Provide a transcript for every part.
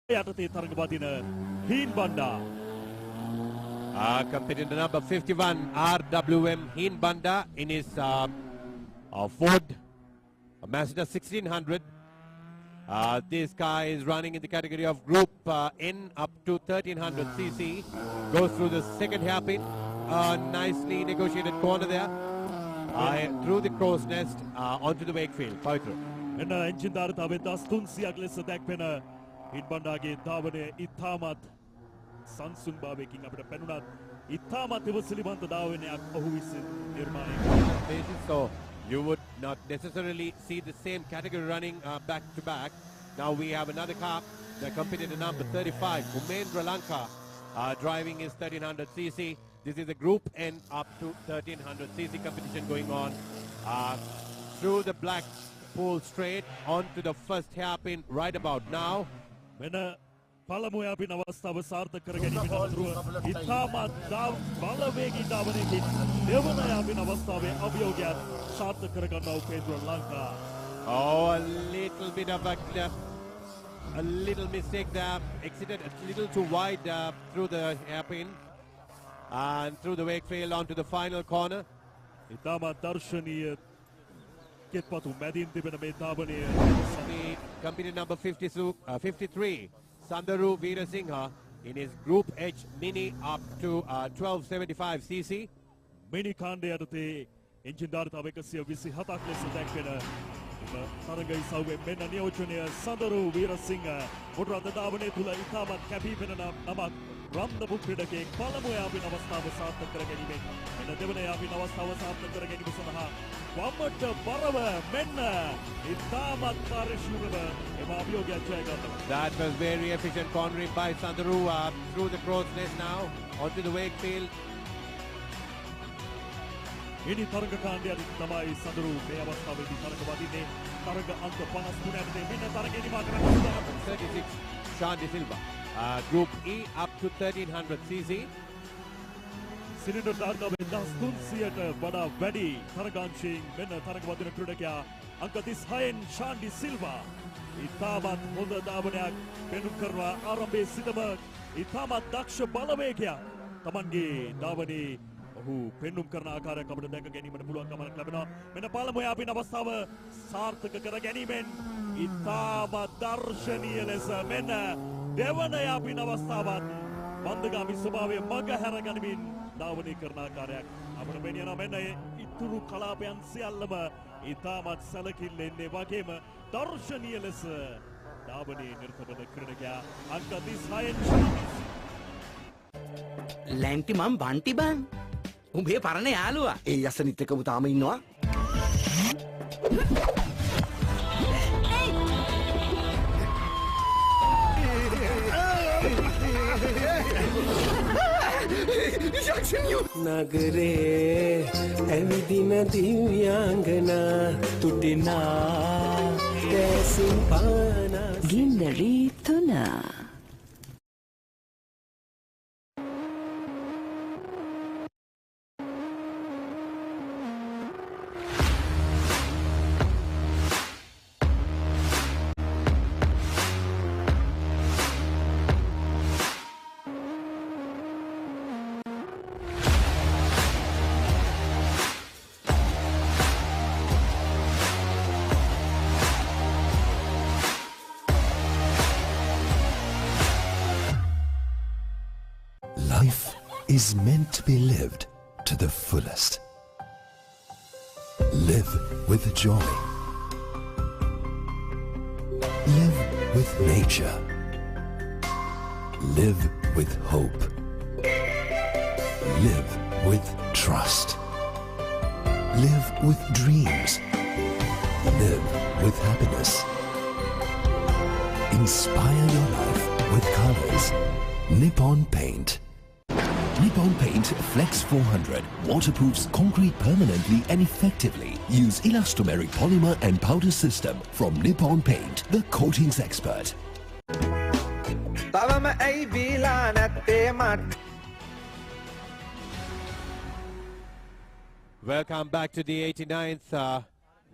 යටතේ තරඟ වදින හීන් Banda. Competing the number 51 RWM Heen Banda in his Ford Mazda 1600. This guy is running in the category of Group N up to 1300 cc. Goes through the second hairpin. Nicely negotiated corner there. Through the crow's nest onto the Wakefield. Pavitra. එන්න engine ධාරිතාවේ 300ක් ලෙස දැක්වෙන හීන් බණ්ඩාගේ ධාවනය ඉතාමත් සංසුන් භාවයකින් අපිට පෙනුණත් ඉතාමත් ඉවසිලිවන්ත ධාවනයක් ඔහු විසින් නිර්මාණය කරනවා. So you would not necessarily see the same category running back to back. Now we have another car that competed in number 35, Umendra Lanka, driving his 1300 cc. This is a Group N up to 1300 cc competition going on. Through the black pool straight onto the first hairpin right about now. පළමු යාපින අවස්ථාව සාර්ථක කර ගැනීමෙන් අතුරුව ඉතාමත් බලවේගී ධාවනයකින් දෙවන යාපින අවස්ථාවේ අභියෝගයක් සාර්ථක කර ගන්නා උපේන්ද්‍ර Lanka. Oh, a little bit of a little mistake there. Exited a little too wide through the hairpin and through the Wakefield onto the final corner. ඉතාමත් දර්ශනීය කෙත්පතු මැදින් තිබෙන මේ ධාවනය. Competing number 53. Sandaru Veerasinghe in his Group H Mini up to 1275 cc. Mini කාණ්ඩය යටතේ engine ධාරිතාව 127ක් ලෙස දැක්වෙන තරඟ ඉසව්වේ මෙන්න නියෝජනය සඳරු වීරසිංහ මොටර රථ ධාවනය තුළ ඉතාමත් කැපී පෙනෙන නමක් රම්දපු ක්‍රීඩකයෙක් පළමු යාපින අවස්ථාව සාර්ථක කර ගැනීමෙන් මෙන්න දෙවන යාපින අවස්ථාව සාර්ථක කර ගැනීම සඳහා වමට බරව මෙන්න ඉතාමත් කාර්යශූරව එම අභියෝගයක් ජය ගන්නවා. That was very efficient cornering by Sandaru through the crow's nest now onto the Wakefield. ඉනි තරඟ කාණ්ඩයට තමයි සඳරු මේ අවස්ථාවේදී තරඟ වදින්නේ. තරඟ අංක 53 යටතේ මෙන්න තරඟේ නිමා කරන 36 Shandy Silva. Group E up to 1300 cc. Cylinder ධාරිතාවේ 300ට වඩා වැඩි තරගාංශයෙන් මෙන්න තරඟ වදින ක්‍රීඩකයා අංක 36න් ශාන්ඩි සිල්වා ඉතාමත් හොඳ ධාවනයක් පෙන්නුම් කරනවා. ආරම්භයේ සිටම ඉතාමත් දක්ෂ බලවේගයක් තමන්ගේ ධාවනයේ ඔහු පෙන්නුම් කරන ආකාරයක් අපිට දැක ගැනීමට පුළුවන්කමක් ලැබෙනවා. මෙන්න පළමු යාපින අවස්ථාව සාර්ථක කර ගැනීමෙන් ඉතාමත් දර්ශනීය ලෙස මෙන්න දෙවන යාපින අවස්ථාවත් මන්දගාමී ස්වභාවය මග හැර ගනිමින් ධාවනය කරන ආකාරයක් අපිට පෙනෙනවා. මෙන්න ඉතුරු කලාපයන් සියල්ලම ඉතාමත් සැලකිල්ලෙන් ඒ වගේම දර්ශනීය ලෙස ධාවනයේ නිරත වන ක්‍රීඩකයා අංක 36න් ලැන්ටි මම බන්ටි බං උඹේ පරණ යාළුවා. ඒ යසනිත් එක්කම තාම ඉන්නවා. නගරේ ඇවිදින දිව්‍යාංගනා තුටිනා දැසින් පානා ගින්නරි තුනා. Life is meant to be lived to the fullest. Live with joy. Live with nature. Live with hope. Live with trust. Live with dreams. Live with happiness. Inspire your life with colors. Nippon Paint. Nippon Paint Flex 400 waterproofs concrete permanently and effectively. Use elastomeric polymer and powder system from Nippon Paint, the coatings expert. Welcome back to the 89th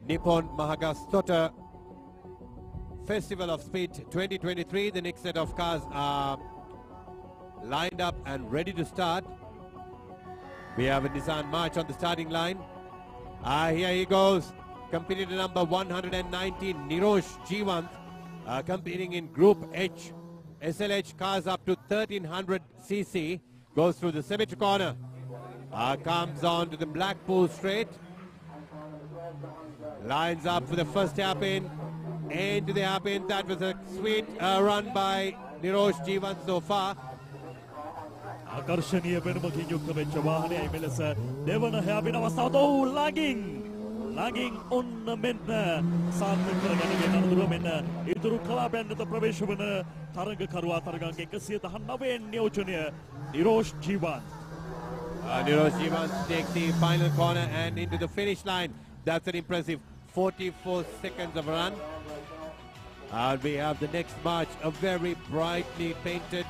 Nippon Mahagastota Festival of Speed 2023. The next set of cars are lined up and ready to start. We have a Nissan March on the starting line. Here he goes. Competitor number 119, Nirosh Jivanth, competing in Group H. SLH cars up to 1300 cc. Goes through the symmetry corner. Comes on to the Blackpool straight. Lines up for the first hairpin. Into the hairpin. That was a sweet run by Nirosh Jivanth so far. ආකර්ශනීය වෙනමකින් යුක්ත වෙච්ච වාහනයයි මෙලෙස දෙවන හැපින අවස්ථාවට ළඟින් ඔන්න මෙන්න සාර්ථක කරගැනීමේ අනුදුර මෙන්න ඉතුරු කලාපයන් වෙත ප්‍රවේශ වන තරගකරුවා තරගාංක 119 නියෝජනය නිරෝෂ් ජීවන්ත්. Nirosh Jivanth takes the final corner and into the finish line. That's an impressive 44 seconds of run. And we have the next march, a very brightly painted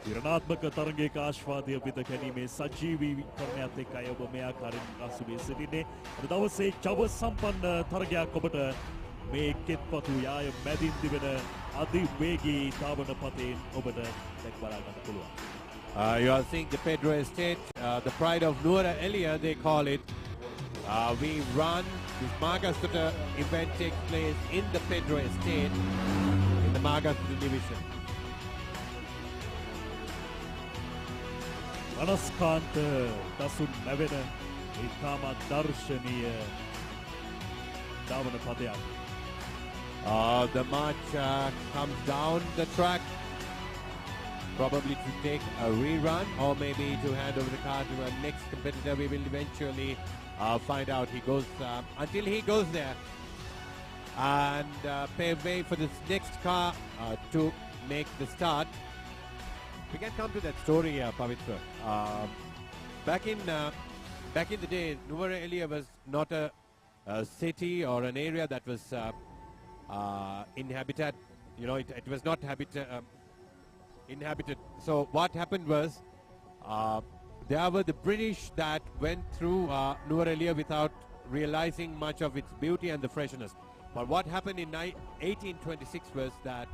විරණාත්මක තරගයක ආශ්වාදය විඳ ගැනීමේ සජීවීකරණයත් එක්ක අය ඔබ මේ ආකාරයෙන් අසුබේ සිටින්නේ. අද දවසේ ජව සම්පන්න තරගයක් ඔබට මේ කෙත්පතු යාය මැදින් තිබෙන අධිවේගී ධාවන පතෙන් ඔබට දැක් බලා ගන්න පුළුවන්. You are seeing the Pedro Estate, the pride of Nuwara Eliya, they call it. We run this Mahagastota event takes place in the Pedro Estate in the Mahagastota division. අනස්කාන්ත දසුන් ලැබෙන ඉතාමත් දර්ශනීය ධාවන පදයක්. The march comes down the track, probably to take a rerun or maybe to hand over the car to a next competitor. We will eventually find out. He goes until he goes there and pave way for this next car to make the start. We can come to that story, Pavitra. Back in the day, Nuwara Eliya was not a city or an area that was inhabited. You know, it was not inhabited. So what happened was, there were the British that went through Nuwara Eliya without realizing much of its beauty and the freshness. But what happened in 1826 was that.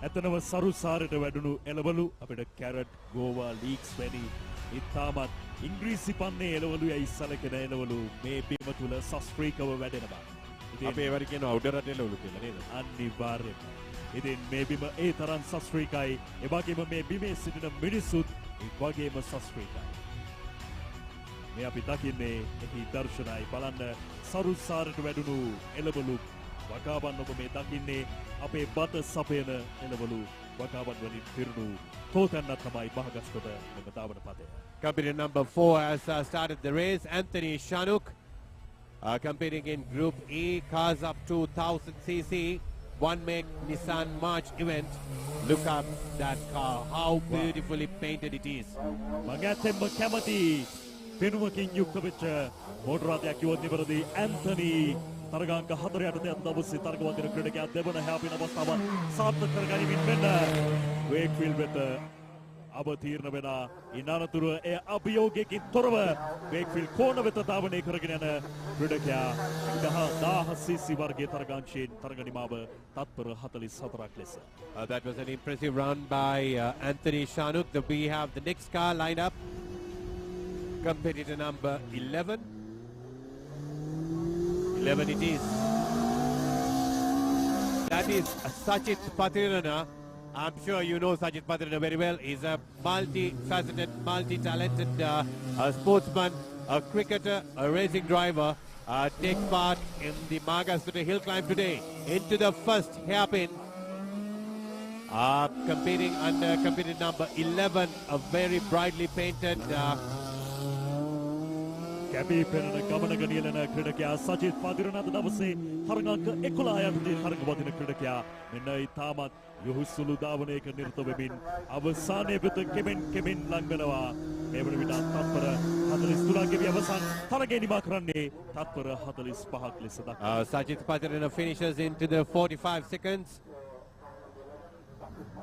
ඇතනව සරුසාරයට වැඩුණු එළවලු අපිට carrot ගෝවා leeks වැනි ඉතාමත් ඉංග්‍රීසි පන්නේ එළවලු යයි සැලකෙන එළවලු මේ බිම තුල සස්ත්‍රීකව වැඩෙනවා. අපේ ඒවට කියනවා උඩ රට එළවලු කියලා නේද? අනිවාර්යයෙන්ම. ඉතින් මේ බිම ඒ තරම් සස්ත්‍රීකයි. ඒ වගේම මේ බිමේ සිටින මිනිසුත් ඒ වගේම සස්ත්‍රීකයි. මේ අපි දකින්නේ එහි දර්ශනයි බලන්න සරුසාරයට වැඩුණු එළවලු වකාවන් ඔබ මේ දකින්නේ අපේ බත සපයන එළවලු වකාවන් වලින් පිරුණු තෝතැන්න තමයි මහගස්තොට මෙම ධාවන පතය. Competitor number 4 has started the race. Anthony Shanuk competing in Group E, cars up to 1000 cc. One make Nissan March event. Look up that car, how beautifully painted it is. මගැත්තෙන්ම කැමති පෙනුමකින් යුක්ත වෙච්ච මෝටරාතයක් කිව්වොත් නිවැරදි ඇන්තනි තරගාංක 4 යටතේ අද දවසේ තරගවදින ක්‍රීඩකයා දෙවන හැපින අවස්ථාව සාර්ථක කරගැනීමෙන් මෙන්න වේක්ෆීල්ඩ් වෙත අවතීර්ණ වෙන ඉනනතුරු ඒ අභියෝගයකින් තොරව වේක්ෆීල්ඩ් කෝණ වෙත ධාවනය කරගෙන යන ක්‍රීඩකයා 1000 cc වර්ගයේ තරගාංශයෙන් තරග නිමාව තත්පර 44ක් ලෙස. That was an impressive run by Anthony Shanuk. We have the next car lined up. Competitor number 11. 11 it is. That is Sajith Patirana. I'm sure you know Sajith Patirana very well. He's a multi-faceted, multi-talented sportsman, a cricketer, a racing driver. Takes part in the Mahagastota hill climb today. Into the first hairpin. Competing under competitor number 11, a very brightly painted කැපී පෙනෙන ගමනක නියැලෙන ක්‍රීඩකයා සජිත් පදිරණ අද දවසේ තරගාංක 11 යටතේ තරගවදින ක්‍රීඩකයා මෙන්න ඉතාමත් යොහුසුළු ධාවනයක නිරත වෙමින් අවසානයේ වෙත කෙමෙන් ලං වෙනවා. මේ වන විට තත්පර 43ක් ගෙවි අවසන් තරගය නිමා කරන්නේ තත්පර 45ක් ලෙස දක්වනවා. Sajith Patirana finishes into the 45 seconds.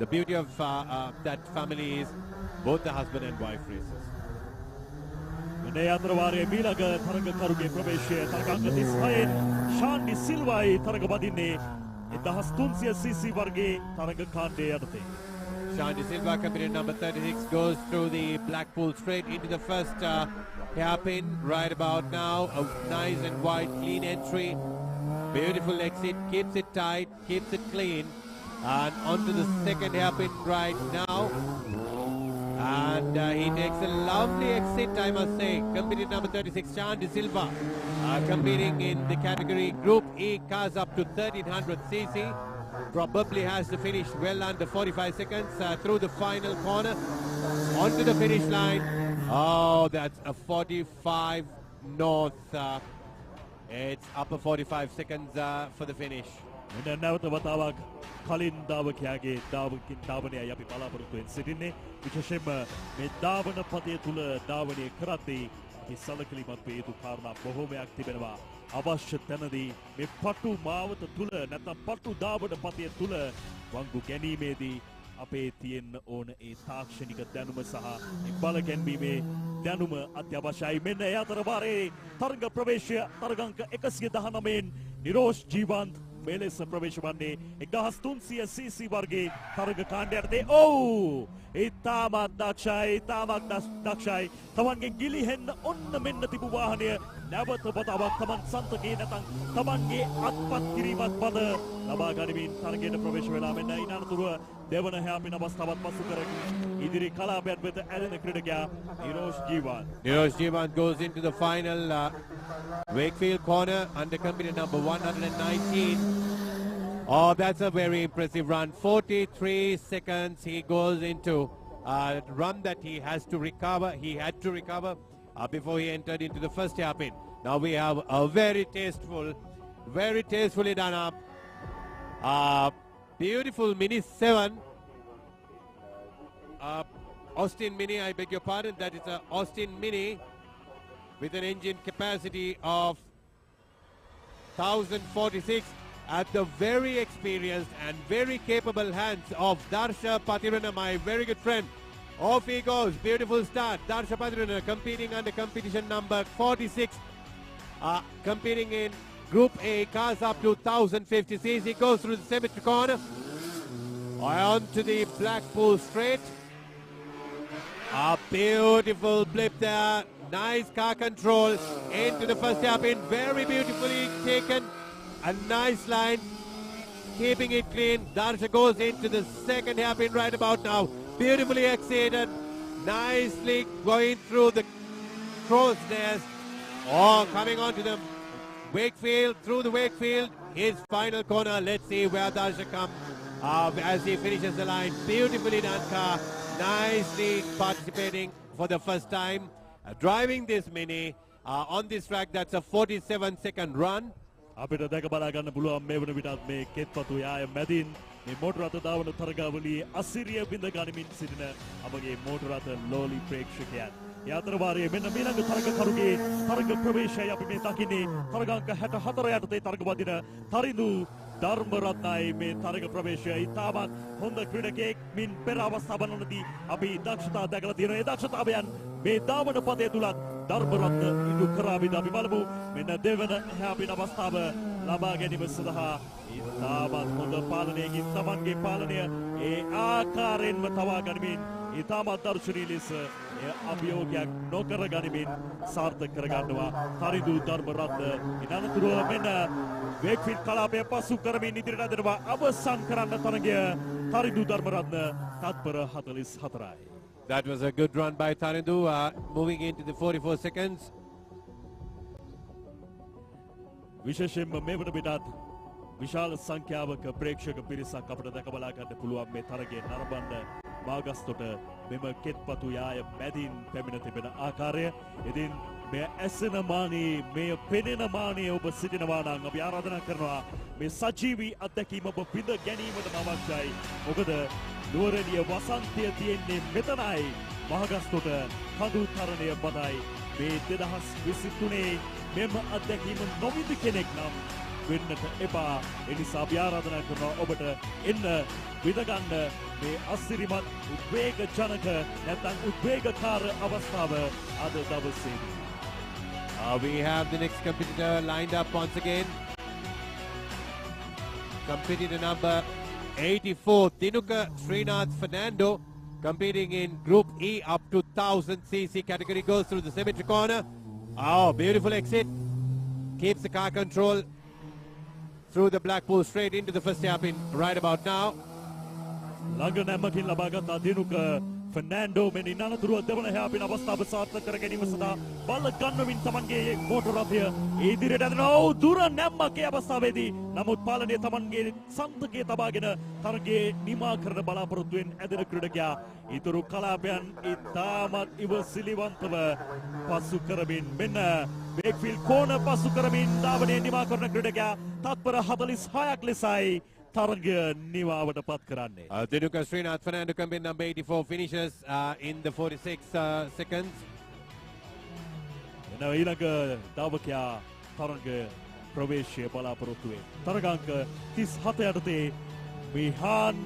The beauty of that family is both the husband and wife races. මෙන්න මේ අතර වාරයේ මීළඟ තරගකරුගේ ප්‍රවේශය තරග අංක 36න් ශාන්ඩි සිල්වායි තරග බදින්නේ 1300 cc වර්ගයේ තරග කාණ්ඩය යටතේ. Shandy Silva, company number 36, goes through the Blackpool straight into the first hairpin right about now. A nice and wide, clean entry. Beautiful exit, keeps it tight, keeps it clean. And onto the second hairpin right now. And he takes a lovely exit, I must say. Company number 36, Shandy Silva, competing in the category Group E, cars up to 1300 cc. Probably has to finish well under 45 seconds through the final corner. Onto the finish line. Oh, that's a 45 north. It's upper 45 seconds for the finish. මෙන්න නැවත වතාවක් කලින් ධාවකයාගේ ධාවනයයි අපි බලාපොරොත්තුෙන් සිටින්නේ. විශේෂයෙන්ම මේ ධාවන පතය තුල ධාවනය කරද්දී අපි සැලකිලිමත් වේ යුතු කාරණා බොහෝමයක් තිබෙනවා. අවශ්‍ය තැනදී මේ පටු මාවත තුල නැත්නම් පටු ධාවන පතය තුල වංගු ගැනීමේදී අපේ තියෙන්න ඕන ඒ තාක්ෂණික දැනුම සහ ඒ බල ගැන්වීමේ දැනුම අත්‍යවශ්‍යයි. මෙන්න ඒ අතර වාරයේ තරග ප්‍රවේශය තරගාංක 119න් නිරෝෂ් ජීවන්ත් මෙලෙස ප්‍රවේශ වන්නේ 1300 cc වර්ගයේ තරග කාණ්ඩයටදී. ඔව්! ඉතාමත් දක්ෂයි, ඉතාමත් දක්ෂයි. තමන්ගේ ගිලිහෙන්න ඔන්න මෙන්න තිබු වාහනය නැවත වතාවක් තමන් සන්තකේ නැතන් තමන්ගේ අත්පත් කිරීමත් පද ලබා ගනිමින් තරගයට ප්‍රවේශ වෙලා මෙන්න ඉනතුරුව දෙවන හැපින අවස්ථාවත් පසු කරගෙන ඉදිරි කලාපයන් වෙත ඇලෙන ක්‍රීඩකයා නිරෝෂ් Jeevan. Nirosh Jivan goes into the final Wakefield corner under company number 119. Oh, that's a very impressive run. 43 seconds he goes into a run that he has to recover. He had to recover before he entered into the first hairpin. Now we have a very tastefully done up. Beautiful Mini 7. Austin Mini, I beg your pardon. That is an Austin Mini with an engine capacity of 1046 at the very experienced and very capable hands of Darsha Patirana, my very good friend. Off he goes, beautiful start. Darsha Patirana competing under competition number 46, competing in Group A, cars up to 1050 cc, goes through the cemetery corner, on to the Blackpool straight. A beautiful blip there, nice car control into the first hairpin, very beautifully taken, a nice line, keeping it clean. Darsha goes into the second hairpin right about now, beautifully exited, nicely going through the crowsnest. Oh, coming on to the Wakefield, through the Wakefield, his final corner. Let's see where Darsha comes as he finishes the line. Beautifully done car, nicely participating for the first time, driving this Mini on this track. That's a 47-second run. අපිට දැක බලා ගන්න පුළුවන් මේ වන විටත් මේ කෙත්පතු යාය මැදින් මේ මෝටර රථ ධාවන තරගාවලියේ අසිරිය බිඳ ගනිමින් සිටින අපගේ මෝටර රථ ලෝලි ප්‍රේක්ෂකයන්. ඒ අතර වාරයේ මෙන්න මීළඟ තරගකරුගේ තරග ප්‍රවේශය අපි මේ දකින්නේ තරගාංක 64 යටතේ තරග වදින තරිඳු ධර්මරත්නයි මේ තරග ප්‍රවේශය. ඉතාමත් හොඳ ක්‍රීඩකයෙක් මින් පෙර අවස්ථාවලදී අපි දක්ෂතා දැකලා තියෙනවා. ඒ දක්ෂතාවයන් මේ ධාවන පදයේ තුලත් ධර්මරත්න ඉදු කරාවිද අපි බලමු. මෙන්න දෙවන හැපින අවස්ථාව ලබා ගැනීම සඳහා ඉතාමත් හොඳ පාලනයකින් තමන්ගේ පාලනය ඒ ආකාරයෙන්ම තවා ගනිමින් ඉතාමත් දර්ශනීය ලෙස අභියෝගයක් නොකර ගනිමින් සාර්ථක කරගන්නවා තරිඳු ධර්මරත්න. ඉනතුරුව මෙන්න වේක්ෆීල්ඩ් කලාපය පසු කරමින් ඉදිරියට යනවා. අවසන් කරන්න තරගය Tharindu Dharmaratne තත්පර 44යි. That was a good run by Tarindu, moving into the 44 seconds. විශේෂයෙන්ම මේ වන විටත් විශාල සංඛ්‍යාවක ප්‍රේක්ෂක පිරිසක් අපට දැක බලා ගන්න පුළුවන් මේ තරගයේ නරඹන්න මාගස්තොට මෙම කෙත්පතු යාය මැදින් පැමිණ තිබෙන ආකාරය. ඉතින් මේ ඇසෙන මානේ මේ පෙනෙන මානේ ඔබ සිටිනවා නම් අපි ආරාධනා කරනවා මේ සජීවී අත්දැකීම ඔබ විඳ ගැනීමට අවශ්‍යයි. මොකද නුවරඑළිය වසන්තය තියෙන්නේ මෙතනයි. මහගස්තොට කඳු තරණය බදයි. මේ 2023 මෙම අත්දැකීම නොවිඳ කෙනෙක් නම් වෙන්නට එපා. ඒ නිසා අපි ආරාධනා කරනවා ඔබට එන්න විඳගන්න මේ අසිරිමත් උද්වේගජනක නැත්නම් උද්වේගකාර අවස්ථාව අද දවසේදී. We have the next competitor lined up once again. Competitor number 84, Tinuka Srinath Fernando, competing in Group E up to 1000cc category, goes through the symmetry corner. Oh, beautiful exit. Keeps the car control through the Blackpool straight into the first hairpin right about now. ළඟ නැමකින් ලබා ගත්තා දිනුක ෆර්නෑන්ඩෝ මෙනි නනතුරුව දෙවන හැපින අවස්ථාව සාර්ථක කර ගැනීම සඳහා බල ගන්නමින් තමන්ගේ මෝටර් රථය ඉදිරියට ඇදෙනවා. ඔව් දුර නැම්මක ඒ අවස්ථාවේදී නමුත් පාලනය තමන්ගේ සන්තකයේ තබාගෙන තරගයේ නිමා කරන බලාපොරොත්තුවෙන් ඇදෙන ක්‍රීඩකයා ඉතුරු කලාපයන් ඉතාමත් ඉවසිලිවන්තව පසු කරමින් මෙන්න බේක්ෆීල්ඩ් කෝන පසු කරමින් ධාවනය නිමා කරන ක්‍රීඩකයා තත්පර 46ක් ලෙසයි තරගය නිවාවට පත් කරන්නේ. Tinuka Srinath Fernando, company number 84, finishes in the 46 seconds. එන ඊළඟ ධාවකයා තරග ප්‍රවේශය බලාපොරොත්තු වේ. තරගාංක 37 යටතේ මිහාන්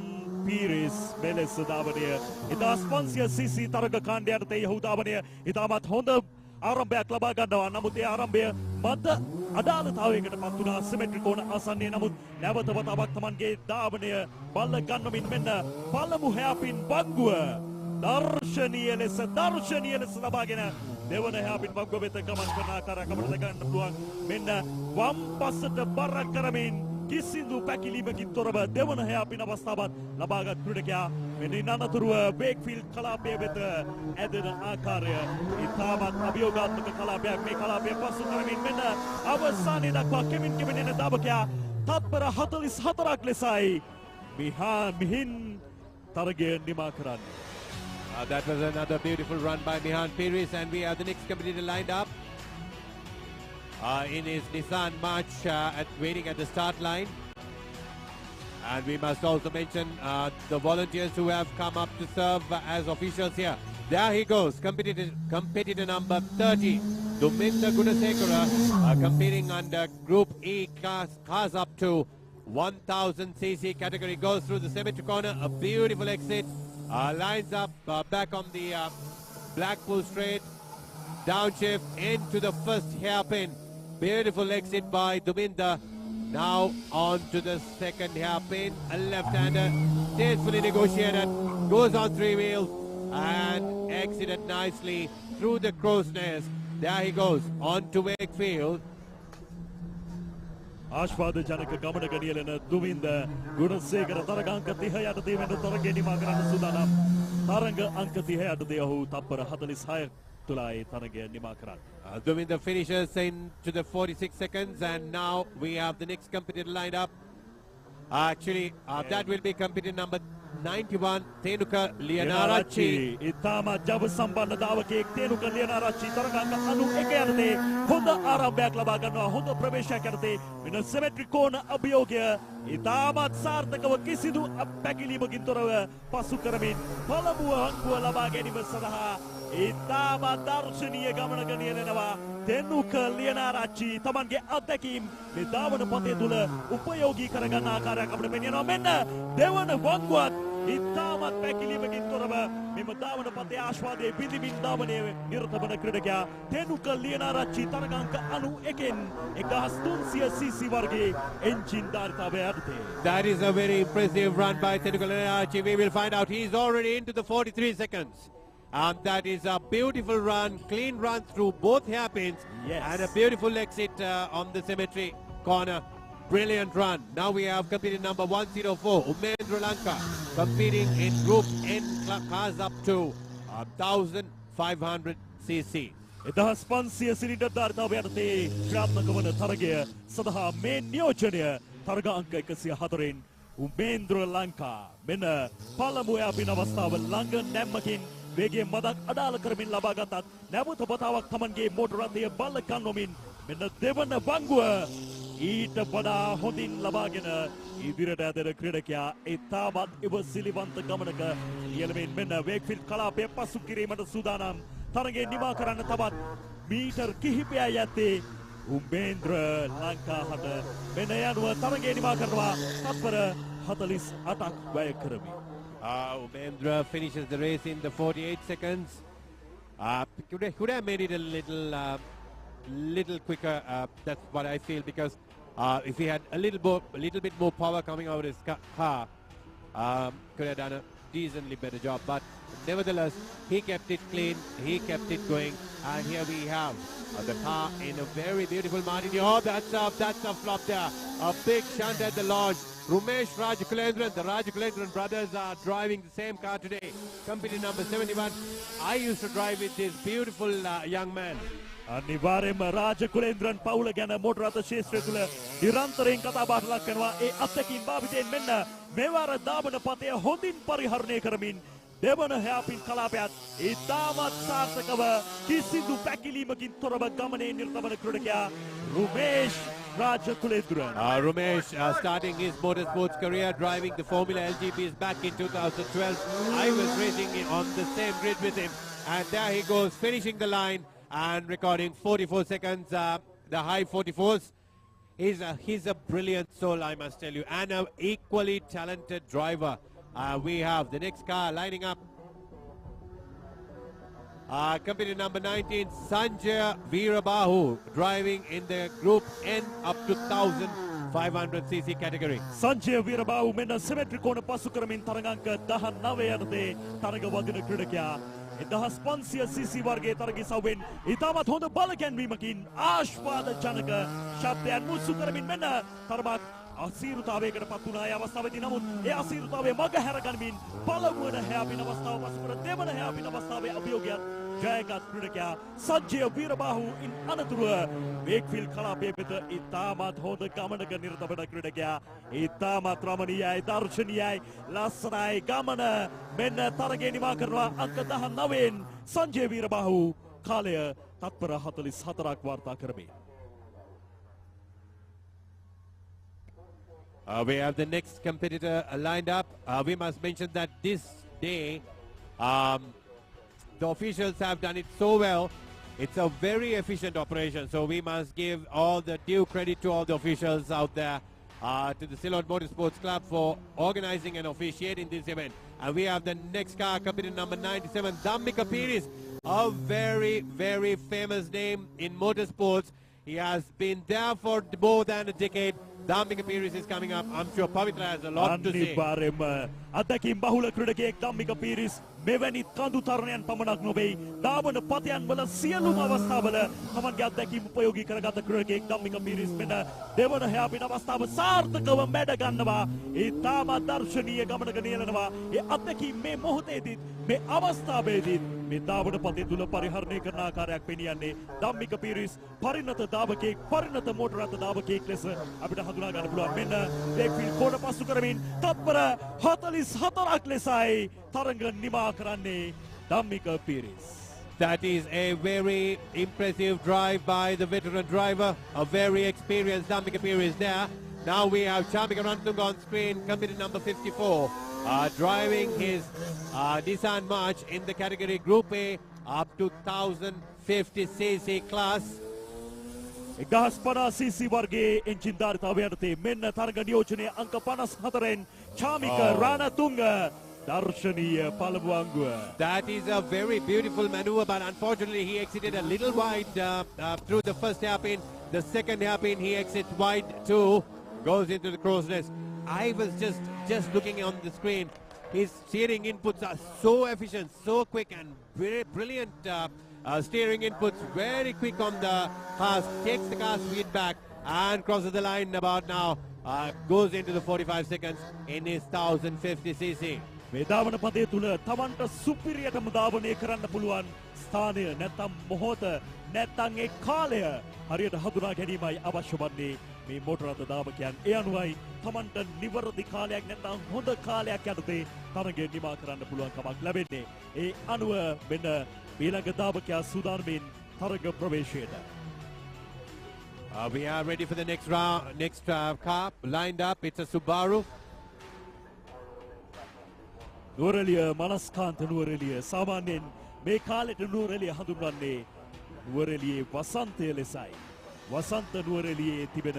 පීරිස් මෙලෙස ධාවනය 1500cc තරග කාණ්ඩය යටතේ යහු ධාවනය ඉතාමත් හොඳ ආරම්භයක් ලබා ගන්නවා. නමුත් ඒ ආරම්භය මත අදාළතාවයකට පත් වුණා සිමෙට්‍රි කෝණ ආසන්නයේ. නමුත් නැවත වතාවක් තමන්ගේ ධාවනය බල්ල ගන්නමින් මෙන්න පළමු හැපින් බංගුව දර්ශනීය ලෙස ලබාගෙන දෙවන හැපින් බංගුව වෙත ගමන් කරන ආකාරයක් අපිට ගන්න පුළුවන්. මෙන්න වම් පසට බර කරමින් කිසිදු පැකිලීමකින් තොරව දෙවන හැපින අවස්ථාවත් ලබාගත් ක්‍රීඩකයා මෙන්න අනතුරුව බේක්ෆීල්ඩ් කලාපය වෙත ඇදෙන ආකාරය ඉතාමත් අභියෝගාත්මක කලාපයක්. මේ කලාපය පසු කරමින් මෙන්න අවසානයේ දක්වා කෙමින් එන ධාවකයා තත්පර 44ක් ලෙසයි මිහින් තරගය නිමා කරන්නේ. That was another beautiful run by Mihan Piris, and we have the next competitor lined up in his Nissan March waiting at the start line. And we must also mention the volunteers who have come up to serve as officials here. There he goes, competitor number 30, Duminda Gunasekara, competing under Group E cars up to 1000cc category, goes through the symmetry corner, a beautiful exit, lines up back on the Blackpool straight, downshift into the first hairpin. Beautiful exit by Duminda. Now on to the second hairpin, a left-hander, tastefully negotiated, goes on three wheels and exited nicely through the crow's nest. There he goes on to Wakefield. ආශ්වාද ජනක ගමනක නියැලෙන දුමින්ද ගුණසේකර තරගාංක 30 යටතේ වෙන තරගය නිමා කරන්න සූදානම්. තරග අංක 30 යටතේ ඔහු තත්පර 46 තුලයි තරගය නිමා කරන්නේ. Duminda finishes into the 46 seconds, and now we have the next competitor lined up. Actually, that will be competitor number 91, Tenuka Lianaracci. ඉතාම ජව සම්පන්න ධාවකයෙක් තේනුක ලියනාරච්චි තරගාංක 91 යටතේ හොඳ ආරම්භයක් ලබා ගන්නවා. හොඳ ප්‍රවේශයක් යටතේ වෙන සිමෙට්‍රි කෝණ අභියෝගය ඉතාමත් සාර්ථකව කිසිදු පැකිලීමකින් තොරව පසු කරමින් පළමුව අංකුව ලබා ගැනීම සඳහා ඉතාමත් දර්ශනීය ගමනක නියැලෙනවා. තෙනුක ලියනාරච්චි තමන්ගේ අත්දැකීම් මේ ධාවන පතේ තුල උපයෝගී කරගන්න ආකාරයක් අපිට පෙන්වනවා. මෙන්න දෙවන වංගුවත් ඉතාමත් පැකිලීමකින් තොරව මෙම ධාවන පතේ ආශ්වාදයේ බිඳිමින් ධාවනයේ නිරත වන ක්‍රීඩකයා තෙනුක ලියනාරච්චි තරගාංක 91න් 1300cc වර්ගයේ එන්ජින් ධාරිතාවය යටතේ. That is a very impressive run by Tenuka Lianaracci. We will find out he's already into the 43 seconds. That is a beautiful run, clean run through both hairpins, yes, and a beautiful exit on the symmetry corner. Brilliant run. Now we have competitor number 104, Umendra Lanka, competing in Group N cars up to 1500cc. 1500 cylinder ධාරිතාව යටතේ ක්‍රියාත්මක වන තරගය සඳහා මේ නියෝජනය තරග අංක 104න් උමේන්ද්‍ර ලංකා මෙන්න පළමු යාපින අවස්ථාව ළඟ නැම්මකින් වේගයේ මදක් අඩාල කරමින් ලබා ගතත් නැවත වතාවක් තමන්ගේ මෝටර රථය බල කන්නොමින් මෙන්න දෙවන වංගුව ඊට වඩා හොඳින් ලබාගෙන ඉදිරියට ඇදෙන ක්‍රීඩකයා ඉතාමත් ඉවසිලිවන්ත ගමනක නියැලෙමින් මෙන්න වේක්ෆීල්ඩ් කලාපය පසු කිරීමට සූදානම්. තරගය නිමා කරන්න තවත් මීටර් කිහිපයක් යත්තේ උමේන්ද්‍ර ලංකාහට මෙන්න යනුව තරගය නිමා කරනවා තත්පර 48ක් වැය කරමින්. Umendra finishes the race in the 48 seconds. Could have made it a little little quicker. That's what I feel, because if he had a little bit more power coming out of his car, could have done a decently better job. But nevertheless, he kept it clean, he kept it going, and here we have the car in a very beautiful Martin. Oh, that's a flop there. A big shunt at the launch. Rumesh Rajakulendran, the Rajakulendran brothers are driving the same car today. Company number 71. I used to drive with this beautiful young man. අනිවාර්යයෙන්ම රාජකුලේන්ද්‍රන් පවුල ගැන motor රථ ශේෂ්ත්‍රය තුළ නිරන්තරයෙන් කතා බහට ලක් කරනවා. ඒ අත්දැකීම් භාවිතයෙන් මෙන්න මෙවර දාබන පතය හොඳින් පරිහරණය කරමින් දෙවන හැපින් කලාපයත් ඉතාමත් සාර්ථකව කිසිදු පැකිලීමකින් තොරව ගමනේ නිරත වන ක්‍රීඩකයා Rumesh Rajakulendran. Rumesh starting his motorsports career driving the Formula LGBs back in 2012. I was racing on the same grid with him, and there he goes, finishing the line and recording 44 seconds, the high 44s. He's a brilliant soul, I must tell you, and an equally talented driver. We have the next car lining up. Company number 19, Sanjay Veerabahu, driving in the Group N up to 1500cc category. Sanjay Veerabahu මෙන්න symmetry කෝණ පසු කරමින් තරගාංක 19 යනදී තරග වදින ක්‍රීඩකයා 1500cc වර්ගයේ තරගයේ සවෙන් ඉතාමත් හොඳ බල ගැන්වීමකින් ආශ්වාද ජනක ශබ්දයන් මුසු කරමින් මෙන්න තරමක් අසීරුතාවයකට පත් වුණා. ඒ අවස්ථාවේදී නමුත් ඒ අසීරුතාවය මග හැරගනිමින් පළමුවන හැපින අවස්ථාව පසු කර දෙවන හැපින අවස්ථාවේ අභියෝගයත් ජයගත් ක්‍රීඩකයා සංජය වීරබාහු ඉන් අනතුරුව වේග්ෆීල්ඩ් කලාපයේ වෙත ඉතාමත් හොඳ ගමනක නිරත වන ක්‍රීඩකයා ඉතාමත් රමණීයයි දර්ශනීයයි ලස්සනයි ගමන මෙන්න තරගය නිමා කරනවා අංක 19න් සංජය වීරබාහු කාලය තත්පර 44ක් වාර්තා කරමින්. We have the next competitor lined up. We must mention that this day, the officials have done it so well. It's a very efficient operation. So we must give all the due credit to all the officials out there, to the Ceylon Motorsports Club for organizing and officiating this event. And we have the next car, company number 97, Dhammika Piris, a very, very famous name in motorsports. He has been there for more than a decade. Dhammika Piris is coming up. I'm sure Pavitra has a lot to say. අත්දැකීම් බහුල ක්‍රීඩකයෙක් ධම්මික පීරිස් මෙවැනි කඳු තරණයන් පමණක් නොවේ දාවන පතයන් වල සියලුම අවස්ථාවල තමන්ගේ අත්දැකීම් උපයෝගී කරගත ක්‍රීඩකයෙක් ධම්මික පීරිස් මෙන්න දෙවන හැපින අවස්ථාව සාර්ථකව මැඩ ගන්නවා. ඉතාමත් දර්ශනීය ගමනක නියැලෙනවා. ඒ අත්දැකීම් මේ මොහොතේදී මේ අවස්ථාවේදී මේ දාවන පතේ තුල පරිහරණය කරන ආකාරයක් පෙනියන්නේ ධම්මික පීරිස් පරිණත දාවකයෙක් පරිණත මෝටර රථ දාවකයෙක් ලෙස අපිට හඳුනා ගන්න පුළුවන්. මෙන්න වේග්ෆීල්ඩ් කෝණ පසු කරමින් තත්පර 44ක් ලෙසයි තරඟ නිමා කරන්නේ Dhammika Peiris. That is a very impressive drive by the veteran driver, a very experienced Dhammika Piris there. Now we have Chamika Rantung on screen, company number 54, driving his Nissan March in the category Group A up to 1050cc class. 1050cc වර්ගයේ engine ධාරිතාවය යටතේ මෙන්න තරග නියෝජනයේ අංක 54න් චාමික රාණතුංග දර්ශනීය පළමු අංගුව. That is a very beautiful maneuver, but unfortunately he exited a little wide through the first hairpin. The second hairpin he exits wide too, goes into the crow's nest. I was just looking on the screen. His steering inputs are so efficient, so quick, and very brilliant steering inputs. Very quick on the pass, takes the car speed back and crosses the line about now. Goes into the 45 seconds in his 1050cc. මේ ධාවන පදයේ තුල තමන්ට සුපිරියටම ධාවනය කරන්න පුළුවන් ස්ථානය නැත්නම් මොහොත නැත්නම් ඒ කාලය හරියට හඳුනා ගැනීමයි අවශ්‍ය වන්නේ මේ මෝටර රථ ධාවකයන්. ඒ අනුවයි තමන්ට නිවැරදි කාලයක් නැත්නම් හොඳ කාලයක් යටතේ තරගය නිමා කරන්න පුළුවන් කමක් ලැබෙන්නේ. ඒ අනුව මෙන්න ඊළඟ ධාවකයා සූදානමින් තරග ප්‍රවේශයට. We are ready for the next round, next car lined up. It's a Subaru. Nuwara Eliya මනස්කාන්ත Nuwara Eliya සාමාන්‍යයෙන් මේ කාලෙට නුවරඑළිය හඳුන්වන්නේ නුවරඑළියේ වසන්තය ලෙසයි. වසන්ත නුවරඑළියේ තිබෙන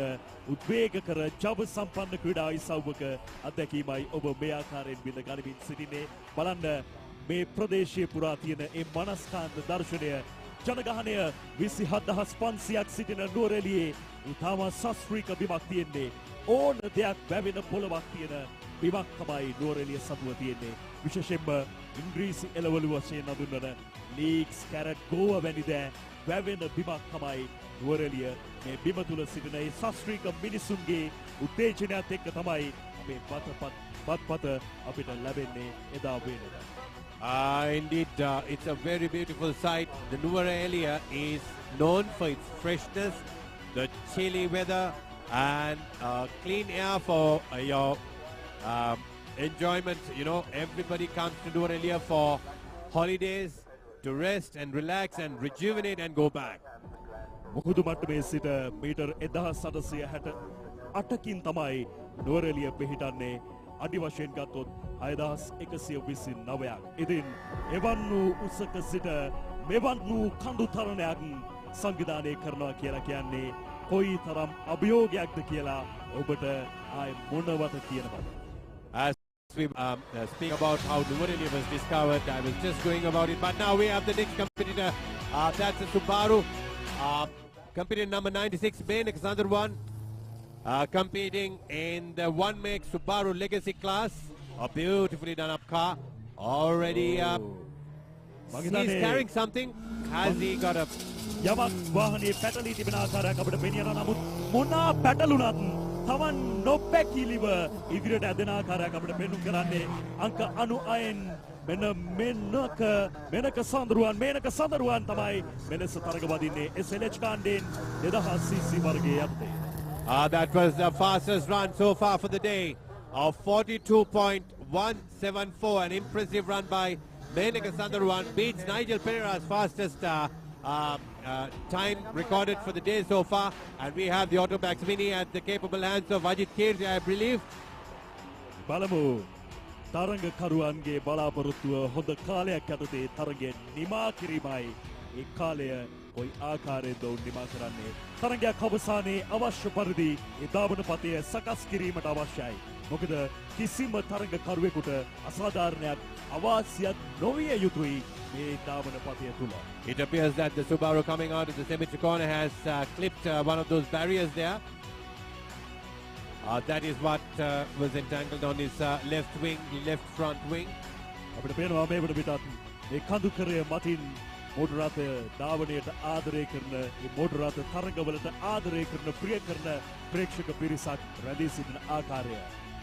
උද්වේගකර ජව සම්පන්න ක්‍රීඩා ඉසව්වක අත්දැකීමයි ඔබ මේ ආකාරයෙන් විඳ ගනිමින් සිටින්නේ. බලන්න මේ ප්‍රදේශයේ පුරා තියෙන මේ මනස්කාන්ත දර්ශනය ජනගහනය 27500ක් සිටින නුවරඑළියේ ඉතාම ශාස්ත්‍රීය බිමක් තියෙන්නේ. ඕන දෙයක් වැවෙන පොළවක් තියෙන බිමක් තමයි නුවරඑළිය සතුව තියෙන්නේ. විශේෂයෙන්ම ඉංග්‍රීසි එළවලු වශයෙන් හඳුන්වන ලීක්ස් කැරට් ගෝව වැනි දෑ වැවෙන බිමක් තමයි නුවරඑළිය. මේ බිම තුල සිටින ඒ ශාස්ත්‍රීය මිනිසුන්ගේ උත්තේජනයත් එක්ක තමයි අපේ පත්පත අපිට ලැබෙන්නේ එදා වෙනදා. Indeed, it's a very beautiful sight. The Nuwara area is known for its freshness, the chilly weather, and clean air for your enjoyment. You know, everybody comes to Nuwara area for holidays, to rest and relax and rejuvenate and go back. මුහුදු මට්ටමේ සිට metre 1868කින් තමයි නුවරඑළිය පිහිටන්නේ. අඩි වශයෙන් ගත්තොත් 6129ක්. ඉතින් එවන් වූ උසක සිට මෙවන් වූ කඳු තරණයක් සංවිධානය කරනවා කියලා කියන්නේ කොයි තරම් අභියෝගයක්ද කියලා ඔබට ආයේ මොනවද කියනවද? As we speak about how Nuwara area was discovered, I was just going about it, but now we have the next competitor. That's a Subaru. Competitor number 96, Benek Sandarwan. Competing in the one-make Subaru Legacy class. A beautifully done up car. Already he's carrying something. Has he got a... යමක් වාහනේ පැටලී තිබෙන ආකාරයක් අපිට පෙනියනවා. නමුත් මොනවා පැටලුණත් Taman නොපැකිලිව ඉදිරියට ඇදෙන ආකාරයක් අපිට පෙන්වුම් කරන්නේ අංක 99න් මෙනක සඳරුවන් තමයි මෙලෙස තරග වදින්නේ SLH කාණ්ඩයෙන් 2000 cc වර්ගයේ යටතේ. That was the fastest run so far for the day of 42.174. An impressive run by Menaka Sandarwan. Beats Nigel Pereira's fastest time recorded for the day so far. And we have the Automax Mini at the capable hands of Ajit Kirti, I believe. බලමු තරගකරුවන්ගේ බලාපොරොත්තුව හොඳ කාලයක් යටතේ තරගය නිමා කිරීමයි. ඒ කාලය කොයි ආකාරයෙන්ද ඔවුන් නිමා කරන්නේ? තරගයක් අවසානයේ අවශ්‍ය පරිදි ඒ ධාවන පතය සකස් කිරීමට අවශ්‍යයි. මොකද කිසිම තරගකරුවෙකුට අසාධාරණයක් අවාසියක් නොවිය යුතුයි මේ ධාවන පතය තුල. It appears that the Subaru coming out of the symmetry corner has clipped one of those barriers there. That is what was entangled on his left front wing. අපිට පේනවා මේ වන විටත් මේ කඳුකරය මතින් මෝටර් රථ ධාවනයට ආදරය කරන මේ මෝටර් රථ තරගවලට ආදරය කරන ප්‍රිය කරන ප්‍රේක්ෂක පිරිසක් රැඳී සිටින ආකාරය.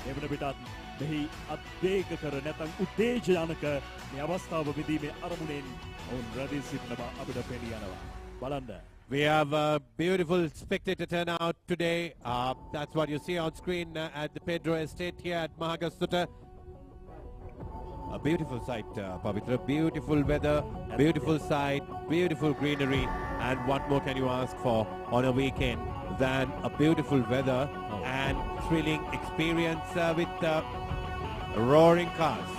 මේ වන විටත් මෙහි අත්වේගකර නැත්නම් උත්තේජනක මේ අවස්ථාව විදීමේ අරමුණෙන් ඔවුන් රැඳී සිටිනවා අපිට පෙනී යනවා. බලන්න. We have a beautiful spectator turnout today. That's what you see on screen at the Pedro Estate here at Mahagastota. A beautiful sight, Pavitra. Beautiful weather, beautiful sight, beautiful greenery. And what more can you ask for on a weekend than a beautiful weather and thrilling experience with roaring cars?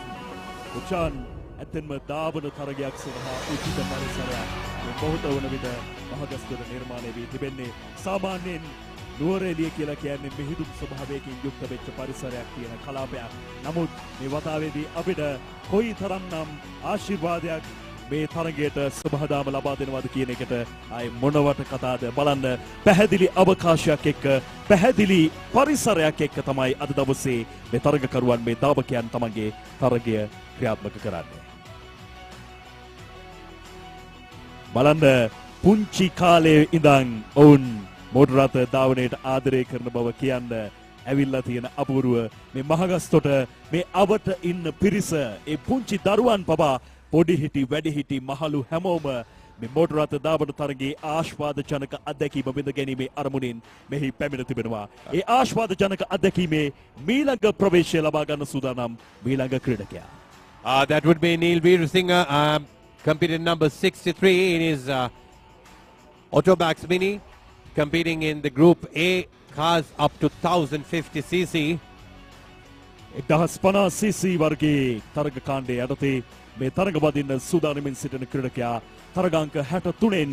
උචාන් ඇත්තෙන්ම ධාවන තරගයක් සඳහා උචිත පරිසරයක් මේ මොහොත වන විට මහගස්තොට නිර්මාණය වී තිබෙන්නේ. සාමාන්‍යයෙන් නුවරඑළිය කියලා කියන්නේ මිහිඳුම් ස්වභාවයකින් යුක්ත වෙච්ච පරිසරයක් තියෙන කලාපයක්. නමුත් මේ වතාවේදී අපිට කොයි තරම්නම් ආශිර්වාදයක් මේ තරගයට සුබහදාම ලබා දෙනවද කියන එකට ආයේ මොනවට කතාද බලන්න. පැහැදිලි අවකාශයක් එක්ක පැහැදිලි පරිසරයක් එක්ක තමයි අද දවසේ මේ තරගකරුවන් මේ දාවකයන් තමන්ගේ තරගය ක්‍රියාත්මක කරන්නේ. බලන්න පුංචි කාලේ ඉඳන් ඔවුන් මෝටර් රථ ධාවනයට ආදරය කරන බව කියන්න ඇවිල්ලා තියෙන අපූර්ව මේ මහගස්තොට මේ අවට ඉන්න පිරිස ඒ පුංචි දරුවන් පවා පොඩි හිටි වැඩි හිටි මහලු හැමෝම මේ මෝටර් රථ ධාවන තරගයේ ආශ්වාදජනක අත්දැකීම විඳ ගැනීමේ අරමුණින් මෙහි පැමිණ තිබෙනවා. ඒ ආශ්වාදජනක අත්දැකීමේ මීළඟ ප්‍රවේශය ලබා ගන්න සූදානම් මීළඟ ක්‍රීඩකයා. That would be Neil Veerasinger, competing number 63 in his Automax Mini, competing in the Group A cars up to 1050cc. 1050cc වර්ගයේ තරග කාණ්ඩයේ යටතේ මේ තරග වදින්න සූදානමින් සිටින ක්‍රීඩකයා තරගාංක 63න්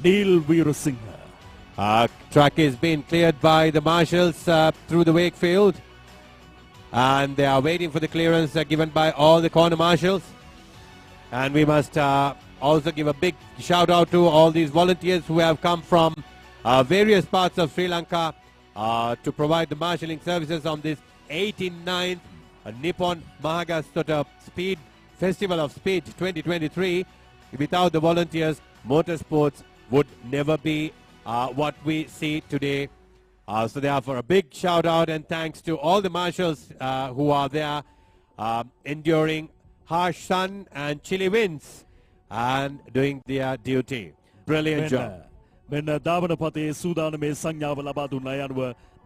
Neil Veerasinger. Track is being cleared by the marshals through the Wakefield, and they are waiting for the clearance given by all the corner marshals. And we must also give a big shout out to all these volunteers who have come from various parts of Sri Lanka to provide the marshalling services on this 89th Nippon Mahagastota Speed Festival of Speed 2023. Without the volunteers, motorsports would never be what we see today. So therefore a big shout out and thanks to all the marshals who are there enduring harsh sun and chilly winds and doing their duty. Brilliant job. මෙන්න ධාවන පතේ සූදානමේ සංඥාව ලබා දුන්නා යනුව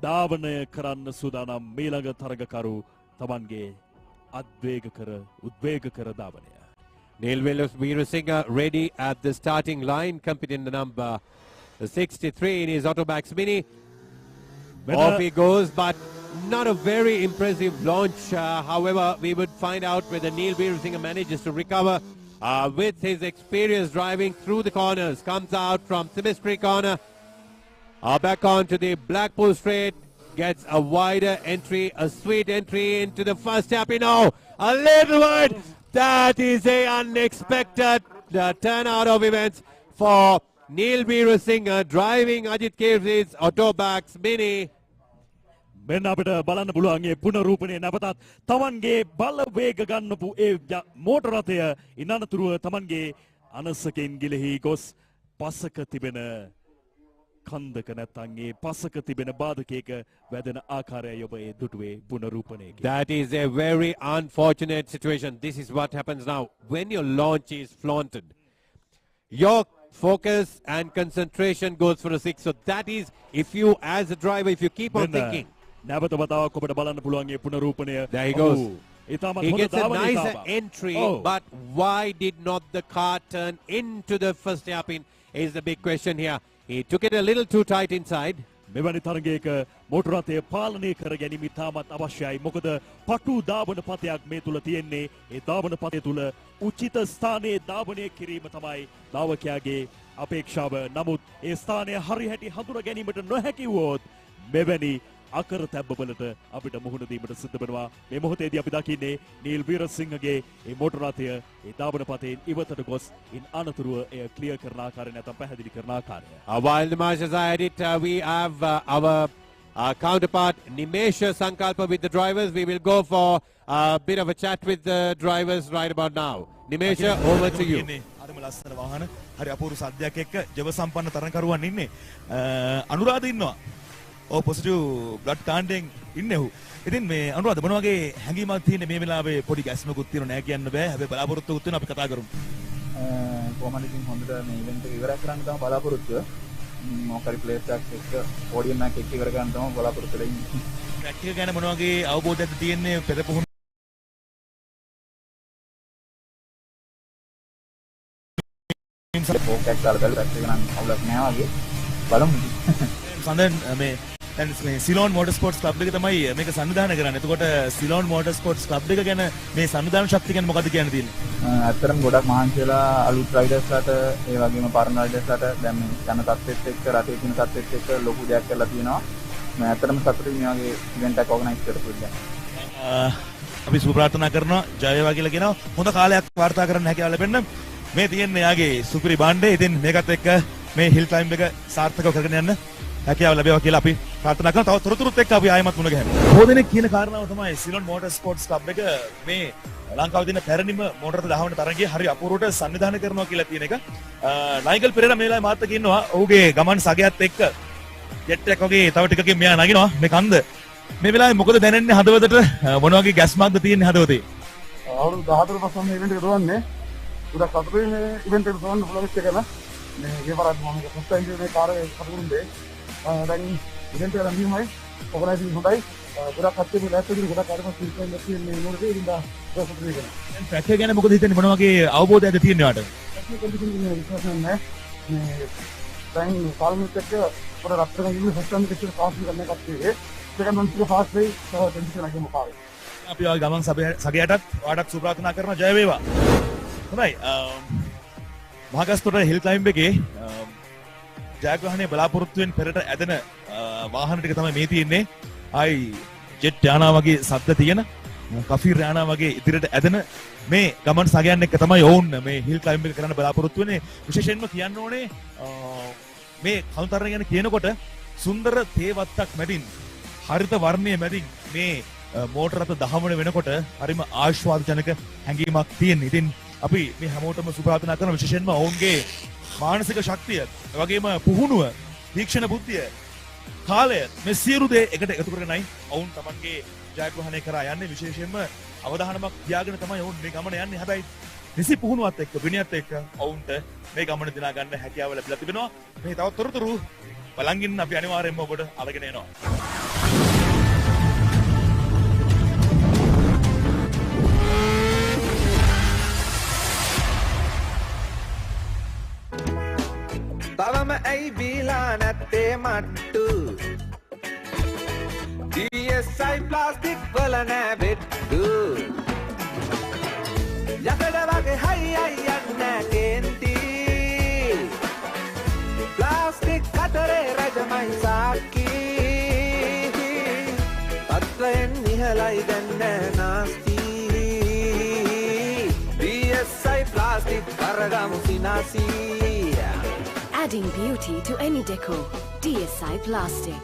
ධාවනය කරන්න සූදානම් මීළඟ තරගකරු තමන්ගේ උද්වේගකර ධාවනය. Neil Veerasinghe ready at the starting line, competing the number 63 in his Autobax Mini. Off he goes, but not a very impressive launch. However, we would find out whether Neil Veerasinghe manages to recover with his experience driving through the corners. Comes out from Symmetry corner, back onto the Blackpool straight, gets a wider entry, a sweet entry into the first happy now. A little wide. That is a unexpected turnout of events for Neil Veerasinghe driving Ajit Kirsi's Autobax Mini. මෙන්න අපිට බලන්න පුළුවන් ඒ පුනරූපණය නැවතත් තමන්ගේ බලවේග ගන්නපු ඒ මෝටර රථය ඉන්නතුරුව තමන්ගේ අනසකෙන් ගිලෙහි ගොස් පසක තිබෙන කන්දක නැත්නම් ඒ පසක තිබෙන බාධකයක වැදෙන ආකාරයයි ඔබ ඒ දුටුවේ පුනරූපණයක. That is a very unfortunate situation. This is what happens now when your launch is flaunted. Your focus and concentration goes for a 6. So that is, if you as a driver, if you keep on thinking. නැවත වතාවක් ඔබට බලන්න පුළුවන් ඒ පුනරූපණය. There he goes. He gets a nice entry, but why did not the car turn into the first hairpin is the big question here. He took it a little too tight inside. මෙවැනි තරගයක මෝටර රථය පාලනය කර ගැනීම ඉතාමත් අවශ්‍යයි. මොකද පටු ධාවන පතයක් මේ තුල තියෙන්නේ. ඒ ධාවන පතය තුල උචිත ස්ථානයේ ධාවනය කිරීම තමයි ධාවකයාගේ අපේක්ෂාව. නමුත් ඒ ස්ථානය හරි හැටි හඳුනා ගැනීමට නොහැකි වුවොත් මෙවැනි අකර තැබ්බවලට අපිට මුහුණ දීමට සිද්ධ වෙනවා. මේ මොහොතේදී අපි දකින්නේ නීල් වීරසිංහගේ ඒ මෝටර රථය ඒ ධාවන පතෙන් ඉවතට ගොස් ඉන් අනතුරුව එය ක්ලියර් කරන ආකාරය නැත්නම් පැහැදිලි කරන ආකාරය. While the marshals are at it, we have our counterpart Nimesha Sankalpa with the drivers. We will go for a bit of a chat with the drivers right about now. Nimesha, over to you. අරම ලස්සන වාහන හරි අපූර්ව සද්දයක් එක්ක ජව සම්පන්න තරණකරුවන් ඉන්නේ. අනුරාධ ඉන්නවා. positive blood කාණ්ඩයෙන් ඉන්නේ ඔහු. ඉතින් මේ අනුරාධ මොන වගේ හැඟීමක් තියෙන්නේ මේ වෙලාවේ පොඩි ගැස්මකුත් තියෙනව නෑ කියන්න බෑ. හැබැයි බලාපොරොත්තුකුත් වෙන අපි කතා කරමු. කොහොමද ඉතින් හොඳට මේ ඉවෙන්ට් එක ඉවර කරන්න තමයි බලාපොරොත්තුව. මොකරි ප්ලේස් එකක් එක්ක පෝඩියම් එකක් එක්ක ඉවර කරන්න තමයි බලාපොරොත්තු වෙන්නේ. ට්‍රැක් එක ගැන මොන වගේ අවබෝධයක්ද තියෙන්නේ පෙර පුහුණු ෆෝකස් දාලා ට්‍රැක් එක නම් අවුලක් නෑ වගේ. බලමු. සඳන් මේ දැන් මේ සිලෝන් මෝටර් ස්පෝර්ට්ස් ක්ලබ් එක තමයි මේක සංවිධානය කරන්නේ. එතකොට සිලෝන් මෝටර් ස්පෝර්ට්ස් ක්ලබ් එක ගැන මේ සංවිධාන ශක්තිය ගැන මොකද්ද කියන්න තියෙන්නේ? ඇත්තටම ගොඩක් මහන්සි වෙලා අලුත් රයිඩර්ස්ලාට ඒ වගේම පරණ රයිඩර්ස්ලාට දැන් මේ යන තත්ත්වෙත් එක්ක රටේ තියෙන තත්ත්වෙත් එක්ක ලොකු දෙයක් කරලා තියෙනවා. මම ඇත්තටම සතුටුයි මේ වගේ ඉවෙන්ට් එකක් ඕගනයිස් කරපු එක. අපි සුබ ප්‍රාර්ථනා කරනවා ජය වේවා කියලා කියනවා. හොඳ කාලයක් වාර්තා කරන්න හැකියාව ලැබෙන්න. මේ තියෙන්නේ යාගේ සුපිරි බණ්ඩේ. ඉතින් මේකත් එක්ක මේ හිල් ක්ලයිම්බ් එක සාර්ථකව කරගෙන යන්න හැකියාව ලැබේවා කියලා අපි ප්‍රාර්ථනා කරනවා. තව තොරතුරුත් එක්ක අපි ආයෙමත් මුණ ගැහෙමු. බොහෝදෙනෙක් කියන කාරණාව තමයි සිලෝන් මෝටර් ස්පෝර්ට්ස් ක්ලබ් එක මේ ලංකාවේ තියෙන පැරණිම මෝටර රථ දහවන තරගයේ හරි අපූර්වට සංවිධානය කරනවා කියලා තියෙන එක. නයිගල් පෙරේරා මේ වෙලාවේ මාත් එක්ක ඉන්නවා. ඔහුගේ ගමන් සගයත් එක්ක ජෙට් එකක් වගේ තව ටිකකින් මෙයා නගිනවා මේ කන්ද. මේ වෙලාවේ මොකද දැනෙන්නේ හදවතට? මොන වගේ ගැස්මක්ද තියෙන්නේ හදවතේ? අවුරුදු 14 පස්සෙන් මේ ඉවෙන්ට් එක දුවන්නේ. උදා සතුටුයි මේ ඉවෙන්ට් එක දුවන්න පුළුවන් එක ගැන. මේ ගෙවරක් මම ෆස්ට් ටයිම් මේ කාර්යය කරුණේ. දැන් ඉවෙන්ට් එක ලඟින්මයි ඔගනයිසින් හොඳයි. ගොඩක් කට්ටිය මේ ලෑස්ති වෙන ගොඩක් කාර්යම සිල්පෙන් නැති මේ නෝරේ ඉඳලා ප්‍රොසෙස් එක. දැන් ට්‍රැක් එක ගැන මොකද හිතන්නේ? මොන වගේ අවබෝධයක්ද තියෙන්නේ වාට? ට්‍රැක් එක කන්ඩිෂන් විශ්වාස නැහැ. මේ දැන් පාලමෙන්ට් එක පොර රත්තරන් ඉන්නේ ෆස්ට් ටයිම් එකේ පාස් කරන කට්ටිය. ඒක නම් ටික ෆාස්ට් වෙයි කන්ඩිෂන් එකේ මොකාවේ. අපි ආ ගමන් සගයටත් වාටත් සුබ ප්‍රාර්ථනා කරනවා ජය වේවා. හොඳයි. මහගස්තොට හිල් ක්ලයිම්බ් එකේ ජයග්‍රහණය බලාපොරොත්තුවෙන් පෙරට ඇදෙන වාහන ටික තමයි මේ තියෙන්නේ. ආයි ජෙට් යානා වගේ සද්ද තියෙන කෆීර් රානා වගේ ඉදිරියට ඇදෙන මේ ගමන් සගයන් එක්ක තමයි ඔවුන් මේ හිල් ක්ලයිම්බ් එක කරන්න බලාපොරොත්තු වෙන්නේ. විශේෂයෙන්ම කියන්න ඕනේ මේ කවුන්තර් ගැන කියනකොට සුන්දර තේවත්තක් මැදින් හරිත වර්ණයේ මැදින් මේ මෝටර රථ දහවන වෙනකොට හරිම ආශ්වාදජනක හැඟීමක් තියෙනවා. ඉතින් අපි මේ හැමෝටම සුබ ප්‍රාර්ථනා කරන විශේෂයෙන්ම ඔවුන්ගේ මානසික ශක්තිය, වගේම පුහුණුව, තීක්ෂණ බුද්ධිය, කාලය මේ සියලු දේ එකට එකතු කරගෙනයි ඔවුන් තමන්ගේ ජයග්‍රහණය කරා යන්නේ. විශේෂයෙන්ම අවධානමක් තියාගෙන තමයි ඔවුන් මේ ගමන යන්නේ. හැබැයි නිසි පුහුණුවත් එක්ක, විනයත් එක්ක ඔවුන්ට මේ ගමන දිනා ගන්න හැකියාව ලැබිලා තිබෙනවා. මේ තවත් තොරතුරු බලන් ඉන්න අපි අනිවාර්යයෙන්ම ඔබට අරගෙන එනවා. තවම ඇයි බීලා නැත්තේ මට්ටු DSI ප්ලාස්ටික් වල නෑ බෙට්ටු යකඩ වගේ හයියයි යන්න කේන්ති ප්ලාස්ටික් කතරේ රජමයි සාක්කි තත්වයෙන් නිහලයි දැන්න නාස්ති DSI ප්ලාස්ටික් කරගමු සිනාසී. Adding beauty to any decor. DSI Plastic.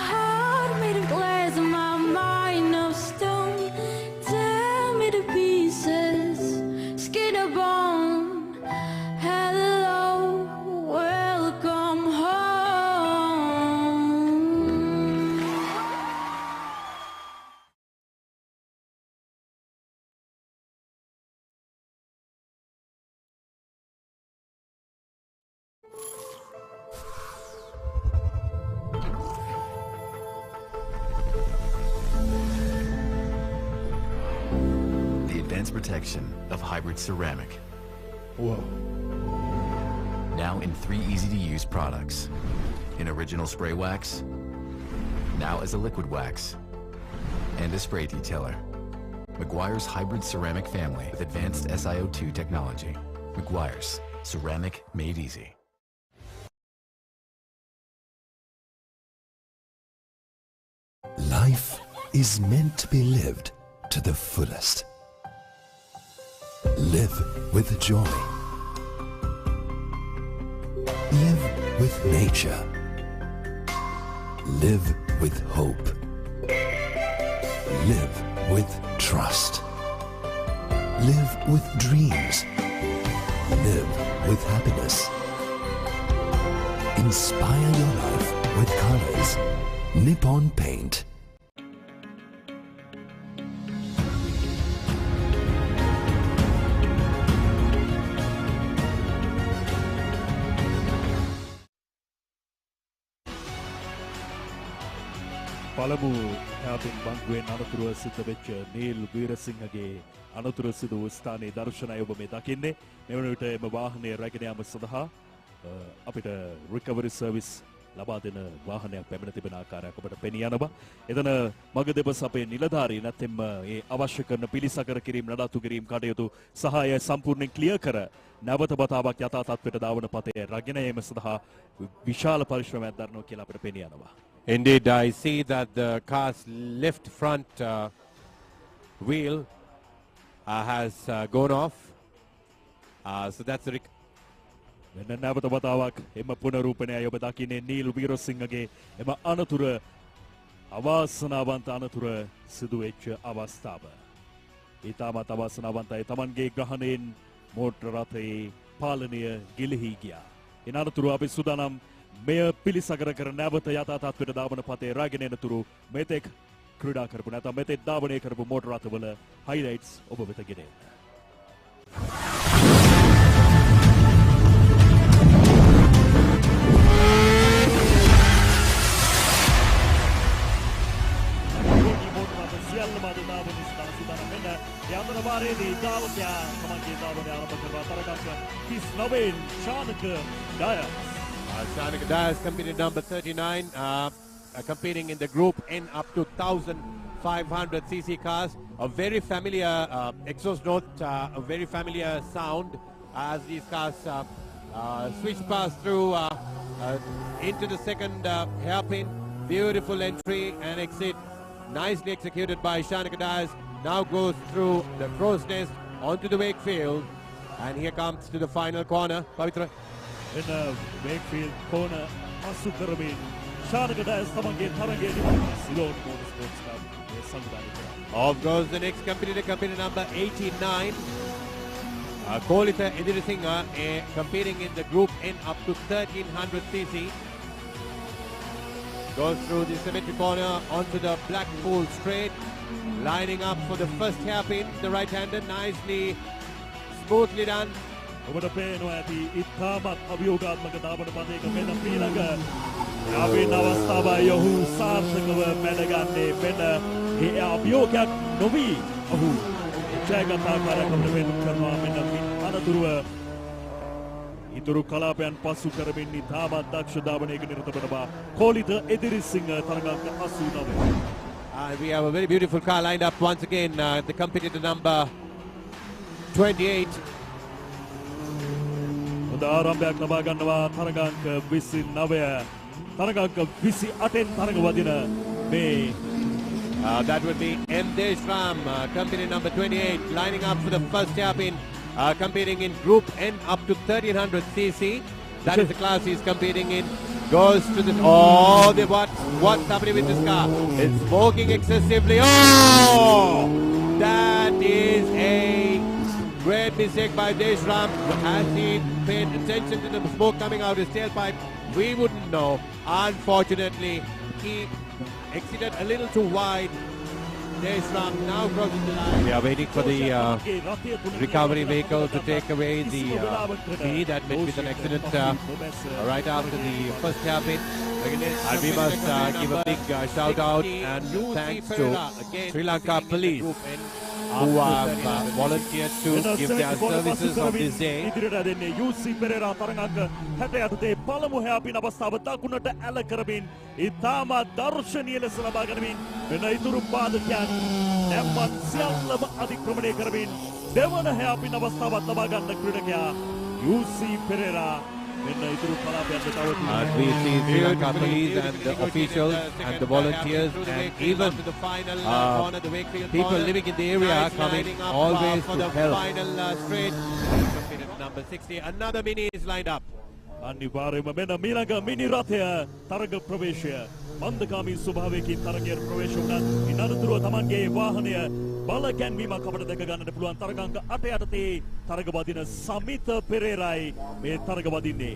Heart made of glass, my mind of stone. Tear me to pieces, skin or bone. Hello, welcome home. Advanced protection of hybrid ceramic. Whoa. Now in 3 easy-to-use products. In original spray wax, now as a liquid wax, and a spray detailer. Meguiar's hybrid ceramic family with advanced SiO2 technology. Meguiar's, ceramic made easy. Life is meant to be lived to the fullest. Live with joy. Live with nature. Live with hope. Live with trust. Live with dreams. Live with happiness. Inspire your life with colors. Nippon Paint. පළමු හැපින් බංගුවෙන් අනතුරුව සිද්ධ වෙච්ච Neil වීරසිංහගේ අනතුරු සිදු ස්ථානයේ දර්ශනය ඔබ මේ දකින්නේ. මෙවන විට එම වාහනය රැගෙන යාම සඳහා අපිට රිකවරි සර්විස් ලබා දෙන වාහනයක් පැමිණ තිබෙන ආකාරයක් ඔබට පෙනී යනවා. එතන මග දෙපස අපේ නිලධාරී නැත්නම් මේ අවශ්‍ය කරන පිළිසකර කිරීම නඩත්තු කිරීම කටයුතු සහාය සම්පූර්ණයෙන් ක්ලියර් කර නැවත වතාවක් යථා තත්ත්වයට දාවන පතේ රැගෙන යාම සඳහා විශාල පරිශ්‍රමයක් දරනවා කියලා අපිට පෙනී යනවා. Indeed, I see that the car's left front wheel has gone off. So that's a වෙන නැවත වතාවක් එම පුනරූපණයයි ඔබ දකින්නේ නීල් වීරසිංහගේ එම අනතුර අවාසනාවන්ත අනතුර සිදු වෙච්ච අවස්ථාව. ඊටමත් අවාසනාවන්තයි තමන්ගේ ග්‍රහණයෙන් මෝටර රථයේ පාලනය ගිලිහි ගියා. එන අනතුරු අපි සූදානම් මෙය පිළිසකර කර නැවත යථා තත්ත්වයට දාවන පතේ රැගෙන එනතුරු මෙතෙක් ක්‍රීඩා කරපු නැත්නම් මෙතෙක් ධාවනය කරපු මෝටර රථවල හයිලයිට්ස් ඔබ වෙත ගෙන එන්න. සියල්ලම අදදාවන ස්ථාන සූදානම් වෙන්න. යමන වාරයේදී ධාවකයා තමන්ගේ ධාවනය ආරම්භ කරනවා. තරගාංක 39 Shanaka Dias. Shanika Dias competed number 39, competing in the group N up to 1,500cc cars. A very familiar exhaust note, a very familiar sound as these cars switch past through into the second hairpin. Beautiful entry and exit. Nicely executed by Shanika Dias. now goes through the crow's nest onto the Wakefield. And here comes to the final corner. Pavitra. In the Wakefield corner, Asu Karamin, Shanagada is Tamange, Tarange, Silon Motorsports Club. Off goes the next competitor, competitor number 89. Kolita Idirisinga, competing in the Group N up to 1300cc. Goes through the cemetery corner onto the Blackpool straight. Lining up for the first hairpin, the right-hander, nicely, smoothly done. ඔබට පේනවා ඇති ඉතාමත් අභියෝගාත්මක දාබන පදයක මෙන්න ඊළඟ යාවින් අවස්ථාවයි ඔහු සාර්ථකව මැඩගන්නේ මෙන්න ඒ අභියෝගයක් නොවි ඔහු ජයගත් ආකාරයකට වෙන් කරනවා මෙන්න අනතුරුව ඉතුරු කලාපයන් පසු කරමින් ඉතාමත් දක්ෂ දාබනයක නිරත වන බව Kolitha Edirisinghe තරගාංක 89. We have a very beautiful car lined up once again, the competitor number 28. ආරම්භයක් ලබා ගන්නවා තරගාංක 29 තරගාංක 28 තරග වදින මේ that would be M. Deshram, company number 28, lining up for the first hairpin, competing in Group N up to 1300cc. That is the class he's competing in. Goes to the what's happening with this car? It's smoking excessively. Oh, that is a great mistake by Deshram. Has he paid attention to the smoke coming out his tailpipe? We wouldn't know. Unfortunately, he exited a little too wide. Deshram now crossing the line. We are waiting for the recovery vehicle to take away the speed that met with an accident right after the first hairpin. And we must give a big shout out and thanks to Sri Lanka Police, who have volunteered to give their services on this day. UC Pereira තරගාංක 68 පළමු හැපින අවස්ථාව දකුණට ඇල කරමින් ඉතාම දර්ශනීය ලෙස ලබා ගනිමින් වෙන ඉතුරු පාදකයන් නැම්මත් සියල්ලම අධික්‍රමණය කරමින් දෙවන හැපින අවස්ථාවත් ලබා ගන්න ක්‍රීඩකයා UC Pereira. And we see Sri Lanka Police and the officials and the volunteers and even people living in the area coming always to help. Number 60, another mini is lined up. අනිවාර්යයෙන්ම මෙන්න මීළඟ මිනි රථය තරග ප්‍රවේශය මන්දකාමී ස්වභාවයකින් තරගයට ප්‍රවේශ වුණත් ඉන්නතුරුව තමන්ගේ වාහනය බල ගැන්වීමක් අපට දැක ගන්නට පුළුවන් තරගාංක 8 යටතේ තරග වදින සමිත පෙරේරායි මේ තරග වදින්නේ.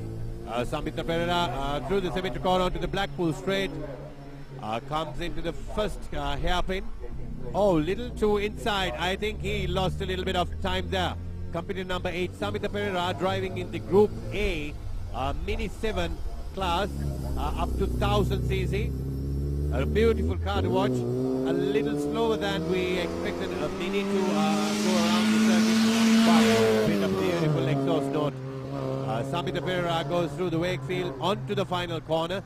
Samita Pereira through the cemetery corner onto the Blackpool straight, comes into the first hairpin. Oh, little too inside. I think he lost a little bit of time there. Competitor number 8, Samita Pereira, driving in the Group A, Mini 7 class, up to 1000cc. A beautiful car to watch. A little slower than we expected a Mini to go around the circuit, but with a beautiful exhaust note. Samita Pereira goes through the Wakefield onto the final corner.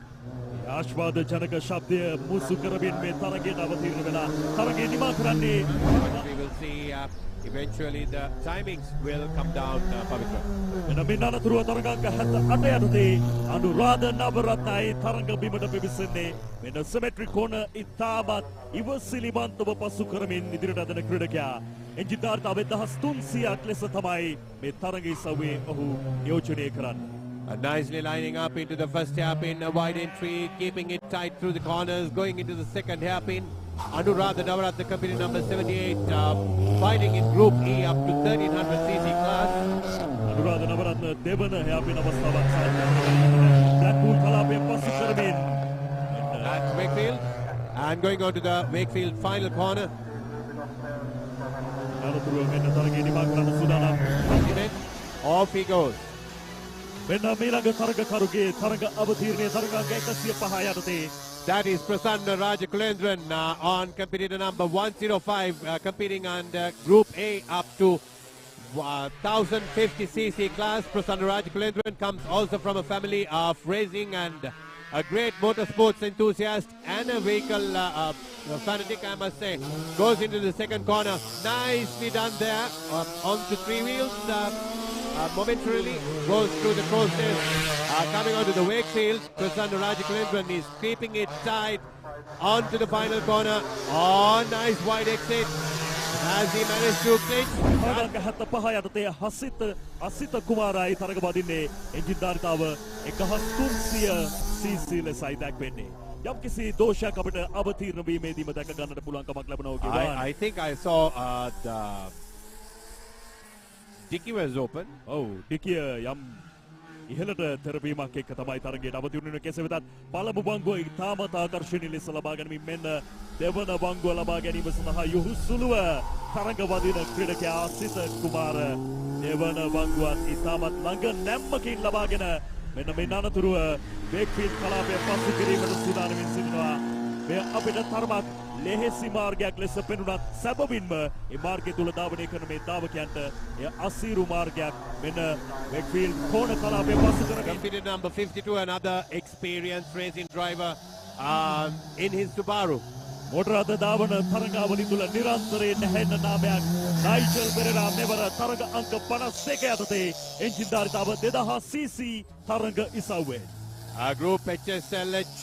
ආශ්වාද ජනක ශබ්දය මුසු කරමින් මේ තරගයට අවතීර්ණ වෙලා තරගය නිමා කරන්නේ. We will see eventually the timings will come down, Pavitra. එන මේ අනතුරුව තරගාංක 78 යටතේ අනුරාධ නවරත්නයි තරග බිමට පිවිසෙන්නේ. මෙන්න සිමෙට්‍රි කෝනර් ඉතාමත් ඉවසිලිමත්ව පසු කරමින් ඉදිරියට යන ක්‍රීඩකයා එන්ජින්ධාරිතාව 1300ක් ලෙස තමයි මේ තරගයේ සව්වේ ඔහු නියෝජනය කරන්නේ. Nicely lining up into the first hairpin, a wide entry, keeping it tight through the corners, going into the second hairpin. Anuradha Navaratna, company number 78, fighting in Group E up to 1300cc class. Anuradha Navaratna, Devana hairpin avasthaවක් Blackpool කලාපය පසු කරමින්. That's Wakefield, and going on to the Wakefield final corner. අනතුරුව මෙන්න තරගයේ නිමා කරන්න සූදානම්. Off he goes. මෙන්න මීළඟ තරගකරුගේ තරග අවතීර්ණයේ තරගාංක 105 යටතේ. That is Prasanna Rajakulendran on competitor number 105, competing on Group A up to 1050cc class. Prasanna Rajakulendran comes also from a family of racing and a great motorsports enthusiast and a vehicle fanatic, I must say. Goes into the second corner. Nicely done there. Onto three wheels. Momentarily goes through the crow's nest, coming onto the Wakefield. Prasanna Rajakulendran is keeping it tight onto the final corner. Oh, nice wide exit. Has he managed to clinch? අංක 75 යටතේ අසිත කුමාරයි තරග බදින්නේ engine ධාරිතාව 1300 cc ලෙසයි දැක්වෙන්නේ. යම්කිසි දෝෂයක් අපිට අවතීර්ණ වීමේදීම දැක ගන්නට පුළුවන්කමක් ලැබෙනවා කියලා. I think I saw the dicky was open. ඔව් ඩිකිය යම් ඉහළට තෙරපීමක් එක්ක තමයි තරගයට අවතීර්ණ වෙන්නේ. කෙසේ වෙතත් පළමු වංගුව ඉතාමත් ආකර්ශනීය ලෙස ලබා ගැනීම මෙන්න දෙවන වංගුව ලබා ගැනීම සඳහා යොහුසුලුව තරග වදින ක්‍රීඩකයා අසිත කුමාර දෙවන වංගුවත් ඉතාමත් ළඟ නැම්මකින් ලබාගෙන මෙන්න මේ අනතුරුව වේග්ෆීල්ඩ් කලාපය පසු කිරීමට සූදානමින් සිටිනවා. මේ අපිට තරමක් ලෙහෙසි මාර්ගයක් ලෙස පෙනුනත් සැබවින්ම මේ මාර්ගය තුල ධාවනය කරන මේ ධාවකයන්ට එය අසීරු මාර්ගයක්. මෙන්න වේග්ෆීල්ඩ් කෝණ කලාපය පසු කරගෙන Competitor number 52, another experienced racing driver in his Subaru. මොටර අද ධාවන තරගාවලි තුල නිරන්තරයෙන් හැෙන්න නාමයක් නයිජල් පෙරේරා මෙවර තරග අංක 52 යටතේ එන්ජින් ධාරිතාව 2000 cc තරග ඉසව්වේ. Group HSLH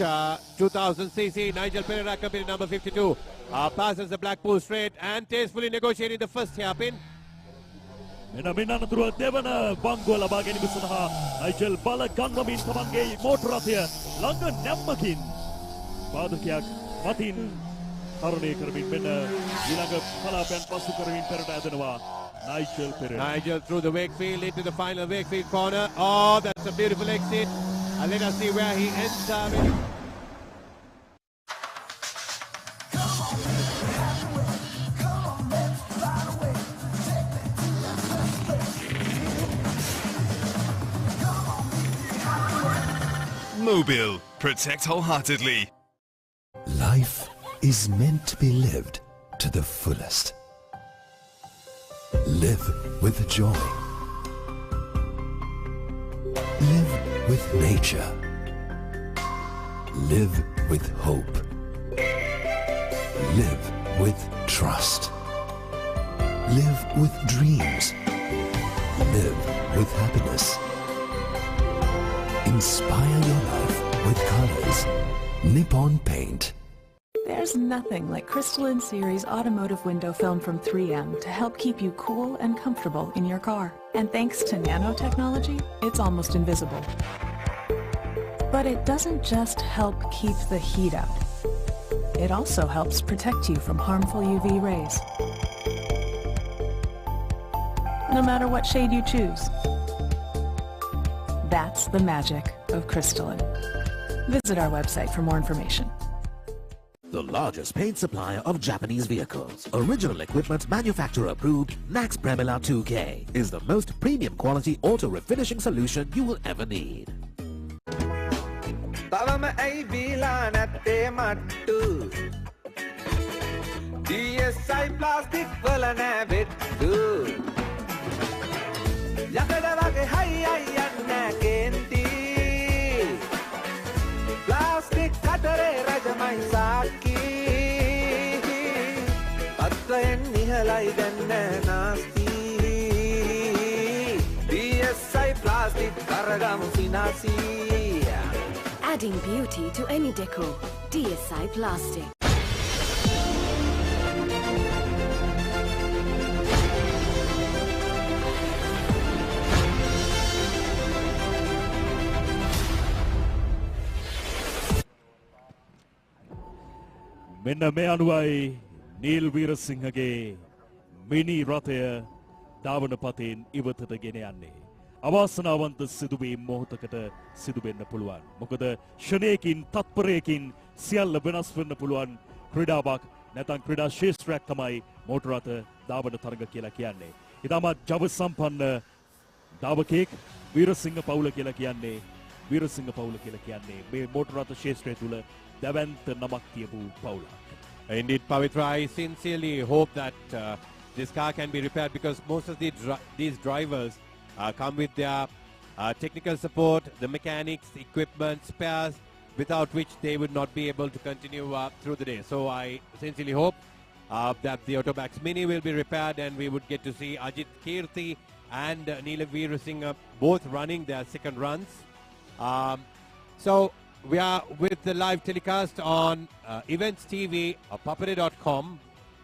2000cc, Nigel Pereira, competitor number 52, passes the Blackpool Straight and tastefully negotiating the first hairpin. මෙන්න මේ අනතුරුව දෙවන වංගුව ලබා ගැනීම සඳහා නයිජල් බල ගන්වමින් තමන්ගේ මෝටර රථය ළඟ නැම්මකින් පාදකයක් මතින් තරණය කරමින් මෙන්න ඊළඟ කලාපයන් පසු කරමින් පෙරට ඇදෙනවා Nigel Pereira. Nigel through the Wakefield into the final Wakefield corner. Oh, that's a beautiful exit. And let us see where he ends up. Mobile. Protect wholeheartedly. Life is meant to be lived to the fullest. Live with joy. Live with nature. Live with hope. Live with trust. Live with dreams. Live with happiness. Inspire your life with colors. Nippon Paint. There's nothing like Crystalline Series automotive window film from 3M to help keep you cool and comfortable in your car. And thanks to nanotechnology, it's almost invisible. But it doesn't just help keep the heat out. It also helps protect you from harmful UV rays. No matter what shade you choose. That's the magic of Crystalline. Visit our website for more information. The largest paint supplier of Japanese vehicles. Original equipment manufacturer approved Nax Premila 2K is the most premium quality auto refinishing solution you will ever need. තවම ඇයි බීලා නැත්තේ මට්ටු DSI plastic වල නෑ බෙට්ටු යකඩ වගේ හයි අයි යන්න කේන්ති ප්ලාස්ටික් කතරේ රජමයි සාක්කි පත්‍රයෙන් නිහලයි දැන්න නාස්ති DSI ප්ලාස්ටික් කරගමු සිනාසී. Adding beauty to any decor. DSI Plastic. මෙන්න මේ අනුවයි නීල් වීරසිංහගේ මිනි රථය ධාවන පතෙන් ඉවතට ගෙන යන්නේ. අවාසනාවන්ත සිදුවීම් මොහොතකට සිදුවෙන්න පුළුවන්. මොකද ෂණයකින් තත්පරයකින් සියල්ල වෙනස් වෙන්න පුළුවන් ක්‍රීඩාවක් නැත්නම් ක්‍රීඩා ශේෂ්ත්‍රයක් තමයි මෝටර රථ ධාවන තරග කියලා කියන්නේ. ඉතාමත් ජව සම්පන්න ධාවකයෙක් වීරසිංහ පවුල කියලා කියන්නේ මේ මෝටර රථ ශේෂ්ත්‍රය තුල දැවැන්ත නමක් තියපු පවුලක්. Indeed, Pavitra, I sincerely hope that this car can be repaired because most of these drivers come with their technical support, the mechanics, equipment, spares, without which they would not be able to continue through the day. So I sincerely hope that the Autobax Mini will be repaired and we would get to see Ajit Kirti and Neela Veerasinghe both running their second runs. So we are with the live telecast on Events TV, papare.com,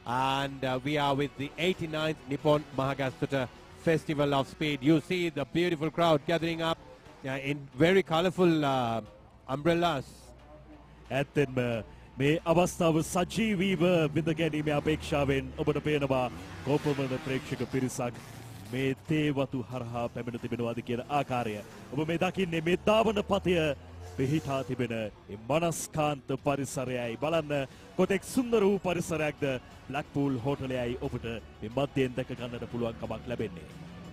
And we are with the 89th Nippon Mahagastota Festival of Speed. You see the beautiful crowd gathering up in very colorful umbrellas. ඇත්තෙන්ම මේ අවස්ථාව සජීවීව විඳ ගැනීමේ අපේක්ෂාවෙන් ඔබට පේනවා කෝපමන ප්‍රේක්ෂක පිරිසක් මේ තේවතු හරහා පැමිණ තිබෙනවාද කියන ආකාරය. ඔබ මේ දකින්නේ මේ ධාවන පතය පිහිටා තිබෙන ඒ මනස්කාන්ත පරිසරයයි. බලන්න කොතෙක් සුන්දර වූ පරිසරයක්ද බ්ලැක්පූල් හෝටලයයි ඔබට මේ මැදෙන් දැක ගන්නට පුළුවන්කමක් ලැබෙන්නේ.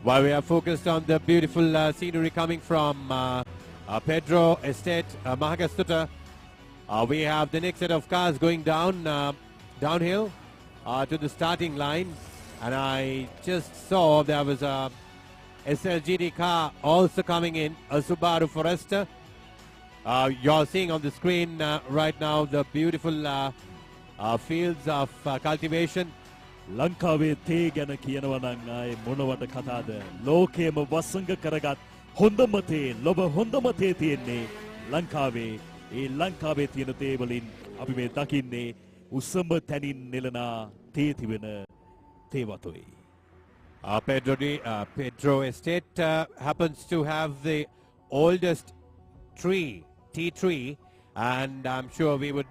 While we are focused on the beautiful scenery coming from Pedro Estate, Mahagastota, we have the next set of cars going downhill to the starting line. And I just saw there was a SLGD car also coming in, a Subaru Forester. You're seeing on the screen right now the beautiful fields of cultivation. ලංකාවේ තේ ගැන කියනවා නම් ආයේ මොනවට කතාද? ලෝකයේම වසඟ කරගත් හොඳම තේ, ලොබ හොඳම තේ තියෙන්නේ ලංකාවේ. ඒ ලංකාවේ තියෙන තේ වලින් අපි මේ දකින්නේ උසම තැනින් නෙලනා තේ තිබෙන තේ වතුයි. Pedro Estate happens to have the oldest tea tree, and I'm sure we would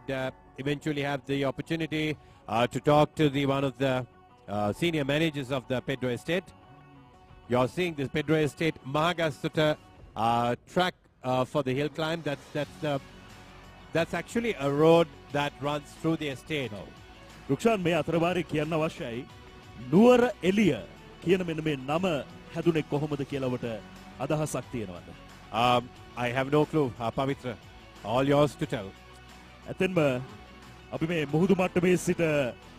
eventually have the opportunity to talk to one of the senior managers of the Pedro Estate. You're seeing this Pedro Estate Mahagastota track for the hill climb. That's actually a road that runs through the estate. Rukshan මේ අතරවාරේ කියන්න අවශ්‍යයි නුවර එළිය කියන මෙන්න මේ නම හැදුනේ කොහොමද කියලා ඔබට අදහසක් තියෙනවද? I have no clue, Pavitra. All yours to tell. ඇත්තෙන්ම අපි මේ මුහුදු මට්ටමේ සිට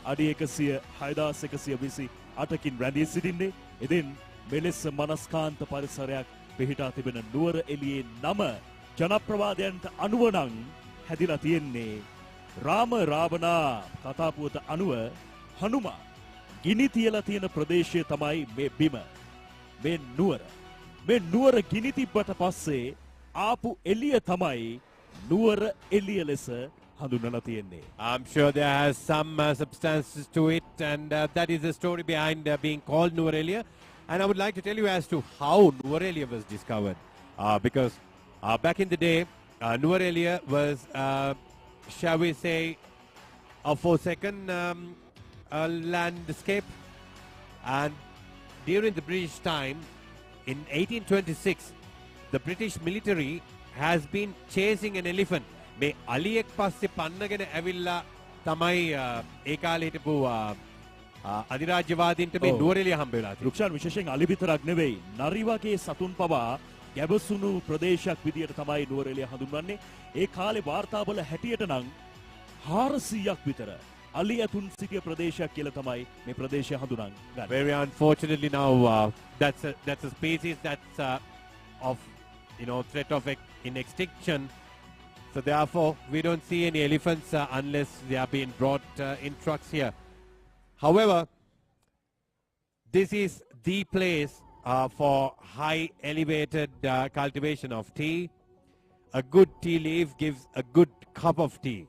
අඩි 6128කින් රැඳී සිටින්නේ. ඉතින් මෙලෙස මනස්කාන්ත පරිසරයක් පිහිටා තිබෙන නුවර එළියේ නම ජනප්‍රවාදයන්ට අනුව නම් හැදිලා තියෙන්නේ. රාම රාවණා කතාපුවත අනුව හනුමා ගිනි තියලා තියෙන ප්‍රදේශය තමයි මේ බිම. මේ නුවර ගිනි තිබ්බට පස්සේ ආපු එළිය තමයි නුවර එළිය ලෙස හඳුන්වලා තියෙන්නේ. I'm sure there has some substances to it, and that is the story behind being called Nuvarelia. And I would like to tell you as to how Nuvarelia was discovered. Because back in the day, Nuvarelia was, shall we say, a forsaken landscape. And during the British time, in 1826, the British military has been chasing an elephant. මේ අලියෙක් පස්සේ පන්නගෙන ඇවිල්ලා තමයි ඒ කාලේ හිටපු අධිරාජ්‍යවාදීන්ට මේ නුවරඑළිය හම්බ වෙලා තියෙන්නේ. රුක්ෂාන් විශේෂයෙන් අලි විතරක් නෙවෙයි නරි වගේ සතුන් පවා ගැවසුණු ප්‍රදේශයක් විදියට තමයි නුවරඑළිය හඳුන්වන්නේ. ඒ කාලේ වාර්තාවල හැටියට නම් 400ක් විතර අලි ඇතුන් සිටිය ප්‍රදේශයක් කියලා තමයි මේ ප්‍රදේශය හඳුන්වන්නේ. Very unfortunately now that's a species that's of threat of in extinction. So therefore, we don't see any elephants unless they are being brought in trucks here. However, this is the place for high elevated cultivation of tea. A good tea leaf gives a good cup of tea.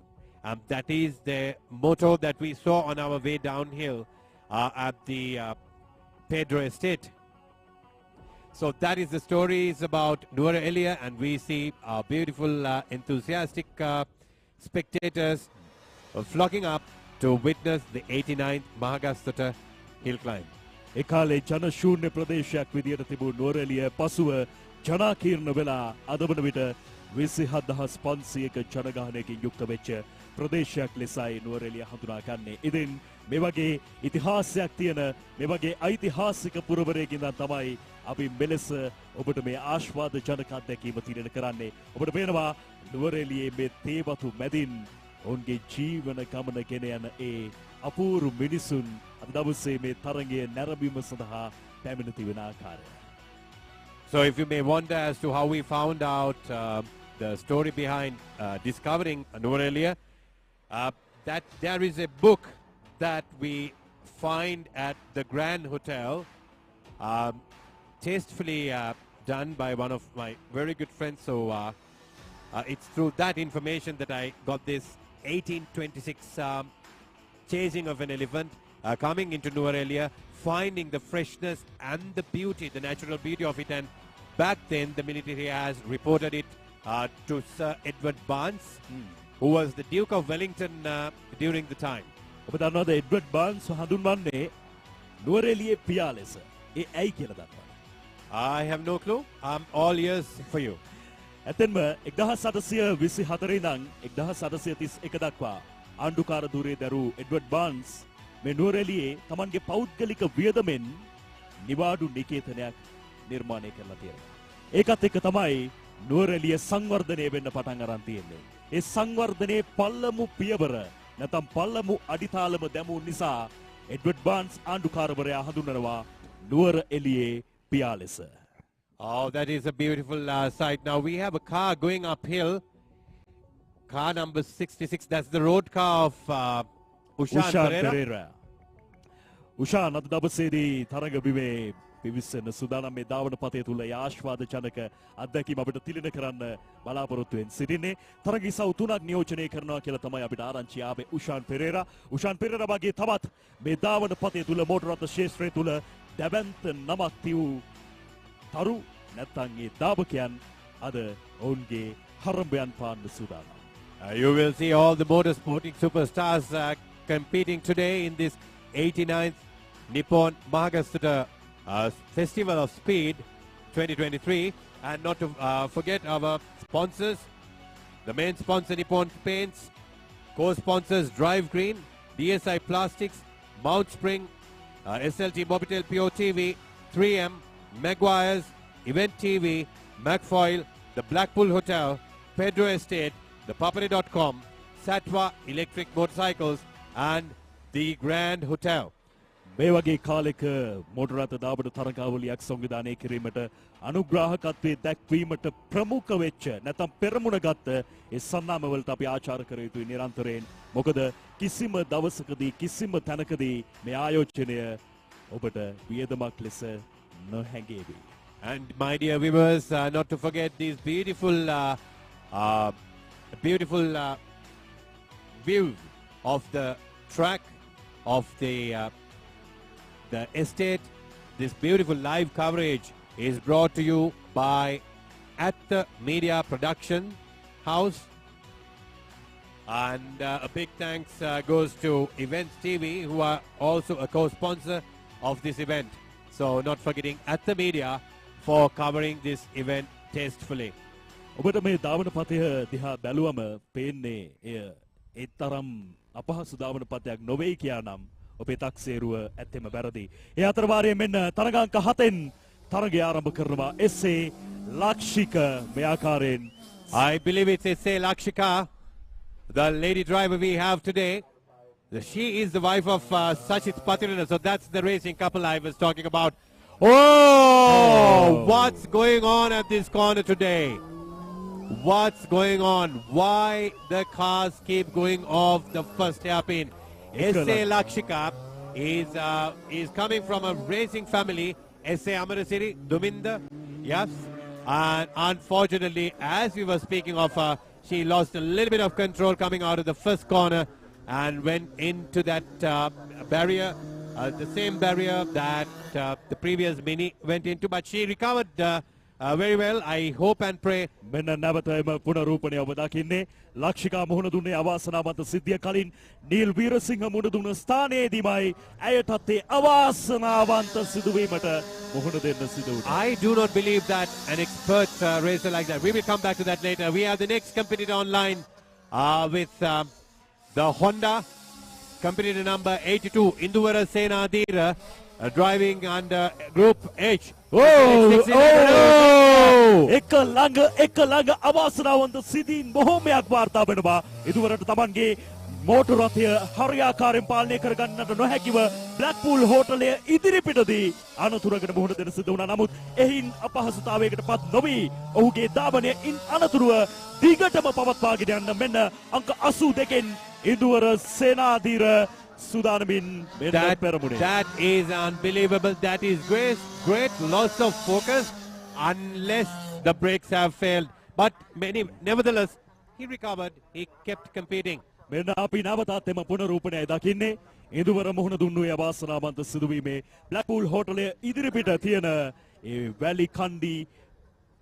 That is the motto that we saw on our way downhill at the Pedro Estate. So that is the stories about Nuvarelia, and we see beautiful, enthusiastic spectators flocking up to witness the 89th Mahagastota hill climb. ඒ කාලේ ජනශූන්‍ය ප්‍රදේශයක් විදියට තිබූ නුවරඑළිය පසුව ජනාකීර්ණ වෙලා අද වන විට 27500ක ජනගහනයකින් යුක්ත වෙච්ච ප්‍රදේශයක් ලෙසයි නුවරඑළිය හඳුනාගන්නේ. ඉතින් මේ වගේ ඉතිහාසයක් තියෙන මේ වගේ ඓතිහාසික පුරවරයකින් තමයි අපි මෙලෙස ඔබට මේ ආශ්වාද ජනක අත්දැකීම තිරණ කරන්නේ. ඔබට පේනවා නුවරඑළියේ මේ තේවතු මැදින් ඔවුන්ගේ ජීවන ගමන ගෙන යන ඒ අපූර්ව මිනිසුන් අද දවසේ මේ තරඟයේ නැරඹීම සඳහා පැමිණ තිබෙන ආකාරය. So if you may wonder as to how we found out the story behind discovering Nuvarelia, that there is a book that we find at the Grand Hotel, tastefully done by one of my very good friends. So it's through that information that I got this 1826 chasing of an elephant, coming into Nuwara, finding the freshness and the beauty, the natural beauty of it. And back then, the military has reported it to Sir Edward Barnes, who was the Duke of Wellington during the time. ඔබ දන්නවද එඩ්වඩ් බාන්ස් හඳුන්වන්නේ නුවරඑළියේ පියා ලෙස. ඒ ඇයි කියලා දන්නවද? I have no clue. I'm all ears for you. ඇතෙන්ම 1824 ඉඳන් 1831 දක්වා ආණ්ඩුකාර ධූරයේ දරූ එඩ්වඩ් බාන්ස් මේ නුවරඑළියේ තමන්ගේ පෞද්ගලික වියදමෙන් නිවාඩු නිකේතනයක් නිර්මාණය කරලා තියෙනවා. ඒකත් එක්ක තමයි නුවරඑළිය සංවර්ධනය වෙන්න පටන් අරන් තියෙන්නේ. ඒ සංවර්ධනයේ පළමු පියවර නැත්නම් පළමු අඩිතාලම දැමූ නිසා එඩ්වඩ් බාන්ස් ආණ්ඩුකාරවරයා හඳුන්වනවා නුවරඑළියේ පියා ලෙස. Oh, that is a beautiful sight. Now we have a car going uphill. Car number 66. That's the road car of Ushan Pereira. Ushan අද දවසේදී තරග බිමේ පිවිසෙන සූදානම් මේ ධාවන පතේ තුල ආශ්වාදජනක අත්දැකීම අපිට තිලින කරන්න බලාපොරොත්තු වෙන සිටින්නේ. තරග ඉසව් 3ක් නියෝජනය කරනවා කියලා තමයි අපිට ආරංචි ආවේ උෂාන් පෙරේරා. උෂාන් පෙරේරා වගේ තවත් මේ ධාවන පතේ තුල මෝටර රථ ශේෂ්ත්‍රය තුල දැවැන්ත නමක් තියූ තරු නැත්නම් ඒ දාබකයන් අද ඔවුන්ගේ හරඹයන් පාන්න සූදානම්. You will see all the motorsporting superstars competing today in this 89th Nippon Mahagastota Festival of Speed 2023. And not to forget our sponsors, the main sponsor Nippon Paints, co-sponsors Drive Green, DSI Plastics, Mount Spring, SLT Mobitel Pure TV, 3M, Maguire's, Event TV, Macfoil, the Blackpool Hotel, Pedro Estate, the Papare.com, Satwa Electric Motorcycles, and the Grand Hotel. මේ වගේ කාලෙක මෝටර රථ දාබන තරගාවලියක් සංවිධානය කිරීමට අනුග්‍රාහකත්වයේ දැක්වීමට ප්‍රමුඛ වෙච්ච නැත්නම් පෙරමුණ ගත්ත ඒ සන්නාමවලට අපි ආචාර කර යුතුයි නිරන්තරයෙන්. මොකද කිසිම දවසකදී කිසිම තැනකදී මේ ආයෝජනය ඔබට වියදමක් ලෙස නොහැඟේවි. And my dear viewers, not to forget these beautiful view of the track of the estate. This beautiful live coverage is brought to you by At the Media Production House. And a big thanks goes to Events TV, who are also a co-sponsor of this event. So not forgetting At the Media for covering this event tastefully. ඔබට මේ ධාවන පතය දිහා බැලුවම පේන්නේ එය ඒ තරම් අපහසු ධාවන පතයක් නොවේ කියා නම් ඔබේ තක්සේරුව ඇත්තෙම වැරදි. ඒ අතර වාරයේ මෙන්න තරගාංක 7න් තරගය ආරම්භ කරනවා SA ලක්ෂික මේ ආකාරයෙන්. I believe it's SA Lakshika, the lady driver we have today. She is the wife of Sachit Patirana, so that's the racing couple I was talking about. Oh, what's going on at this corner today? What's going on? Why the cars keep going off the first hairpin? SA Lakshika is coming from a racing family. SA Amarasiri, Duminda, yes. And unfortunately, as we were speaking of her, she lost a little bit of control coming out of the first corner and went into that barrier, the same barrier that the previous Mini went into. But she recovered very well. I hope and pray. මෙන්න නැවතම පුනරූපණය ඔබ දකින්නේ ලක්ෂිකා මුහුණ දුන්නේ අවාසනාවන්ත සිද්ධිය කලින් Neil Weerasinghe මුහුණ දුන්න ස්ථානයේදීමයි ඇයටත් ඒ අවාසනාවන්ත සිදුවීමට මුහුණ දෙන්න සිදු වුණා. I do not believe that an expert racer like that. We will come back to that later. We have the next competitor online with the Honda competitor number 82 Induwara Senadira driving under Group H. එක ළඟ අවාසනාවන්ත සිදීන් බොහෝමයක් වාර්තා වෙනවා. ඉදුවරට තමන්ගේ මෝටර රථය හරියාකාරයෙන් පාලනය කරගන්නට නොහැකිව බ්ලැක්පූල් හෝටලය ඉදිරිපිටදී අනතුරකට මුහුණ දෙන සිදු වුණා. නමුත් එහින් අපහසුතාවයකට පත් නොවී ඔහුගේ ධාවනය ඉන් අනතුරුව දිගටම පවත්වාගෙන යන්න මෙන්න අංක 82න් ඉදුවර Senadheera That is unbelievable. That is great loss of focus unless the brakes have failed. But nevertheless, he recovered. He kept competing. මෙන්න අපි නැවතත් එම පුනරූපණය දකින්නේ ඉදුවර මුහුණ දුන්නු අවාසනාවන්ත සිදුවීමේ බ්ලැක්පූල් හෝටලය ඉදිරිපිට තියෙන ඒ වැලි කණ්ඩි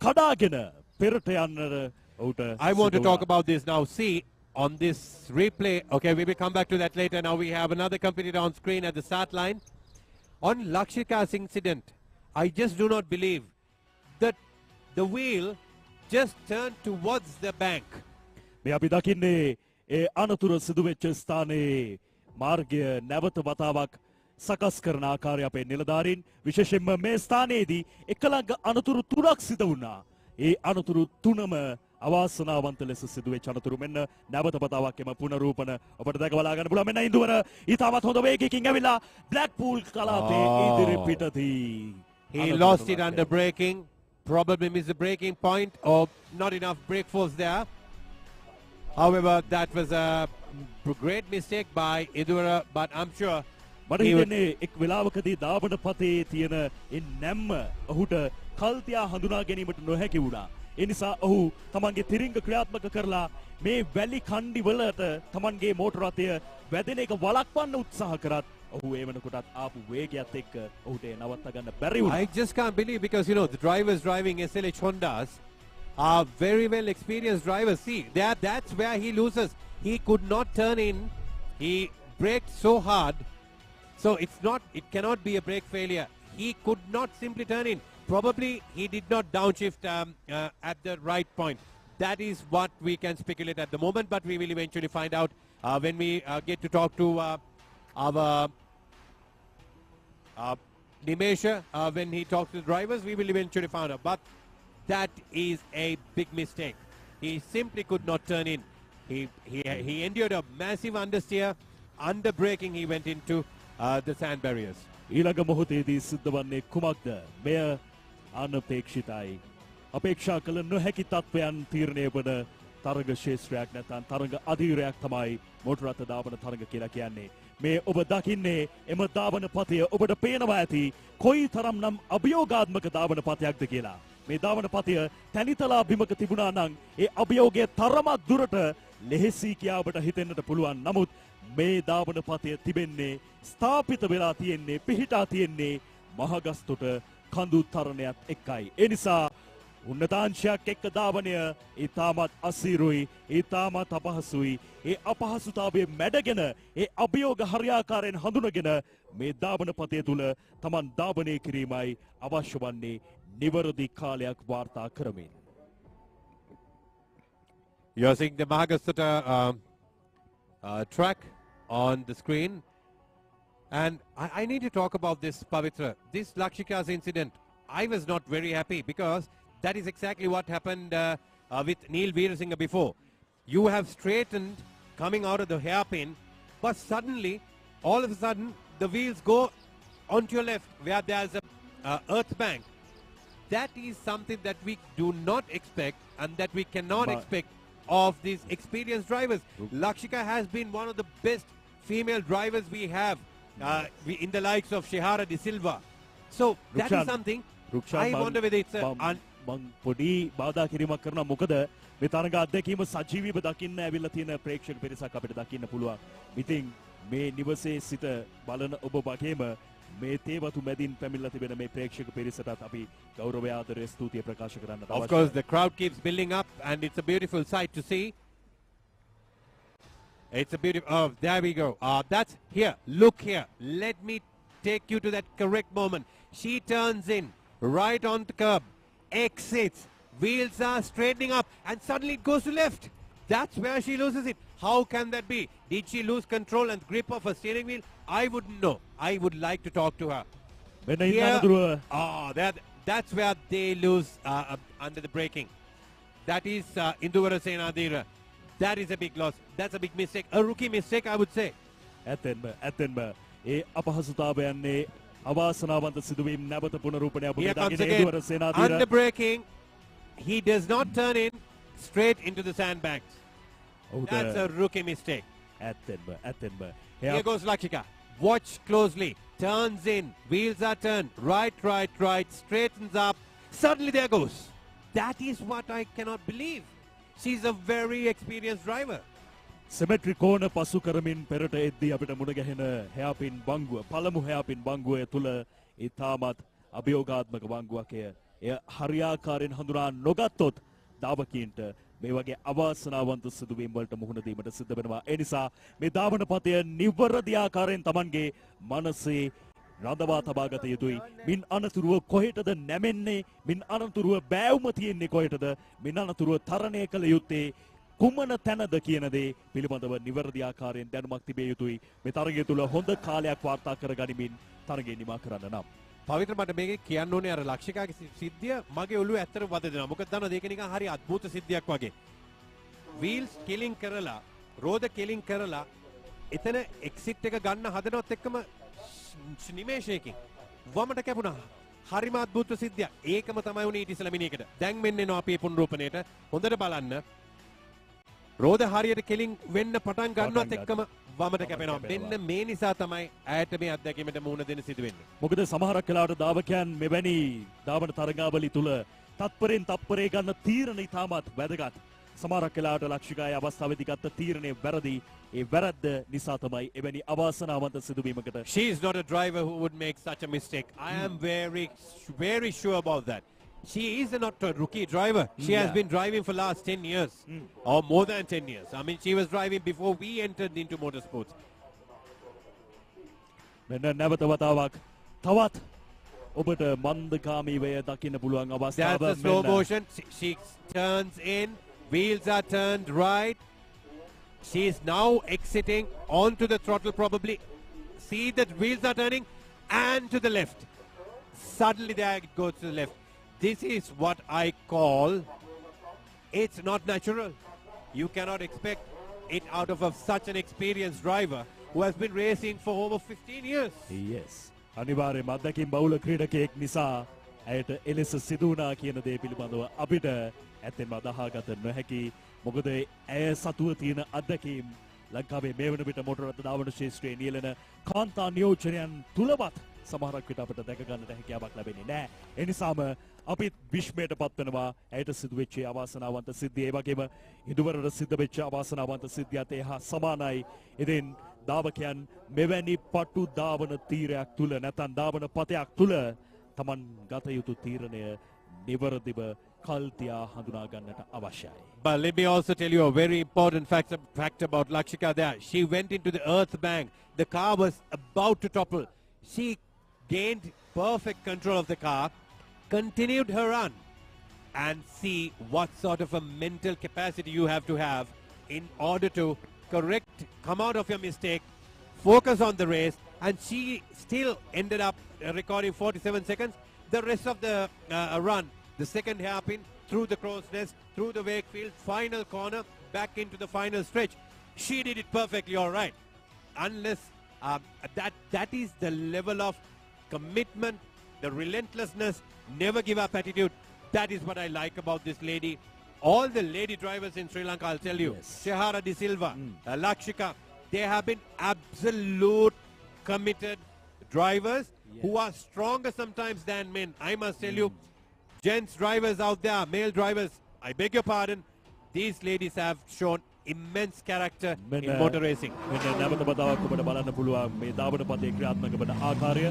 කඩාගෙන පෙරට යන්නට ඔහුට I want to talk about this now. See, on this replay, okay, we will come back to that later. Now we have another competitor on screen at the start line. On Lakshika's incident, I just do not believe that the wheel just turned towards the bank. මේ අපි දකින්නේ ඒ අනතුර සිදුවෙච්ච ස්ථානයේ මාර්ගය නැවත වතාවක් සකස් කරන ආකාරය අපේ නිලධාරීන් විශේෂයෙන්ම මේ ස්ථානයේදී එකලඟ අනතුරු තුනක් සිදු වුණා. ඒ අනතුරු තුනම අවාසනාවන්ත ලෙස සිදුවෙච්ච අනතුරු මෙන්න නැවත වතාවක් එම පුනරූපණ ඔබට දැක බලා ගන්න පුළුවන්. මෙන්න ඉන්දුවර ඊටමත් හොඳ වේගයකින් ඇවිල්ලා බ්ලැක්පූල් කලාපේ ඉදිරිපිටදී He lost it under braking, probably missed the braking point or not enough brake force there. However, that was a great mistake by Idura, but I'm sure මට හිතෙන්නේ එක් වෙලාවකදී දාවන පතේ තියෙන ඒ නැම්ම ඔහුට කල්තියා හඳුනා ගැනීමට නොහැකි වුණා. ඒ නිසා ඔහු තමන්ගේ තිරිංග ක්‍රියාත්මක කරලා මේ වැලි කණ්ඩි වලට තමන්ගේ මෝටර රථය වැදෙන එක වළක්වන්න උත්සාහ කරත් ඔහු ඒ වෙනකොටත් ආපු වේගයත් එක්ක ඔහුට නවත්ත ගන්න බැරි වුණා. I just can't believe because you know the drivers driving SLH Hondas are very well experienced drivers. See, that's where he loses. He could not turn in. He braked so hard. So it cannot be a brake failure. He could not simply turn in. Probably he did not downshift at the right point. That is what we can speculate at the moment, but we will eventually find out when we get to talk to our Nimesha. When he talks to the drivers, we will eventually find out. But that is a big mistake. He simply could not turn in. He endured a massive understeer. Under braking, he went into the sand barriers. ඊළඟ මොහොතේදී සිද්ධ වන්නේ කුමක්ද? මෙය අනපේක්ෂිතයි. අපේක්ෂා කළ නොහැකි තත්ත්වයන් තීරණය වන තරග ශේෂ්ත්‍රයක් නැත්නම් තරග අධීරයක් තමයි මෝටර රථ ධාවන තරග කියලා කියන්නේ. මේ ඔබ දකින්නේ එම ධාවන පතය ඔබට පේනවා ඇති කොයි තරම්නම් අභියෝගාත්මක ධාවන පතයක්ද කියලා. මේ ධාවන පතය තැනිතලා බිමක තිබුණා නම් ඒ අභියෝගය තරමක් දුරට ලෙහෙසි කියා ඔබට හිතෙන්නට පුළුවන්. නමුත් මේ ධාවන පතය තිබෙන්නේ ස්ථාපිත වෙලා තියෙන්නේ පිහිටා තියෙන්නේ මහගස්තොට කඳු තරණයත් එක්කයි. ඒ නිසා උන්නතාංශයක් එක්ක ධාවනය ඊටමත් අසීරුයි, ඊටමත් අපහසුයි. ඒ අපහසුතාවයේ මැඩගෙන ඒ අභියෝග හරියාකාරයෙන් හඳුනගෙන මේ ධාවන පතය තුල Taman ධාවනය කිරීමයි අවශ්‍ය වන්නේ නිවැරදි කාලයක් වාර්තා කරමින්. You're seeing the Mahagastota track on the screen. And I need to talk about this, Pavitra. This Lakshika's incident, I was not very happy because that is exactly what happened with Neil Veerasinghe before. You have straightened coming out of the hairpin, but suddenly, all of a sudden, the wheels go onto your left where there's a earth bank. That is something that we do not expect and that we cannot expect of these experienced drivers. Lakshika has been one of the best female drivers we have in the likes of Shehara De Silva. So that is something I wonder whether it's මං පොඩි බාධා කිරීමක් කරනවා. මොකද මේ තරඟ අධ්‍යක්ීම සජීවීව දකින්න ඇවිල්ලා තියෙන ප්‍රේක්ෂක පිරිසක් අපිට දකින්න පුළුවන්. ඉතින් මේ නිවසේ සිට බලන ඔබ වගේම මේ තේවතු මැදින් පැමිණලා තිබෙන මේ ප්‍රේක්ෂක පිරිසටත් අපි ගෞරවය ආදරය ස්තුතිය ප්‍රකාශ කරන්න අවශ්‍යයි. Of course, the crowd keeps building up and it's a beautiful sight to see. It's a beautiful, oh, there we go. That's here, look here. Let me take you to that correct moment. She turns in, right on the curb, exits, wheels are straightening up and suddenly it goes to left. That's where she loses it. How can that be? Did she lose control and grip of her steering wheel? I wouldn't know. I would like to talk to her. Here, that's where they lose under the braking. That is Induvara Senadira. That is a big loss. That's a big mistake. A rookie mistake, I would say. ඇත්තෙන්ම ඒ අපහසුතාවයන්නේ අවාසනාවන්ත සිදුවීම් නැවත පුනරූපණය Here comes again. Under braking, he does not turn in straight into the sandbags. That's a rookie mistake. ඇත්තෙන්ම Here goes Lakshika. Watch closely. Turns in. Wheels are turned. Right. Straightens up. Suddenly there goes. That is what I cannot believe. She's a very experienced driver. Symmetry corner පසු කරමින් පෙරට එද්දී අපිට මුණ ගැහෙන හැපින් බංගුව පළමු හැපින් බංගුව තුල ඊටමත් අභියෝගාත්මක බංගුවක් එය හරියාකාරයෙන් හඳුනා නොගත්තොත් දාවකීන්ට මේ වගේ අවාසනාවන්ත සිදුවීම් වලට මුහුණ දීමට සිද්ධ වෙනවා. ඒ නිසා මේ දාවන පතය නිවැරදි ආකාරයෙන් Tamanගේ මනසේ රඳවා තබා ගත යුතුයි. මින් අනතුරුව කොහෙටද නැමෙන්නේ? මින් අනතුරුව බෑවුම තියෙන්නේ කොහෙටද? මින් අනතුරුව තරණය කළ යුත්තේ කුමන තැනද කියන දේ පිළිබඳව නිවැරදි ආකාරයෙන් දැනුමක් තිබිය යුතුයි. මේ තරගය තුල හොඳ කාලයක් වාර්තා කරගනිමින් තරගය නිමා කරන්න නම්. පවිත්‍ර මට මේක කියන්න ඕනේ අර ලක්ෂිකාගේ සිද්ධිය මගේ ඔළුවේ ඇත්තටම වද දෙනවා. මොකද දන්නවද ඒක නිකන් හරි අద్భుත සිද්ධියක් වගේ. වීල්ස් කිලින් කරලා රෝද කිලින් කරලා එතන එක්සිට් එක ගන්න හදනවත් එක්කම නිමේෂයකින් වමට කැපුණා. හරිම අద్భుත සිද්ධියක්. ඒකම තමයි උනේ ඊට ඉස්සෙල්ලා මිනිහෙකට. දැන් මෙන්න එනවා අපේ පුනරූපණයට. හොඳට බලන්න. රෝද හරියට කෙලින් වෙන්න පටන් ගන්නවත් එක්කම වමට කැපෙනවා. මෙන්න මේ නිසා තමයි ඇයට මේ අත්දැකීමට මුහුණ දෙන්න සිදු වෙන්නේ. මොකද සමහරක් වෙලාවට දාවකයන් මෙවැනි දාවන තරගාවලි තුල තත්පරෙන් තත්පරේ ගන්න තීරණ ඉතාමත් වැදගත්. සමහරක් වෙලාවට ලක්ෂිකායේ අවස්ථාවේදී ගත්ත තීරණය වැරදි. ඒ වැරද්ද නිසා තමයි එවැනි අවාසනාවන්ත සිදුවීමකට. She is not a driver who would make such a mistake. I am very sure about that. She is not a rookie driver. She has been driving for last 10 years or more than 10 years. I mean, she was driving before we entered into motorsports. මෙන්න නැවත වතාවක් තවත් ඔබට මන්දකාමීවය දකින්න පුළුවන් අවස්ථාව. That's the slow motion. She turns in. Wheels are turned right. She is now exiting onto the throttle probably. See that wheels are turning and to the left. Suddenly there it goes to the left. This is what I call, it's not natural. You cannot expect it out of such an experienced driver who has been racing for over 15 years. Yes. අනිවාර්යයෙන්ම අත්දැකීම් බහුල ක්‍රීඩකයෙක් නිසා ඇයට එලෙස සිදු වුණා කියන දේ පිළිබඳව අපිට ඇත්තෙන්ම අදහාගත නොහැකි. මොකද ඇය සතුව තියෙන අත්දැකීම් ලංකාවේ මේ වන විට මොටර රථ ධාවන ශාස්ත්‍රයේ නියැලෙන කාන්තා නියෝජනයන් තුලවත් සමහරක් විට අපිට දැක ගන්නට හැකියාවක් ලැබෙන්නේ නැහැ. ඒ නිසාම අපිත් විශ්මයට පත් වෙනවා ඇයට සිදු වෙච්ච අවාසනාවන්ත සිද්ධිය. ඒ වගේම ඉදුවරට සිද්ධ වෙච්ච අවාසනාවන්ත සිද්ධියත් එහා සමානයි. ඉතින් දාවකයන් මෙවැනි පටු ධාවන තීරයක් තුල නැත්නම් ධාවන පතයක් තුල Taman ගත යුතු තීරණය නිවැරදිව කල්තියා හඳුනා ගන්නට අවශ්‍යයි. But let me also tell you a very important fact about Lakshika there. She went into the earth bank. The car was about to topple. She gained perfect control of the car, continued her run, and see what sort of a mental capacity you have to have in order to come out of your mistake, focus on the race, and she still ended up recording 47 seconds. The rest of the run, the second hairpin, through the crow's nest, through the wake field, final corner, back into the final stretch. She did it perfectly all right. Unless that is the level of commitment, the relentlessness, never give up attitude. That is what I like about this lady. All the lady drivers in Sri Lanka, I'll tell you, Shehara De Silva, Lakshika, they have been absolute committed drivers who are stronger sometimes than men. I must tell you, gents drivers out there, male drivers, I beg your pardon, these ladies have shown immense character in motor racing. මෙන්න නැවත වතාවක් ඔබට බලන්න පුළුවන් මේ ධාවන පතේ ක්‍රියාත්මක වන ආකාරය.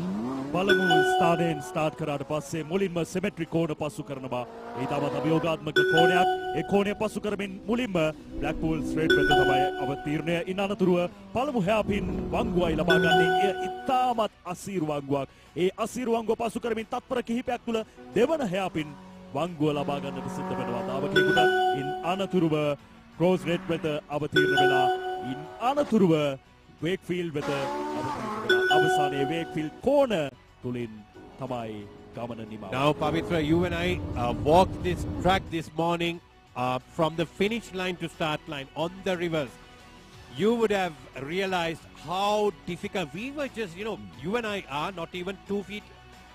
පළමු ස්ථානයෙන් ස්ටාර්ට් කරාට පස්සේ මුලින්ම සිමෙට්‍රි කෝණ පසු කරනවා. ඒ තමත් අභියෝගාත්මක කෝණයක්. ඒ කෝණය පසු කරමින් මුලින්ම බ්ලැක්පූල් ස්ට්‍රේට් වෙත තමයි අවතීර්ණය. ඉන් අනතුරුව පළමු හැපින් වංගුවයි ලබා ගන්නේ. එය ඉතාමත් අසීරු වංගුවක්. ඒ අසීරු වංගුව පසු කරමින් තත්පර කිහිපයක් තුළ දෙවන හැපින් වංගුව ලබා ගන්නට සිද්ධ වෙනවා දාවකයෙකුට. ඉන් අනතුරුව ක්‍රෝස් රේට් වෙත අවතීර්ණ වෙලා ඉන් අනතුරුව වේක්ෆීල්ඩ් වෙත අවතීර්ණ වෙලා අවසානයේ වේක්ෆීල්ඩ් කෝණ තුලින් තමයි ගමන නිමා. Now Pavitra, you and I walked this track this morning from the finish line to start line on the reverse. You would have realized how difficult we were. Just, you and I are not even 2 feet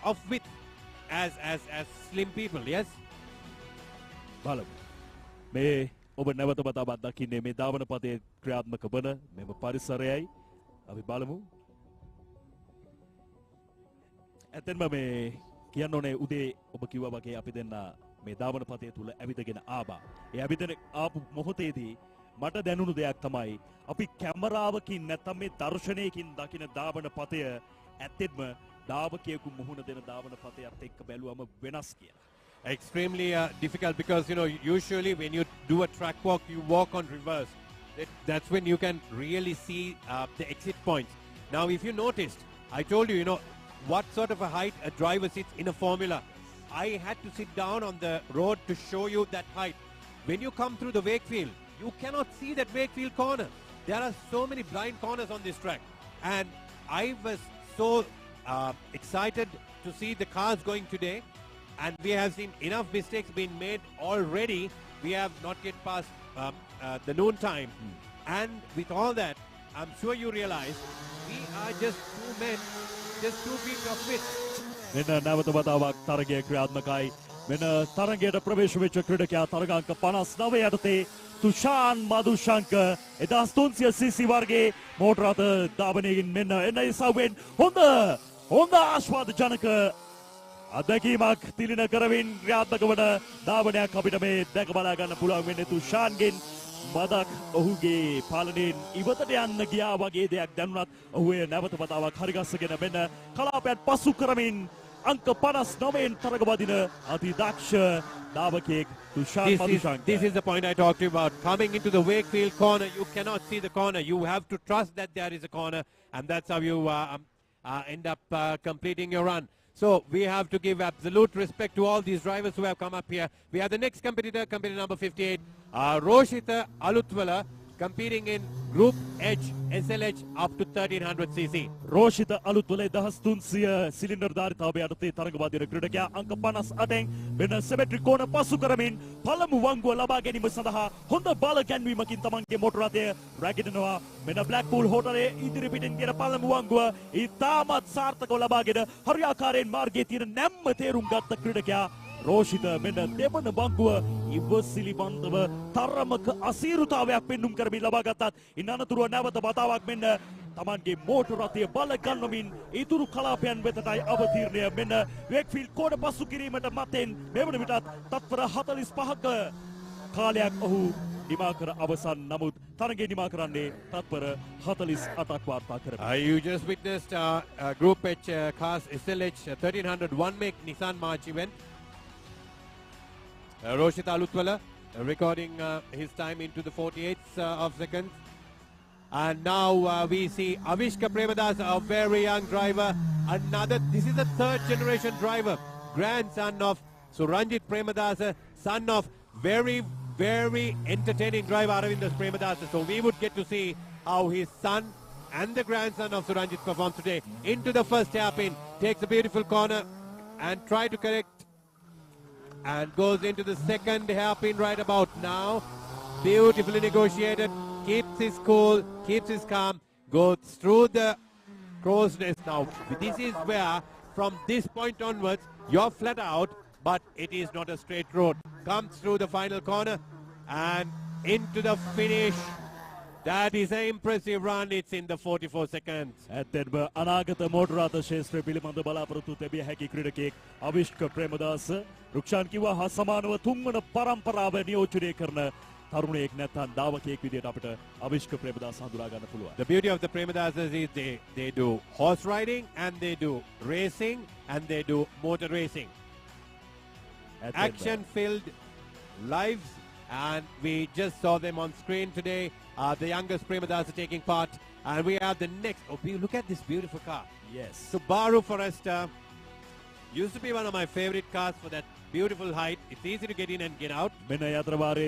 of width as slim people. Yes. බලමු. මේ ඔබ නැවත වතාවක් දකින්නේ මේ ධාවන පතේ ක්‍රියාත්මක වන මෙම පරිසරයයි. අපි බලමු. ඇත්තෙන්ම මේ කියන්න ඕනේ උදේ ඔබ කිව්වා වගේ අපි දෙන්න මේ ධාවන පතේ තුල ඇවිදගෙන ආවා. ඒ ඇවිදගෙන ආපු මොහොතේදී මට දැනුණු දෙයක් තමයි අපි කැමරාවකින් නැත්නම් මේ දර්ශනයකින් දකින ධාවන පතය ඇත්තෙත්ම ධාවකයෙකු මුහුණ දෙන ධාවන පතයත් එක්ක බැලුවම වෙනස් කියලා. Extremely difficult because, you know, usually when you do a track walk, you walk on reverse. That's when you can really see the exit points. Now, if you noticed, I told you, you know, what sort of a height a driver sits in a Formula. I had to sit down on the road to show you that height. When you come through the Wakefield, you cannot see that Wakefield corner. There are so many blind corners on this track. And I was so excited to see the cars going today. And we have seen enough mistakes being made already. We have not yet passed the noon time. And with all that, I'm sure you realize we are just two men, just 2 feet of width. මෙන්න නැවත වතාවක් තරගය ක්‍රියාත්මකයි. මෙන්න තරගයට ප්‍රවේශ වෙච්ච ක්‍රීඩකයා තරගාංක 59 යටතේ Thushan Madushanka 1300 cc වර්ගයේ මෝටර රථ ධාවනයකින් මෙන්න එන ඉසවෙන් හොඳ ආශ්වාදජනක අත්දැකීමක් තිලින කරමින් ක්‍රියාත්මක වන ධාවනයක් අපිට මේ දැක බලා ගන්න පුළුවන් වෙන්නේ තුෂාන්ගෙන්. මදක් ඔහුගේ පාලනයෙන් ඉවතට යන්න ගියා වගේ දෙයක් දැනුණත් ඔහු නැවත වතාවක් හරිගස්සගෙන මෙන්න කලාපයන් පසු කරමින් අංක 59න් තරග වදින අති දක්ෂ ධාවකයෙක් Thushan Madushanka. This is the point I talked about. Coming into the Wakefield corner, you cannot see the corner. You have to trust that there is a corner, and that's how you end up completing your run. So we have to give absolute respect to all these drivers who have come up here. We have the next competitor, competitor number 58, Roshita Alutwala, competing in Group H SLH up to 1300 cc. Roshita Alutwala 1300 cylinder ධාරිතාවය යටතේ තරගවාදී ක්‍රීඩකයා අංක 58න් වෙන සෙමෙට්‍රි කෝණ පසු කරමින් පළමු වංගුව ලබා ගැනීම සඳහා හොඳ බල ගැන්වීමකින් තමන්ගේ මෝටර රථය රැගෙනවා. මෙන්න බ්ලැක්පූල් හෝටලේ ඉදිරි පිටින් තියෙන පළමු වංගුව ඉතාමත් සාර්ථකව ලබාගෙන හරියාකාරයෙන් මාර්ගයේ තියෙන නැම්ම තේරුම් ගත්ත ක්‍රීඩකයා රෝෂිත මෙන්න දෙවන බංගුව ඉවසිලිවන්තව තරමක අසීරුතාවයක් පෙන්නුම් කරමින් ලබා ගත්තත් ඉන් අනතුරුව නැවත වතාවක් මෙන්න තමන්ගේ මෝටර රථය බල ගන්නමින් ඉතුරු කලාපයන් වෙතටයි අවතීර්ණය. මෙන්න වේක්ෆීල්ඩ් කෝඩ පසු කිරීමට මතෙන් මෙවන විටත් තත්පර 45ක කාලයක් ඔහු නිමා කර අවසන්. නමුත් තරගය නිමා කරන්නේ තත්පර 48ක් වාර්තා කරමින්. You just witnessed Group H cars SLH 1300 one-make Nissan March event. Roshita Alutwala recording his time into the 48th of seconds. And now we see Avishka Premadasa, a very young driver. This is the third generation driver, grandson of Suranjit Premadasa, son of very entertaining driver Aravindas Premadasa. So we would get to see how his son and the grandson of Suranjit perform today. Into the first hairpin, takes a beautiful corner and try to correct and goes into the second hairpin right about now. Beautifully negotiated, keeps his cool, keeps his calm, goes through the crow's nest. Now this is where from this point onwards you're flat out, but it is not a straight road. Comes through the final corner and into the finish. That is an impressive run. It's in the 44 seconds. ඇත්තෙන්ම අනාගත මෝටර රථ ශේෂ්ත්‍රය පිළිබඳ බලාපොරොත්තු තැබිය හැකි ක්‍රීඩකයෙක් අවිෂ්ක ප්‍රේමදාස. රුක්ෂාන් කිව්වා හා සමානව තුන්වන පරම්පරාව නියෝජනය කරන තරුණයෙක් නැත්නම් ධාවකයෙක් විදියට අපිට අවිෂ්ක ප්‍රේමදාස හඳුනා ගන්න පුළුවන්. The beauty of the Premadasas is they do horse riding and they do racing and they do motor racing. Action filled lives, and we just saw them on screen today. The youngest Premadasa taking part, and we have the next. Oh, look at this beautiful car. Yes. Subaru Forester used to be one of my favorite cars for that beautiful height. It's easy to get in and get out. මෙන්න යත්‍රවාරේ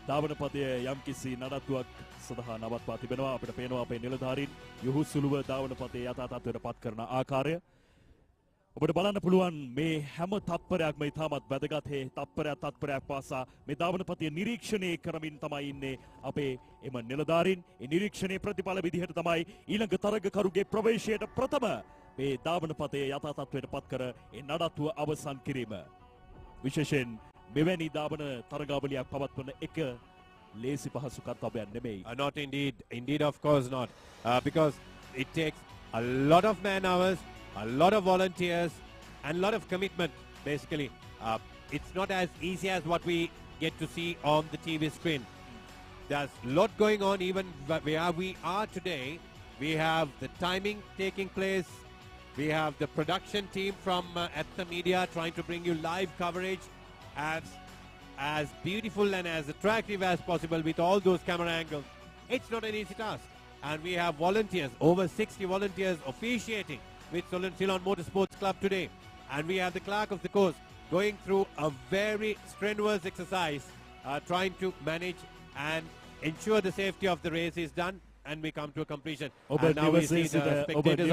ධාවන පතය යම්කිසි නඩත්තුවක් සඳහා නවත්වා තිබෙනවා. අපිට පේනවා අපේ නිලධාරීන් යහුසුලුව ධාවන පතේ යථා තත්ත්වයට පත් කරන ආකාරය. ඔබට බලන්න පුළුවන් මේ හැම තත්පරයක්ම ඉතාමත් වැදගත්. හේ තත්පරයක් පාසා මේ ධාවන පතය නිරීක්ෂණය කරමින් තමයි ඉන්නේ අපේ එම නිලධාරීන්. ඒ නිරීක්ෂණයේ ප්‍රතිඵල විදිහට තමයි ඊළඟ තරගකරුගේ ප්‍රවේශයට ප්‍රථම මේ ධාවන පතේ යථා තත්ත්වයට පත් කර ඒ නඩත්තුව අවසන් කිරීම. විශේෂයෙන් මෙවැනි ධාවන තරගාවලියක් පවත්වන එක ලේසි පහසු කර්තව්‍යයක් නෙමෙයි. Not indeed of course not. Because it takes a lot of man hours, a lot of volunteers, and a lot of commitment, basically. It's not as easy as what we get to see on the TV screen. There's a lot going on even where we are today. We have the timing taking place. We have the production team from Atha Media trying to bring you live coverage as beautiful and as attractive as possible with all those camera angles. It's not an easy task. And we have volunteers, over 60 volunteers officiating with Ceylon Motorsports Club today. And we have the clerk of the course going through a very strenuous exercise, trying to manage and ensure the safety of the race is done and we come to a completion. And now we see the spectators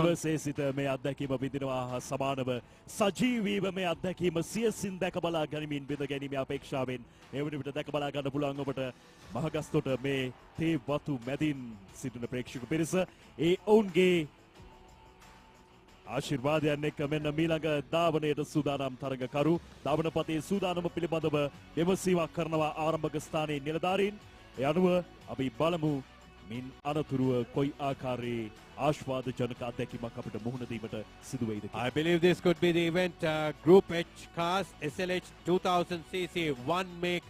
Mahagastota මේ තේ වතු මැදින් සිටින ප්‍රේක්ෂක පිරිස ඒ ඔවුන්ගේ ආශිර්වාදයන් එක්ක මෙන්න මීළඟ ධාවනයේ සූදානම් තරගකරු ධාවනපතේ සූදානම පිළිබඳව විමසීමක් කරනවා ආරම්භක ස්ථානයේ නිලධාරීන් ඒ අනුව අපි බලමු මින් අනතුරුව කොයි ආකාරයේ ආශ්වාදජනක අත්දැකීමක් අපිට මුහුණ දීමට සිදු වෙයිද I believe this could be the event Group H cars SLH 2000cc one make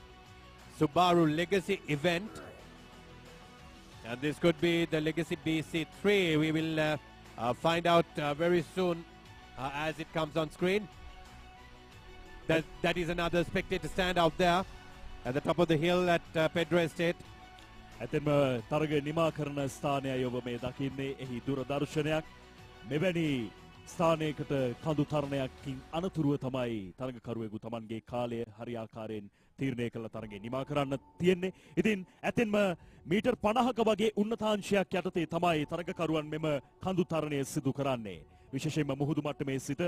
Subaru Legacy event, and this could be the Legacy BC3. We will find out very soon as it comes on screen. That is another spectator stand out there at the top of the hill at Pedro Estate. ඇතෙම තරග නිමා කරන ස්ථානයයි ඔබ මේ දකින්නේ එහි දුරදර්ශනයක් මෙවැනි ස්ථානයකට කඳු තරණයකින් අනතුරුව තමයි තරගකරුවෙකු Tamanගේ කාලය හරියාකාරයෙන් තීරණය කළ තරගය නිමා කරන්න තියෙන්නේ. ඉතින් ඇතෙන්ම මීටර් 50ක වගේ උන්නතාංශයක් යටතේ තමයි තරගකරුවන් මෙම කඳු තරණය සිදු කරන්නේ. විශේෂයෙන්ම මුහුදු මට්ටමේ සිට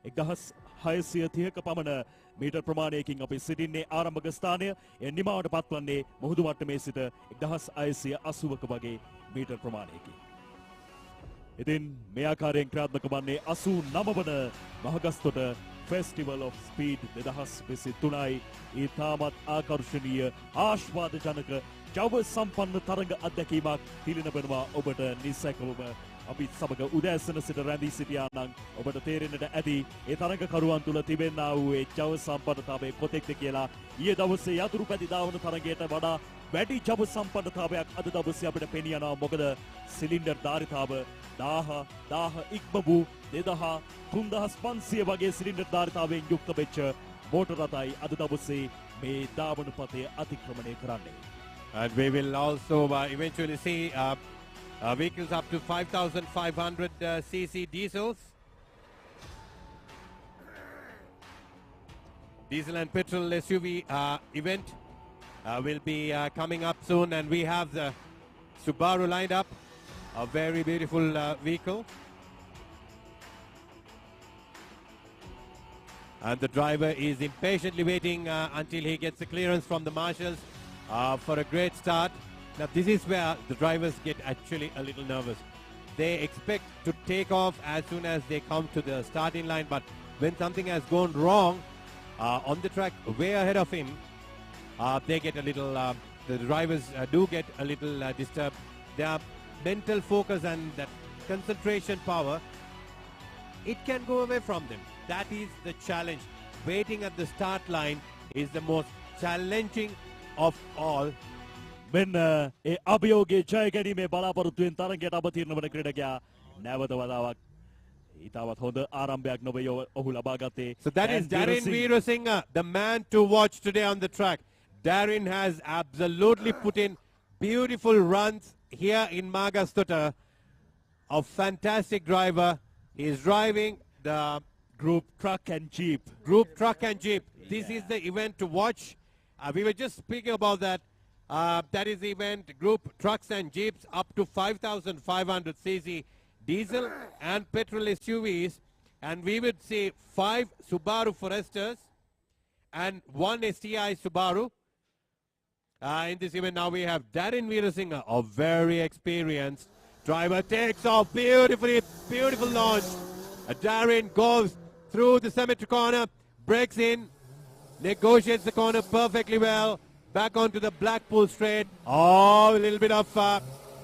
1630ක පමණ මීටර් ප්‍රමාණයකින් අපි සිටින්නේ ආරම්භක ස්ථානය. ඒ නිමාවට පත්වන්නේ මුහුදු මට්ටමේ සිට 1680ක වගේ මීටර් ප්‍රමාණයකින්. ඉතින් මේ ආකාරයෙන් ක්‍රියාත්මක වන්නේ 89 වන මහගස්තොට Festival of Speed 2023යි. ඊටමත් ආකර්ශනීය ආශ්වාදජනක ජව සම්පන්න තරඟ අත්දැකීමක් පිළිනබනවා ඔබට නිසැකවම. අපි සමග උදෑසන සිට රැඳී සිටියා නම් ඔබට තේරෙන්නට ඇති ඒ තරඟකරුවන් තුල තිබෙනා වූ ඒ ජව සම්පන්නතාවය කොතෙක්ද කියලා. ඊයේ දවසේ යතුරු පැදි දාවන තරඟයට වඩා වැඩි ජව සම්පන්නතාවයක් අද දවසේ අපිට පෙනී යනවා. මොකද සිලින්ඩර් ධාරිතාව 1000 ඉක්ම වූ 3500 වගේ සිලින්ඩර් ධාරිතාවයෙන් යුක්ත වෙච්ච මෝටර රථයි අද දවසේ මේ ධාවන පථය අතික්‍රමණය කරන්නේ. And we will also eventually see vehicles up to 5,500 cc diesels. Diesel and petrol SUV event will be coming up soon, and we have the Subaru lined up, a very beautiful vehicle. And the driver is impatiently waiting until he gets the clearance from the marshals for a great start. Now this is where the drivers get actually a little nervous. They expect to take off as soon as they come to the starting line, but when something has gone wrong on the track way ahead of him, they get a little, the drivers do get a little disturbed. Their mental focus and that concentration power, it can go away from them. That is the challenge. Waiting at the start line is the most challenging of all. මෙන්න ඒ අභියෝගයේ ජය ගැනීමේ බලාපොරොත්තුවෙන් තරගයට අවතීර්ණ වන ක්‍රීඩකයා නැවත වතාවක් ඊටවත් හොඳ ආරම්භයක් නොවේ ඔහු ලබා ගත්තේ. So that is Darren Veerasinghe, the man to watch today on the track. Darren has absolutely put in beautiful runs here in Mahagastota. A fantastic driver. He is driving the Group Truck and Jeep. This is the event to watch. We were just speaking about that. That is the event, Group Trucks and Jeeps up to 5,500 cc diesel and petrol SUVs. And we would see 5 Subaru Foresters and 1 STI Subaru. In this event now we have Darren Veerasinghe, a very experienced driver, takes off beautifully, beautiful launch. Darren goes through the cemetery corner, breaks in, negotiates the corner perfectly well. Back onto the Blackpool straight. Oh, a little bit of,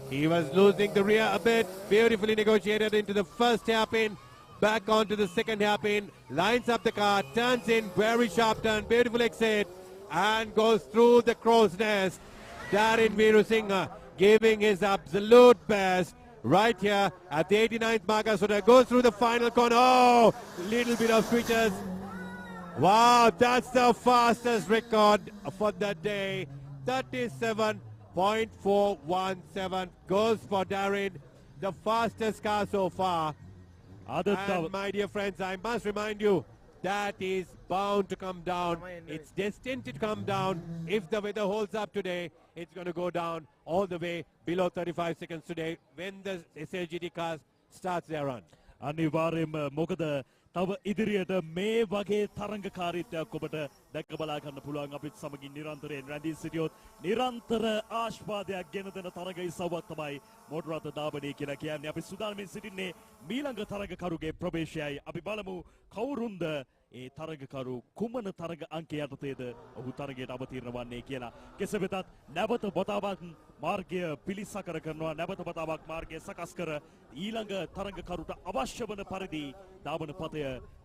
he was losing the rear a bit. Beautifully negotiated into the first hairpin. Back onto the second hairpin. Lines up the car, turns in, very sharp turn, beautiful exit. And goes through the crow's nest. Darren Veerusinghe giving his absolute best right here at the 89th Mahagastota. Goes through the final corner. Oh, little bit of switches. Wow, that's the fastest record for the day. 37.417 goes for Darren, the fastest car so far. And my dear friends, I must remind you, that is bound to come down. It's destined to come down. If the weather holds up today, it's going to go down all the way below 35 seconds today when the SLGT cars starts their run. අනිවාර්යයෙන්ම මොකද තව ඉදිරියට මේ වගේ තරංගකාරීත්වයක් ඔබට දැක්ක බලා ගන්න පුළුවන් අපිත් සමගින් නිරන්තරයෙන් රැඳී සිටියොත් නිරන්තර ආශ්වාදයක් ගෙන දෙන තරඟ ඉසව්වක් තමයි මෝටර් රථ ධාවනය කියලා කියන්නේ. අපි සූදානම්ින් සිටින්නේ මීළඟ තරඟකරුගේ ප්‍රවේශයයි. අපි බලමු කවුරුන්ද ඒ තරඟකරු කුමන තරඟ අංකය යටතේද ඔහු තරඟයට අවතීර්ණ වන්නේ කියලා. කෙසේ වෙතත් නැවත වතාවක් මාර්ගය පිළිසකර කරනවා. නැවත වතාවක් මාර්ගය සකස් කර ඊළඟ තරඟකරුට අවශ්‍ය වන පරිදි ධාවන පතය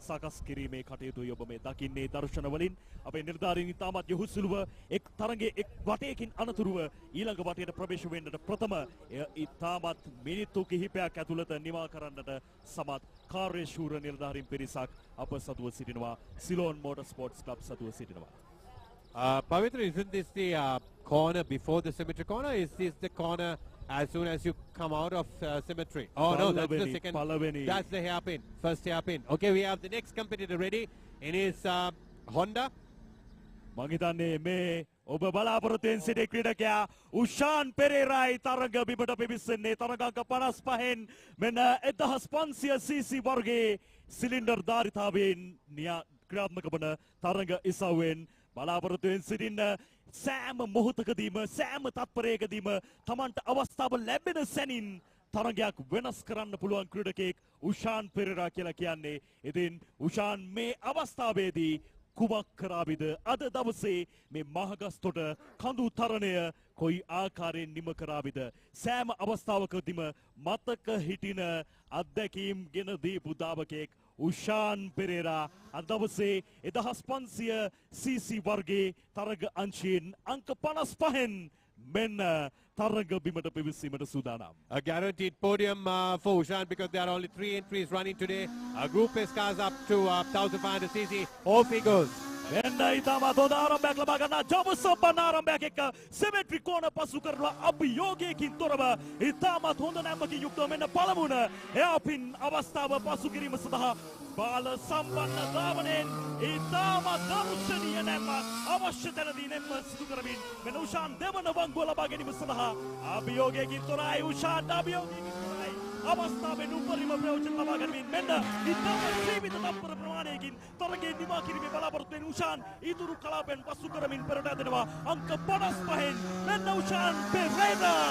සකස් කිරීමේ කටයුතු ඔබ මේ දකින්නේ දර්ශන වලින්. අපේ නිලධාරීන් ඉතාමත් යහුසුලුව එක් තරඟයේ එක් වටයකින් අනතුරුව ඊළඟ වටයට ප්‍රවේශ වෙන්නට ප්‍රථම ඉතාමත් මිනිත්තු කිහිපයක් ඇතුළත නිමා කරන්නට සමත් කාර්යශූර නිලධාරීන් පිරිසක් අප සතුව සිටිනවා. සිලෝන් මෝටර් ස්පෝර්ට්ස් ක්ලබ් සතුව සිටිනවා. Pavitra, isn't this the corner before the cemetery corner? Is this the corner as soon as you come out of cemetery? Oh no, that's the second. That's the hairpin, first hairpin. Okay, we have the next competitor ready in his Honda. මං මේ ඔබ බලාපොරොත්තුෙන් සිටි ක්‍රීඩකයා උෂාන් පෙරේරායි තරඟ බිමට පිවිසෙන්නේ තරඟ අංක 55න් මෙන්න 1500 cc වර්ගයේ සිලින්ඩර් ධාරිතාවෙන් ක්‍රියාත්මක වන තරඟ ඉසව්වෙන් බලාපොරොත්තුෙන් සිටින්න සෑම මොහොතකදීම සෑම තත්පරයකදීම තමන්ට අවස්ථාව ලැබෙන සැනින් තරඟයක් වෙනස් කරන්න පුළුවන් ක්‍රීඩකයෙක් උෂාන් පෙරේරා කියලා කියන්නේ. ඉතින් උෂාන් මේ අවස්ථාවේදී කුමක් කරාවිද අද දවසේ මේ මහගස්තොට කඳු තරණය කොයි ආකාරයෙන් නිම කරාවිද සෑම අවස්ථාවකදීම මතක හිටින අත්දැකීම් ගෙන දීපු දාවකයෙක් උෂාන් පෙරේරා අද දවසේ 1500 cc වර්ගයේ තරග අංශයෙන් අංක 55න් මෙන්න තරග බිමට පිවිසීමට සූදානම්. A guaranteed podium for Ushan because there are only 3 entries running today. Group S cars up to 1500 cc. Off he goes. මෙන්න ඉතාමත් හොඳ ආරම්භයක් ලබා ගන්නා ජව සම්පන්න ආරම්භයක් එක්ක සිමෙට්‍රි කෝණ පසු කරලා අභියෝගයකින් තොරව ඉතාමත් හොඳ නැම්මකින් යුක්තව මෙන්න පළමුණ එයාපින් අවස්ථාව පසු කිරීම සඳහා බාල සම්පන්න ධාවනයෙන් ඉතාමත් දර්ශනීය නැම්මක් අවශ්‍ය තැනදී නැම්ම සිදු කරමින් මෙන්න උෂාන් දෙවන වංගුව ලබා ගැනීම සඳහා අභියෝගයකින් තොරයි උෂාන් අභියෝගයකින් තොරයි අවස්ථාවෙන් උපරිම ප්‍රයෝජන ලබා ගැනීමෙන් මෙන්න ඉතාමත් සීමිත තත්පර ප්‍රමාණයකින් තරගයේ නිමා කිරීමේ බලාපොරොත්තු වෙන උෂාන් ඊතුරු කලාපෙන් පසු කරමින් පෙරට ඇදෙනවා අංක 55න් මෙන්න උෂාන් පෙරේරා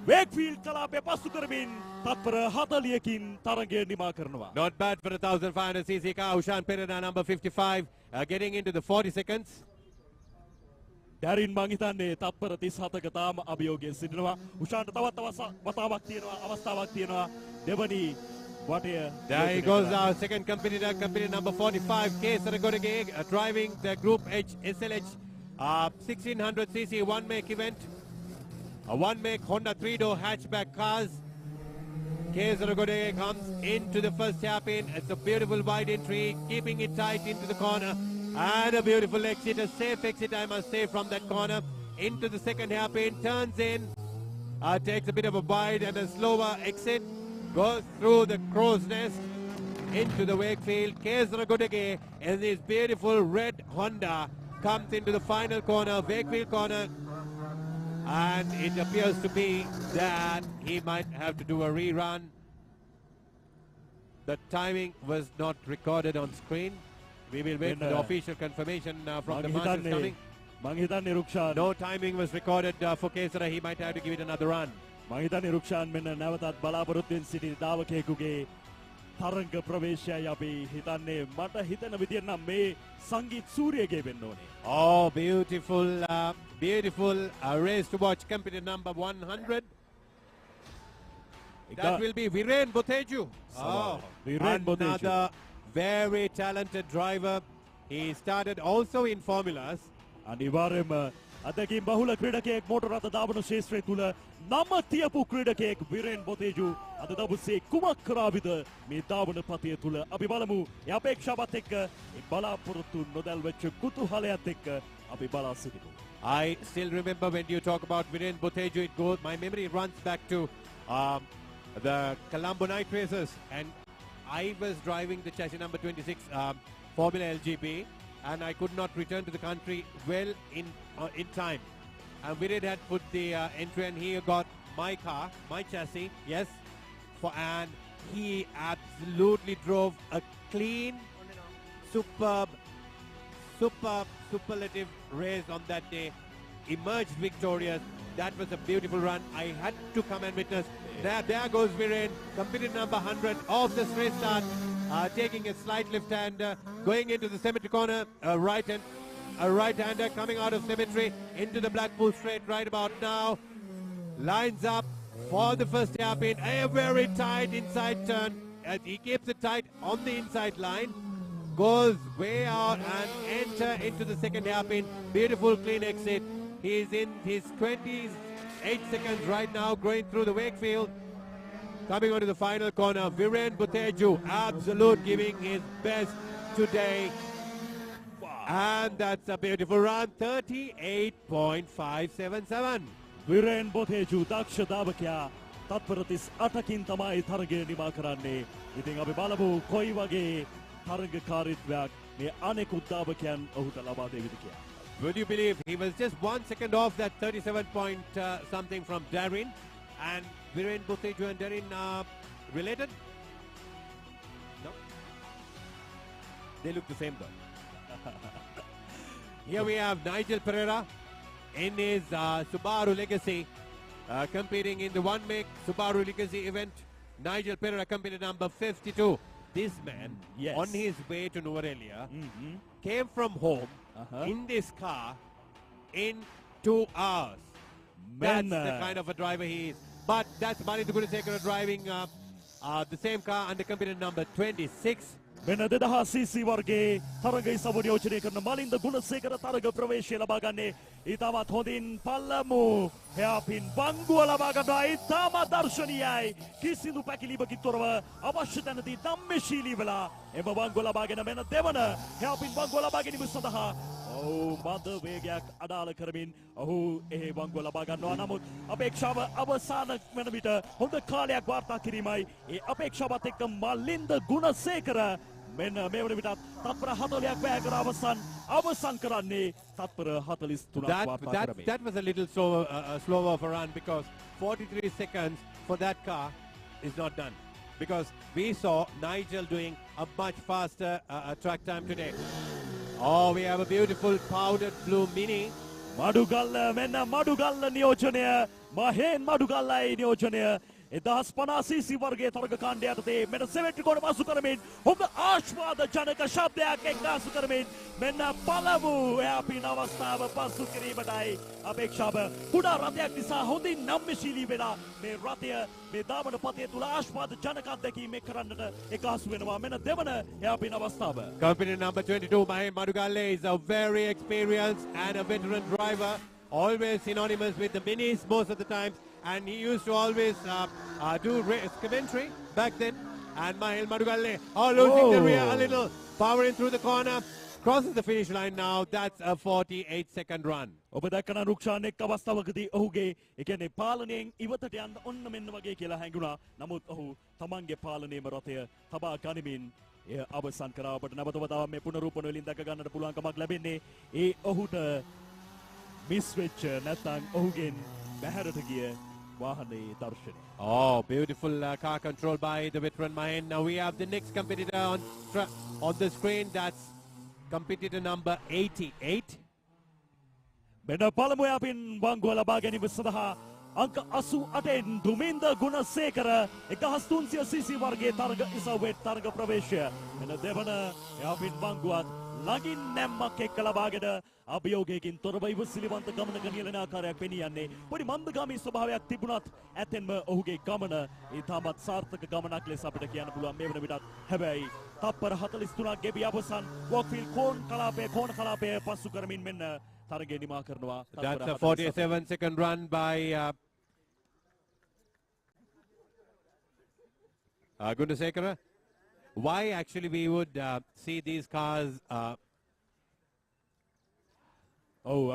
වේග්ෆීල්ඩ් කලාපය පසු කරමින් තත්පර 40කින් තරගය නිමා කරනවා. Not bad for a 1500 cc car. Ushan Pereira number 55 getting into the 40 seconds. දැරින් මං හිතන්නේ තත්පර 37ක තාම අභියෝගයෙන් සිටිනවා. උෂාන්ට තවත් වතාවක් තියෙනවා අවස්ථාවක් තියෙනවා දෙවනි වටය. There he goes now, second competitor number 45 K Saragodage driving the Group H SLH 1600 cc one make event. A one make Honda 3-door hatchback cars. K Saragodage comes into the first hairpin. It's a beautiful wide entry, keeping it tight into the corner. And a beautiful exit, a safe exit I must say from that corner into the second hairpin, turns in, takes a bit of a wide and a slower exit, goes through the crow's nest into the Wakefield. K Saragodage and this beautiful red Honda comes into the final corner, Wakefield corner, and it appears to be that he might have to do a rerun. The timing was not recorded on screen. We will wait for the official confirmation from the marshals coming. මං හිතන්නේ Rukshan No timing was recorded for Kesara. He might have to give it another run. මං හිතන්නේ රුක්ෂාන් මෙන්න නැවතත් බලාපොරොත්තුෙන් සිටි දාවකයෙකුගේ තරංග ප්‍රවේශයයි අපි හිතන්නේ මට හිතන විදියට නම් මේ සංගීත් සූර්යගේ වෙන්න ඕනේ. Oh, beautiful, beautiful race to watch. Competitor number 100. That will be Viren Boteju. Oh, Viren Boteju. Another very talented driver. He started also in formulas. අනිවාර්යයෙන්ම අදකින් බහුල ක්‍රීඩකයෙක් මෝටර රථ ධාවන ශේෂ්ත්‍රය තුල නම තියපු ක්‍රීඩකයෙක් විරෙන් බොතේජු අද දවසේ කුමක් කරාවිද මේ ධාවන පතිය තුල අපි බලමු. ඒ අපේක්ෂාවත් එක්ක ඒ බලාපොරොත්තු නොදැල්වෙච්ච කුතුහලයත් එක්ක අපි බලා සිටිමු. I still remember when you talk about Viren Botejo, it goes, my memory runs back to the Colombo night races, and I was driving the chassis number 26 Formula LGB, and I could not return to the country well in time. And Viren had put the entry, and he got my car, my chassis, yes, and he absolutely drove a clean, superlative race on that day, emerged victorious. That was a beautiful run. I had to come and witness. There goes Viren, competed number 100 off the straight start, taking a slight left-hander, going into the cemetery corner, a right-hander coming out of cemetery into the Blackpool straight right about now. Lines up for the first hairpin, a very tight inside turn. As he keeps it tight on the inside line, goes way out and enter into the second hairpin. Beautiful clean exit. He's in his 28 seconds right now, going through the Wakefield. Coming onto the final corner, Viren Botejo, absolute giving his best today. Wow. And that's a beautiful run, 38.577. Viren Botejo, දක්ෂ ධාවකයා තත්පර 38කින් තමයි තරගය නිමා කරන්නේ. ඉතින් අපි බලමු කොයි වගේ තරගකාරීත්වයක් මේ අනෙකුත් ධාවකයන් ඔහුට ලබා දෙවිද කියලා. Would you believe he was just 1 second off that 37 point something from Darin, and Viren Botejo and Darin are related? No? They look the same though. Here we have Nigel Pereira in his Subaru Legacy, competing in the one-make Subaru Legacy event. Nigel Pereira competed number 52. This man, yes, on his way to Nuvarelia, came from home in this car in 2 hours. That's the kind of a driver he is. But that's Mani Gunasekara driving the same car under competent number 26. මෙන්න 2000 cc වර්ගයේ තරගය සමනියෝජනය කරන මලින්ද ගුණසේකර තරග ප්‍රවේශය ලබා ගන්නේ ඉතාමත් හොඳින් පළමු හැපින් බංගුව ලබා ගන්නවා ඉතාමත් දර්ශනීයයි කිසිදු පැකිලීමකින් තොරව අවශ්‍ය තැනදී ධම්මශීලී වෙලා එම බංගුව ලබාගෙන මෙන්න දෙවන හැපින් බංගුව ලබා ගැනීම සඳහා මද වේගයක් අඩාල කරමින් ඔහු ඒ බංගුව ලබා ගන්නවා. නමුත් අපේක්ෂාව අවසාන වන විට හොඳ කාලයක් වාර්තා කිරීමයි ඒ අපේක්ෂාවත් එක්ක මලින්ද ගුණසේකර මෙන්න මේ වන විටත් තත්පර 40ක් වැය කර අවසන් කරන්නේ තත්පර 43ක් වාර්තා කරමින්. That was a little slower of a run, because 43 seconds for that car is not done. Because we saw Nigel doing a much faster track time today. Oh, we have a beautiful powdered blue Mini. මඩුගල්ල මෙන්න මඩුගල්ල නියෝජනය මහේන් මඩුගල්ලයි නියෝජනය 1050 cc වර්ගයේ තරග කාණ්ඩය යටතේ මෙන්න සෙවෙට්ටි කෝණ පසු කරමින් හොඳ ආශ්වාද ජනක ශබ්දයක් එක්කාසු කරමින් මෙන්න පළමු එයාපින් අවස්ථාව පසු කිරීමටයි අපේක්ෂාව. කුඩා රථයක් නිසා හොඳින් නම්‍යශීලී වෙලා මේ රථය මේ ධාවන පතේ තුල ආශ්වාද ජනක අත්දැකීම් කරන්නට එකාසු වෙනවා. මෙන්න දෙවන එයාපින් අවස්ථාව. Company number 22, Mahen Madugalle, is a very experienced and a veteran driver, always synonymous with the minis most of the times. And he used to always do race commentary back then. And Mahel Madugalle, losing the rear a little, powering through the corner, crosses the finish line now. That's a 48-second run. ඔබ දැක්කන රුක්ෂාන් එක් අවස්ථාවකදී ඔහුගේ ඒ කියන්නේ පාලනයෙන් ඉවතට යන්න ඔන්න මෙන්න වගේ කියලා හැඟුණා. නමුත් ඔහු තමන්ගේ පාලනයේම රථය තබා ගනිමින් එය අවසන් කරා. ඔබට නැවත වතාවක් මේ පුනරූපණ වලින් දැක ගන්නට පුළුවන්කමක් ලැබෙන්නේ ඒ ඔහුට මිස් වෙච්ච නැත්නම් ඔහුගෙන් බැහැරට ගිය Oh, beautiful car control by the veteran Mahen. Now we have the next competitor on the screen. That's competitor number 88. මෙන්න පළමු යාපින් වංගුව ලබා ගැනීම සඳහා අංක 88න් දුමින්ද ගුණසේකර 1300 cc වර්ගයේ තරග ඉසව්වේ තරග ප්‍රවේශය. මෙන්න දෙවන යාපින් වංගුවත් ළඟින් නැම්මක් එක්ක ලබාගෙන අභියෝගයකින් තොරව ඉවසිලිවන්ත ගමනක නියැලෙන ආකාරයක් පෙනී යන්නේ. පොඩි මන්දගාමී ස්වභාවයක් තිබුණත් ඇතෙන්ම ඔහුගේ ගමන ඉතාමත් සාර්ථක ගමනක් ලෙස අපිට කියන්න පුළුවන් මේ වන විටත්. හැබැයි තප්පර 43ක් ගෙවි අවසන් වොක්ෆීල්ඩ් කෝණ කලාපය පසු කරමින් මෙන්න තරගය නිමා කරනවා. That's a 47-second run by Gundasekara. Why actually we would see these cars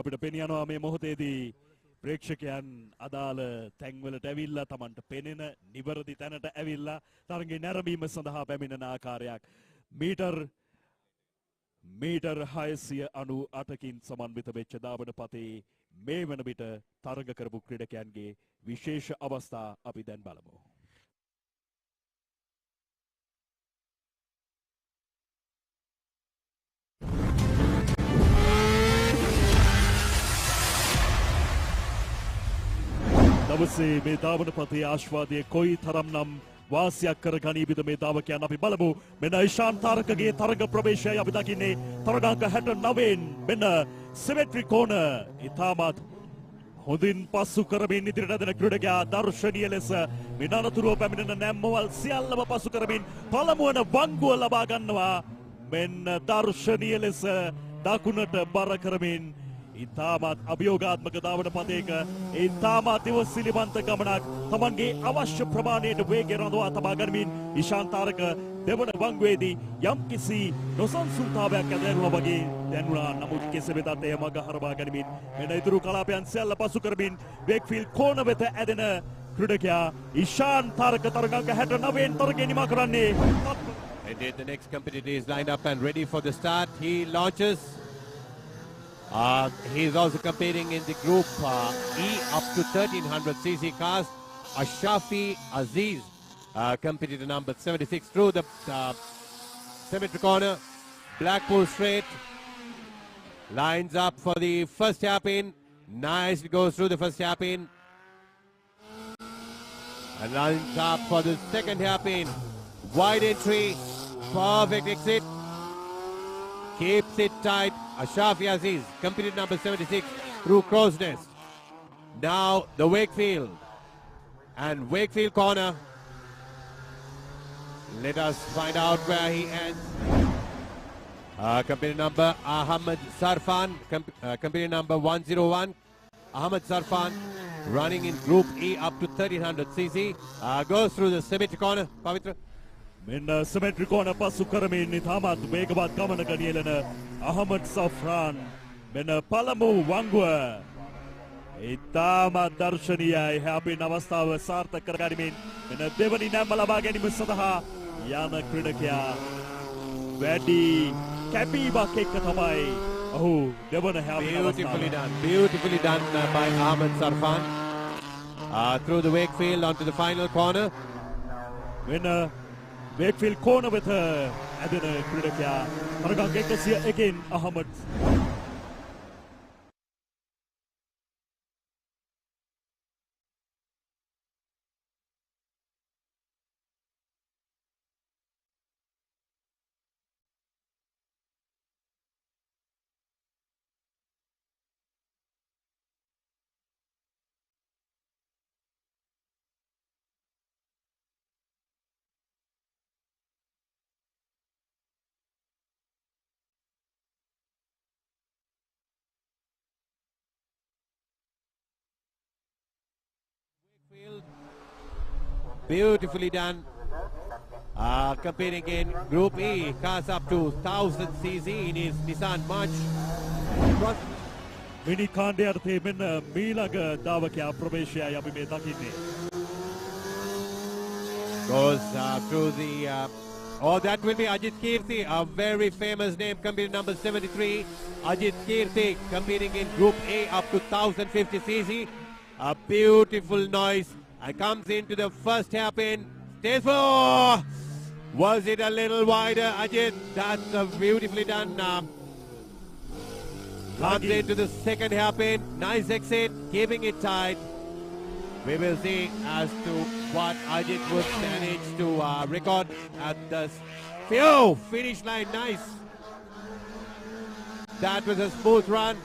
අපිට පෙනියනවා මේ මොහොතේදී ප්‍රේක්ෂකයන් අදාළ තැන්වලට ඇවිල්ලා Tamanට පෙනෙන නිවැරදි තැනට ඇවිල්ලා තරගය නැරඹීම සඳහා පැමිණෙන ආකාරයක් මීටර් 698කින් සමන්විත වෙච්ච දාවන පතේ මේ වන විට තරග කරපු ක්‍රීඩකයන්ගේ විශේෂ අවස්ථා අපි දැන් බලමු. දවසේ මේ දාවන පතේ ආශ්වාදයේ කොයි තරම්නම් වාසියක් කර ගනීවිද මේ දාවකයන් අපි බලමු. මෙන්න ඉෂාන් තාරකගේ තරග ප්‍රවේශය අපි දකින්නේ තරගාංක 69න් මෙන්න සිමෙට්‍රි කෝන ඉතාමත් හොඳින් පසු කරමින් ඉදිරියට ඇදෙන ක්‍රීඩකයා දර්ශනීය ලෙස මිනනතුරුව පැමිණෙන නැම්මවල් සියල්ලම පසු කරමින් පළමුවන වංගුව ලබා ගන්නවා. මෙන්න දර්ශනීය ලෙස දකුණට බර කරමින් ඉතාමත් අභියෝගාත්මක දාවන පතේක ඉතාමත් ඉවසිලිවන්ත ගමනක් තමන්ගේ අවශ්‍ය ප්‍රමාණයට වේගය රඳවා තබා ගනිමින් ඉෂාන් තාරක දෙවන වංගුවේදී යම්කිසි නොසන්සුන්තාවයක් ඇතිවෙනවා වගේ දැනුණා. නමුත් කෙසේ වෙතත් එය මඟ හරවා ගනිමින් මෙන්න ඉතුරු කලාපයන් සියල්ල පසු කරමින් වේග්ෆීල්ඩ් කෝණ වෙත ඇදෙන ක්‍රීඩකයා ඉෂාන් තාරක තරගාංක 69න් තරගය නිමා කරන්නේ. Indeed, the next competitor is lined up and ready for the start. He launches. He's also competing in the group E up to 1300cc cars. Ashafi Aziz, competitor number 76 through the cemetery corner. Blackpool straight. Lines up for the first hairpin. Nice, goes through the first hairpin. And lines up for the second hairpin. Wide entry. Perfect exit. Keeps it tight. Ashafi Aziz, competitor number 76 through Crow's Nest. Now the Wakefield and Wakefield corner. Let us find out where he ends. Competitor number Ahmed Sarfan, competitor number 101. Ahmed Sarfan running in Group E up to 1300cc. Goes through the cemetery corner. Pavitra. මෙන්න symmetry කෝණ පසු කරමින් ඉතාමත් වේගවත් ගමනක නියැලෙන අහමඩ් සෆ්රාන් මෙන්න පළමු වංගුව ඉතාමත් දර්ශනීයයි. හැපින් අවස්ථාව සාර්ථක කර ගනිමින් මෙන්න දෙවනි නැම්ම ලබා ගැනීම සඳහා යන ක්‍රීඩකයා වැඩි කැපීමක් එක්ක තමයි ඔහු දෙවන හැපින් Beautifully done by Ahmed Sarfan. Through the Wakefield onto the final corner. මෙන්න Wakefield corner with ඇදෙන ක්‍රීඩකයා තරගාංක 101න් Ahmed. Beautifully done. Competing in Group E, cars up to 1000cc in his Nissan March. මිනි කාණ්ඩයට මෙන්න මීළඟ දාවකයා ප්‍රවේශයයි අපි මේ දකින්නේ. Goes through the that will be Ajit Kirti, a very famous name, competing number 73. Ajit Kirti competing in Group A up to 1050cc. A beautiful noise and comes into the first hairpin. Stays for. Was it a little wider, Ajit? That's beautifully done. Comes into the second hairpin. Nice exit, keeping it tight. We will see as to what Ajit would manage to record at the finish line. Nice. That was a smooth run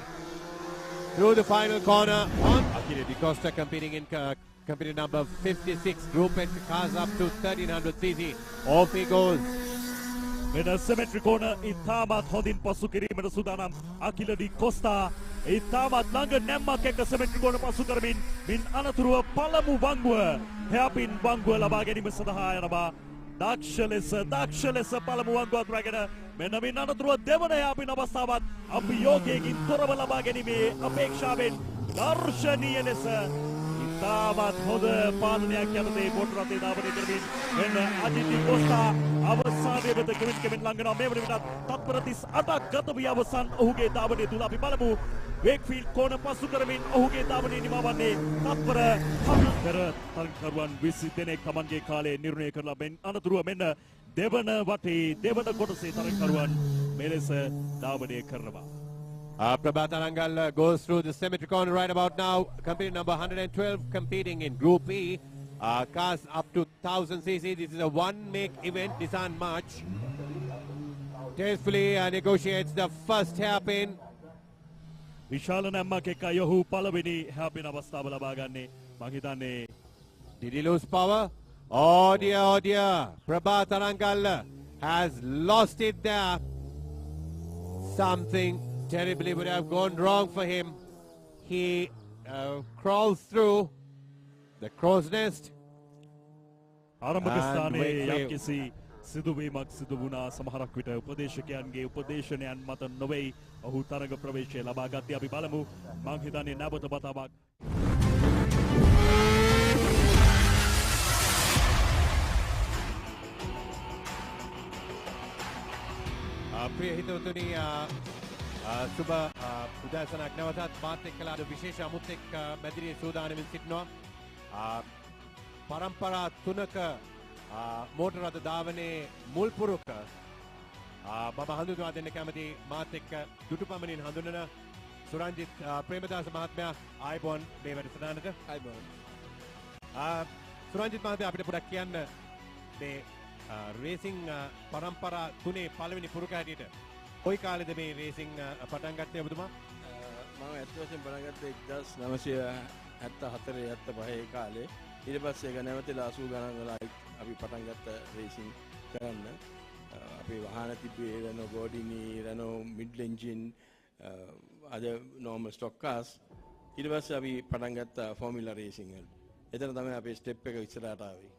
through the final corner. On Akira Di Costa competing in competitor number 56, group and cars up to 1300cc. Off he goes. මෙන්න symmetry කෝණ ඉතාමත් හොඳින් පසු කිරීමට සූදානම් Akila D කොස්ටා ඉතාමත් ළඟ නැම්මක් එක්ක සෙමෙන්ට්‍රි ගෝණ පසු කරමින් මින් අනතුරුව පළමු වංගුව හැපින් වංගුව ලබා ගැනීම සඳහා යනවා. දක්ෂ ලෙස පළමු වංගුවත් රැගෙන මෙන්න මින් අනතුරුව දෙවන හැපින් අවස්ථාවත් අභියෝගයකින් තොරව ලබා ගැනීමේ අපේක්ෂාවෙන් දර්ශනීය ලෙස ඉතාමත් හොඳ පාලනයක් යටතේ පොට් රථය ධාවනය කරමින් මෙන්න අජිති කොස්ටා අවසානයේ වෙත කෙමෙන් ළඟ වෙනවා. මේ වන විටත් තත්පර 38ක් ගත වී අවසන් ඔහුගේ ධාවනය තුල අපි බලමු වේක්ෆීල්ඩ් කෝණ පසු කරමින් ඔහුගේ ධාවනය නිමා වන්නේ තත්පර 6 පෙර තරගකරුවන් 20 දෙනෙක් Tamanගේ කාලය නිර්ණය කරලා මෙන් අනතුරුව මෙන්න දෙවන වටේ දෙවන කොටසේ තරගකරුවන් මෙලෙස ධාවනය කරනවා. Prabhat Arangal goes through the symmetry corner right about now. Company number 112 competing in Group E. Cars up to 1000 cc. This is a one-make event. Nissan March tastefully negotiates the first hairpin. විශාල නැම්මක් එක්ක යොහු පළවෙනි හැපින අවස්ථාව ලබා ගන්නේ. මම හිතන්නේ did he lose power? Oh dear. Prabhat Arangal has lost it there. Something terribly would have gone wrong for him. He crawls through the crow's nest. ආරම්භක ස්ථානයේ යම්කිසි සිදුවීමක් සිදු වුණා. සමහරක් විට උපදේශකයන්ගේ උපදේශනයන් මත නොවේ ඔහු තරග ප්‍රවේශය ලබා ගත්තේ. අපි බලමු. මම හිතන්නේ නැවත වතාවක් ප්‍රිය හිතවතුනි සුබ උදෑසනක් නැවතත් මාත් එක්කලා විශේෂ අමුත් එක්ක මැදිරියේ සූදානමින් සිටිනවා. පරම්පරා 3ක මෝටර රථ ධාවනයේ මුල් පුරුක මම හඳුන්වා දෙන්න කැමති මාත් එක්ක දුටුපමණින් හඳුනන සුරංජිත් ප්‍රේමදාස මහත්මයා ආයිබෝන් මේ වැඩසටහනට. ආයිබෝන්. සුරංජිත් මහත්මයා අපිට පොඩ්ඩක් කියන්න මේ රේසිං පරම්පරා 3 පළවෙනි පුරුක හැටියට කොයි කාලෙද මේ රේසිං පටන් ගත්තේ ඔබතුමා? මම ඇත්ත වශයෙන්ම පටන් ගත්තේ 1974 75 කාලේ. ඊට පස්සේ ඒක නැවතලා 80 ගණන් වල අපි පටන් ගත්ත රේසිං කරන්න. අපේ වාහන තිබ්බේ රෙනෝ ගෝඩිනි, රෙනෝ මිඩ්ල් එන්ජින්, අද normal stock cars. ඊට පස්සේ අපි පටන් ගත්ත ෆෝමියුලා රේසිං වල. එතන තමයි අපේ ස්ටෙප් එක ඉස්සරහට ආවේ.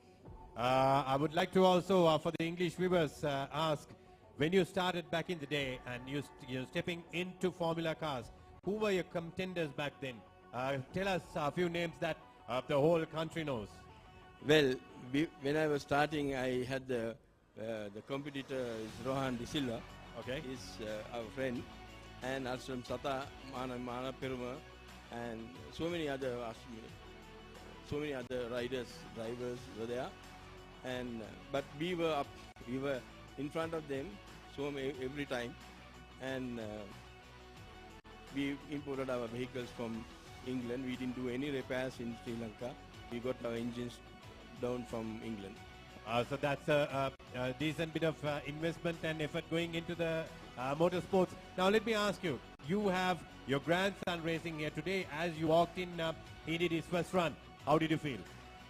I would like to also, for the English viewers, ask, when you started back in the day and you're stepping into Formula cars, who were your contenders back then? Tell us a few names that the whole country knows. Well, when I was starting, I had the competitor is Rohan De Silva. Okay. He's our friend. And Ashram Sata, Mana Peruma, and so many other drivers were there. And but we were in front of them every time, and we imported our vehicles from England. We didn't do any repairs in Sri Lanka. We got our engines down from England. So that's a decent bit of investment and effort going into the motorsports. Now let me ask you, you have your grandson racing here today. As you walked in, he did his first run. How did you feel?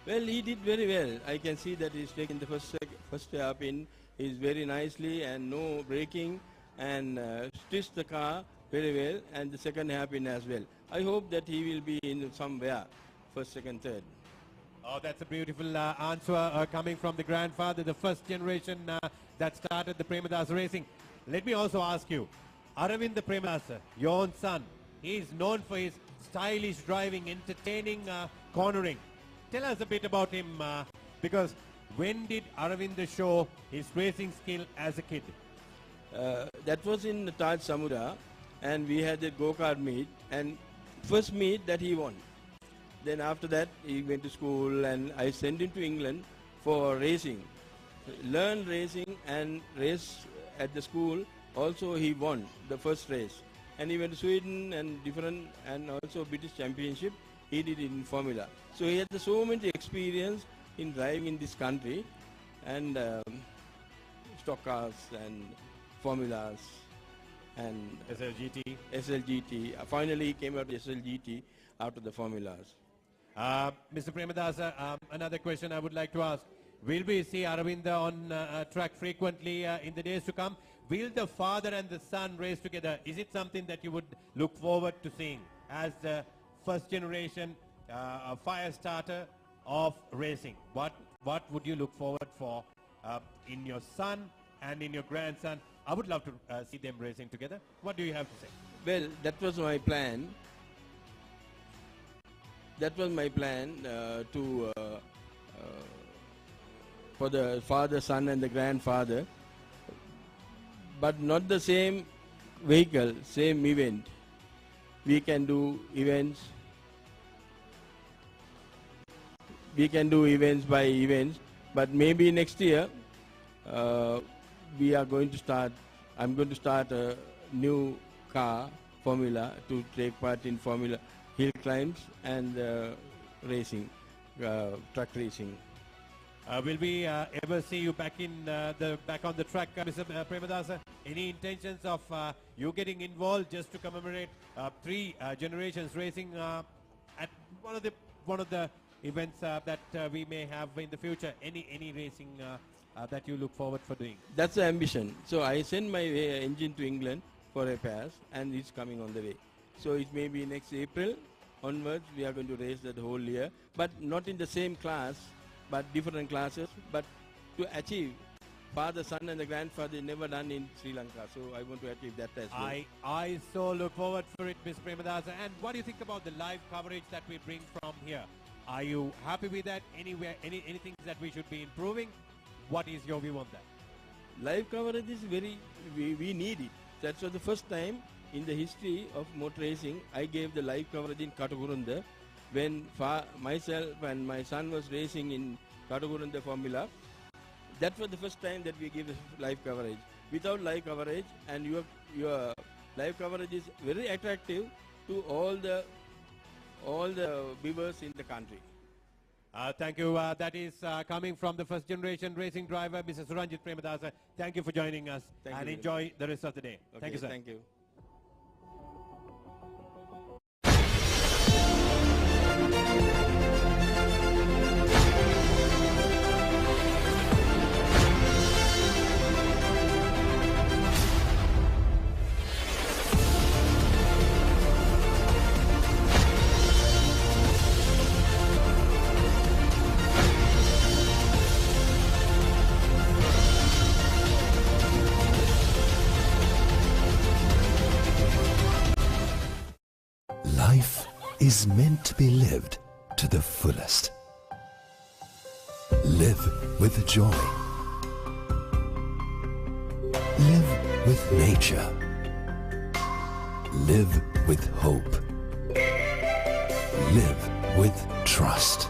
Well, he did very well. I can see that he's taking the first hairpin. He's very nicely and no braking, and stitched the car very well, and the second hairpin as well. I hope that he will be in somewhere, first, second, third. Oh, that's a beautiful answer coming from the grandfather, the first generation that started the Premadasa racing. Let me also ask you, Aravind Premadasa, your own son, he is known for his stylish driving, entertaining cornering. Tell us a bit about him, because when did Aravind show his racing skill as a kid? That was in Taj Samura, and we had a go-kart meet, and first meet that he won. Then after that, he went to school, and I sent him to England for racing. Learn racing and race at the school. Also, he won the first race. And he went to Sweden and also British Championship. He did it in Formula. So he had so much experience in driving in this country, and stock cars and formulas and SLGT. Finally, he came out with SLGT after the formulas. Mr. Premadasa, another question I would like to ask. Will we see Aravinda on track frequently in the days to come? will the father and the son race together? Is it something that you would look forward to seeing as the first generation fire starter of racing? What would you look forward for in your son and in your grandson? I would love to see them racing together. What do you have to say? Well, that was my plan. That was my plan for the father, son and the grandfather, but not the same vehicle, same event. We can do events. We can do events by events, but maybe next year we are going to start. I'm going to start a new car, Formula, to take part in Formula hill climbs and racing, truck racing. Will we ever see you back back on the track, Mr. Premadasa? Any intentions of you getting involved just to commemorate 3 generations racing at one of the events that we may have in the future? Any racing that you look forward for doing? That's the ambition. So I sent my engine to England for repairs, and it's coming on the way. So it may be next April onwards we are going to race that whole year, but not in the same class, but different classes, but to achieve father, son and the grandfather never done in Sri Lanka. So I want to achieve that as well. I so look forward for it, Ms. Premadasa. And what do you think about the live coverage that we bring from here? Are you happy with that? Anything that we should be improving? What is your view on that? Live coverage is we need it. That's the first time in the history of motor racing I gave the live coverage in Katagurunda. When myself and my son was racing in Katagurunda Formula, that was the first time that we gave live coverage. Without live coverage, and your live coverage is very attractive to all the viewers in the country. Thank you. That is coming from the first generation racing driver, Mr. Suranjit Premadasa. Thank you for joining us. Thank you enjoy the rest of the day. Okay, thank you, sir. Thank you. Life is meant to be lived to the fullest. Live with joy. Live with nature. Live with hope. Live with trust.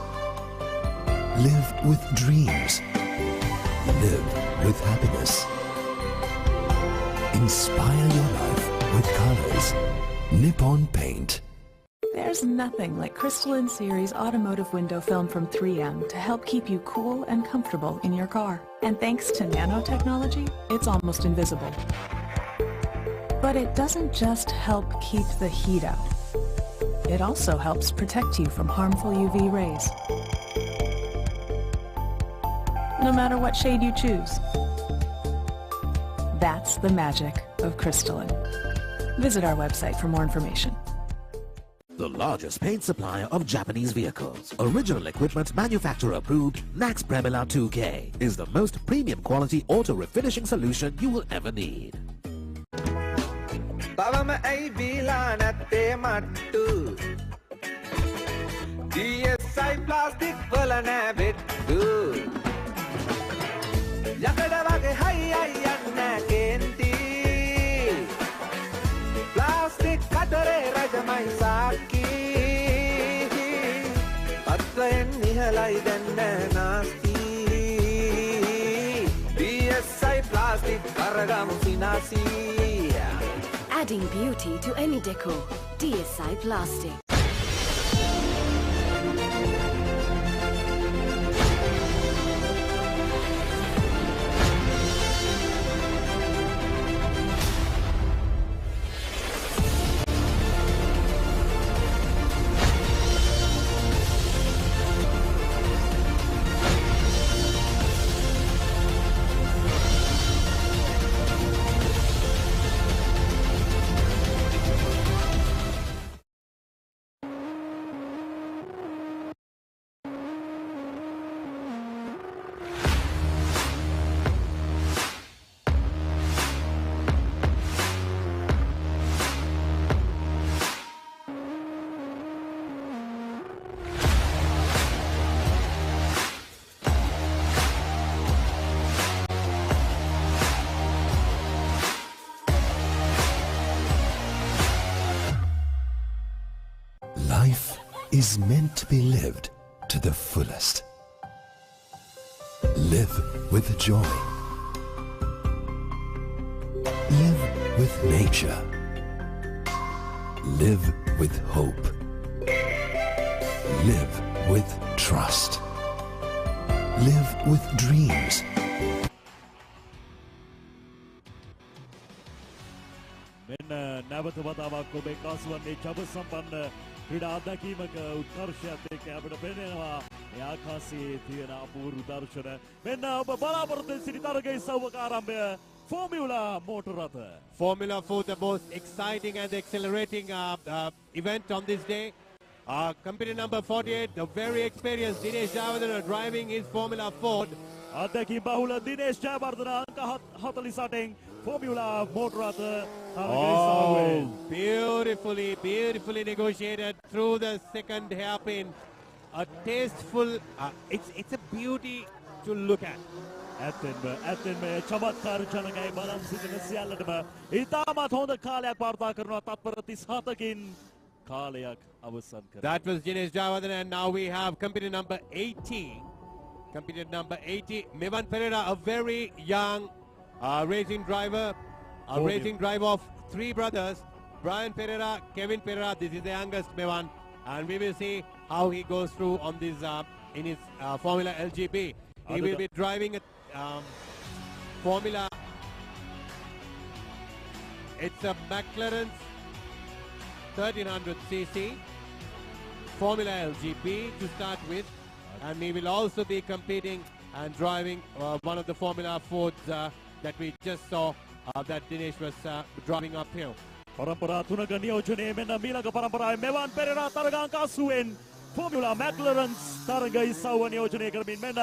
Live with dreams. Live with happiness. Inspire your life with colors. Nippon Paint. There's nothing like crystalline series automotive window film from 3M to help keep you cool and comfortable in your car. And thanks to nanotechnology, it's almost invisible. But it doesn't just help keep the heat out. It also helps protect you from harmful UV rays. No matter what shade you choose. That's the magic of crystalline. Visit our website for more information. The largest paint supplier of Japanese vehicles, original equipment manufacturer approved, Nax Premila 2K is the most premium quality auto refinishing solution you will ever need. තවම ඇයි බීලා නැත්තේ මට්ටු DSI plastic වල නෑ බෙට්ටු යකඩ වගේ හයි අයි යන්න කේන්ති ප්ලාස්ටික් කතරේ රජමයි සාක්කි පත්වයෙන් නිහලයි දැන්න නාස්ති DSI ප්ලාස්ටික් කරගමු සිනාසී. Adding beauty to any decor. DSI Plastic. is meant to be lived to the fullest. Live with joy. Live with nature. Live with hope. Live with trust. Live with dreams. නැවත වතාවක් ඔබේ කාසුවන්නේ ජබ සම්පන්න ක්‍රීඩා අත්දැකීමක උත්කර්ෂයත් එක්ක අපිට පෙනෙනවා ඒ ආකාශයේ තියෙන අපූර්ව දර්ශන. මෙන්න ඔබ බලාපොරොත්තු සිටි තරගයේ සවක ආරම්භය Formula Motor රථ. Formula 4, the most exciting and accelerating event on this day. Company number 48, the very experienced Dinesh Jayawardena driving his Formula 4. අත්දැකීම් බහුල දිනේෂ් ජයවර්ධන අංක 48න් Formula Motor රථ Oh, beautifully negotiated through the second hairpin. A tasteful, it's a beauty to look at. ඇත්තෙන්ම චමත්කාර ජනකයි බලන් සිටින සියල්ලටම ඉතාමත් හොඳ කාලයක් වාර්තා කරනවා තත්පර 37කින් කාලයක් අවසන් කරනවා. That was Dinesh Jayawardena, and now we have company number 80. Company number 80, Mevan Pereira, a very young racing driver. A racing drive of three brothers, Brian Pereira, Kevin Pereira. This is the youngest Mevan, and we will see how he goes through on this in his Formula LGP. He will be driving a Formula. It's a McLaren 1300cc Formula LGP to start with, and he will also be competing and driving one of the Formula Fords that we just saw. That Dinesh was driving uphill. පරම්පරා තුනක නියෝජනයේ මෙන්න මීළඟ පරම්පරාවේ මෙවන් Perera තරගාංක 80න් formula මැක්ලරන් තරග ඉසව්ව නියෝජනය කරමින් මෙන්න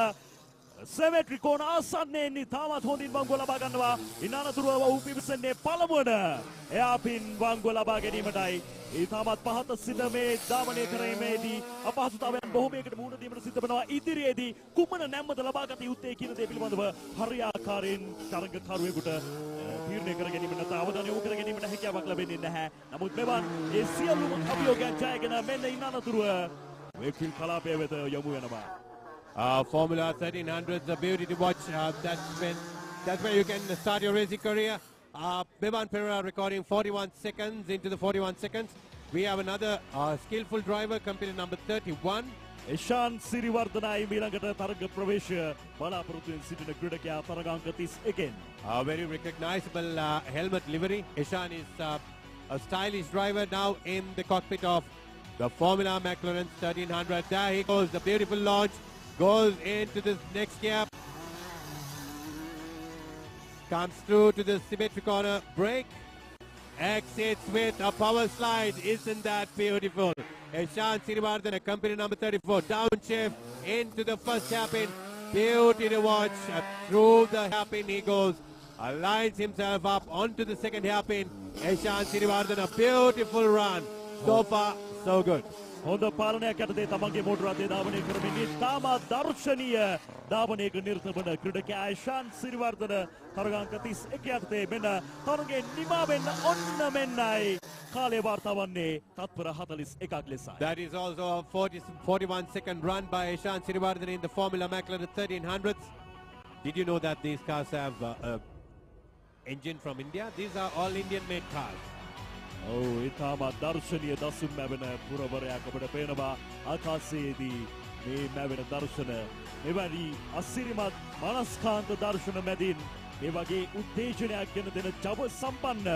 සෙමෙට්‍රි කෝණ ආසන්නයෙන් ඉතාමත් හොඳින් වංගුව ලබා ගන්නවා. ඉන් අනතුරුව ඔහු පිවිසෙන්නේ පළමුවන එයාපින් වංගුව ලබා ගැනීමටයි. ඉතාමත් පහත සිට මේ ධාවනය කිරීමේදී අපහසුතාවයන් බොහෝමයකට මුහුණ දීමට සිද්ධ වෙනවා. ඉදිරියේදී කුමන නැම්මද ලබා ගත යුත්තේ කියන දේ පිළිබඳව හරියාකාරයෙන් තරගකරුවෙකුට තීරණය කර ගැනීමට නැත්නම් අවධානය යොමු කර ගැනීමට හැකියාවක් ලැබෙන්නේ නැහැ. නමුත් මෙවන් ඒ සියලුම අභියෝගයන් ජයගෙන මෙන්න ඉන් අනතුරුව වෙක්විල් කලාපය වෙත යොමු වෙනවා. Formula 1300 is a beauty to watch. That's where you can start your racing career. Mevan Pereira recording 41 seconds into the 41 seconds. We have another skillful driver, company number 31. Eshan Siriwardhanai මීළඟට තරග ප්‍රවේශය බලාපොරොත්තුවෙන් සිටින ක්‍රීඩකයා තරගාංක 31. A very recognizable helmet livery. Eshan is a stylish driver now in the cockpit of the Formula McLaren 1300. There he goes, the beautiful launch. Goes into this next gap. Comes through to the symmetric corner. Brake. Exits with a power slide. Isn't that beautiful? Eshan Siriwardena, company number 34. Downshift into the first hairpin. Beauty to watch. Through the hairpin he goes. Aligns himself up onto the second hairpin. Eshan Siriwardena, beautiful run. So far, so good. හොඳ පාලනයක් යටතේ තමන්ගේ මෝටර රථය ධාවනය කරමින් ඉතාමත් දර්ශනීය ධාවනයක නිරත වන ක්‍රීඩකයා එෂාන් සිරිවර්ධන තරගාංක 31 යටතේ මෙන්න තරගයේ නිමා වෙන්න ඔන්න මෙන්නයි කාලය වාර්තා වන්නේ තත්පර 41ක් ලෙසයි. That is also a 41 second run by Eshan Siriwardena in the Formula McLaren 1300s. Did you know that these cars have engine from India? These are all Indian made cars. ඉතාමත් දර්ශනීය දසුන් මැවෙන පුරවරයක් ඔබට පේනවා ආකාශයේදී මේ මැවෙන දර්ශන මෙවැනි අසිරිමත් මනස්කාන්ත දර්ශන මැදින් මේ වගේ උත්තේජනයක් ගෙන දෙන ජව සම්පන්න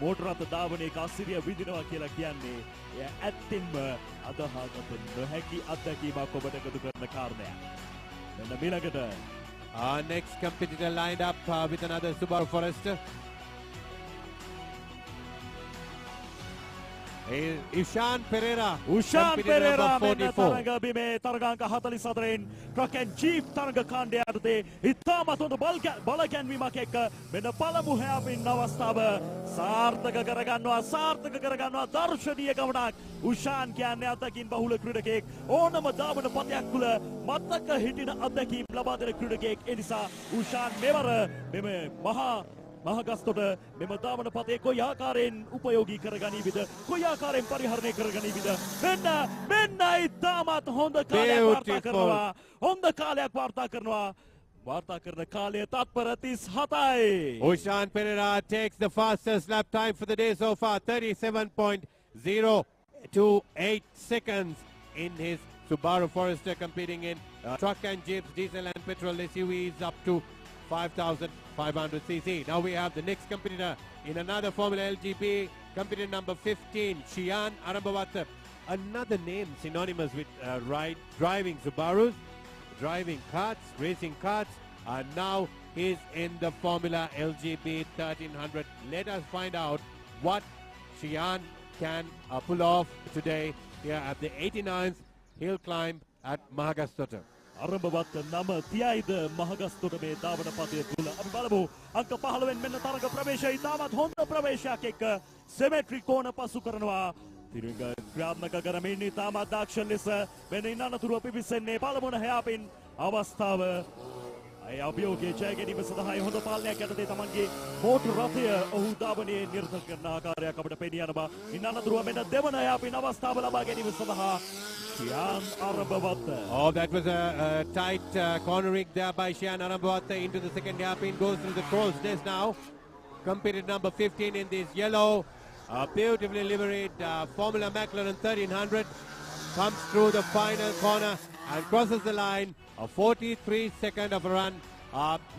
මෝටර රථ ධාවනයක අසිරිය විඳිනවා කියලා කියන්නේ එය ඇත්තෙන්ම අදහාගත නොහැකි අත්දැකීමක් ඔබට එකතු කරන කාරණයක්. මෙන්න මීළඟට our next competitor lined up with another Subaru Forester. Eshan Pereira. Ushan Pereira මෙන්න තරග බිමේ තරගාංක 44න් ට්‍රක් ඇන්ඩ් ජීප් තරග කාණ්ඩය යටතේ ඉතාමත් හොඳ බලකැන්වීමක් එක්ක මෙන්න පළමු හැපින් අවස්ථාව සාර්ථක කරගන්නවා දර්ශනීය ගමනක්. උෂාන් කියන්නේ අතකින් බහුල ක්‍රීඩකයෙක් ඕනම ධාවන පතයක් තුළ මතක හිටින අත්දැකීම් ලබා දෙන ක්‍රීඩකයෙක්. ඒ නිසා උෂාන් මෙවර මෙම මහා Mahagastota මෙම ධාවන පතේ කොයි ආකාරයෙන් උපයෝගී කරගනීවිද කොයි ආකාරයෙන් පරිහරණය කරගනීවිද මෙන්නයි තාමත් හොඳ කාලයක් වාර්තා කරනවා හොඳ කාලයක් වාර්තා කරනවා වාර්තා කරන කාලය තත්පර 37යි. Ushan Pereira takes the fastest lap time for the day so far, 37.028 seconds in his Subaru Forester, competing in truck and jeeps, diesel and petrol SUVs up to 5,500 cc. Now we have the next competitor in another Formula LGP, competitor number 15, Shian Arambavatta. Another name synonymous with driving Subarus, driving karts, racing karts, and now he's in the Formula LGP 1300. Let us find out what Shian can pull off today here at the 89th hill climb at Mahagastota. අරඹවත් නම තියයිද මහගස්තොට මේ ධාවන පතය තුල අපි බලමු අංක 15 මෙන්න තරග ප්‍රවේශය ඉතාමත් හොඳ ප්‍රවේශයක් එක්ක සිමෙට්‍රි කෝණ පසු කරනවා තිරිඟ ක්‍රියාත්මක කරමින් ඉතාමත් දක්ෂ ලෙස මෙන්න ඉන්න අනතුරුව පිවිසෙන්නේ පළමුණ හැයාපින් අවස්ථාව අය අභියෝගයේ ජය ගැනීම සඳහා හොඳ පාලනයක් යටතේ තමන්ගේ මෝටර් රථය ඔහු ධාවනයේ නිරත කරන ආකාරයක් අපිට පෙනී යනවා ඉන්න අනතුරුව මෙන්න දෙවන හැයාපින් අවස්ථාව ලබා ගැනීම සඳහා Shian Arambavatta. Oh, that was a tight corner rig there by Shian Arambavatta into the second hairpin. Goes through the crow's nest now. Competitor number 15 in this yellow, beautifully liveried Formula McLaren 1300. Comes through the final corner and crosses the line. A 43-second of a run.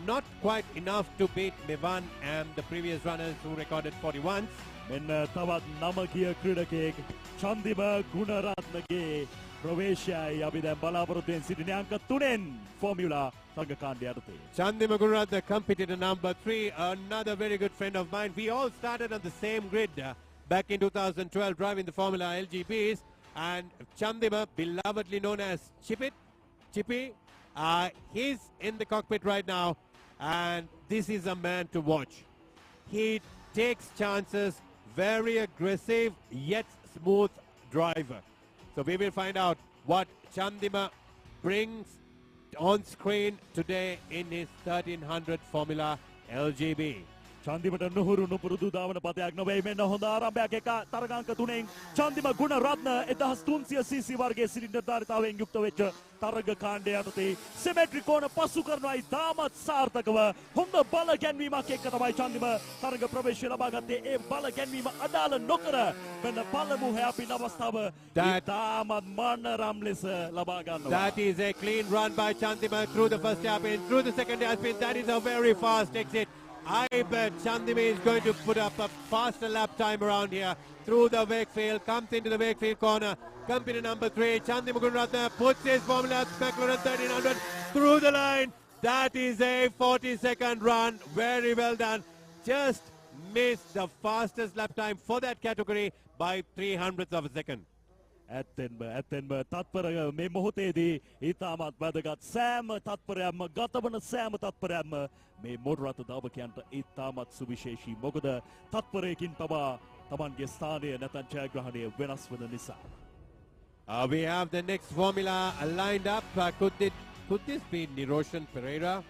Not quite enough to beat Mevan and the previous runners who recorded 41s. මෙන්න තවත් නමගිය ක්‍රීඩකයෙක් චන්දිම ගුණරත්නගේ ප්‍රවේශයයි අපි දැන් බලාපොරොත්තුෙන් සිටින අංක 3න් formula තරග කාණ්ඩය යටතේ. Chandima Gunaratna, competitor number 3, another very good friend of mine. We all started on the same grid back in 2012 driving the Formula LGBs, and Chandima, belovedly known as Chippy, he's in the cockpit right now, and this is a man to watch. He takes chances, very aggressive yet smooth driver. So we will find out what Chandima brings on screen today in his 1300 Formula LGB. චන්දිමට නුහුරු නුපුරුදු ධාවන පතයක් නොවේ මෙන්න හොඳ ආරම්භයක් එක තරගාංක 3න් Chandima Gunaratne 1300 cc වර්ගයේ cylinder ධාරිතාවෙන් යුක්ත වෙච්ච තරග කාණ්ඩය යටතේ symmetry කෝණ පසු කරනවා ඉතාමත් සාර්ථකව හොඳ බල ගැන්වීමක් එක්ක තමයි චන්දිම තරග ප්‍රවේශය ලබා ගත්තේ ඒ බල ගැන්වීම අදාළ නොකර මෙන්න පළමු හැපින අවස්ථාව ඉතාමත් මනරම් ලෙස ලබා ගන්නවා. That is a clean run by Chandima through the first hairpin, through the second hairpin. That is a very fast exit. I bet Chandima is going to put up a faster lap time around here. Through the Wakefield, comes into the Wakefield corner. Competitor number 3, Chandima Gunaratna puts his Formula McLaren 1300 through the line. That is a 40-second run. Very well done. Just missed the fastest lap time for that category by 300ths of a second. ඇත්තෙන්ම තත්පර මේ මොහොතේදී ඉතාමත් වැදගත් සෑම තත්පරයක්ම ගතවන සෑම තත්පරයක්ම මේ motor රථ ධාවකයන්ට ඉතාමත් සුවිශේෂී මොකද තත්පරයකින් පවා තමන්ගේ ස්ථානය නැත්නම් ජයග්‍රහණය වෙනස් වන නිසා. We have the next formula lined up. Could this be Niroshan Pereira?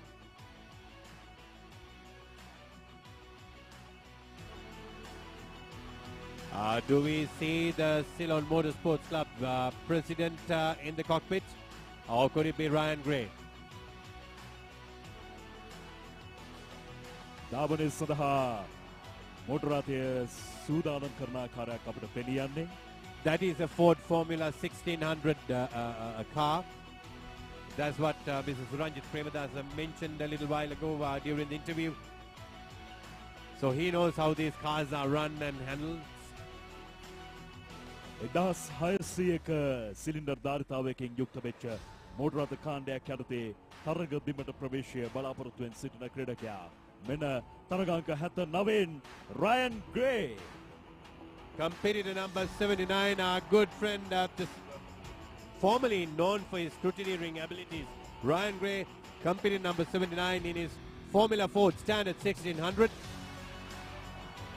Do we see the Ceylon Motorsports Club president in the cockpit? Or could it be Ryan Gray? ධාවනය සඳහා මෝටර් රථය සූදානම් කරන ආකාරයක් අපිට පෙනී යන්නේ. That is a Ford Formula 1600 car. That's what Mrs. Ranjit Premadasa mentioned a little while ago during the interview. So he knows how these cars are run and handled. 1600ක සිලින්ඩර් ධාරිතාවයකින් යුක්ත වෙච්ච මෝටර් රථ කාණ්ඩයක් යටතේ තරග බිමට ප්‍රවේශය බලාපොරොත්තුවෙන් සිටින ක්‍රීඩකයා මෙන්න තරගාංක 79න් Ryan Gray. Competitor number 79, our good friend, formerly known for his scrutineering abilities. Ryan Gray, competitor number 79 in his Formula Ford Standard 1600.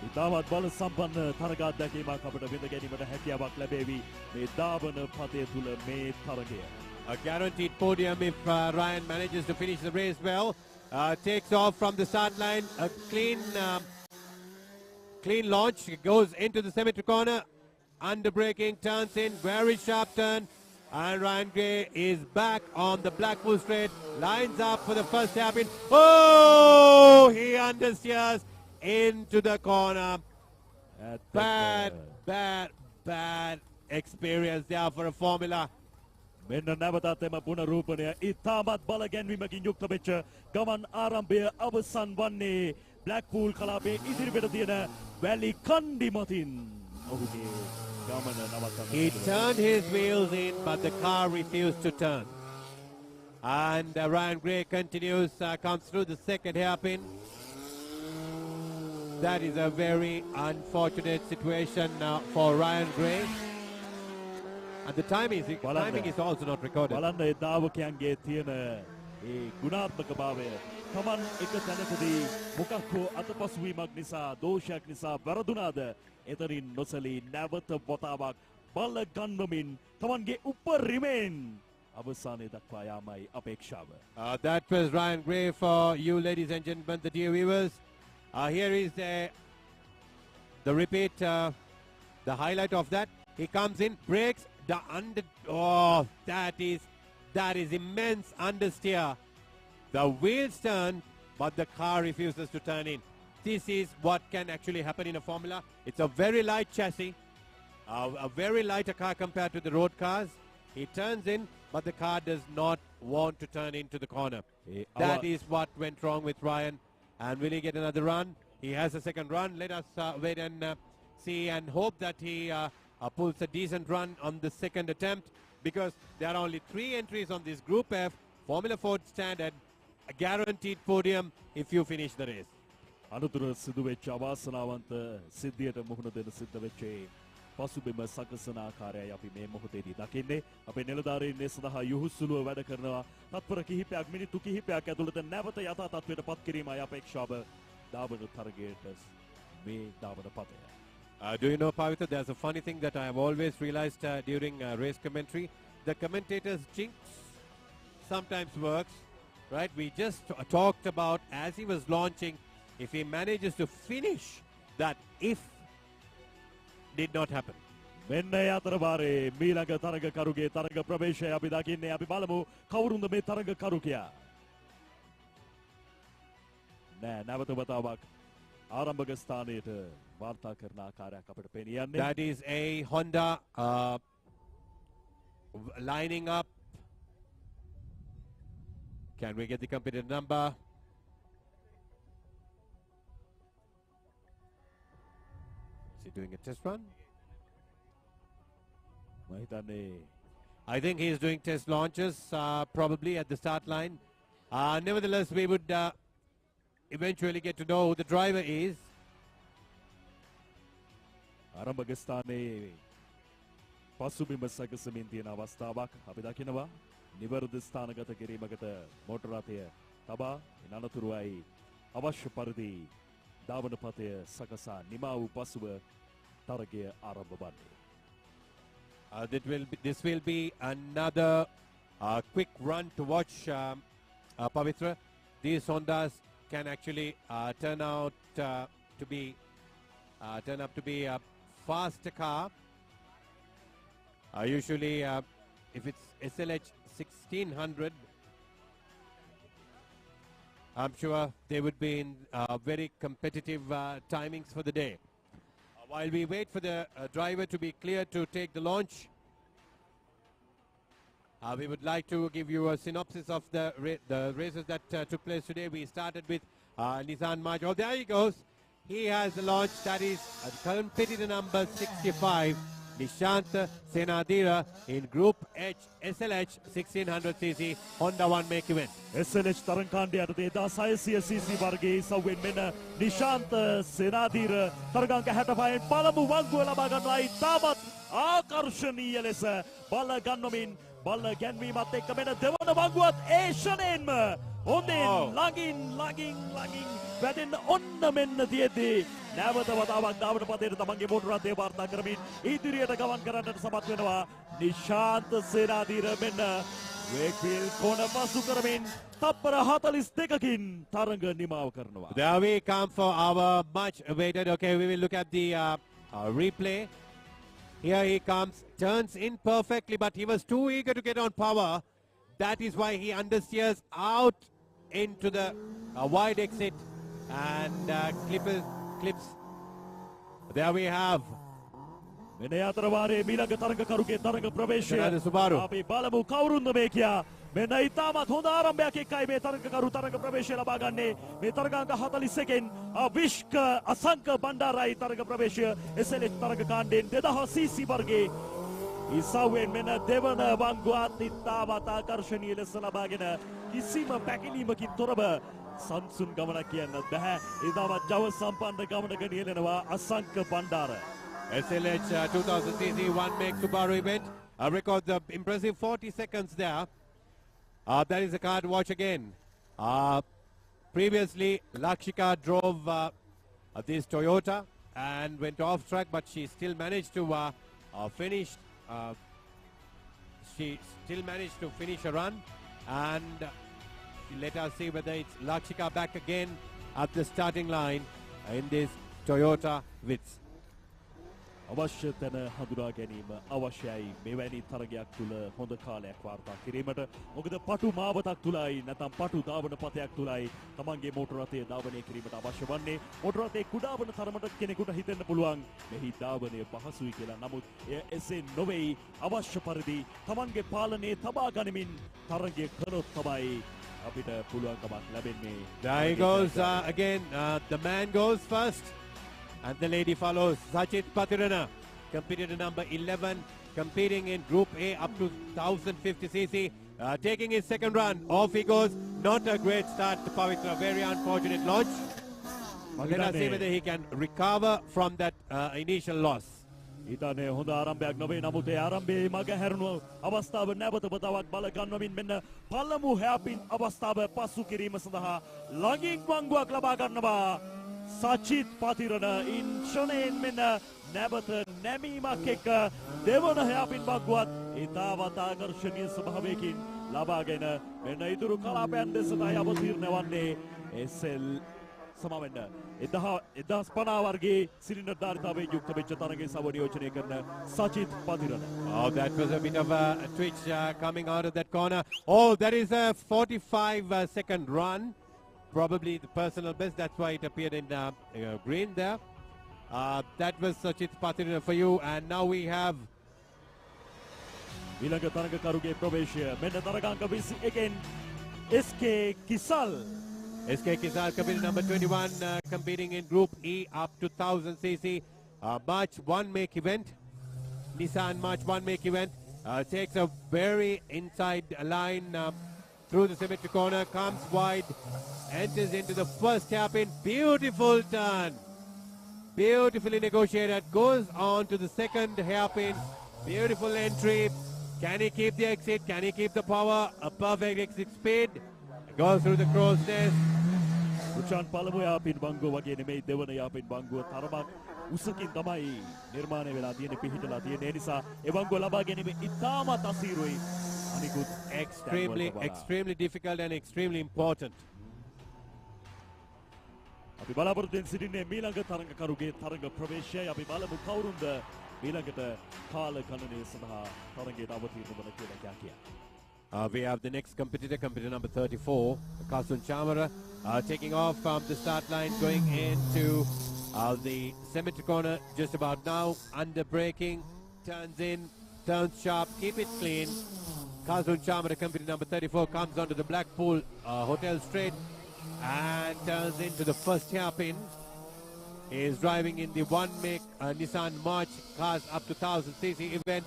ඉතාමත් බල සම්පන්න තරග අත්දැකීමක් අපිට විඳ ගැනීමට හැකියාවක් ලැබේවි මේ ධාවන පතය තුල මේ තරගය. A guaranteed podium if Ryan manages to finish the race well. takes off from the start line. A clean launch. It goes into the cemetery corner. Under braking, turns in. Very sharp turn. And Ryan Gray is back on the Blackpool straight. Lines up for the first hairpin. Oh! He understeers into the corner. Bad experience there for a Formula. මෙන්න නැවතත් එම පුනරූපණය ඉතාමත් බල ගැන්වීමකින් යුක්ත වෙච්ච ගමන් ආරම්භය අවසන් වන්නේ බ්ලැක්පූල් කලාපයේ ඉදිරිපිට තියෙන වැලි කණ්ඩි මතින් ඔහුගේ ගමන නවත්තන්න. He turned his wheels in, but the car refused to turn. And Ryan Gray continues, comes through the second hairpin. That is a very unfortunate situation for Ryan Gray. And the timing is also not recorded. බලන්න ඒ දාවකයන්ගේ තියෙන ඒ ගුණාත්මක භාවය. තමන් එක තැනකදී මොකක් හෝ අතපසුවීමක් නිසා දෝෂයක් නිසා වැරදුනාද එතනින් නොසලී නැවත වතාවක් බල ගන්වමින් තමන්ගේ උපරිමයෙන් අවසානයේ දක්වා යාමයි අපේක්ෂාව. That was Ryan Gray for you, ladies and gentlemen, the dear viewers. Here is the repeat, the highlight of that. He comes in, brakes, that is immense understeer. The wheels turn, but the car refuses to turn in. This is what can actually happen in a Formula. It's a very light chassis, a very lighter car compared to the road cars. He turns in, but the car does not want to turn into the corner. That is what went wrong with Ryan. And will he get another run? He has a second run. Let us wait and see and hope that he pulls a decent run on the second attempt, because there are only 3 entries on this Group F Formula Ford standard, a guaranteed podium if you finish the race. අනුතුර සිදු වෙච්ච අවාසනාවන්ත සිද්ධියට මුහුණ දෙන සිද්ධ වෙච්ච පසුබිම සකසන ආකාරයයි අපි මේ මොහොතේදී දකින්නේ. අපේ නිලධාරීන් මේ සඳහා යහුසුලුව වැඩ කරනවා. තත්පර කිහිපයක් මිනිත්තු කිහිපයක් ඇතුළත නැවත යථා තත්ත්වයට පත් කිරීමයි අපේක්ෂාව ධාවන තරගයට මේ ධාවන පතය. Do you know, Pavitra, there's a funny thing that I have always realized during race commentary. The commentator's jinx sometimes works, right? We just talked about as he was launching, if he manages to finish, that if did not happen. මෙන්න යතරවාරේ මීළඟ තරගකරුගේ තරග ප්‍රවේශය අපි දකින්නේ. අපි බලමු කවුරුන්ද මේ තරගකරු නෑ නැවත වතාවක් ආරම්භක ස්ථානයට වාර්තා කරන ආකාරයක් අපිට පෙනියන්නේ. That is a Honda lining up. Can we get the competitor number? Is he doing a test run? I think he is doing test launches, probably at the start line. Nevertheless, we would eventually get to know who the driver is. ආරම්භක ස්ථානයේ පසුබිම සකසමින් තියෙන අවස්ථාවක් අපි දකිනවා. නිවැරදි ස්ථානගත කිරීමකට මෝටර රථය තබා අනතුරුයි අවශ්‍ය පරිදි ධාවන පතය සකසා නිමා වූ පසුව තරගය ආරම්භ වන්නේ. This will be another quick run to watch, Pavitra. These Hondas can actually turn up to be a faster car. Usually, if it's SLH 1600, I'm sure they would be in very competitive timings for the day. While we wait for the driver to be clear to take the launch, we would like to give you a synopsis of the races that took place today. We started with Nissan March. Oh, there he goes. He has the launch. That is competitor number 65, Nishant Senadira, in Group H SLH 1600cc Honda 1 make event. SLH තරංකාණ්ඩය යටතේ 1600cc වර්ගයේ ඉසව්වෙන් මෙන්න නිශාන්ත සේනාධීර තරගාංක 65න් පළමු වංගුව ලබා ගන්නවායි. තාමත් ආකර්ශනීය ලෙස බල ගන්නමින් බල ගැන්වීමත් එක්ක මෙන්න දෙවන වංගුවත් ඒ ෂණයෙන්ම හොඳින් ළඟින් වැටෙන්න ඔන්න මෙන්න තියෙද්දී නැවත වතාවක් ධාවන පතේට තමන්ගේ මෝටර රථය වාර්තා කරමින් ඉදිරියට ගමන් කරන්නට සමත් වෙනවා නිශාන්ත සේනාධීර. මෙන්න Wakefield corner pasu කරමින් තප්පර 42කින් තරඟ නිමාව කරනවා. There we come for our much awaited. Okay, we will look at the replay. Here he comes, turns in perfectly, but he was too eager to get on power. That is why he understeers out into the wide exit and clips. There we have. මෙන්න යතර වාරයේ මීළඟ තරඟකරුගේ තරඟ ප්‍රවේශය. Subaru. අපි බලමු කවුරුන්ද මේ කියා. මෙන්න ඉතාමත් හොඳ ආරම්භයක් එක්කයි මේ තරඟකරු තරඟ ප්‍රවේශය ලබා ගන්නේ. මේ තරඟාංක 41කින් අවිෂ්ක අසංක බණ්ඩාරයි තරඟ ප්‍රවේශය SLH තරඟ කාණ්ඩයෙන් 2000 cc වර්ගයේ ඉසාවෙන් මෙන්න දෙවන වංගුවත් ඉතාමත් ආකර්ශනීය ලෙස ලබාගෙන කිසිම පැකිලීමකින් තොරව සංසුන් ගමනක් කියන්න බෑ. ඉතාමත් ජව සම්පන්න ගමනක නියැලෙනවා Asanka Bandara. SLH 2000cc one-make Subaru event. Records the impressive 40 seconds there. That is a car to watch again. Previously, Lakshika drove this Toyota and went off track, but she still managed to finish. She still managed to finish a run, and let us see whether it's Lakshika back again at the starting line in this Toyota Vitz. අවශ්‍ය තැන හඳුනා ගැනීම අවශ්‍යයි මෙවැනි තරගයක් තුළ හොඳ කාලයක් වාර්තා කිරීමට. මොකද පටු මාවතක් තුලයි නැත්නම් පටු ධාවන පතයක් තුලයි තමන්ගේ මෝටර රථය ධාවනය කිරීමට අවශ්‍ය වන්නේ. මෝටර රථයේ කුඩාවන තරමට කෙනෙකුට හිතෙන්න පුළුවන් මෙහි ධාවනය පහසුයි කියලා. නමුත් එය එසේ නොවේයි. අවශ්‍ය පරිදි තමන්ගේ පාලනයේ තබා ගනිමින් තරගය කරොත් තමයි අපිට පුළුවන්කමක් ලැබෙන්නේ. There he goes again. The man goes first. And the lady follows. Sachit Patirana, competed at number 11, competing in Group A up to 1050cc, taking his second run. Off he goes. Not a great start to Pavitra. Very unfortunate launch. Let us see whether he can recover from that initial loss. ඉතාලේ හොඳ ආරම්භයක් නොවේ. නමුත් ඒ ආරම්භයේ මග හැරුණු අවස්ථාව නැවත වතාවක් බල ගන්නමින් මෙන්න පළමු හැපින් අවස්ථාව පසු කිරීම සඳහා ළඟින් වංගුවක් ලබා ගන්නවා. සචිත් පතිරණ ඉන්ෂණයෙන් මෙන්න නැවත නැමීමක් එක්ක දෙවන හැපින් වංගුවත් ඉතාමත් ආකර්ශනීය ස්වභාවයකින් ලබාගෙන මෙන්න ඉතුරු කලාපයන් දෙසටයි අවතීර්ණ වන්නේ SL සමවෙන්න 1050 වර්ගයේ සිලින්ඩර් ධාරිතාවයෙන් යුක්ත වෙච්ච තරගයේ සව නියෝජනය කරන Sachith Pathirana. Oh, that was a bit of a twitch coming out of that corner. Oh, that is a 45-second run. Probably the personal best. That's why it appeared in green there. That was Sachit Patirana for you. And now we have ඊළඟ තරගකරුගේ ප්‍රවේශය. මෙන්න තරගාංක 21කින් SK Kisal. SK Kisal competing number 21, competing in Group E up to 1000cc. March 1 make event. Nissan March 1 make event. Takes a very inside line through the symmetry corner, comes wide, enters into the first hairpin. Beautiful turn. Beautifully negotiated. Goes on to the second hairpin. Beautiful entry. Can he keep the exit? Can he keep the power? A perfect exit speed. Goes through the crow's nest. උචාන් පළමු යාපින් බංගුව වගේ නෙමෙයි දෙවන යාපින් බංගුව තරමක් උසකින් තමයි නිර්මාණය වෙලා තියෙන්නේ පිහිටලා තියෙන්නේ. ඒ නිසා ඒ බංගුව ලබා ගැනීම ඉතාමත් අසීරුයි. අනිකුත් extremely difficult and extremely important. අපි බලාපොරොත්තු වෙන සිටින්නේ මීළඟ තරඟකරුගේ තරඟ ප්‍රවේශයයි. අපි බලමු කවුරුන්ද මීළඟට කාල ගණනය සඳහා තරඟයට අවතීර්ණ වන කියලා කියා. We have the next competitor number 34, Kasun Chamara, taking off from the start line, going into the cemetery corner just about now, under braking, turns in, turns sharp, keep it clean. Kasun Chamara, competitor number 34, comes onto the Blackpool Hotel Straight and turns into the first hairpin. He is driving in the one-make Nissan March cars up to 1000cc event.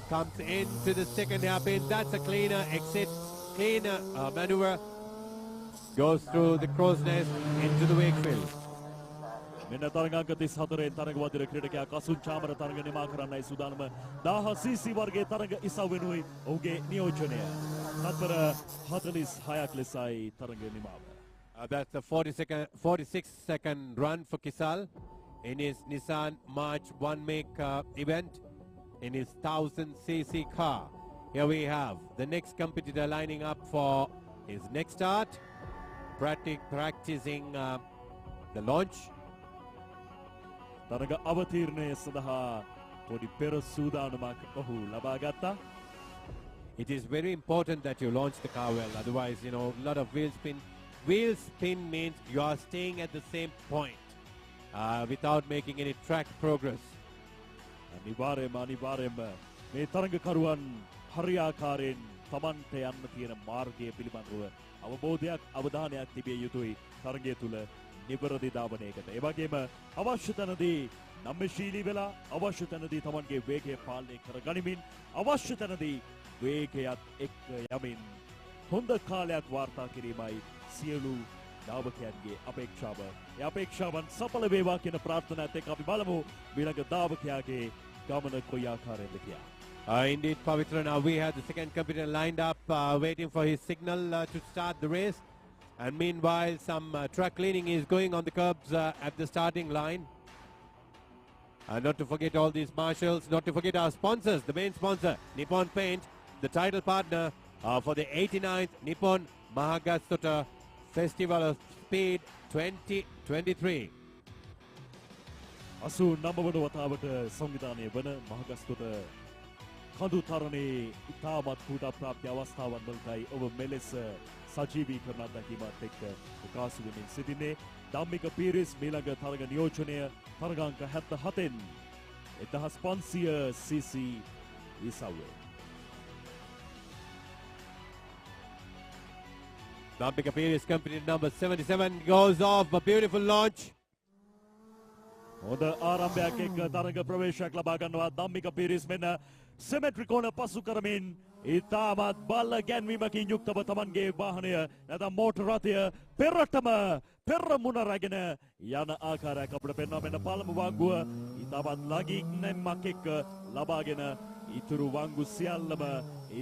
Comes into the second hairpin. That's a cleaner exit, cleaner maneuver. Goes through the crow's nest into the Wakefield. මෙන්න තරගාංක 34 තරග වදින ක්‍රීඩකයා කසුන් චාමර තරග නිමා කරන්නයි සූදානම. 1000 cc වර්ගයේ තරග ඉසව් වෙනුයි ඔහුගේ නියෝජනය. තත්පර 46ක් ලෙසයි තරග නිමාව. That's a 46-second run for Kisal in his Nissan March one-make event in his 1000cc car. Here we have the next competitor lining up for his next start, practicing the launch. තරග අවතීර්ණය සඳහා පොඩි පෙර සූදානමක් ඔහු ලබා ගත්තා. It is very important that you launch the car well, otherwise, a lot of wheel spin. Wheel spin means you are staying at the same point without making any track progress. අනිවාර්යයෙන්ම මේ තරගකරුවන් හරියාකාරයෙන් තමන්ට යන්න තියෙන මාර්ගය පිළිබඳව අවබෝධයක් අවධානයක් තිබිය යුතුයි තරගය තුල නිවැරදි ධාවනයකට. ඒ වගේම අවශ්‍ය තැනදී නම්‍යශීලී වෙලා අවශ්‍ය තැනදී තමන්ගේ වේගය පාලනය කර ගනිමින් අවශ්‍ය තැනදී වේගයත් එක්ක යමින් හොඳ කාලයක් වාර්තා කිරීමයි සියලු ධාවකයන්ගේ අපේක්ෂාව. ඒ අපේක්ෂාවන් සඵල වේවා කියන ප්‍රාර්ථනාවත් එක්ක අපි බලමු ඊළඟ ධාවකයාගේ ගමන කොයි ආකාරයෙන්ද කියලා. Indeed, Pavitra, now we have the second competitor lined up, waiting for his signal to start the race. And meanwhile, some track cleaning is going on the curbs at the starting line. Not to forget all these marshals, not to forget our sponsors, the main sponsor, Nippon Paint, the title partner for the 89th Nippon Mahagastota Festival of Speed 2023. අසු නම්බවන වතාවට සංවිධානය වන මහගස්තොට කඳු තරණේ ඉතාමත් කූට ප්‍රාප්ති අවස්ථාවන් වලටයි ඔබ මෙලෙස සජීවී කරන අත්දැකීමත් එක්ක ප්‍රකාශ වෙමින් සිටින්නේ. ධම්මික පීරිස් මීළඟ තරග නියෝජනය තරගාංක 77න් 1500 cc ඉසව්වේ. Dhammika Peiris company number 77 goes off, a beautiful launch. හොඳ ආරම්භයක් එක්ක තරග ප්‍රවේශයක් ලබා ගන්නවා ධම්මික පීරිස් මෙන්න සිමෙට්‍රි කෝණ පසු කරමින් ඉතාමත් බල ගැන්වීමකින් යුක්තව තමන්ගේ වාහනය නැත්නම් මෝටර රථය පෙරටම පෙරමුණ රැගෙන යන ආකාරයක් අපිට පෙන්වනවා. මෙන්න පළමු වංගුව ඉතාමත් ළඟින් නැම්මක් එක්ක ලබාගෙන ඉතුරු වංගු සියල්ලම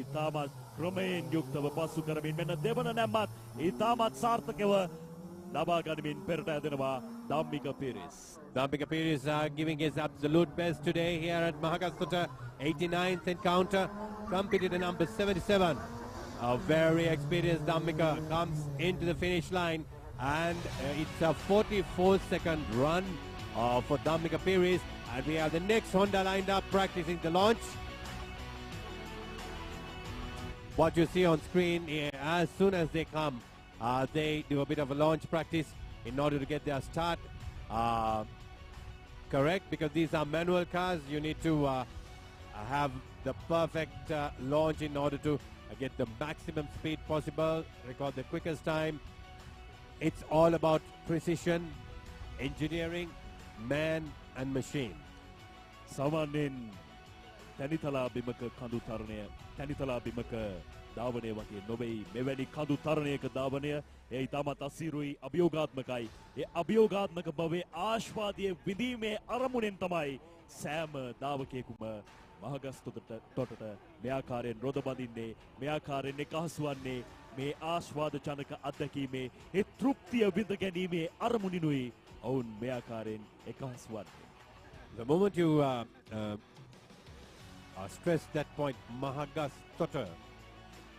ඉතාමත් ක්‍රමයෙන් යුක්තව පසු කරමින් මෙන්න දෙවන නැම්මත් ඉතාමත් සාර්ථකව ලබා ගනිමින් පෙරට ඇදෙනවා Dhammika Peiris. Dhammika Peiris giving his absolute best today here at Mahagastota 89th encounter. Competitor number 77, a very experienced Dhammika, comes into the finish line, and it's a 44-second run for Dhammika Peiris. And we have the next Honda lined up practicing the launch. What you see on screen, as soon as they come, they do a bit of a launch practice in order to get their start correct, because these are manual cars. You need to have the perfect launch in order to get the maximum speed possible, record the quickest time. It's all about precision, engineering, man and machine. සාමාන්‍යයෙන් තනිතලා බිමක කඳු තරණය තනිතලා බිමක ධාවනය වගේ නොවේයි. මෙවැනි කඳු තරණයක ධාවනය ඒ ඉතාමත් අසීරුයි අභියෝගාත්මකයි. ඒ අභියෝගාත්මක බවේ ආශ්වාදයේ විඳීමේ අරමුණෙන් තමයි සෑම ධාවකයෙකුම මහගස්තොටට මේ ආකාරයෙන් රොද බඳින්නේ, මේ ආකාරයෙන් එකහසු වන්නේ, මේ ආශ්වාද ජනක අත්දැකීමේ ඒ තෘප්තිය විඳ ගැනීමේ අරමුණිනුයි ඔවුන් මේ ආකාරයෙන් එකහසු වන්නේ. The moment you stress that point, Mahagastota,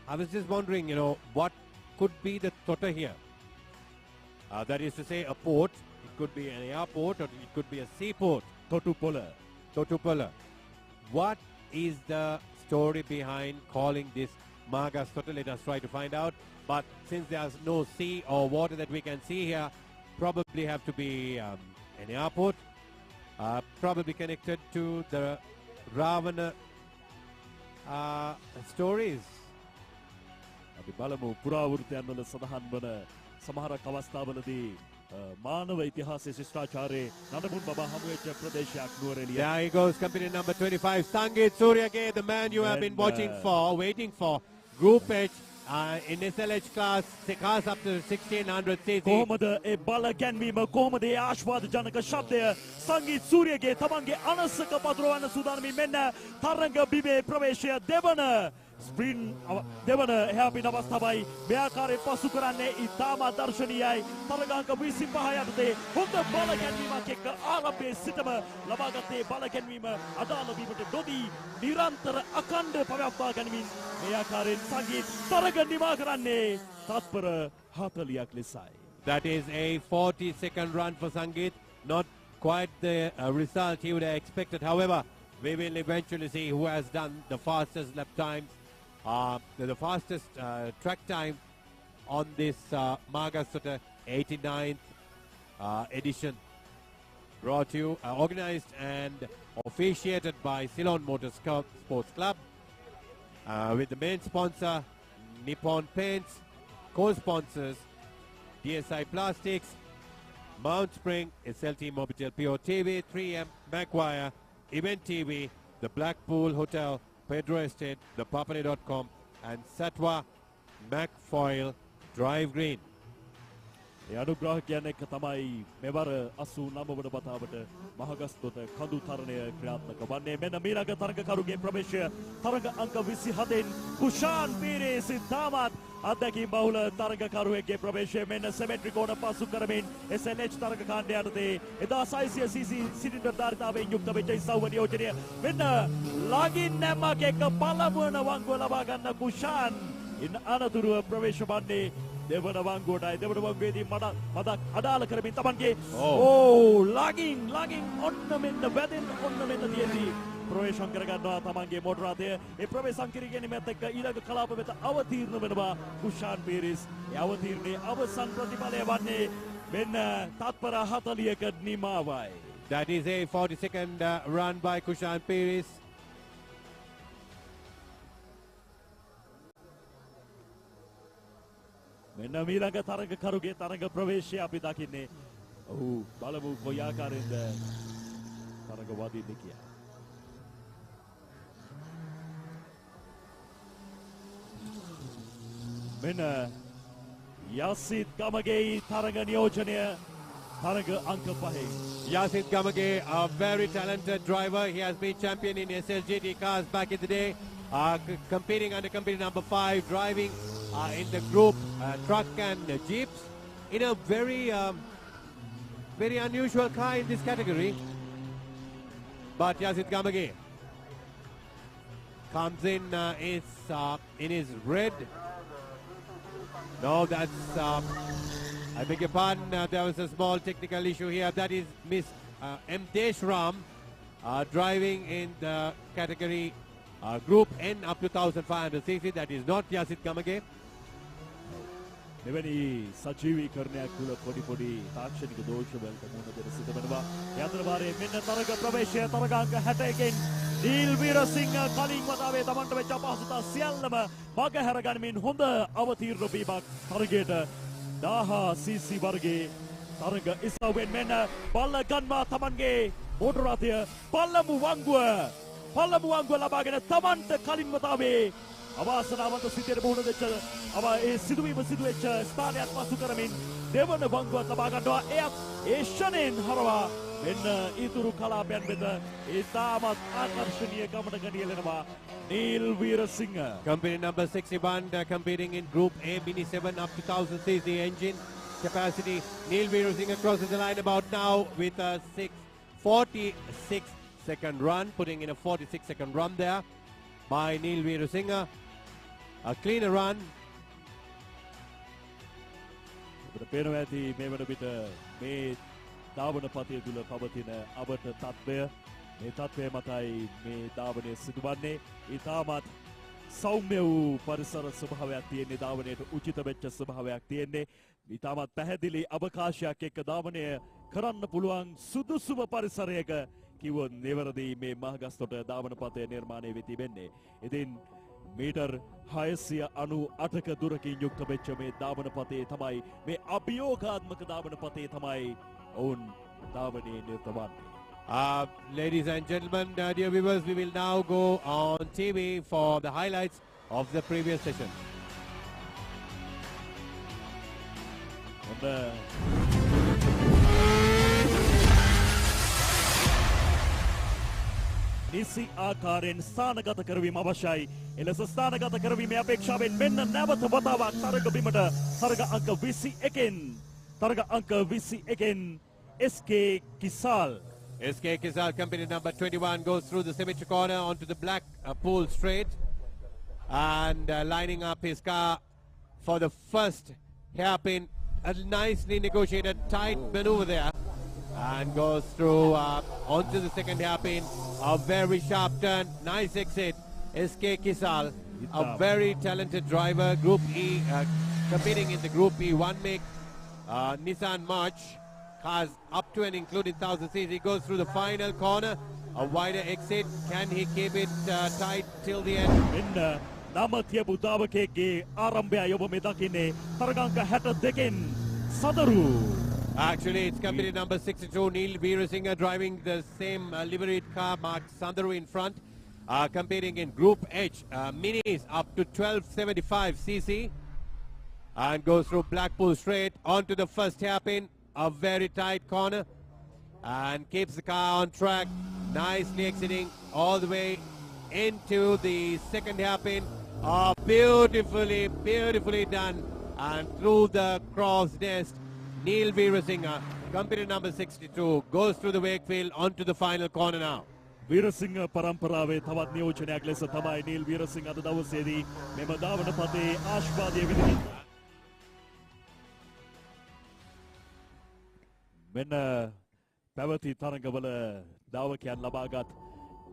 I was just wondering, what could be the tota here? That is to say, a port. It could be an airport, or it could be a seaport. Totupola. What is the story behind calling this Mahagastota? Let us try to find out. But since there's no sea or water that we can see here, probably have to be an airport, probably connected to the Ravana stories. අපි බලමු පුරාවෘත්තයන් වල සඳහන් වන සමහරක් අවස්ථාවලදී මානව ඉතිහාසයේ ශිෂ්ටාචාරයේ නඩමුන් බබා හමු වෙච්ච ප්‍රදේශයක් Nuwara Eliya. There he goes, company number 25, Sangit Suryage, the man you have been waiting for. Group H in SLH class, cars up to 1600 cc. කොහොමද ඒ බල ගැන්වීම, කොහොමද ඒ ආශ්වාද ජනක ශබ්දය සංගීත් සූරියගේ තමන්ගේ අනසක පතුරවන්න සූදානමින් මෙන්න තරංග බිමේ ප්‍රවේශය දෙවන ස්ප්‍රින්ට් දෙවන එහාපිට අවස්ථාවයි මේ ආකාරයෙන් පසු කරන්නේ ඉතාම දර්ශනීයයි. තරගාංක 25 යටතේ හොඳ බල ගැන්වීමක් එක්ක ආරම්භයේ සිටම ලබාගත්තේ බල ගැන්වීම අදාළ වීමට නොදී නිරන්තර අඛණ්ඩ පවත්වා ගැනීමෙන් මේ ආකාරයෙන් සංගීත තරග නිමා කරන්නේ තත්පර 40ක් ලෙසයි. That is a 40-second run for Sangeet. Not quite the result he would have expected. However, we will eventually see who has done the fastest lap times. The fastest track time on this Mahagastota 89th edition. Brought to you, organized and officiated by Ceylon Sports Club. With the main sponsor, Nippon Paints, co-sponsors, DSI Plastics, Mount Spring, SLT Mobitel Pure TV, 3M, Macquarie, Event TV, the Blackpool Hotel, Pedro Estate, the Papare.com, and Satwa Macfoil Drive Green. ඒ අනුග්‍රාහකයන් එක්ක තමයි මෙවර 89 වන වතාවට මහගස්තොට කඳු තරණය ක්‍රියාත්මක වන්නේ. මෙන්න මීළඟ තරගකරුගේ ප්‍රවේශය තරග අංක 27න් කුෂාන් පීරිස් තාමත් අත්දැකීම් බහුල තරගකරුවෙක්ගේ ප්‍රවේශය. මෙන්න සෙමෙට්‍රි කෝණ පසු කරමින් SLH තරග කාණ්ඩය යටතේ 1600 cc සිලින්ඩර් ධාරිතාවෙන් යුක්ත වෙච්ච ඉසව්ව නියෝජනය. මෙන්න ළඟින් නැමක් එක්ක පළමු වන වංගුව ලබා ගන්න කුෂාන් ඉන් අනතුරුව ප්‍රවේශ වන්නේ දෙවන වංගුවටයි. දෙවන වංගුවේදී මදක් අඩාල කරමින් තමන්ගේ ළඟින් ඔන්න මෙන්න වැදෙන් ඔන්න මෙන්න තියෙද්දී ප්‍රවේශම් කරගන්නවා තමන්ගේ මොටර රථය. ඒ ප්‍රවේශම් කර ගැනීමත් එක්ක ඊළඟ කලාප වෙත අවතීර්ණ වෙනවා කුෂාන් පීරිස්. ඒ අවතීර්ණයේ අවසන් ප්‍රතිඵලය වන්නේ මෙන්න තත්පර 40ක නිමාවයි. That is a 40-second run by Kushan Peiris. මෙන්න මීළඟ තරගකරුගේ තරග ප්‍රවේශය අපි දකින්නේ. ඔහු බලමු කොයි ආකාරයෙන්ද තරග වදින්නේ කියලා. මෙන්න යසිත් ගමගේ තරග නියෝජනය තරග අංක 5. Yasit Gamage, a very talented driver. He has been champion in SLGT cars back in the day. Competing under company number 5, driving in the group truck and jeeps in a very unusual car in this category. But Yasit Gamage comes in his red. No, that's I beg your pardon, there was a small technical issue here. That is Miss M. Deshram driving in the category Group N up to 1500 cc. That is not Yasit Gamage. මෙවැනි සජීවීකරණයක් තුළ පොඩි තාක්ෂණික දෝෂවලට මුහුණ දෙන සිට වෙනවා. ඒ අතර වාරයේ මෙන්න තරග ප්‍රවේශය තරගාංක 61න් නීල් වීරසිංහ කලින් වතාවේ තමන්ට වෙච්ච අපහසුතා සියල්ලම මගහැර ගනිමින් හොඳ අවතීර්ණ වීමක් තරගයට 1000 cc වර්ගයේ තරග ඉසව්වෙන් මෙන්න බල්ල ගන්වා තමන්ගේ මොටර රථය පළමු වංගුව ලබාගෙන තමන්ට කලින් වතාවේ අවාසනාවන්ත සිටියට මුහුණ දෙච්ච ඒ සිදුවීම සිදුවෙච්ච ස්ථානයක් පසු කරමින් දෙවන වංගුවක් ලබා ගන්නවා. එයත් ඒ ෂණයෙන් හරවා මෙන්න ඊතුරු කලාපයන් වෙත ඒ තාමත් ආකර්ශනීය ගමනක නියැලෙනවා Neil Weerasinghe. Company number 61 competing in Group A Mini 7 up to 1000 cc engine capacity. Neel Veerasinghe crosses the line about now with a 46-second run, putting in a 46-second run there by Neel Veerasinghe. A cleaner run. අපිට පේනවා ඇති මේ වන විට මේ ධාවන පතේ තුල පවතින අවට තත්ත්වය. මේ තත්ත්වය මතයි මේ ධාවනය සිදුවන්නේ. ඊටමත් සෞම්‍ය වූ පරිසර ස්වභාවයක් තියෙන්නේ. ධාවනයට උචිත වෙච්ච ස්වභාවයක් තියෙන්නේ. ඊටමත් පැහැදිලි අවකාශයක් එක්ක ධාවනය කරන්න පුළුවන් සුදුසුම පරිසරයක කිව්වොත් නිවැරදි මේ මහගස්තොට ධාවන පතේ නිර්මාණය වෙ තිබෙන්නේ. ඉතින් මීටර් 698ක දුරකින් යුක්ත වෙච්ච මේ ධාවන පතේ තමයි මේ අභියෝගාත්මක ධාවන පතේ තමයි ඔවුන් ධාවනයේ නිරත වන්නේ. Ladies and gentlemen, dear viewers, we will now go on TV for the highlights of the previous session. නිසි ආකාරයෙන් ස්ථානගත කරවීම අවශ්‍යයි. එලෙස ස්ථානගත කරවීමේ අපේක්ෂාවෙන් මෙන්න නැවත වතාවක් තරග බිමට තරග අංක 21න් තරග අංක 21න් SK Kisal. SK Kisal company number 21 goes through the symmetry corner onto the black pool straight and lining up his car for the first hairpin. A nicely negotiated tight maneuver there and goes through onto the second hairpin. A very sharp turn, nice exit. SK Kisal, a very talented driver. Group E, competing in the Group E, one make Nissan March. Cars up to and including 1000cc. He goes through the final corner. A wider exit. Can he keep it tight till the end? Namatya Budavakege Arambya Yobame Dakine Targanka Hatta Dekin Sadaru. Actually, it's company number 62, Neil Veerasinghe, driving the same liveried car marked Sandaru in front. Competing in Group H, minis up to 1275cc. And goes through Blackpool straight onto the first hairpin. A very tight corner. And keeps the car on track. Nicely exiting all the way into the second hairpin. Beautifully done. And through the cross nest, Neil Veerasinghe, company number 62, goes through the wake field onto the final corner now. Veerasinghe පරම්පරාවේ තවත් නියෝජනයක් ලෙස තමයි Neil Weerasinghe අද දවසේදී මෙම ධාවන පතේ ආශිර්වාදය විදිහට මෙන්න පැවති තරඟවල ධාවකයන් ලබාගත්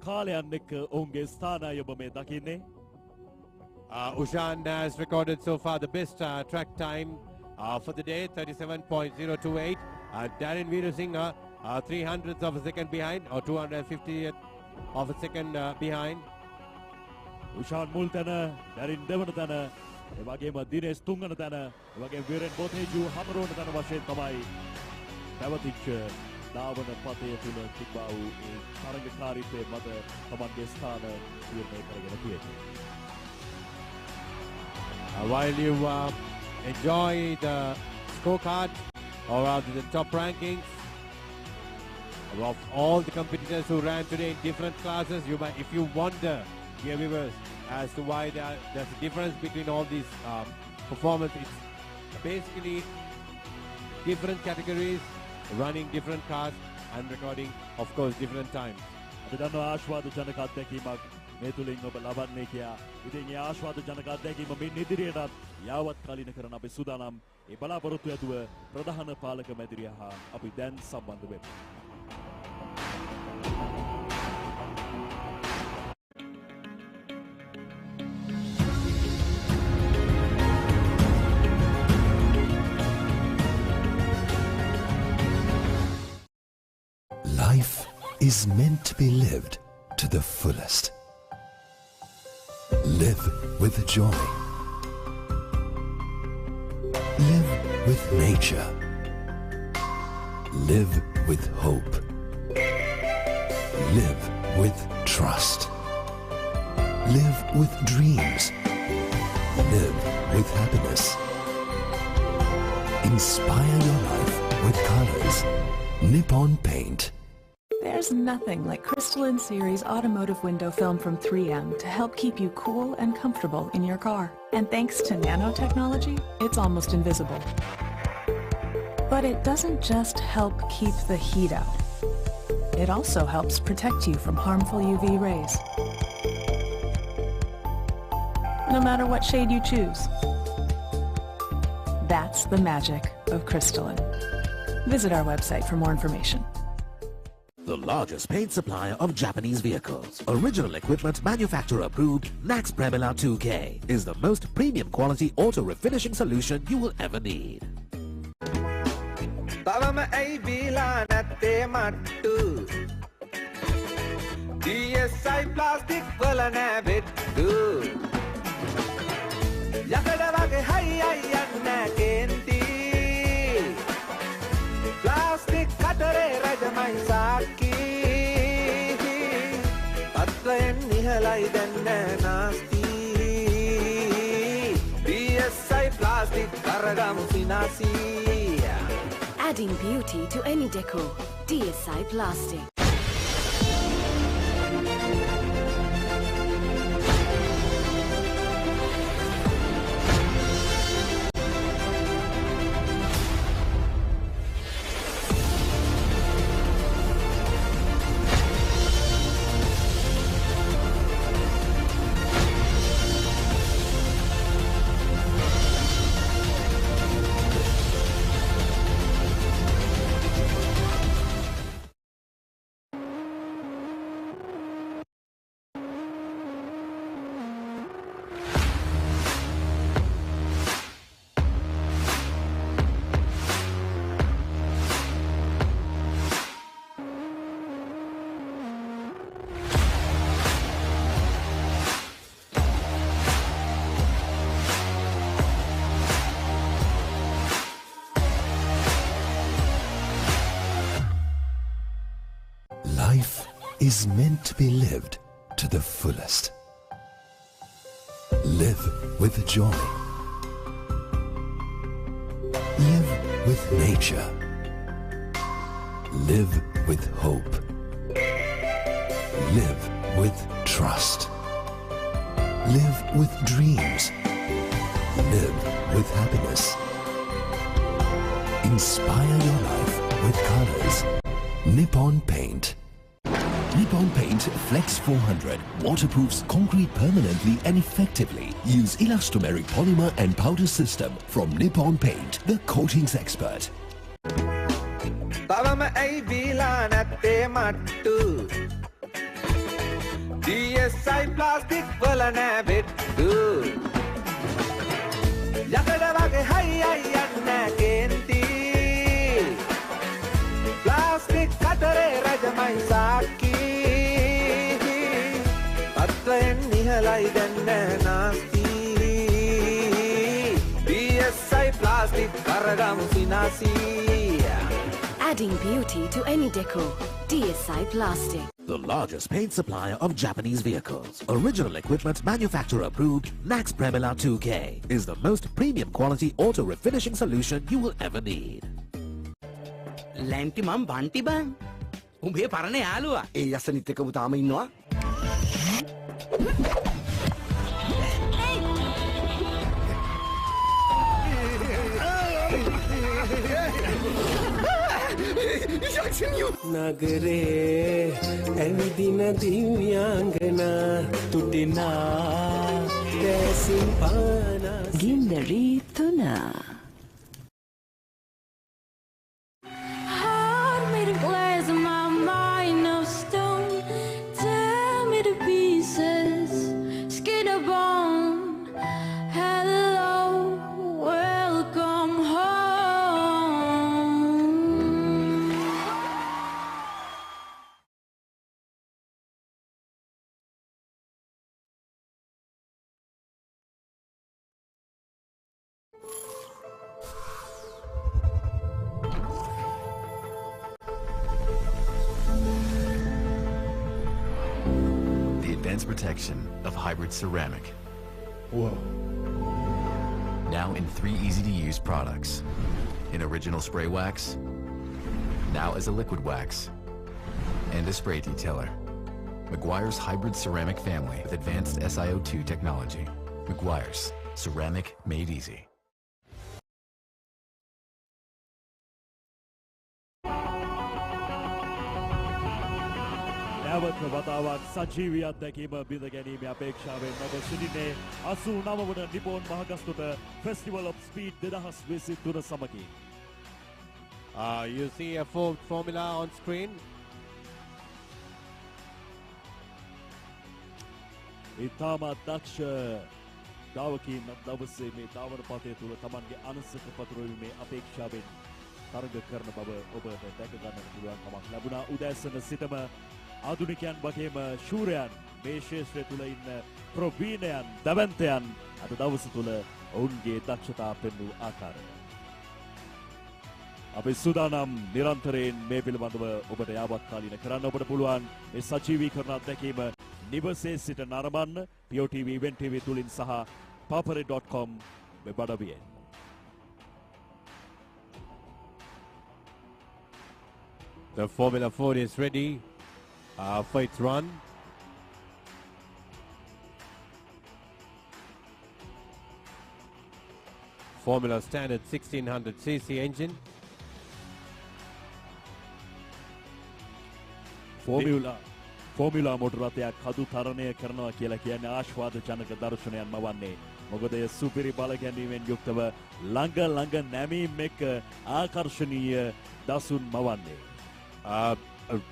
කාලයන් එක්ක ඔවුන්ගේ ස්ථානය ඔබ මේ දකින්නේ. Ushan has recorded so far the best track time for the day, 37.028. Darren Veerasinghe, 300ths of a second behind, or 250th of a second behind. Ushan මුල් තැන, Darren දෙවන තැන, ඒ වගේම දිනේෂ් තුන්වන තැන, ඒ වගේම වීරෙන් බෝතේජු හතරවන තැන වශයෙන් තමයි පැවතිච්ච ධාවන පතය තුල තිබා වූ ඒ තරඟකාරීත්වයේ මත තමන්ගේ ස්ථාන තීරණය කරගෙන තියෙනවා. While you enjoy the scorecard or rather the top rankings of all the competitors who ran today in different classes, you might, if you wonder, dear viewers, as to why there's a difference between all these performances, it's basically different categories, running different cars and recording, of course, different times. අපි දන්නවා ආශාවාද ජනක අත්දැකීමක් මේ තුලින් ඔබ ලබන්නේ කියලා. ඉතින් ඒ ආශාවාද ජනක අත්දැකීම මින් ඉදිරියටත් යාවත් කාලින කරන අපි සූදානම්. ඒ බලාපොරොත්තු ඇතුව ප්‍රධාන පාලක මැදිරිය හා අපි දැන් සම්බන්ධ වෙමු. Life is meant to be lived to the fullest. Live with joy. Live with nature. Live with hope. Live with trust. Live with dreams. Live with happiness. Inspire your life with colors. Nippon Paint. There's nothing like crystalline series automotive window film from 3M to help keep you cool and comfortable in your car. And thanks to nanotechnology, it's almost invisible. But it doesn't just help keep the heat out. It also helps protect you from harmful UV rays. No matter what shade you choose. That's the magic of crystalline. Visit our website for more information. The largest paint supplier of Japanese vehicles. Original equipment manufacturer approved Nax Premila 2K is the most premium quality auto refinishing solution you will ever need. තවම ඇයි බීලා නැත්තේ මට්ටු DSI plastic වල නෑ බෙට්ටු යකඩ වගේ හයි අයි යන්න කේන්ති ප්ලාස්ටික් කතරේ රජමයි සාක්කි පත්‍රයෙන් නිහලයි දැන්න නාස්ති DSI ප්ලාස්ටික් කරගමු සිනාසී Adding beauty to any decor. DSI Plastic. Life is meant to be lived to the fullest. Live with joy. Live with nature. Live with hope. Live with trust. Live with dreams. Live with happiness. Inspire your life with colors. Nippon Paint. Nippon Paint Flex 400 waterproofs concrete permanently and effectively. Use elastomeric polymer and powder system from Nippon Paint, the coatings expert. තවම ඇයි බීලා නැත්තේ මට්ටු DSI plastic වල නෑ බෙට්ටු යකඩ වගේ හයි අයි යන්න කේන්ති ප්ලාස්ටික් කතරේ රජමයි සාක්කි පත්වයෙන් නිහලයි දැන්න නාස්ති DSI ප්ලාස්ටික් කරගමු සිනාසී Adding beauty to any decor. DSI Plastic. The largest paint supplier of Japanese vehicles. Original equipment manufacturer approved. Nax Premila 2K is the most premium quality auto refinishing solution you will ever need. ලැන්ටි මම බන්ටි බං. උඹේ පරණ යාළුවා. ඒ යසනිත් එක්කම තාම ඉන්නවා. නගරේ ඇවිදින දිව්‍යාංගනා තුටිනා දැසින් පානා ගින්දරී තුනා Heart made of glass and my mind of stone. Tear me to pieces, skin of bone. Hello, welcome home. Advanced protection of hybrid ceramic. Whoa. Now in 3 easy-to-use products. In original spray wax, now as a liquid wax, and a spray detailer. Meguiar's hybrid ceramic family with advanced SiO2 technology. Meguiar's, ceramic made easy. නැවත වතාවක් සජීවී අත්දැකීම බිඳ ගැනීමේ අපේක්ෂාවෙන් ඔබ සිටින්නේ 89 වන Nippon Mahagastota festival of speed 2023 සමගින්. You see a formula on screen. ඉතාමත් දක්ෂ ධාවකීන් දවසේ මේ ධාවන පතේ තුල තමන්ගේ අනසක පතුරවීමේ අපේක්ෂාවෙන් තරග කරන බව ඔබට දැක ගන්නට පුළුවන්කමක් ලැබුණා. උදෑසන සිටම ආධුනිකයන් වගේම ශූරයන් මේ ශේෂ්ත්‍රය තුල ඉන්න ප්‍රවීණයන් දවන්තයන් අද දවස තුල ඔවුන්ගේ දක්ෂතා පෙන්වූ ආකාරය. අපි සූදානම් නිරන්තරයෙන් මේ පිළිබඳව ඔබට යාවත් කාලීන කරන්න ඔබට පුළුවන් මේ සජීවීකරණ අත්දැකීම නිවසේ සිට නරඹන්න POTV Event TV තුලින් සහ papare.com වෙබ් අඩවියෙන්. The Formula Ford is ready for its run. Formula standard 1600cc engine. Formula motor රථයක් කදු තරණය කරනවා කියලා කියන්නේ ආශ්වාදජනක දර්ශනයක් මවන්නේ. මොකද ඒ සුපිරි බල ගැනීමෙන් යුක්තව ළඟ නැමීම් එක්ක ආකර්ෂණීය දසුන් මවන්නේ.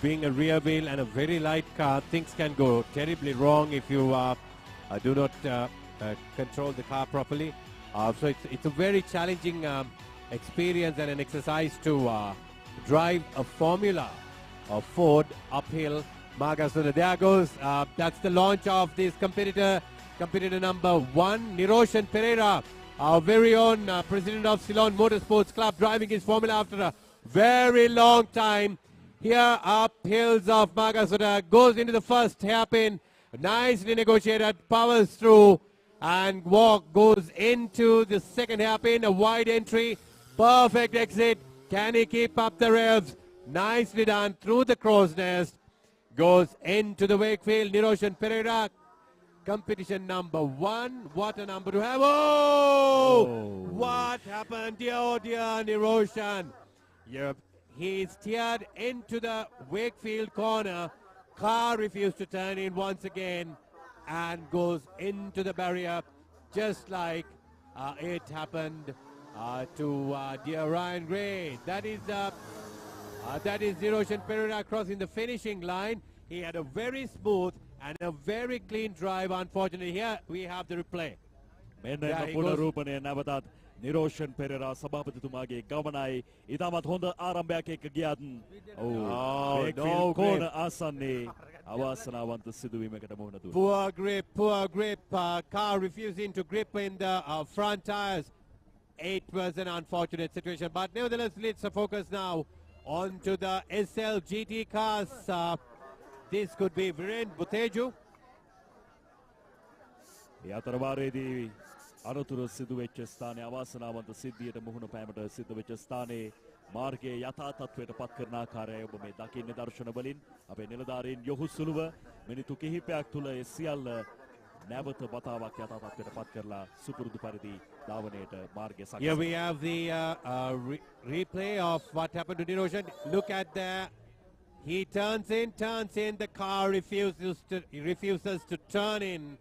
Being a rear wheel and a very light car, things can go terribly wrong if you do not control the car properly. So it's a very challenging experience and an exercise to drive a Formula of Ford uphill. Mahagastota, there goes. That's the launch of this competitor number 1, Niroshan Pereira, our very own president of Ceylon Motorsports Club, driving his Formula after a very long time. here up hills of Mahagastota, goes into the first hairpin, nicely negotiated, powers through and goes into the second hairpin, a wide entry, perfect exit. Can he keep up the revs? Nicely done through the crow's nest, goes into the Wakefield. Niroshan Pereira, competition number 1. What a number to have. Oh! What happened? Dear, oh dear, Niroshan. Yep. He steered into the Wakefield corner. Car refused to turn in once again and goes into the barrier, just like it happened to dear Ryan Gray. That is Niroshan Pereira crossing the finishing line. He had a very smooth and a very clean drive. Unfortunately, here we have the replay. Niroshan Perera සභාපතිතුමාගේ ගමනයි ඉතාමත් හොඳ ආරම්භයක් එක්ක ගියත් කෝණ ආසන්නයේ අවාසනාවන්ත සිදුවීමකට මුහුණ දුන්නා. Poor grip. Car refusing to grip in the front tires. It was an unfortunate situation, but nevertheless, let's focus now onto the SLGT cars. This could be Viren Buteju. ඒ අතරවාරයේදී අනතුරු සිදු වෙච්ච ස්ථානයේ අවාසනාවන්ත සිද්ධියට මුහුණ පෑමට සිද්ධ වෙච්ච ස්ථානයේ මාර්ගයේ යථා තත්ත්වයට පත් කරන ආකාරය ඔබ මේ දකින්නේ දර්ශන වලින් අපේ නිලධාරීන් යොහුසුලුව මිනිත්තු කිහිපයක් තුල ඒ සියල්ල නැවත වතාවක් යථා තත්ත්වයට පත් කරලා සුපුරුදු පරිදි ධාවනයට මාර්ගය සකස්. Here we have the replay of what happened to Niroshan. Look at that. He turns in, the car refuses to turn in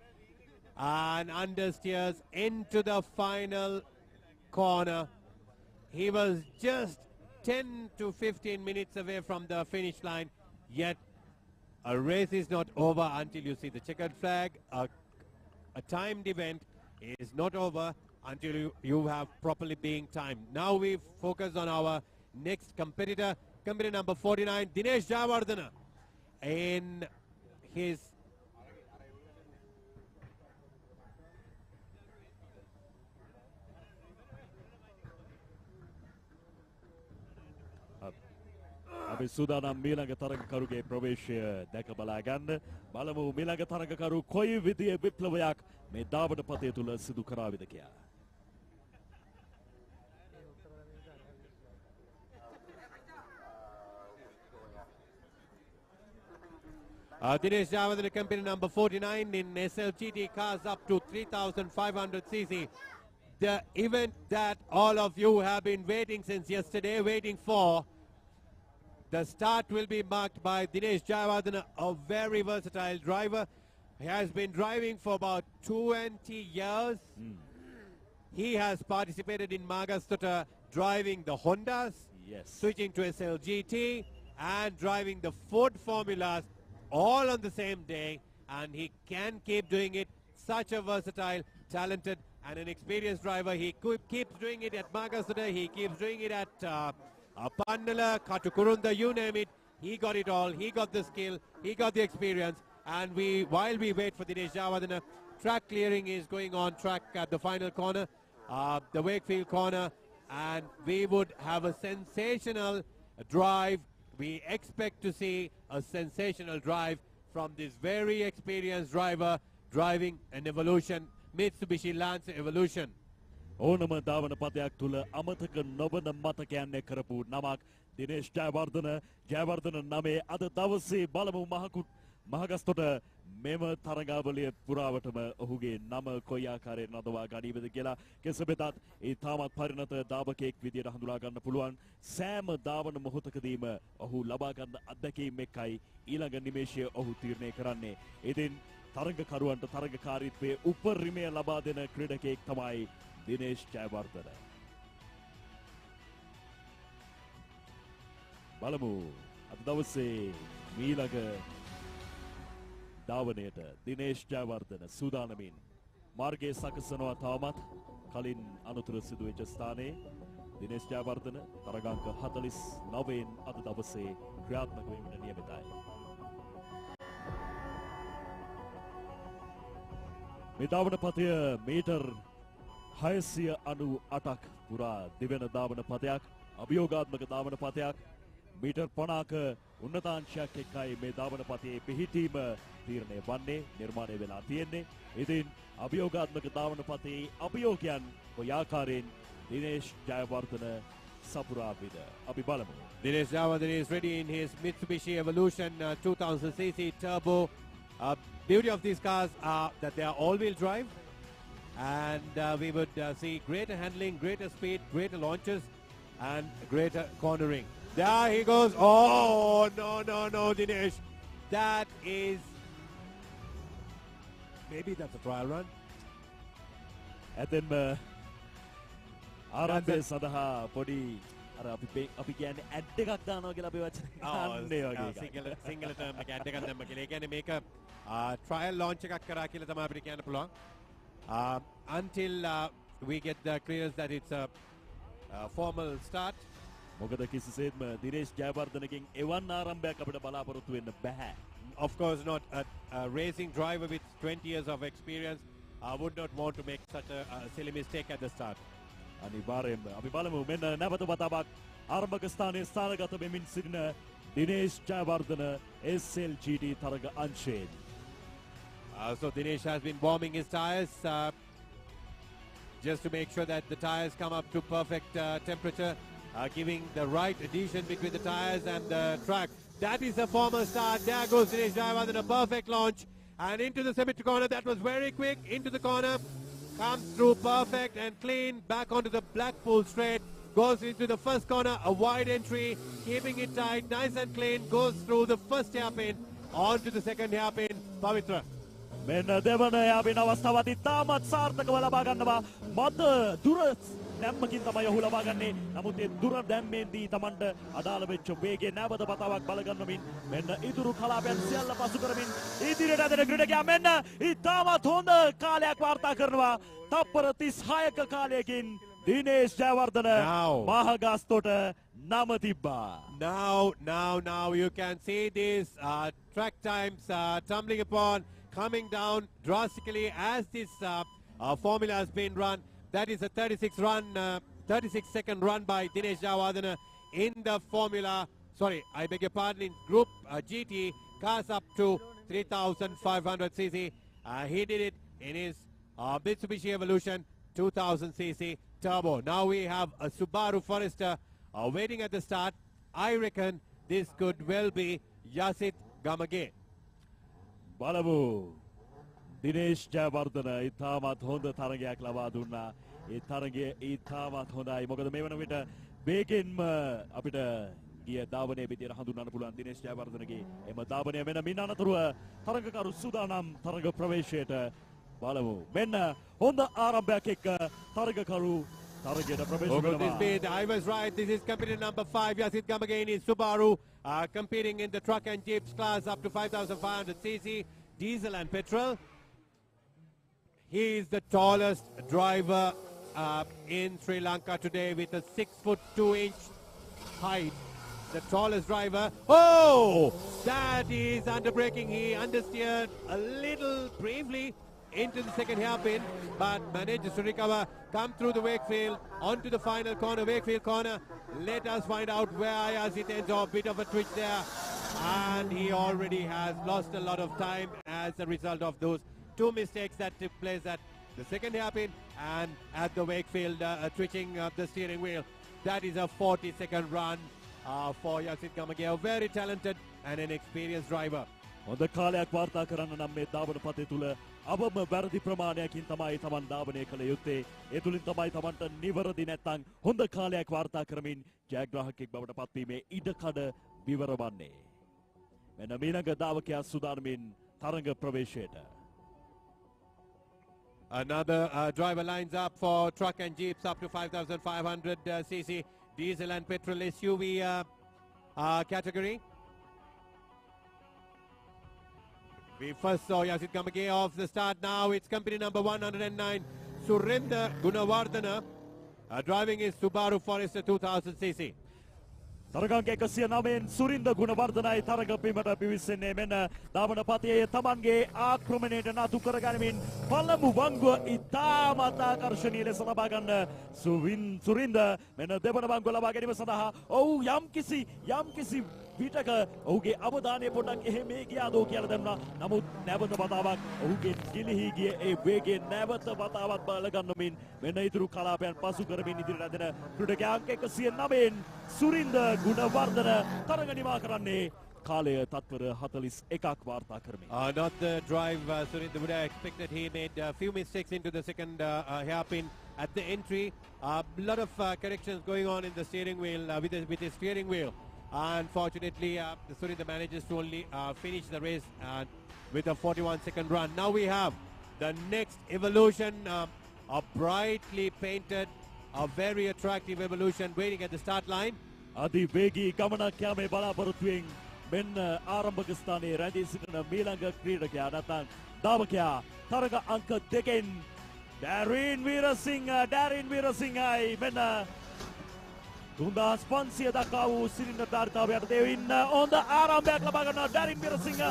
and understeers into the final corner. He was just 10 to 15 minutes away from the finish line, yet a race is not over until you see the checkered flag. A timed event is not over until you have properly being timed. Now we focus on our next competitor number 49, Dinesh Jayawardena, in his අපි සූදානම් මීළඟ තරගකරුගේ ප්‍රවේශය දැක බලා ගන්න. බලමු මීළඟ තරගකරු කොයි විදිහේ විප්ලවයක් මේ ධාවන පතය තුල සිදු කරාවිද කියලා. Dinesh Jayawardena, company number 49 in SLGT cars up to 3,500 cc. The event that all of you have been waiting since yesterday, waiting for. The start will be marked by Dinesh Jayawardena, a very versatile driver. He has been driving for about 20 years. He has participated in Mahagastota driving the Hondas, switching to SLGT and driving the Ford Formulas all on the same day, and he can keep doing it. Such a versatile, talented and an experienced driver. He keeps doing it at Mahagastota, he keeps doing it at Pandala, Katukurunda, you name it. He got it all. He got the skill. He got the experience. And while we wait for Dinesh Jayawardena, track clearing is going on track at the final corner, the Wakefield corner. And we would have a sensational drive. We expect to see a sensational drive from this very experienced driver driving an Evolution, Mitsubishi Lancer Evolution. ඕනම ධාවන පතයක් තුල අමතක නොවන මතකයන් කරපු නමක් දිනේෂ් ජයවර්ධන නමේ අද දවසේ බලමු මහගස්තොට මෙම තරගාවලිය පුරාවටම ඔහුගේ නම කොයි ආකාරයෙන් නදවා ගනීවද කියලා. කෙසේ වෙතත් ඒ තාමත් පරිණත ධාවකයෙක් විදියට හඳුනා ගන්න පුළුවන්. සෑම ධාවන මොහොතකදීම ඔහු ලබා ගන්න අත්දැකීම් එක්කයි ඊළඟ නිමේෂය ඔහු තීරණය කරන්නේ. ඉතින් තරගකරුවන්ට තරගකාරීත්වයේ උපරිමය ලබා දෙන ක්‍රීඩකයෙක් තමයි Dinesh Jayawardena. බලමු අද දවසේ මීළඟ ධාවනයට Dinesh Jayawardena සූදානමින් මාර්ගයේ සකසනවා. තාමත් කලින් අනුතුරු සිදු වෙච්ච ස්ථානයේ Dinesh Jayawardena තරගාංක 49න් අද දවසේ ක්‍රියාත්මක වීමට නියමිතයි. මේ ධාවන පතය මීටර් 698ක් පුරා දිවෙන ධාවන පතයක්, අභියෝගාත්මක ධාවන පතයක්. මීටර් 50ක උන්නතාංශයක් එක්කයි මේ ධාවන පතේ පිහිටීම තීරණය වන්නේ නිර්මාණය වෙලා තියෙන්නේ. ඉතින් අභියෝගාත්මක ධාවන පතේ අභියෝගයන් ඔය ආකාරයෙන් දිනේෂ් ජයවර්ධන සපුරාවිද අපි බලමු. Dinesh Jayawardene is ready in his Mitsubishi Evolution 2000cc turbo. Beauty of these cars are that they are all-wheel drive, and we would see greater handling, greater speed, greater launches, and greater cornering. There he goes. Oh, no, Dinesh. That is... Maybe that's a trial run. ඇතෙන්ම ආරම්භය සඳහා පොඩි අර අපි කියන්නේ add එකක් දානවා කියලා අපි වචන ගන්න වගේ එකක්. සිංගල ටර්ම් එක ඇඩ් එකක් දැම්ම කියලා. ඒ කියන්නේ මේක trial launch එකක් කරා කියලා තමයි අපිට කියන්න පුළුවන්. Until we get the clearance that it's a formal start. මොකද කිසිසේත්ම දිනේෂ් ජයවර්ධනගෙන් එවන් ආරම්භයක් අපිට බලාපොරොත්තු වෙන්න බෑ. Of course not. A racing driver with 20 years of experience would not want to make such a silly mistake at the start. අනිවාර්යෙන්ම අපි බලමු මෙන්න නැවත වතාවක් ආරම්භක ස්ථානයේ ස්ථානගත වෙමින් සිටින දිනේෂ් ජයවර්ධන SLGD තරග අංශයෙන්. So Dinesh has been warming his tires just to make sure that the tires come up to perfect temperature, giving the right adhesion between the tires and the track. That is a formal start. There goes Dinesh Jayawardene, a perfect launch. And into the symmetry corner, that was very quick. Into the corner, comes through perfect and clean. Back onto the Blackpool straight. Goes into the first corner, a wide entry. Keeping it tight, nice and clean. Goes through the first hairpin. On to the second hairpin, Pavitra. මෙන්න දෙවන යාපින් අවස්ථාවත් ඉතාමත් සාර්ථකව ලබා ගන්නවා. මද දුර දැම්මකින් තමයි ඔහු ලබා ගන්නේ. නමුත් ඒ දුර දැම්මේදී Tamanට අදාළ වෙච්ච වේගය නැවත වතාවක් බලගන්නමින් මෙන්න ඉතුරු කලාපයන් සියල්ල පසු කරමින් ඉදිරියට ඇදෙන ක්‍රීඩකයා මෙන්න ඉතාමත් හොඳ කාලයක් වාර්තා කරනවා. තප්පර 36ක කාලයකින් දිනේෂ් ජයවර්ධන මහගස්තොට නම තිබ්බා. Now you can see these track times tumbling upon, coming down drastically as this formula has been run. That is a 36-second run by Dinesh Jayawardene in the formula. Sorry, I beg your pardon, in Group GT, cars up to 3,500cc. He did it in his Mitsubishi Evolution 2000cc turbo. Now we have a Subaru Forester waiting at the start. I reckon this could well be Yasit Gamage. බලමු දිනේෂ් ජයවර්ධන ඉතාමත් හොඳ තරගයක් ලබා දුන්නා. ඒ තරගය ඉතාමත් හොඳයි. මොකද මේ වන විට වේගෙන්ම අපිට ගිය ධාවනයේ විදියට හඳුන්වන්න පුළුවන් දිනේෂ් ජයවර්ධනගේ එම ධාවනය වෙන මින් අනතුරුව තරගකරු සූදානම් තරග ප්‍රවේශයට. බලමු මෙන්න හොඳ ආරම්භයක් එක්ක තරගකරු තරගයට ප්‍රවේශ වෙනවා. I was right. This is competitor number 5, Yasit Gamage in Subaru, competing in the truck and jeeps class up to 5,500cc, diesel and petrol. He is the tallest driver in Sri Lanka today with a 6'2" height. The tallest driver. Oh, that is underbraking. He understeered a little briefly into the second hairpin, but manages to recover, come through the Wakefield, onto the final corner, Wakefield corner. Let us find out where Yasit ends off. Bit of a twitch there, and he already has lost a lot of time as a result of those two mistakes that took place at the second hairpin and at the Wakefield twitching of the steering wheel. That is a 40-second run for Yasit Gamage, a very talented and an experienced driver. හොඳ කාලයක් වාර්තා කරන්න නම් මේ ධාවන පතේ තුල අවම වැරදි ප්‍රමාණයකින් තමයි Taman ධාවනය කළ යුත්තේ. ඒ තුලින් තමයි Tamanට නිවැරදි නැත්නම් හොඳ කාලයක් වාර්තා කරමින් ජයග්‍රාහකෙක් බවට පත්වීමේ ඉඩකඩ විවර වන්නේ. මෙන්න මීළඟ ධාවකයා සූදානමින් තරඟ ප්‍රවේශයට. Another driver lines up for truck and jeeps up to 5,500cc, diesel and petrol SUV category. We first saw Yasit Gamage off the start. Now it's company number 109, Surinder Gunawardena, driving his Subaru Forester 2000cc. තරගාංක 109න් සුරින්ද ගුණවර්ධනයි තරග බිමට පිවිසෙන්නේ. මෙන්න ධාවන පතේ තමන්ගේ ආක්‍රමණයට නතු කරගනිමින් පළමු වංගුව ඉතාමත් ආකර්ශනීය ලෙස ලබා ගන්න සුරින්ද මෙන්න දෙවන වංගුව ලබා ගැනීම සඳහා යම්කිසි විටක ඔහුගේ අවධානය පොඩක් එහෙම ගියාදෝ කියලා දැම්නා. නමුත් නැවත වතාවක් ඔහුගේ ගිලිහි ගිය ඒ වේගය නැවත වතාවක් බල ගන්නමින් මෙන්න ඉතුරු කලාපයන් පසු කරමින් ඉදිරියට ඇදෙන ක්‍රීඩකයා අංක 109න් සුරින්ද ගුණවර්ධන තරඟ නිමා කරන්නේ කාලය තත්පර 41ක් වාර්තා කරමින්. Not the drive Surinder would have expected. He made a few mistakes into the second hairpin at the entry. A lot of corrections going on in the steering wheel with his steering wheel. Unfortunately, Surinder manages to only finish the race with a 41-second run. Now we have the next evolution, a brightly painted, a very attractive evolution waiting at the start line. අධි වේගී ගමනක් යාමේ බලාපොරොත්තුවෙන් මෙන්න ආරම්භක ස්ථානයේ රැඳී සිටින මීළඟ ක්‍රීඩකයා නැත්නම් ධාවකයා තරග අංක 2න් ඩැරින් වීරසිංහයි මෙන්න 3500 දක්වා වූ සිලින්ඩර් ධාරිතාවයට දෙවින්න හොඳ ආරම්භයක් ලබා ගන්නවා ඩැරින් වීරසිංහ.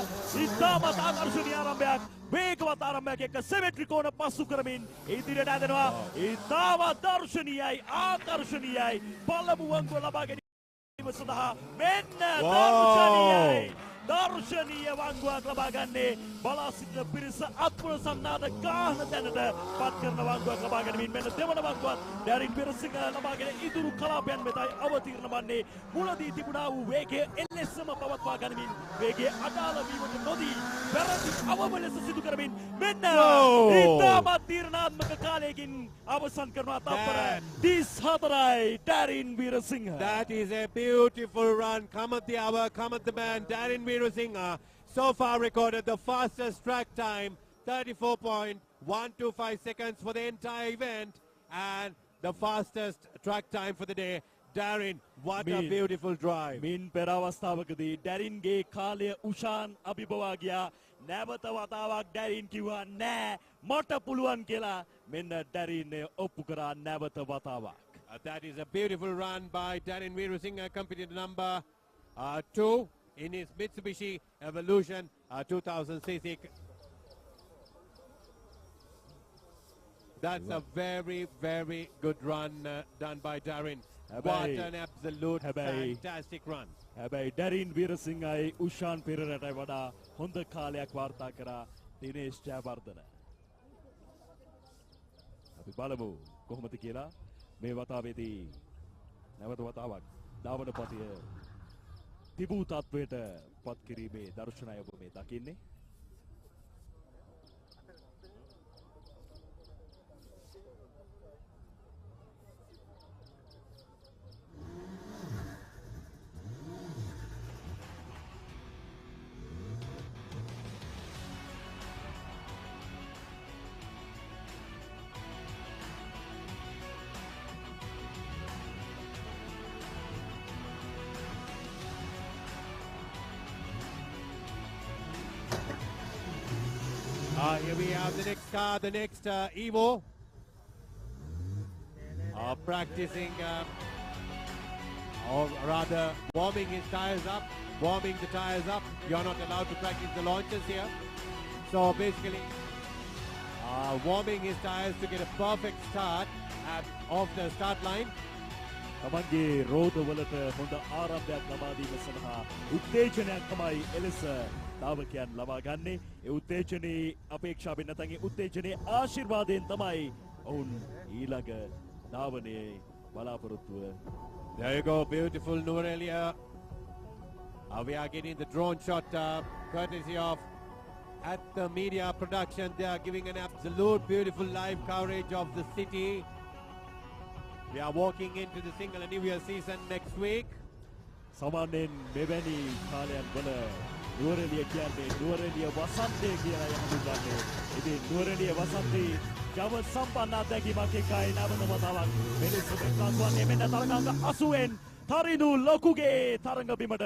ඉතාමත් ආකර්ෂණීය ආරම්භයක්, වේගවත් ආරම්භයක් එක්ක සෙමෙට්‍රි කෝණ පසු කරමින් ඉදිරියට ඇදෙනවා. ඉතාමත් දර්ශනීයයි ආකර්ෂණීයයි පළමු වංගුව ලබා ගැනීම සඳහා මෙන්න දර්ශනීය වංගුවක් ලබා ගන්නේ බලා සිටින පිරිස අත්පුර සන්නාද ගාහන තැනට පත් කරන වංගුවක් ලබා ගැනීමෙන් මෙන්න දෙවන වංගුවත් ඩැරින් වීරසිංහ ලබාගෙන ඉදිරි කලාපයන් වෙතයි අවතීර්ණ වන්නේ. මුලදී තිබුණා වූ වේගය එලෙසම පවත්වා ගනිමින් වේගය අඩාල වීමට නොදී වැරදි අවම ලෙස සිදු කරමින් මෙන්න ඉතාමත් තීරණාත්මක කාලයකින් අවසන් කරනවා තත්පර 34යි ඩැරින් Weerasinghe. That is a beautiful run. Come at the hour, come at the man. Darren Veerasinghe so far recorded the fastest track time, 34.125 seconds for the entire event, and the fastest track time for the day. Darren, what a beautiful drive. මින් පෙර අවස්ථාවකදී ඩැරින්ගේ කාලය උෂාන් අභිබවා ගියා. නැවත වතාවක් ඩැරින් කිව්වා නෑ මට පුළුවන් කියලා. මෙන්න ඩැරින් ඔප්පු කරා නැවත වතාවක්. That is a beautiful run by Darren Veerasinghe, accompanied number 2 in his Mitsubishi Evolution 2000cc. That's a very, very good run done by Darren. What an absolute fantastic run. හැබැයි ඩැරින් වීරසිංහයි උෂාන් පෙරේරාට වඩා හොඳ කාලයක් වාර්තා කරා දිනේෂ් ජයවර්ධන. අපි බලමු කොහොමද කියලා මේ වතාවේදී නැවත වතාවක් ධාවන පතිය තිබූ තත්වයට පත් කිරීමේ දර්ශනය ඔබ මේ දකින්නේ. Here we have the next car, the next Evo. Practicing, or rather warming his tires up, warming the tires up. You're not allowed to practice the launches here. So basically, warming his tires to get a perfect start off the start line. තමන්ගේ රෝදවලට හොඳ ආරම්භයක් ලබා දීම සඳහා උත්තේජනයක් තමයි එලෙස ධාවකයන් ලබා ගන්නේ. ඒ උත්තේජනයේ අපේක්ෂාවෙන් නැත්නම් ඒ උත්තේජනයේ ආශිර්වාදයෙන් තමයි ඔවුන් ඊළඟ ධාවනයේ බලාපොරොත්තුව. There you go, beautiful Nurelia. We are getting the drone shot courtesy of At the Media Production. They are giving an absolute beautiful live coverage of the city. We are walking into the single and New Year season next week. සාමාන්‍යයෙන් මෙවැනි කාලයන් වල නුවරඑළිය කියන්නේ නුවරඑළිය වසන්තය කියලා හඳුන්වන්නේ. ඉතින් නුවරඑළිය වසන්තේ ජව සම්පන්න අත්දැකීමක් එකයි නවම වතාවක් මෙලෙස ප්‍රකාශවන්නේ මෙන්න තරඟාංග 80න් තරිඳු ලොකුගේ තරඟ බිමට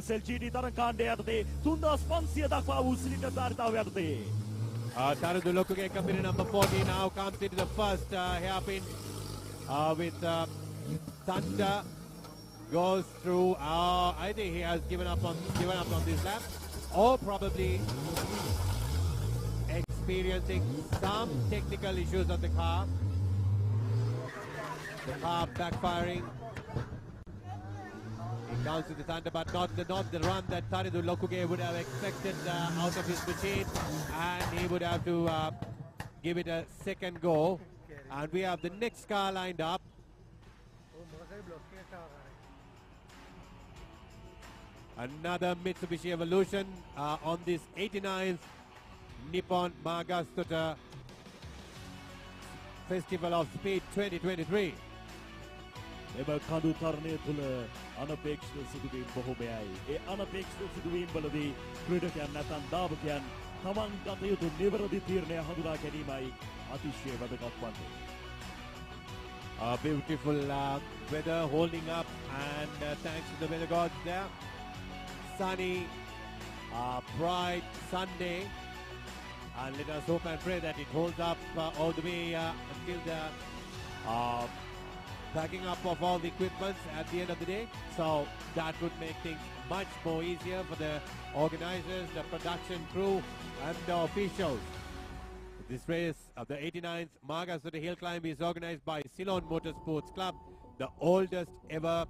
SLGD තරඟ කාණ්ඩය යටතේ 3500 දක්වා වූ සිලින්ඩර් ධාරිතාව යටතේ Taridu Lokuge company number 40 now comes into the first hairpin with Thunder. Goes through. I think he has given up on this lap, or probably experiencing some technical issues on the car. The car backfiring. He Comes to the center, but not the run that Taridu Lokuge would have expected out of his machine. And he would have to give it a second go. And we have the next car lined up. Another Mitsubishi Evolution on this 89th Nippon Mahagastota Festival of Speed 2023. එම කඳු තරණය තුළ අනපේක්ෂිත සිදුවීම් බොහෝමයයි. ඒ අනපේක්ෂිත සිදුවීම් වලදී ක්‍රීඩකයන් නැත්නම් ධාවකයන් තමන් ගත යුතු නිවැරදි තීරණය හඳුනා ගැනීමයි අතිශය වැදගත් වන්නේ. Beautiful weather holding up, and thanks to the weather gods there. Sunny, bright Sunday, and let us hope and pray that it holds up all the way until the packing up of all the equipment at the end of the day. So that would make things much more easier for the organizers, the production crew, and the officials. This race of the 89th Mahagastota Hill Climb is organized by Ceylon Motorsports Club, the oldest ever,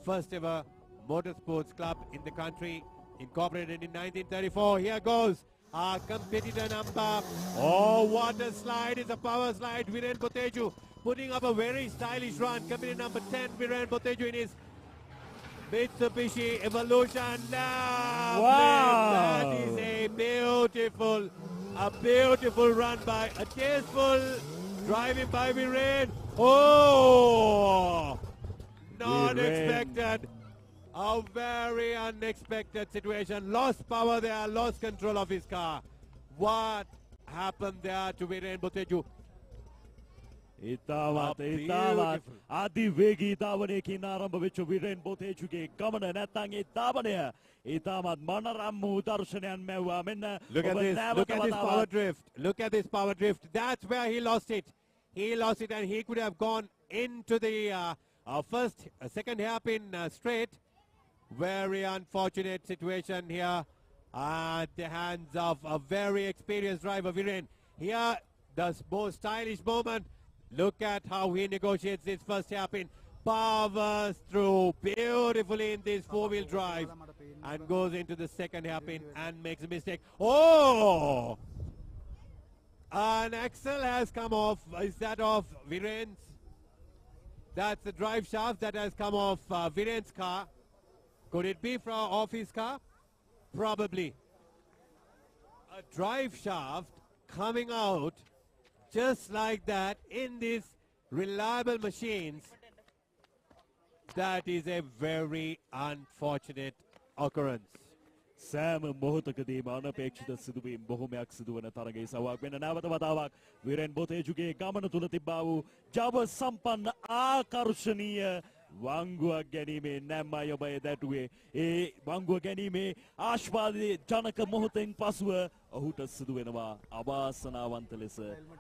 first ever motorsports club in the country, incorporated in 1934. Here goes our competitor number. Oh, what a slide! It's a power slide. Viren Boteju putting up a very stylish run. Competitor number 10, Viren Boteju in his Mitsubishi Evolution. Wow! That is a beautiful run by a tasteful driving by Viren. Oh! Not expected. A very unexpected situation. Lost power there, lost control of his car. What happened there to Viren Boteju? ඉතාමත් අධිවේගී ධාවනයකින් ආරම්භ වෙච්ච විරෙන් බොතේජුගේ ගමන නැත්නම් ඒ ධාවනය ඉතාමත් මනරම් වූ දර්ශනයන් මැව්වා. මෙන්න Look at this power drift. Look at this power drift. That's where he lost it. He lost it, and he could have gone into the second hairpin straight. Very unfortunate situation here at the hands of a very experienced driver, Viren. Here, the most stylish moment. Look at how he negotiates this first hairpin. Powers through beautifully in this four-wheel drive and goes into the second hairpin and makes a mistake. Oh! An axle has come off. Is that off Viren's? That's the drive shaft that has come off Viren's car. Could it be from off his car? Probably. A drive shaft coming out just like that in these reliable machines. That is a very unfortunate occurrence. සෑම මොහොතකදීම අනපේක්ෂිත සිදුවීම් බොහොමයක් සිදුවන තරගයේ සවාක් වෙන නැවත වතාවක් විරෙන් බොතේජුගේ ගමන තුල තිබ්බා වූ ජව සම්පන්න ආකර්ෂණීය වංගුවක් ගැනීමේ නැම්මයි ඔබ දැටුවේ. ඒ වංගුව ගැනීමේ ආශ්වාදයේ ජනක මොහොතෙන් පසුව ඔහුට සිදු වෙනවා අවාසනාවන්ත ලෙස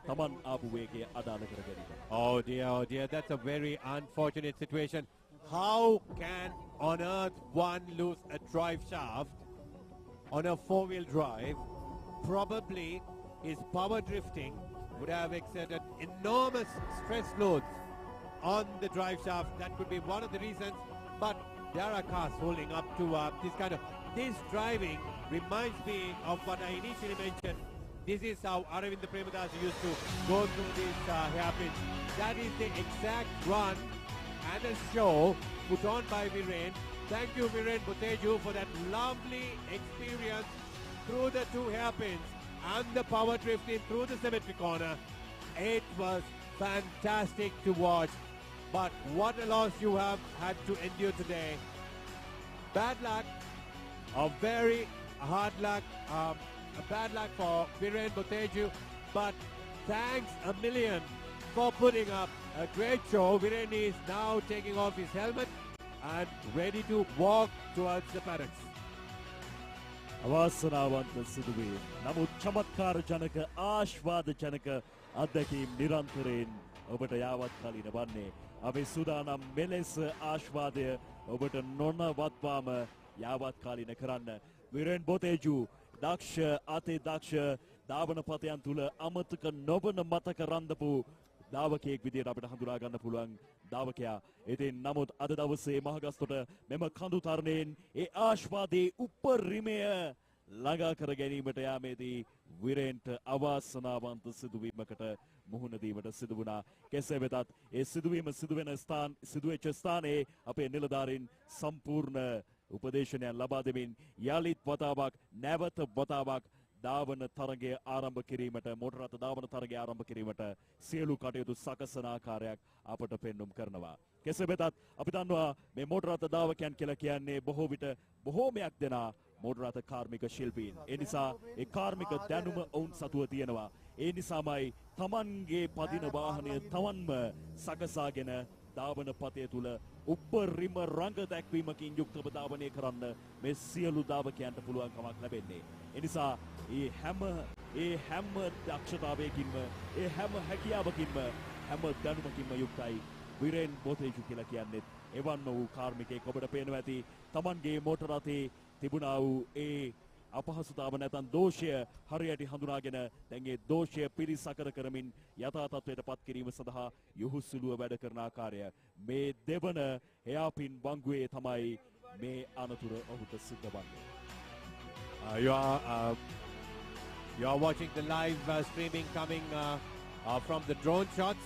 තමන් ආපු වේගය අදාළ කර ගැනීම. Oh dear, that's a very unfortunate situation. How can on earth one lose a drive shaft on a four-wheel drive? Probably his power drifting would have exerted enormous stress loads on the drive shaft. That could be one of the reasons. But there are cars holding up to this driving reminds me of what I initially mentioned. This is how Aravind Premadasa used to go through this hairpin. That is the exact run and a show put on by Viren. Thank you, Viren Boteju, for that lovely experience through the two hairpins and the power drifting through the symmetry corner. It was fantastic to watch. But what a loss you have had to endure today. Bad luck, a very hard luck, bad luck for Viren Boteju. But thanks a million for putting up a great show. Viren is now taking off his helmet and ready to walk towards the paddocks. අවාසනාවන්ත සිදුවීම්. නමුත් චමත්කාර ජනක ආශ්වාද ජනක අත්දැකීම් නිරන්තරයෙන් ඔබට යාවත් කලින වන්නේ. අපි සූදානම් මෙලෙස ආශ්වාදය ඔබට නොනවත්වාම යාවත් කාලින කරන්න. විරෙන් බොතේජු දක්ෂ අති දක්ෂ ධාවන පතයන් තුල අමතක නොවන මතක රඳපු දාවකයෙක් විදියට අපිට හඳුනා ගන්න පුළුවන් දාවකයා. ඉතින් නමුත් අද දවසේ මහගස්තොට මෙම කඳු තරණයෙන් ඒ ආශ්වාදයේ උපරිමය ළඟා කර ගැනීමට යාමේදී විරේන්ට අවාසනාවන්ත සිදුවීමකට මුහුණ දීමට සිදු වුණා. කෙසේ වෙතත් ඒ සිදුවීම සිදුවෙච්ච ස්ථානයේ අපේ නිලධාරීන් සම්පූර්ණ උපදේශනයන් ලබා දෙමින් යලිත් වතාවක් නැවත වතාවක් ධාවන තරගය ආරම්භ කිරීමට මෝටර රථ ධාවන තරගය ආරම්භ කිරීමට සියලු කටයුතු සකසන ආකාරයක් අපට පෙන්눔 කරනවා. කෙසේ වෙතත් අපි දන්නවා මේ මෝටර රථ ධාවකයන් කියලා කියන්නේ බොහෝ විට බොහෝමයක් දෙනා මෝටර රථ කාර්මික ශිල්පීන්. ඒ නිසා ඒ කාර්මික දැනුම ඔවුන් සතුව තියෙනවා. ඒ නිසාමයි තමන්ගේ පදින වාහනය තමන්ම සකසාගෙන ධාවන පතය තුල උපරිම රංග දැක්වීමකින් යුක්තව ධාවනය කරන්න මේ සියලු ධාවකයන්ට පුළුවන්කමක් ලැබෙන්නේ. ඒ නිසා ඒ හැම දක්ෂතාවයකින්ම ඒ හැම හැකියාවකින්ම හැම දැනුමකින්ම යුක්තයි විරේන් බොතේජු කියලා කියන්නේ. එවන්ම වූ කාර්මිකයෙක් ඔබට පේනවා ඇති තමන්ගේ මෝටර රථයේ තිබුණා වූ ඒ අපහසුතාව නැත්නම් දෝෂය හරියට හඳුනාගෙන දැන් ඒ දෝෂය පිළිසකර කරමින් යථා තත්ත්වයට පත් කිරීම සඳහා යහුසුලුව වැඩ කරන ආකාරය මේ දෙවන එයාපින් බංගුවේ තමයි මේ අනතුර ඔහුට සිද්ධ වන්නේ. You are watching the live streaming coming from the drone shots.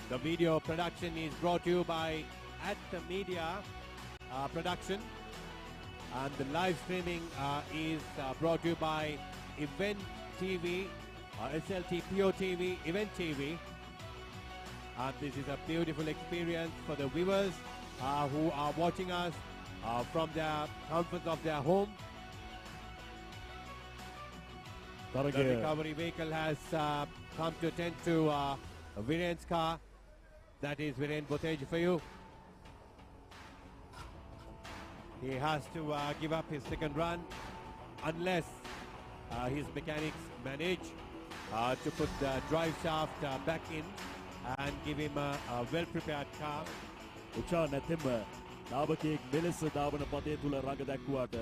The video production is brought to you by At the Media Production. And the live streaming is brought to you by Event TV, SLT PO TV, Event TV. And this is a beautiful experience for the viewers who are watching us from the comfort of their home. The recovery vehicle has come to attend to Viren's car. That is Viren Botej for you. He has to give up his second run unless his mechanics manage to put the drive shaft back in and give him a well-prepared car. උචා නැතෙම දාවකයෙක් මෙලෙස ධාවන පතේ තුල රඟ දැක්වුවාට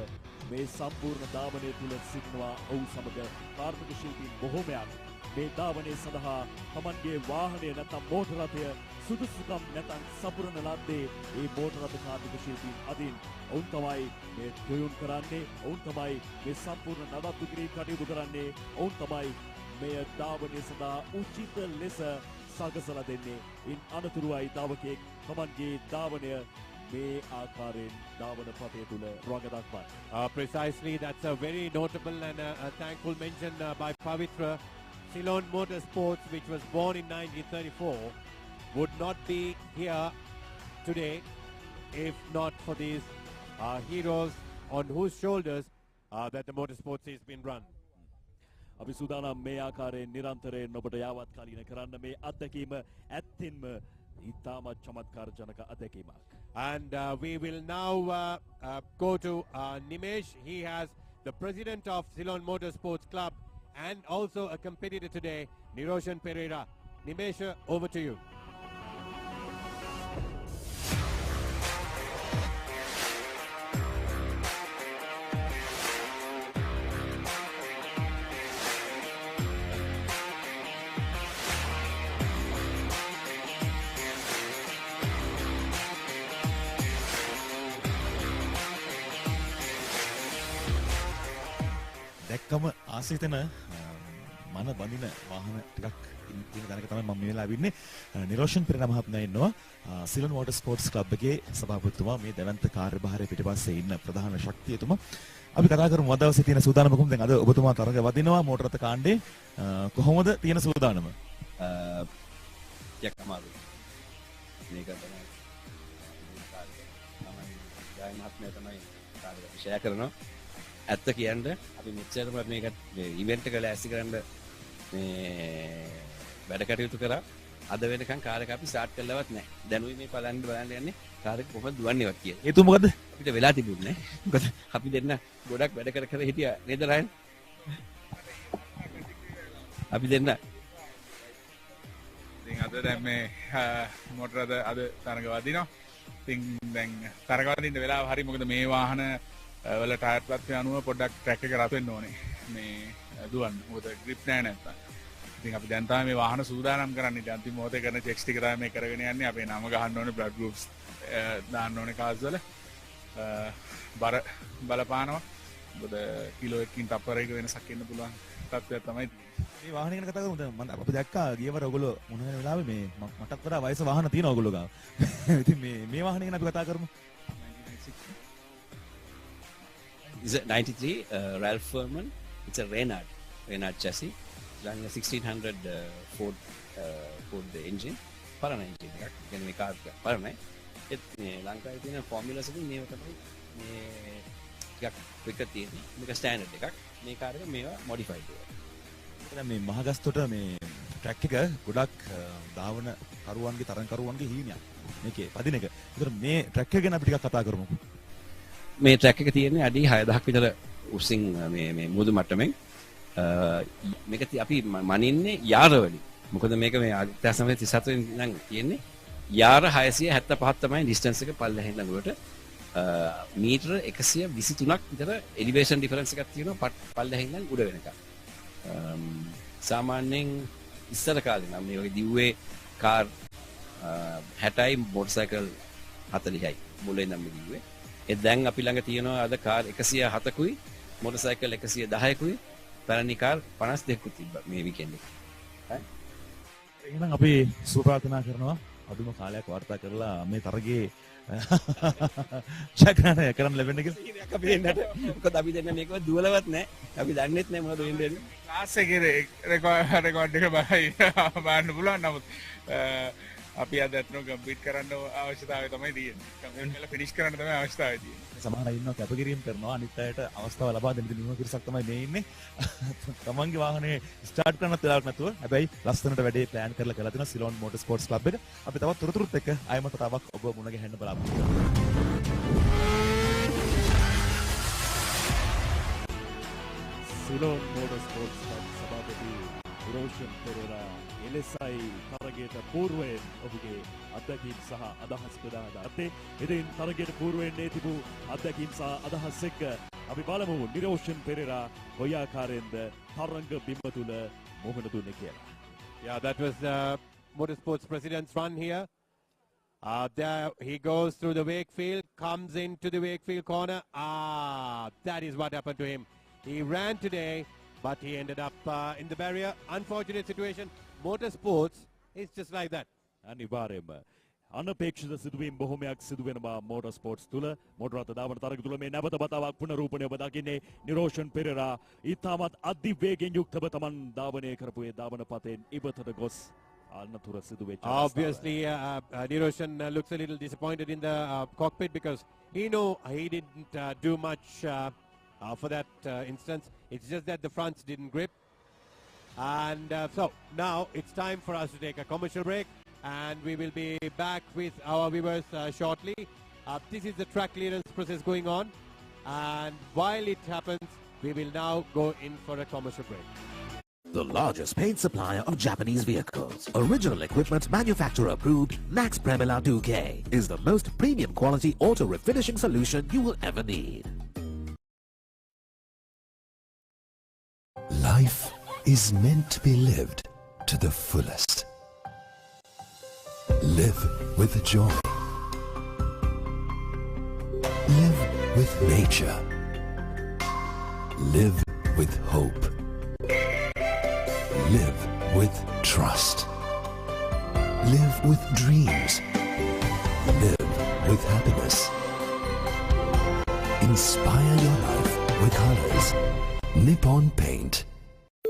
මේ සම්පූර්ණ ධාවනයේ තුල සිටිනවා ඔහු සමග කාර්මික ශිල්පීන් බොහෝමයක්. මේ ධාවනයේ සඳහා තමන්ගේ වාහනය නැත්නම් මෝටර රථය සුදුසුකම් නැත්නම් සපුරන ලද්දේ ඒ මෝටර රථ කාර්මික ශිල්පීන් අදින් ඔවුන් තමයි මේ ප්‍රයෝග කරන්නේ. ඔවුන් තමයි මේ සම්පූර්ණ නඩත්තු කිරීම කටයුතු කරන්නේ. ඔවුන් තමයි මේ ධාවනයේ සඳහා උචිත ලෙස සකසලා දෙන්නේ. ඉන් අනතුරුවයි දාවකයෙක් තමන්ගේ ධාවනය මේ ආකාරයෙන් ධාවන පතේ තුල රඟ දක්වන්නේ. Precisely, that's a very notable and a thankful mention by Pavitra. Ceylon Motorsports, which was born in 1934, would not be here today if not for these heroes on whose shoulders that the motorsports has been run. අපි සූදානම් මේ ආකාරයෙන් නිරන්තරයෙන් ඔබට යාවත් කාලීන කරන්න මේ අත්දැකීම ඇත්තින්ම ඉතාමත් චමත්කාරජනක අත්දැකීමක්. And we will now go to Nimesh. He has the president of Ceylon Motorsports Club and also a competitor today, Niroshan Pereira. Nimesh, over to you. දැක්කම ආසිතන මන බඳින වාහන ටිකක් ඉන්න තැනක තමයි මම මේ වෙලාවේ ඉන්නේ. නිරෝෂන් පෙරේරා මහත්මයා ඉන්නවා. සිලොන් වෝටර් ස්පෝර්ට්ස් ක්ලබ් එකේ සභාපතිතුමා, මේ දැවැන්ත කාර්යභාරයේ පිටිපස්සේ ඉන්න ප්‍රධාන ශක්තියතුමා. අපි කතා කරමු අද දවසේ තියෙන සූදානම කොහොමද? දැන් අද ඔබතුමා තරඟ වදිනවා මෝටර රථ කාණ්ඩේ. කොහොමද තියෙන සූදානම? ටිකක් අමාරුයි. මේක තමයි ගාය මහත්මයා තමයි කාර්යය ෂෙයා කරනවා. ඇත්ත කියන්න අපි මෙච්චරම මේක ඉවෙන්ට් එක ලෑස්ති කරන්න මේ වැඩ කටයුතු කරා. අද වෙනකන් කාර් එක අපි ස්ටාර්ට් කළවත් නැහැ. දැනුයි මේ බලන්න යන්නේ කාර් එක කොහොමද දුවන්නේවත් කියලා. හේතුව මොකද්ද? අපිට වෙලා තිබුණේ නැහැ. මොකද අපි දෙන්න ගොඩක් වැඩ කර හිටියා නේද රයන්? අපි දෙන්න ඉතින් අද දැන් මේ මෝටර රථ අද තරඟ වදිනවා. ඉතින් දැන් තරඟ වදින්න වෙලාව හරි. මොකද මේ වාහන වල ටයර් තත්ත්වය අනුව පොඩ්ඩක් ට්‍රැක් එක රත් වෙන්න ඕනේ මේ දුවන්න. මොකද ග්‍රිප් නැහැ නැත්තම්. ඉතින් අපි දැන් තමයි මේ වාහන සූදානම් කරන්නේ. ඉතින් අන්තිම මොහොතේ කරන චෙක්ස් ටික තමයි මේ කරගෙන යන්නේ. අපේ නම ගහන්න ඕනේ, බ්ලඩ් ගෲප්ස් දාන්න ඕනේ කාස් වල. බර බලපානවා. මොකද කිලෝ එකකින් තප්පරයක වෙනසක් එන්න පුළුවන් තත්ත්වයක් තමයි. මේ වාහනේ ගැන කතා කරමු. දැන් මම අපි දැක්කා ගියවර ඔයගොල්ලෝ මොන වෙන වෙලාවෙ මේ මටත් වඩා වයස වාහන තියෙනවා ඔයගොල්ලෝ ගාව. ඉතින් මේ වාහනේ ගැන අපි කතා කරමු. Is a 93 Ralph Furman. It's a Reynard chassis. Running a 1600 Ford engine. Parana engine එකක්. කියන්නේ මේ කාර් එක පරණයි. ඒත් මේ ලංකාවේ තියෙන ෆෝමියුලාස් එකෙන් මේව තමයි මේ ටිකක් quicker තියෙන්නේ. මේක ස්ටෑන්ඩඩ් එකක්. මේ කාර් එක මේවා මොඩිෆයිඩ් එකක්. දැන් මේ මහගස්තොට මේ ට්‍රැක් එක ගොඩක් ධාවන කරුවන්ගේ තරඟ කරුවන්ගේ හිමියක්. මේකේ පදින එක. ඒතර මේ ට්‍රැක් එක ගැන අපි ටිකක් කතා කරමු. මේ ට්‍රැක් එක තියෙන්නේ අඩි 6000ක් විතර උසින් මේ මුහුදු මට්ටමින් මේක අපි මනින්නේ යාර වලින්. මොකද මේක මේ 1937 ඉඳන් තියෙන්නේ යාර 675ක් තමයි ඩිස්ටන්ස් එක පල්ලෙහෙන් ළඟට. මීටර 123ක් විතර එලිවේෂන් ඩිෆරන්ස් එකක් තියෙනවා පල්ලෙහෙන් ඉඳන් උඩ වෙනකම්. සාමාන්‍යයෙන් ඉස්සර කාලේ නම් මේ වගේ දිව්වේ කාර් 60යි මොටර් සයිකල් 40යි මුලින් නම් දිව්වේ. ඒ දැන් අපි ළඟ තියෙනවා අද කාර් 107කුයි මොටර් සයිකල් 110කුයි පැරණි කාර් 52කුයි තිබ්බා මේ වීකෙන්ඩ් එකේ. හරි. එහෙනම් අපි සුබ ප්‍රාර්ථනා කරනවා අදුම කාලයක් වාර්තා කරලා මේ තරගයේ ජයග්‍රහණය කරන්න ලැබෙන්න කියලා. අපි දෙන්නට මොකද අපි දෙන්න මේක දුවලවත් නැහැ. අපි දන්නෙත් නැහැ මොනවද වෙන්නේ. ක්ලාස් එකේ රෙකෝඩ් එක බලන්න පුළුවන්. නමුත් අපි අද අතන කම්පීට් කරන්න අවශ්‍යතාවය තමයි තියෙන්නේ. කම්පීට් කරලා ෆිනිෂ් කරන්න තමයි අවශ්‍යතාවය තියෙන්නේ. සමහර අය ඉන්නවා කැපකිරීම කරනවා අනිත් අයට අවස්ථාව ලබා දෙන්න දිනුම කිරිසක් තමයි මේ ඉන්නේ. තමන්ගේ වාහනේ ස්ටාර්ට් කරන්නත් වෙලාවක් නැතුව හැබැයි ලස්සනට වැඩේ ප්ලෑන් කරලා තියෙනවා සිලෝන් මෝටර් ස්පෝර්ට්ස් ක්ලබ් එක. අපි තවත් තොරතුරුත් එක්ක ආයමත තාවක් ඔබ මුණ ගැහෙන්න බලාපොරොත්තු වෙනවා. සිලෝන් මෝටර් ස්පෝර්ට්ස් ක්ලබ් සභාපති රෝෂන් පෙරේරා එලෙසයි තරගයට පූර්වයෙන් ඔහුගේ අත්දැකීම් සහ අදහස් ප්‍රදාන කරන්නේ. ඉතින් තරගයට පූර්වයෙන් තිබූ අත්දැකීම් සහ අදහස් එක්ක අපි බලමු නිරෝෂන් පෙරේරා කොයි ආකාරයෙන්ද තරග බිම තුල මොහොන දුන්නේ කියලා. Yeah, that was the motorsports president's run here. There he goes through the Wakefield, comes into the Wakefield corner. That is what happened to him. He ran today, but he ended up in the barrier. Unfortunate situation. Motorsports is just like that. අනිවාර්යයෙන්ම අනපේක්ෂිත සිදුවීම් බොහොමයක් සිදු වෙනවා motor sports තුල. Motor රථ ධාවන තරග තුල මේ නැවත වතාවක් පුනරූපණය ඔබ දකින්නේ නිරෝෂන් පෙරේරා ඊටමත් අධිවේගයෙන් යුක්තව තමන් ධාවනය කරපු ඒ ධාවන පතෙන් ඉවතට ගොස් අනතුර සිදු වෙච්ච Obviously, Niroshan looks a little disappointed in the cockpit because he didn't do much for that instance. It's just that the fronts didn't grip. And so now it's time for us to take a commercial break, and we will be back with our viewers shortly. This is the track clearance process going on, and while it happens, we will now go in for a commercial break. The largest paint supplier of Japanese vehicles, original equipment manufacturer approved, Nax Premila 2K is the most premium quality auto refinishing solution you will ever need. Life is meant to be lived to the fullest. Live with joy. Live with nature. Live with hope. Live with trust. Live with dreams. Live with happiness. Inspire your life with colors. Nippon Paint.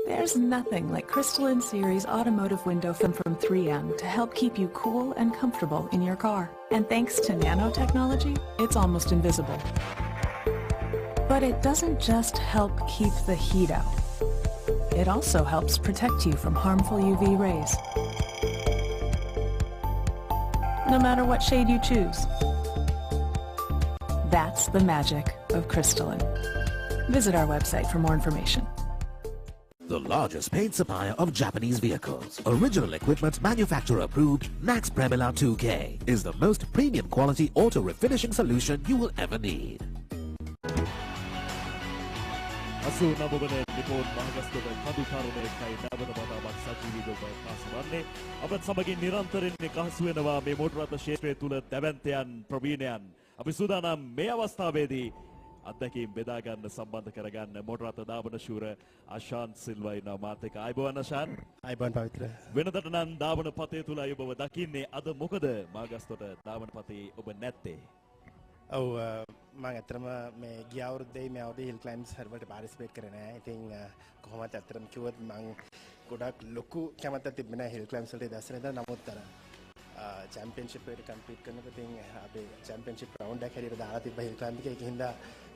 There's nothing like crystalline series automotive window film from 3M to help keep you cool and comfortable in your car. And thanks to nanotechnology, it's almost invisible. But it doesn't just help keep the heat out. It also helps protect you from harmful UV rays. No matter what shade you choose. That's the magic of crystalline. Visit our website for more information. The largest paint supplier of Japanese vehicles, original equipment manufacturer approved, Nax Premila 2K is the most premium quality auto refinishing solution you will ever need. A 89 වන Nippon Mahagastota කඳු තරුණයෙක්යි නැවත වතාවක් සජීවීව පාසවන්නේ. අපත් සමගින් නිරන්තරයෙන් එකහසු වෙනවා මේ මෝටර රථ ක්ෂේත්‍රය තුල දැවැන්තයන් ප්‍රවීණයන්. අපි සූදානම් මේ අවස්ථාවේදී අත්දැකීම් බෙදා ගන්න සම්බන්ධ කරගන්න මෝටර රථ ධාවන ශූර අශාන් සිල්වා ඉන්නවා මාත් එක්ක. ආයිබෝන් අශාන්. ආයිබෝන් පවිත්‍ර. වෙනදට නම් ධාවන පතේ තුලයි ඔබව දකින්නේ. අද මොකද මහගස්තොට ධාවන පතේ ඔබ නැත්තේ? ඔව් මම ඇත්තටම මේ ගිය අවුරුද්දේ මේ අවුරුද්දේ හිල් ක්ලයිම්බ්ස් වලට පාටිසිපේට් කරේ නෑ. ඉතින් කොහොමද ඇත්තටම කිව්වොත් මම ගොඩක් ලොකු කැමැත්තක් තිබුණේ නෑ හිල් ක්ලයිම්බ්ස් වලට දැස්සන ඉඳන්. නමුත් අර චැම්පියන්ෂිප් එකට කම්පීට් කරනකොට ඉතින් අපේ චැම්පියන්ෂිප් රවුන්ඩ් එක හැටියට දාලා තිබ්බ හිල් ක්ලයිම්බ් එකේ. ඒකින්ද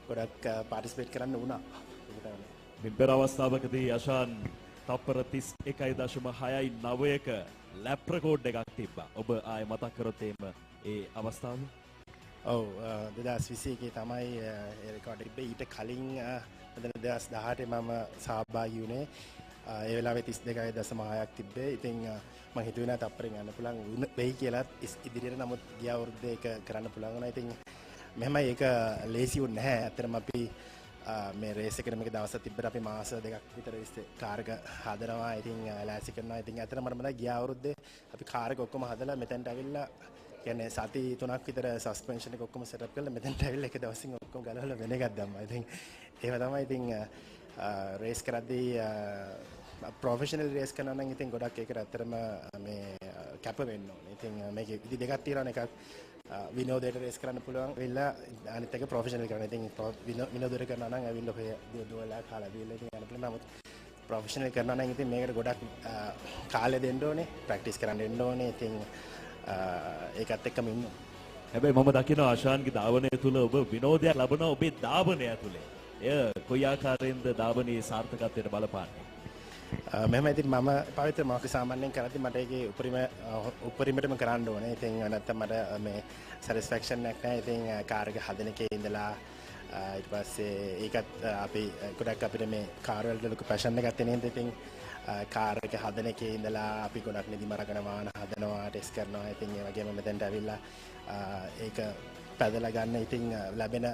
ගොඩක් පාටිසිපේට් කරන්න වුණා. මින් පෙර අවස්ථාවකදී අශාන් තප්පර 31.691ක ලැප් රෙකෝඩ් එකක් තිබ්බා. ඔබ ආයේ මතක් කරොත් ඒ අවස්ථාව? ඔව් 2021 තමයි ඒ රෙකෝඩ් එක තිබ්බේ. ඊට කලින් 2018 මම සහභාගී වුණේ. ඒ වෙලාවේ 32.6ක් තිබ්බේ. ඉතින් මම හිතුවේ නෑ තප්පරෙන් යන්න පුළුවන් වෙයි කියලා ඉදිරියට. නමුත් ගිය අවුරුද්දේ ඒක කරන්න පුළුවන් වුණා. ඉතින් මෙහෙමයි ඒක ලේසි වුණ නැහැ. ඇත්තටම අපි මේ රේස් එකට මේක දවස් තිබ්බට අපි මාස දෙකක් විතර කාර් එක හදනවා. ඉතින් ලෑස්ති කරනවා. ඉතින් ඇත්තටම මට මතකයි ගිය අවුරුද්දේ අපි කාර් එක ඔක්කොම හදලා මෙතනට ඇවිල්ලා කියන්නේ සති 3ක් විතර සස්පෙන්ෂන් එක ඔක්කොම සෙටප් කරලා මෙතනට ඇවිල්ලා එක දවසින් ඔක්කොම ගලවලා වෙන එකක් දැම්මා. ඉතින් ඒව තමයි ඉතින් රේස් කරද්දී ප්‍රොෆෙෂනල් රේස් කරනවා නම් ඉතින් ගොඩක් ඒකට ඇත්තටම මේ කැප වෙන්න ඕනේ. ඉතින් මේක ඉතින් දෙකක් තියෙනවා. එකක් විනෝදයට රේස් කරන්න පුළුවන් වෙලා අනිත් එක ප්‍රොෆෙෂනල් කරන්න. ඉතින් විනෝදයට කරනවා නම් ඇවිල්ලා ඔය දුවලා කාලා දීලා ඉතින් යන්න පුළුවන්. නමුත් ප්‍රොෆෙෂනල් කරනවා නම් ඉතින් මේකට ගොඩක් කාලය දෙන්න ඕනේ, ප්‍රැක්ටිස් කරන්න දෙන්න ඕනේ. ඉතින් ඒකත් එක්කම ඉන්න. හැබැයි මම දකිනවා ආශාන්ගේ ධාවනය තුල ඔබ විනෝදයක් ලබනවා ඔබේ ධාවනය තුලේ. එය කොයි ආකාරයෙන්ද ධාවනයේ සාර්ථකත්වයට බලපාන්නේ? මෙහෙම ඉතින් මම පවිත්‍ර මාක සාමාන්‍යයෙන් කරද්දි මට ඒකේ උපරිමටම කරන්න ඕනේ. ඉතින් නැත්තම් මට මේ සැටිස්ෆැක්ෂන් එකක් නැහැ. ඉතින් කාර් එක හදන එකේ ඉඳලා ඊට පස්සේ ඒකත් අපි ගොඩක් අපිට මේ කාර් වලට ලොකු පැෂන් එකක් තියෙනවා. ඉතින් කාර් එක හදන එකේ ඉඳලා අපි ගොඩක් නිදිමරගෙන වාහන හදනවා, ටෙස්ට් කරනවා. ඉතින් ඒ වගේම මෙතෙන්ට ඇවිල්ලා ඒක පැදලා ගන්න ඉතින් ලැබෙන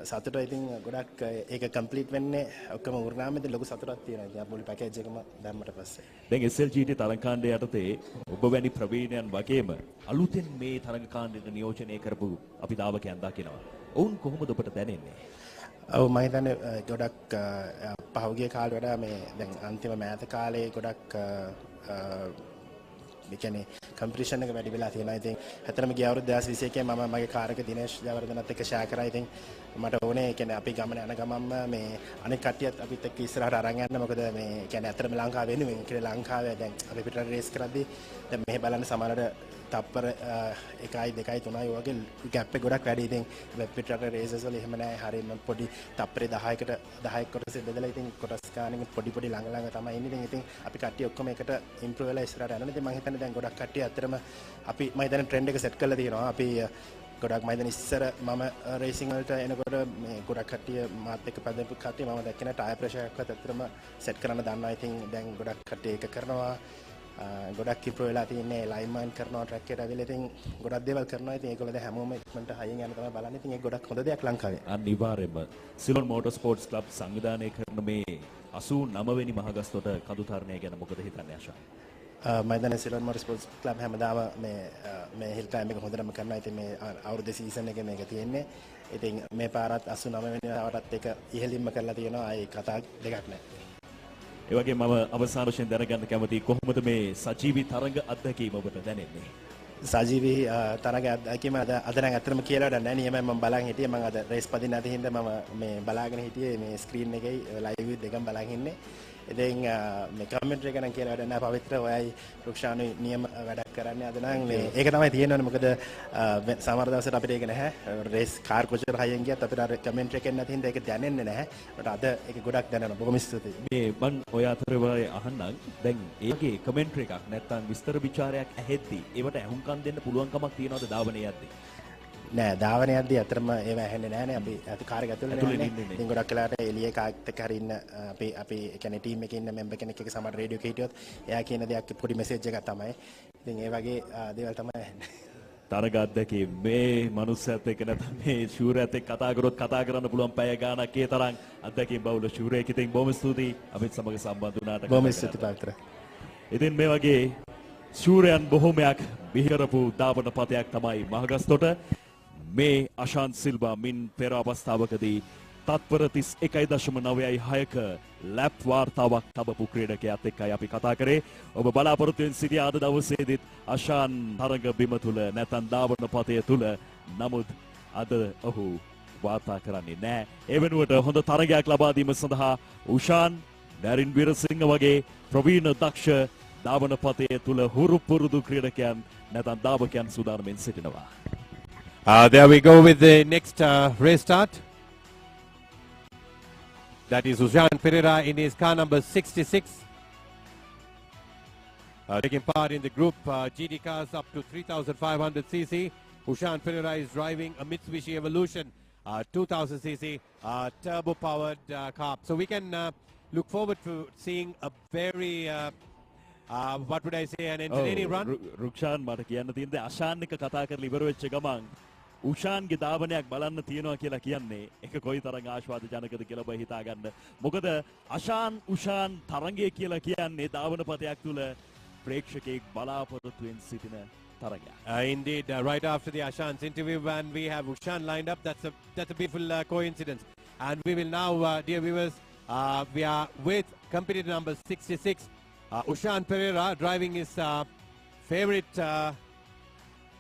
සතුට ඉතින් ගොඩක් ඒක කම්ප්ලීට් වෙන්නේ ඔක්කොම වුණාම ඉතින් ලොකු සතුටක් තියෙනවා. ඉතින් මුළු පැකේජ් එකම දැම්මට පස්සේ. දැන් SLGT තරඟ කාණ්ඩය යටතේ ඔබ වැනි ප්‍රවීණයන් වගේම අලුතෙන් මේ තරඟ කාණ්ඩයට නියෝජනය කරපු අපි දාවකයන් දකිනවා. ඔවුන් කොහොමද ඔබට දැනෙන්නේ? ඔව් මම හිතන්නේ ගොඩක් පහුගිය කාලේ වඩා මේ දැන් අන්තිම මෑත කාලේ ගොඩක් මේ කියන්නේ කම්පිටිෂන් එක වැඩි වෙලා තියෙනවා. ඉතින් ඇත්තටම ගිය අවුරුදු 2021 මම මගේ කාර් එක දිනේෂ් ජයවර්ධනත් එක්ක ෂෙයා කරා. ඉතින් මට ඕනේ කියන්නේ අපි ගමන යන ගමන්ම මේ අනෙක් කට්ටියත් අපිත් එක්ක ඉස්සරහට අරන් යන්න. මොකද මේ කියන්නේ ඇත්තටම ලංකාව වෙනුවෙන් කියලා ලංකාවේ දැන් අපි පිටරට රේස් කරද්දී දැන් මෙහෙ බලන්න සමහරට තප්පර 1යි 2යි 3යි වගේ ગેප් එක ගොඩක් වැඩි. ඉතින් පිටරට රේසස් වල එහෙම නැහැ. හරියම පොඩි තප්පරේ 10කට 10ක් කොටසෙ බෙදලා ඉතින් කොටස් ගානෙන් පොඩි පොඩි ළඟ ළඟ තමයි ඉන්නේ. ඉතින් අපි කට්ටිය ඔක්කොම එකට ඉම්ප්‍රූව් වෙලා ඉස්සරහට යනවා. ඉතින් මම හිතන්නේ දැන් ගොඩක් කට්ටිය ඇත්තටම අපි මම හිතන්නේ ට්‍රෙන්ඩ් එක සෙට් කරලා තියෙනවා. අපි ගොඩක් මම හිතන්නේ ඉස්සර මම රේසින් වලට එනකොට මේ ගොඩක් කට්ටිය මාත් එක්ක පැදපු කට්ටිය මම දැක්කේ ටයර් ප්‍රෙෂර් එකක්වත් ඇත්තටම සෙට් කරන්න දන්නවා. ඉතින් දැන් ගොඩක් කට්ටිය ඒක කරනවා. ගොඩක් ඉම්ප්‍රූව් වෙලා තියෙන්නේ ලයින්මන් කරනවා, ට්‍රැක් එකට ඇවිල්ලා ඉතින් ගොඩක් දේවල් කරනවා. ඉතින් ඒගොල්ලෝ දැන් හැමෝම ඉක්මනට හයියෙන් යන තමයි බලන්නේ. ඉතින් ඒක ගොඩක් හොඳ දෙයක් ලංකාවේ. අනිවාර්යයෙන්ම සිලොන් මෝටර් ස්පෝර්ට්ස් ක්ලබ් සංවිධානය කරන මේ 89 වෙනි මහගස්තොට කඳු තරණය ගැන මොකද හිතන්නේ ආශා? මම දැන් සිලොන් මෝටර් ස්පෝර්ට්ස් ක්ලබ් හැමදාම මේ හිල් ක්ලයිම්බ් එක හොඳටම කරනවා. ඉතින් මේ අවුරුද්දේ සීසන් එකේ මේක තියෙන්නේ. ඉතින් මේ පාරත් 89 වෙනි වතාවටත් ඒක ඉහළින්ම කරලා තියෙනවා. ආයේ කතා දෙකක් නැහැ. ඒ වගේම මම අවසාන වශයෙන් දැනගන්න කැමතියි කොහොමද මේ සජීවී තරඟ අත්දැකීම ඔබට දැනෙන්නේ? සජීවී තරඟ අත්දැකීම අද නම් ඇත්තටම කියලා වැඩක් නැහැ. නියමයි මම බලන් හිටියේ. මම අද රේස් පදින්න නැති හින්දා මම මේ බලාගෙන හිටියේ මේ ස්ක්‍රීන් එකේ ලයිව් දෙකම බලන් ඉන්නේ. ඉතින් මේ කමෙන්ටරි එක නම් කියලා වැඩක් නැහැ. පවිත්‍ර ඔයයි රුක්ෂානු නියම වැඩක් කරන්නේ අද නම් මේ ඒක තමයි තියෙන්නේ. මොකද සමහර දවසට අපිට ඒක නැහැ. රේස් කාර් කොච්චර හයියෙන් ගියත් අපිට අර කමෙන්ටරි එකෙන් නැති හින්දා ඒක දැනෙන්නේ නැහැ. මට අද ඒක ගොඩක් දැනෙනවා. බොහොම ස්තුතියි. මේ මම ඔය අතරේ වගේ අහන්නම්. දැන් ඒකේ කමෙන්ටරි එකක් නැත්තම් විස්තර ਵਿਚාරයක් ඇහෙද්දි ඒවට අහුම්කම් දෙන්න පුළුවන් කමක් තියනවද ධාවනයේ යද්දී? නෑ ධාවනයේ යද්දී අතරම ඒව ඇහෙන්නේ නෑනේ. අපි කාර් එක ඇතුළේ නෑනේ. ඉතින් ගොඩක් වෙලාවට එළියේ කාත් එක්ක හරි ඉන්න අපි කියන්නේ ටීම් එකේ ඉන්න මෙම්බර් කෙනෙක් එක්ක සමහර රේඩියෝ එකේ හිටියොත් එයා කියන දෙයක් පොඩි මෙසේජ් එකක් තමයි. ඉතින් ඒ වගේ දේවල් තමයි ඇහෙන්නේ. තරගත් දැකේ මේ මනුස්සයත් එක්ක නැත්නම් මේ ශූරයත් එක්ක කතා කරොත් කතා කරන්න පුළුවන් පැය ගාණක් ඒ තරම් අත්දැකීම් බහුල ශූරයෙක්. ඉතින් බොහොම ස්තුතියි අපිත් සමග සම්බන්ධ වුණාට. බොහොම ස්තුතියි පාත්‍ර. ඉතින් මේ වගේ ශූරයන් බොහොමයක් බිහිරපු දාවන පතයක් තමයි මහගස්තොට. මේ අශාන්ත් සිල්වා මින් පෙර අවස්ථාවකදී තත්පර 31.96ක ලැප් වාර්තාවක් තබපු ක්‍රීඩකයාත් එක්කයි අපි කතා කරේ. ඔබ බලාපොරොත්තු වෙන සිටි අද දවසේදීත් අශාන් තරඟ බිම තුල නැත්නම් දාවන පතය තුල. නමුත් අද ඔහු වාර්තා කරන්නේ නැහැ. ඒ වෙනුවට හොඳ තරගයක් ලබා දීම සඳහා උෂාන්, ඩැරින් විරසිංහ වගේ ප්‍රවීණ දක්ෂ දාවන පතය තුල හුරු පුරුදු ක්‍රීඩකයන් නැත්නම් දාවකයන් සූදානම්ෙන් සිටිනවා. There we go with the next race start. That is Ushan Pereira in his car number 66. Taking part in the group GD cars up to 3,500cc. Ushan Pereira is driving a Mitsubishi Evolution 2,000cc turbo-powered car. So we can look forward to seeing a very, what would I say, an entertaining run. Rukshan මට කියන්න තියෙන්නේ අශාන් එක කතා කරලා ඉවර වෙච්ච ගමන් උෂාන්ගේ ධාවනයක් බලන්න තියෙනවා කියලා කියන්නේ ඒක කොයිතරම් ආශාවාද ජනකද කියලා ඔබ හිතා ගන්න. මොකද උෂාන් තරඟය කියලා කියන්නේ ධාවන පතයක් තුල ප්‍රේක්ෂකෙක් බලාපොරොත්තුෙන් සිටින තරඟයක්. Indeed, right after the Ashan's interview, when we have Ushan lined up, that's a beautiful coincidence. And we will now, dear viewers, we are with competitor number 66, Ushan Pereira, driving his favorite.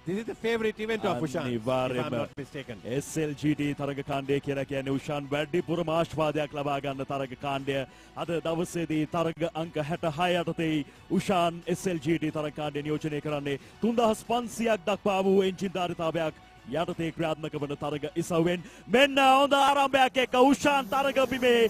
This is the favorite event of Ushan, if I'm not mistaken. SLGT තරග කාණ්ඩය කියලා කියන්නේ උෂාන් වැඩිපුරම ආශාවාදයක් ලබා ගන්න තරග කාණ්ඩය. අද දවසේදී තරග අංක 66 යටතේ උෂාන් SLGT තරග කාණ්ඩය නියෝජනය කරන්නේ 3500ක් දක්වා වූ එන්ජින් ධාරිතාවයක් යටතේ ක්‍රියාත්මක වන තරග ඉසව්වෙන්. මෙන්න හොඳ ආරම්භයක් එක්ක උෂාන් තරග බිමේ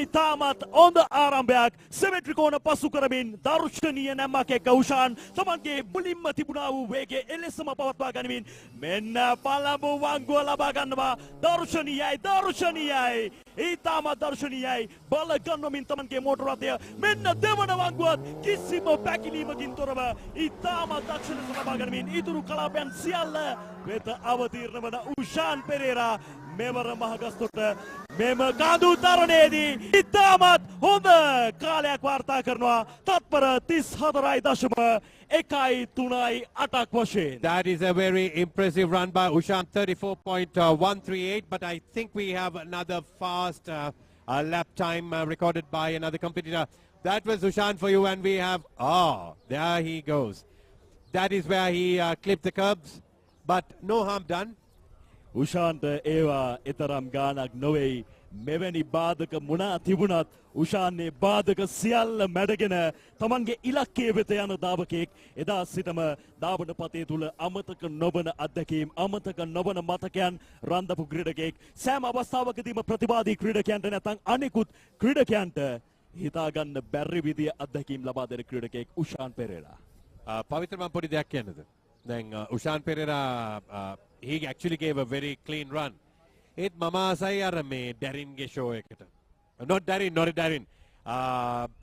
ඉතාමත් හොඳ ආරම්භයක් සිමෙට්‍රි කෝණ පසු කරමින් දර්ශනීය නැම්මක් එක්ක උෂාන් තමන්ගේ මුලින්ම තිබුණා වූ වේගය එලෙසම පවත්වා ගනිමින් මෙන්න පළමු වංගුව ලබා ගන්නවා. දර්ශනීයයි ඉතාමත් දර්ශනීයයි බල ගන්නමින් තමන්ගේ මෝටර රථය මෙන්න දෙවන වංගුවත් කිසිම පැකිලීමකින් තොරව ඉතාමත් දක්ෂ ලෙස ලබා ගනිමින් ඉතුරු කලාපයන් සියල්ල වෙත අවතීර්ණ වන උෂාන් පෙරේරා මෙවර මහගස්තොට මෙම කඳු තරණයේදී ඉතාමත් හොඳ කාලයක් වාර්තා කරනවා. තත්පර 34.138 වශයෙන්. That is a very impressive run by Ushan, 34.138, but I think we have another fast lap time recorded by another competitor. That was Ushan for you, and we have, there he goes. That is where he clipped the curbs, but no harm done. උෂාන්ට ඒවා එතරම් ගානක් නොවේයි. මෙවැනි බාධක මොනා තිබුණත් උෂාන්නේ බාධක සියල්ල මැඩගෙන තමන්ගේ ඉලක්කය වෙත යන දාවකෙක්. එදා සිටම දාවන පතේ තුල අමතක නොවන අත්දැකීම්, අමතක නොවන මතකයන් රඳපු ක්‍රීඩකෙක්. සෑම අවස්ථාවකදීම ප්‍රතිවාදී ක්‍රීඩකයන්ට නැත්නම් අනෙකුත් ක්‍රීඩකයන්ට හිතාගන්න බැරි විදිය අත්දැකීම් ලබා දෙන ක්‍රීඩකෙක් උෂාන් පෙරේරා. පවිත්‍ර මම පොඩි දෙයක් කියන්නද? දැන් Ushan Perera he actually gave a very clean run. It mama asai ar me Darin ge show ekata. Not Darin.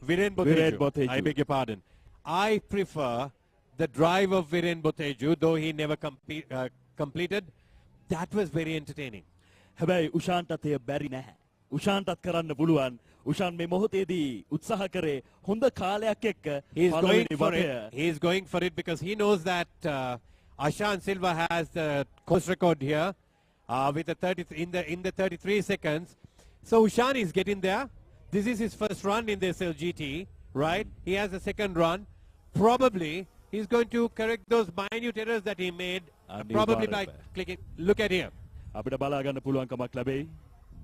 Viren Boteju. I beg your pardon. I prefer the drive of Viren Boteju, though he never completed. That was very entertaining. හැබැයි උෂාන්ටත් එය බැරි නැහැ. උෂාන්ටත් කරන්න පුළුවන්. උෂාන් මේ මොහොතේදී උත්සාහ කරේ හොඳ කාලයක් එක්ක He's going for it because he knows that Ashan Silva has the course record here with the 33 seconds. So Ushan is getting there. This is his first run in the SLGT, right? He has a second run. Probably he's going to correct those minute errors that he made, probably by clicking. Look at here. අපිට බලා ගන්න පුළුවන්කමක් ලැබෙයි.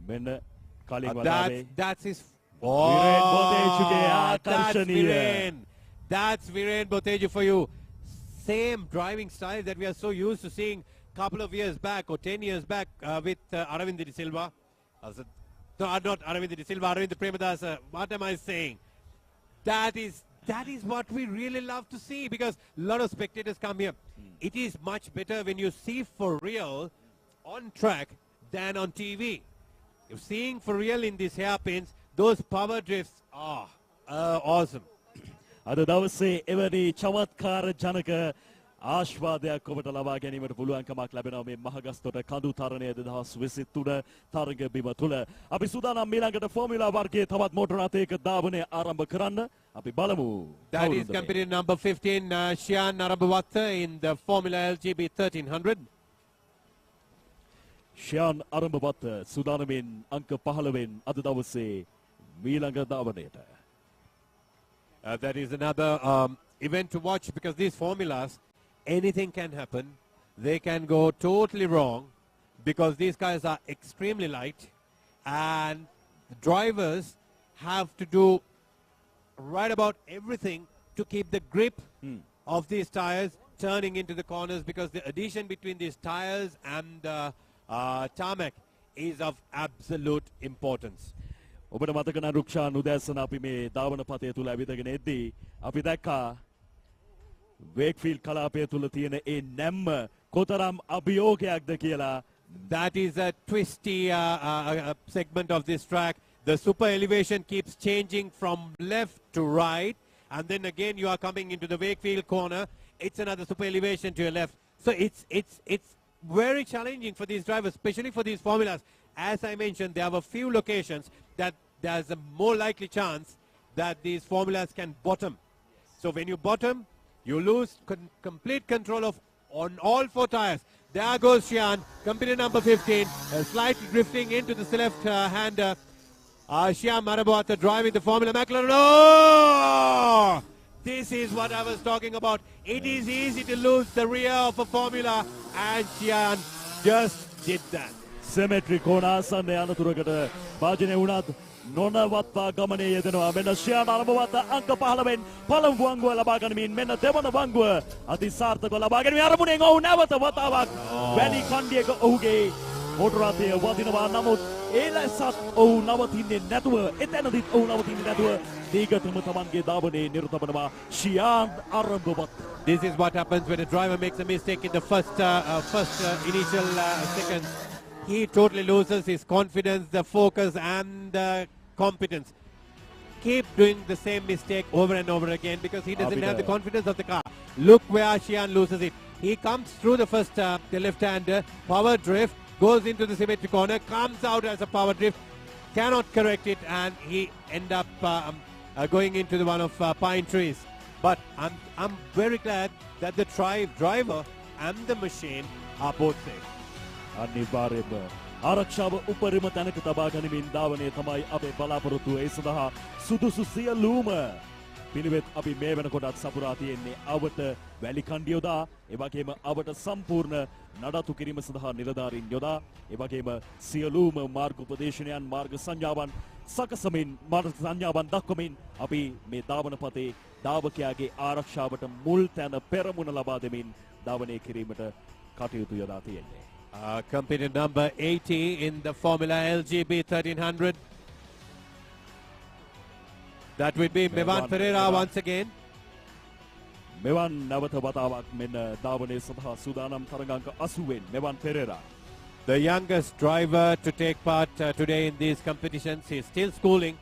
මෙන්න කලින් වතාවේ. That's his. Viren Botejuගේ ආකර්ෂණීය. That's Viren Boteju for you. Same driving style that we are so used to seeing a couple of years back or 10 years back with Aravind De Silva. No, not Aravind De Silva, Aravind Premadasa. What am I saying? That is what we really love to see because a lot of spectators come here. It is much better when you see for real on track than on TV. If seeing for real in these hairpins, those power drifts are awesome. අද දවසේ එවැනි චමත්කාර ජනක ආශ්වාදයක් ඔබට ලබා ගැනීමට පුළුවන්කමක් ලැබෙනවා මේ මහගස්තොට කඳු තරණය 2023 තරග බිම තුල. අපි සූදානම් ඊළඟට ෆෝමියුලා වර්ගයේ තවත් මෝටර රථයක ධාවනය ආරම්භ කරන්න. අපි බලමු. That is competitor number 15, Shian Arambawatha in the Formula LGB 1300. ෂියාන් අරඹවත්ත සූදානමින් අංක 15 අද දවසේ ඊළඟ ධාවනයට. That is another event to watch because these formulas, anything can happen. They can go totally wrong because these guys are extremely light and the drivers have to do right about everything to keep the grip of these tires turning into the corners because the addition between these tires and tarmac is of absolute importance. ඔබට මතක නම් රුක්ෂාන් උදෑසන අපි මේ ධාවන පතය තුල ඇවිදගෙන එද්දී අපි දැක්කා වේක්ෆීල්ඩ් කලාපය තුල තියෙන ඒ නැම්ම කොතරම් අභියෝගයක්ද කියලා. That is a twisty segment of this track. The super elevation keeps changing from left to right and then again you are coming into the Wakefield corner. It's another super elevation to your left. So it's very challenging for these drivers, especially for these formulas. As I mentioned, there are a few locations that there's a more likely chance that these formulas can bottom. So when you bottom, you lose complete control of on all four tires. There goes Shian, competitor number 15, slightly drifting into the left-hander. Shian Marabata driving the Formula McLaren. Oh! This is what I was talking about. It is easy to lose the rear of a Formula and Shian just did that. Symmetry කෝණාසන්න යනතුරකට වාජනය වුණත් නොනවත්වා ගමනේ යෙදෙනවා. මෙන්න ෂියාන් අරඹවත්ත අංක 15 පළමු වංගුව ලබා ගනිමින් මෙන්න දෙවන වංගුව අතිසාර්ථකව ලබා ගැනීම අරමුණෙන් ඔහු නැවත වතාවක් වැලි කණ්ඩියක ඔහුගේ මෝටර රථය වදිනවා. නමුත් ඒ ලෙසත් ඔහු නවතින්නේ නැතුව එතනදිත් ඔහු නවතින්නේ නැතුව දීගතම තමන්ගේ ධාවනයේ නිරත වෙනවා ෂියාන් අරඹවත්ත. This is what happens when a driver makes a mistake in the first initial seconds. He totally loses his confidence, the focus and the competence. Keep doing the same mistake over and over again because he doesn't have the confidence of the car. Look where Shian loses it. He comes through the first the left-hander, power drift, goes into the symmetry corner, comes out as a power drift, cannot correct it and he end up going into the one of pine trees. But I'm very glad that the driver and the machine are both safe. අනිවාර්යයෙන්ම ආරක්ෂාව උපරිම තැනක තබා ගැනීමෙන් ධාවනයේ තමයි අපේ බලාපොරොත්තුව. ඒ සඳහා සුදුසු සියලුම පිළිවෙත් අපි මේ වෙනකොටත් සපුරා තියෙන්නේ අවට වැලි කණ්ඩිය යොදා, ඒ වගේම අවට සම්පූර්ණ නඩත්තු කිරීම සඳහා නිලධාරීන් යොදා, ඒ වගේම සියලුම මාර්ග උපදේශනයන් මාර්ග සංඥාවන් සකසමින් මාර්ග සංඥාවන් දක්වමින් අපි මේ ධාවන පතේ ධාවකයාගේ ආරක්ෂාවට මුල් තැන පෙරමුණ ලබා දෙමින් ධාවනය කිරීමට කටයුතු යොදා තියෙන්නේ. Competitor number 80 in the Formula LGB 1300. That would be Mevan Pereira once again. මෙවන් නැවත වතාවක් මෙන්න ධාවනයේ සඳහා සූදානම් තරගාංක 80 මෙවන් Perera. The youngest driver to take part today in these competitions. He is still schooling.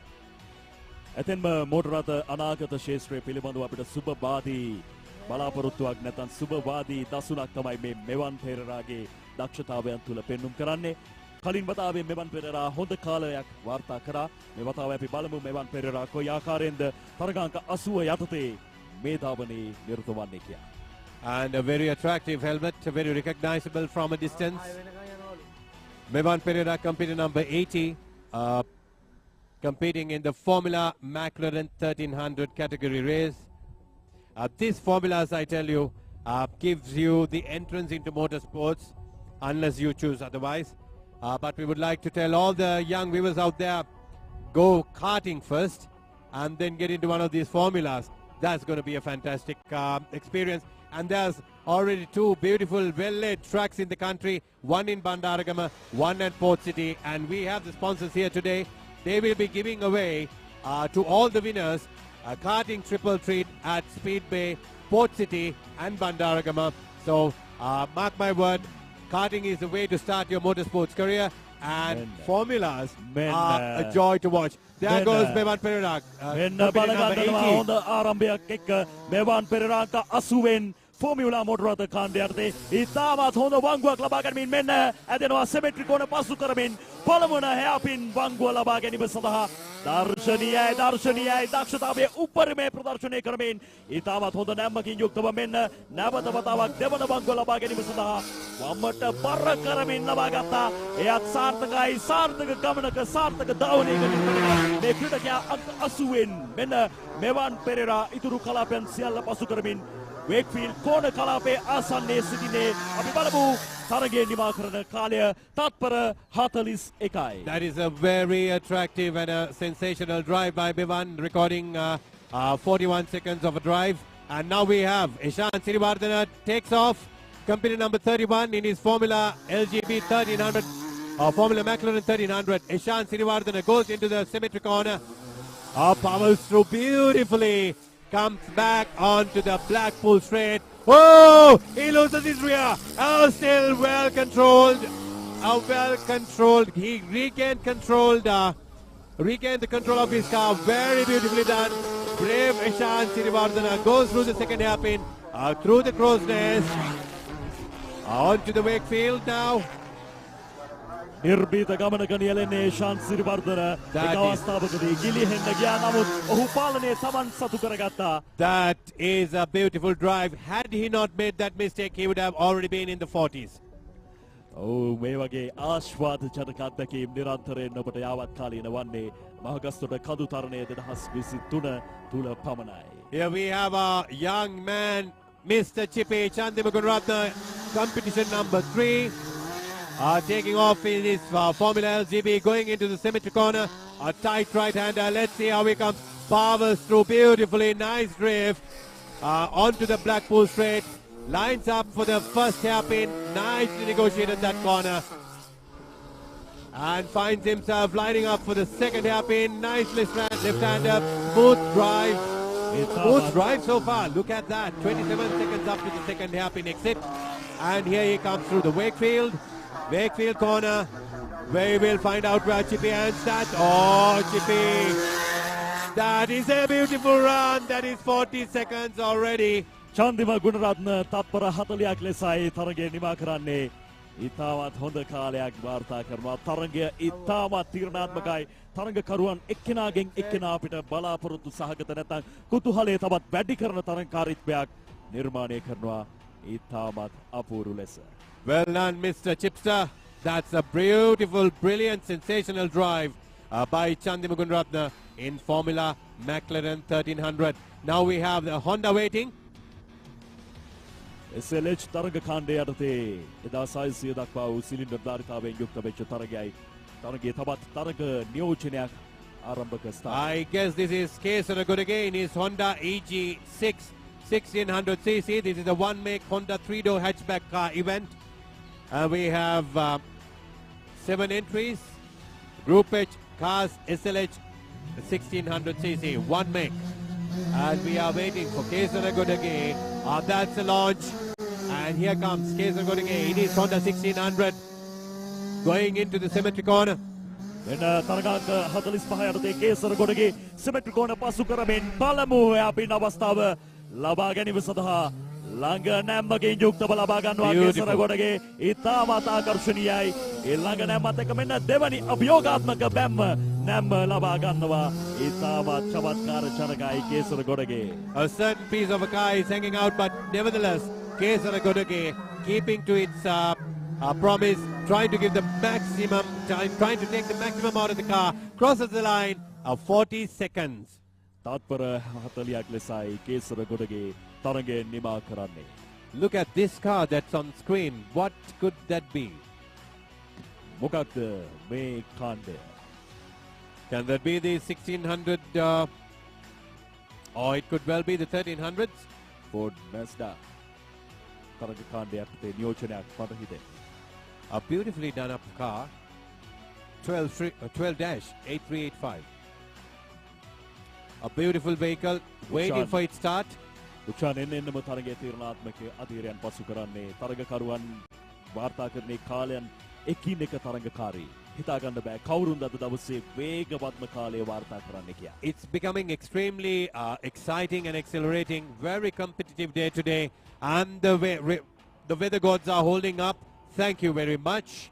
එතෙන්ම මෝටර රථ අනාගත ශේෂ්ත්‍රයේ පිළිබඳව අපිට සුබවාදී බලාපොරොත්තුවක් නැත්නම් සුබවාදී දසුණක් තමයි මේ මෙවන් පෙරේරාගේ දක්ෂතාවයන් තුල පෙන්눔 කරන්නේ. කලින් වතාවේ මෙවන් පෙරේරා හොඳ කාලයක් වාර්තා කරා. මේ වතාවේ අපි බලමු මෙවන් පෙරේරා කොයි ආකාරයෙන්ද තරගාංක 80 යටතේ මේ ධාවනයේ නිරත වන්නේ කියලා. And a very attractive helmet, very recognizable from a distance. Mevan Pereira, competitor number 80, competing in the Formula McLaren 1300 category race. This formula, as I tell you, gives you the entrance into motorsports unless you choose otherwise. But we would like to tell all the young viewers out there, go karting first and then get into one of these formulas. That's going to be a fantastic experience. And there's already two beautiful, well-led tracks in the country, one in Bandaragama, one at Port City. And we have the sponsors here today. They will be giving away to all the winners a karting triple treat at Speedway, Port City and Bandaragama. So mark my word, karting is the way to start your motorsports career. And formulas are a joy to watch. There goes Mevan Pereira. මෙන්න බලගන්නවා හොඳ ආරම්භයක් එක්ක මෙවන් පෙරේරාක 80න් formula motor රථ කාණ්ඩයටදී ඉතාමත් හොඳ වංගුවක් ලබා ගැනීමෙන් මෙන්න ඇදෙනවා සෙමෙට්‍රි කෝණ පසු කරමින් පළමුවන හැපින් වංගුව ලබා ගැනීම සඳහා දර්ශනීයයි දක්ෂතාවයේ උපරිමය ප්‍රදර්ශනය කරමින් ඉතාමත් හොඳ නැම්මකින් යුක්තව මෙන්න නැවත වතාවක් දෙවන වංගුව ලබා ගැනීම සඳහා වම්මට බර කරමින් ලබා ගත්තා. එයත් සාර්ථක ගමනක සාර්ථක ධාවනයකින් මේ ක්‍රීඩකයා අංක 80න් මෙන්න මෙවන් පෙරේරා ඉතුරු කලාපයන් සියල්ල පසු කරමින් වේක්ෆීල්ඩ් කෝණ කලාපයේ ආසන්නයේ සිටිනේ. අපි බලමු තරගයේ නිමා කරන කාලය තත්පර 41යි. That is a very attractive and a sensational drive by Bivan, recording 41 seconds of a drive. And now we have Ishan Sirivardhana takes off, company number 31 in his Formula LGB 1300, Formula McLaren 1300. Ishan Sirivardhana goes into the symmetry corner, powers through beautifully, comes back onto the Blackpool straight. Oh, he loses his rear. Oh, still well controlled. He regained the control of his car. Very beautifully done. Brave Ishan Sirivardhana goes through the second hairpin, through the crow's nest, onto the Wakefield now. නිර්භීත ගමනක නියැලෙන්නේ ශාන්ත් Siriwardena එක අවස්ථාවකදී ගිලිහෙන්න ගියා නමුත් ඔහු පාලනය තමන් සතු කරගත්තා. That is a beautiful drive. Had he not made that mistake, he would have already been in the 40s. ඔව් මේ වගේ ආශ්වාදජනක අත්දැකීම් නිරන්තරයෙන් ඔබට යාවත් කාලීන වන්නේ මහගස්තොට කඳු තරණය 2023 තුල පමණයි. Here we have a young man, Mr. Chippy Chandimagunratna, competition number 3. Taking off in his Formula LGB, going into the symmetry corner. A tight right-hander. Let's see how he comes. Powers through beautifully. Nice drift. Onto the Blackpool straight. Lines up for the first hairpin. Nicely negotiated that corner. And finds himself lining up for the second hairpin. Nice left-hander. Smooth drive. Smooth drive so far. Look at that. 27 seconds up to the second hairpin exit. And here he comes through the Wakefield corner. We will find out where Chippy ends that. Oh, Chippy. That is a beautiful run. That is 40 seconds already. Chandima Gunaratne තත්පර 40ක් ලෙසයි තරගය නිමා කරන්නේ. ඉතාමත් හොඳ කාලයක් වාර්තා කරනවා. තරගය ඉතාමත් තීරණාත්මකයි. තරගකරුවන් එක්කෙනාගෙන් එක්කෙනා අපිට බලාපොරොත්තු සහගත නැත්නම් කුතුහලයේ තවත් වැඩි කරන තරගකාරීත්වයක් නිර්මාණය කරනවා. ඉතාමත් අපූර්ව ලෙස. Well done, Mr. Chipster. That's a beautiful, brilliant, sensational drive by Chandimagunratna in Formula McLaren 1300. Now we have the Honda waiting. SLH තරග කාණ්ඩය යටතේ 1600 දක්වා වූ සිලින්ඩර් ධාරිතාවෙන් යුක්ත වෙච්ච තරගයයි. තරගයේ තවත් තරග නියෝජනයක් ආරම්භක ස්ථානය. I guess this is Kesaragudage in his Honda EG6 1600cc. This is a one-make Honda 3-door hatchback car event. We have 7 entries. Group H cars SLH 1600cc, one make. And we are waiting for Kesaragudage. That's the launch. And here comes Kesaragudage in his Honda 1600. Going into the symmetry corner. වෙන තරගාංක 45 යටතේ කේසරගොඩගේ symmetry කෝණ පසු කරමින් පළමු අපින් අවස්ථාව ලබා ගැනීම සඳහා ළඟ නැම්මකින් යුක්තව ලබා ගන්නවා කේසරගොඩගේ ඉතාමත් ආකර්ශනීයයි. ඒ ළඟ නැම්මත් එක්ක මෙන්න දෙවනි අභියෝගාත්මක බැම්ම නැම්ම ලබා ගන්නවා. ඉතාමත් චමත්කාර ජනකයි කේසරගොඩගේ. A certain piece of a car is hanging out, but nevertheless Kesaragudage keeping to its promise, trying to give the maximum time, trying to take the maximum out of the car, crosses the line of 40 seconds. තත්පර 40ක් ලෙසයි කේසරගොඩගේ තරගය නිමා කරන්නේ. Look at this car that's on screen. What could that be? මොකක්ද මේ කාණ්ඩය? Can that be the 1600 or it could well be the 1300s? Ford Mazda තරග කාණ්ඩයට නියෝජනයක් මට හිතේ. A beautifully done up car, 12-8385. A beautiful vehicle waiting for its start. උචාන් එන්නම තරගයේ තීරණාත්මක අධීරයන් පසු කරන්නේ තරගකරුවන් වාර්තා කරන්නේ කාලයන් එකින් එක තරගකාරී. හිතා ගන්න බෑ කවුරුන්ද අද දවසේ වේගවත්ම කාලය වාර්තා කරන්න කියලා. It's becoming extremely exciting and exhilarating. Very competitive day today. And the weather gods are holding up. Thank you very much.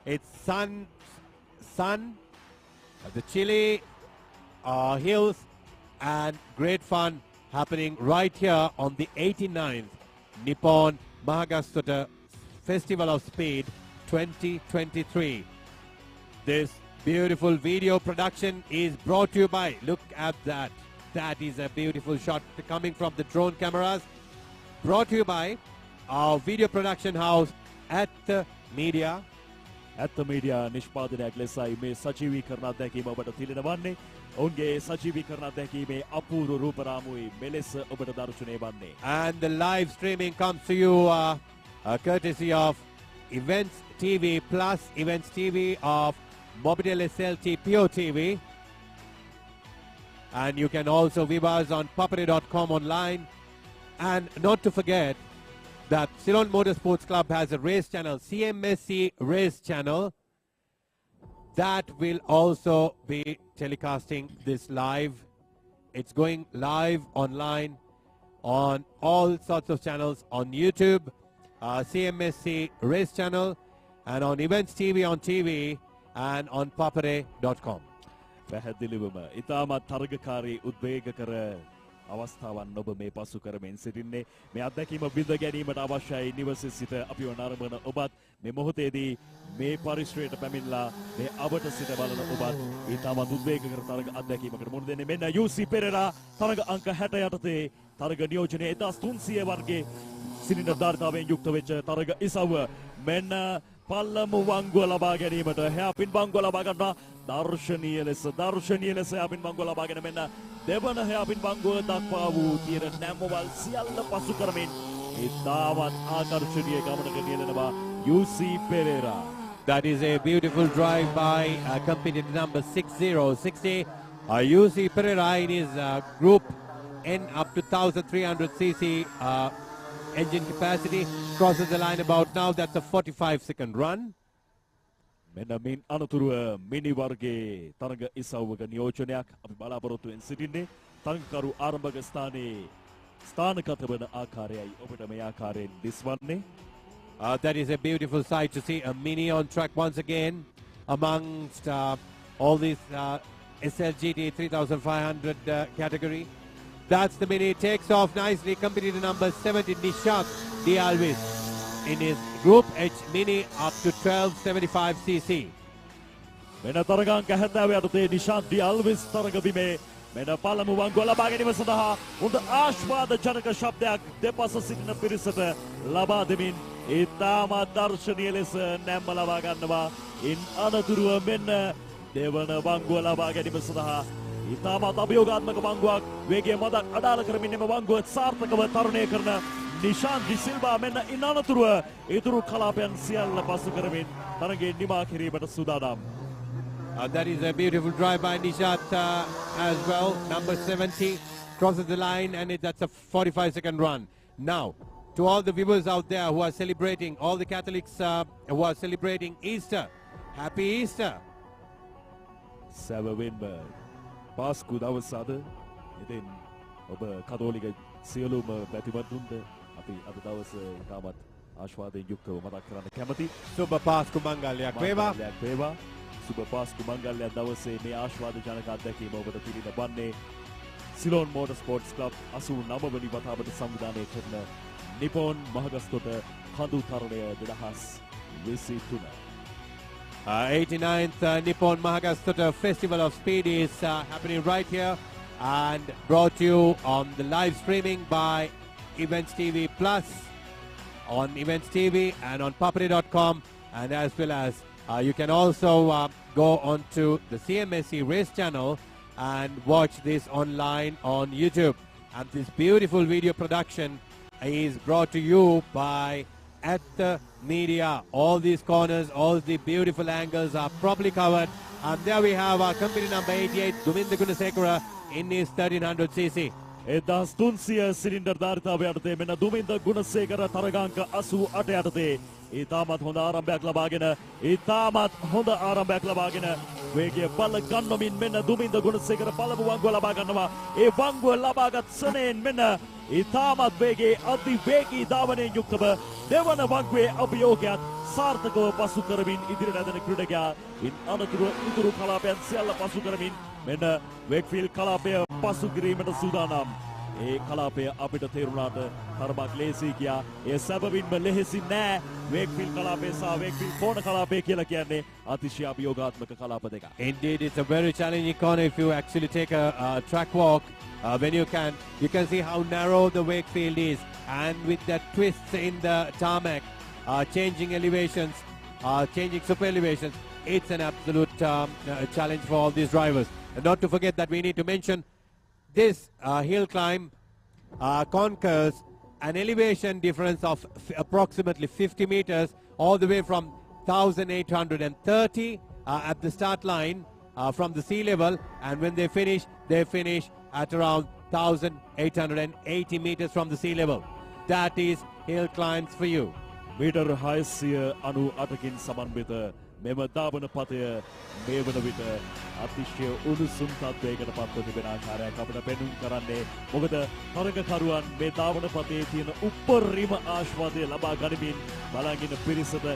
It's sun, the chilly hills, and great fun happening right here on the 89th Nippon Mahagastota Festival of Speed 2023. This beautiful video production is brought to you by, look at that. That is a beautiful shot coming from the drone cameras. Brought to you by our video production house at the media. At the media නිෂ්පාදනයක් ලෙසයි මේ සජීවීකරණ අත්දැකීම ඔබට තිලෙනවන්නේ. ඔවුන්ගේ සජීවීකරණ අත්දැකීමේ අපූර්ව රූපරාමුවේ මෙලෙස ඔබට දර්ශනය වන්නේ. And the live streaming comes to you courtesy of Events TV Plus, Events TV of Mobitel SLT Pure TV. And you can also view us on papare.com online. And not to forget that Ceylon Motorsports Club has a race channel, CMSC Race Channel, that will also be telecasting this live. It's going live online on all sorts of channels, on YouTube, CMSC Race Channel, and on Events TV on TV, and on papare.com. පැහැදිලිවම ඉතාමත් තරගකාරී උද්වේගකර අවස්ථාවන් ඔබ මේ පසු කරමින් සිටින්නේ. මේ අත්දැකීම බිඳ ගැනීමට අවශ්‍යයි නිවසේ සිට අපිව නරඹන ඔබත් මේ මොහොතේදී මේ පරිශ්‍රයට පැමිණලා මේ අවට සිට බලන ඔබත් ඉතාමත් උද්වේගකර තරග අත්දැකීමකට මුහුණ දෙන්නේ. මෙන්න යූසි පෙරේරා තරග අංක 60 යටතේ තරග නියෝජනයේ 1300 වර්ගයේ සිලින්ඩර් ධාරිතාවෙන් යුක්ත වෙච්ච තරග ඉසව්ව මෙන්න පල්ලමු වංගුව ලබා ගැනීමට හැපින් වංගුව ලබා ගන්නවා. දර්ශනීය ලෙස හැපින් වංගුව ලබාගෙන මෙන්න දෙවන හැපින් වංගුව දක්වා වූ තියෙන නැම්මවල් සියල්ල පසු කරමින් ඉතාමත් ආකර්ෂණීය ගමනක නියැලෙනවා යූසි Perera. That is a beautiful drive by competitor number 6060. Yussi Pereira in his group N up to 1300cc engine capacity. Crosses the line about now. That's a 45-second run. මෙන්න මින් අනතුරුව මිනි වර්ගයේ තරග ඉසව්වක නියෝජනයක් අපි බලාපොරොත්තු වෙන සිටින්නේ. තරගකරු ආරම්භක ස්ථානයේ ස්ථානගත වන ආකාරයයි ඔබට මේ ආකාරයෙන් දිස්වන්නේ. That is a beautiful sight to see a mini on track once again amongst all these SLGT 3500 category. That's the mini. Takes off nicely. Competitor number 70, Nishat Dialvis, in his Group H Mini up to 1275cc. මෙන්න තරගාංක 70 යටතේ නිෂාන්ත් ඩියල්විස් තරග බිමේ මෙන්න පළමු වංගුව ලබා ගැනීම සඳහා හොඳ ආශ්වාදජනක ශබ්දයක් දෙපස සිටින පිරිසට ලබා දෙමින් ඉතාමත් දර්ශනීය ලෙස නැම්ම ලබා ගන්නවා. ඉන් අනතුරුව මෙන්න දෙවන වංගුව ලබා ගැනීම සඳහා ඉතාමත් අභියෝගාත්මක වංගුවක් වේගය මදක් අඩාල කරමින් එම වංගුව සාර්ථකව තරණය කරන නිෂාන්ත් ඩි සිල්වා මෙන්න ඉන් අනතුරුව ඉතුරු කලාපයන් සියල්ල පසු කරමින් තරගයේ නිමා කිරීමට සූදානම්. That is a beautiful drive by Nishat as well. Number 70 crosses the line, and that's a 45-second run. Now, to all the viewers out there who are celebrating, all the Catholics who are celebrating Easter, Happy Easter. සැබවින්ම පාස්කු දවස අද. ඉතින් ඔබ කතෝලික සියලුම පැතිවත්තුන්ට අපි අද දවස ඉතාමත් ආශ්වාදයෙන් යුක්තව මතක් කරන්න කැමති. සුබ පාස්කු මංගල්‍යයක් වේවා. සුබ පාස්කු මංගල්‍යයක් දවසේ මේ ආශ්වාදජනක අත්දැකීම ඔබට පිළින වන්නේ සිලෝන් මෝටර් ස්පෝර්ට්ස් ක්ලබ් 89 වනි වතාවට සංවිධානය කරන නිපොන් මහගස්තොට කඳු තරණය 2023. 89th Nippon Mahagastota Festival of Speed is happening right here and brought to you on the live streaming by Events TV Plus, on Events TV and on papare.com, and as well as you can also go onto the CMSC Race Channel and watch this online on YouTube. And this beautiful video production is brought to you by At the Media. All these corners, all the beautiful angles are properly covered. And there we have our company number 88, Duminda Gunasekara, in his 1300cc. එදස් 300 cylinder ධාරිතාව යටතේ මෙන්න දුමින්ද ගුණසේකර තරගාංක 88 යටතේ ඉතාමත් හොඳ ආරම්භයක් ලබාගෙන වේගය බල ගන්නමින් මෙන්න දුමින්ද ගුණසේකර පළමු වංගුව ලබා ගන්නවා. ඒ වංගුව ලබාගත් සනයෙන් මෙන්න ඉතාමත් වේගයේ අතිවේගී ධාවනයෙන් යුක්තව දෙවන වංගුවේ අභියෝගයත් සාර්ථකව පසු කරමින් ඉදිරියට ඇදෙන ක්‍රීඩකයා ඉන් අනතුරු ඉතුරු කලාපයන් සියල්ල පසු කරමින් මෙන්න වේග්ෆීල්ඩ් කලාපය පසු කිරීමට සූදානම්. ඒ කලාපය අපිට තේරුණාට තරමක් ලේසි කියා ඒ සැබවින්ම ලෙහෙසි නෑ. වේග්ෆීල්ඩ් කලාපය සහ වේග්ෆීල්ඩ් කෝණ කලාපය කියලා කියන්නේ අතිශය අභියෝගාත්මක කලාප දෙකක්. Indeed, it's a very challenging corner if you actually take a track walk. When you can see how narrow the wake field is, and with that twists in the tarmac, changing elevations, changing super elevations, it's an absolute challenge for all these drivers. And not to forget that we need to mention this hill climb conquers an elevation difference of approximately 50 meters, all the way from 1830 at the start line from the sea level, and when they finish at around 1880 meters from the sea level. That is hill climbs for you. Metre 698කින් සමන්විත මෙම ධාවන පතය මේ වන විට අතිශය උණුසුම් තත්ත්වයකට පත්ව තිබෙන ආකාරයක් අපිට පෙන්වන්න කරන්නේ. මොකද තරගකරුවන් මේ ධාවන පතේ තියෙන උපරිම ආශ්වාදය ලබා ගනිමින් බලන් ඉන්න පිරිසට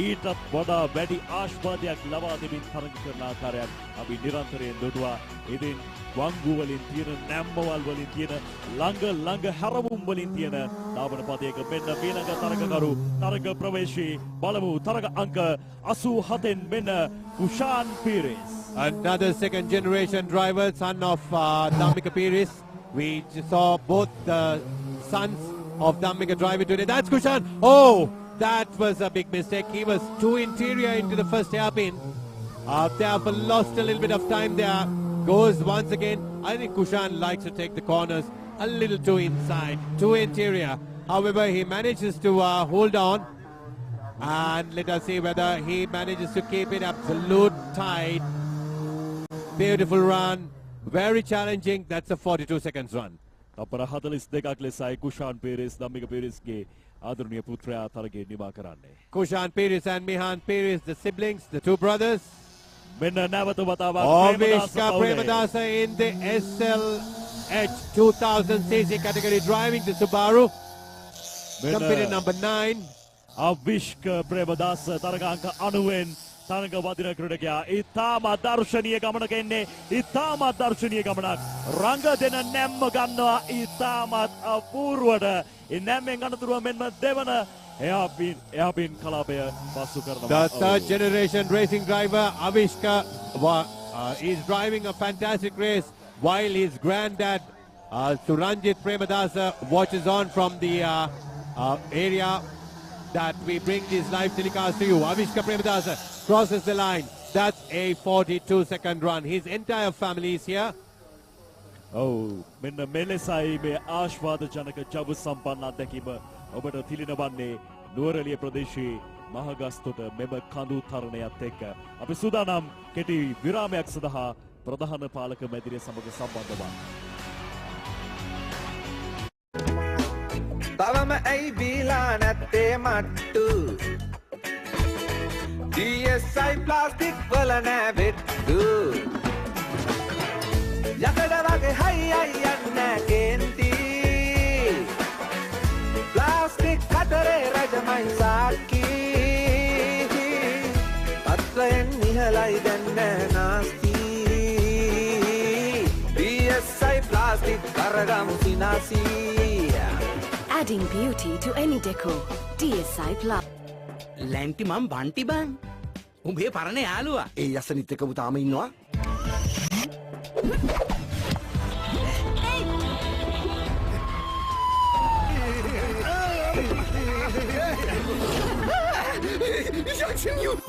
ඊටත් වඩා වැඩි ආශ්වාදයක් ලබා දෙමින් තරග කරන ආකාරයක් අපි නිරන්තරයෙන් දුටුවා. ඉතින් වංගු වලින් තියෙන නැම්මවල් වලින් තියෙන ළඟ හැරවුම් වලින් තියෙන ධාවන පතයක මෙන්න ඊළඟ තරගකරු තරග ප්‍රවේශී බලමු තරග අංක 87න් මෙන්න Kushan Peiris. Another second generation driver, son of Dhammika Peiris. We saw both the sons of Dhammika driving today. That's Kushan. Oh, that was a big mistake. He was too interior into the first hairpin. Therefore lost a little bit of time there. Goes once again. I think Kushan likes to take the corners a little too inside, too interior. However, he manages to hold on. And let us see whether he manages to keep it absolute tight. Beautiful run, very challenging. That's a 42 seconds run. තප්පර 42ක් ලෙසයි කුෂාන් පීරිස් ධම්මික පීරිස්ගේ ආදරණීය පුත්‍රයා තරගයේ නිමා කරන්නේ. Kushan Peiris and Mihan Peiris, the siblings, the two brothers. මෙන්න නැවත වතාවක් Avishka Premadasa in the SLH 2000cc category driving the Subaru. Company number 9. Avishka Premadasa තරගාංක 90න් තරග වදින ක්‍රීඩකයා ඉතාමත් දර්ශනීය ගමනක එන්නේ. ඉතාමත් දර්ශනීය ගමනක්. රංග දෙන නැම්ම ගන්නවා ඉතාමත් අපූර්වට. ඒ නැම්මෙන් අනතුරුව මෙන්න දෙවන එයාපින් කලාපය පසු කරනවා. The third generation racing driver Avishka is driving a fantastic race while his granddad Suranjit Premadasa watches on from the area that we bring these live telecasts to you. Avishka Premadasa crosses the line. That's a 42-second run. His entire family is here. මෙන්න මෙලෙසයි මේ ආශ්වාදජනක ජව සම්පන්න අත්දැකීම ඔබට තිලිනවන්නේ නුවරඑළිය ප්‍රදේශයේ මහගස්තොට මෙම කඳු තරණයත් එක්ක. අපි සූදානම් කෙටි විරාමයක් සඳහා ප්‍රධාන පාලක මැදිරිය සමග සම්බන්ධ වන්න. තවම ඇයි බීලා නැත්තේ මට්ටු DSI ප්ලාස්ටික් වල නෑ වෙට්ටු යකඩ වගේ හයි යන්න කේන්ති ප්ලාස්ටික් කතරේ රජමයි සාක්කි පත්‍රයෙන් නිහලයි දැන්න නාස්ති DSI ප්ලාස්ටික් කරගමු සිනාසී. Adding beauty to any decor. DSI Plus. ලැන්ටි මම් බන්ටි බං. උඹේ පරණ යාළුවා. ඒ යසනිත් එක්කම තාම ඉන්නවා.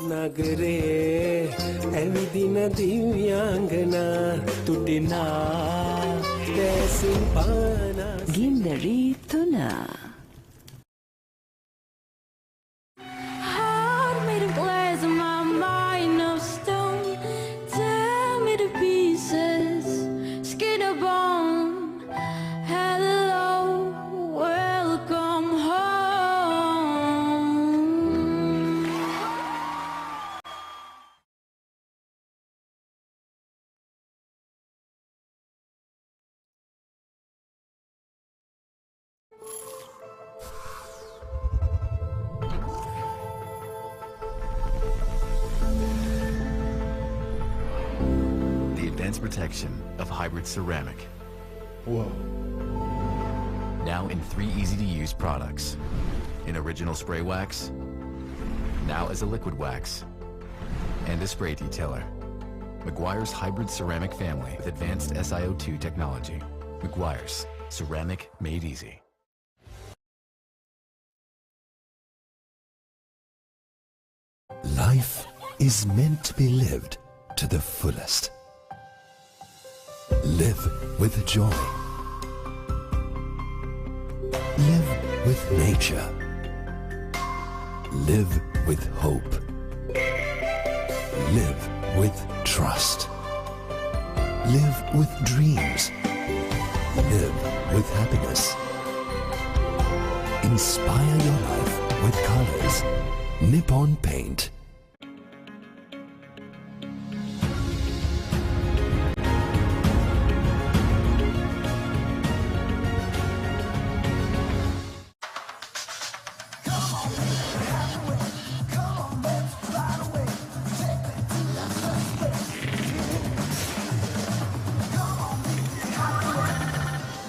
නගරේ ඇවිදින දිව්‍යාංගනා තුටිනා දැසින් පානා ගින්නරි තුනා. Heart made of glass and my mind of stone. Tear me to pieces, skin and bone. advanced protection of hybrid ceramic. Whoa. Now in 3 easy-to-use products. In original spray wax, now as a liquid wax, and a spray detailer. Meguiar's hybrid ceramic family with advanced SiO2 technology. Meguiar's, ceramic made easy. Life is meant to be lived to the fullest. Live with joy. Live with nature. Live with hope. Live with trust. Live with dreams. Live with happiness. Inspire your life with colors. Nippon Paint.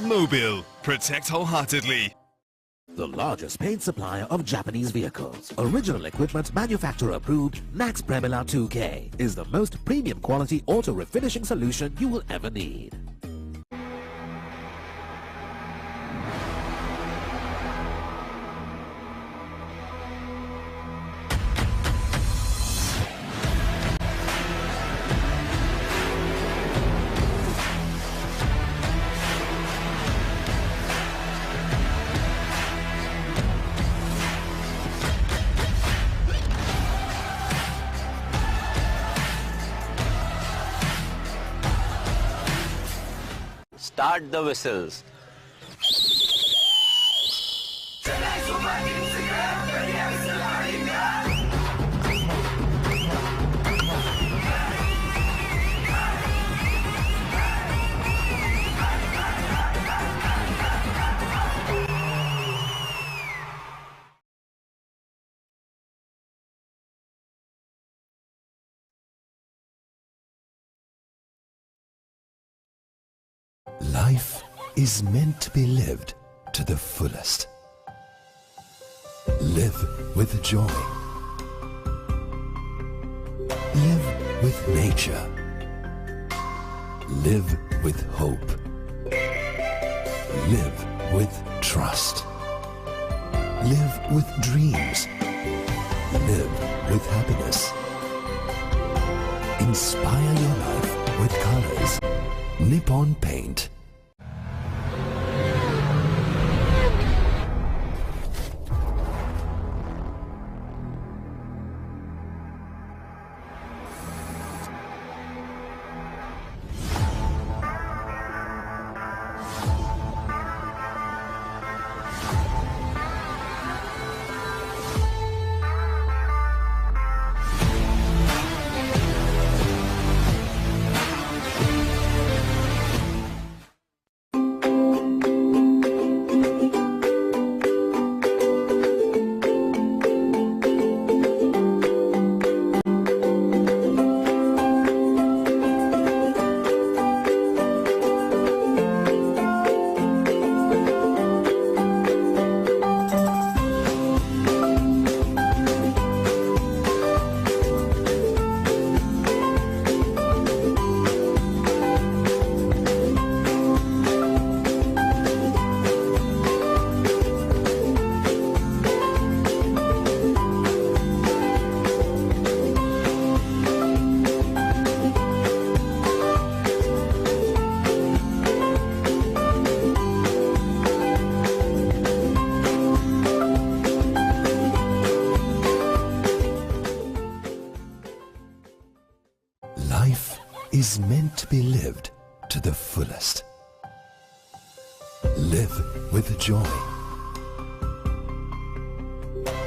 Mobile. Protect wholeheartedly. The largest paint supplier of Japanese vehicles. Original equipment manufacturer approved, Nax Premila 2K is the most premium quality auto refinishing solution you will ever need. Start the whistles. Life is meant to be lived to the fullest. Live with joy. Live with nature. Live with hope. Live with trust. Live with dreams. Live with happiness. Inspire your life with colors. Nippon Paint. Life is meant to be lived to the fullest. Live with joy.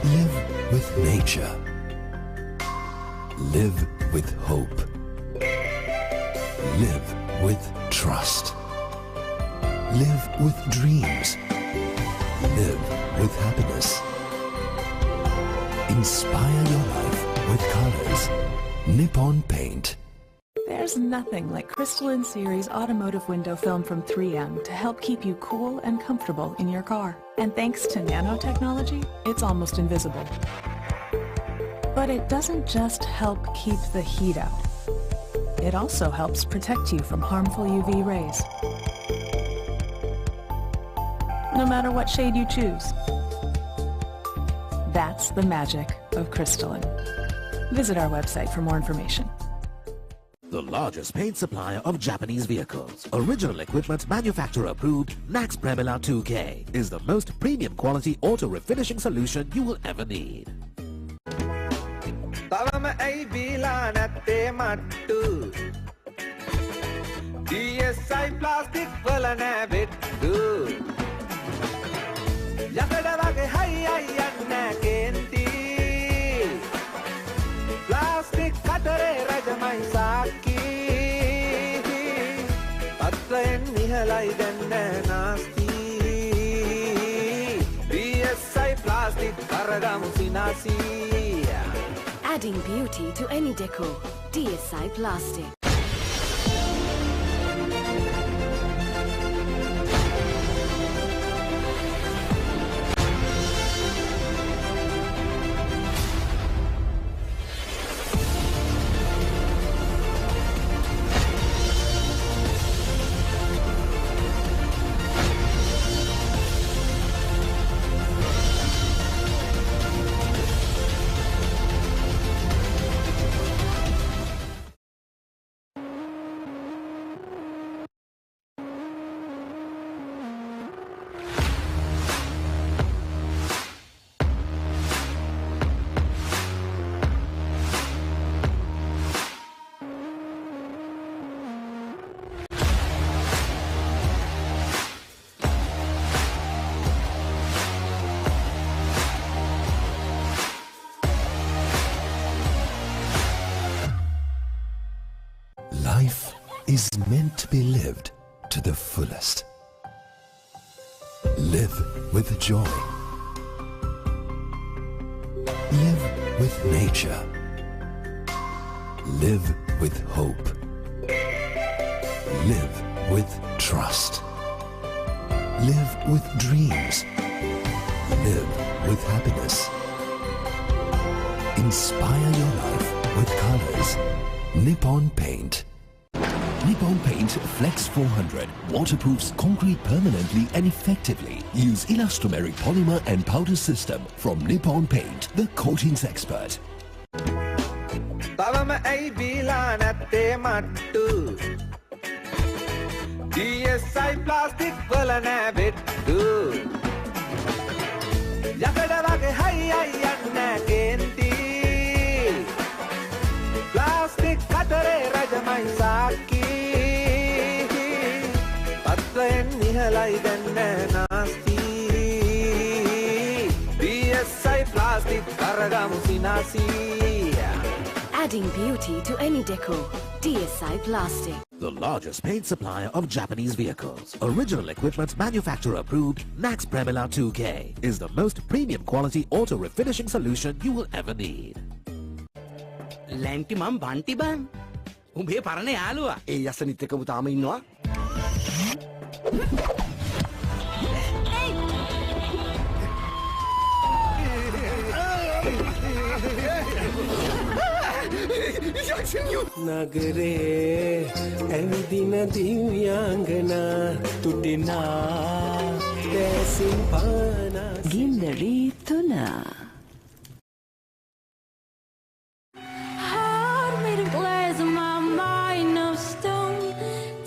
Live with nature. Live with hope. Live with trust. Live with dreams. Live with happiness. Inspire your life with colors. Nippon Paint. There's nothing like Crystalline Series automotive window film from 3M to help keep you cool and comfortable in your car. And thanks to nanotechnology, it's almost invisible. But it doesn't just help keep the heat out. It also helps protect you from harmful UV rays. No matter what shade you choose. That's the magic of Crystalline. Visit our website for more information. The largest paint supplier of Japanese vehicles, original equipment manufacturer approved, Nax Premila 2K is the most premium quality auto refinishing solution you will ever need. තවම ඇයි බීලා නැත්තේ මට්ටු DSI plastic වල නෑ බෙට්ටු යකඩ වගේ හයි අයි යන්න කේන්ති ප්ලාස්ටික් කතරේ රජමයි සාක්කි පත්‍රයෙන් නිහලයි දැන්න නාස්ති DSI ප්ලාස්ටික් කරගමු සිනාසී Adding beauty to any decor. DSI Plastic. Life is meant to be lived to the fullest. Live with joy. Live with nature. Live with hope. Live with trust. Live with dreams. Live with happiness. Inspire your life with colors. Nippon Paint. Nippon Paint Flex 400 waterproofs concrete permanently and effectively. Use elastomeric polymer and powder system from Nippon Paint, the coatings expert. තවම ඇයි බීලා නැත්තේ මට්ටු DSI plastic වල නෑ බෙට්ටු යකඩ වගේ හයි අයි යන්න කේන්ති ප්ලාස්ටික් කතරේ රජමයි සාක්කි පත්‍රයෙන් නිහලයි දැන්න නාස්ති DSI ප්ලාස්ටික් කරගමු සිනාසී Adding beauty to any decor. DSI Plastic. The largest paint supplier of Japanese vehicles, original equipment manufacturer approved, Nax Premila 2K is the most premium quality auto refinishing solution you will ever need. ලැන්ටි මම් බන්ටි බං උඹේ පරණ යාළුවා ඒ යසනිත් එකම තාම ඉන්නවා නගරේ ඇවිදින දිව්‍යාංගනා තුටිනා දැසින් පානා ගින්දරී තුනා Hold me to glass of my mind of stone.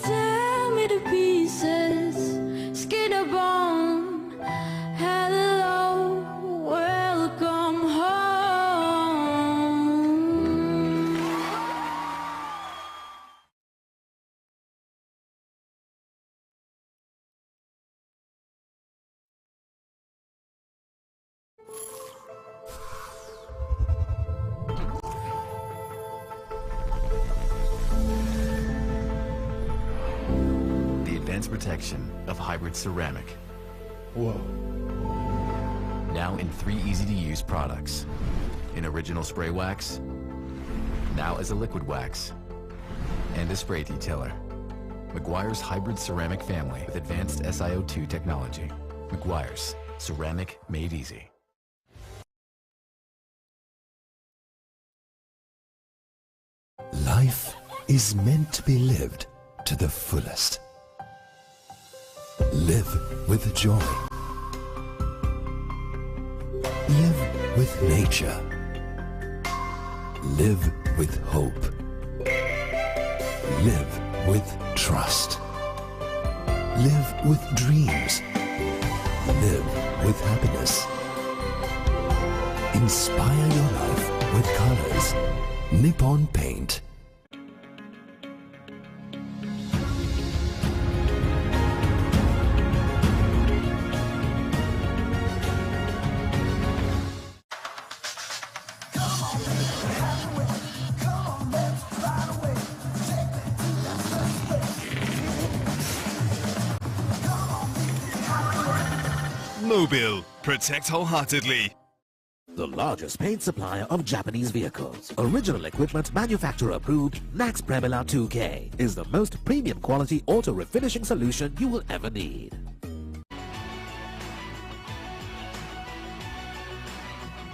Tear me to pieces, skin or bone. Hello, welcome home. The advanced protection of hybrid ceramic. Whoa. Now in 3 easy-to-use products. In original spray wax, now as a liquid wax, and a spray detailer. Meguiar's hybrid ceramic family with advanced SiO2 technology. Meguiar's, ceramic made easy. Life is meant to be lived to the fullest. Live with joy. Live with nature. Live with hope. Live with trust. Live with dreams. Live with happiness. Inspire your life with colors. Nippon Paint. Mobile. Protect wholeheartedly. The largest paint supplier of Japanese vehicles. Original equipment manufacturer approved, Nax Premila 2K is the most premium quality auto refinishing solution you will ever need.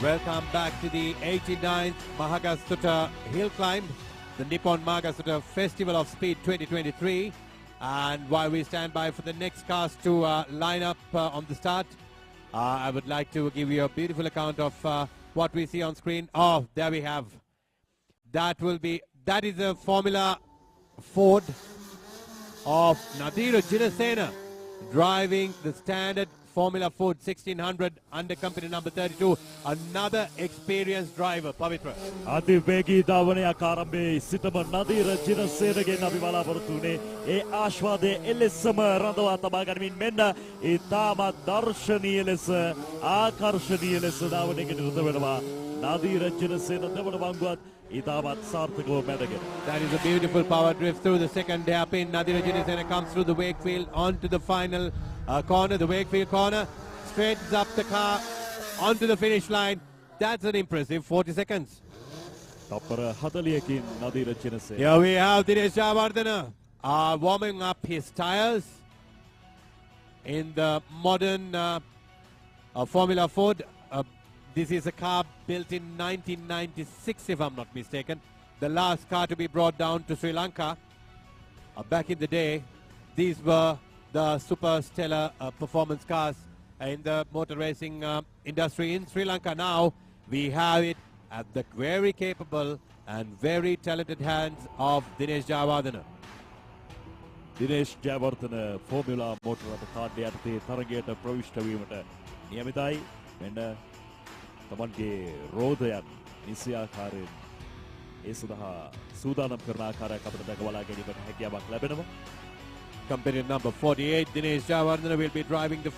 Welcome back to the 89th Mahagastota Hill Climb, the Nippon Mahagastota Festival of Speed 2023. And while we stand by for the next cars to line up on the start, I would like to give you a beautiful account of what we see on screen. Oh, there we have. That is a Formula Ford of Nadira Jinasena driving the standard Formula Ford 1600 under company number 32. Another experienced driver, Pavitra. අතිවේගී ධාවනයක් ආරම්භයේ සිටම නදීර ජිනසේනගෙන් අපි බලාපොරොත්තු වුණේ ඒ ආශ්වාදයේ එලෙසම රඳවා තබා ගනිමින් මෙන්න ඒ තාමත් දර්ශනීය ලෙස ආකර්ශනීය ලෙස ධාවනයකට නිරත වෙනවා නදීර ජිනසේන දෙවන වංගුවත් ඉතාමත් සාර්ථකව මැදගෙන. That is a beautiful power drift through the second hairpin. Nadira Jinisena comes through the Wakefield onto the final corner, the Wakefield corner, straightens up the car onto the finish line. That's an impressive 40 seconds. තප්පර 40කින් නදීර ජිනසේන. Here we have Dinesh Javardhana warming up his tires in the modern Formula Ford. This is a car built in 1996, if I'm not mistaken. The last car to be brought down to Sri Lanka. Back in the day, these were the super stellar performance cars in the motor racing industry in Sri Lanka. Now, we have it at the very capable and very talented hands of Dinesh Javardhana. Dinesh Jayawardena formula motor රථ කාණ්ඩය යටතේ තරගයට ප්‍රවිෂ්ඨ වීමට නියමිතයි. මෙන්න තමන්ගේ රෝදයන් නිසි ආකාරයෙන් ඒ සඳහා සූදානම් කරන ආකාරයක් අපිට දැක බලා ගැනීමට හැකියාවක් ලැබෙනවා. Company number 48, Dinesh Javardhana will be driving the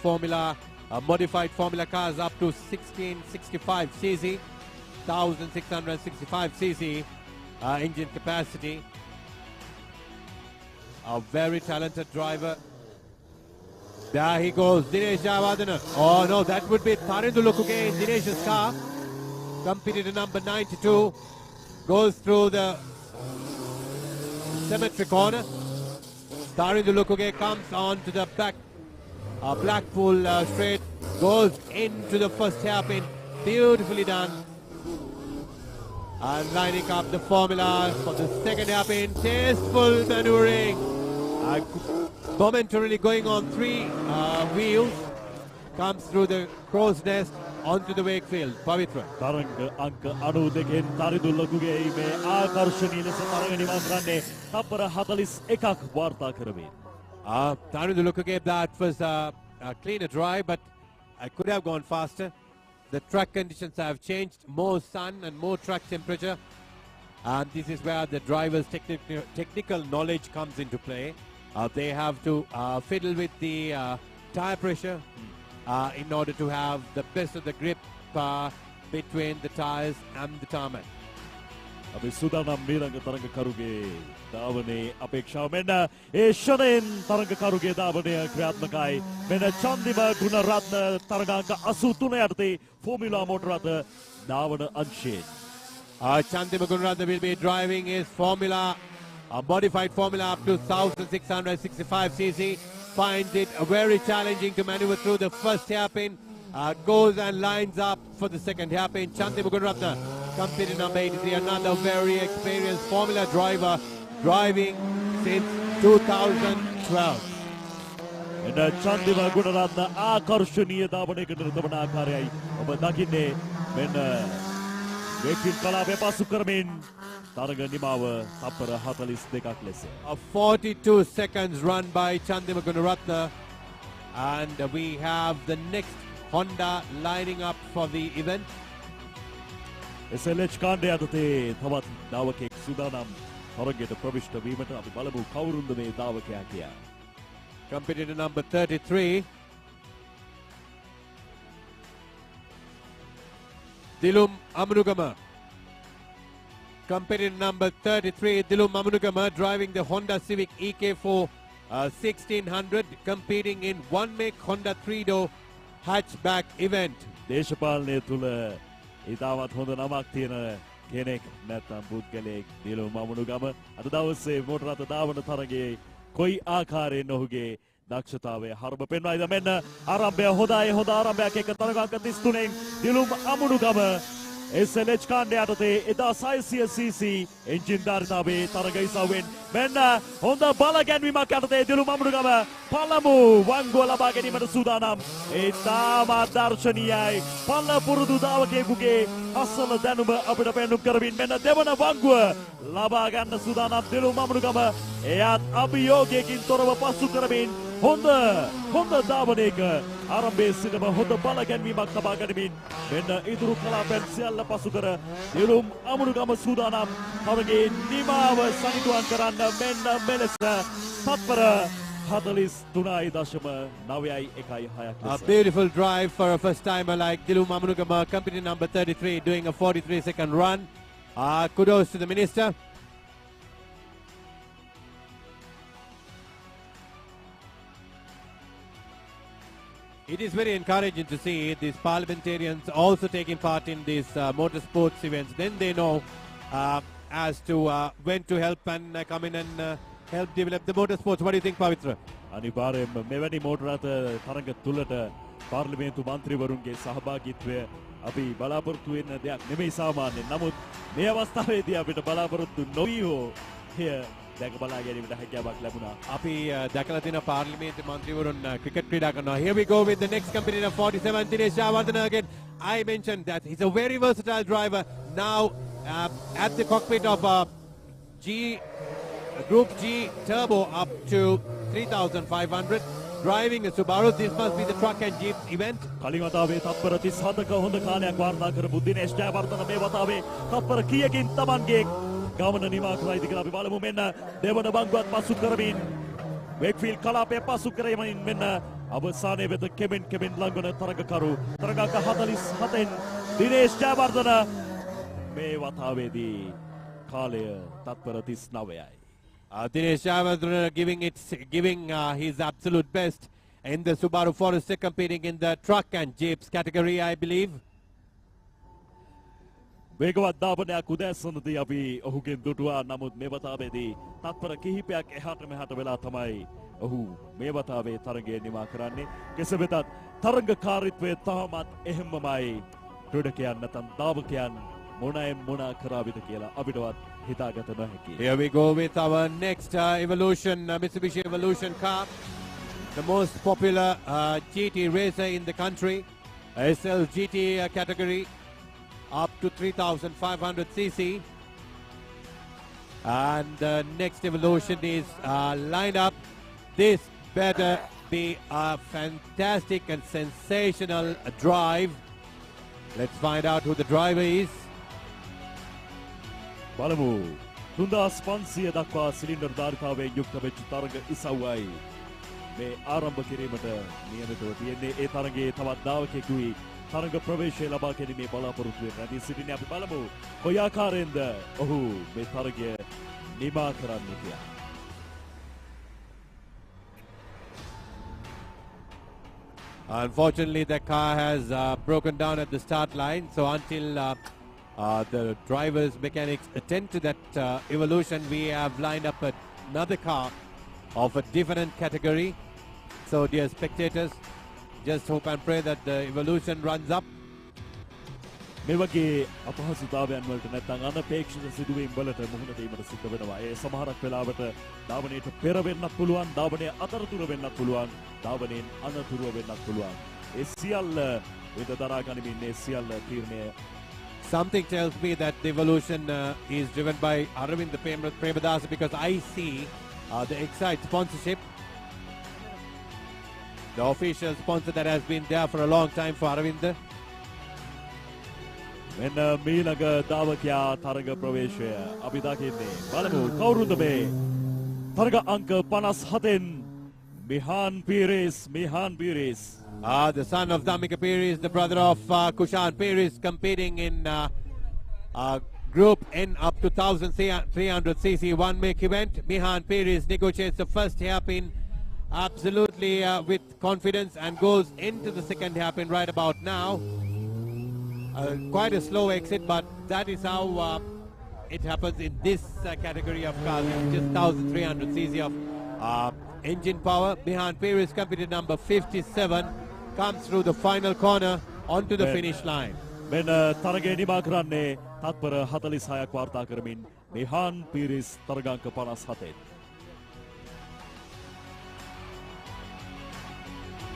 modified Formula cars up to 1665 cc, 1665 cc engine capacity. A very talented driver. There he goes, Dinesh Javardhana. Oh no, that would be Tarindu Lukuge in Dinesh's car. Competitor number 92 goes through the cemetery corner. Tarindu Lukuge comes on to the back Blackpool straight, goes into the first hairpin. Beautifully done. And lining up the formula for the second hairpin. Tasteful maneuvering. Momentarily going on 3 wheels. Comes through the crow's nest onto the Wakefield. Pavitra. තරංග අංක 92කින් තරිදු ලකුගේ මේ ආකර්ශනීය ලෙස තරග නිවා කරන්නේ තප්පර 41ක් වාර්තා කරමින්. Tarindu Lukuge, that was a cleaner drive, but I could have gone faster. The track conditions have changed, more sun and more track temperature, and this is where the driver's technical knowledge comes into play. They have to fiddle with the tire pressure in order to have the best of the grip between the tires and the tarmac. අපි සූදානම් මීළඟ තරගකරුගේ ධාවනයේ අපේක්ෂාව මෙන්න ඒ ෂණයෙන් තරගකරුගේ ධාවනය ක්‍රියාත්මකයි. මෙන්න චන්දිම ගුණරත්න තරගාංක 83 යටතේ formula මෝටර රථ ධාවන අංශයෙන්. Chandima Gunratha will be driving his Formula a modified formula up to 1665cc. Finds it very challenging to maneuver through the first hairpin. Goes and lines up for the second hairpin. Chandimu Gunaratna, company number 83, another very experienced Formula driver, driving since 2012. එන චන්දිම ගුණරත්න ආකර්ශනීය දාවනයකට නිරතවන ආකාරයයි ඔබ දකින්නේ මෙන්න වේකින් කලාපය පසු කරමින් තරග නිමාව තප්පර 42ක් ලෙස. A 42 seconds run by Chandima Gunaratna, and we have the next Honda lining up for the event. SLH කාණ්ඩය යටතේ තවත් දාවකෙක් සූදානම් තරගයට ප්‍රවිෂ්ඨ වීමට අපි බලමු කවුරුන්ද මේ දාවකයා කියා. Competitor number 33, Dilum Amanugama. Competitor number 33, Dilum Amanugama, driving the Honda Civic EK4 1600, competing in one-make Honda 3-door hatchback event. දේශපාලනය තුල ඉතාමත් හොඳ නමක් තියෙන කෙනෙක් නැත්නම් පුද්ගලයෙක් දිලුම් අමනුගම අද දවසේ මෝටර රථ ධාවන තරගයේ කොයි ආකාරයෙන් ඔහුගේ දක්ෂතාවය හරබ පෙන්වයිද මෙන්න ආරම්භය හොඳයි හොඳ ආරම්භයක් එක තරගාංක 33න් දිලුම් අමනුගම SLH කාණ්ඩය යටතේ 1600cc එන්ජින් ධාරිතාවේ තරග ඉසව්වෙන් මෙන්න හොඳ බල ගැන්වීමක් යටතේ දිලුම් අමනුගම පළමු වංගුව ලබා ගැනීමට සූදානම්. ඉතාමත් දර්ශනීයයි පළ පුරුදු දාවකයෙකුගේ අසල දැනුම අපිට පෙන්නුම් කරමින් මෙන්න දෙවන වංගුව ලබා ගන්න සූදානම් දිලුම් අමනුගම එයත් අභියෝගයකින් තොරව පසු කරමින් හොඳ ධාවනයක ආරම්භයේ සිටම හොඳ බල ගැන්වීමක් ලබා ගනිමින් මෙන්න ඉදිරි කලාපෙන් සියල්ල පසු කර දිලුම් අමනුගම සූදානම් තරගයේ නිමාව සනිටුවන් කරන්න මෙන්න මෙලෙස තත්පර 43.9.1 A beautiful drive for a first timer like Dilum Amanugama, company number 33, doing a 43-second run. Kudos to the minister. It is very encouraging to see these parliamentarians also taking part in these motorsports events. Then they know as to when to help and come in and help develop the motorsports. What do you think, Pavitra? අනිවාර්යයෙන්ම මෙවැනි මෝටර රථ තරග තුලට පාර්ලිමේන්තු මන්ත්‍රීවරුන්ගේ සහභාගීත්වය අපි බලාපොරොත්තු වෙන දෙයක් නෙමෙයි සාමාන්‍යයෙන්. නමුත් මේ අවස්ථාවේදී අපිට බලාපොරොත්තු නොවී හෝ එය දැක බලා ගැනීමට හැකියාවක් ලැබුණා. අපි දැකලා තියෙන පාර්ලිමේන්තු මන්ත්‍රීවරුන් ක්‍රිකට් ක්‍රීඩා කරනවා. Here we go with the next competitor, 47, Dinesh Javardhana again. I mentioned that he's a very versatile driver. Now at the cockpit of Group G Turbo up to 3,500. Driving a Subaru, this must be the truck and jeep event. කලින් වතාවේ තත්පර 37ක හොඳ කාලයක් වාර්තා කරපු දිනේෂ් ජයවර්ධන මේ වතාවේ තත්පර කීයකින් Tamanගේ ගමන නිමා කරයිද කියලා අපි බලමු. මෙන්න දෙවන බංගුවත් පසු කරමින් වේක්ෆීල්ඩ් කලාපය පසු කරමින් මෙන්න අවසානයේ වෙත කෙමෙන් ළඟන තරගකරු තරගාංක 47න් දිනේෂ් ජයවර්ධන මේ වතාවේදී කාලය තත්පර 39යි. Dinesh Javardhana giving his absolute best in the Subaru Forester, competing in the truck and jeeps category, I believe. වේගවත් දාපනයක් උදැසනදී අපි ඔහුගෙන් දුටුවා. නමුත් මේ වතාවේදී තත්පර කිහිපයක් එහාට මෙහාට වෙලා තමයි ඔහු මේ වතාවේ තරගය නිමා කරන්නේ. කෙසේ වෙතත් තරගකාරීත්වය තාමත් එහෙම්මමයි. ක්‍රීඩකයන් නැත්නම් දාවකයන් මොනා කරාවිද කියලා අපිටවත් හිතාගත නොහැකි. Here we go with our next Evolution, Mitsubishi Evolution car. The most popular GT racer in the country. SL GT category up to 3,500cc. And the next Evolution is lined up. This better be a fantastic and sensational drive. Let's find out who the driver is. බලමු 3500 දක්වා cylinder ධාරිතාවයෙන් යුක්ත වෙච්ච තරග ඉසව්වයි මේ ආරම්භ කිරීමට නියමිතව තියෙන්නේ. ඒ තරගයේ තවත් දාවකෙකුයි තරග ප්‍රවේශය ලබා ගැනීමේ බලාපොරොත්තු වෙන රැඳී සිටින්නේ. අපි බලමු කොයි ආකාරයෙන්ද ඔහු මේ තරගය නිමා කරන්නේ කියලා. Unfortunately, the car has broken down at the start line, so until the drivers, mechanics attend to that evolution. We have lined up another car of a different category. So dear spectators, just hope and pray that the evolution runs up. මේ වගේ අපහසුතාවයන් වලට නැත්නම් අනපේක්ෂිත සිදුවීම් වලට මුහුණ දීමට සිද්ධ වෙනවා. ඒ සමහරක් වෙලාවට ධාවනයේට පෙර වෙන්නත් පුළුවන්, ධාවනයේ අතරතුර වෙන්නත් පුළුවන්, ධාවනයෙන් අනතුරුව වෙන්නත් පුළුවන්. ඒ සියල්ල විද දරා ගනිමින් ඒ සියල්ල තීරණය. Something tells me that the evolution is driven by Aravind Premadasa, because I see the Excite sponsorship, the official sponsor that has been there for a long time for Aravind. මෙන්න මීළඟ ධාවකයා තරග ප්‍රවේශය අපි දකින්නේ. බලමු කවුරුද මේ තරග අංක 57න් Mihan Peiris. The son of Dhammika Peiris, the brother of Kushan Peiris, competing in Group N up to 1300cc one-make event. Mihan Peiris negotiates the first hairpin absolutely with confidence and goes into the second hairpin right about now. Quite a slow exit, but that is how it happens in this category of cars. It's just 1300cc of engine power. Mihan Peiris, competitor number 57, comes through the final corner onto the finish line. මෙන්න තරගය නිමා කරන්නේ තත්පර 46ක් වාර්තා කරමින් මිහාන් පීරිස් තරගාංක 57.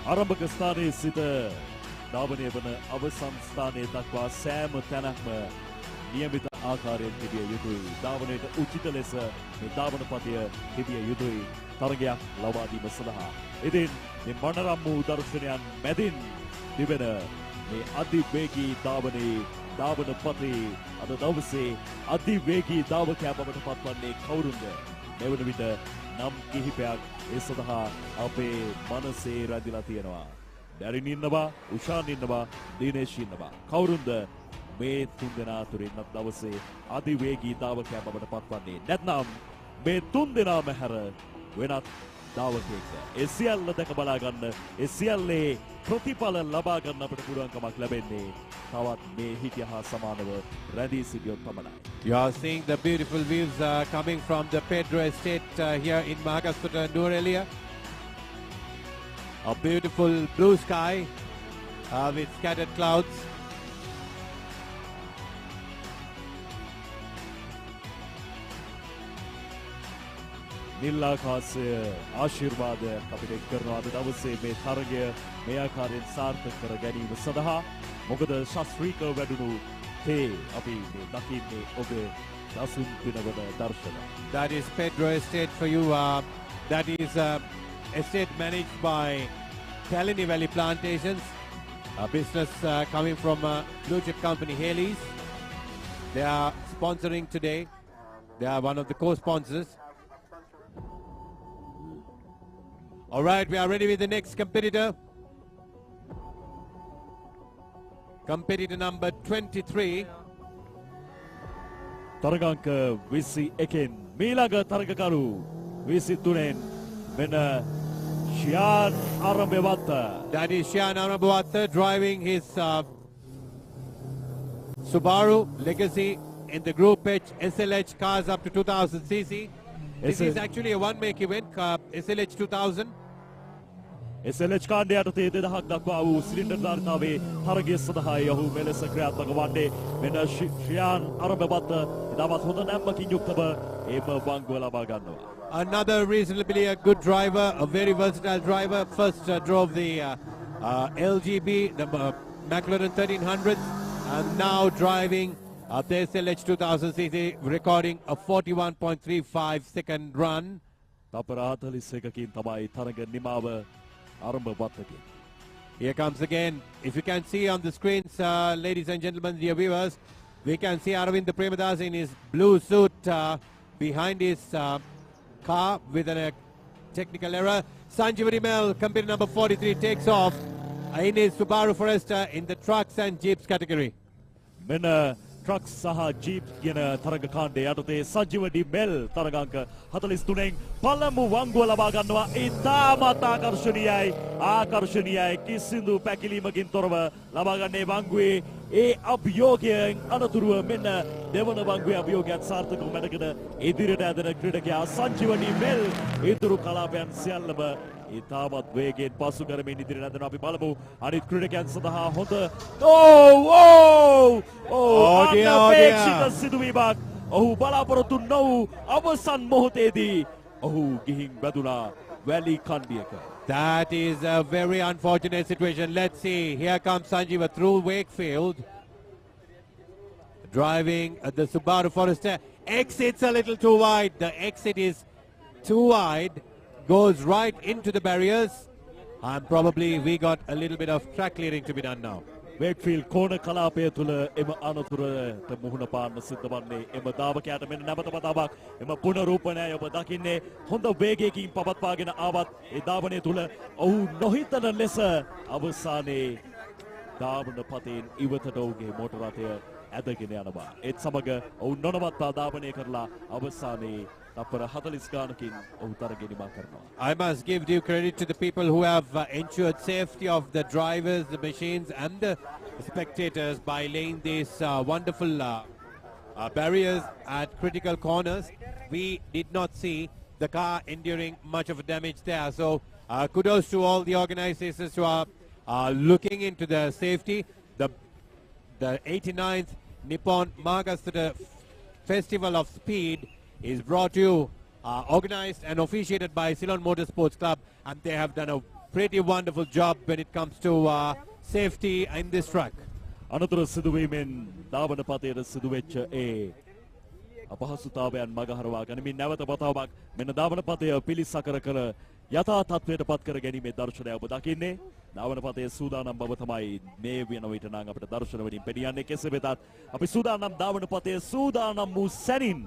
ආරම්භක ස්ථානයේ සිට ධාවනය වන අවසන් ස්ථානයේ දක්වා සෑම තැනක්ම නියමිත ආකාරයෙන් තිබිය යුතුයි. ධාවනයට උචිත ලෙස මේ ධාවන පතය තිබිය යුතුයි තරගයක් ලබා දීම සඳහා. ඉතින් මේ මනරම් වූ දර්ශනයන් මැදින් තිබෙන මේ අධිවේගී ධාවනයේ ධාවන පතේ අද දවසේ අධිවේගී ධාවකයා බවට පත්වන්නේ කවුරුන්ද? මෙවන විට නම් කිහිපයක් ඒ සඳහා අපේ මනසේ රැඳිලා තියෙනවා. දැරින් ඉන්නවා, උෂාන් ඉන්නවා, දිනේෂ් ඉන්නවා. කවුරුන්ද මේ තුන් දෙනා අතරින් අද දවසේ අධිවේගී ධාවකයා බවට පත්වන්නේ? නැත්නම් මේ තුන් දෙනාම හැර වෙනත් ධාවකයෙක්ද? ඒ සියල්ල දැක බලා ගන්න, ඒ සියල්ලේ ප්‍රතිඵල ලබා ගන්න අපිට පුළුවන්කමක් ලැබෙන්නේ තවත් මේ හිටිය හා සමානව රැඳී සිටියොත් පමණයි. You are seeing the beautiful views coming from the Pedro estate here in Mahagastota, Nuwara. A beautiful blue sky with scattered clouds. නිල්ලාකාශය ආශිර්වාදයක් අපිට කරනවා අද දවසේ මේ තරගය මේ ආකාරයෙන් සාර්ථක කර ගැනීම සඳහා. මොකද ශාස්ත්‍රීයව වැඩුණු තේ අපි මේ දකින්නේ ඔබේ දසුන් පිනවන දර්ශන. That is Pedro estate for you. That is estate managed by Kalini Valley Plantations, a business coming from blue chip company Haley's. They are sponsoring today. They are one of the co-sponsors. All right, we are ready with the next competitor. Competitor number 23. තරගාංක 21න් මීළඟ තරගකරු 23න් මෙන්න ශියාන් ආරම්භවත්ත. That is Shian Arambavatta driving his Subaru Legacy in the Group H SLH cars up to 2000cc. This is actually a one-make event, SLH 2000. SLH කාණ්ඩය යටතේ 2000ක් දක්වා වූ cylinder ධාරිතාවේ තරගය සඳහායි ඔහු මෙලෙස ක්‍රියාත්මක වන්නේ. මෙන්න ශ්‍රියාන් අරබබත් ඉතාමත් හොඳ නැම්මකින් යුක්තව එම වංගුව ලබා ගන්නවා. Another reasonably a good driver, a very versatile driver. First drove the LGB, the McLaren 1300, and now driving the SLH 2000cc, recording a 41.35 second run. තපර 41කින් තමයි තරග නිමාව ආරම්භවත්කේ. Here comes again. If you can see on the screens, ladies and gentlemen, dear viewers, we can see Aravind Premadasa in his blue suit behind his car with a technical error. Sanjivani Mel, competitor number 43, takes off in his Subaru Forester in the trucks and jeeps category. මෙන්න tracks සහ jeep කියන තරග කාණ්ඩය යටතේ සජීව D මෙල් තරගාංක 43න් පළමු වංගුව ලබා ගන්නවා. ඉතාමත් ආකර්ශනීයයි කිසිදු පැකිලීමකින් තොරව ලබා ගන්නේ වංගුවේ ඒ අභියෝගයෙන් අනතුරුව මෙන්න දෙවන වංගුවේ අභියෝගයත් සාර්ථකව මැඩගෙන ඉදිරියට ඇදෙන ක්‍රීඩකයා සජීව ඩි මෙල් ඉතුරු කලාපයන් සියල්ලම ඉතාමත් වේගයෙන් පසු කරමින් ඉදිරියට ඇදෙන අපි බලමු අනිත් ක්‍රීඩකයන් සඳහා හොඳ අනපේක්ෂිත සිදුවීමක් ඔහු බලාපොරොත්තු නොවූ අවසන් මොහොතේදී ඔහු ගිහින් වැදුනා වැලි කණ්ඩියක. That is a very unfortunate situation. Let's see. Here comes Sanjeeva through Wakefield. Driving the Subaru Forester. Exits a little too wide. The exit is too wide. Goes right into the barriers. And probably we got a little bit of track clearing to be done now. Wakefield කෝණ කලාපය තුළ එම අනතුරට මුහුණ පාන්න සිද්ධ වන්නේ එම දාවකයාට මෙන්න නැවත වතාවක් එම පුනරූපණය ඔබ දකින්නේ හොඳ වේගයකින් පවත්වාගෙන ආවත් ඒ ධාවනය තුළ ඔහු නොහිතන ලෙස අවසානයේ ධාවන පතෙන් ඉවතට ඔහුගේ මෝටර රථය ඇදගෙන යනවා. ඒත් සමග ඔහු නොනවත්වා ධාවනය කරලා අවසානයේ තප්පර 40 ගානකින් ඔහු තරගය නිමා කරනවා. I must give due credit to the people who have ensured safety of the drivers, the machines and the spectators by laying these wonderful barriers at critical corners. We did not see the car enduring much of a damage there. So kudos to all the organizers who are looking into the safety. The 89th Nippon Mahagastota Festival of Speed is brought to you, organized and officiated by Ceylon Motorsports Club, and they have done a pretty wonderful job when it comes to safety in this track. අනතුර සිදුවීමෙන් ධාවන පතයට සිදුවෙච්ච ඒ අපහසුතාවයන් මගහරවා ගනිමින් නැවත වතාවක් මෙන්න ධාවන පතය පිළිසකර කර යථා තත්ත්වයට පත් කර ගැනීමේ දර්ශනය ඔබ දකින්නේ. ධාවන පතයේ සූදානම් බව තමයි මේ වෙන විට නම් අපිට දර්ශන වලින් පෙනියන්නේ. කෙසේ වෙතත් අපි සූදානම් ධාවන පතයේ සූදානම් වූ සැනින්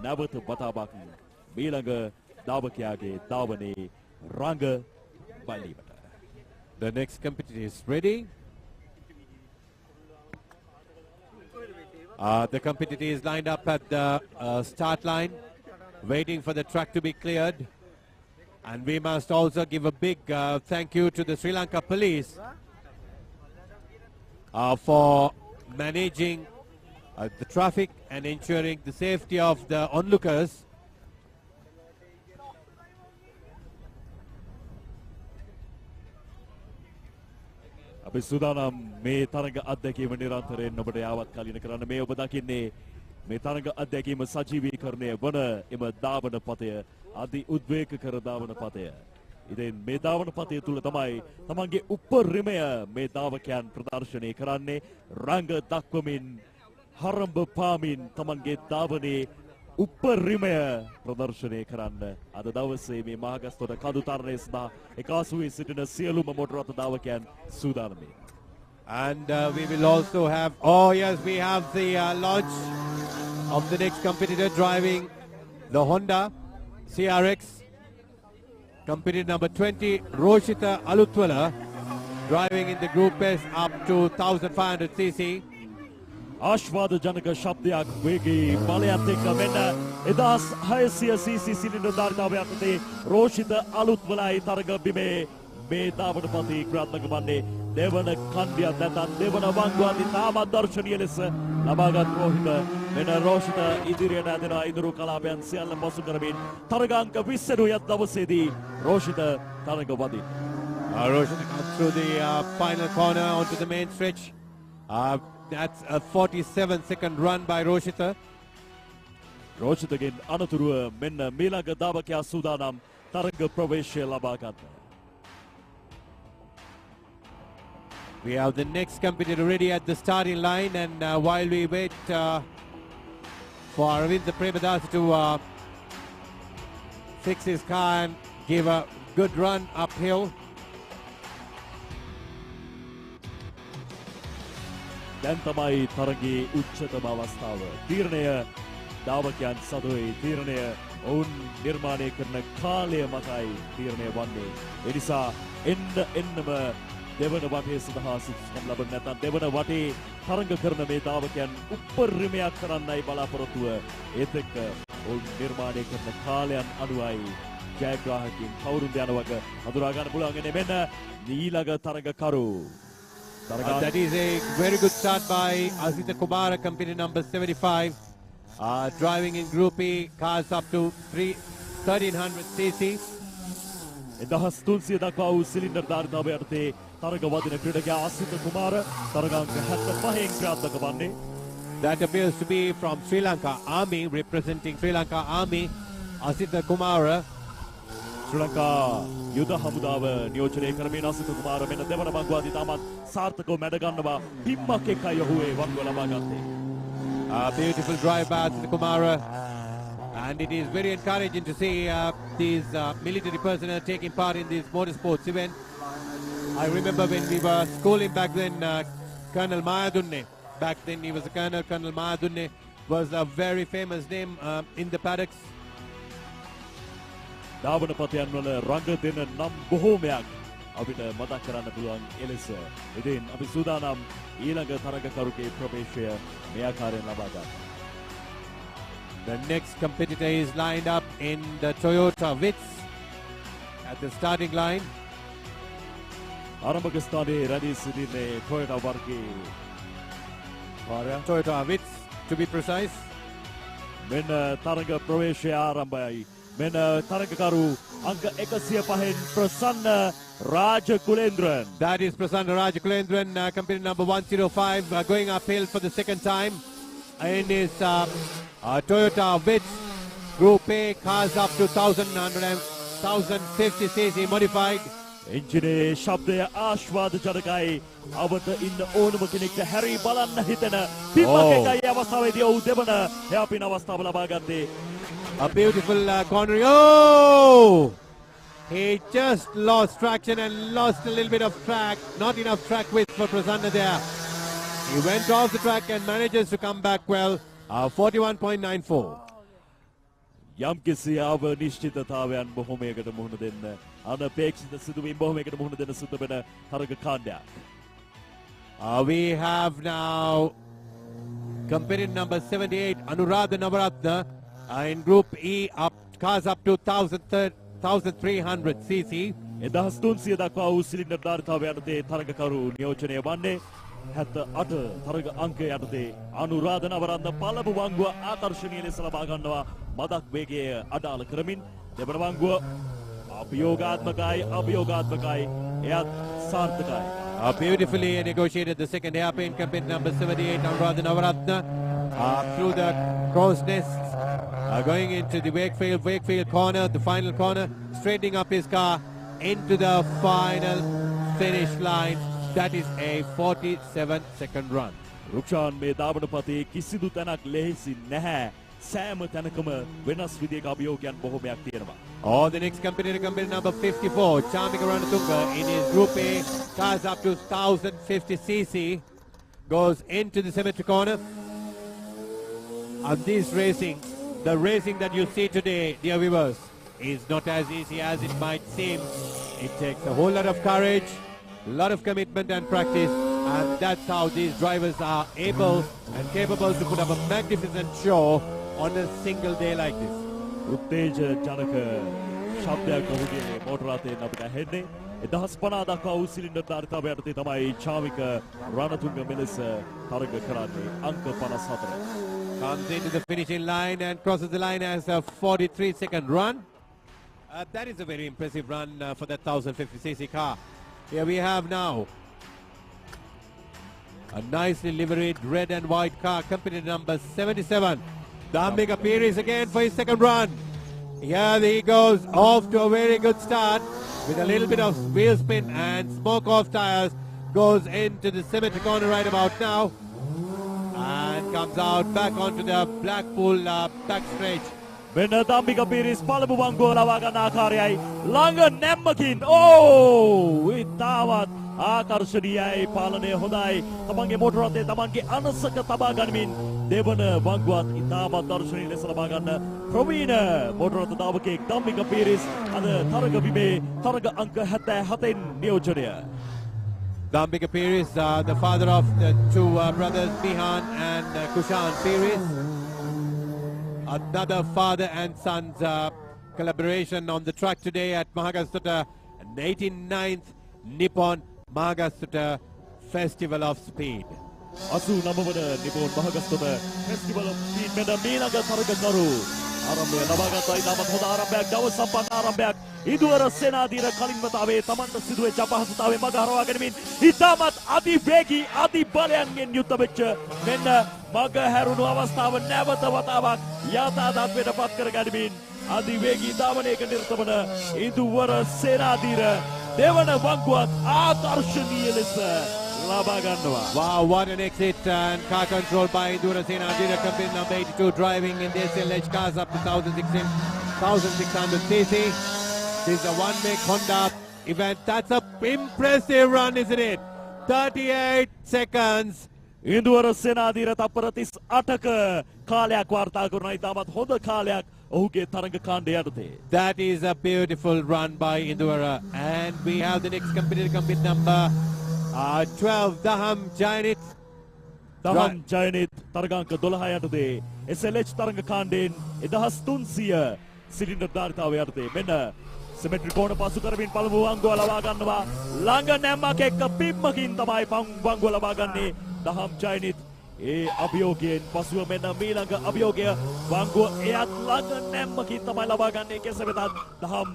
නැවත වතාවක් මීළඟ ධාවකයාගේ ධාවනයේ රඟ බලීමට. The next competitor is ready. The competitor is lined up at the start line, waiting for the track to be cleared. And we must also give a big thank you to the Sri Lanka police for managing the traffic and ensuring the safety of the onlookers. අපි සූදානම් මේ තරග අත්දැකීම නිරන්තරයෙන් ඔබට යාවත් කාලීන කරන්න. මේ ඔබ දකින්නේ මේ තරග අත්දැකීම සජීවීකරණය වන එම ධාවන පතය අධි උද්වේගකර ධාවන පතය. ඉතින් මේ ධාවන පතය තුල තමයි තමන්ගේ උපරිමය මේ ධාවකයන් ප්‍රදර්ශනය කරන්නේ. රංග දක්වමින් හරඹ පාමින් තමන්ගේ ධාවනයේ උපරිමය ප්‍රදර්ශනය කරන්න අද දවසේ මේ මහගස්තොට කඳු තරණය සඳහා එකාසු වී සිටින සියලුම මොටර රථ ධාවකයන් සූදානම්යි. And we will also have, we have the launch of the next competitor driving the Honda CRX. Competitor number 20, Roshita Alutwala, driving in the Group S up to 1500cc. ආශ්වාද ජනක ශබ්දයක් වේගී බලයත් එක්ක මෙන්න 1600cc සිලින්ඩර් ධාරිතාවය යටතේ රෝෂිත අලුත්වලයි තරග බිමේ මේ ධාවන පතේ ක්‍රියාත්මක වන්නේ. දෙවන කණ්ඩියත් නැත්නම් දෙවන වංගුවත් ඉතාමත් දර්ශනීය ලෙස ලබාගත් මෙන්න රෝෂිත ඉදිරියට ඇදෙන ඉදිරි කලාපයන් සියල්ල පසු කරමින් තරගාංක 20 යත් දවසේදී රෝෂිත තරග වදින. Roshita comes through the final corner onto the main stretch. That's a 47-second run by Roshita. රෝෂිතගෙන් අනතුරුව මෙන්න මීළඟ ධාවකයා සූදානම් තරග ප්‍රවේශය ලබා ගන්න. We have the next competitor ready at the starting line, and while we wait for Arvind Premadasa to fix his car and give a good run uphill. දැන් තමයි තරගයේ උච්චතම අවස්ථාව. තීරණය ධාවකයන් සතුයි. තීරණය ඔවුන් නිර්මාණය කරන කාලය මතයි තීරණය වන්නේ. ඒ නිසා එන්නම දෙවන වටේ සඳහා සිදුකම් ලබන නැත්නම් දෙවන වටේ තරඟ කරන මේ දාවකයන් උපරිමයක් කරන්නයි බලාපොරොත්තුව. ඒත් එක්ක ඔවුන් නිර්මාණය කරන කාලයන් අනුවයි ජයග්‍රාහකයින් කවුරුන්ද යන වග හඳුනා ගන්න පුළුවන් වෙන්නේ. මෙන්න ඊළඟ තරඟකරු. That is a very good start by Asita Kumara, company number 75. Driving in Group E, cars up to 1300 cc. 1300 දක්වා වූ සිලින්ඩර් ධාරිතාවය යටතේ තරඟ වදින ක්‍රීඩකයා අසිත කුමාර තරගාංක 75න් ක්‍රියාත්මක වන්නේ. That appears to be from Sri Lanka Army, representing Sri Lanka Army, Asita Kumara. ශ්‍රී ලංකා යුද හමුදාව නියෝජනය කරමින් අසිත කුමාර මෙන්න දෙවන බංගුවාදී තාමත් සාර්ථකව මැඩ ගන්නවා. පිම්මක් එකයි ඔහුේ වංගුව ලබා ගත්තේ. A beautiful drive by Asita Kumara. And it is very encouraging to see these military personnel taking part in this motorsports event. I remember when we were schooling back then, Colonel Mayadunne, back then he was a colonel. Colonel Mayadunne was a very famous name in the paddocks. ධාවන පතයන් වල රඟ දෙන නම් බොහෝමයක් අපිට මතක් කරන්න පුළුවන් එලෙස. ඉතින් අපි සූදානම් ඊළඟ තරගකරුගේ ප්‍රවේශය මේ ආකාරයෙන් ලබා ගන්න. The next competitor is lined up in the Toyota Vitz at the starting line. ආරම්භක ස්ථානයේ රැඳී සිටින්නේ Toyota වර්ගයේ Toyota Vitz to be precise. මෙන්න තරග ප්‍රවේශය ආරම්භයි. මෙන්න තරගකරු අංක 105න් ප්‍රසන්න රාජකුලේන්ද්‍රන්. That is Prasanna Rajakulendran, company number 105, going uphill for the second time in his Toyota Vitz Group A, cars up to 1050 cc modified. එන්ජිනේ ශබ්දය ආශ්වාද ජනකයි. අවත ඉන්න ඕනම කෙනෙක්ට හැරි බලන්න හිතෙන පිම්මක් එකයි අවස්ථාවේදී ඔහු දෙවන හැපින අවස්ථාව ලබා ගත්තේ. A beautiful cornering. Oh! He just lost traction and lost a little bit of track. Not enough track width for Prasanna there. He went off the track and manages to come back well. 41.94. යම් කිසි නිශ්චිතතාවයන් බොහොමයකට මුහුණ දෙන්න අනපේක්ෂිත සිදුවීම් බොහොමයකට මුහුණ දෙන්න සිද්ධ වෙන තරග කාණ්ඩයක්. We have now company number 78, Anuradha Navaratna, in Group E, cars up to 1300 cc. 1300 දක්වා වූ සිලින්ඩර් ධාරිතාවය යටතේ තරගකරු නියෝජනය වන්නේ 78 තරග අංක යටතේ අනුරාධ නවරත්න පළමු වංගුව ආකර්ෂණීය ලෙස ලබා ගන්නවා. මදක් වේගය අඩාල කරමින් දෙවන වංගුව අභියෝගාත්මකයි එයත් සාර්ථකයි. Beautifully negotiated the second hairpin, company number 78, Anuradha Navaratna, through the crow's nests, going into the Wakefield corner, the final corner, straightening up his car into the final finish line. That is a 47-second run. Rukshan මේ ධාවන පතේ කිසිදු තැනක් ලෙහෙසි නැහැ. සෑම තැනකම වෙනස් විදියක අභියෝගයන් බොහොමයක් තියෙනවා. Oh, the next company number 54, Chamika Ranatunga, in his Group A, cars up to 1050 cc, goes into the cemetery corner. And this racing, the racing that you see today, dear viewers, is not as easy as it might seem. It takes a whole lot of courage, a lot of commitment and practice, and that's how these drivers are able and capable to put up a magnificent show on a single day like this. උත්තේජ ජනක ශබ්දයක් ඔහුගේ මෝටර රථයෙන් අපිට ඇහෙන්නේ. 1050 දක්වා වූ cylinder ධාරිතාවය යටතේ තමයි චාමික රණතුංග මෙලෙස තරග කරන්නේ. අංක 54. Comes into the finishing line and crosses the line as a 43-second run. That is a very impressive run for that 1050cc car. Here we have now a nicely liveried red and white car, company number 77. Dhammika Piris again for his second run. Here he goes off to a very good start with a little bit of wheel spin and smoke off tires. Goes into the cemetery corner right about now and comes out back onto the Blackpool back stretch. මෙන්න ධම්මික පිරිස් පළමු වංගුව ලබා ගන්න ආකාරයයි ළඟ නැම්මකින් ඕ ඉතාවත් ආකර්ශනීයයි පාලනය හොඳයි තමන්ගේ මෝටර රථය තමන්ගේ අනසක තබා ගනිමින් දෙවන වංගුවත් ඉතාමත් දර්ශනීය ලෙස ලබා ගන්න ප්‍රවීණ මෝටර රථ ධාවකයෙක් ධම්මික පිරිස් අද තරග බිමේ තරග අංක 77න් නියෝජනය. Dambika Piris, the father of the two brothers Mihan and Kushan Piris. Another father and son's collaboration on the track today at Mahagastota, 89th Nippon Mahagastota Festival of Speed. 89 වන Nippon Mahagastota festival of speed මෙන්න මීළඟ තරගකරු ආරම්භය ලබාගත්තා. ඉතාමත් හොඳ ආරම්භයක්, ගව සම්පන්න ආරම්භයක්. ඉදුවර සේනාධීර කලින්මතාවේ තමන්ට සිදුවෙච්ච අපහසුතාවය මග හරවා ගැනීමෙන් ඉතාමත් අධිවේගී අධි බලයන්ගෙන් යුක්ත වෙච්ච මෙන්න මග හැරුණු අවස්ථාව නැවත වතාවක් යථාර්ථයට පත් කර ගැනීමෙන් අධිවේගී ධාවනයක නිරත වන ඉදුවර සේනාධීර දෙවන වංගුවත් ආකර්ශනීය ලෙස Wow, what an exit and car control by Indura Senadira company number 82 driving in the SLH cars up to 1600 cc. This is a one-make Honda event. That's a impressive run, isn't it? 38 seconds. Indura Senadira තප්පර 38ක කාලයක් වාර්තා කරන ඉතාමත් හොඳ කාලයක් ඔහුගේ තරඟ කාණ්ඩය යටතේ. That is a beautiful run by Indura, and we have the next company number 12 Daham Jainit. Daham Jainit තරගාංක 12 යටතේ SLH තරඟ කාණ්ඩයෙන් 1300 සිලින්ඩර් ධාරිතාව යටතේ මෙන්න සිමෙට්‍රි කෝණ පසු කරමින් පළමු වංගුව ලබා ගන්නවා. ළඟ නැම්මක් එක්ක පිම්මකින් තමයි වංගුව ලබා ගන්නේ Daham Jainit. ඒ අභියෝගයෙන් පසුව මෙන්න මීළඟ අභියෝගය වංගුව එයත් ළඟ නැම්මකින් තමයි ලබා ගන්නේ. කෙසේ වෙතත් Daham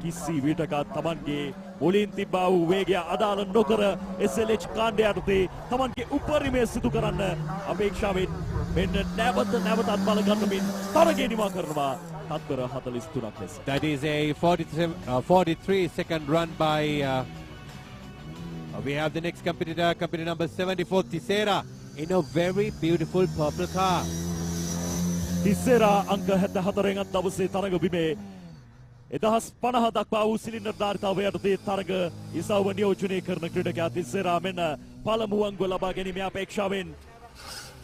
කිසි විටකත් තමන්ගේ මුලින් තිබ්බා වූ වේගය අදාළ නොකර SLH කාණ්ඩය යටතේ තමන්ගේ උපරිමය සිදු කරන්න අපේක්ෂාවෙන් මෙන්න නැවතත් බල ගන්නමින් තරගය නිමා කරනවා තත්පර 43ක් ලෙස. That is a 43 second run by we have the next competitor, company number 74 Tisera, in a very beautiful purple car. Tisera අංක 74 න් දවසේ තරග බිමේ 1050 දක්වා වූ සිලින්ඩර් ධාරිතාව යටතේ තරග ඉසව්ව නියෝජනය කරන ක්‍රීඩකයා තිස්සෙරා මෙන්න පළමු වංගුව ලබා ගැනීමේ අපේක්ෂාවෙන්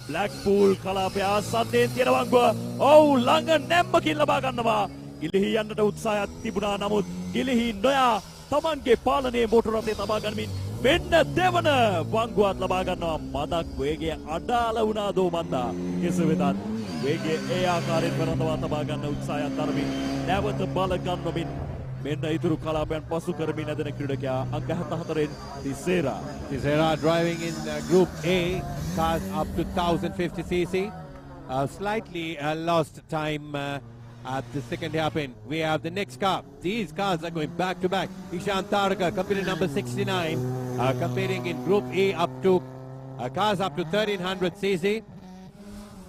බ්ලැක්පූල් කලාපය ආසන්නයෙන් තියෙන වංගුව ඔව් ළඟ නැම්මකින් ලබා ගන්නවා. ගිලිහි යන්නට උත්සාහයක් තිබුණා, නමුත් ගිලිහි නොයා තමන්ගේ පාලනයේ මෝටර රථය තබා ගනිමින් මෙන්න දෙවන වංගුවත් ලබා ගන්නවා. මදක් වේගය අඩාල වුණා දෝ මන්දා. කෙසේ වෙතත් වේගය ඒ ආකාරයෙන් වරදවා තබා ගන්න උත්සාහයක් දරමින් නැවත බල ගන්නමින් මෙන්න ඉතුරු කලාපයන් පසු කරමින් ඇදෙන ක්‍රීඩකයා අංක 74න් Tisera. Tisera driving in Group A, cars up to 1050 cc. Slightly lost time at the second hairpin. We have the next car. These cars are going back to back. Ishan Taraka, company number 69, competing in Group A up to cars up to 1300 cc.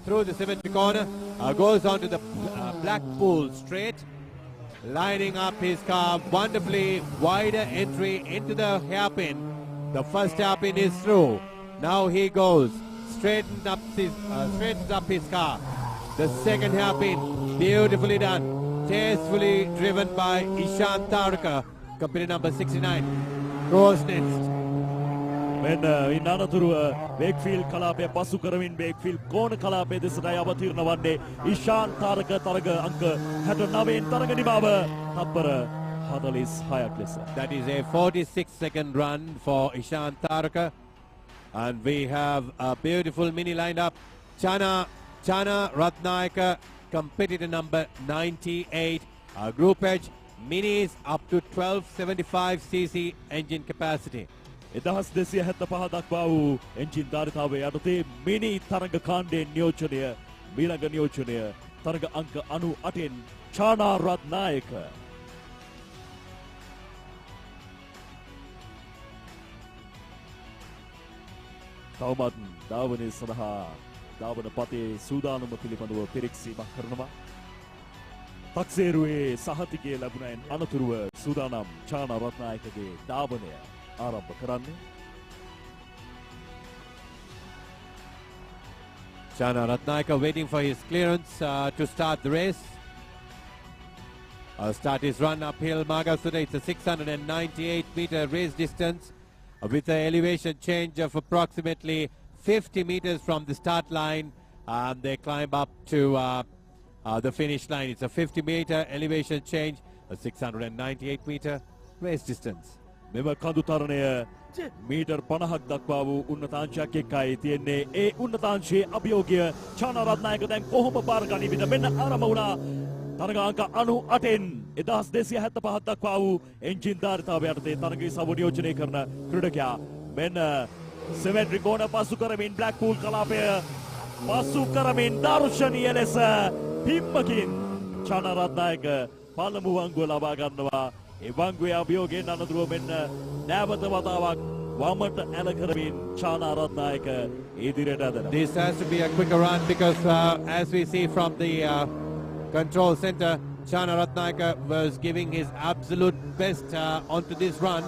Through the symmetry corner, goes on to the Blackpool straight, lining up his car wonderfully, wider entry into the hairpin. The first hairpin is through. Now he goes, straightens up his car. The second hairpin, beautifully done, tastefully driven by Ishan Taraka, company number 69. Goes next. මෙන්න ඉන් අනතුරුව වේග්ෆීල්ඩ් කලාපය පසු කරමින් වේග්ෆීල්ඩ් කෝණ කලාපය දෙසටයි අවතීර්ණ වන්නේ ඉෂාන් තාරක තරග අංක 69න් තරග නිමාව තත්පර 46ක් ලෙස. That is a 46 second run for Ishan Taraka, and we have a beautiful mini lined up. Chana Ratnayaka, competitor number 98, Group H, minis up to 1275 cc engine capacity. 1275 දක්වා වූ එන්ජින් ධාරිතාවය යටතේ මිනි තරග කාණ්ඩයෙන් නියෝජනය මීළඟ නියෝජනය තරග අංක 98න් චානා රත්නායක. තවමත් ධාවනය සඳහා ධාවන පතේ සූදානම පිළිබඳව පිරික්සීමක් කරනවා. තක්සේරුවේ සහතිකය ලැබුණයින් අනතුරුව සූදානම් චානා රත්නායකගේ ධාවනය ආරම්භ කරන්නේ. Chana Ratnayaka waiting for his clearance to start the race. Start his run uphill Mahagastota. It's a 698 meter race distance with an elevation change of approximately 50 meters from the start line. They climb up to the finish line. It's a 50 meter elevation change, a 698 meter race distance. මෙම කඳු තරණය metre 50ක් දක්වා වූ උන්නතාංශයක් එක්කයි තියෙන්නේ. ඒ උන්නතාංශයේ අභියෝගය චානරත්නායක දැන් කොහොම බාර ගනිවිද? මෙන්න ආරම්භ වුණා තරගාංක 98න් 1275ක් දක්වා වූ එන්ජින් ධාරිතාව යටතේ තරගයේ සමු නියෝජනය කරන ක්‍රීඩකයා. මෙන්න සෙමෙට්‍රි කෝණ පසු කරමින් බ්ලැක්පූල් කලාපය පසු කරමින් දර්ශනීය ලෙස පිම්මකින් චානරත්නායක පළමු වංගුව ලබා ගන්නවා. ඒ වංගුවේ අභියෝගයෙන් අනතුරුව මෙන්න නැවත වතාවක් වමට ඇල කරමින් චානරත්නායක ඉදිරියට ඇදෙනවා. This has to be a quicker run because as we see from the control center, Chanaratnayaka was giving his absolute best onto this run.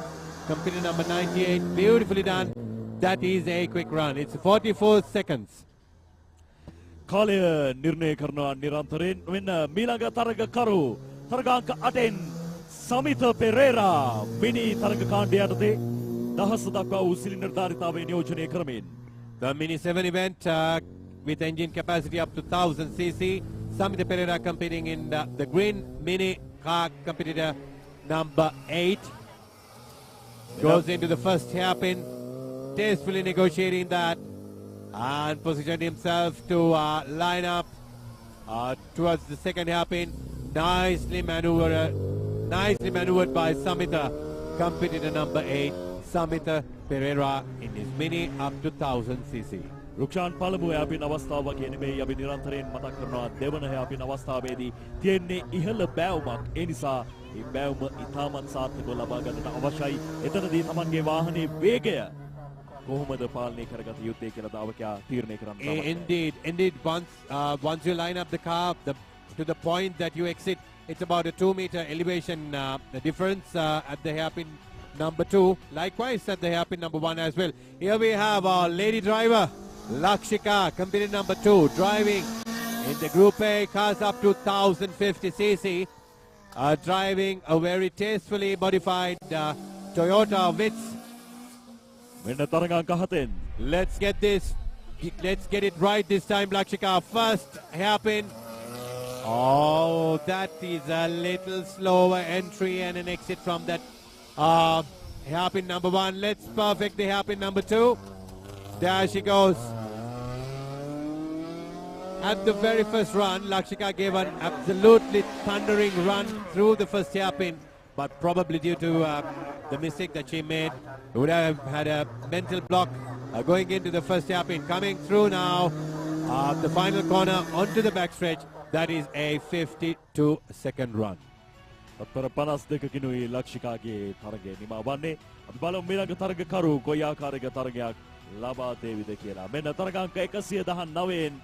Competitor number 98, beautifully done. That is a quick run. It's 44 seconds. කාලය නිර්ණය කරනවා නිරන්තරයෙන්. මෙන්න මීළඟ තරගකරු තරගාංක 8න් සමිත පෙරේරා මිනි තරග කාණ්ඩය යටතේ දහස දක්වා වූ cylinder ධාරිතාවය නියෝජනය කරමින්. The Mini 7 event with engine capacity up to 1000 cc. Samita Pereira competing in the green mini car, competitor number 8. Goes into the first hairpin, tastefully negotiating that and positioned himself to line up towards the second hairpin. Nicely maneuvered by Samita, competitor number 8, Samita Pereira in his mini up to 1000 cc. Rukshan පළමු හැපින් අවස්ථාව වගේ නෙමෙයි අපි නිරන්තරයෙන් මතක් කරනවා දෙවන හැපින් අවස්ථාවේදී තියෙන්නේ ඉහළ බෑවුමක්. ඒ නිසා මේ බෑවුම ඉතාමත් සාර්ථකව ලබා ගන්නට අවශ්‍යයි. එතනදී Tamanගේ වාහනේ වේගය කොහොමද පාලනය කරගත යුත්තේ කියලා දාවකයා තීරණය කරන්න තමයි. Indeed, once you line up the car to the point that you exit, it's about a 2-meter elevation difference at the hairpin number 2. Likewise at the hairpin number 1 as well. Here we have our lady driver, Lakshika, competitor number 2, driving in the Group A, cars up to 1050 cc, driving a very tastefully modified Toyota Vitz. Let's get it right this time, Lakshika. First hairpin. Oh, that is a little slower entry and an exit from that hairpin number 1. Let's perfect the hairpin number 2. There she goes. At the very first run, Lakshika gave an absolutely thundering run through the first hairpin, but probably due to the mistake that she made, would have had a mental block going into the first hairpin. Coming through now, the final corner onto the backstretch. That is a 52-second run. තත්පර 52කිනුයි ලක්ෂිකාගේ තරගය නිමා වන්නේ. අපි බලමු ඊළඟ තරගකරු කොයි ආකාරයක තරගයක් ලබා දෙවිද කියලා. මෙන්න තරගාංක 119න්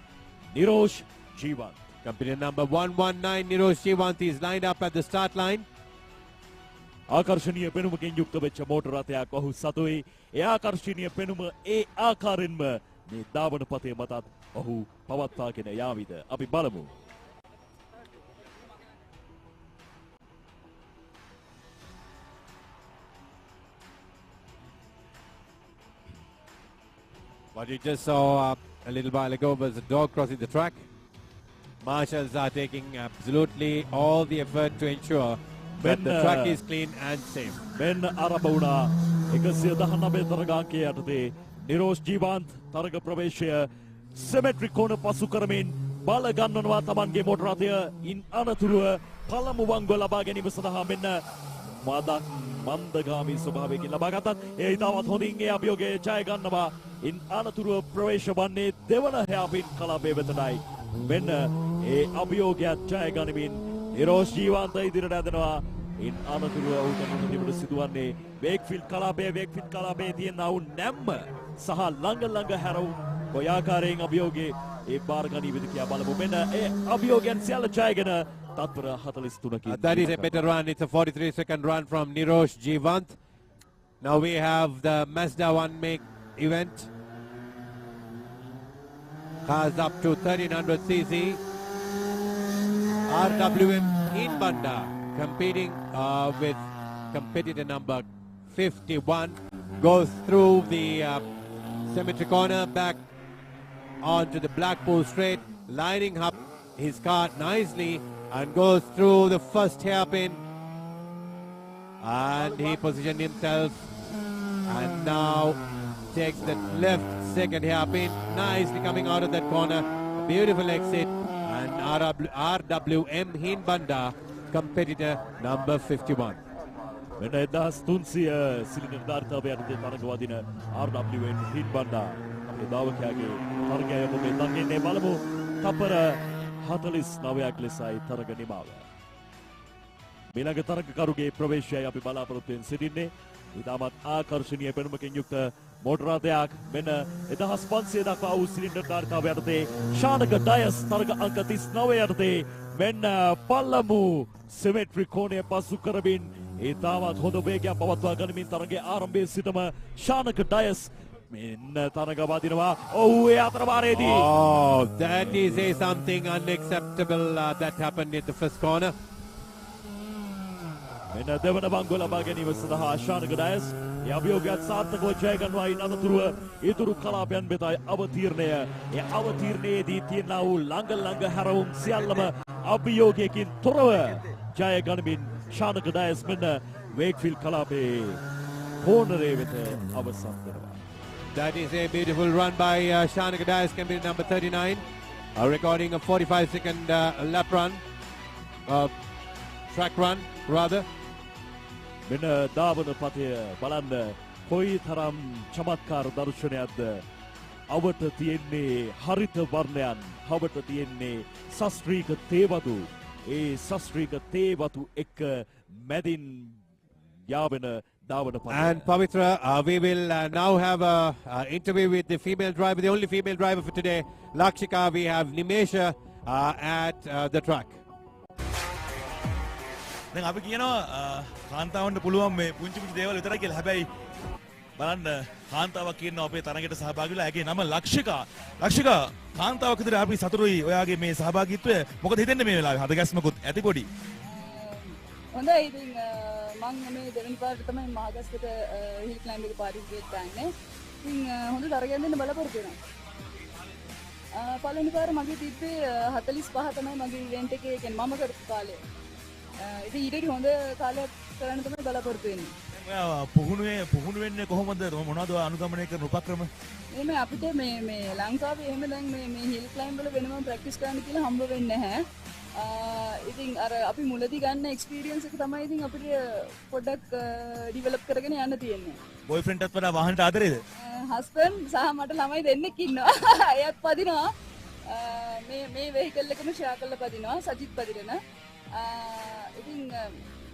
Nirosh Jeevant. Competitor number 119, Nirosh Jeevant is lined up at the start line. ආකර්ෂණීය පෙනුමකින් යුක්ත වෙච්ච මෝටර රථයක් ඔහු සතුයි. ඒ ආකර්ෂණීය පෙනුම ඒ ආකාරයෙන්ම මේ ධාවන පතේ මතත් ඔහු පවත්වාගෙන යාවිද? අපි බලමු. What you just saw a little while ago was a dog crossing the track. Marshals are taking absolutely all the effort to ensure that the track is clean and safe. මෙන්න ආරම්භ වුණා 119 තරගාංකයේ යටතේ නිරෝෂ් ජීවන්ත් තරග ප්‍රවේශය සිමෙට්‍රි කෝණ පසු කරමින් බල ගන්නනවා Tamanගේ මෝටර රථය. ඉන් අනතුරුව පළමු වංගුව ලබා ගැනීම සඳහා මෙන්න මදක් මන්දගාමී ස්වභාවයකින් ලබා ගත්තත් ඒ ඉතාමත් හොඳින් ඒ අභියෝගය ජය ගන්නවා. ඉන් අනතුරුව ප්‍රවේශ වන්නේ දෙවන හැපින් කලාපය වෙතටයි. මෙන්න ඒ අභියෝගයත් ජය ගනිමින් නිරෝෂ් ජීවන්ත ඉදිරියට ඇදෙනවා. ඉන් අනතුරුව ඔහුට මුහුණ සිදුවන්නේ වේග්ෆීල්ඩ් කලාපයේ තියෙනා වූ නැම්ම සහ ළඟ හැරවුම් කොයි ආකාරයෙන් අභියෝගේ ඒ බාර ගනීවිද කියලා බලමු. මෙන්න ඒ අභියෝගයන් සියල්ල ජයගෙන තත්පර 43කින්. That is a better run. It's a 43-second run from Nirosh Jeevant. Now we have the Mazda 1 make event. Cars up to 1300 cc. RWM in Banda competing with competitor number 51. Goes through the cemetery corner back onto the Blackpool straight, lining up his car nicely and goes through the first hairpin And he positioned himself. And now takes that left second hairpin. Nicely coming out of that corner. Beautiful exit. And RWM Hinbanda, competitor number 51. මෙන්න 1300 cylinder ධාරිතාවය යටතේ තරඟ වදින RWN හින්බණ්ඩා අපේ දාවකයාගේ තරගය ඔබ මේ දකින්නේ බලමු තපර 49ක් ලෙසයි තරග නිමාව. මීළඟ තරගකරුගේ ප්‍රවේශයයි අපි බලාපොරොත්තු වෙමින් සිටින්නේ. ඉතාමත් ආකර්ශනීය පෙනුමකින් යුක්ත මෝටර රථයක් මෙන්න 1500 දක්වා වූ සිලින්ඩර් ධාරිතාවය යටතේ ශානක ඩයස් තරග අංක 39 යටතේ මෙන්න පළමු සිමෙට්‍රි කෝණය පසු කරමින් ඉතාමත් හොඳ වේගයක් පවත්වා ගනිමින් තරගයේ ආරම්භයේ සිටම ශානක ඩයස් මෙන්න තරග වදිනවා. ඔව් ඒ අතරමාරේදී Oh, that is something unacceptable that happened in the first corner. මෙන්න දෙවන බංගුව ලබා ගැනීම සඳහා ශානක ඩයස් ඒ අභියෝගයත් සාර්ථකව ජය ගන්නවා. ඉනතුරුව ඉතුරු කලාපයන් වෙතයි අවතීර්ණය. ඒ අවතීර්ණයේදී තියෙනා වූ ළඟ හැරවුම් සියල්ලම අභියෝගයකින් තොරව ජය ගනිමින් ශානක ඩයස් මෙන්න වේක්ෆීල්ඩ් කලාපයේ කෝනරේ වෙත අවසන් වෙනවා. That is a beautiful run by Shanaka Dias, company number 39, recording a 45-second lap run, track run rather. මෙන්න ධාවන පතය බලන්න කොයි තරම් චමත්කාර දර්ශනයක්ද. අවට තියෙන්නේ හරිත වර්ණයන්, අවට තියෙන්නේ ශාස්ත්‍රීය තේවතු. ඒ ශාස්ත්‍රීය තේවතු එක්ක මැදින් යාවෙන ධාවන පතය. And Pavitra, we will now have a interview with the female driver, the only female driver for today, Lakshika. We have Nimesha at the track. දැන් අපි කියනවා කාන්තාවන්ට පුළුවන් මේ පුංචි දේවල් විතරයි කියලා. හැබැයි බලන්න කාන්තාවක් කියනවා අපේ තරඟයට සහභාගී වෙලා. ඇගේ නම ලක්ෂිකා. ලක්ෂිකා කාන්තාවක් විතර අපි සතුටුයි ඔයාගේ මේ සහභාගීත්වය. මොකද හිතෙන්නේ මේ වෙලාවේ? හදගැස්මකුත් ඇති පොඩි. හොඳයි. ඉතින් මම මේ දෙවෙනි පාරට තමයි මහගස්තට හිල් ක්ලයිම්බ් එක පාටිසිපේට් කරන්නේ. ඉතින් හොඳ තරගයක් දෙන්න බලාපොරොත්තු වෙනවා. පළවෙනි පාර මගේ තිබ්බේ 45 තමයි මගේ ඉවෙන්ට් එකේ කියන්නේ මම කරපු කාලේ. ඉතින් ඊට හොඳ කාලයක් කරන්න තමයි බලාපොරොත්තු වෙන්නේ. පුහුණු වෙන්නේ කොහොමද? මොනවද අනුගමනය කරන උපක්‍රම? එහෙම අපිට මේ ලංකාවේ එහෙම දැන් මේ හිල් ක්ලයිම්බ් වල වෙනම ප්‍රැක්ටිස් කරන්න කියලා හම්බ වෙන්නේ නැහැ. ඉතින් අර අපි මුලදී ගන්න එක්ස්පීරියන්ස් එක තමයි ඉතින් අපිට පොඩ්ඩක් ඩිවෙලොප් කරගෙන යන්න තියෙන්නේ. බොයිෆ්‍රෙන්ඩ්ටත් වඩා වාහනට ආදරේද? හස්බන්ඩ් සහ මට ළමයි දෙන්නෙක් ඉන්නවා. එයත් පදිනවා. මේ වෙහිකල් එකම ෂෙයා කරලා පදිනවා. සජිත් පදින. ඉතින්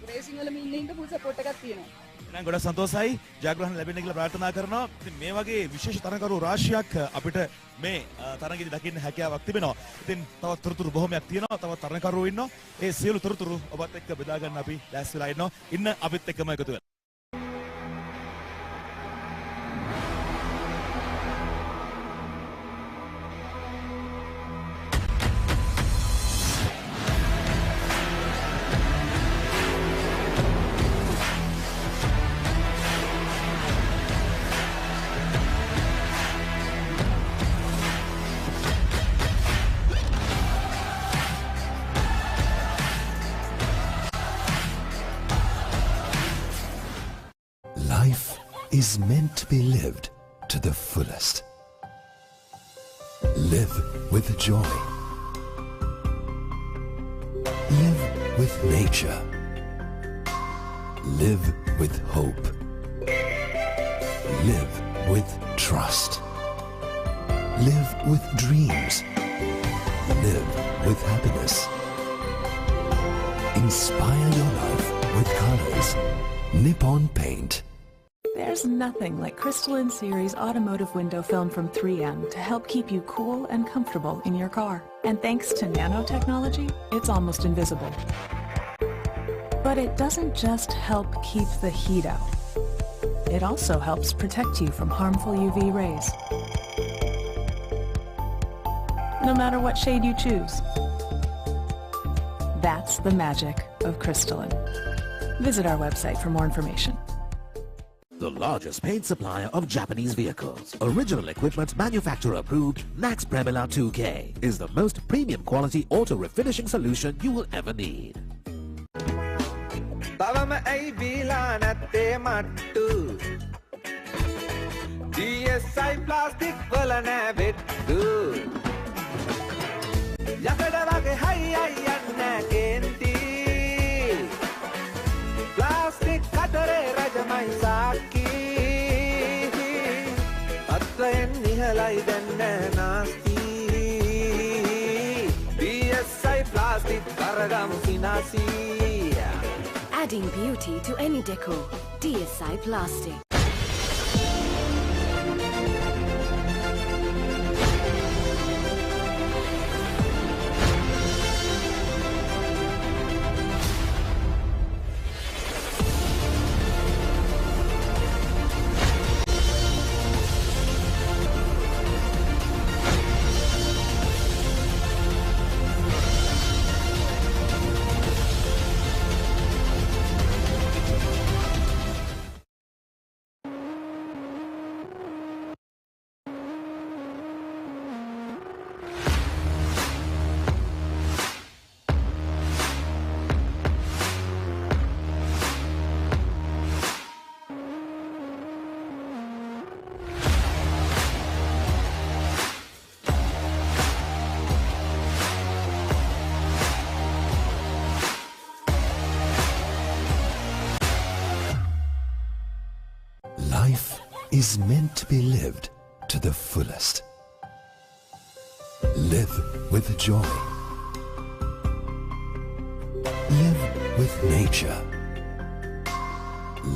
රේසින් වල ඉන්න හින්දා පුල් සපෝට් එකක් තියෙනවා. එහෙනම් ගොඩක් සන්තෝෂයි. ජයග්‍රහණ ලැබෙන්න කියලා ප්‍රාර්ථනා කරනවා. ඉතින් මේ වගේ විශේෂ තරඟකරු රාශියක් අපිට මේ තරඟෙදි දකින්න හැකියාවක් තිබෙනවා. ඉතින් තවත් තොරතුරු බොහොමයක් තියෙනවා. තවත් තරඟකරු ඉන්නවා. ඒ සියලු තොරතුරු ඔබත් එක්ක බෙදා ගන්න අපි ලෑස්ති වෙලා ඉන්නවා. ඉන්න අපිත් එක්කම එකතු වෙලා. Life is meant to be lived to the fullest. Live with joy. Live with nature. Live with hope. Live with trust. Live with dreams. Live with happiness. Inspire your life with colors. Nippon Paint. There's nothing like crystalline series automotive window film from 3M to help keep you cool and comfortable in your car. And thanks to nanotechnology, it's almost invisible. But it doesn't just help keep the heat out. It also helps protect you from harmful UV rays. No matter what shade you choose. That's the magic of crystalline. Visit our website for more information. The largest paint supplier of Japanese vehicles. Original equipment manufacturer approved Nax Premila 2K is the most premium quality auto refinishing solution you will ever need. තවම ඇයි බීලා නැත්තේ මට්ටු DSI plastic වල නෑ බෙට්ටු යකඩ වගේ හයි යන්න කේන්ති ප්ලාස්ටික් කතරේ රජමයි සාක්කි අත්වයෙන් නිහලයි දැන්න නාස්ති DSI ප්ලාස්ටික් කරගමු සිනාසි Adding beauty to any decor. DSI Plastic. Life is meant to be lived to the fullest. Live with joy. Live with nature.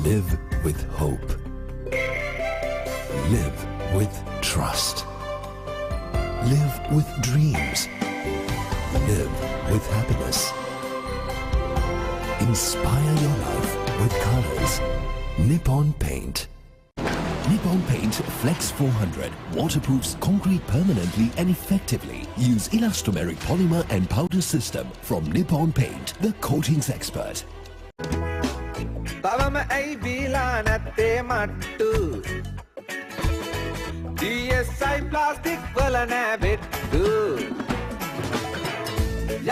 Live with hope. Live with trust. Live with dreams. Live with happiness. Inspire your life with colors. Nippon Paint. Nippon Paint Flex 400 waterproofs concrete permanently and effectively. Use elastomeric polymer and powder system from Nippon Paint, the coatings expert. තවම ඇයි බීලා නැත්තේ මට්ටු DSI plastic වල නෑ බෙට්ටු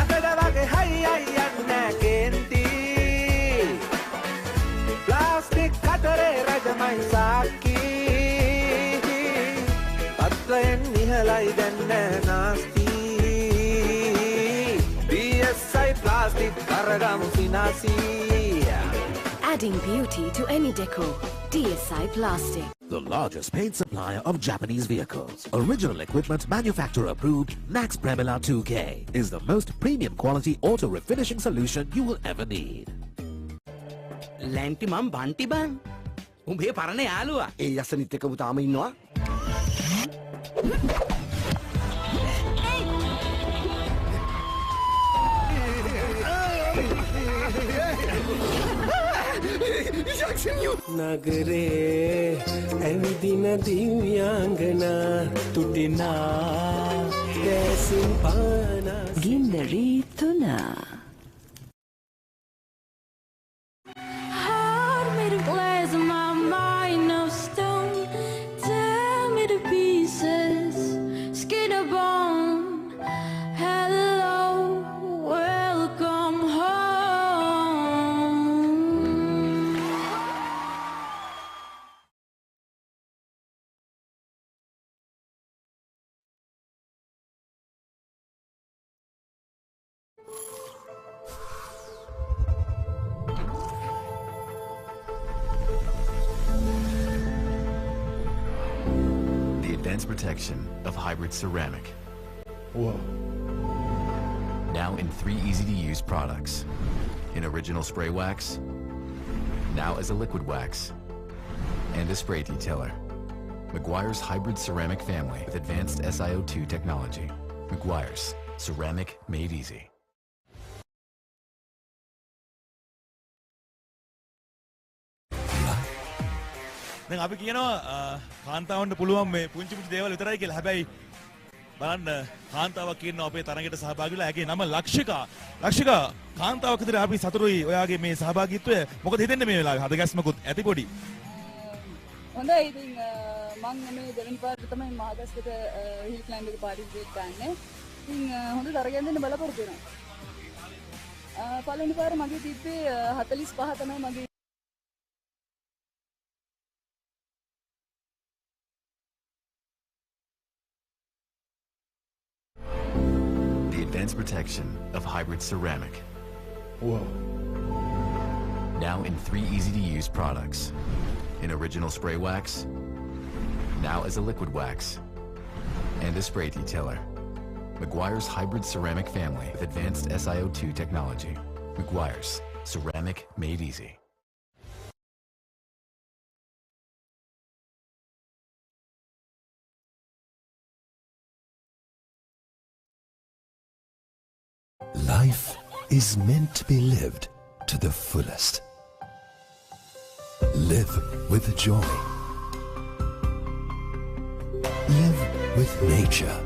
යකඩ වගේ හයි යන්න කේන්ති ප්ලාස්ටික් කතරේ රජමයි සාක්කි අත්වයෙන් නිහලයි දැන්න නාස්ති DSI ප්ලාස්ටික් කරගමු සිනාසි Adding beauty to any decor. DSI Plastic. The largest paint supplier of Japanese vehicles. Original equipment manufacturer approved Max Premila 2K is the most premium quality auto refinishing solution you will ever need. ලැන්ටි මම් බන්ටි බං උඹේ පරණ යාළුවා ඒ යසනිත් එක්කම තාම ඉන්නවා නගරේ ඇවිදින දිව්‍යාංගනා තුටිනා දැසින් පානා ගින්නරී තුනා Heart made of glass and my mind of stone. Tear me to pieces, skin and bone. Hello, welcome home. The advanced protection of hybrid ceramic. Whoa. Now in 3 easy-to-use products. In original spray wax, now as a liquid wax, and a spray detailer. Meguiar's hybrid ceramic family with advanced SiO2 technology. Meguiar's, ceramic made easy. දැන් අපි කියනවා කාන්තාවන්ට පුළුවන් මේ පුංචි පුංචි දේවල් විතරයි කියලා. හැබැයි බලන්න කාන්තාවක් කියනවා අපේ තරඟයට සහභාගී වෙලා. ඇගේ නම ලක්ෂිකා. ලක්ෂිකා කාන්තාවක් විතර අපි සතුටුයි ඔයාගේ මේ සහභාගීත්වය. මොකද හිතෙන්නේ මේ වෙලාවේ? හදගැස්මකුත් ඇති පොඩි. හොඳයි ඉතින් මම මේ දෙවෙනි පාරට තමයි මහගස්තට හිල් ක්ලයිම්බ් එක පාටිසිපේට් ගන්නෙ. ඉතින් හොඳ තරගයක් දෙන්න බලාපොරොත්තු වෙනවා. පළවෙනි පාර මගේ තිබ්බේ 45 තමයි මගේ. The advanced protection of hybrid ceramic. Whoa. Now in 3 easy-to-use products. In original spray wax, now as a liquid wax, and a spray detailer. Meguiar's hybrid ceramic family with advanced SiO2 technology. Meguiar's, ceramic made easy. Life is meant to be lived to the fullest. Live with joy. Live with nature.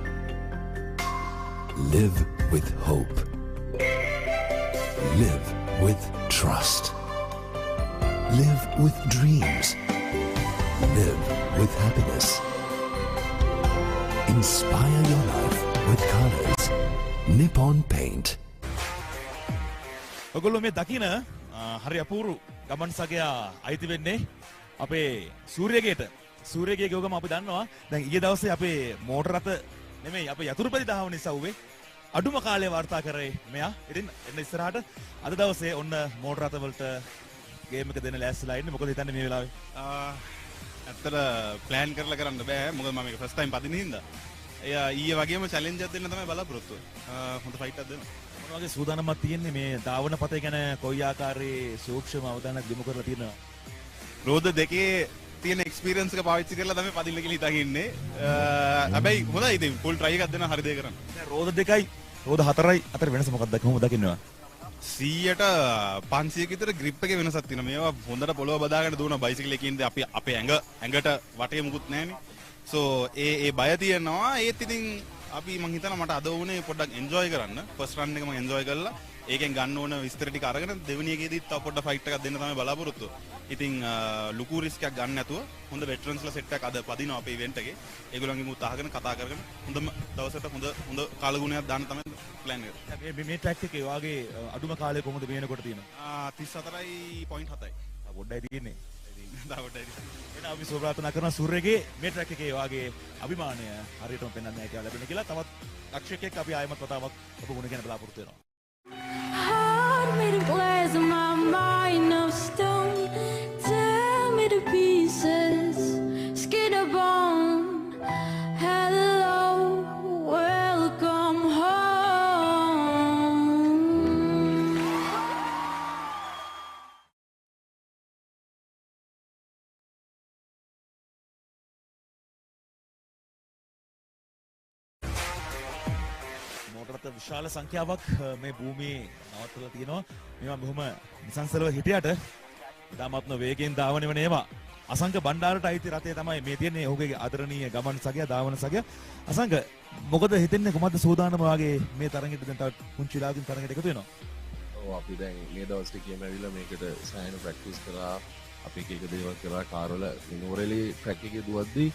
Live with hope. Live with trust. Live with dreams. Live with happiness. Inspire your life with colors. Nippon Paint. ඔගොල්ලෝ මේ දකින හරි අපූරු ගමන් සගයා අයිති වෙන්නේ අපේ සූර්යගේට. සූර්යගේ ගෝගම අපි දන්නවා. දැන් ඊයේ දවසේ අපේ මෝටර රථ නෙමෙයි අපේ යතුරුපැදි දහව නිසා උවේ අඩුම කාලේ වාර්තා කරේ මෙයා. ඉතින් එන්න ඉස්සරහට අද දවසේ ඔන්න මෝටර රථ වලට ගේම් එක දෙන්න ලෑස්තිලා ඉන්නේ. මොකද හිතන්නේ මේ වෙලාවේ? ඇත්තට ප්ලෑන් කරලා කරන්න බෑ. මොකද මම මේක ෆස්ට් ටයිම් පදින හින්දා. ඊයේ වගේම චැලෙන්ජ් එකක් දෙන්න තමයි බලාපොරොත්තු වෙන්නේ. හොඳ ෆයිට් එකක් දෙන්න. මොන වගේ සූදානමක් තියෙන්නේ මේ ධාවන පතේ ගැන කොයි ආකාරයේ සූක්ෂම අවධානයක් යොමු කරලා තියෙනවා? රෝද දෙකේ තියෙන එක්ස්පීරියන්ස් එක පාවිච්චි කරලා තමයි පදින්න කියලා හිතාගෙන ඉන්නේ. හැබැයි හොඳයි ඉතින් ෆුල් ට්‍රයි එකක් දෙන්න හරි දෙයක් කරන්න. දැන් රෝද දෙකයි රෝද හතරයි අතර වෙනස මොකක්ද කොහොමද දකින්නවා? 100ට 500ක විතර ග්‍රිප් එකේ වෙනසක් තියෙනවා. මේවා හොඳට පොළව බදාගෙන දුවන බයිසිකල් එකේ ඉඳි අපේ ඇඟට වටේ මුකුත් නැහැනේ. සෝ ඒ බය තියෙනවා. ඒත් ඉතින් අපි මං හිතනවා මට අද වුණේ පොඩ්ඩක් එන්ජොයි කරන්න. ෆස්ට් රන් එක මම එන්ජොයි කරලා ඒකෙන් ගන්න ඕන විස්තර ටික අරගෙන දෙවෙනි එකේදීත් තව පොඩ්ඩක් ෆයිට් එකක් දෙන්න තමයි බලාපොරොත්තු. ඉතින් ලুকু රිස්ක් එකක් ගන්න නැතුව හොඳ වෙටරන්ස්ලා සෙට් එකක් අද පදිනවා අපේ ඉවෙන්ට් එකේ. ඒගොල්ලන්ගෙන් උත් අහගෙන කතා කරගෙන හොඳම දවසට හොඳ කාලගුණයක් දාන්න තමයි ප්ලෑන් එක. මේ ට්‍රැක් එකේ වාගේ අඩුම කාලේ කොහොමද මේනකොට තියෙනවා? 34.7යි. පොඩ්ඩයි තියෙන්නේ. එහෙනම් අපි සුබ ප්‍රාර්ථනා කරන සූර්යගේ මේ ට්‍රැක් එකේ වාගේ අභිමානය හරියටම පෙන්වන්න නැහැ කියලා ලැබෙන කියලා තවත් දක්ෂකෙක් අපි ආයමත් වතාවක් ඔබ ගුණ ගැන බලාපොරොත්තු වෙනවා. Heart made of glass and my mind of stone. Tear me to pieces, skin and bone. Hello, welcome home. මෝටරත් විශාල සංඛ්‍යාවක් මේ භූමියේ නවත්තලා තියෙනවා. මේවා බොහොම නිසංසලව හිටියට ඉතාමත්ම වේගයෙන් ධාවනය වෙන ඒවා. අසංක බණ්ඩාරට අයිති රථය තමයි මේ තියෙන්නේ. ඔහුගේ ආදරණීය ගමන් සගය ධාවන සගය. අසංක මොකද හිතන්නේ කොහමද සූදානම වාගේ මේ තරඟෙට දැන් තව පුංචි වෙලාවකින් තරඟෙට එකතු වෙනවා? ඔව් අපි දැන් මේ දවස් ටිකේම ඇවිල්ලා මේකට සෑහෙන ප්‍රැක්ටිස් කරා. අපි එක දේවල් කරා කාර්වල නුවරඑළිය ට්‍රැක් එකේ දුවද්දී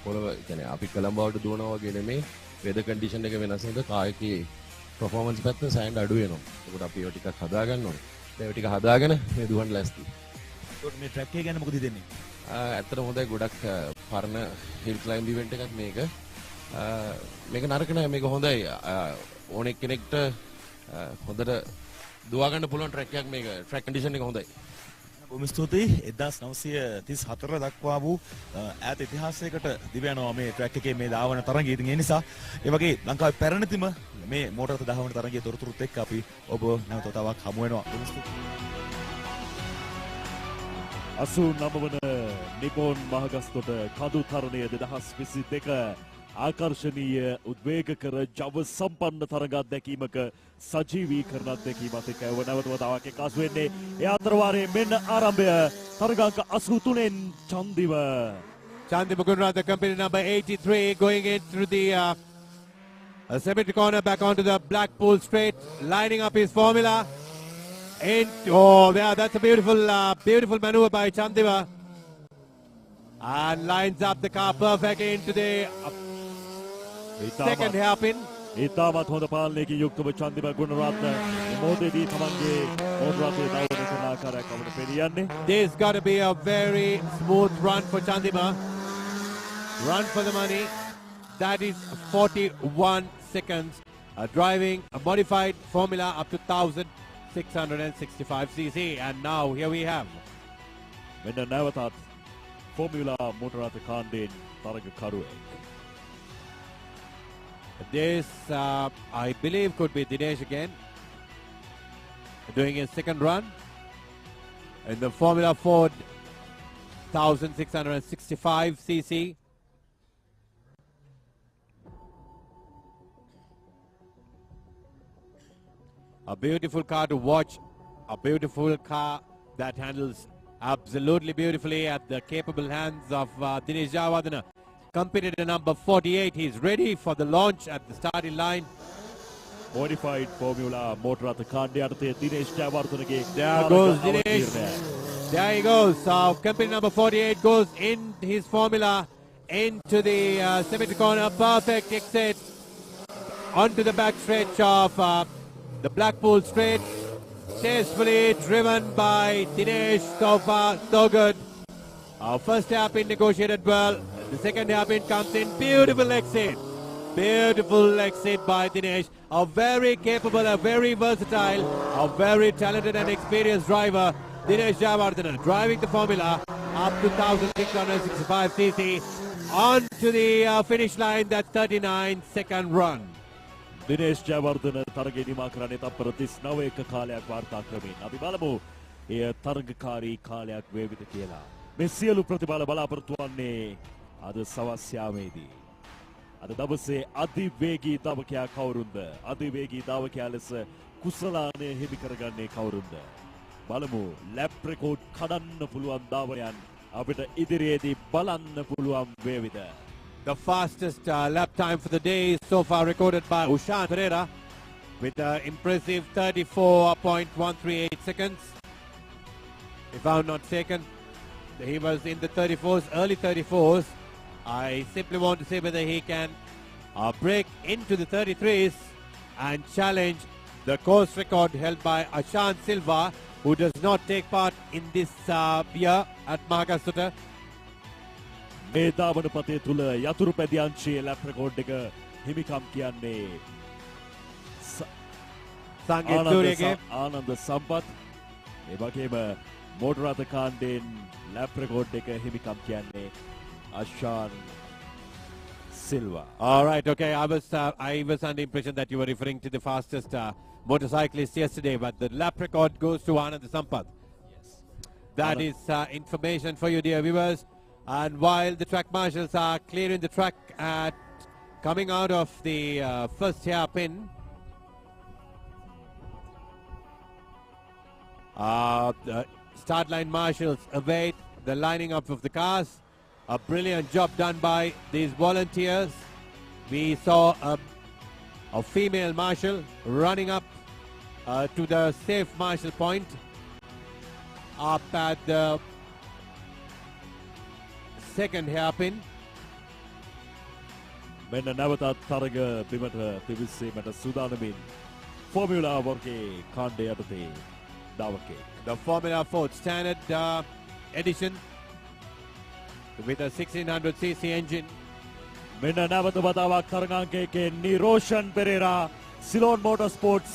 කොළඹ කියන්නේ අපි කොළඹවට දුවනවා වගේ නෙමෙයි. වෙදර් කන්ඩිෂන් එක වෙනස් වෙනද කායකේ පර්ෆෝමන්ස් පැත්ත සෑහෙන අඩු වෙනවා. ඒකට අපි ඒව ටිකක් හදා ගන්න ඕනේ. ඒව ටික හදාගෙන මේ දුවන්න ලෑස්ති. ඒකට මේ ට්‍රැක් එක ගැන මොකද හිතන්නේ? ඇත්තට හොඳයි ගොඩක් පරණ හිල් ක්ලයිම්බ් ඉවෙන්ට් එකක් මේක. මේක නරක නෑ මේක හොඳයි. ඕනෙක් කෙනෙක්ට හොඳට දුවා ගන්න පුළුවන් ට්‍රැක් එකක් මේක. ට්‍රැක් කන්ඩිෂන් එක හොඳයි. බොහොම ස්තුතියි. 1934 දක්වා වූ ඈත ඉතිහාසයකට දිව යනවා මේ ට්‍රැක් එකේ මේ ධාවන තරඟය. ඉතින් ඒ නිසා ඒ වගේ ලංකාවේ පැරණිතම මේ මෝටර රථ ධාවන තරඟයේ තොරතුරුත් එක්ක අපි ඔබ නැවත තවක් හමු වෙනවා. 89 වන නිපොන් මහගස්තොට කඳු තරණය 2022 ආකර්ශනීය උද්වේගකර ජව සම්පන්න තරඟ අත්දැකීමක සජීවීකරණ අත්දැකීමත් එක්ක නැවත වතාවක් එකාසු වෙන්නේ. ඒ අතරවාරයේ මෙන්න ආරම්භය තරඟාංක 83න් චන්දිව Gunaratha, company number 83, going in through the cemetery corner back onto the Blackpool straight, lining up his formula. And yeah, that's a beautiful maneuver by Chandiva, and lines up the car perfectly into the second hairpin. ඉතාමත් හොඳ පාලනයකින් යුක්තව චන්දිම ගුණරත්න මොහොතේදී තමන්ගේ මොහොතේ දවන කරන ආකාරයක් අපිට පෙනියන්නේ. This got to be a very smooth run for Chandima. Run for the money. That is 41 seconds. Driving a modified formula up to 1665 cc. And now here we have. මෙන්න නැවතත් formula මොටරාත කාණ්ඩයෙන් තරගකරුවෙක්. This, I believe, could be Dinesh again, doing his second run in the Formula Ford 1665 cc. A beautiful car to watch, a beautiful car that handles absolutely beautifully at the capable hands of Dinesh Jayawardena. Competitor number 48, he's ready for the launch at the starting line. Modified Formula Motorrad Kande යටතේ Dinesh Jayawardena. There goes Dinesh. There he goes. So competitor number 48 goes in his formula into the cemetery corner. Perfect exit onto the back stretch of the Blackpool Straight. Tastefully driven by Dinesh. So far, so good. Our first hairpin negotiated well. The second hairpin comes in. Beautiful exit. Beautiful exit by Dinesh. A very capable, a very versatile, a very talented and experienced driver. Dinesh Jayawardena driving the formula up to 1665 cc. On to the finish line. That's 39-second run. Dinesh Jayawardena තරගය නිමා කරන්නේ තප්පර 39ක කාලයක් වාර්තා කරමින්. අපි බලමු එය තරගකාරී කාලයක් වේවිද කියලා. මේ සියලු ප්‍රතිබල බලාපොරොත්තු වන්නේ අද සවස් යාමේදී. අද දවසේ අධිවේගී ධාවකයා කවුරුන්ද? අධිවේගී ධාවකයා ලෙස කුසලානය හිමි කරගන්නේ කවුරුන්ද? බලමු ලැප් රෙකෝඩ් කඩන්න පුළුවන් ධාවනයන් අපිට ඉදිරියේදී බලන්න පුළුවන් වේවිද? The fastest lap time for the day is so far recorded by Ushan Pereira with an impressive 34.138 seconds. If I'm not mistaken, he was in the 34s, early 34s. I simply want to say whether he can break into the 33s and challenge the course record held by Ashan Silva, who does not take part in this year at Mahagastota. මේ ධාවන පතේ තුල යතුරු පැදි අංශයේ lap record එක හිමිකම් කියන්නේ ආනන්ද සම්පත්. ඒ වගේම මොටරාත කාණ්ඩයෙන් lap record එක හිමිකම් කියන්නේ Ashan Silva. All right, okay. I was under the impression that you were referring to the fastest motorcyclist yesterday, but the lap record goes to Anand Sampath. Yes. That is information for you, dear viewers. And while the track marshals are clearing the track at coming out of the first hairpin, the start line marshals await the lining up of the cars. A brilliant job done by these volunteers. We saw a female marshal running up to the safe marshal point up at the second hairpin. මෙන්න නැවතත් තරග බිමට පිවිසීමට සූදානමින් formula වර්ගයේ කාණ්ඩය යටතේ ධාවකයෙක්. The Formula Ford standard edition with a 1600cc engine. මෙන්න නැවත වතාවක් තරගාංකයේ Niroshan Perera Ceylon Motorsports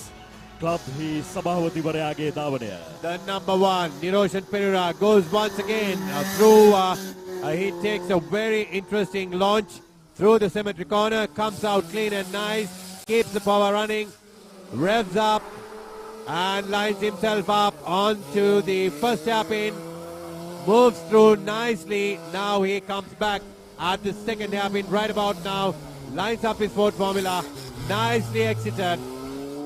Club හි සභාපතිවරයාගේ ධාවනය. The number 1 Niroshan Pereira goes once again through he takes a very interesting launch through the cemetery corner, comes out clean and nice, keeps the power running, revs up and lines himself up onto the first hairpin, moves through nicely. Now he comes back at the second hairpin right about now, lines up his Ford formula, nicely exited,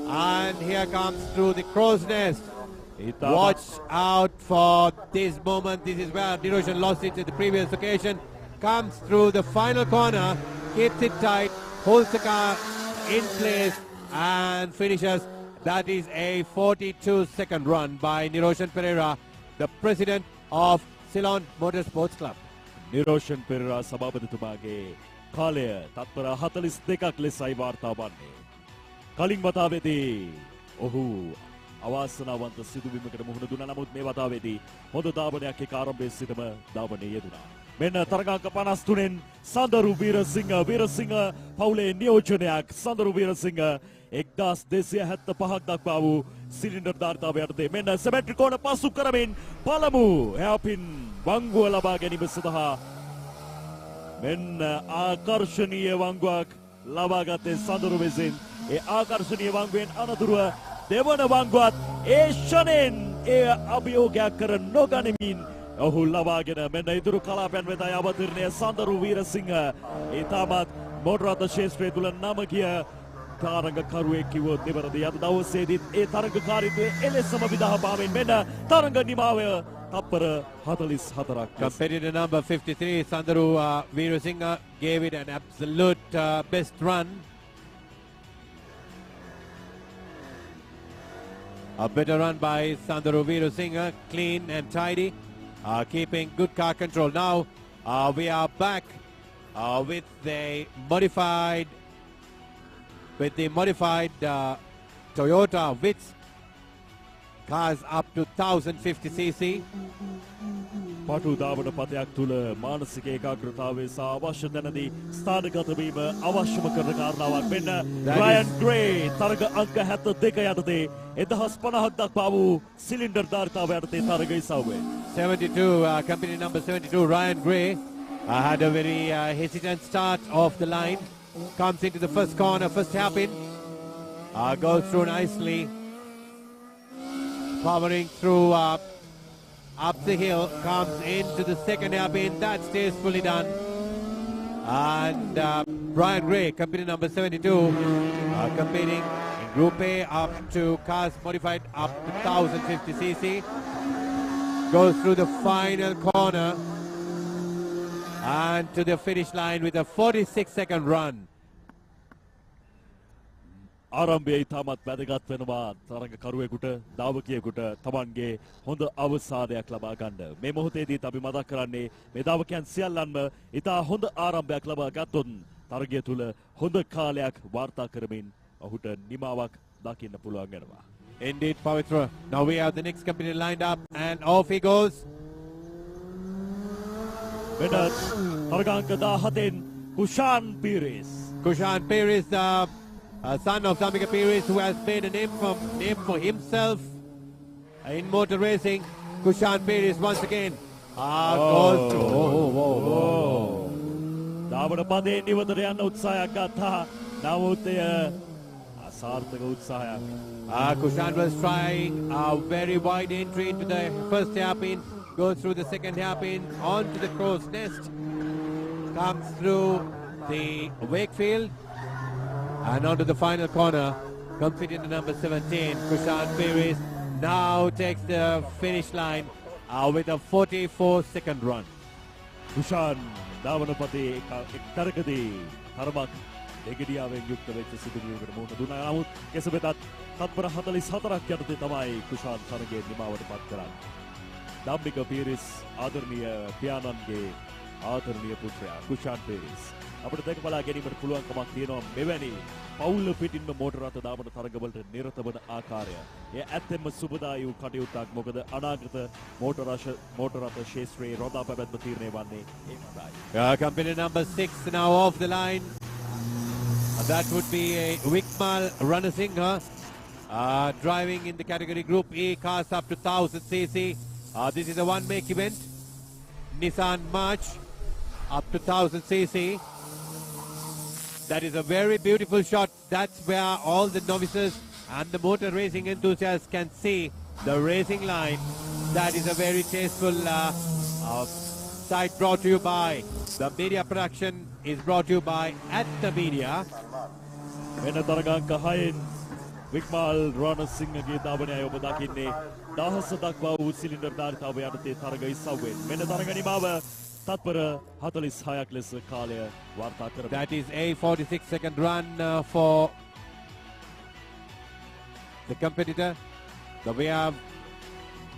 and here comes through the crow's nest. Watch out for this moment. This is where Niroshan lost it in the previous occasion. Comes through the final corner, keeps it tight, holds the car in place and finishes. That is a 42-second run by Niroshan Pereira, the president of Ceylon Motorsports Club. Niroshan Pereira සභාපතිතුමාගේ කාලය තත්පර 42ක් ලෙසයි වාර්තා වන්නේ. කලින් වතාවේදී ඔහු අවාසනාවන්ත සිදුවීමකට මුහුණ දුන්නා. නමුත් මේ වතාවේදී හොඳ ධාවනයක් එක්ක ආරම්භයේ සිටම ධාවනයේ යෙදුණා. මෙන්න තරගාංක 53න් සඳරු වීරසිංහ පවුලේ නියෝජනයක්. සඳරු වීරසිංහ 1275ක් දක්වා වූ සිලින්ඩර් ධාරිතාව යටතේ මෙන්න සෙමෙට්‍රි කෝණ පසු කරමින් පළමු හැපින් වංගුව ලබා ගැනීම සඳහා මෙන්න ආකර්ශනීය වංගුවක් ලබාගත්තේ සඳරු විසින්. ඒ ආකර්ශනීය වංගුවෙන් අනතුරුව දෙවන වංගුවත් ඒ ෂණයෙන් ඒ අභියෝගයක් කර නොගනිමින් ඔහු ලබාගෙන මෙන්න ඉදිරි කලාපයන් වෙතයි අවතීර්ණය සඳරු වීරසිංහ. ඒ තාමත් මෝටර රථ ක්ෂේත්‍රයේ තුල නම ගිය තරගකරුවෙක් කිව්වොත් නිවැරදි. අද දවසේදීත් ඒ තරගකාරීත්වයේ එලෙසම විදහාපාවෙන් මෙන්න තරග නිමාවය තප්පර 44ක්. Competitor number 53, Sandaru Veerasinghe, gave it an absolute best run. A better run by Sandaru Veerasinghe, clean and tidy, keeping good car control. Now we are back with the modified Toyota Vitz cars up to 1050cc. පටු ධාවන පතයක් තුල මානසික ඒකාග්‍රතාවය සහ අවශ්‍ය තැනදී ස්ථානගත වීම අවශ්‍යම කරන කාරණාවක්. මෙන්න රයන් ග්‍රේ තරග අංක 72 යටතේ 1050ක් දක්වා වූ සිලින්ඩර් ධාරිතාව යටතේ තරග ඉසව්වේ. 72, company number 72, Ryan Gray, had a very hesitant start off the line. Comes into the first corner, first hairpin, goes through nicely, powering through up the hill, comes into the second hairpin, that's tastefully done. And Brian Gray, company number 72, competing in Group A up to cars modified up to 1050cc, goes through the final corner and to the finish line with a 46-second run. ආරම්භයේ ඉතාමත් වැදගත් වෙනවා තරගකරුවෙකුට ධාවකයෙකුට තමන්ගේ හොඳ අවසානයක් ලබා ගන්න. මේ මොහොතේදීත් අපි මතක් කරන්නේ මේ ධාවකයන් සියල්ලන්ම ඉතා හොඳ ආරම්භයක් ලබා ගත්තොත් තරගය තුල හොඳ කාලයක් වාර්තා කරමින් ඔහුට නිමාවක් දකින්න පුළුවන් වෙනවා. Indeed, Pavitra. Now we have the next company lined up and off he goes. Vedat, තරගාංක 17න් Kushan Peiris. Kushan Pires, the son of Samika Pires, who has made a name for himself in motor racing. Kushan Pires once again. ධාවන පදේ නිවතට යන්න උත්සාහයක් ගත්තා. නමුත් එය අසාර්ථක උත්සාහයක්. Kushan was trying a very wide entry into the first hairpin, goes through the second hairpin, onto the crow's nest, comes through the Wakefield, and onto the final corner, completing the number 17, Kushan Pires now takes the finish line with a 44-second run. Kushan ධාවනපතේ එක්තරකදී තරමක් දෙගිඩියාවෙන් යුක්ත වෙච්ච සිදුවීමකට මුහුණ දුන්නා. නමුත් කෙසේ වෙතත් තත්පර 44ක් යටතේ තමයි කුෂාන් තරගයේ නිමාවට පත් කරන්නේ. ධම්මික පීරිස් ආදරණීය පියාණන්ගේ ආදරණීය පුත්‍රයා කුෂාන් පීරිස්. අපිට දැක බලා ගැනීමට පුළුවන්කමක් තියෙනවා මෙවැනි පවුල පිටින්ම මෝටර රථ දාමන තරගවලට නිරත වන ආකාරය. එය ඇත්තෙන්ම සුබදායී වූ කටයුත්තක්. මොකද අනාගත මෝටර රථ ක්ෂේත්‍රයේ රොදා පැවැත්ම තීරණය වන්නේ ඒ මතයි. Company number 6 now off the line. That would be a Wikmal Ranasinghe, driving in the category Group E, cars up to 1000cc. This is a one-make event. Nissan March up to 1000cc. That is a very beautiful shot. That's where all the novices and the motor racing enthusiasts can see the racing line. That is a very tasteful sight brought to you by the media production is brought to you by At The Media. වෙන තරගාංක 6න් වික්මල් රණසිංහගේ ධාවනයයි ඔබ දකින්නේ. 1000 දක්වා වූ cylinder ධාරිතාව යටතේ තරග ඉස්සව්වෙන්. මෙන්න තරග නිමාව තත්පර 46ක් ලෙස කාලය වාර්තා කරනවා. That is a 46-second run for the competitor. So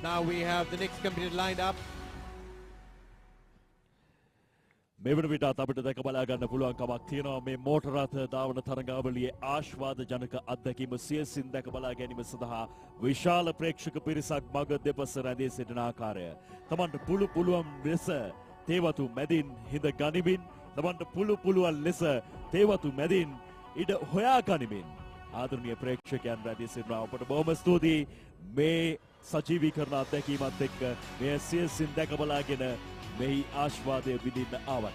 now we have the next competitor lined up. මෙවන විටත් අපිට දැක බලා ගන්න පුළුවන් කමක් තියෙනවා මේ මෝටර රථ ධාවන තරඟාවලියේ ආශ්වාද ජනක අත්දැකීම සියසින් දැක බලා ගැනීම සඳහා විශාල ප්‍රේක්ෂක පිරිසක් මග දෙපස රැඳී සිටින ආකාරය. තමන්ට පුළුවන් ලෙස තේවතු මැදින් හිඳ ගනිමින් තමන්ට පුළුවන් ලෙස තේවතු මැදින් ඉඩ හොයා ගනිමින් ආදරණීය ප්‍රේක්ෂකයන් රැඳී සිටිනවා. ඔබට බොහොම ස්තුතියි මේ සජීවීකරණ අත්දැකීමත් එක්ක මේ සියසින් දැක බලාගෙන මෙහි ආශ්වාදය විඳින්න ආවට.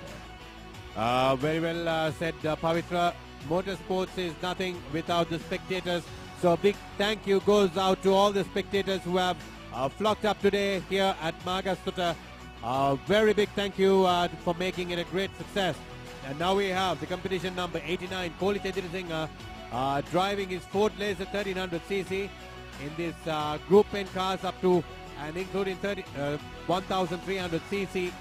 Very well said, Pavitra. Motorsports is nothing without the spectators. So a big thank you goes out to all the spectators who have flocked up today here at Mahagastota. Very big thank you for making it a great success. And now we have the competition number 89, Kolit Edirisingha, driving his Ford Laser 1300cc in this Group N cars up to and including 1300cc,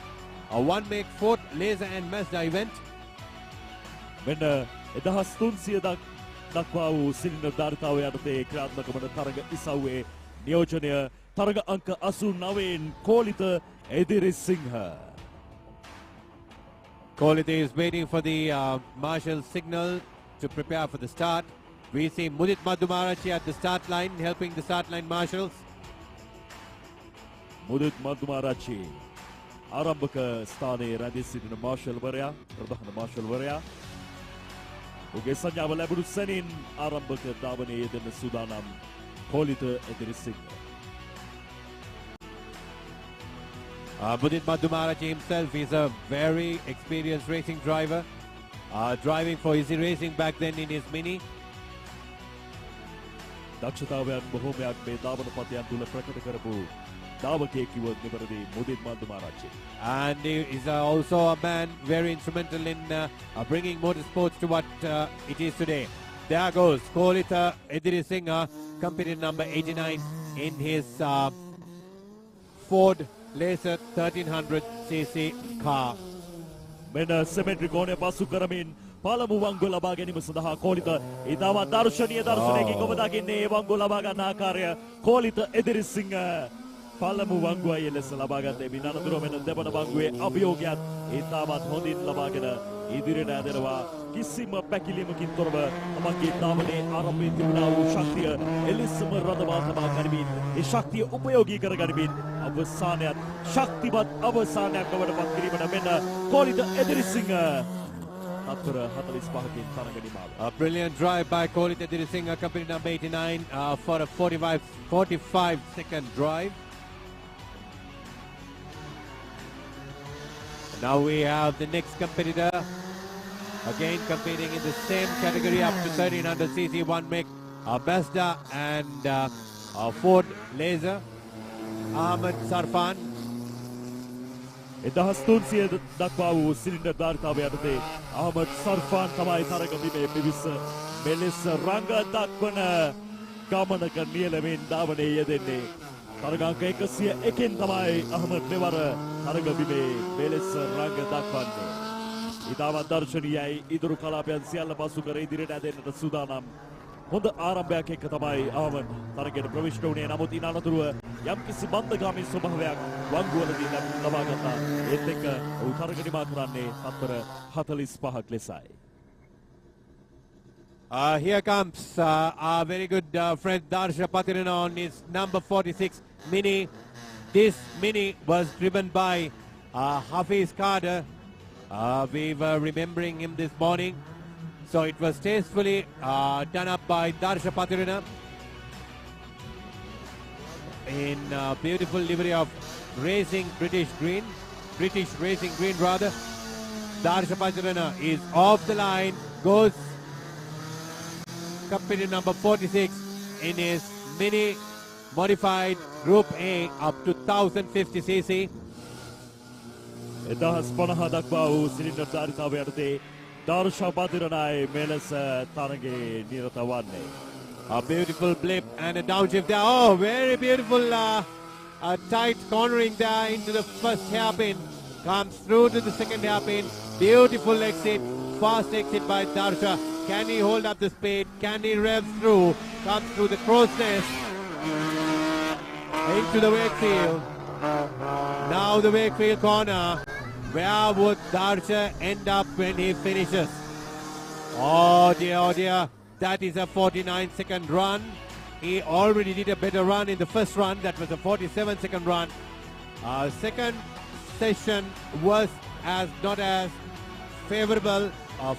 a one-make Ford Laser and Mazda event. මෙන්න 1300 දක්වා වූ cylinder ධාරිතාව යටතේ ක්‍රියාත්මක වන තරග ඉසව්වේ නියෝජනය තරග අංක 89න් Kolitha Edirisinghe. Kolit is waiting for the marshal signal to prepare for the start. We see Mudit Madhumarachi at the start line, helping the start line marshals. මුදිත් මදුමාරච්චි ආරම්භක ස්ථානයේ රැඳී සිටින මාර්ෂල්වරයා ප්‍රධාන මාර්ෂල්වරයා ඔහුගේ සංඥාව ලැබුණු සැනින් ආරම්භක ධාවනයේ යෙදෙන සූදානම් Kolitha Edirisinghe. Mudit Madhumarachi himself is a very experienced racing driver, driving for Easy Racing back then in his Mini. දක්ෂතාවයන් බොහෝමයක් මේ ධාවන පතයන් තුල ප්‍රකට කරපු ධාවකයෙක් කිව්වොත් නිවැරදි මුදිත් මදුමාරච්චි. And he is also a man very instrumental in bringing motorsports to what it is today. There goes Kolita Edirisingha, company number 89 in his Ford Laser 1300cc car. මෙන්න සෙමෙන්ට්‍රි කෝණය පසු කරමින් පළමු වංගුව ලබා ගැනීම සඳහා කෝලිත ඉතාමත් දර්ශනීය දර්ශනයකින් ඔබ දකින්නේ ඒ වංගුව ලබා ගන්න ආකාරය කෝලිත එදිරිසිංහ පළමු වංගුවයි ලෙස ලබා ගත්තේ විනාඩිතුර වෙන දෙවන වංගුවේ අභියෝගයත් ඉතාමත් හොඳින් ලබාගෙන ඉදිරියට ඇදෙනවා කිසිම පැකිලීමකින් තොරව තමන්ගේ ධාවනයේ ආරම්භයේ තිබුණා වූ ශක්තිය එලෙසම රඳවා තබා ගනිමින් ඒ ශක්තිය උපයෝගී කර ගනිමින් අවසානයත් ශක්තිමත් අවසානයක් බවට පත් කිරීමට මෙන්න කෝලිත එදිරිසිංහ අතර 45කින් තරඟ නිමාව. A brilliant drive by Kolit Edirisingha, company number 89 for a 45-second drive. Now we have the next competitor, again competing in the same category up to 1300cc, one make Mazda and Ford Laser, Ahmed Sarfan. 1300 දක්වා වූ cylinder ධාරිතාව යටතේ අහමද් සර්ෆාන් තමයි තරග බිමේ පිවිස මෙලෙස රංග දක්වන ගමනක නියැලෙමින් ධාවනයේ යෙදෙන්නේ. තරගාංක 101න් තමයි අහමද් මෙවර තරග බිමේ මෙලෙස රංග දක්වන්නේ. ඉතාමත් දර්ශනීයයි ඉදිරි කලාපයන් සියල්ල පසු කර ඉදිරියට ඇදෙන්නට සූදානම්. හොඳ ආරම්භයක් එක්ක තමයි අහමද් තරගයට ප්‍රවිෂ්ඨ වුණේ. නමුත් ඉන් අනතුරුව යම්කිසි බන්ධගාමී ස්වභාවයක් වංගුවලදී ලබා ගත්තා. ඒත් එක්ක ඔහු තරග නිමා කරන්නේ තත්පර 45ක් ලෙසයි. Here comes our very good friend Darsha Patirana on his number 46 Mini. This Mini was driven by Hafiz Kader. We were remembering him this morning. So it was tastefully done up by Darsha Patirana in beautiful livery of British racing green rather. Darsha Patirana is off the line, goes company number 46 in his Mini modified Group A up to 1050cc. 1050 දක්වා වූ cylinder ධාරිතාව යටතේ Darsha Patiranaයි මෙලෙස තරගයේ නිරත වන්නේ. A beautiful blip and a downshift there. Oh, very beautiful tight cornering there into the first hairpin. Comes through to the second hairpin. Beautiful exit. Fast exit by Darsha. Can he hold up the speed? Can he rev through? Comes through the crow's nest. Into the Wakefield. Now the Wakefield corner. Where would Darsha end up when he finishes? Oh dear, oh dear. That is a 49-second run. He already did a better run in the first run. That was a 47-second run. Second session was not as favorable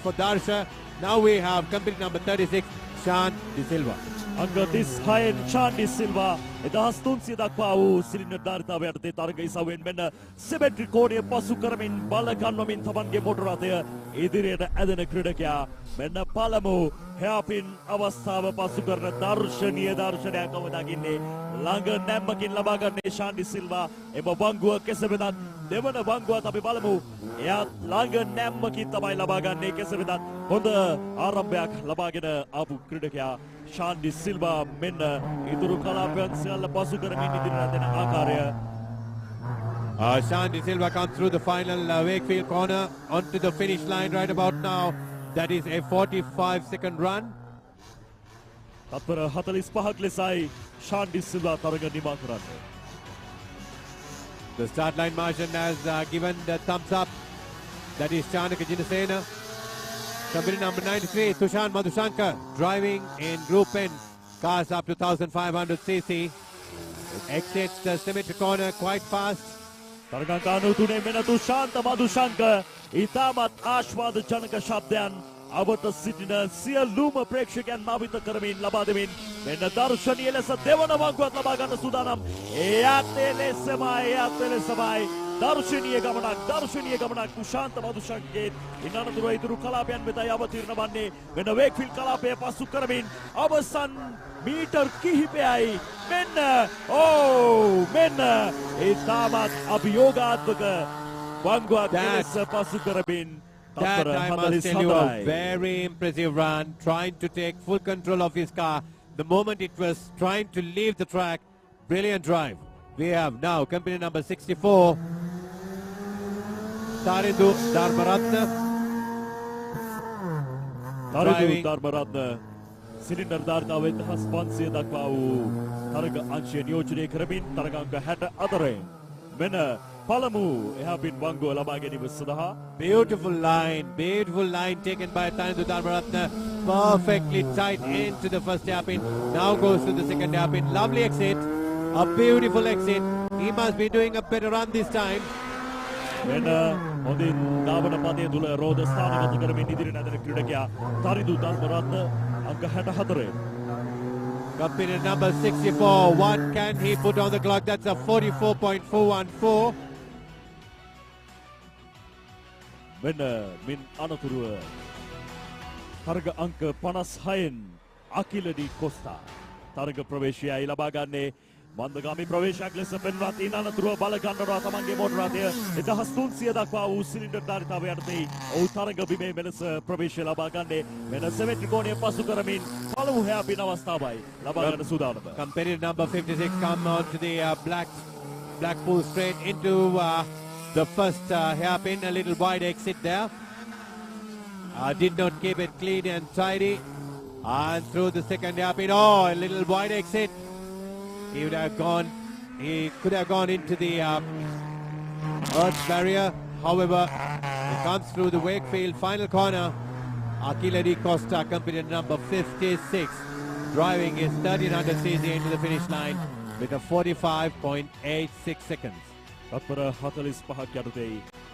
for Darsha. Now we have company number 36, Sean De Silva. අංග 36න් චාන්ඩි සිල්වා 1300 දක්වා වූ cylinder ධාරිතාව යටතේ තරග ඉසව්වෙන් මෙන්න symmetry කෝණය පසු කරමින් බල ගන්වමින් තමන්ගේ මොටර රථය ඉදිරියට ඇදෙන ක්‍රීඩකයා මෙන්න පළමු හැපින් අවස්ථාව පසු කරන දර්ශනීය දර්ශනයක් ඔබ දකින්නේ ළඟ නැම්මකින් ලබා ගන්නේ ශාන්ඩි සිල්වා එම වංගුව කෙසේ වෙතත් දෙවන වංගුවත් අපි බලමු එයාත් ළඟ නැම්මකින් තමයි ලබා ගන්නේ කෙසේ වෙතත් හොඳ ආරම්භයක් ලබාගෙන ආපු ක්‍රීඩකයා ශාන්ඩි සිල්වා මෙන්න ඉතුරු කලාපයන් සියල්ල පසු කරමින් ඉදිරියට යන ආකාරය Sean De Silva comes through the final Wakefield corner onto the finish line right about now. That is a 45-second run. තත්පර 45ක් ලෙසයි ශාන්ඩි සිල්වා තරග නිමා කරන්නේ. The start line marshal has given the thumbs up. That is Chanaka Jinasena. Company number 93, Tushan Madhushankar, driving in Group N. Cars up to 1,500cc. Exits the symmetry corner quite fast. තරගකානු තුනේ මෙන්න තුෂාන්ත මදුශංක ඉතාමත් ආශ්වාද ජනක ශබ්දයන් අවත සිටින සියලුම ප්‍රේක්ෂකයන් මාවිත කරමින් ලබා දෙමින් මෙන්න දර්ශනීය ලෙස දෙවන වංගුවත් ලබා ගන්න සූදානම්. එයාත් එලෙසමයි දර්ශනීය ගමනක් තුෂාන්ත මදුශංකගේ ඉන්නතුරු ඉතුරු කලාපයන් වෙතයි අවතීර්ණ වන්නේ. මෙන්න වේක්ෆීල්ඩ් කලාපය පසු කරමින් අවසන් මීටර් කිහිපයයි මෙන්න ඉතාමත් අභියෝගාත්මක වංගුවක් ලෙස පසු කරමින් That I must tell you, a very impressive run, trying to take full control of his car. The moment it was trying to leave the track, brilliant drive. We have now company number 64, Taridu Dharmaratna. Taridu Dharmaratna, cylinder ධාරිතාව 1500 දක්වා වූ තරග අංශය නියෝජනය කරමින් තරග අංක 64 මෙන්න පළමු එහාපින් වංගුව ලබා ගැනීම සඳහා Beautiful line taken by Taridu Dharmaratna, perfectly tight into the first hairpin. Now goes to the second hairpin. Lovely exit, a beautiful exit. He must be doing a better run this time. මෙන්න හොඳින් ධාවන පදය තුල රෝද ස්ථානගත කරමින් ඉදිරියට යන ක්‍රීඩකයා තරිදු ධර්මරත්න අංක 64. Company number 64, what can he put on the clock? That's a 44.414. මෙන්න මින් අනතුරුව තරග අංක 56න් අකිලඩි කොස්තා තරග ප්‍රවේශයයි ලබා ගන්නේ. මන්දගාමී ප්‍රවේශයක් ලෙස පෙන්වත් ඉන් අනතුරුව බල ගන්නවා තමන්ගේ මෝටර රථය 1300 දක්වා වූ සිලින්ඩර් ධාරිතාව යටතේ ඔහු තරග බිමේ මෙලෙස ප්‍රවේශය ලබා ගන්නේ. මෙන්න සිමෙට්‍රි කෝණය පසු කරමින් පළමු හැපින අවස්ථාවයි ලබා ගන්න සූදානම. Company number 56 come on to the Blackpool straight into the first hairpin, a little wide exit there. Did not keep it clean and tidy. And through the second hairpin, a little wide exit. He could have gone into the earth barrier. However, he comes through the Wakefield final corner. Akiladi Costa, company number 56, driving his 1300cc into the finish line with a 45.86 seconds. තත්පර 45ක් යටතේ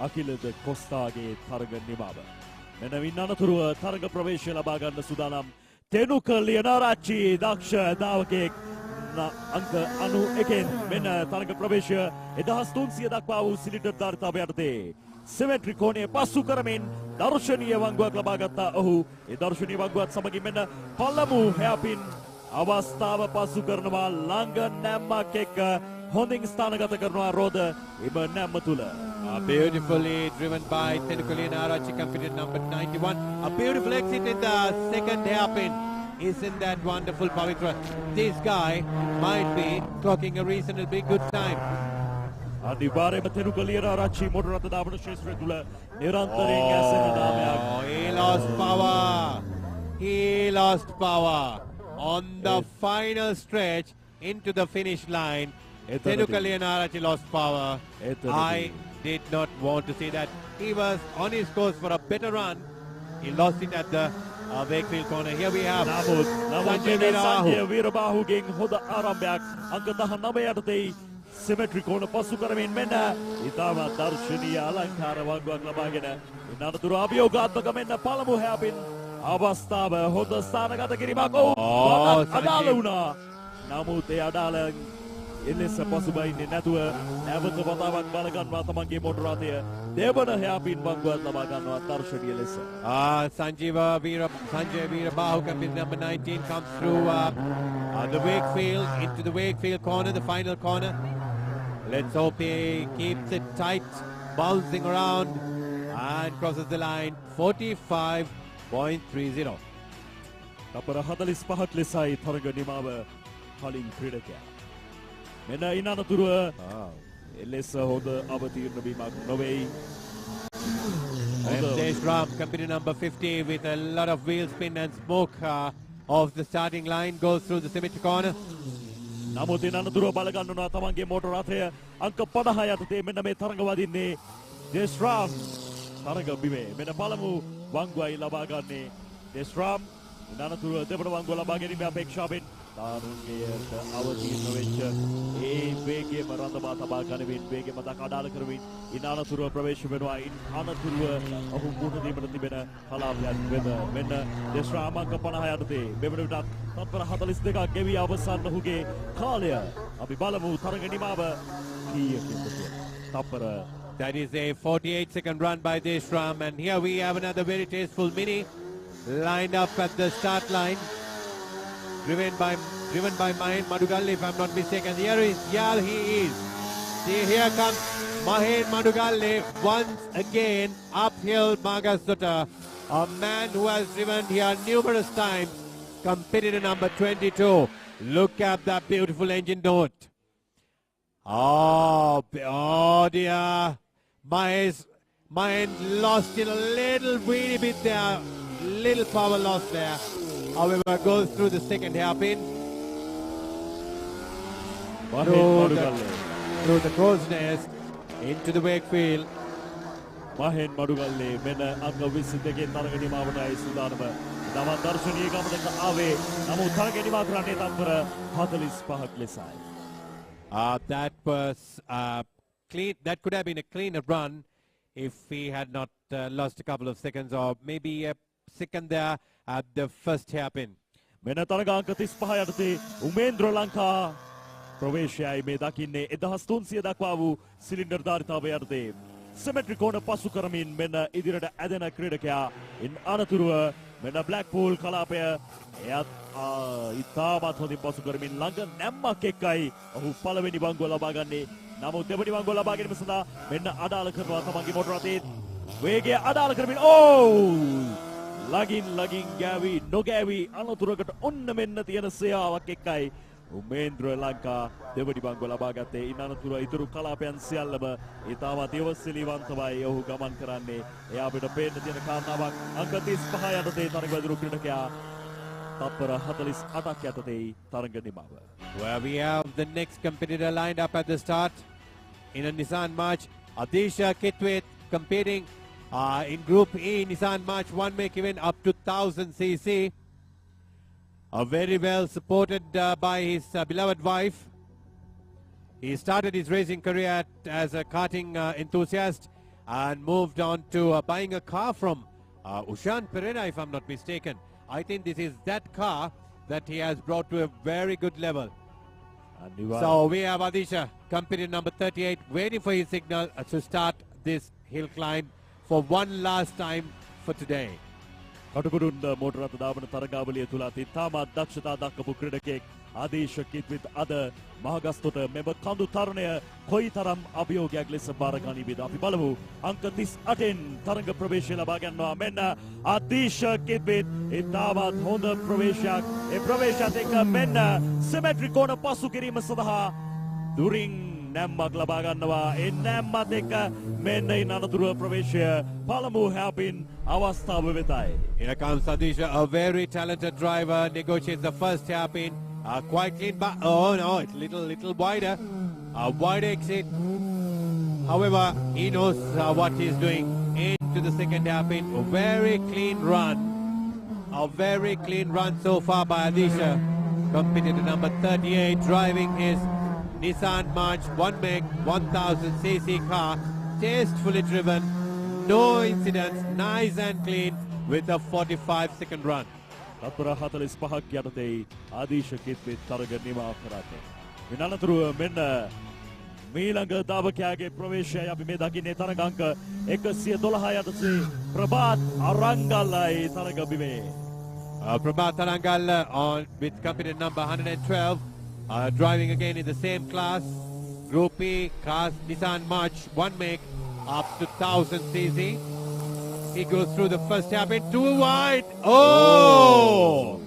අකිලද කොස්තාගේ තරග නිමාව. මෙන්න win අනතුරුව තරග ප්‍රවේශය ලබා ගන්න සූදානම් තෙනුක ලියනාරච්චි දක්ෂ දාවකෙක් අංක 91න් මෙන්න තරග ප්‍රවේශය 1300 දක්වා වූ සිලින්ඩර් ධාරිතාව යටතේ සිමෙට්‍රි කෝණය පසු කරමින් දර්ශනීය වංගුවක් ලබා ගත්තා ඔහු. ඒ දර්ශනීය වංගුවත් සමගින් මෙන්න පළමු හැපින් අවස්ථාව පසු කරනවා ළඟ නැම්මක් එක්ක හොඳින් ස්ථානගත කරනවා රෝද එම නැම්ම තුල. Beautifully driven by Tenukalina Arachi, company number 91. A beautiful exit in the second hairpin. Isn't that wonderful, Pavitra? This guy might be clocking a reasonably good time. අනිවාර්යයෙන්ම තෙනුකලියන ආරච්චි මොටර රථ ධාවන ශේෂ්ත්‍රය තුල නිරන්තරයෙන් ඇසෙන නාමයක්. He lost power on the final stretch into the finish line. Tenukalina Arachi lost power. did not want to see that. He was on his course for a better run. He lost it at the Wakefield corner. Here we have Sanjay Veerabahuගෙන් හොඳ ආරම්භයක් අංක 19 යටතේ symmetry කෝණ පසු කරමින් මෙන්න ඉතාම දර්ශනීය අලංකාර වංගුවක් ලබාගෙන ඉන්නතුරු අභියෝගාත්මක මෙන්න පළමු හැපින් අවස්ථාව හොඳ ස්ථානගත කිරීමක් අදාළ වුණා. නමුත් ඒ අදාළ එලෙස පසුබයින්නේ නැතුව නැවත වතාවක් බලගන්නවා තමන්ගේ මොටර රථය දෙවන හැපින් වංගුවක් ලබා ගන්නවා දර්ශනීය ලෙස. Sanjay Veerabahu, company number 19, comes through the Wakefield, into the Wakefield corner, the final corner. Let's hope he keeps it tight, bouncing around and crosses the line. 45.30. තපර 45ක් ලෙසයි තරග නිමාව කලින් ක්‍රීඩකයා. මෙන්න ඉන්නතුරුව එලෙස හොඳ අවතීර්ණ වීමක් නොවේයි. Ram, company number 50, with a lot of wheel spin and smoke off the starting line, goes through the symmetry corner. නමුත් ඉන්නතුරුව බලගන්නවා තමන්ගේ මෝටර රථය අංක 50 යටතේ මෙන්න මේ තරඟ වදින්නේ දේශ්‍රාම් තරඟ බිමේ. මෙන්න පළමු වංගුවයි ලබා ගන්නේ දේශ්‍රාම්. ඉන්නතුරුව දෙවන වංගුව ලබා ගැනීමේ අපේක්ෂාවෙන් තාරුණ්‍යයට අවතීර්ණ වෙච්ච ඒ වේගයම රඳවා තබා ගනිමින් වේගයම දක්වා අඩාල කරමින් ඉන්නතුරුව ප්‍රවේශ වෙනවා. අනතුරුව ඔහු මුහුණ දීමට තිබෙන කලාපයක් වෙන මෙන්න දේශ්‍රාම් අංක 50 යටතේ මෙවන විටත් තත්පර 42ක් ගෙවි අවසන් ඔහුගේ කාලය. අපි බලමු තරඟ නිමාව කීයකින්ද කියලා. තත්පර That is a 48-second run by Deshram, and here we have another very tasteful mini lined up at the start line, driven by Mahen Madugalle, if I'm not mistaken. Here he is. See, here comes Mahen Madugalle once again, uphill Mahagastota, a man who has driven here numerous times, competitor number 22. Look at that beautiful engine note. Oh dear. Mahen lost in a little weedy bit there. Little power loss there. However, goes through the second hairpin. Through the crow's nest into the Wakefield. Mahen Madugalle මෙන්න අංක 22 තරග නිමාවටයි සූදානම. තම දර්ශනීය ගමනක ආවේ. නමුත් තරග නිමා කරන්නේ තත්පර 45ක් ලෙසයි. That was clean. That could have been a cleaner run if he had not lost a couple of seconds, or maybe a second there at the first hairpin. මෙන්න තරග අංක 35 යටතේ උමේන්ද්‍ර ලංකා ප්‍රවේශයයි මේ දකින්නේ 1300 දක්වා වූ සිලින්ඩර් ධාරිතාවය යටතේ සිමෙට්‍රි කෝණ පසු කරමින් මෙන්න ඉදිරියට ඇදෙන ක්‍රීඩකයා. ඉන් අනතුරුව මෙන්න බ්ලැක්පූල් කලාපය එයත් ඉතාමත් හොඳින් පසු කරමින් ළඟ නැම්මක් එක්කයි ඔහු පළවෙනි වංගුව ලබා ගන්නේ. නමුත් දෙවනි වංගුව ලබා ගැනීම සඳහා මෙන්න අඩාල කරනවා තමන්ගේ මොටර රථයේ වේගය අඩාල කරමින් ළඟින් ගෑවි නොගෑවි අනතුරකට ඔන්න මෙන්න තියෙන සේවාවක් එක්කයි උමේන්ද්‍ර ලංකා දෙවනි වංගුව ලබා ගත්තේ. ඉන් අනතුරුව ඉතුරු කලාපයන් සියල්ලම ඉතාමත් ඉවසිලිවන්තවයි ඔහු ගමන් කරන්නේ. එය අපිට පේන්න තියෙන කාරණාවක් අංක 35 යටතේ තරග වැදුණු ක්‍රීඩකයා තත්පර 48ක් යටතේ තරග නිමාව. Where we have the next competitor lined up at the start in a Nissan March. Adisha Kitwit competing in Group E Nissan March 1 make event up to 1000 cc. Very well supported by his beloved wife. He started his racing career as a karting enthusiast and moved on to buying a car from Ushan Pereira, if I'm not mistaken. I think this is that car that he has brought to a very good level. So we have Adisha, company number 38, waiting for his signal to start this hill climb for one last time for today. Katukurunda මෝටර රථ ධාවන තරගාවලිය තුලත් ඉතාමත් දක්ෂතා දක්වපු ක්‍රීඩකයෙක් ආදේශ කිත්විත් අද මහගස්තොට මෙම කඳු තරණය කොයිතරම් අභියෝගයක් ලෙස බාරගනිවේද අපි බලමු. අංක 38න් තරග ප්‍රවේශය ලබා ගන්නවා. මෙන්න ආදේශ කිත්විත් ඉතාමත් හොඳ ප්‍රවේශයක්. ඒ ප්‍රවේශයත් එක්ක මෙන්න සිමෙට්‍රි කෝණ පසු කිරීම සඳහා දුරින් නැම්මක් ලබා ගන්නවා. ඒ නැම්මත් එක්ක මෙන්න ඉන් අනතුරුව ප්‍රවේශය පළමු හැපින් අවස්ථාව වෙතයි. Here comes Adisha, a very talented driver, negotiates the first hairpin. Quite clean, but oh no, it's little wider. A wide exit. However, he knows what he's doing. Into the second hairpin, a very clean run. A very clean run so far by Adisha. Competitor number 38 driving his Nissan March 1MIG 1000cc car. Tastefully driven, no incidents, nice and clean with a 45-second run. තත්පර 45ක් යටතේ ආදීශ කිත්පේ තරග නිමා කරාට. විනාඩතුරු මෙන්න මීළඟ දාවකයාගේ ප්‍රවේශයයි අපි මේ දකින්නේ තරග අංක 112 යටතේ ප්‍රභාත් අරංගල්ලයි තරග බිමේ. Prabhat Arangal on with competitor number 112, driving again in the same class, Group E, cars Nissan March 1MIG up to 1000cc. He goes through the first hairpin, too wide. Oh!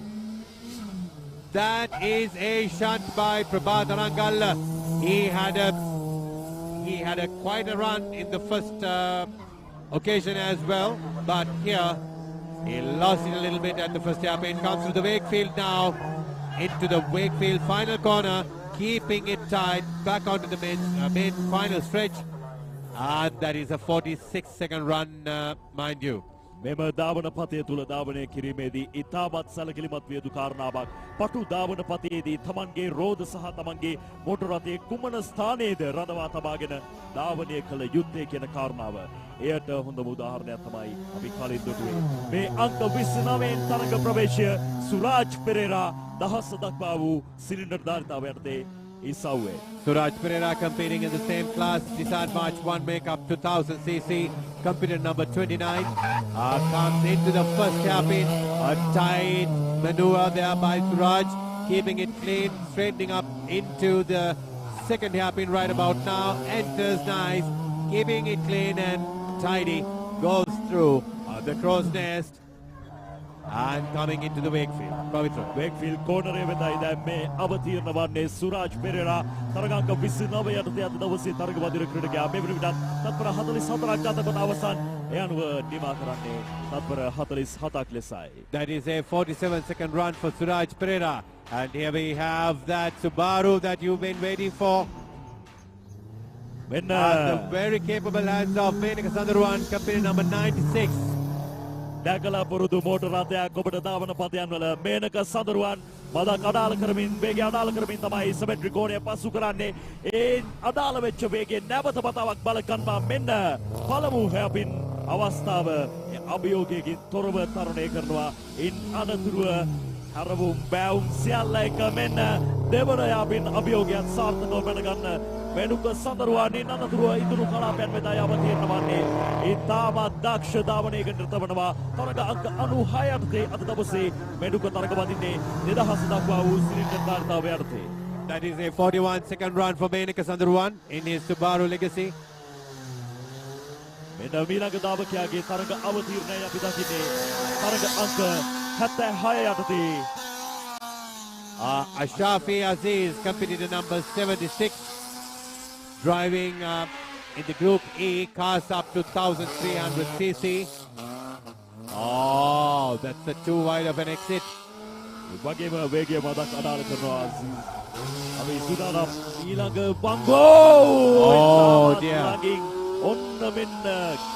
That is a shunt by Prabhat Arangal. He had a quite a run in the first occasion as well, but here he lost it a little bit at the first hairpin. Comes through the Wakefield now, into the Wakefield final corner, keeping it tight, back onto the main final stretch. And that is a 46-second run, mind you. මෙම ධාවන පතය තුල ධාවනය කිරීමේදී ඉතාමත් සැලකිලිමත් විය යුතු කාරණාවක්. පටු ධාවන පතයේදී තමන්ගේ රෝද සහ තමන්ගේ මෝටර රථයේ කුමන ස්ථානයේද රඳවා තබාගෙන ධාවනය කළ යුත්තේ කියන කාරණාව. එයට හොඳම උදාහරණයක් තමයි අපි කලින් දුටුවේ. මේ අංක 29 තරග ප්‍රවේශය සුරාජ් පෙරේරා දහස දක්වා වූ සිලින්ඩර් ධාරිතාව යටතේ ඉසව්වේ. Suraj Pereira competing in the same class, Nissan March 1MIG up to 1000cc. Competitor number 29 comes into the first hairpin. A tight maneuver there by Suraj, keeping it clean, straightening up into the second hairpin right about now. Enters nice, keeping it clean and tidy. Goes through the crow's nest. And coming into the Wakefield. Pavitra. Wakefield corner වෙතයි දැන් මේ අවතීර්ණ වන්නේ සුරාජ් පෙරේරා තරගාංක 29 යටතේ අද දවසේ තරග වදින ක්‍රීඩකයා මේ වෙනවිටත් තත්පර 44ක් ගත කොට අවසන් ඒ අනුව නිමා කරන්නේ තත්පර 47ක් ලෙසයි. That is a 47-second run for Suraj Pereira. And here we have that Subaru that you've been waiting for. When the very capable hands of Menaka Sandaruan, company number 96. දැකලා පුරුදු මෝටර රථයක් ඔබට ධාවන පතයන් වල මේනක සඳරුවන් මදක් අඩාල කරමින් වේගය අඩාල කරමින් තමයි සිමෙට්‍රි කෝණය පසු කරන්නේ. ඒ අඩාල වෙච්ච වේගයෙන් නැවත පතාවක් බලකන්වා මෙන්න පළමු හැපින් අවස්ථාව අභියෝගයකින් තොරව තරණය කරනවා. ඉන් අනතුරුව හරවුම් බැවුම් සියල්ල එක මෙන්න දෙවන යාපින් අභියෝගයන් සාර්ථකව පැනගන්න මේනුක සඳරුවානින් අනතුරුව ඉතුරු කලාපයන් වෙතයි අවතීර්ණ වන්නේ. ඉතාමත් දක්ෂ ධාවනයකට තබනවා. තරග අංක 96 යටතේ අද දවසේ මේනුක තරග වදින්නේ 2000 දක්වා වූ සිලින්ඩර් ධාරිතාව යටතේ. That is a 41-second run for Menaka Sandaruan in his Subaru Legacy. මෙන්න මීළඟ ධාවකයාගේ තරග අවතීර්ණය අපි දකින්නේ තරග අංක 76 යටතේ. Ashafi Aziz, competitor number 76, driving in the Group E, cars up to 1300cc. Oh, that's a too wide of an exit. වගේම වේගය මදක් අඩාල කරනවා අසීස්. අපි සුදානම් ඊළඟ බංගෝ! Oh dear. ඔන්න මෙන්න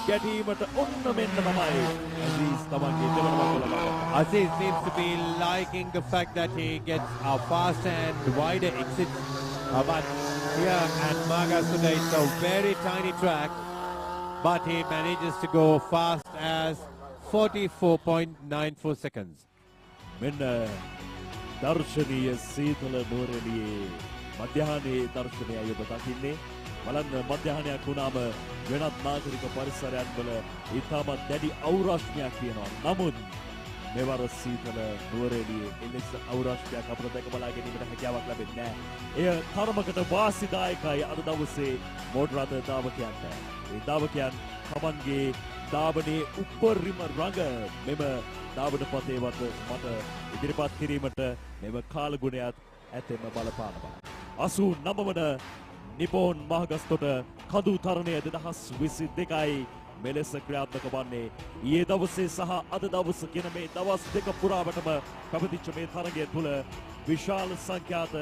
ගැටීමට ඔන්න මෙන්න තමයි අසීස් තමන්ගේ දෙවන බංගෝ ලබා. Aziz seems to be liking the fact that he gets a fast and wider exit. But here at Mahagastota, it's a very tiny track, but he manages to go fast as 44.94 seconds. මෙන්න දර්ශනීය සීතල නුවරඑළියේ මධ්‍යහ්නයේ දර්ශනයයි ඔබ දකින්නේ. බලන්න මධ්‍යහ්නයක් වුණාම වෙනත් නාගරික පරිසරයන් වල ඉතාමත් දැඩි අවුරාශ්නයක් තියෙනවා. නමුත් මෙවර සීතල නුවරඑළියේ එලෙස අවුරාශ්නයක් අපට දැක බලා ගැනීමට හැකියාවක් ලැබෙන්නේ නැහැ. එය තරමකට වාසිදායකයි අද දවසේ මෝටර රථ ධාවකයන්ට. ඒ ධාවකයන් තමන්ගේ ධාවනයේ උපරිම රඟ මෙම ධාවන පතේ වත මත ඉදිරිපත් කිරීමට මෙම කාලගුණයත් ඇතෙම බලපානවා. 89 වන නිපොන් මහගස්තොට කඳු තරණය 2022යි මෙලෙස ක්‍රියාත්මක වන්නේ. ඊයේ දවසේ සහ අද දවස කියන මේ දවස් දෙක පුරාවටම පැවතිච්ච මේ තරගය තුළ විශාල සංඛ්‍යාත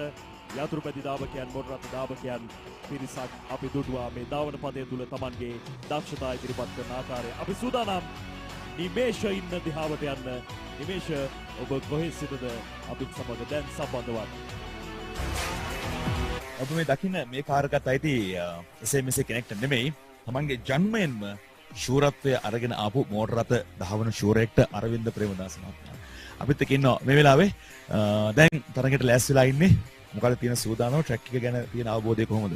යතුරුපැදි දාවකයන් මොටරත් දාවකයන් පිරිසක් අපි දුටුවා මේ ධාවන පදය තුල Tamanගේ දක්ෂතා ඉදිරිපත් කරන ආකාරය. අපි සූදානම් නිමේෂ ඉන්න දිහාවට යන්න. නිමේෂ ඔබ කොහේ සිටද අපිත් සමග දැන් සම්බන්ධ වන්න. ඔබ මේ දකින්න මේ කාර්කත් අයිති එසේ මෙසේ කෙනෙක්ට නෙමෙයි. Tamanගේ ජන්මයෙන්ම ශූරත්වය අරගෙන ආපු මෝටර රථ ධාවන ශූරයෙක්ට අරවින්ද ප්‍රේමදාස මහත්මයා. අපිත් එක්ක ඉන්නවා මේ වෙලාවේ. දැන් තරඟයට ලෑස්ති වෙලා ඉන්නේ. මොකද තියෙන සූදානම ට්‍රැක් එක ගැන තියෙන අවබෝධය කොහොමද?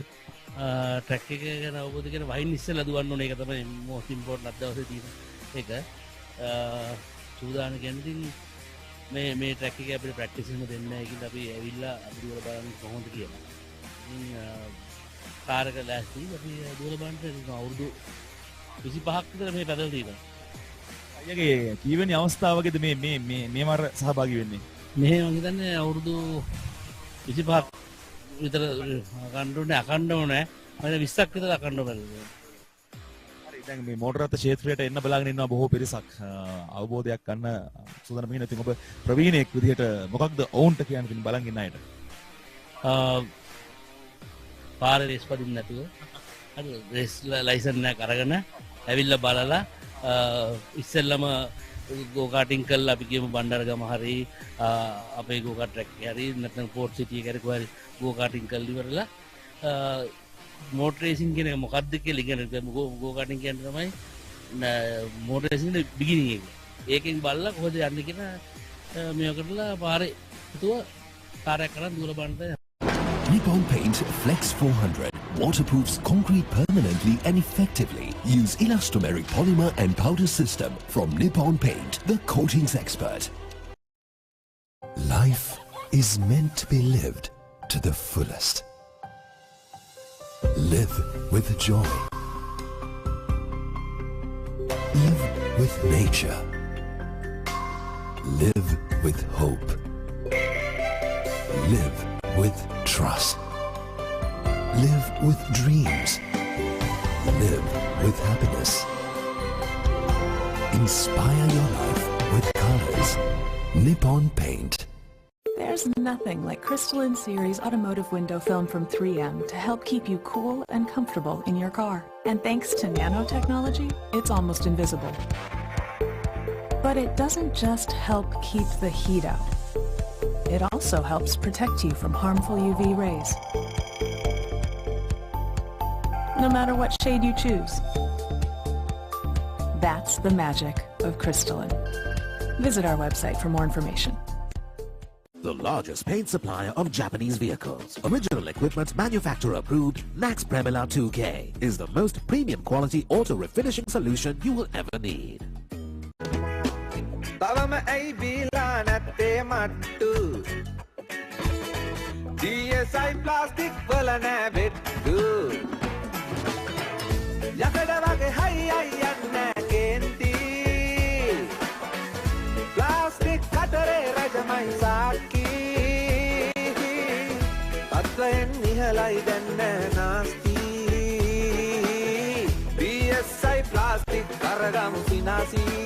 ට්‍රැක් එක ගැන අවබෝධය ගැන වහින්න ඉස්සෙල්ලා දුවන්න ඕනේ. ඒක තමයි මොස්ට් ඉම්පෝටන්ට් අද දවසේ තියෙන එක. සූදානම් කියන්නේ ඉතින් මේ ට්‍රැක් එක අපිට ප්‍රැක්ටිස් එකම දෙන්න නැහැ. ඒකිට අපි ඇවිල්ලා අපි දුවලා බලන්න කොහොමද කියලා. ඉතින් කාර් එක ලෑස්ති අපි දුවලා බලන්න අවුරුදු 25ක් විතර මේ පැදලා තියෙනවා. අයියගේ කීවෙනි අවස්ථාවකද මේ මර සහභාගී වෙන්නේ? මේ මම හිතන්නේ අවුරුදු 25ක් විතර අකණ්ඩුනේ අකණ්ඩව නෑ. මම 20ක් විතර අකණ්ඩව බලනවා. හරි දැන් මේ මෝටර රථ ක්ෂේත්‍රයට එන්න බලාගෙන ඉන්නවා බොහෝ පිරිසක්. අවබෝධයක් ගන්න සූදානම් වෙන. ඉතින් ඔබ ප්‍රවීණයෙක් විදිහට මොකක්ද ඔවුන්ට කියන්න තියෙන බලන් ඉන්න අයට? පාරේ රේස් පදින්න නැතුව හරි රේස් ලයිසන් එකක් අරගෙන ඇවිල්ලා බලලා ඉස්සෙල්ලම ගෝකාටින් කළා අපි කියමු බණ්ඩාරගම හරි අපේ ගෝකාට් ට්‍රැක් එකේ හරි නැත්නම් පෝට් සිටි එකේ හරි කොහරි ගෝකාටින් කළා ඉවරලා මෝටර් රේසින් කියන එක මොකක්ද කියලා ඉගෙන ගන්න. ගෝකාටින් කියන්නේ තමයි මෝටර් රේසින් බිගිනින් එක. ඒකෙන් බලලා කොහොමද යන්නේ කියලා මේක කරලා පාරේ හිතුව කාර්යයක් කරන් දුර බලන්න. Nippon Paint Flex 400 waterproofs concrete permanently and effectively. Use elastomeric polymer and powder system from Nippon Paint, the coatings expert. Life is meant to be lived to the fullest. Live with joy. Live with nature. Live with hope. Live with trust. Live with dreams. Live with happiness. Inspire your life with colors. Nippon Paint. There's nothing like crystalline series automotive window film from 3M to help keep you cool and comfortable in your car. And thanks to nanotechnology, it's almost invisible. But it doesn't just help keep the heat out. It also helps protect you from harmful UV rays. No matter what shade you choose. That's the magic of crystalline. Visit our website for more information. The largest paint supplier of Japanese vehicles. Original equipment manufacturer approved Nax Premila 2K is the most premium quality auto refinishing solution you will ever need. තවම ඇයි බීලා නැත්තේ මට්ටු DSI plastic වල නෑ බෙට්ටු යකඩ වගේ හයි යන්න කේන්ති ප්ලාස්ටික් කතරේ රජමයි සාක්කි තත්වයෙන් ඉහළයි දැන්න නාස්ති DSI ප්ලාස්ටික් කරගමු සිනාසී.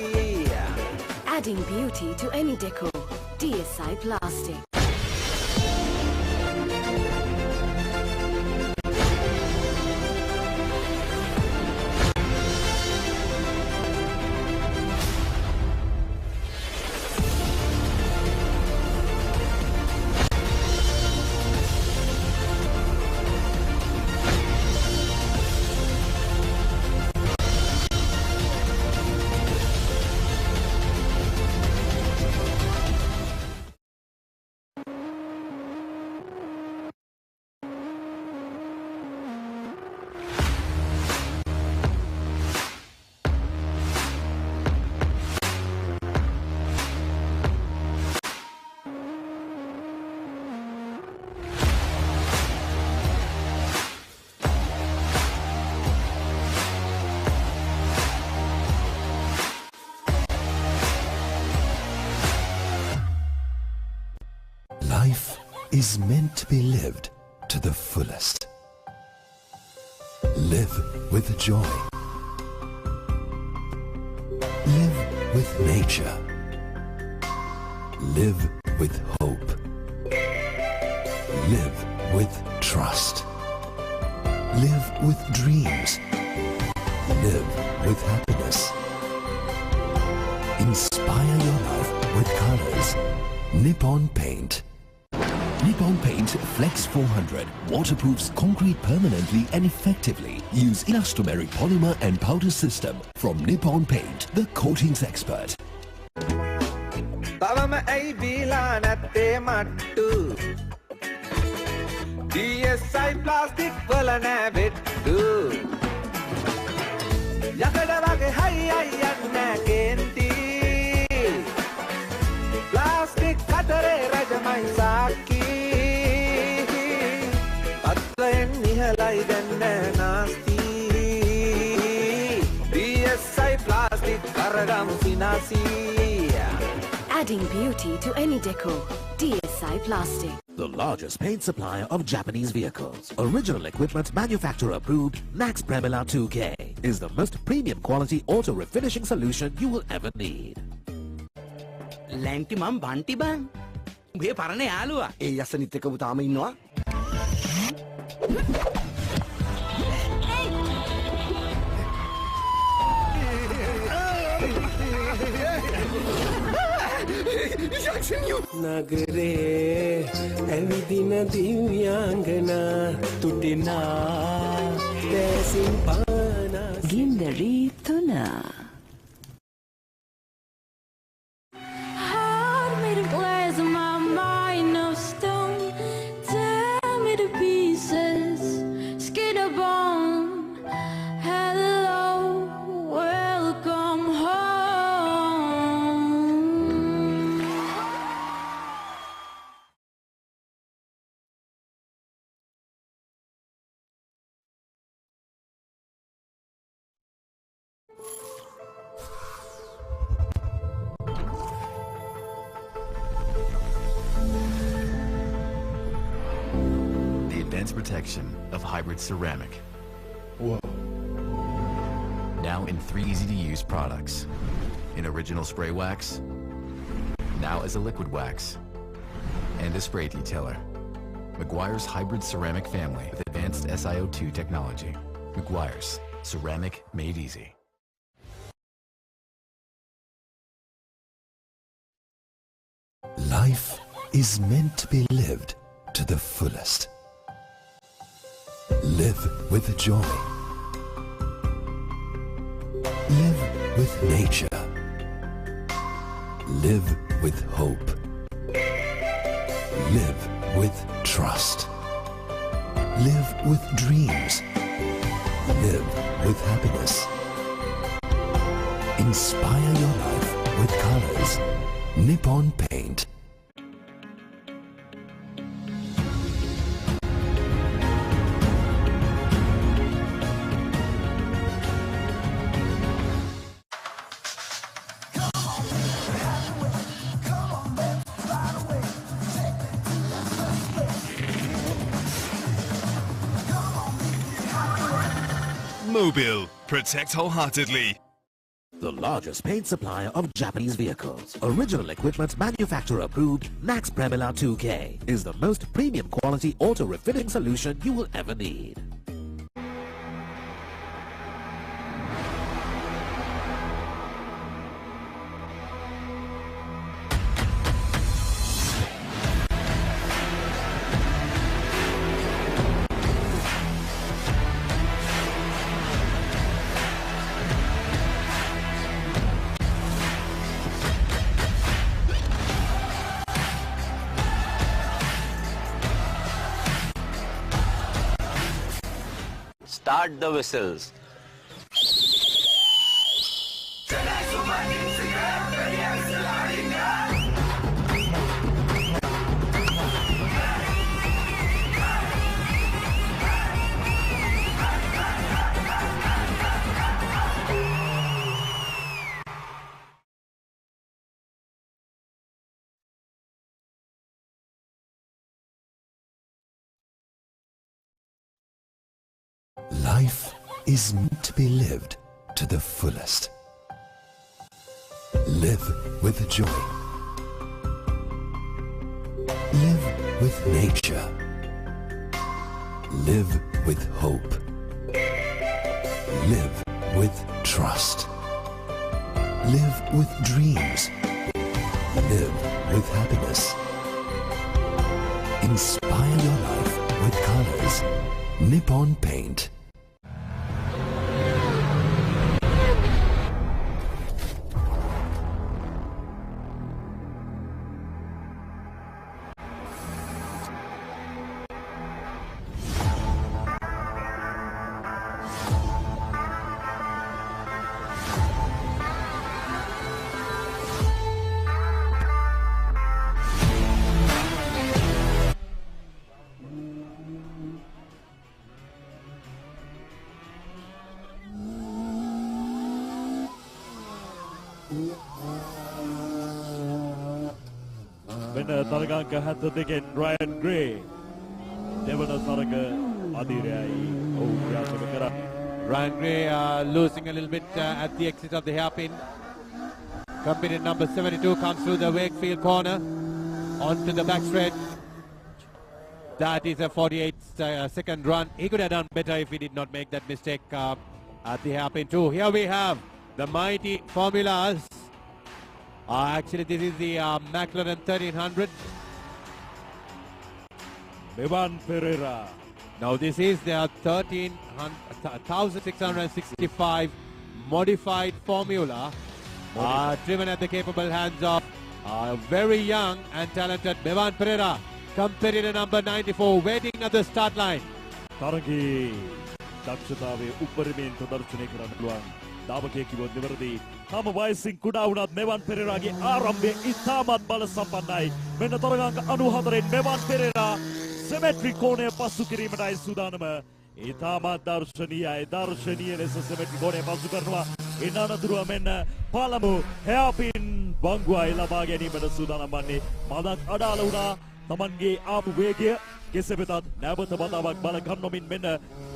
Adding beauty to any decor. DSI Plastic. Life is meant to be lived to the fullest. Live with joy. Live with nature. Live with hope. Live with trust. Live with dreams. Live with happiness. Inspire your life with colors. Nippon Paint. Nippon Paint Flex 400 waterproofs concrete permanently and effectively. Use elastomeric polymer and powder system from Nippon Paint, the coatings expert. තවම ඇයි බීලා නැත්තේ මට්ටු DSI plastic වල නෑ බෙට්ටු යකඩ වගේ හයි අයි යන්නෑ කේන්ති plastic කතරේ රජමයි සාක්කි පත්වයෙන් නිහලයි දැන්නෑ නාස්ති DSI ප්ලාස්ටික් කරගම් සිනාසී Adding beauty to any decor. DSI Plastic. The largest paint supplier of Japanese vehicles. Original equipment manufacturer approved Nax Premila 2K is the most premium quality auto refinishing solution you will ever need. ලැන්ටි මම් බන්ටි බං උඹේ පරණ යාළුවා ඒ යසනිත් එක්ක තාම ඉන්නවා නගරේ ඇවිදින දිව්‍යාංගනා තුටිනා දැසින් පානා ගින්දරී තුනා Heart made of glass and my mind of stone. Tear me to pieces, skin and bone. Hello, welcome home. The advanced protection of hybrid ceramic. Whoa. Now in 3 easy-to-use products. In original spray wax, now as a liquid wax, and a spray detailer. Meguiar's hybrid ceramic family with advanced SiO2 technology. Meguiar's, ceramic made easy. Life is meant to be lived to the fullest. Live with joy. Live with nature. Live with hope. Live with trust. Live with dreams. Live with happiness. Inspire your life with colors. Nippon Paint. Mobile. Protect wholeheartedly. The largest paint supplier of Japanese vehicles. Original equipment manufacturer approved Nax Premila 2K is the most premium quality auto refinishing solution you will ever need. Start the whistles. Life is meant to be lived to the fullest. Live with joy. Live with nature. Live with hope. Live with trust. Live with dreams. Live with happiness. Inspire your life with colors. Nippon Paint. මෙන්න තරගාංක 72න් Ryan Grey දෙවන තරග අධීරයයි ඔහු ක්‍රියාත්මක කරා. Ryan Gray losing a little bit at the exit of the hairpin. Company number 72 comes through the Wakefield corner onto the backstretch. That is a 48-second run. He could have done better if he did not make that mistake at the hairpin too. Here we have the mighty formulas. Actually, this is the McLaren 1300. Mevan Pereira. Now this is their 1665 modified formula, driven at the capable hands of very young and talented Mevan Pereira, competitor number 94, waiting at the start line. තරගයේ දක්ෂතාවයේ උපරිමයෙන් ප්‍රදර්ශනය කරන්න පුළුවන් දාවකයෙක් කිව්වොත් නිවැරදි. තම වයසින් කුඩා වුණත් මෙවන් පෙරේරාගේ ආරම්භය ඉතාමත් බල සම්පන්නයි. මෙන්න තරගාංක 94න් මෙවන් පෙරේරා සෙමෙට්‍රි කෝණය පසු කිරීමටයි සූදානම. ඉතාමත් දර්ශනීය ලෙස සෙමෙට්‍රි කෝණය පසු කරනවා. ඉන් අනතුරුව මෙන්න පළමු හැපින් වංගුවයි ලබා ගැනීමට සූදානම් වන්නේ. මදක් අඩාල වුණා තමන්ගේ ආපු වේගය කෙසේ වෙතත් නැවත වතාවක් බල ගන්නමින් මෙන්න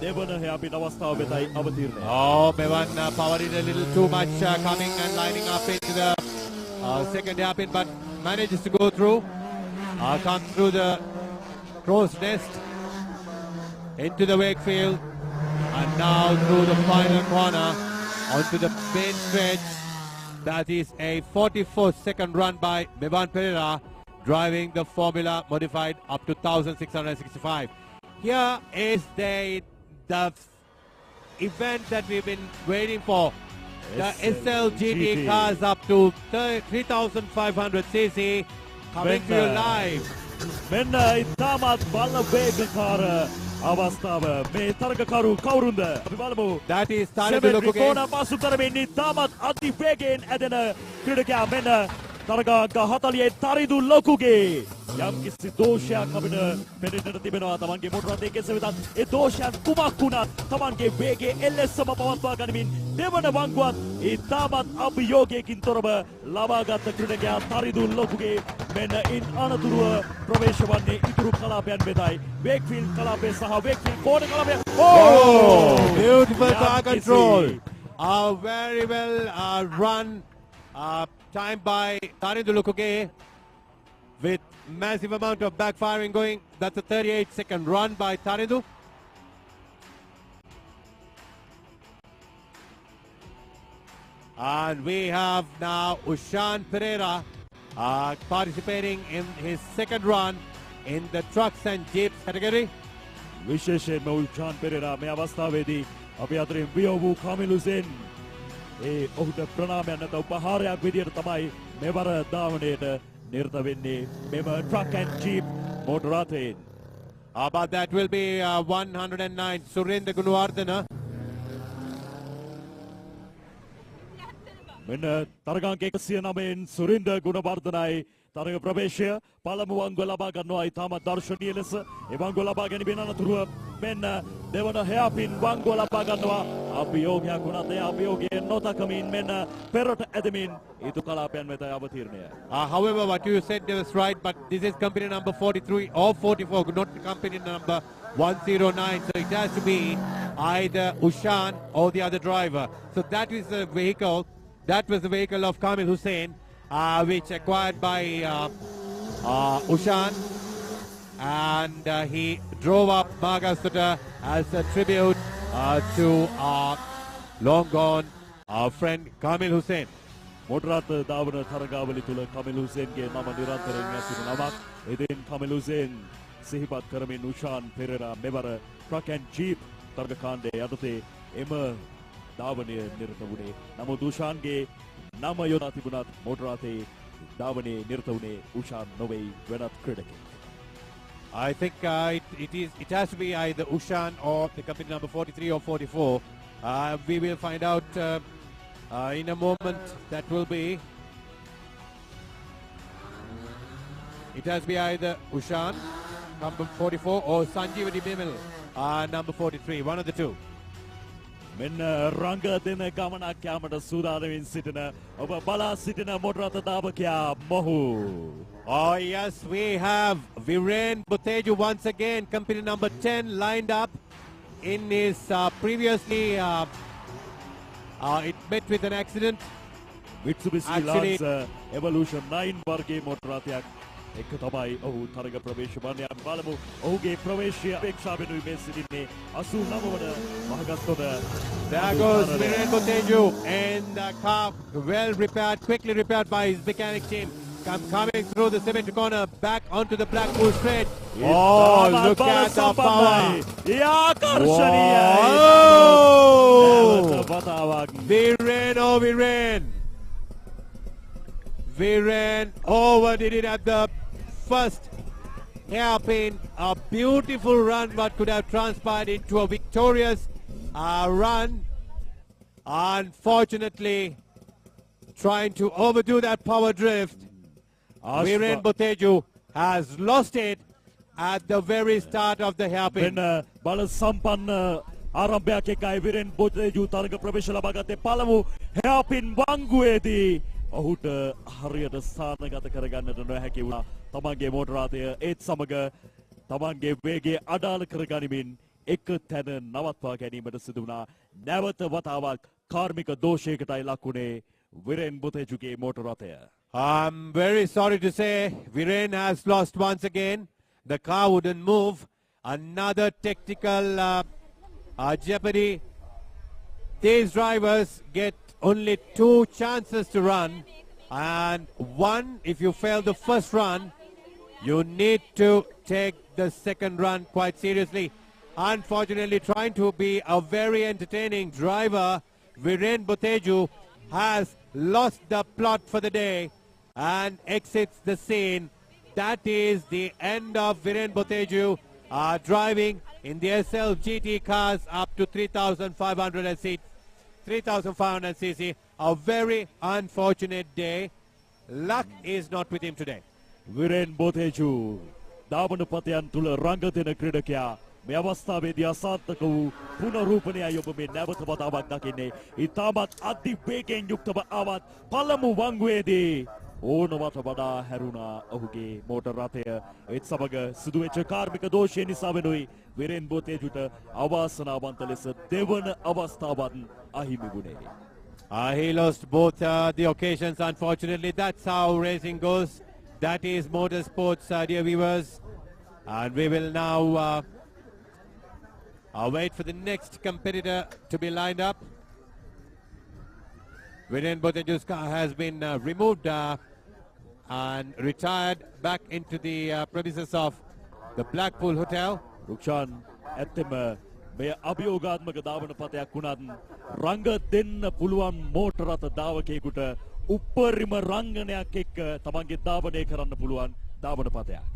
දෙවන හැපින් අවස්ථාව වෙතයි අවතීර්ණය. Oh, Mevan powered a little too much coming and lining up into the second hairpin, but manages to go through. Comes through the crow's nest into the Wakefield, and now through the final corner onto the main stretch. That is a 44-second run by Mevan Pereira, driving the Formula modified up to 1665. Here is the event that we've been waiting for. The SLGT cars up to 3500 cc coming to you live. මෙන්න ඉතාමත් බල වේගකාර අවස්ථාව. මේ තරගකරු කවුරුන්ද? අපි බලමු. That is Taridu Lokuge. කෝණ පසු කරමින් ඉතාමත් අති වේගයෙන් ඇදෙන ක්‍රීඩකයා මෙන්න තරගාංක 40 තරිදු ලොකුගේ. යම් කිසි දෝෂයක් අපිට පෙනෙන්නට තිබෙනවා තමන්ගේ මොටර රථයේ කෙසේ වෙතත් ඒ දෝෂයන් කුමක් වුණත් තමන්ගේ වේගය එලෙසම පවත්වා ගනිමින් දෙවන වංගුවත් ඉතාමත් අභියෝගයකින් තොරව ලබාගත් ක්‍රීඩකයා තරිදු ලොකුගේ. මෙන්න ඉන් අනතුරුව ප්‍රවේශ වන්නේ ඉතුරු කලාපයන් වෙතයි. වේක්ෆීල්ඩ් කලාපය සහ වේක්ෆීල්ඩ් කෝණ කලාපය. Oh! Beautiful car control. Very well run. Time by Taridu Lukuge with massive amount of backfiring going. That's a 38-second run by Taridu. And we have now Ushan Pereira participating in his second run in the trucks and jeeps category. විශේෂයෙන්ම උෂාන් පෙරේරා මේ අවස්ථාවේදී අපි අතරින් වියෝ වූ කාමිල් හුසේන් ඔහුට ප්‍රණාමයක් නැත උපහාරයක් විදියට තමයි මෙවර ධාවනයේට නිරත වෙන්නේ මෙම truck and jeep motor රථයෙන්. But that will be 109 Surendra Gunawardena. මෙන්න තරගාංක 109න් සුරින්ද ගුණවර්ධනයි තරග ප්‍රවේශය පළමු වංගුව ලබා ගන්නවා. ඉතාමත් දර්ශනීය ලෙස ඒ වංගුව ලබා ගැනීමෙන් අනතුරුව මෙන්න දෙවන හැපින් වංගුව ලබා ගන්නවා. අභියෝගයක් වුණත් ඒ අභියෝගය නොතකමින් මෙන්න පෙරට ඇදමින් ඊතු කලාපයන් වෙත අවතීර්ණය. However, what you said was right, but this is company number 43 or 44, not company number 109. So it has to be either Ushan or the other driver. So that is the vehicle. That was the vehicle of Kamil Hussain, which acquired by Ushan. and he drove up Mahagastota as a tribute to our long gone friend Kamil Hussein. මොටරත් ධාවන තරගාවලි තුල කමිල් හුසේන්ගේ නම නිරන්තරයෙන් ඇසුණු නමක්. ඉතින් කමිල් හුසේන් සිහිපත් කරමින් උෂාන් පෙරේරා මෙවර truck and jeep තරග කාණ්ඩයේ යටතේ එම ධාවනය නිරත වුණේ. නමුත් උෂාන්ගේ නම යොදා තිබුණත් මොටරාතේ ධාවනයේ නිරත වුණේ උෂාන් නොවේ වෙනත් ක්‍රීඩකයෙක්. I think it has to be either Ushan or the company number 43 or 44. We will find out in a moment. That will be. It has to be either Ushan, number 44, or Sanjeevani Bimil, number 43. One of the two. මෙන්න රංග දෙන ගමනක් යාමට සූදානමින් සිටින ඔබ බලා සිටින මොටරත දාවකයා මොහු. Oh yes, we have Viren Boteju once again, company number 10, lined up in his previously it met with an accident. Mitsubishi Lancer Evolution 9 වර්ගයේ මොටරතයක් එක තමයි ඔහු තරග ප්‍රවේශ වන්නේ. අපි බලමු ඔහුගේ ප්‍රවේශය අපේක්ෂාවෙන් මේ සිටින්නේ 89 වන Mahagastota. There goes Viren Boteju, and the car well repaired, quickly repaired by his mechanic team. Coming through the cemetery corner, back onto the Blackpool straight. Oh, look at the power! Whoa! Viren, oh Viren! Viren overdid it at the first hairpin. A beautiful run, but could have transpired into a victorious run. Unfortunately, trying to overdo that power drift, Viren Boteju has lost it at the very start of the hairpin. බල සම්පන්න ආරම්භයක් එකයි විරෙන් බොතේජු තරග ප්‍රවේශ ලබාගත්තේ පළමු hairpin වංගුවේදී. ඔහුට හරියට ස්ථානගත කරගන්නට නොහැකි වුණා. තමන්ගේ මෝටරාතය ඒත් සමග තමන්ගේ වේගය අඩාල කරගනිමින් එක තැන නවත්වා ගැනීමට සිදු වුණා. නැවත වතාවක් කාර්මික දෝෂයකටයි ලක්ුණේ විරෙන් බොතේජුගේ මෝටරාතය. I'm very sorry to say Viren has lost once again. The car wouldn't move. Another technical jeopardy. These drivers get only 2 chances to run, and one, if you fail the first run, you need to take the second run quite seriously. Unfortunately, trying to be a very entertaining driver, Viren Boteju has lost the plot for the day and exits the scene. That is the end of Viren Boteju driving in the SL GT cars up to 3,500 cc. A very unfortunate day. Luck is not with him today. Viren Boteju ධාවන පතයන් තුල රංග දෙන ක්‍රීඩකයා මේ අවස්ථාවේදී අසාර්ථක වූ පුනරූපණයයි ඔබ මේ නැවත වතාවක් දකින්නේ. ඉතාමත් අධිවේගයෙන් යුක්තව ආවත් පළමු වංගුවේදී ඕනවට වඩා හැරුණා ඔහුගේ මෝටර් රථය. ඒත් සමග සිදුවෙච්ච කාර්මික දෝෂය නිසා වෙනුයි විරෙන් බොතේජුට අවාසනාවන්ත ලෙස දෙවන අවස්ථාවත් අහිමි වුණේ. He lost both the occasions, unfortunately. That's how racing goes. That is motorsports, dear viewers. And we will now wait for the next competitor to be lined up. Viren Boteju's car has been removed and retired back into the premises of the Blackpool Hotel. Rukshan, ඇත්තම මේ අභියෝගාත්මක ධාවන පතයක් වුණත් රංග දෙන්න පුළුවන් මෝටර රථ ධාවකයෙකුට උපරිම රංගනයක් එක්ක තමන්ගේ ධාවනය කරන්න පුළුවන් ධාවන පතයක්.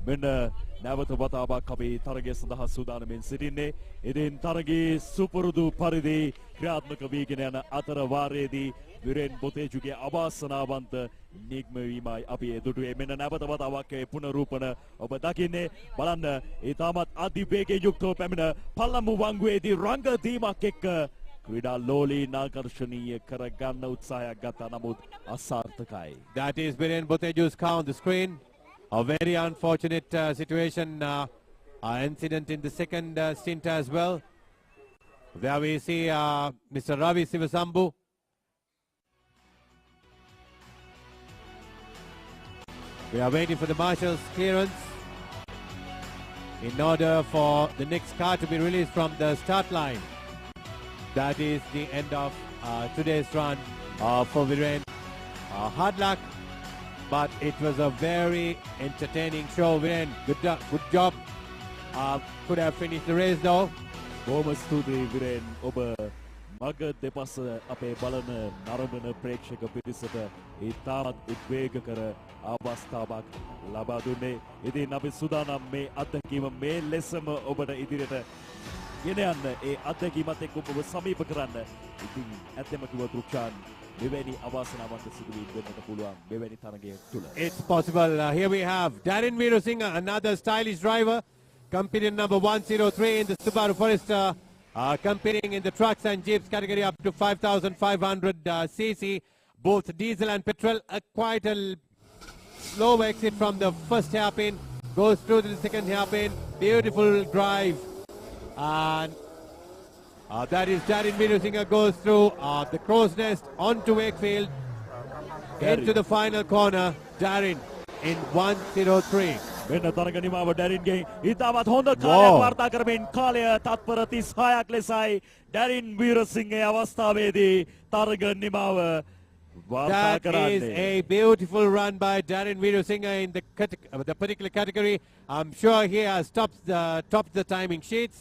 මෙන්න නැවත වතාවක් අපි තරගය සඳහා සූදානමින් සිටින්නේ. ඉතින් තරගයේ සුපුරුදු පරිදි ක්‍රියාත්මක වීගෙන යන අතර වාරයේදී විරෙන් බොතේජුගේ අවාසනාවන්ත නිග්මවීමයි අපි දුටුවේ. මෙන්න නැවත වතාවක් පුනරූපණ ඔබ දකින්නේ. බලන්න ඊටමත් අධිවේගයෙන් යුක්තව පැමිණ පළමු වංගුවේදී රංග දීමක් එක්ක ක්‍රීඩා ලෝලීන් ආකර්ෂණීය කරගන්න උත්සාහයක් ගත්තා. නමුත් අසාර්ථකයි. That is Viren Boteju's car on the screen. A very unfortunate situation, incident in the second stint as well. There we see Mr. Ravi Sivasambu. We are waiting for the marshal's clearance in order for the next car to be released from the start line. That is the end of today's run for Viren. Hard luck, but it was a very entertaining show. Viren, good job. Could have finished the race though. බොහොම ස්තුතියි විරෙන් ඔබ මග දෙපස අපේ බලන නරඹන ප්‍රේක්ෂක පිරිසට ඉතාමත් උද්වේගකර අවස්ථාවක් ලබා දුන්නේ. ඉතින් අපි සූදානම් මේ අත්දැකීම මේ ලෙසම ඔබට ඉදිරියට ගෙන යන්න, ඒ අත්දැකීමත් එක්ක ඔබව සමීප කරන්න. ඉතින් ඇත්තම කිව්වොත් රුක්ෂාන් මෙවැනි අවාසනාවන්ත සිදුවීම් වෙන්නට පුළුවන් මෙවැනි තරගයක් තුල. It's possible. Here we have Darren Veerasinghe, another stylish driver, competing number 103 in the Subaru Forester, competing in the trucks and jeeps category up to 5,500 cc, both diesel and petrol. Quite a slow exit from the first hairpin, goes through to the second hairpin. Beautiful drive, and that is Darren Veerasinghe goes through the crow's nest onto Wakefield into the final corner. Darren in 103. වෙන තරග නිමාව ඩැරින්ගේ ඉතාමත් හොඳ කාලයක් වාර්තා කරමින් කාලය තත්පර 36ක් ලෙසයි ඩැරින් වීරසිංහේ අවස්ථාවේදී තරග නිමාව වාර්තා කරන්නේ. That is a beautiful run by Darren Veerasinghe in the particular category. I'm sure he has topped the timing sheets.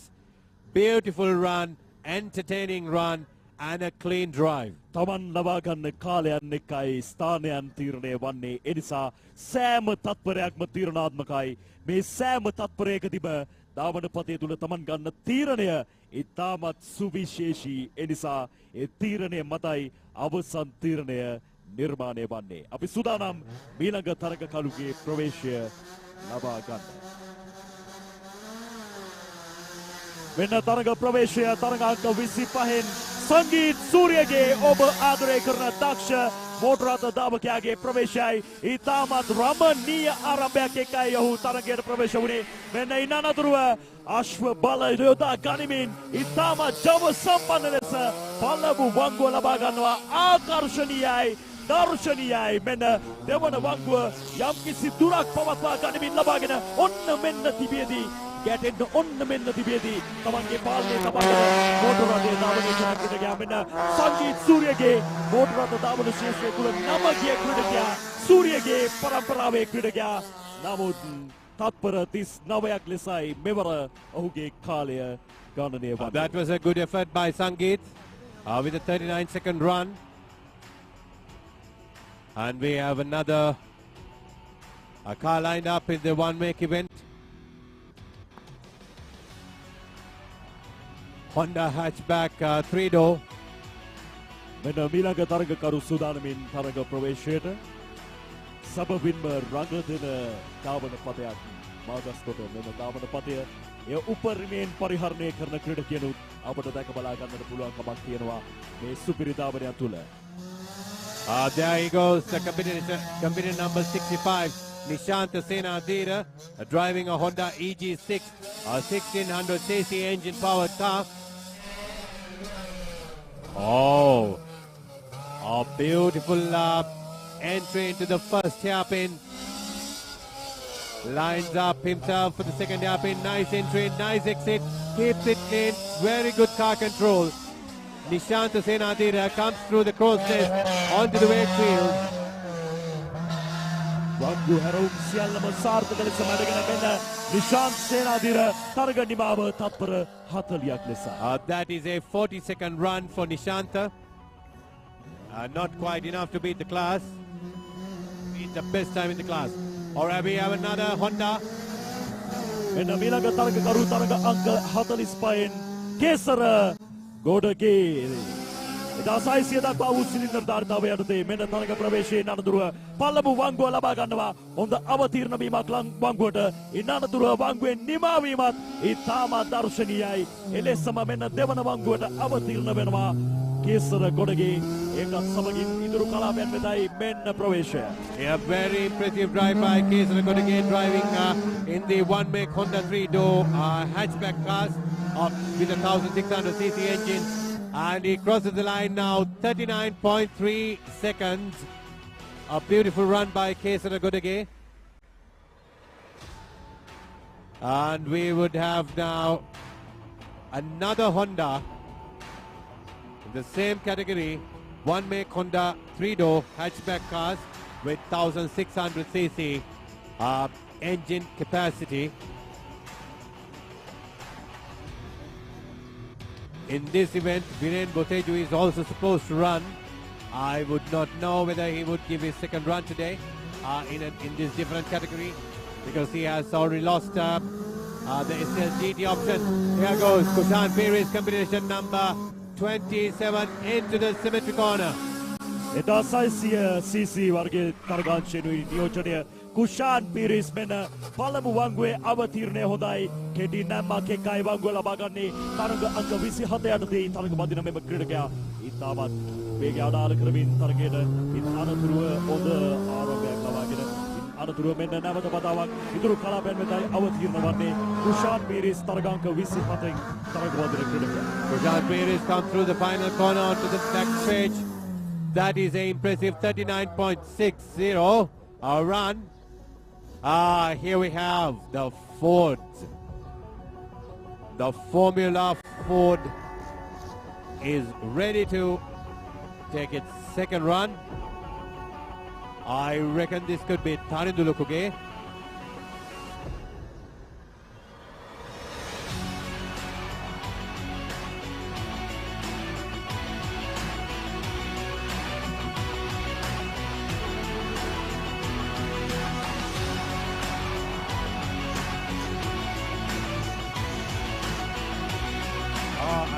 Beautiful run, entertaining run, and a clean drive. තමන් ලබා ගන්න කාලයන් එකයි ස්ථානයන් තීරණය වන්නේ. ඒ නිසා සෑම තත්පරයක්ම තීරණාත්මකයි. මේ සෑම තත්පරයකදීම ධාවන පතේ තුල තමන් ගන්න තීරණය ඉතාමත් සුවිශේෂී. ඒ නිසා ඒ තීරණය මතයි අවසන් තීරණය නිර්මාණය වන්නේ. අපි සූදානම් ඊළඟ තරග කළුගේ ප්‍රවේශය ලබා ගන්න. වෙන තරග ප්‍රවේශය තරග අංක 25න් සංගීත් සූරියගේ ඔබ ආදරය කරන දක්ෂ මෝටර් දාවකයාගේ ප්‍රවේශයයි ඉතාමත් රමණීය ආරම්භයක් එක්කයි ඔහු තරගයට ප්‍රවේශ වුණේ. මෙන්න ඉන් අනතුරුව අශ්ව බල යොදා ගනිමින් ඉතාමත් ජව සම්පන්න ලෙස පළමු වංගුව ලබා ගන්නවා. ආකර්ශනීයයි, දර්ශනීයයි. මෙන්න දෙවන වංගුව යම්කිසි දුරක් පවත්වා ගනිමින් ලබාගෙන ඔන්න මෙන්න තිබියදී ගැටෙන්න ඔන්න මෙන්න තිබියදී තමන්ගේ පාලනය තබාගෙන මෝටර් රථය ධාවනය කරන්නට ගියා. මෙන්න සංගීත් සූරියගේ මෝටර් රථ ධාවන ශේෂ්ත්‍රය තුල නම ගිය ක්‍රීඩකයා සූරියගේ පරම්පරාවේ ක්‍රීඩකයා. නමුත් තත්පර 39ක් ලෙසයි මෙවර ඔහුගේ කාලය ගණනය වන්නේ. That was a good effort by Sangeet with a 39-second run. And we have another car lined up in the one-make event. Honda hatchback 3-door. මෙන්න මීළඟ තරගකරු සූදානමින් තරග ප්‍රවේශයට සබවින්ම රඟ දෙන ධාවන පතයක් මාගස්කොට. මෙම ධාවන පතය එය උපරිමයෙන් පරිහරණය කරන ක්‍රීඩකයනුත් අපට දැක බලා ගන්නට පුළුවන්කමක් තියෙනවා මේ සුපිරි ධාවනය තුළ. There he goes, the competitor number 65, Nishanta Senadira, driving a Honda EG6, a 1600cc engine-powered car. Oh, a beautiful entry into the first hairpin. Lines up himself for the second hairpin. Nice entry, nice exit, keeps it clean, very good car control. Nishanta Senadira comes through the crow's nest onto the Wakefield. වංගු හැරවුම් සියල්ලම සාර්ථක ලෙස මැඩගෙන මෙන්න නිශාන්ත් සේනාධිර තරග නිමාව තත්පර 40ක් ලෙස. That is a 40-second run for Nishanta. Not quite enough to beat the class. Beat the best time in the class. Alright, we have another Honda. මෙන්න මීළඟ තරගකරු තරග අංක 45න් කේසර ගොඩගේ 1600 දක්වා වූ සිලින්ඩර් ධාරිතාව යටතේ මෙන්න තරග ප්‍රවේශයෙන් අනතුරුව පළමු වංගුව ලබා ගන්නවා. හොඳ අවතීර්ණ වීමක් වංගුවට. ඉන් අනතුරුව වංගුවෙන් නිමාවීමත් ඉතාමත් දර්ශනීයයි. එලෙසම මෙන්න දෙවන වංගුවට අවතීර්ණ වෙනවා කේසර ගොඩගේ ඒකත් සමගින් ඉදිරි කලාපයන් වෙතයි මෙන්න ප්‍රවේශය. A very impressive drive by Kesarakodage driving in the one-make Honda 3-door hatchback cars with a 1600cc engine. And he crosses the line now, 39.3 seconds. A beautiful run by Kesarakodage. And we would have now another Honda in the same category, one-make Honda 3-door hatchback cars with 1600cc engine capacity. In this event, Viren Boteju is also supposed to run. I would not know whether he would give his second run today in this different category, because he has already lost the SLGT option. Here goes Kushan Perez, competition number 27 into the symmetry corner. CC වර්ගයේ තරගාංශයේ නියෝජනය කුෂාන් පීරිස් මෙන්න පළමු වංගුවේ අවතීර්ණය හොඳයි. කෙටි නැම්මක් එක්කයි වංගුව ලබා ගන්නේ තරග අංක 27 යටතේ තරග බදින මෙම ක්‍රීඩකයා ඉතාමත් වේගය අඩාල කරමින් තරගයට අනතුරුව හොඳ ආරම්භයක් ලබාගෙන අනතුරුව මෙන්න නැවත පතාවක් ඉදිරි කලාපයන් වෙතයි අවතීර්ණ වන්නේ කුෂාන් පීරිස් තරගාංක 27න් තරග බදින ක්‍රීඩකයා. Kushan Perez comes through the final corner onto the back stretch. That is an impressive 39.60 run. Here we have the Ford. The Formula Ford is ready to take its second run. I reckon this could be Tarindulukuge.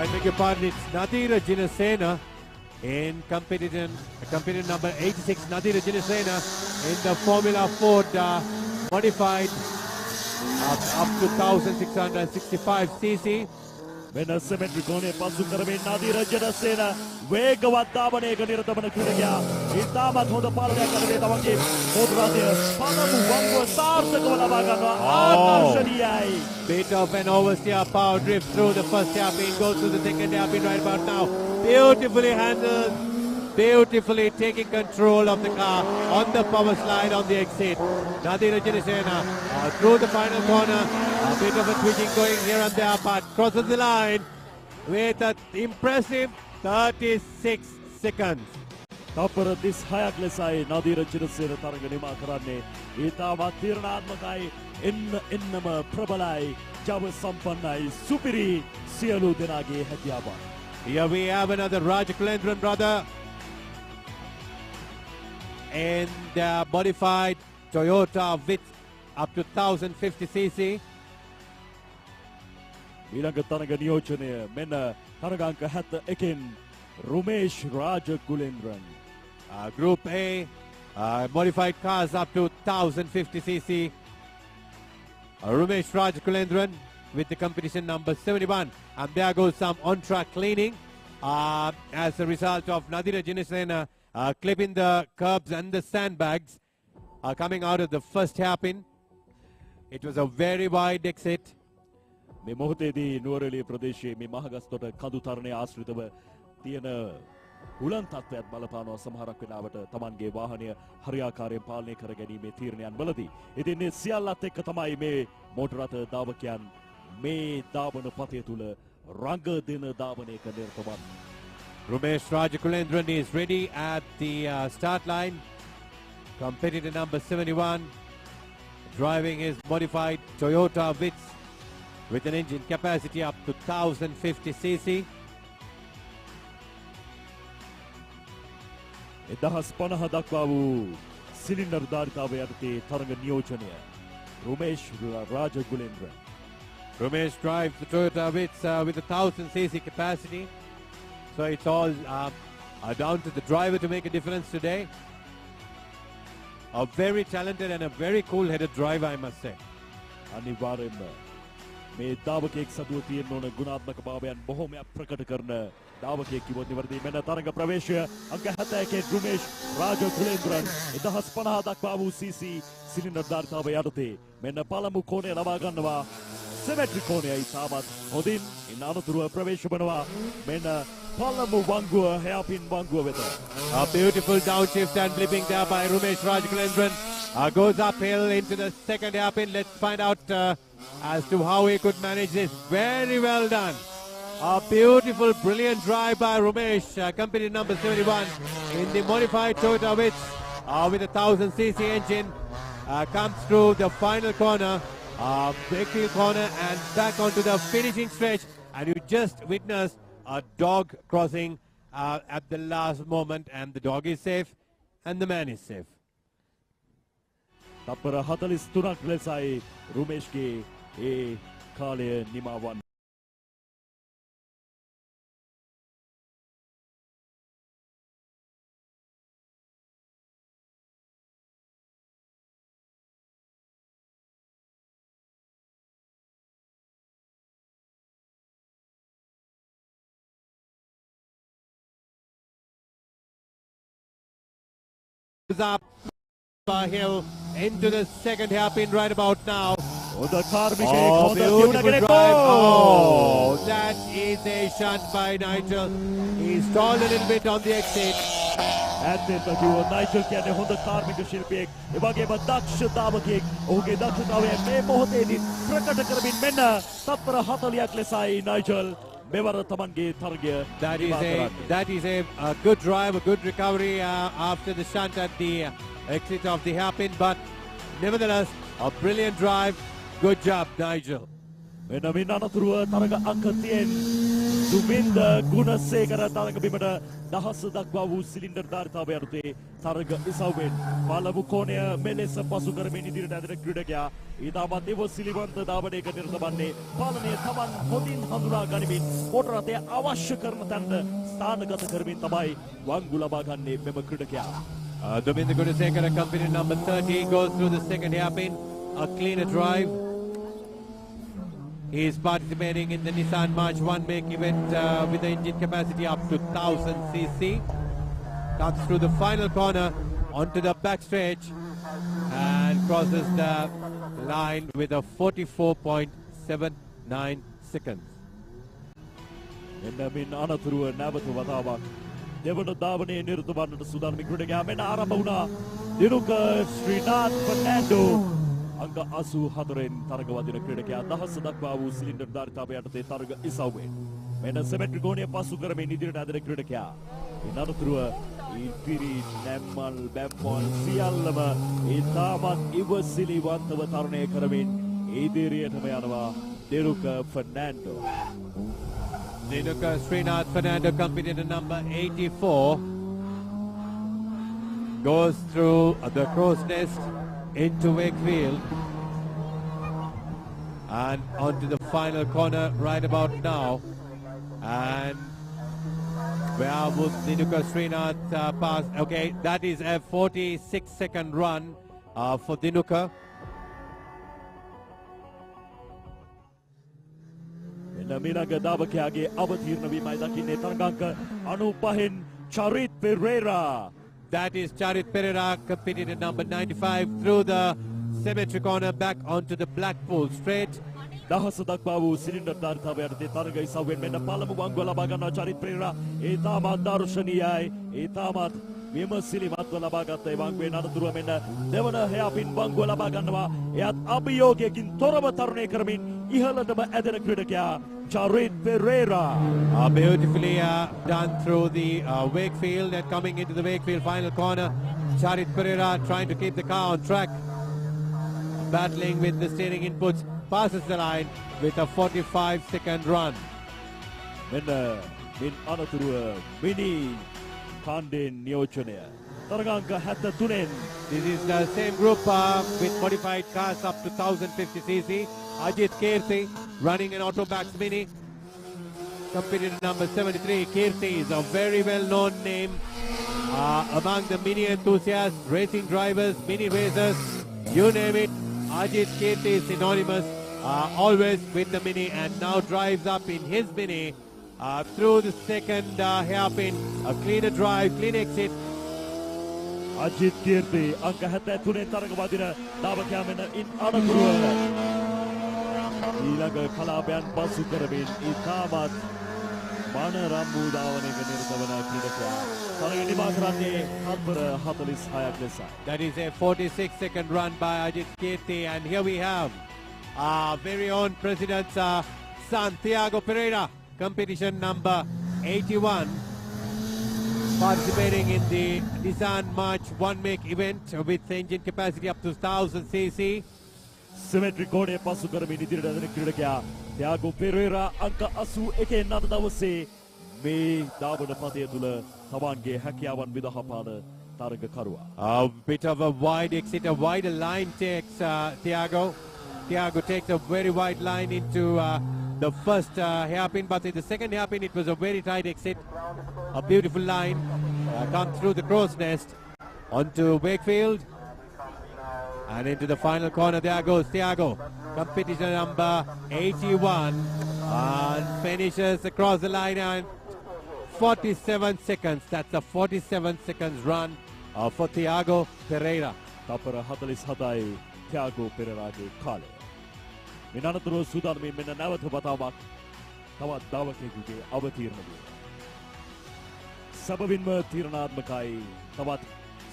I beg your pardon, it's Nadira Jinasena in competitor number 86, Nadira Jinasena in the Formula Ford modified up to 1665cc. මෙන්න සෙමෙන්ට්‍රි කෝණේ පසු කරමින් නදීර ජනසේන වේගවත් ධාවනයක නිරත වන ක්‍රීඩකයා ඉතාමත් හොඳ පාලනයක් කරන තමන්ගේ මොටරාදය පළමු වංගුව සාර්ථකව ලබා ගන්නවා. ආකර්ෂණීයයි. Bit of an oversteer power drift through the first hairpin, goes through the second hairpin right about now. Beautifully handled, beautifully taking control of the car on the power slide on the exit. Nadira Jinisena through the final corner. A bit of a twitching going here and there, but crosses the line with an impressive 36 seconds. තප්පර 36ක් ලෙසයි නදීර චිරසේන තරග නිමා කරන්නේ. ඊටමත් තීරණාත්මකයි, එන්නම ප්‍රබලයි, ජව සම්පන්නයි, සුපිරි සියලු දෙනාගේ හැකියාව. Here we have another Rajakulendran brother and modified Toyota with up to 1050cc. ඊළඟ තරග නියෝජනය මෙන්න තරගාංක 71න් Rumesh රාජකුලේන්ද්‍රන්. Group A, modified cars up to 1050cc. Rumesh Rajakulendran with the competition number 71. And there goes some on-track cleaning as a result of Nadira Jinisena clipping the curbs and the sandbags coming out of the first hairpin. It was a very wide exit. මේ මොහොතේදී නුවරඑළිය ප්‍රදේශයේ මේ මහගස්තොට කඳු තරණය ආශ්‍රිතව තියෙන උලන් තත්ත්වයක් බලපානවා සමහරක් වෙලාවට තමන්ගේ වාහනය හරියාකාරයෙන් පාලනය කර ගැනීමේ තීරණයන් වලදී. ඉතින් මේ සියල්ලත් එක්ක තමයි මේ මෝටර රථ ධාවකයන් මේ ධාවන පථය තුල රංග දෙන ධාවනයක නිරත වන්නේ. Rumesh Rajakulendran is ready at the start line. Competitor number 71, driving his modified Toyota Vitz with an engine capacity up to 1050cc. 1050 දක්වා වූ සිලින්ඩර් ධාරිතාවය යටතේ තරඟ නියෝජනය Rumesh රාජකුලේන්ද්‍රන්. Rumesh drives the Toyota Vitz with a 1000cc capacity. So it's all down to the driver to make a difference today. A very talented and a very cool-headed driver, I must say. අනිවාර්යයෙන්ම මේ දාවකයෙක් සතුව තියෙන ඕන ගුණාත්මක භාවයන් බොහෝමයක් ප්‍රකට කරන දාවකයෙක් කිව්වොත් නිවැරදි. මෙන්න තරඟ ප්‍රවේශය අංක 71 රුමේෂ් රාජ කුලේන්ද්‍රන් 1050 දක්වා වූ CC සිලින්ඩර් ධාරිතාව යටතේ මෙන්න පළමු කෝණය ලබා ගන්නවා. සිමෙට්‍රි කෝණයයි තාමත් හොඳින් ඉන්න අනතුරුව ප්‍රවේශ වෙනවා. මෙන්න පළමු වංගුව hairpin වංගුව වෙත. A beautiful downshift and blipping there by Rumesh Rajakulendran. Goes uphill into the second hairpin. Let's find out as to how he could manage this. Very well done. A beautiful, brilliant drive by Rumesh, company number 71 in the modified Toyota which with a 1000cc engine comes through the final corner, breaking corner and back onto the finishing stretch. And you just witnessed a dog crossing at the last moment, and the dog is safe and the man is safe. තප්පර 43ක් ලෙසයි රුමේෂ්ගේ ඒ කාලය නිමා වන්නේ. Up hill into the second hairpin right about now. Oh, the Karmike, beautiful drive. Oh, that is a shot by Nigel. He stalled a little bit on the exit. ඇත්තෙන්ම කිව්වොත් නයිජල් කියන්නේ හොඳ කාර්මික ශිල්පියෙක්. ඒ වගේම දක්ෂ දාවකයෙක්. ඔහුගේ දක්ෂතාවය මේ මොහොතේදී ප්‍රකට කරමින් මෙන්න තත්පර 40ක් ලෙසයි නයිජල් මෙවර තමන්ගේ තරගය. That is a good drive, a good recovery after the shunt at the exit of the hairpin, but nevertheless a brilliant drive. Good job, Nigel. මෙන්න මින් අනතුරුව තරග අංක 10 සුමින්ද ගුණසේකර තරග බිමට දහස දක්වා වූ සිලින්ඩර් ධාරිතාව යටතේ තරග ඉසව්වෙන් පළමු කෝණය මෙලෙස පසු කරමින් ඉදිරියට ඇදෙන ක්‍රීඩකයා ඊටමත් ඉවසිලිවන්ත ධාවනයක නිරත වන්නේ පාලනය තමන් හොඳින් හඳුනා ගනිමින් මෝටර රථය අවශ්‍ය කරන තැනට ස්ථානගත කරමින් තමයි වංගු ලබා ගන්නේ මෙම ක්‍රීඩකයා. Domingo Gunasekara, company number 30, goes through the second hairpin, a cleaner drive. He is participating in the Nissan March 1 make event with the engine capacity up to 1000cc. Comes through the final corner onto the backstretch and crosses the line with a 44.79 seconds. එන්න මින් අනතුරුව නැවත වතාවක් දෙවන ධාවනයේ නිරත වන්නට සූදානම් ක්‍රීඩකයා මෙන්න ආරම්භ වුණා. දිනුක ශ්‍රීනාත් ෆර්නැන්ඩෝ අංක 84න් තරග වදින ක්‍රීඩකයා දහස දක්වා වූ සිලින්ඩර් ධාරිතාව යටතේ තරග ඉසව්වෙන් මෙන්න සිමෙට්‍රි කෝණය පසු කරමින් ඉදිරියට ඇදෙන ක්‍රීඩකයා. ඉන් අනතුරුව ඉතිරි නැම්මල් බැම්මල් සියල්ලම ඉතාමත් ඉවසිලිවන්තව තරණය කරමින් ඉදිරියටම යනවා Dinuka Fernando. Dinuka Srinath Fernando, company number 84, goes through the crow's nest into Wakefield and onto the final corner right about now. And where would Dinuka Srinath pass? Okay, that is a 46-second run for Dinuka. මීළඟ දාවකයාගේ අවතීර්ණ වීමයි දකින්නේ තරගාංක 95න් Charith Perera. That is Charit Pereira, competed at number 95 through the symmetry corner back onto the Blackpool straight. දහස දක්වා වූ cylinder ධාරිතාව යටතේ තරග ඉසව්වෙන් මෙන්න පළමු වංගුව ලබා ගන්නවා චරිත් පෙරේරා. ඒ තාමත් දර්ශනීයයි. ඒ තාමත් විමසිලිමත්ව ලබාගත් ඒ වංගුවේ අනතුරුව මෙන්න දෙවන hairpin වංගුව ලබා ගන්නවා. එයත් අභියෝගයකින් තොරව තරණය කරමින් ඉහළටම ඇදෙන ක්‍රීඩකයා Charit Pereira. Beautifully done through the Wakefield and coming into the Wakefield final corner. Charit Pereira trying to keep the car on track. Battling with the steering inputs. Passes the line with a 45-second run. මෙන්න මින් අනතුරුව මිනි කාණ්ඩෙන් නියෝජනය. තරගාංක 73න් This is the same group with modified cars up to 1050cc. Ajit Kirti running an Autobax Mini. Competitor number 73. Kirti is a very well-known name among the mini enthusiasts, racing drivers, mini racers, you name it. Ajit Kirti is synonymous always with the Mini, and now drives up in his Mini through the second hairpin. A cleaner drive, clean exit. Ajit Kirti angka 73 තරඟවදින නාවකයා මෙන්න ඉන් අනතුරුව ඊළඟ කලාපයන් පසු කරමින් ඉතාමත් මනරම්බු ධාවනයක නිරත වන ක්‍රීඩකයා තරඟ නිමා කරන්නේ තත්පර 46ක් ලෙස. That is a 46-second run by Ajit Kirti, and here we have our very own President's Santiago Pereira, competition number 81, participating in the Nissan March 1 Make event with engine capacity up to 1000 cc. Symmetric කෝණය පසු කරමින් ඉදිරියට යන ක්‍රීඩකයා තියාගෝ පෙරේරා අංක 81 නද දවසේ මේ ධාවන පථය තුල තමන්ගේ හැකියාවන් විදහාපාන තරගකරුවා. A bit of a wide exit, a wider line takes Thiago. Thiago takes a very wide line into the first hairpin, but in the second hairpin it was a very tight exit. A beautiful line comes through the crow's nest onto Wakefield and into the final corner. There goes Thiago, competition number 81, and finishes across the line and 47 seconds. That's a 47 seconds run for Thiago Pereira. තපර 47යි Thiago Pereiraගේ කාලය. මේ අනතුරුව සූදානම්ින් මෙන්න නැවත වතාවක් තවත් ධාවකයෙකුගේ අවතීර්ණය. සබවින්ම තීරණාත්මකයි. තවත්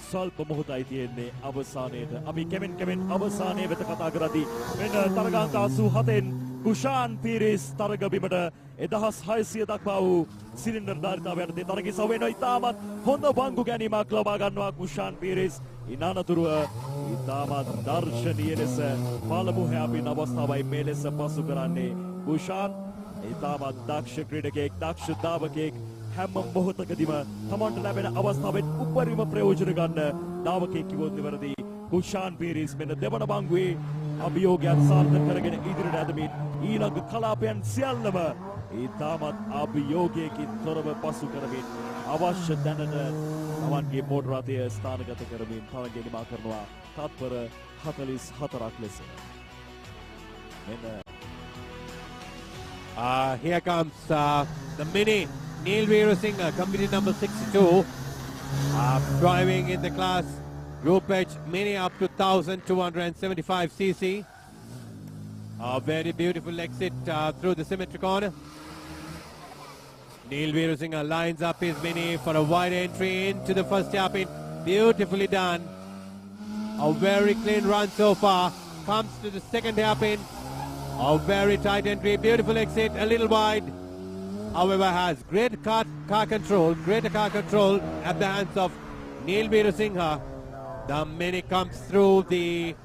සල්ප මොහොතයි තියෙන්නේ අවසානයේට. අපි කෙමෙන් අවසානයේ වෙත කතා කරද්දී මෙන්න තරගාංක 87න් කුෂාන් පීරිස් තරග බිමට 1600 දක්වා වූ සිලින්ඩර් ධාරිතාවයන් තරගයේ සවෙන ඉතාමත් හොඳ වංගු ගැනීමක් ලබා ගන්නවා කුෂාන් පීරිස්. ඉන් අනතුරුව ඉතාමත් දර්ශනීය ලෙස පළමු හැපින් අවස්ථාවයි මේ ලෙස පසු කරන්නේ කුෂාන්. ඉතාමත් දක්ෂ ක්‍රීඩකයෙක්, දක්ෂ ධාවකයෙක්. හැම මොහොතකදීම තමන්ට ලැබෙන අවස්ථාවෙන් උපරිම ප්‍රයෝජන ගන්න ධාවකයෙක් කිව්වොත් නිවැරදි. කුෂාන් පීරිස් මෙන්න දෙවන බංගුවේ අභියෝගයන් සාර්ථක කරගෙන ඉදිරියට ඇදමින් ඊළඟ කලාපයන් සියල්ලම ඉතාමත් අභියෝගයකින් තොරව පසු කරමින් අවශ්‍ය දැනට තමන්ගේ මෝටර රථය ස්ථානගත කරමින් තරගය නිමා කරනවා තත්පර 44ක් ලෙස. Here comes the Mini. Neil Veerasinghe, company number 62, driving in the class Group H Mini up to 1275 cc. A very beautiful exit through the symmetry corner. Neil Veerasinghe lines up his Mini for a wide entry into the first hairpin. Beautifully done. A very clean run so far. Comes to the second hairpin. A very tight entry, beautiful exit, a little wide. However, has greater car control at the hands of Neil Veerasinghe. The Mini comes through the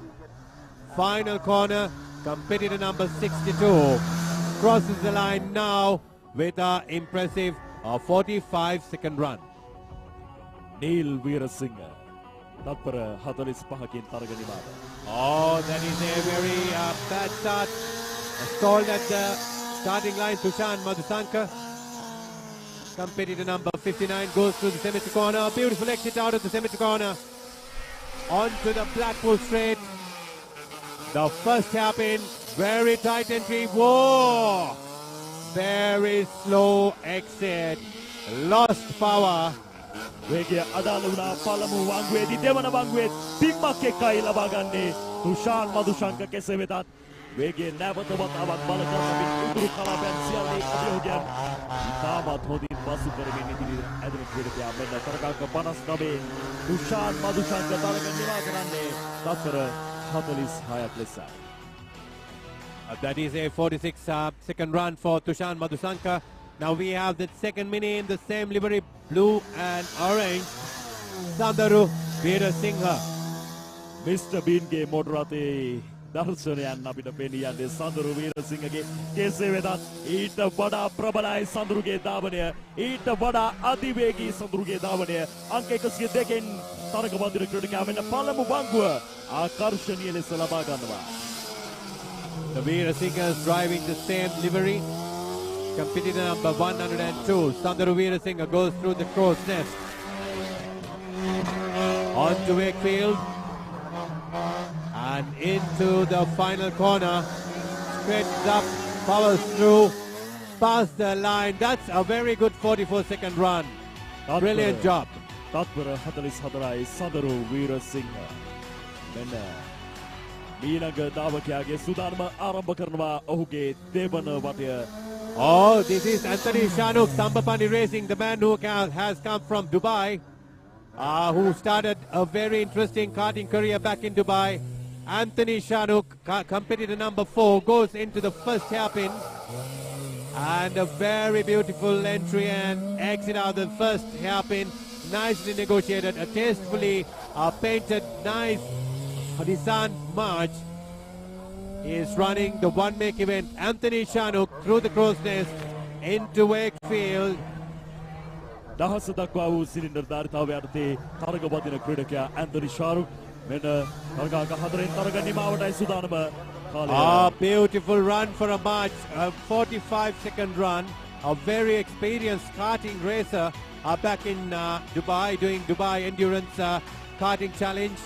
final corner. Competitor number 62 crosses the line now with an impressive 45-second run. Neil Veerasinghe. තත්පර 45කින් තරග නිමාව. Oh, that is a very bad start. Stalled at the starting line, Tushan Madhusanka. Competitor number 59 goes through the symmetry corner. Beautiful exit out of the symmetry corner. Onto the Blackpool straight. The first hairpin, very tight entry. Whoa! Very slow exit. Lost power. වේගය අදාළ වුණා පළමු වංගුවේදී දෙවන වංගුවේ පිම්මක් එකයි ලබා ගන්නේ තුෂාන් මදුශංක. කෙසේ වෙතත් වේගය නැවත වතාවක් බලකරමින් උතුරු කලාපයන් සියල්ලේ අභියෝගයන් ඉතාමත් හොඳින් පසු කරමින් ඉදිරියට ඇදෙන ක්‍රීඩකයා මෙන්න තරගාංක 59 තුෂාන් මදුශංක තරග නිමා කරන්නේ තත්පර 46ක් ලෙස. That is a 46-second run for Tushan Madhusanka. Now we have the second Mini in the same livery, blue and orange. Sandaru Veerasinghe. Mr. Beanගේ මෝටර රථයේ දර්ශනයන් අපිට පෙනී යන්නේ සඳරු වීරසිංහගේ. කෙසේ වෙතත් ඊට වඩා ප්‍රබලයි සඳරුගේ ධාවනය. ඊට වඩා අධිවේගී සඳරුගේ ධාවනය. අංක 102කින් තරග වදින ක්‍රීඩකයා මෙන්න පළමු බංගුව ආකර්ෂණීය ලෙස ලබා ගන්නවා. The Veerasinghe is driving the same livery. Competitor number 102, Sandaru Veerasinghe goes through the crow's nest. On to Wakefield. And into the final corner. straights up, powers through, past the line. That's a very good 44-second run. Brilliant job. තත්පර 44යි සදරු Weerasinghe. මෙන්න ඊළඟ ධාවකයාගේ සූදානම ආරම්භ කරනවා ඔහුගේ දෙවන වටය. Oh, this is Anthony Shanuk, Sambapani Racing, the man who has come from Dubai, who started a very interesting karting career back in Dubai. Anthony Shanuk, competitor number 4, goes into the first hairpin. And a very beautiful entry and exit out the first hairpin. Nicely negotiated, a tastefully painted, nice Nissan March is running the one-make event. Anthony Shanuk through the crow's nest into Wakefield. දහස දක්වා වූ cylinder ධාරිතාව යටතේ තරග වදින ක්‍රීඩකයා Anthony Shah Rukh මෙන්න තරගාක 4න් තරග නිමාවටයි සූදානම. Beautiful run for a March, a 45-second run. A very experienced karting racer back in Dubai, doing Dubai Endurance Karting Challenge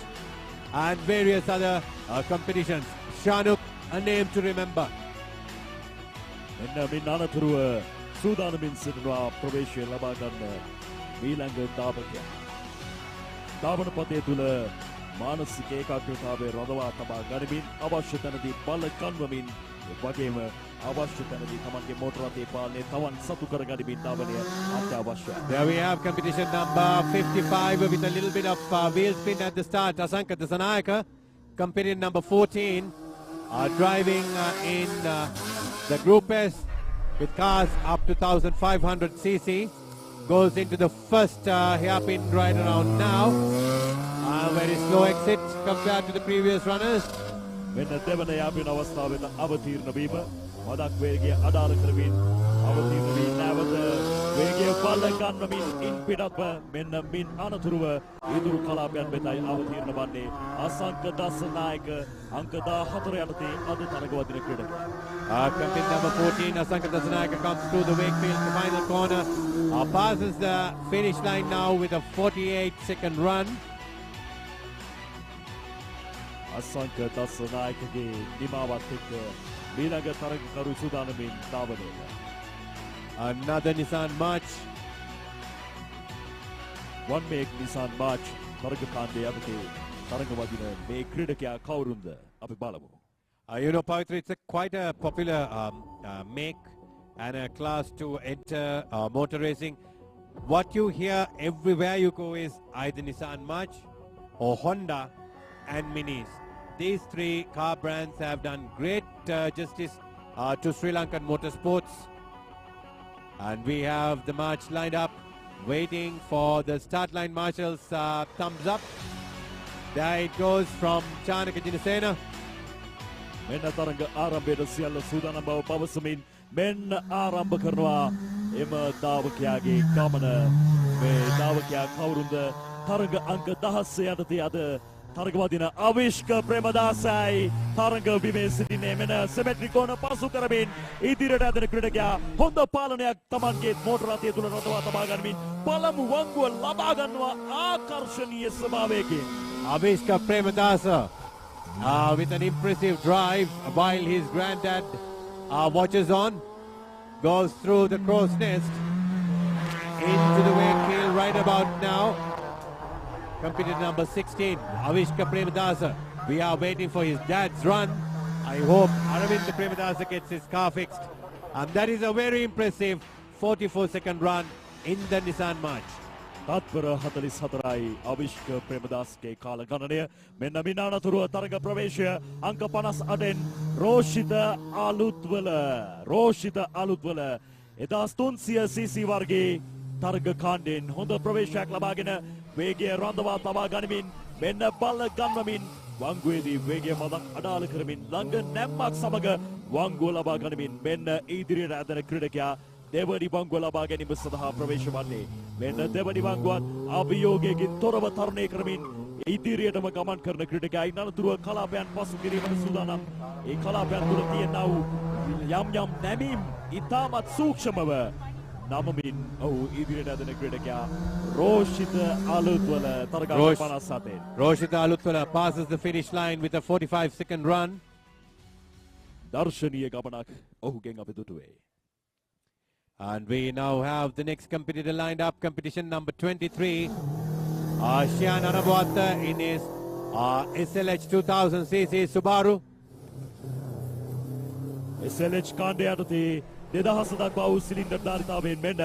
and various other competitions. Shanuk, a name to remember. මෙන්න මින් අනතුරුව සූදානමින් සිටිනවා ප්‍රවේශය ලබා ගන්න ඊළඟ ධාවකයා. ධාවන පතේ තුල මානසික ඒකාග්‍රතාවය රඳවා තබා ගනිමින් අවශ්‍ය තැනදී බල කන්වමින් වගේම අවශ්‍ය තැනදී තමන්ගේ මෝටර රථයේ පාලනය තවන් සතු කර ගනිමින් ධාවනය අත්‍යවශ්‍යයි. There we have competition number 55 with a little bit of wheel spin at the start. Asanka Dasanayaka, competition number 14, driving in the Group S with cars up to 1500 cc. Goes into the first hairpin right around now. Very slow exit compared to the previous runners. මෙන්න දෙවන යාපින අවස්ථාවෙන් අවතීර්ණ වීම මදක් වේගය අඩාල කරමින් අවතීර්ණ වී නැවත වේගය බල ගන්නමින් ඉන් පිටත්ව මෙන්න මින් අනතුරුව ඉදිරි කලාපයන් වෙතයි අවතීර්ණ වන්නේ අසංක දසනායක අංක 14 යටතේ අද තරග වදින ක්‍රීඩකයා. Company number 14, Asanka Dasanayaka, comes through the Wakefield final corner. Passes the finish line now with a 48-second run. Asanka දසනායකගේ නිමාවත් එක්ක ඊළඟ තරගකරු සූදානමින් ධාවනය. Another Nissan March. One make Nissan March තරග කාණ්ඩයේ අපේ තරග වදින මේ ක්‍රීඩකයා කවුරුන්ද අපි බලමු. You know, Pavitra, it's quite a popular make and a class to enter motor racing. What you hear everywhere you go is either Nissan March or Honda and Minis. These three car brands have done great justice to Sri Lankan motorsports. And we have the March lined up, waiting for the start line marshal's thumbs up. There it goes from Chanaka Jinasena. මෙන්න තරග ආරම්භයට සියල්ල සූදානම් බව පවසමින් මෙන්න ආරම්භ කරනවා එම ධාවකයාගේ ගමන. මේ ධාවකයා කවුරුන්ද? තරග අංක 16 යටතේ අද තරග වදින අවිෂ්ක ප්‍රේමදාසයි තරග බිමේ සිටින්නේ. මෙන්න සෙමෙට්‍රි කෝණ පසු කරමින් ඉදිරියට ඇදෙන ක්‍රීඩකයා හොඳ පාලනයක් තමන්ගේ මෝටර රථය තුල රඳවා තබා ගනිමින් පළමු වංගුව ලබා ගන්නවා ආකර්ෂණීය ස්වභාවයකින්. Avishka Premadasa with an impressive drive while his granddad watches on. Goes through the crow's nest into the Wakefield right about now. Competitor number 16, Avishka Premadasa. We are waiting for his dad's run. I hope Aravind Premadasa gets his car fixed. And that is a very impressive 44-second run in the Nissan March. තත්පර 44යි Avishka ප්‍රේමදාසගේ කාල ගණනය. මෙන්න මින් අනතුරුව තරග ප්‍රවේශය අංක 58න් රෝෂිත අලුත්වල 1300 cc වර්ගයේ තරග කාණ්ඩයෙන් හොඳ ප්‍රවේශයක් ලබාගෙන වේගය රඳවා තබා ගනිමින් මෙන්න බල ගන්වමින් වංගුවේදී වේගය මදක් අඩාල කරමින් ළඟ නැම්මක් සමග වංගුව ලබා ගනිමින් මෙන්න ඉදිරියට ඇදෙන ක්‍රීඩකයා දෙවනි වංගුව ලබා ගැනීම සඳහා ප්‍රවේශ වන්නේ. මෙන්න දෙවනි වංගුවත් අභියෝගයකින් තොරව තරණය කරමින් ඉදිරියටම ගමන් කරන ක්‍රීඩකයා අනතුරුව කලාපයන් පසු කිරීමට සූදානම්. ඒ කලාපයන් තුළ තියෙනා වූ යම් නැමීම් ඉතාමත් සූක්ෂමව නමමින් ඔහු ඉදිරියට ඇදෙන ක්‍රීඩකයා රෝෂිත අලුත්වල තරග 57. Roshita Aluthwala passes the finish line with a 45-second run. දර්ශනීය ගමනක් ඔහුගෙන් අපි දුටුවේ. And we now have the next competitor lined up, competition number 23. Shian Anabwata in his SLH 2000cc Subaru. SLH කාණ්ඩය යටතේ 2000 දක්වා වූ සිලින්ඩර් ධාරිතාවෙන් මෙන්න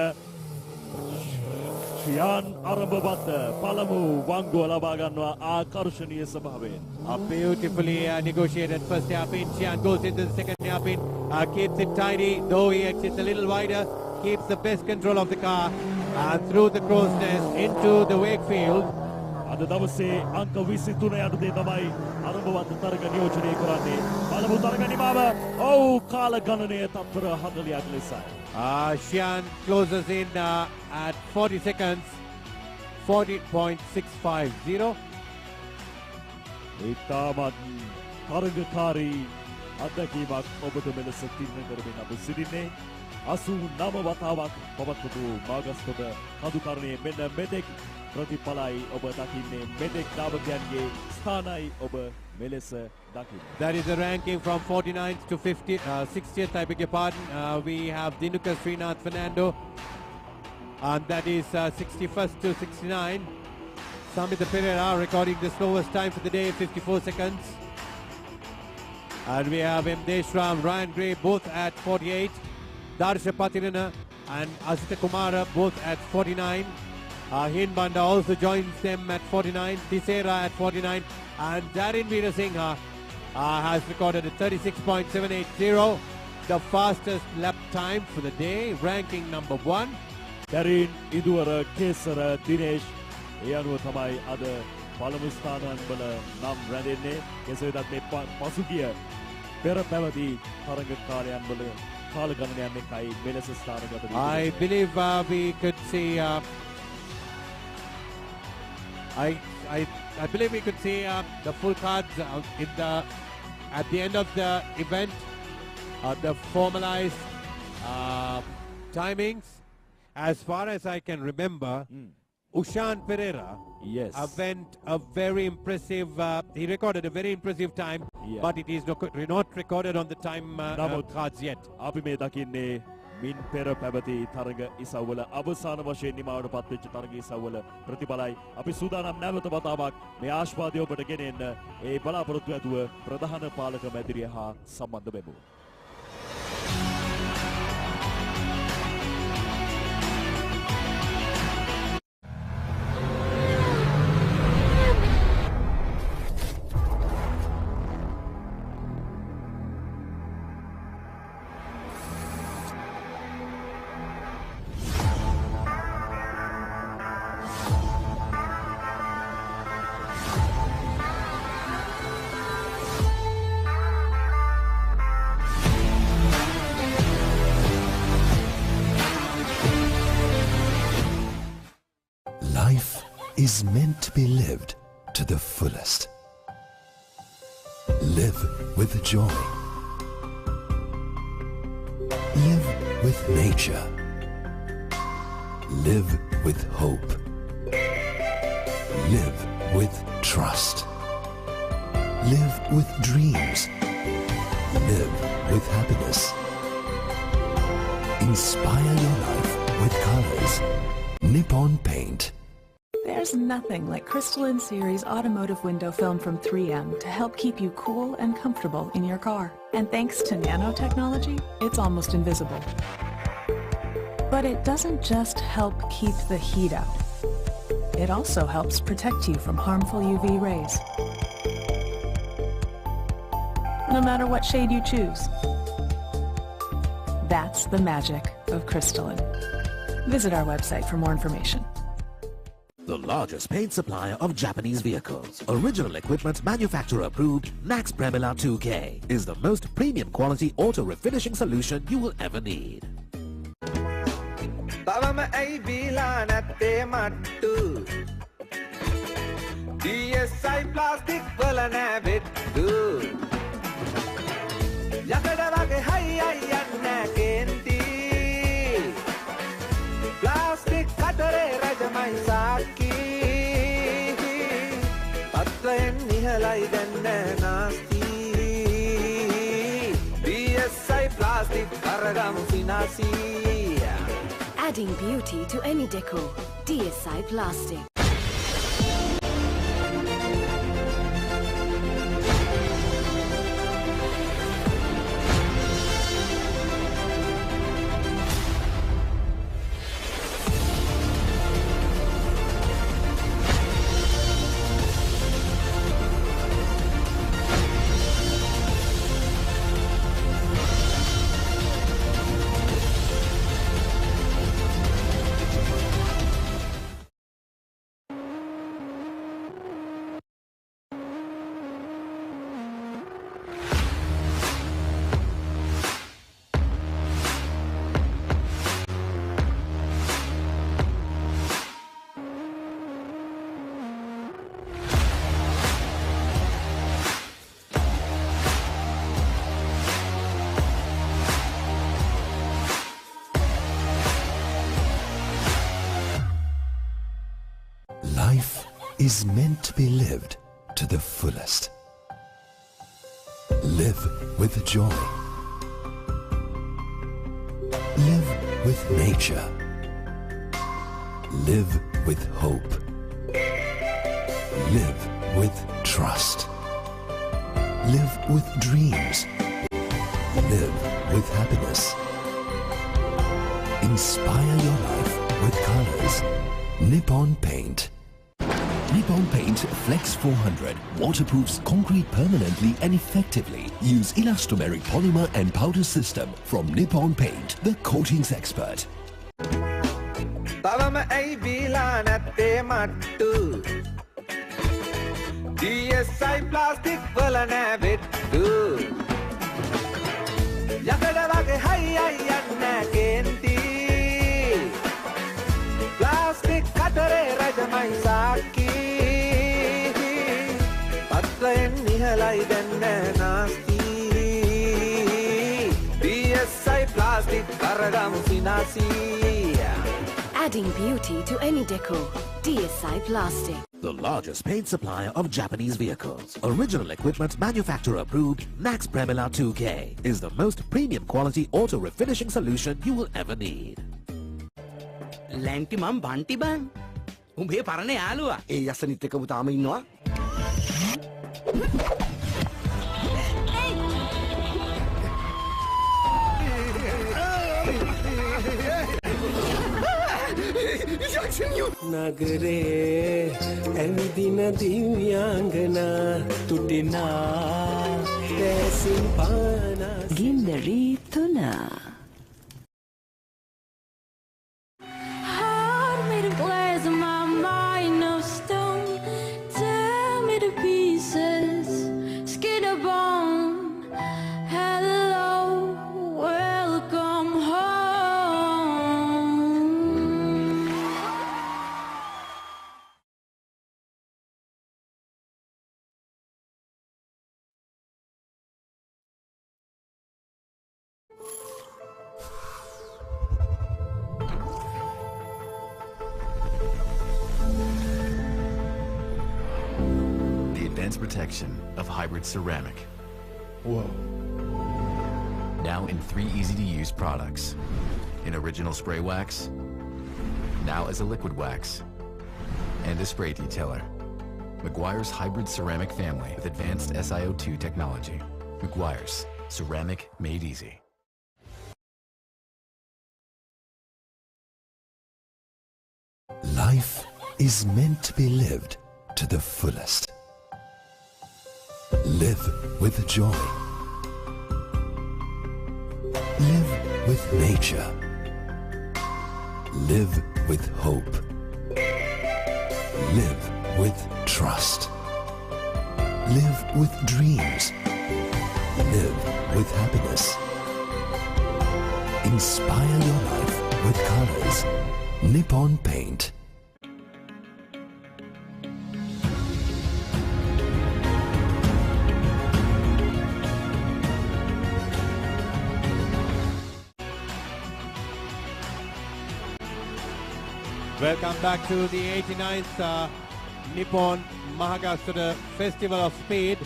ශියාන් අරඹවත්ත පළමු වංගුව ලබා ගන්නවා ආකර්ශනීය ස්වභාවයෙන්. A beautifully negotiated first hairpin. Shian goes into the second hairpin, keeps it tidy, though he exits a little wider, keeps the best control of the car, and through the crow's nest into the Wakefield. අද දවසේ අංක 23 යටතේ තමයි අරඹවත්ත තරග නියෝජනය කරන්නේ. පළමු තරග නිමාව කාල ගණනය තත්පර 40ක් ලෙසයි. Shian closes in at 40 seconds, 40.650. ඉතාමත් තරගකාරී අත්දැකීමක් ඔබට මෙලෙස තිරණ කරමින් අප සිටින්නේ 89 වතාවක් පවත්වපු මාගස්තොට කඳුකරණයේ මෙන්න මෙතෙක් ප්‍රතිඵලයි ඔබ දකින්නේ මෙතෙක් නාවකයන්ගේ ස්ථානයි ඔබ මෙලෙස දකින්නේ. That is the ranking from 49th to 60th, I beg your pardon. We have Dinuka Srinath Fernando, and that is 61st to 69. Samita Pereira recording the slowest time for the day, 54 seconds. And we have M. Deshram, Ryan Gray, both at 48. Darsha Patirana and Asita Kumara, both at 49. Hin Banda also joins them at 49. Tisera at 49. And Darin Veerasinghe has recorded a 36.780, the fastest lap time for the day, ranking number 1. Darin, Idwara, Kesara, Dinesh, ඒ අනුව තමයි අද පළමු ස්ථානයන් වල නම් රැඳෙන්නේ. කෙසේ වෙතත් මේ පසුගිය පෙර පැවති තරග කාලයන් වල කාල ගණනයන් එක්කයි මෙලෙස ස්ථානගත වී. I believe we could see I believe we could see the full cards at the end of the event, the formalized timings. As far as I can remember, Ushan Pereira went a very impressive, he recorded a very impressive time, but it is not recorded on the time cards yet. අපි මේ දකින්නේ මින් පෙර පැවති තරග ඉසව්වල අවසාන වශයෙන් නිමාවට පත්වෙච්ච තරග ඉසව්වල ප්‍රතිඵලයි. අපි සූදානම් නැවත වතාවක් මේ ආශාවාදය ඔබට ගෙනෙන්න ඒ බලාපොරොත්තු ඇතුව ප්‍රධාන පාලක මැදිරිය හා සම්බන්ධ වෙමු. Life is meant to be lived to the fullest. Live with joy. Live with nature. Live with hope. Live with trust. Live with dreams. Live with happiness. Inspire your life with colors. Nippon Paint. There's nothing like crystalline series automotive window film from 3M to help keep you cool and comfortable in your car. And thanks to nanotechnology, it's almost invisible. But it doesn't just help keep the heat out. It also helps protect you from harmful UV rays. No matter what shade you choose. That's the magic of crystalline. Visit our website for more information. The largest paint supplier of Japanese vehicles, original equipment manufacturer approved, Nax Premila 2K is the most premium quality auto refinishing solution you will ever need. තවම ඇයි බීලා නැත්තේ මට්ටු DSI plastic වල නෑ වෙට්ටු යකඩ වගේ හයි අයි යන්න කේන්ති ප්ලාස්ටික් කතරේ රජමයි සාක්කි තත්වයෙන් නිහලයි දැන්න නාස්ති කරගමු සිනාසී. Adding beauty to any decor. DSI Plastic. Life is meant to be lived to the fullest. Live with joy. Live with nature. Live with hope. Live with trust. Live with dreams. Live with happiness. Inspire your life with colors. Nippon Paint. Nippon Paint Flex 400 waterproofs concrete permanently and effectively. Use elastomeric polymer and powder system from Nippon Paint, the coatings expert. තවම ඇයි බීලා නැත්තේ මට්ටු. DSI plastic වල නෑ වෙට්ටු. යකඩ වගේ හයි අයි යන්න කේන්ති. ප්ලාස්ටික් කතරේ රජමයි සාක්කි. පත්‍රයෙන් ඉහළයි දැන්න නාස්ති. DSI ප්ලාස්ටික් කරගමු සිනාසී. Adding beauty to any decor. DSI Plastic. The largest paint supplier of Japanese vehicles. Original equipment manufacturer approved. Nax Premila 2K is the most premium quality auto refinishing solution you will ever need. ලැන්ටි මම් බන්ටි බං උඹේ පරණ යාළුවා. ඒ යසනිත් එක්ක පුතාම ඉන්නවා. නගරේ ඇවිදින දිව්‍යාංගනා තුටිනා දැසින් පානා ගින්නරි තුනා. Heart made of glass and my mind of stone. Tear me to pieces, skin and bone. Hello, welcome home. The advanced protection of hybrid ceramic. Whoa. Now in 3 easy-to-use products. In original spray wax, now as a liquid wax, and a spray detailer. Meguiar's hybrid ceramic family with advanced SiO2 technology. Meguiar's, ceramic made easy. Life is meant to be lived to the fullest. Live with joy. Live with nature. Live with hope. Live with trust. Live with dreams. Live with happiness. Inspire your life with colors. Nippon Paint. Welcome back to the 89th Nippon Mahagastota Festival of Speed.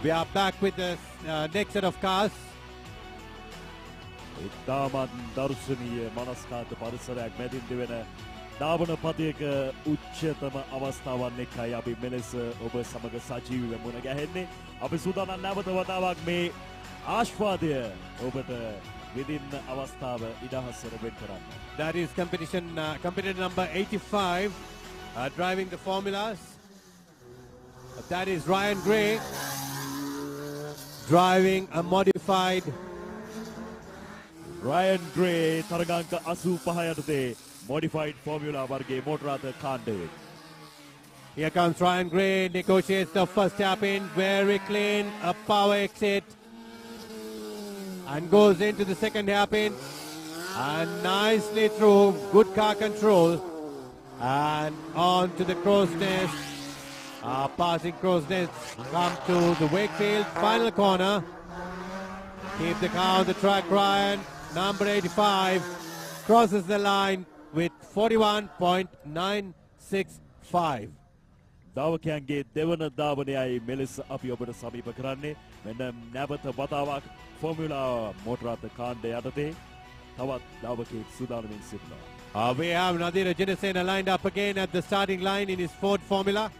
We are back with the next set of cars. ඉතාමත් දර්ශනීය මනස්කාන්ත පරිසරයක් මැදින් දෙවෙන ධාවන පදයක උච්චතම අවස්ථාවන් එක්කයි අපි මෙලෙස ඔබ සමග සජීවීව මුණ ගැහෙන්නේ. අපි සූදානම් නැවත වතාවක් මේ ආශ්වාදය ඔබට විඳින්න අවස්ථාව ඉඩහසර වෙන් කරන්න. That is competitor number 85 driving the formulas. That is Ryan Gray driving a modified Ryan Gray තරගාංක 85 යටතේ modified formula වර්ගයේ මෝටරාත කාණ්ඩයෙන්. Here comes Ryan Gray, negotiates the first hairpin, very clean, a power exit, and goes into the second hairpin, and nicely through, good car control, and on to the crow's nest, passing crow's nest, come to the Wakefield final corner, keep the car on the track. Ryan, number 85, crosses the line with 41.965. ධාවකයන්ගේ දෙවන ධාවනයයි මෙලෙස අපි ඔබට සමීප කරන්නේ. මෙන්න නැවත වතාවක් formula මෝටරාත කාණ්ඩ යටතේ තවත් ධාවකයෙක් සූදානමින් සිටිනවා. We have Nadira Jinasena lined up again at the starting line in his Ford Formula.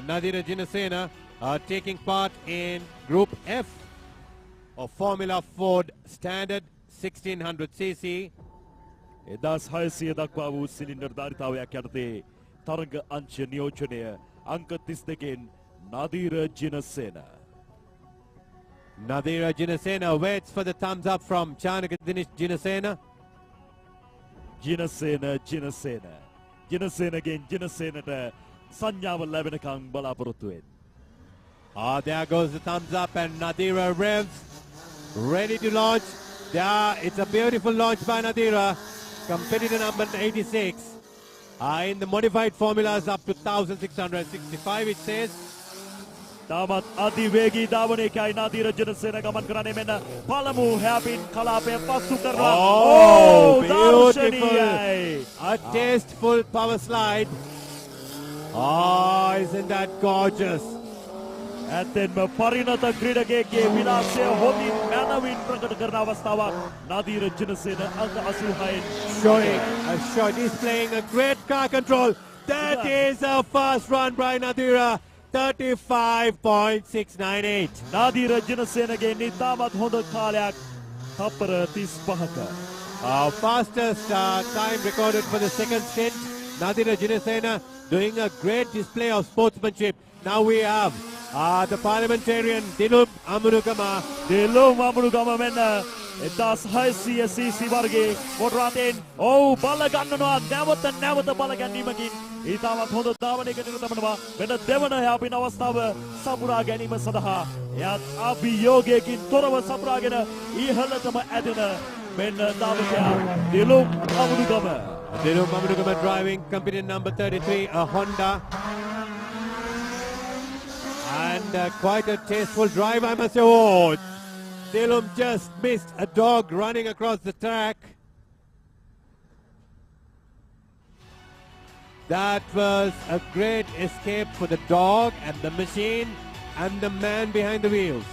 Nadira Jinasena taking part in Group F of Formula Ford Standard 1600cc. 1600 දක්වා වූ සිලින්ඩර් ධාරිතාවයක් යටතේ තරග අංශ නියෝජනය අංක 32න් නදීර ජිනසේන. Nadira Jinasena waits for the thumbs up from Chanaka Dinesh Jinasena. ජිනසේනගෙන් ජිනසේනට සංඥාව ලැබෙනකම් බලාපොරොත්තු වෙන්න. There goes the thumbs up and Nadira revs, ready to launch. There, it's a beautiful launch by Nadira. Competitor number 86. In the modified formulas up to 1665 it says. තාමත් අධිවේගී ධාවනයකයි නදීර ජනසේන ගමන් කරන්නේ. මෙන්න පළමු හැපින් කලාපය පසු කරලා. Beautiful. A tasteful power slide. Isn't that gorgeous? ඇත්තෙන්ම පරිණත ක්‍රීඩකයෙක්ගේ විලාසය හොඳින් මනවින් ප්‍රකට කරන අවස්ථාවක් නදීර ජනසේන අංක 86න් showing a shot. He's playing a great car control. That is a fast run by Nadira. 35.698. නදීර ජනසේනගේ ඉතාමත් හොඳ කාලයක් තප්පර 35ක. Fastest time recorded for the second stint. Nadira Jinasena doing a great display of sportsmanship. Now we have the parliamentarian Dilum Amunugama. මෙන්න 1600 cc වර්ගයේ මොටරාතෙන් බල ගන්නවා. නැවත බල ගැනීමකින් ඉතාමත් හොඳ ධාවනයකට නිරතවනවා. මෙන්න දෙවන හැපින අවස්ථාව සපුරා ගැනීම සඳහා එයත් අභියෝගයකින් තොරව සපුරාගෙන ඉහළටම ඇදෙන මෙන්න ධාවකයා දිලුම් Amunugama. Dilum Amunugama driving competitor number 33, a Honda. And quite a tasteful drive, I must say. Dilum just missed a dog running across the track. That was a great escape for the dog and the machine and the man behind the wheels.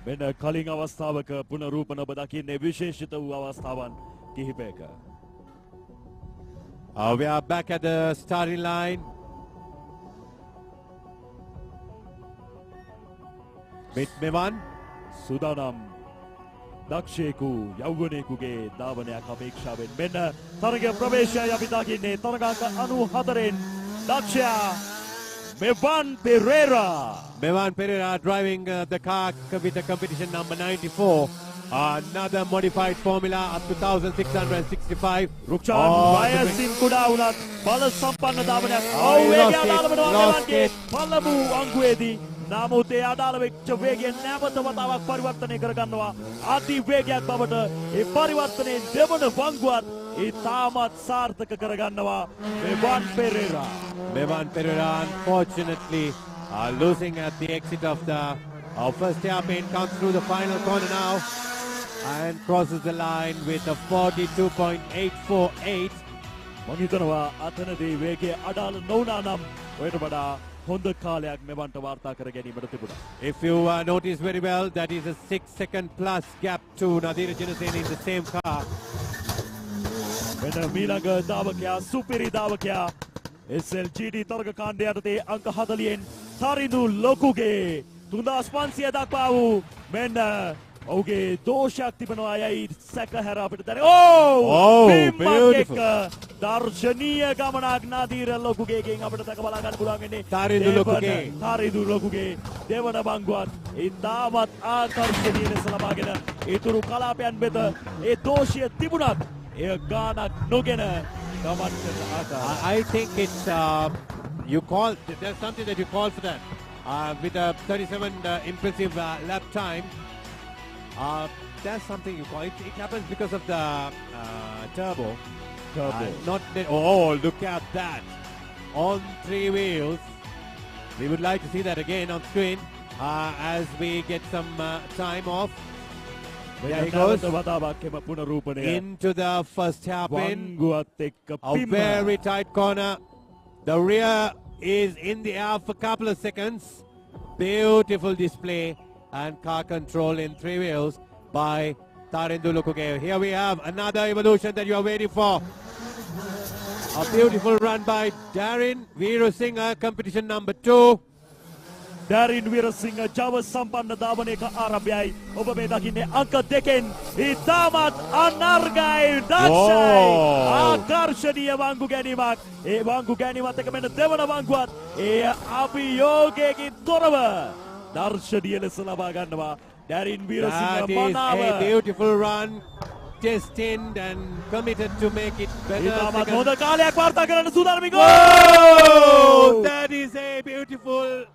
මෙන්න කලින් අවස්ථාවක පුනරූපන ඔබ දකින්නේ විශේෂිත වූ අවස්ථාවන් කිහිපයක. We are back at the starting line. Mevan සූදානම් දක්ෂයෙකු යෞවනයෙකුගේ ධාවනයක් අපේක්ෂාවෙන් මෙන්න තරග ප්‍රවේශය අපි දකින්නේ තරගාංක 94න් දක්ෂයා Mevan Pereira. Mevan Pereira driving the car with the competition number 94. Another modified formula up to 1665. Rukshan වයසින් කුඩා වුණත් බල සම්පන්න ධාවනයක්. පළමු අංගුවේදී නමුත් ඒ අදාළ වෙච්ච වේගය නැවත වතාවක් පරිවර්තනය කරගන්නවා. අති වේගයක් බවට ඒ පරිවර්තනයේ දෙවන වංගුවත් ඉතාමත් සාර්ථක කරගන්නවා Mevan Pereira. Mevan Pereira unfortunately losing at the exit of the first hairpin, comes through the final corner now and crosses the line with a 42.848. මම හිතනවා අතනදී වේගය අඩාල නොවුණා නම් ඔයට වඩා හොඳ කාලයක් මෙවන්ට වාර්තා කර ගැනීමට තිබුණා. If you notice very well, that is a 6-second plus gap to Nadira Jinaseni in the same car. වෙන මීළඟ ධාවකයා සුපිරි ධාවකයා SLGD තරග කාණ්ඩය යටතේ අංක 40න් තරිඳු ලොකුගේ 3500 දක්වා වූ මෙන්න ඔහුගේ දෝෂයක් තිබෙනවා යයි සැකහැර අපිට දැනෙන. beautiful. දර්ශනීය ගමනක් නදීර ලොකුගේගෙන් අපිට දැක බලා ගන්න පුළුවන් වෙන්නේ. තරිඳු ලොකුගේ දෙවන බංගුවත් ඉතාමත් ආකර්ශනීය ලෙස ලබාගෙන ඊතුරු කලාපයන් වෙත ඒ දෝෂය තිබුණත් එය ගානක් නොගෙන ගමන් කරන ආකාරය. I think it's you call there's something that you call for that with a 37 impressive lap time. That's something you call it. It happens because of the turbo. Not the, look at that on 3 wheels. We would like to see that again on screen as we get some time off. There he goes into the first hairpin. A very tight corner. The rear is in the air for a couple of seconds. Beautiful display and car control in 3 wheels by Tarindu Lukuge. Here we have another evolution that you are waiting for. A beautiful run by Darin Veerasinghe, competition number 2. Darin Veerasinghe ජව සම්පන්න ධාවනයක ආරම්භයයි. ඔබ මේ දකින්නේ අංක 2න් ඉතාමත් අනර්ගයි දක්ෂයි ආකර්ශනීය වංගු ගැනීමක්. ඒ වංගු ගැනීමත් එක්ක මෙන්න දෙවන වංගුවත් ඒ අභියෝගයකින් තොරව දර්ශනීය ලෙස ලබා ගන්නවා. Darin Veerasinghe That is a beautiful run. Destined and committed to make it better. ඉතාමත් හොඳ කාලයක් වාර්තා කරන්න සූදානම්. That is a beautiful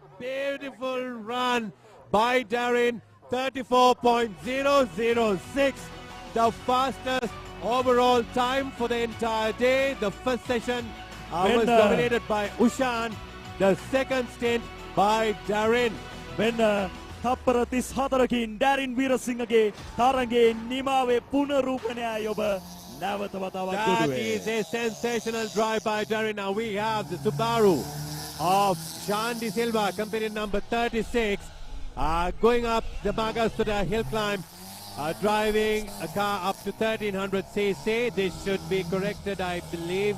run by Darin. 34.006, the fastest overall time for the entire day. The first session was dominated by Ushan. The second stint by Darin. තප්පර 34කින් Darin Veerasinghe තරඟේ නිමාවේ පුනරූපණයයි ඔබ නැවත වතාවක් That දුටුවේ. is a sensational drive by Darin. Now we have the Subaru of Shandy Silva, competition number 36, going up the Mahagastota hill climb, driving a car up to 1300cc. This should be corrected, I believe,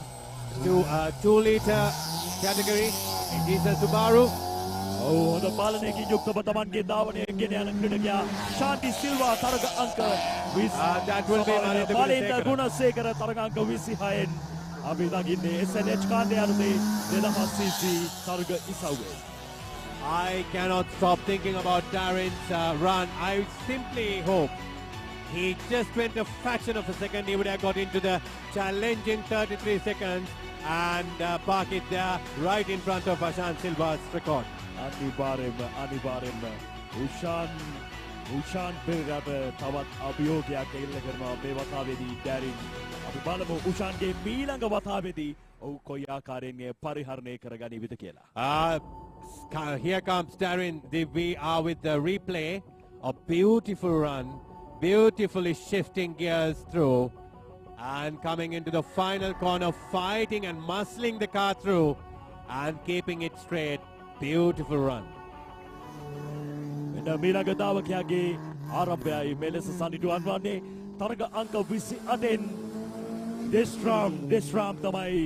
to a 2-liter category. It is a Subaru. හොඳ පාලනයකින් යුක්තව තමන්ගේ ධාවනය ගෙන යන ක්‍රීඩකයා ශාන්ති සිල්වා තරග අංක 20. That will be බලින්ද Gunasekara තරග අංක 26න් අපි දකින්නේ SNH කාණ්ඩය යටතේ 2000cc තරග ඉසව්වේ. I cannot stop thinking about Darin's run. I simply hope he just went a fraction of a second. He would have got into the challenging 33 seconds and park it there right in front of Ashan Silva's record. අනිවාර්යෙන්ම උෂාන් පෙරේරාට තවත් අභියෝගයක් එල්ල කරනවා මේ වතාවේදී Darin. අපි බලමු උෂාන්ගේ මීළඟ වතාවේදී ඔහු කොයි ආකාරයෙන් පරිහරණය කරගනිවිද කියලා. Here comes Darin. We are with the replay. A beautiful run, beautifully shifting gears through and coming into the final corner, fighting and muscling the car through and keeping it straight. Beautiful run. මීළඟ ධාවකයාගේ ආරම්භයයි මෙලෙස සනිටුවන් වන්නේ තරග අංක 28න් දෙස්රාම් තමයි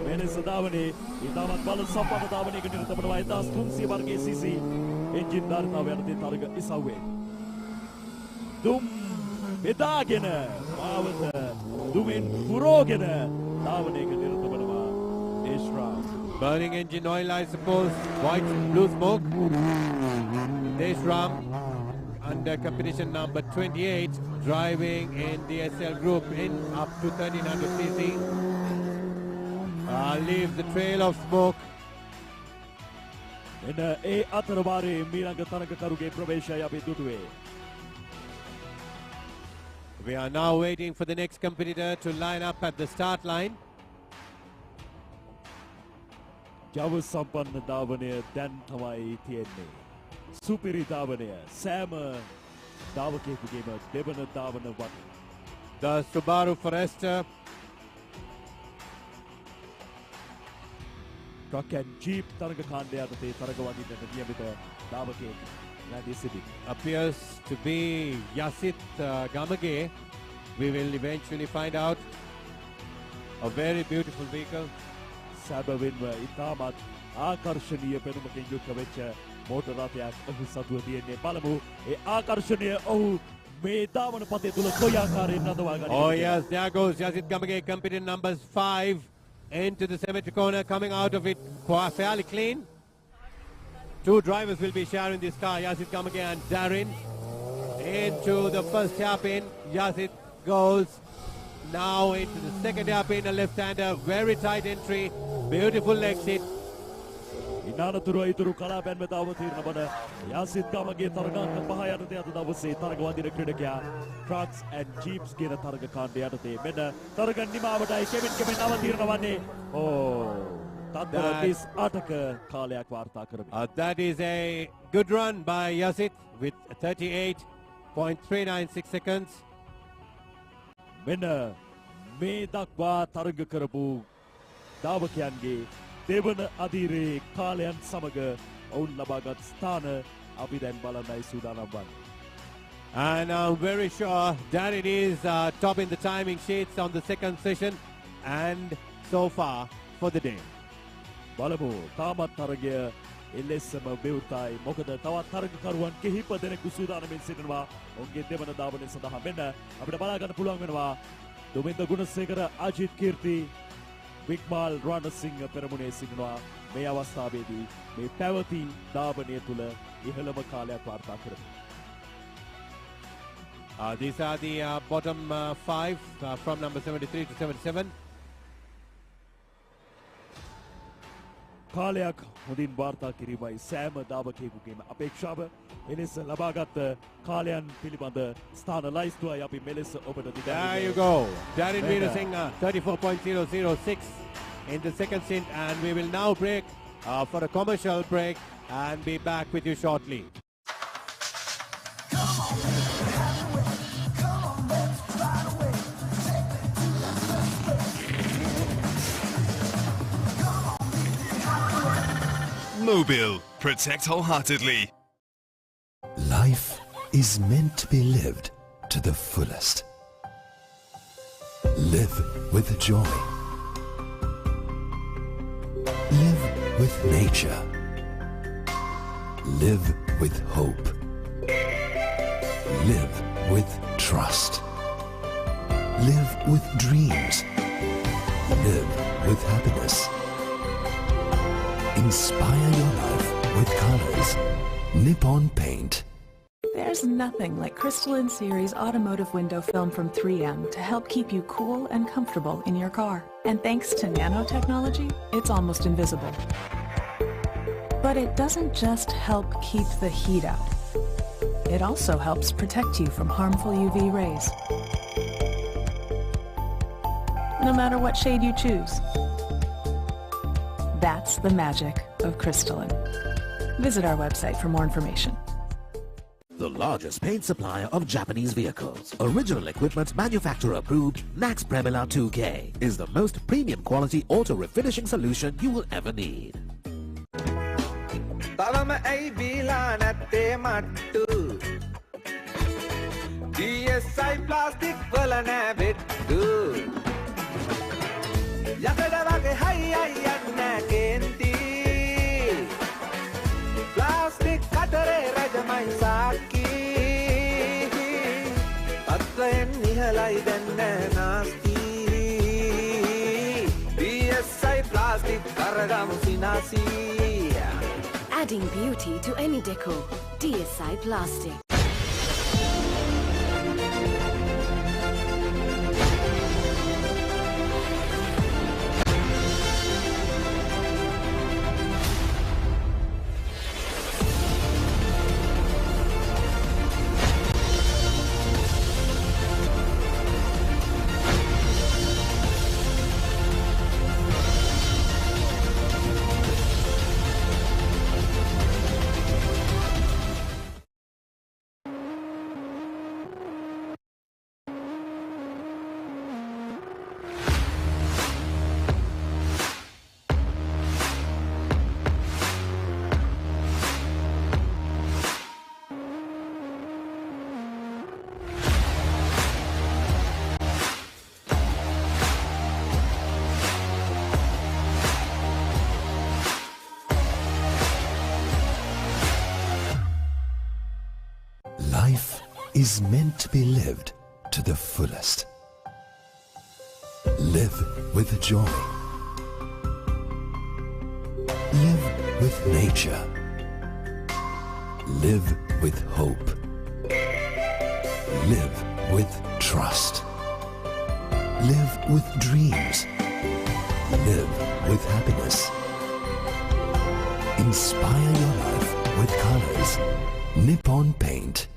මෙලෙස ධාවනයේ ඉතාමත් බල සම්පන්න ධාවනයකට නිරත වෙනවා 1300 වර්ගයේ CC එන්ජින් ධාරිතාව යටතේ තරග ඉසව්වේ. දුම් බෙදාගෙන මාවත දුමින් පුරෝගෙන ධාවනයකට නිරත වෙනවා දෙස්රාම්. Burning engine oil, I suppose. White and blue smoke. Desram under competition number 28, driving in the SL group in up to 1300cc. Leaves the trail of smoke. ඒ අතරවාරේ මීළඟ තරගකරුගේ ප්‍රවේශය අපි දුටුවේ. We are now waiting for the next competitor to line up at the start line. ජව සම්පන්න ධාවනය දැන් තමයි තියෙන්නේ. සුපිරි ධාවනය සෑම ධාවකයෙකුගේම දෙවන ධාවන වගේ. The Subaru Forester truck and jeep තරග කාණ්ඩය යටතේ තරග වදින්නට නියමිත ධාවකයෙක් රැඳී සිටියි. Appears to be Yasit Gamage. We will eventually find out. A very beautiful vehicle. සැබවින්ම ඉතාමත් ආකර්ශනීය පෙනුමකින් යුක්ත වෙච්ච මෝටර් රථයක් ඔහු සතුව තියෙන්නේ. බලමු ඒ ආකර්ශනීය ඔහු මේ ධාවන පතේ තුල කොයි ආකාරයෙන් නදවා ගනිද. Oh yes, there goes Yasit Gamage, competing numbers 5 into the cemetery corner, coming out of it fairly clean. Two drivers will be sharing this car, Yasit Gamage and Darren. Into the first hairpin, Yasit goes now into the second hairpin, a left-hander, very tight entry, beautiful exit. ඉනානතුරු ඉතුරු කලාපයන් වෙත අවතීර්ණ වන යාසිත් ගමගේ තරගාංක 5 යටතේ අද දවසේ තරග වදින ක්‍රීඩකයා trucks and jeeps කියන තරග කාණ්ඩය යටතේ මෙන්න තරග නිමාවටයි කෙමෙන් අවතීර්ණ වන්නේ. තත්පර 38ක කාලයක් වාර්තා කරමි. That is a good run by Yasit with 38.396 seconds. මෙන්න මේ දක්වා තරග කරපු ධාවකයන්ගේ දෙවන අදිරේ කාලයන් සමග ඔවුන් ලබාගත් ස්ථාන අපි දැන් බලන්නයි සූදානම් වන්නේ. And I'm very sure Darren is topping the timing sheets on the second session and so far for the day. බලමු තාමත් තරගය එලෙසම බෙවුතයි. මොකද තවත් තරගකරුවන් කිහිප දෙනෙකු සූදානම්ෙන් සිටිනවා ඔවුන්ගේ දෙවන ධාවනය සඳහා. මෙන්න අපිට බලා ගන්න පුළුවන් වෙනවා දුමින්ද ගුණසේකර, අජිත් කීර්ති, වික්මාල් රණසිංහ පෙරමුණේ සිටිනවා මේ අවස්ථාවේදී මේ පැවති ධාවනය තුල ඉහළම කාලයක් වාර්තා කරමු. These are the bottom 5 from number 73 to 77. කාලයක් හොඳින් වාර්තා කිරීමයි සෑම ධාවකයෙකුගේම අපේක්ෂාව. එලෙස ලබාගත් කාලයන් පිළිබඳ ස්ථාන ලයිස්තුවයි අපි මෙලෙස ඔබට දිගා. There you go. Darren Veerasinghe 34.006 in the second stint, and we will now break for a commercial break and be back with you shortly. Mobile. Protect wholeheartedly. Life is meant to be lived to the fullest. Live with joy. Live with nature. Live with hope. Live with trust. Live with dreams. Live with happiness. Inspire your life with colors. Nippon Paint. There's nothing like crystalline series automotive window film from 3M to help keep you cool and comfortable in your car. And thanks to nanotechnology, it's almost invisible. But it doesn't just help keep the heat out. It also helps protect you from harmful UV rays. No matter what shade you choose. That's the magic of crystalline. Visit our website for more information. The largest paint supplier of Japanese vehicles. Original equipment manufacturer approved Nax Premila 2K is the most premium quality auto refinishing solution you will ever need. තවම ඇයි බීලා නැත්තේ මට්ටු DSI plastic වල නෑ බෙට්ටු යකඩ වගේ හයි යන්න කේන්ති ප්ලාස්ටික් කතරේ රජමයි සාක්කි පත්වයෙන් නිහලයි දැන්න නාස්ති DSI ප්ලාස්ටික් කරගමු සිනාසී. Adding beauty to any decor. DSI Plastic. Life is meant to be lived to the fullest. Live with joy. Live with nature. Live with hope. Live with trust. Live with dreams. Live with happiness. Inspire your life with colors. Nippon Paint.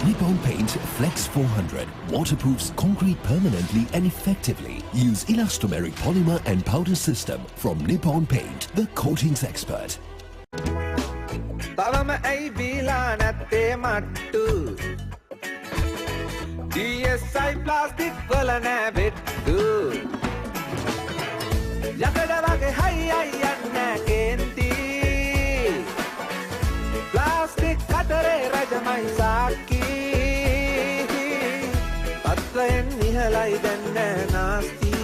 Nippon Paint Flex 400 waterproofs concrete permanently and effectively. Use elastomeric polymer and powder system from Nippon Paint, the coatings expert. තවම ඇයි බීලා නැත්තේ මට්ටු DSI plastic වල නෑ බෙට්ටු යකඩ වගේ හයි යන්න කේන්ති ප්ලාස්ටික් කතරේ රජමයි සාක්කි පත්‍රයෙන් ඉහළයි දැන්න නාස්ති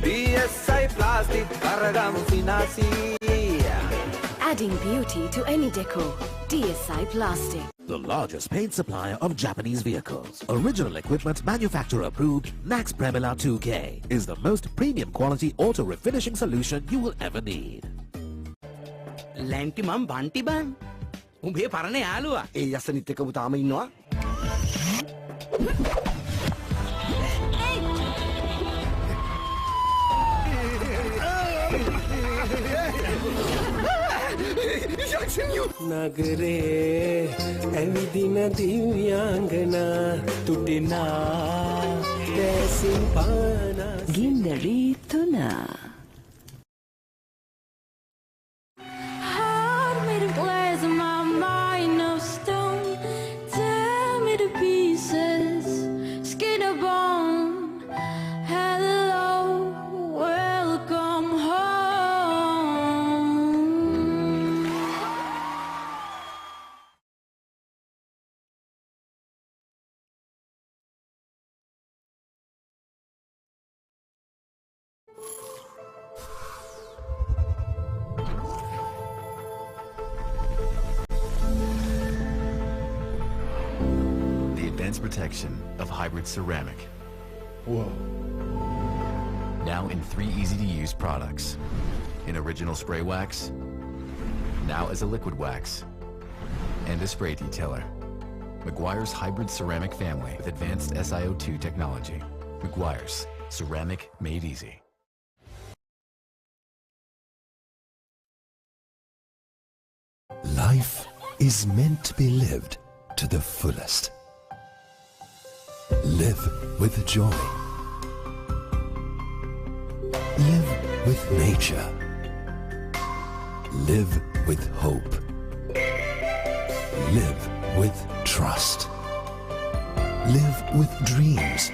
DSI ප්ලාස්ටික් කරගමු ෆිනාසි Adding beauty to any decor. DSI Plastic. The largest paint supplier of Japanese vehicles. Original equipment manufacturer approved, Nax Premila 2K is the most premium quality auto refinishing solution you will ever need. ලැන්ටි මම් බන්ටි බං උඹේ පරණ යාළුවා ඒ යසනිත් එක්කම තාම ඉන්නවා නගරේ ඇවිදින දිව්‍යාංගනා තුටිනා දැසින් පානා ගින්නරි තුනා Heart made of glass and my mind of stone. Tear me to pieces, skin and bone. Hello, welcome home. The advanced protection of hybrid ceramic. Whoa. Now in 3 easy-to-use products. In original spray wax, now as a liquid wax, and a spray detailer. Meguiar's hybrid ceramic family with advanced SiO2 technology. Meguiar's, ceramic made easy. Life is meant to be lived to the fullest. Live with joy. Live with nature. Live with hope. Live with trust. Live with dreams.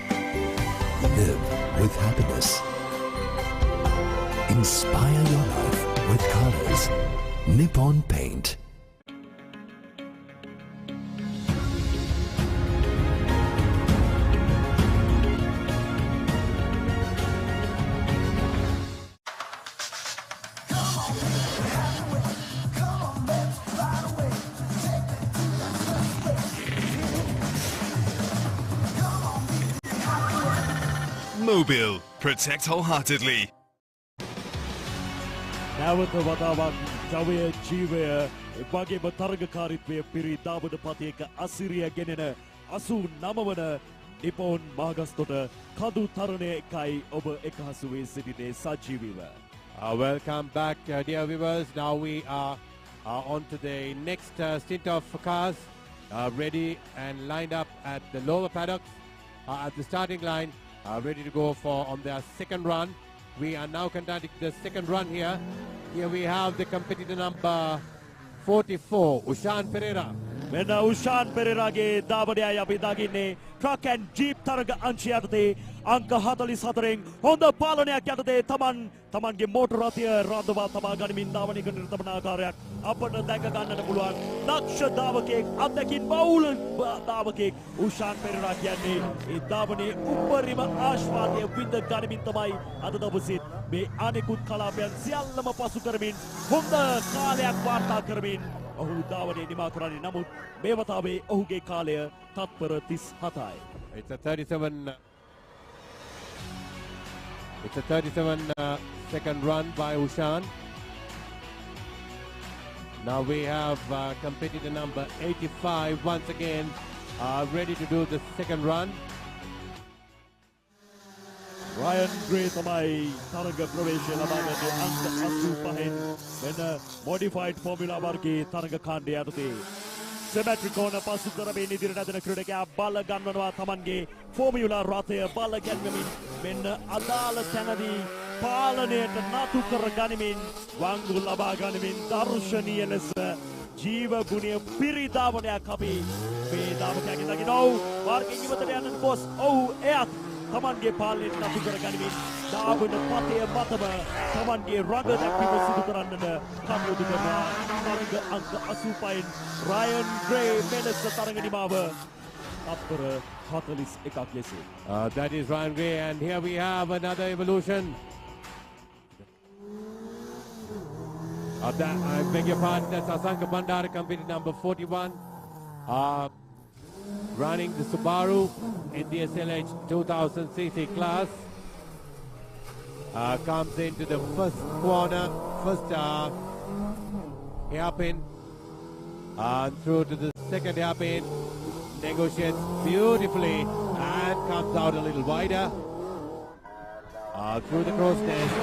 Live with happiness. Inspire your life with colors. Nippon Paint. Mobile. Protect wholeheartedly. නැවත වතාවක් ජවය ජීවය එවගේම තරගකාරීත්වය පිරි දාබඩ පතියක අසිරිය ගෙනෙන 89 වන Nippon Mahagastota කදු තරණය එකයි ඔබ එකහසු වී සිටිනේ සජීවීව. Welcome back, dear viewers. Now we are on to the next stint of cars, ready and lined up at the lower paddocks, at the starting line, ready to go for on their second run. We are now conducting the second run here. Here we have the competitor number 44, Ushan Pereira. මෙන්න උෂාන් පෙරේරාගේ දාබඩයයි අපි දකින්නේ truck and jeep තරග අංශය යටතේ අංක 44න් හොඳ පාලනයක් යටතේ තමන්ගේ මෝටර රථය රඳවා තබා ගනිමින් ධාවනය කරන නිර්තමන ආකාරයක් අපට දැක ගන්නට පුළුවන්. දක්ෂ ධාවකයෙක් අත්දැකින් බහුල ධාවකයෙක් උෂාන් පෙරේරා කියන්නේ ඒ ධාවනයේ උපරිම ආශ්වාදය විඳ ගනිමින් තමයි අද දවසේ මේ අනෙකුත් කලාපයන් සියල්ලම පසු කරමින් හොඳ කාලයක් වාර්තා කරමින් ඔහු ධාවනය නිමා කරන්නේ. නමුත් මේ වතාවේ ඔහුගේ කාලය තත්පර 37යි. It's a 37 second run by Ushan. Now we have competitor number 85 once again ready to do the second run. Ryan Gray තමයි තරග ප්‍රවේශය ලබාගන්නේ අංක 85න් වෙන modified formula වර්ගයේ තරග කාණ්ඩය යටතේ. Symmetric corner පසු කරමින් ඉදිරියට ඇදෙන ක්‍රීඩකයා බල ගන්වනවා තමන්ගේ ෆෝමියුලා රථය බල ගැන්වමින් මෙන්න අදාළ තැනදී පාලනයට නතු කර ගනිමින් වංගු ලබා ගනිමින් දර්ශනීය ලෙස ජීව ගුණය පිරිදාවනයක් අපි මේ දාවකයාගේ දකිනවා. මාර්ගයෙන් ඉවතට යන බොස් ඔව් එයත් තමන්ගේ පාලනයට නතු කර ගනිමින් ධාවන පතය මතම තමන්ගේ රඟ දැක්වීම සිදු කරන්නට කටයුතු කරනවා. තරග අංක 85න් Ryan Gray මෙලෙස තරග නිමාව තත්පර 41ක් ලෙස. That is Ryan Gray, and here we have another evolution. I beg your pardon, that's Asanka Bandara, company number 41. Running the Subaru in the SLH 2000cc class. Comes into the first corner, first hairpin, through to the second hairpin, negotiates beautifully and comes out a little wider, through the cross nest,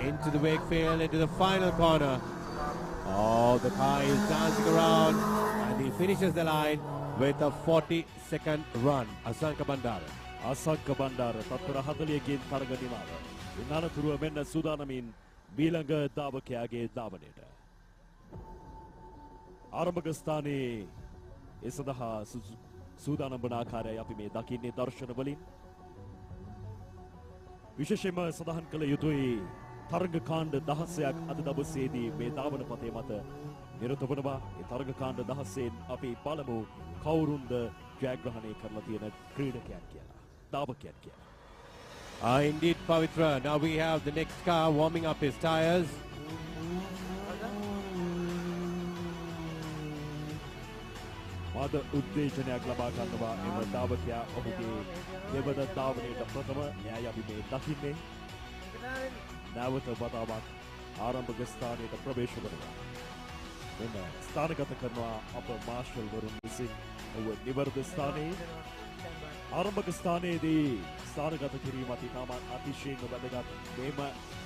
into the wake field, into the final corner. Oh, the car is dancing around and he finishes the line with a 40-second run. Asanka Bandara. Asanka Bandara තත්පර 40කින් තරග නිමාව. ඉන්නතුරුව මෙන්න සූදානමින් බීලඟ ධාවකයාගේ ධාවනයට. ආරම්භක ස්ථානයේ ඒ සඳහා සූදානම් වන ආකාරයයි අපි මේ දකින්නේ දර්ශන වලින්. විශේෂයෙන්ම සඳහන් කළ යුතුයි තරග කාණ්ඩ 16ක් අද දවසේදී මේ ධාවන පතේ මත නිරත වනවා. ඒ තරග කාණ්ඩ 16න් අපි බලමු කවුරුන්ද ජයග්‍රහණය කරලා තියෙන ක්‍රීඩකයන් කියලා. ධාවකයන් කියලා. Indeed, Pavitra. Now we have the next car warming up his tires. මද උත්තේජනයක් ලබා ගන්නවා එම ධාවකයා ඔහුගේ දෙවන ධාවනයට ප්‍රථම න්‍යාය අපි මේ දකින්නේ. නැවත වතාවක් ආරම්භක ස්ථානයට ප්‍රවේශ කරනවා. මෙන්න ස්ථානගත කරනවා අප මාර්ෂල් වරුන් විසින් ඔහු නිවර්ද ස්ථානයේ. ආරම්භක ස්ථානයේදී ස්ථානගත කිරීමත් ඉතාමත් අතිශයින් වැදගත් මේම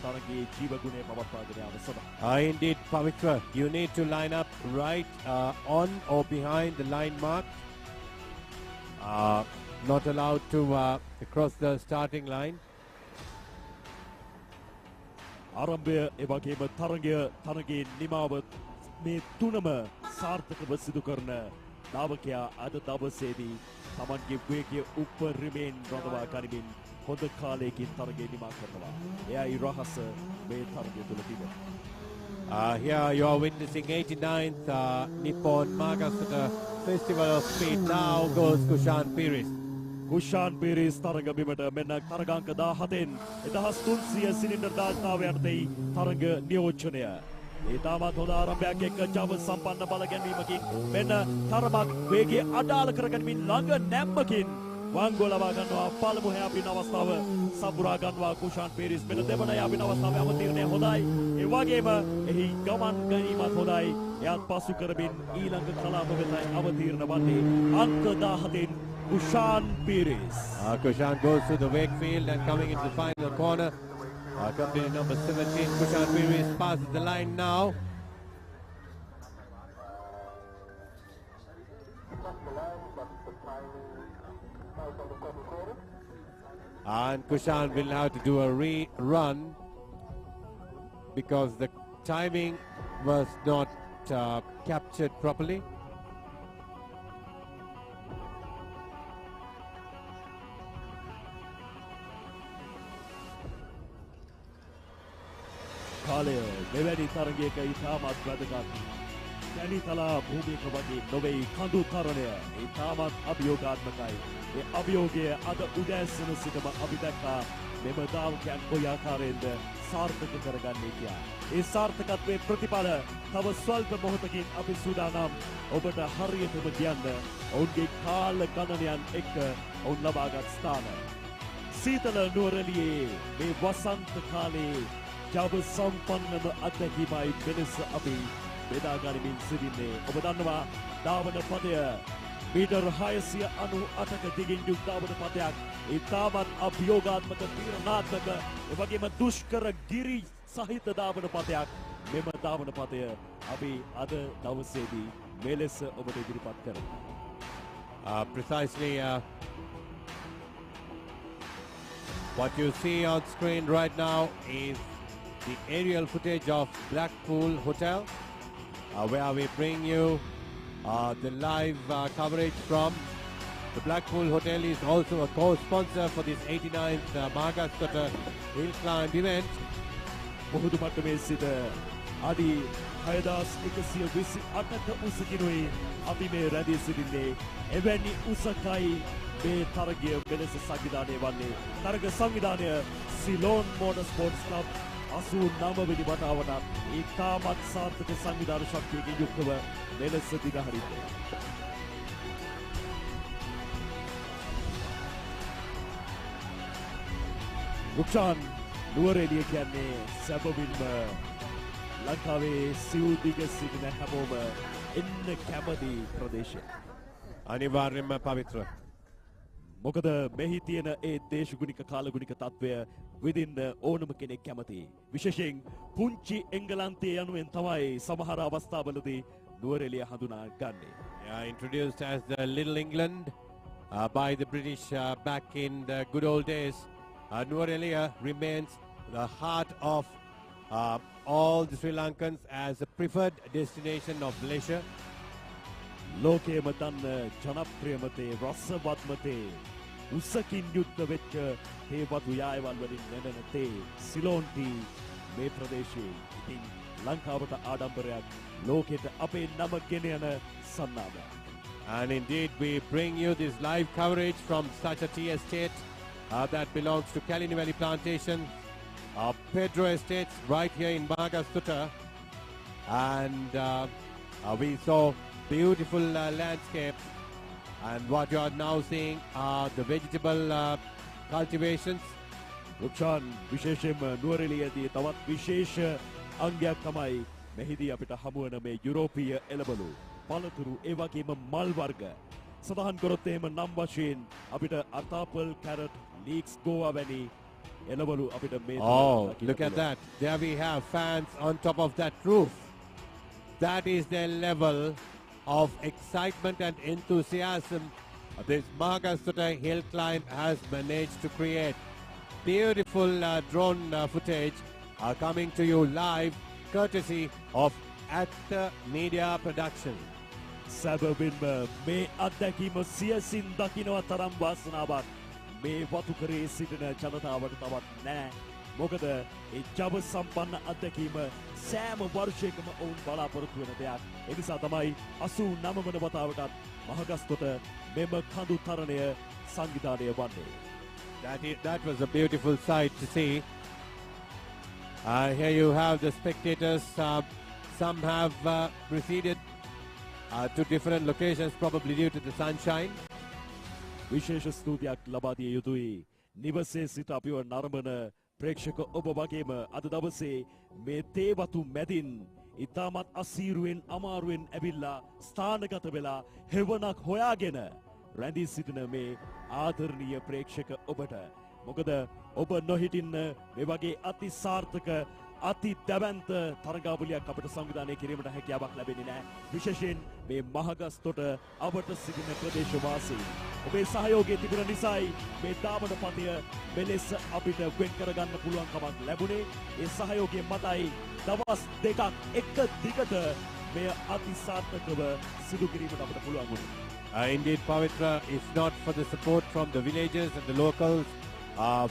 තරගයේ ජීව ගුණය පවත්වාගෙන යාම සඳහා. Indeed, Pavitra, you need to line up right on or behind the line mark. Not allowed to cross the starting line. ආරම්භය එවැගේම තරගයේ නිමාව මේ තුනම සාර්ථකව සිදු කරන ධාවකයා අද දවසේදී තමන්ගේ වේගය උපරිමයෙන් රඳවා ගනිමින් හොඳ කාලයකින් තරගය නිමා කරනවා. එයයි රහස මේ තරගය තුළ තිබෙන. Here you are witnessing 89th Nippon Mahagastota Festival of Speed. Now goes Kushan Piris. Kushan Peiris තරග බිමට මෙන්න තරගාංක 17න් 1300 සිලින්ඩර් ධාරිතාවයටදී තරග නියෝජනය. ඉතාමත් හොඳ ආරම්භයක් එක්ක ජව සම්පන්න බල ගැනීමකින් මෙන්න තරමක් වේගය අඩාල කරගනිමින් ළඟ නැම්මකින් වංගුව ලබා ගන්නවා. පළමු හැපින අවස්ථාව සපුරා ගන්නවා කුෂාන් පීරිස්. මෙන්න දෙවන හැපින අවස්ථාවේ අවතීර්ණය හොඳයි. ඒ වගේම එහි ගමන් ගැනීමත් හොඳයි. එයත් පසු කරමින් ඊළඟ කලාප වෙතයි අවතීර්ණ වන්නේ අංක 17න් Kushan Piris. Kushan goes through the wake field and coming into the final corner. Company number 17, Kushan Piris passes the line now. And Kushan will have to do a re-run because the timing was not captured properly. කාලය මෙවැනි තරගයක ඉතාමත් වැදගත්. දැනිතලා භූමික වගේ නොවෙයි කඳු තරණය ඉතාමත් අභියෝගාත්මකයි. ඒ අභියෝගය අද උදෑසන සිටම අපි දැක්කා. මෙම ධාවකයන් කොයි ආකාරයෙන්ද සාර්ථක කරගන්නේ කියා. ඒ සාර්ථකත්වයේ ප්‍රතිඵල තව ස්වල්ප මොහොතකින් අපි සූදානම් ඔබට හරියටම කියන්න ඔවුන්ගේ කාල ගණනයන් එක්ක ඔවුන් ලබාගත් ස්ථාන. සීතල නුවරඑළියේ මේ වසන්ත කාලයේ ජව සම්පන්නම අත්දැකීමයි වෙනස අපි බෙදා ගනිමින් සිටින්නේ. ඔබ දන්නවා ධාවන පදය මීටර් 698ක දිගින් යුත් ධාවන පදයක්. ඉතාමත් අභියෝගාත්මක තීරණාත්මක එවැගේම දුෂ්කර ගිරි සහිත ධාවන පදයක්. මෙම ධාවන පදය අපි අද දවසේදී මේ ලෙස ඔබට ඉදිරිපත් කරමු. Precisely what you see on screen right now is the aerial footage of Blackpool Hotel, where we bring you the live coverage from. The Blackpool Hotel is also a co-sponsor for this 89th Mahagastota Hill Climb event. මුහුදු මට්ටමේ සිට අඩි 6128ක උසකිනුයි අපි මේ රැඳී සිටින්නේ. එවැනි උසකයි මේ තරගය වෙනස සංවිධානය වන්නේ. තරග සංවිධානය සිලෝන් මෝටර් ස්පෝර්ට්ස් ක්ලබ් 89 වෙනි වතාවටත් ඉතාමත් සාර්ථක සංවිධාන ශක්තියකින් යුක්තව මෙලෙස දිගහරින්නේ. රුක්ෂාන් නුවරඑළිය කියන්නේ සැබවින්ම ලංකාවේ සිව් දිග සිටින හැමෝම එන්න කැමති ප්‍රදේශය. අනිවාර්යෙන්ම පවිත්‍ර. මොකද මෙහි තියෙන ඒ දේශගුණික කාලගුණික තත්වය විදින්න ඕනම කෙනෙක් කැමති. විශේෂයෙන් පුංචි එංගලන්තයේ යනුවෙන් තමයි සමහර අවස්ථාවලදී නුවරඑළිය හඳුනා ගන්නේ. Introduced as the Little England by the British back in the good old days. Nuwara remains the heart of all the Sri Lankans as a preferred destination of leisure. ලෝකයේම දන්න ජනප්‍රියමතේ රසවත්මතේ උසකින් යුක්ත වෙච්ච තේවතු යායවල් වලින් නැනෙන තේ සිලෝන් ටී මේ ප්‍රදේශයේ ඉතින් ලංකාවට ආඩම්බරයක් ලෝකෙට අපේ නම ගෙන යන සන්නාමයක්. And indeed we bring you this live coverage from such a tea estate that belongs to Kalini Valley Plantation, Pedro Estates right here in Mahagastota, and we saw beautiful landscapes, and what you are now seeing are the vegetable cultivations. Rukshan විශේෂයෙන්ම නුවරඑළියේදී තවත් විශේෂ අංගයක් තමයි මෙහිදී අපිට හමුවන මේ යුරෝපීය එළවලු, පළතුරු, ඒ වගේම මල් වර්ග. සඳහන් කරොත් එහෙම නම් වශයෙන් අපිට අර්තාපල්, කැරට්, ලීක්ස්, ගෝවා වැනි එළවලු අපිට මේ Oh, look at that. There we have fans on top of that roof. That is the level of excitement and enthusiasm this Mahagastota hill climb has managed to create. Beautiful drone footage coming to you live courtesy of Actor Media Production. සැබවින්ම මේ අත්දැකීම සියසින් දකින්නව තරම් වාසනාවක් මේ වතුකරේ සිටින ජනතාවට තවත් නැහැ. මොකද ඒ ජව සම්පන්න අත්දැකීම සෑම වර්ෂයකම ඔවුන් බලාපොරොත්තු වෙන දෙයක්. ඒ නිසා තමයි 89 වන වතාවටත් මහගස්තොට මෙම කඳු තරණය සංවිධානය වන්නේ. That was a beautiful sight to see. Here you have the spectators. Some have proceeded to different locations, probably due to the sunshine. විශේෂ ස්තුතියක් ලබා දිය යුතුයි. නිවසේ සිට අපිව නරඹන ප්‍රේක්ෂක ඔබ වගේම අද දවසේ මේ තේවතු මැදින් ඉතාමත් අසීරුවෙන් අමාරුවෙන් ඇවිල්ලා ස්ථානගත වෙලා හෙවණක් හොයාගෙන රැඳී සිටින මේ ආදරණීය ප්‍රේක්ෂක ඔබට. මොකද ඔබ නොහිටින්න මේ වගේ අති සාර්ථක අති දැවැන්ත තරගාවලියක් අපට සංවිධානය කිරීමට හැකියාවක් ලැබෙන්නේ නැහැ. විශේෂයෙන් මේ මහගස්තොට අවට සිටින ප්‍රදේශවාසීන් ඔබේ සහයෝගය තිබුණ නිසායි මේ දාවන පතය මෙලෙස අපිට වෙන් කරගන්න පුළුවන්කමක් ලැබුණේ. ඒ සහයෝගය මතයි දවස් දෙකක් එක දිගට මේ අති සාර්ථකව සිදු කිරීමට අපට පුළුවන් වුණේ. Indeed, Pavitra, if not for the support from the villagers and the locals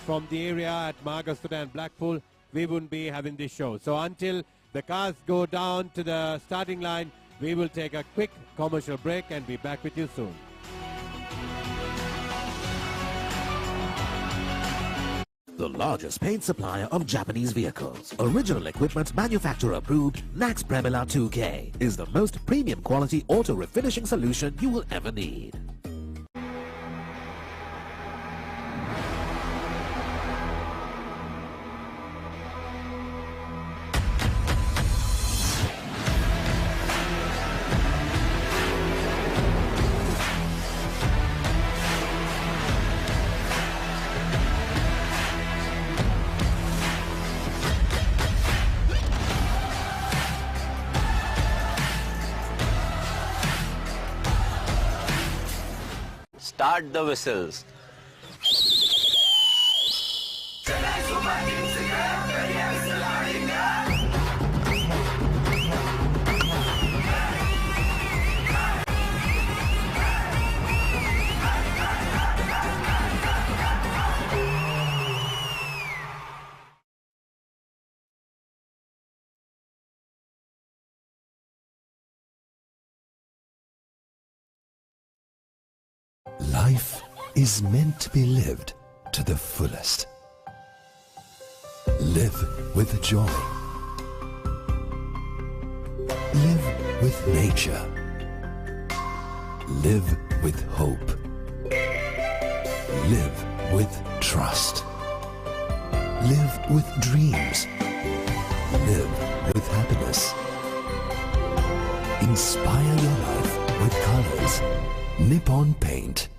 from the area at Mahagastota and Blackpool, we wouldn't be having this show. So until the cars go down to the starting line, we will take a quick commercial break and be back with you soon. The largest paint supplier of Japanese vehicles. Original equipment manufacturer approved, Nax Premila 2K is the most premium quality auto refinishing solution you will ever need. Start the whistles. Life is meant to be lived to the fullest. Live with joy. Live with nature. Live with hope. Live with trust. Live with dreams. Live with happiness. Inspire your life with colors. Nippon Paint.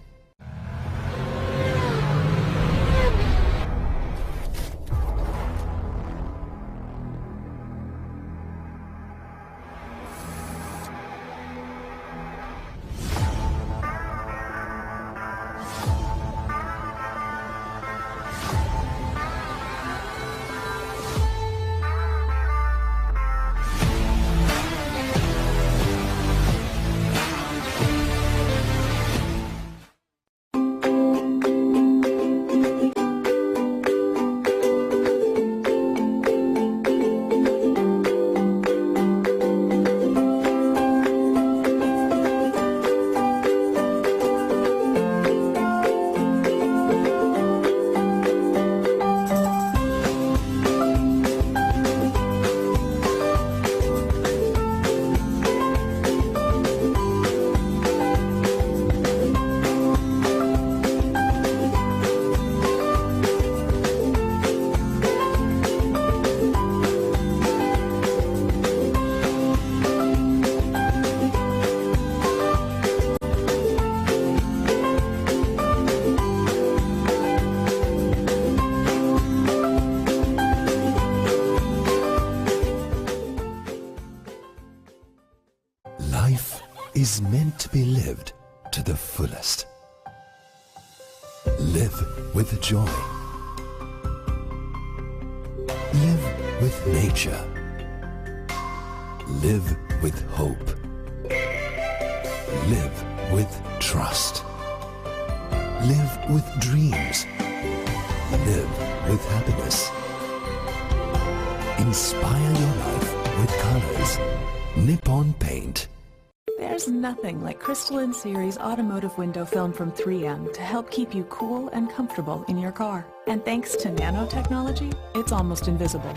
Life is meant to be lived to the fullest. Live with joy. Live with nature. Live with hope. Live with trust. Live with dreams. Live with happiness. Inspire your life with colors. Nippon Paint. There's nothing like crystalline series automotive window film from 3M to help keep you cool and comfortable in your car. And thanks to nanotechnology, it's almost invisible.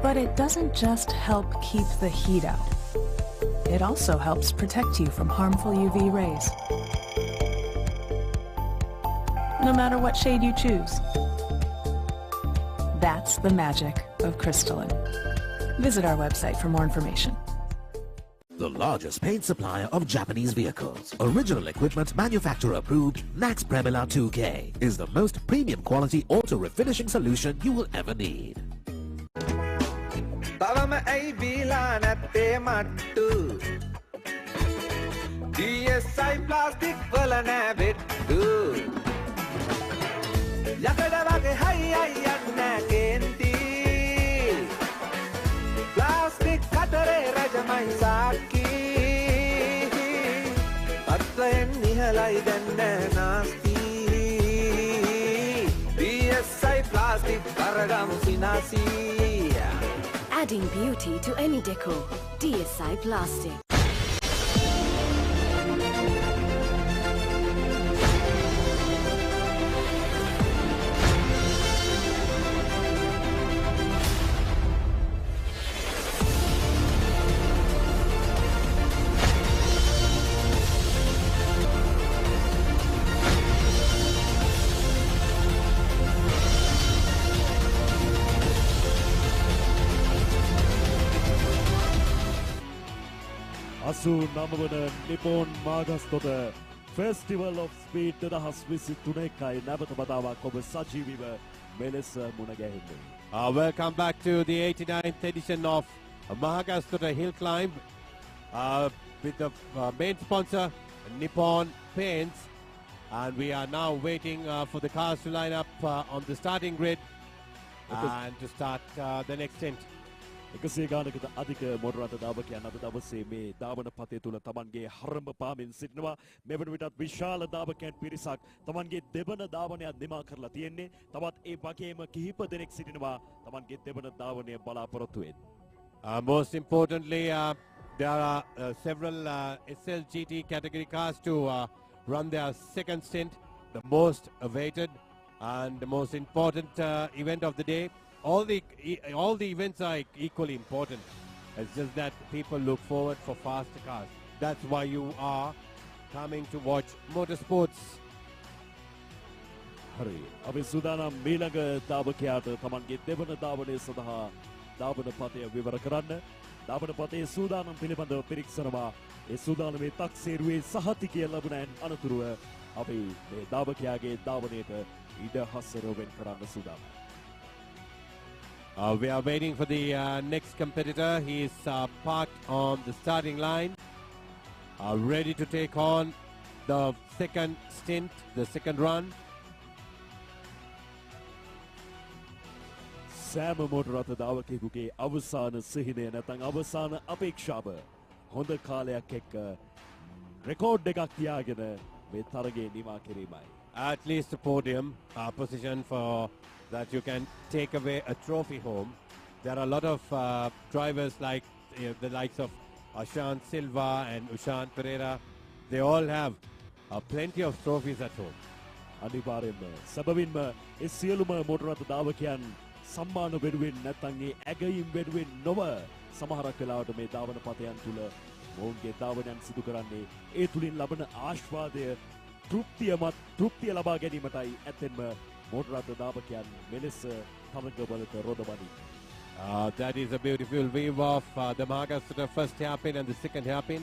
But it doesn't just help keep the heat out. It also helps protect you from harmful UV rays. No matter what shade you choose. That's the magic of crystalline. Visit our website for more information. The largest paint supplier of Japanese vehicles. Original equipment manufacturer approved, Nax Premila 2K is the most premium quality auto refinishing solution you will ever need. තවම ඇයි බීලා නැත්තේ මට්ටු DSI plastic වල නෑ වෙට්ටු යකඩ වගේ හයි අයි යන්න කේන්ති ප්ලාස්ටික් කතරේ රජමයි සාක්කි පත්වයෙන් නිහලයි දැන්න නාස්ති DSI ප්ලාස්ටික් කරගමු සිනාසී Adding beauty to any decor. DSI Plastic. 89 වන Nippon Mahagastota Festival of Speed 2023යි නැවත වතාවක් ඔබ සජීවීව මෙලෙස මුණ ගැහෙන්නේ. Welcome back to the 89th edition of Mahagastota Hill Climb with the main sponsor Nippon Paints, and we are now waiting for the cars to line up on the starting grid and to start the next stint. 100 ගානකට අධික මොටර රථ දාවකයන් අද දවසේ මේ ධාවන පතේ තුල තමන්ගේ හරඹ පාමින් සිටිනවා. මෙවන විටත් විශාල දාවකයන් පිරිසක් තමන්ගේ දෙවන ධාවනයක් නිමා කරලා තියෙන්නේ. තවත් ඒ වගේම කිහිප දෙනෙක් සිටිනවා තමන්ගේ දෙවන ධාවනය බලාපොරොත්තු වෙන්නේ. Most importantly, there are several SLGT category cars to run their second stint, the most awaited and the most important event of the day. All the events are equally important. It's just that people look forward for faster cars. That's why you are coming to watch motorsports. හරි. අපි සූදානම් මීළඟ දාවකයාට තමන්ගේ දෙවන ධාවනය සඳහා ධාවන පතය විවර කරන්න. ධාවන පතේ සූදානම් පිළිබඳව පිරික්සනවා. ඒ සූදානමේ තක්සේරුවේ සහතිකය ලැබුණයින් අනතුරුව අපි මේ දාවකයාගේ ධාවනයට ඉඩ හසුරුවෙන් කරන්න සූදානම්. We are waiting for the next competitor. He is parked on the starting line, ready to take on the second stint, the second run. සෑම මොටර රථ දාවකයෙකුගේ අවසාන සිහිනය නැත්නම් අවසාන අපේක්ෂාව හොඳ කාලයක් එක්ක රෙකෝඩ් එකක් තියාගෙන මේ තරගයේ නිමා කිරීමයි. At least a podium position for that you can take away a trophy home. There are a lot of drivers like the likes of Ashan Silva and Ushan Pereira. They all have plenty of trophies at home. අනිවාර්යයෙන්ම සැබවින්ම ඒ සියලුම මොටර රථ දාවකයන් සම්මාන වෙනුවෙන් නැත්නම් ඒ ඇගයීම් වෙනුවෙන් නොව සමහරක් වෙලාවට මේ ධාවන පතයන් තුල ඔවුන්ගේ ධාවනයන් සිදු කරන්නේ ඒ තුලින් ලබන ආශ්වාදය තෘප්තිය ලබා ගැනීමටයි ඇත්තෙන්ම මොටර රථ දාවකයන් මෙලෙස තරගවලට රොදවන්නේ. That is a beautiful view of the Mahagastota first hairpin and the second hairpin.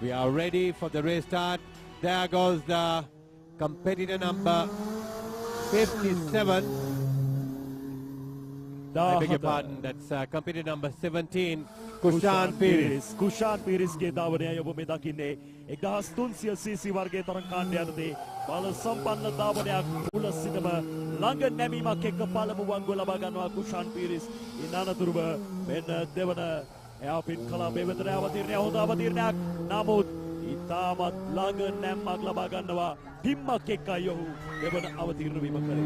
We are ready for the race start. There goes the competitor number 57. I beg your pardon, that's competitor number 17, Kushan Piris. Kushan පීරිස්ගේ ධාවනයයි ඔබ මේ දකින්නේ 1300 cc වර්ගයේ තරඟ කාණ්ඩයටදී බල සම්පන්න ධාවනයක් මුල සිටම ළඟ නැමීමක් එක්ක පළමු වංගුව ලබා ගන්නවා කුෂාන් පීරිස්. ඉන් අනතුරුව මෙන්න දෙවන එයාපින් කලාපේ වෙතට අවතීර්ණය හොඳ අවතීර්ණයක්. නමුත් ඉතාමත් ළඟ නැම්මක් ලබා ගන්නවා පිම්මක් එක්කයි ඔහු දෙවන අවතීර්ණ වීම කරේ.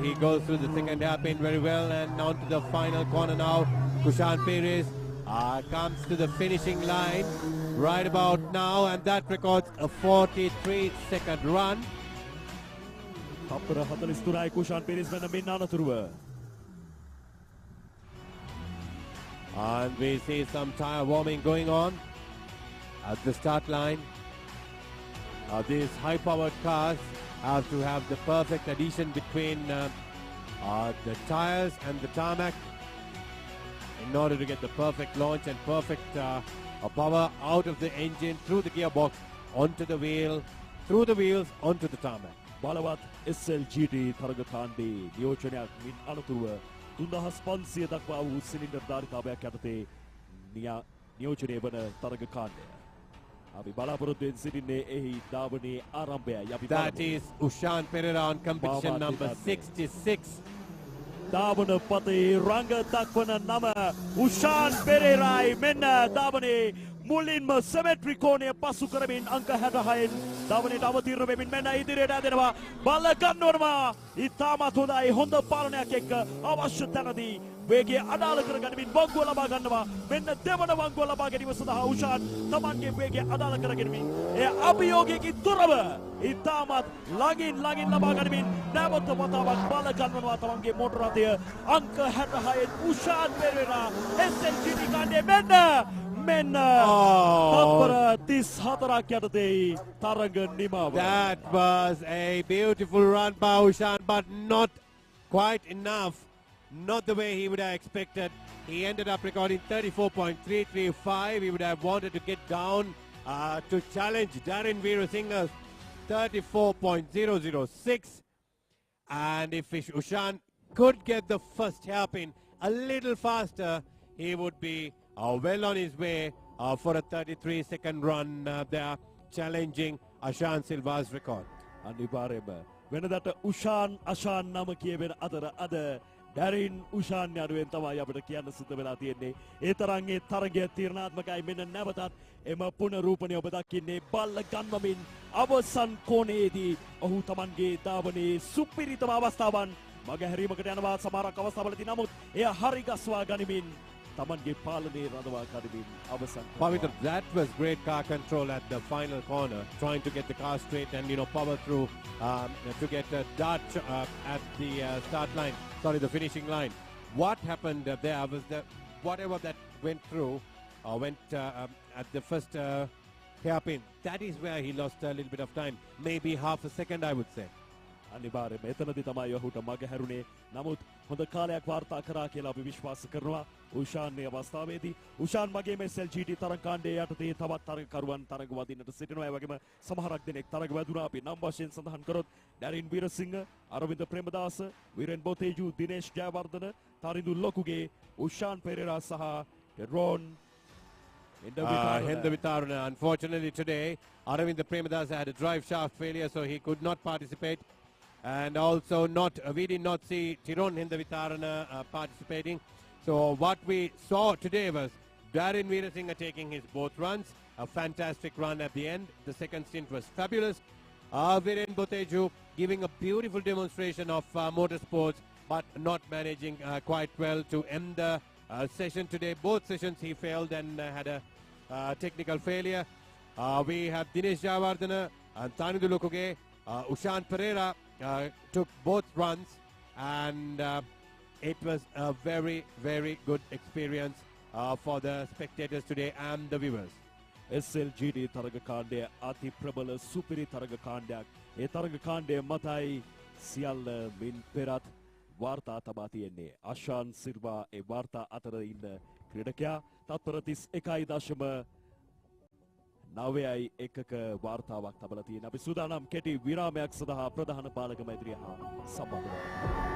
He goes through the second hairpin very well and on to the final corner now. Kushan Piris comes to the finishing line right about now, and that records a 43-second run. තප්පර 43යි කුෂාන් පීරිස් මෙන්න මෙන්න අනතුරුව. And we see some tire warming going on at the start line. These high-powered cars have to have the perfect addition between the tires and the tarmac in order to get the perfect launch and perfect power out of the engine through the gearbox onto the wheel, through the wheels onto the tarmac. බලවත් SLGT තරග කාණ්ඩේ නියෝජනයක් මින් අනතුරුව 3500 දක්වා වූ cylinder ධාරිතාවයක් යටතේ නියෝජනය වන තරග කාණ්ඩය. අපි බලාපොරොත්තුෙන් සිටින්නේ එහි ධාවනයේ ආරම්භයයි. That is Ushan Pereira on competition number 66. ධාවන පතේ රංග දක්වන නම උෂාන් පෙරේරායි. මෙන්න ධාවනයේ මුලින්ම සෙමෙට්‍රි කෝණය පසු කරමින් අංක 66න් ධාවනයට අවතීර්ණ වෙමින් මෙන්න ඉදිරියට ඇදෙනවා. බල ගන්නවනවා. ඉතාමත් හොඳයි. හොඳ පාලනයක් එක්ක අවශ්‍ය තැනදී වේගය අඩාල කරගනිමින් වංගුව ලබා ගන්නවා. මෙන්න දෙවන වංගුව ලබා ගැනීම සඳහා උෂාන් තමන්ගේ වේගය අඩාල කරගනිමින් එය අභියෝගයකින් තොරව ඉතාමත් ළඟින් ලබා ගනිමින් නැවත වතාවක් බල ගන්නවා තමන්ගේ මොටර රථය. අංක 66න් උෂාන් පෙරේරා SLGT කාණ්ඩයේ මෙන්න තප්පර 34ක් යටතේ තරග නිමාව. That was a beautiful run by Ushan, but not quite enough. Not the way he would have expected. He ended up recording 34.335. He would have wanted to get down to challenge Darren Veerasinghe's 34.006. And if Ushan could get the first hairpin a little faster, he would be well on his way for a 33-second run there, challenging Ashan Silva's record. අනිවාර්යයෙන්ම වෙනදට උෂාන් අෂාන් නම කියවෙන අතර අද ඩැරින් උෂාන් යනුවෙන් තමයි අපිට කියන්න සිද්ධ වෙලා තියෙන්නේ. ඒ තරම් ඒ තරගය තීරණාත්මකයි. මෙන්න නැවතත් එම පුනරූපණය ඔබ දකින්නේ බල්ල ගන්වමින් අවසන් කෝණයේදී ඔහු තමන්ගේ ධාවනයේ සුපිරිතම අවස්ථාවන් මගහැරීමකට යනවා. සමහරක් අවස්ථාවලදී නමුත් එය හරි ගස්වා ගනිමින් තමන්ගේ පාලනයේ රඳවා ගනිමින් අවසන්. Pavitra, that was great car control at the final corner, trying to get the car straight and power through to get a dart at the start line. Sorry, the finishing line. What happened there was that whatever that went through went at the first hairpin. That is where he lost a little bit of time, maybe half a second, I would say. අනිවාර්යයෙන්ම එතනදී තමයි ඔහුට මග හැරුණේ. නමුත් හොඳ කාලයක් වාර්තා කරා කියලා අපි විශ්වාස කරනවා. උෂාන් මේ අවස්ථාවේදී උෂාන් මගේ මේ SLGT තරග කාණ්ඩයේ යටතේ තවත් තරගකරුවන් තරග වදින්නට සිටිනවා. ඒ වගේම සමහරක් දෙනෙක් තරග වැදුනා. අපි නම් වශයෙන් සඳහන් කරොත් ඩැරින් වීරසිංහ, අරවින්ද ප්‍රේමදාස, වීරෙන් බොතේජු, දිනේෂ් ජයවර්ධන, තරිඳු ලොකුගේ, උෂාන් පෙරේරා සහ රෝන් Henda Vitaruna. Unfortunately today, Aravinda Premadasa had a drive shaft failure, so he could not participate. And also we did not see Tiron Henda Vitaruna participating. So what we saw today was Darren Veerasinghe taking his both runs, a fantastic run at the end. The second stint was fabulous. Viren Boteju giving a beautiful demonstration of motorsports, but not managing quite well to end the session today. Both sessions he failed and had a technical failure. We have Dinesh Javardhana and Tanidu Lukuge. Ushan Pereira took both runs, and it was a very, very good experience for the spectators today and the viewers. SLGD තරග කාණ්ඩය අති ප්‍රබල සුපිරි තරග කාණ්ඩයක්. ඒ තරග කාණ්ඩය මතයි සියල්ල මින් පෙරත් වාර්තා තබා තියෙන්නේ. අෂාන් සිල්වා ඒ වාර්තා අතර ඉන්න ක්‍රීඩකයා තත්පර 31.9ක වාර්තාවක් තබලා තියෙන. අපි සූදානම් කෙටි විරාමයක් සඳහා ප්‍රධාන පාලක මෛත්‍රිය හා සම්බන්ධ වෙනවා.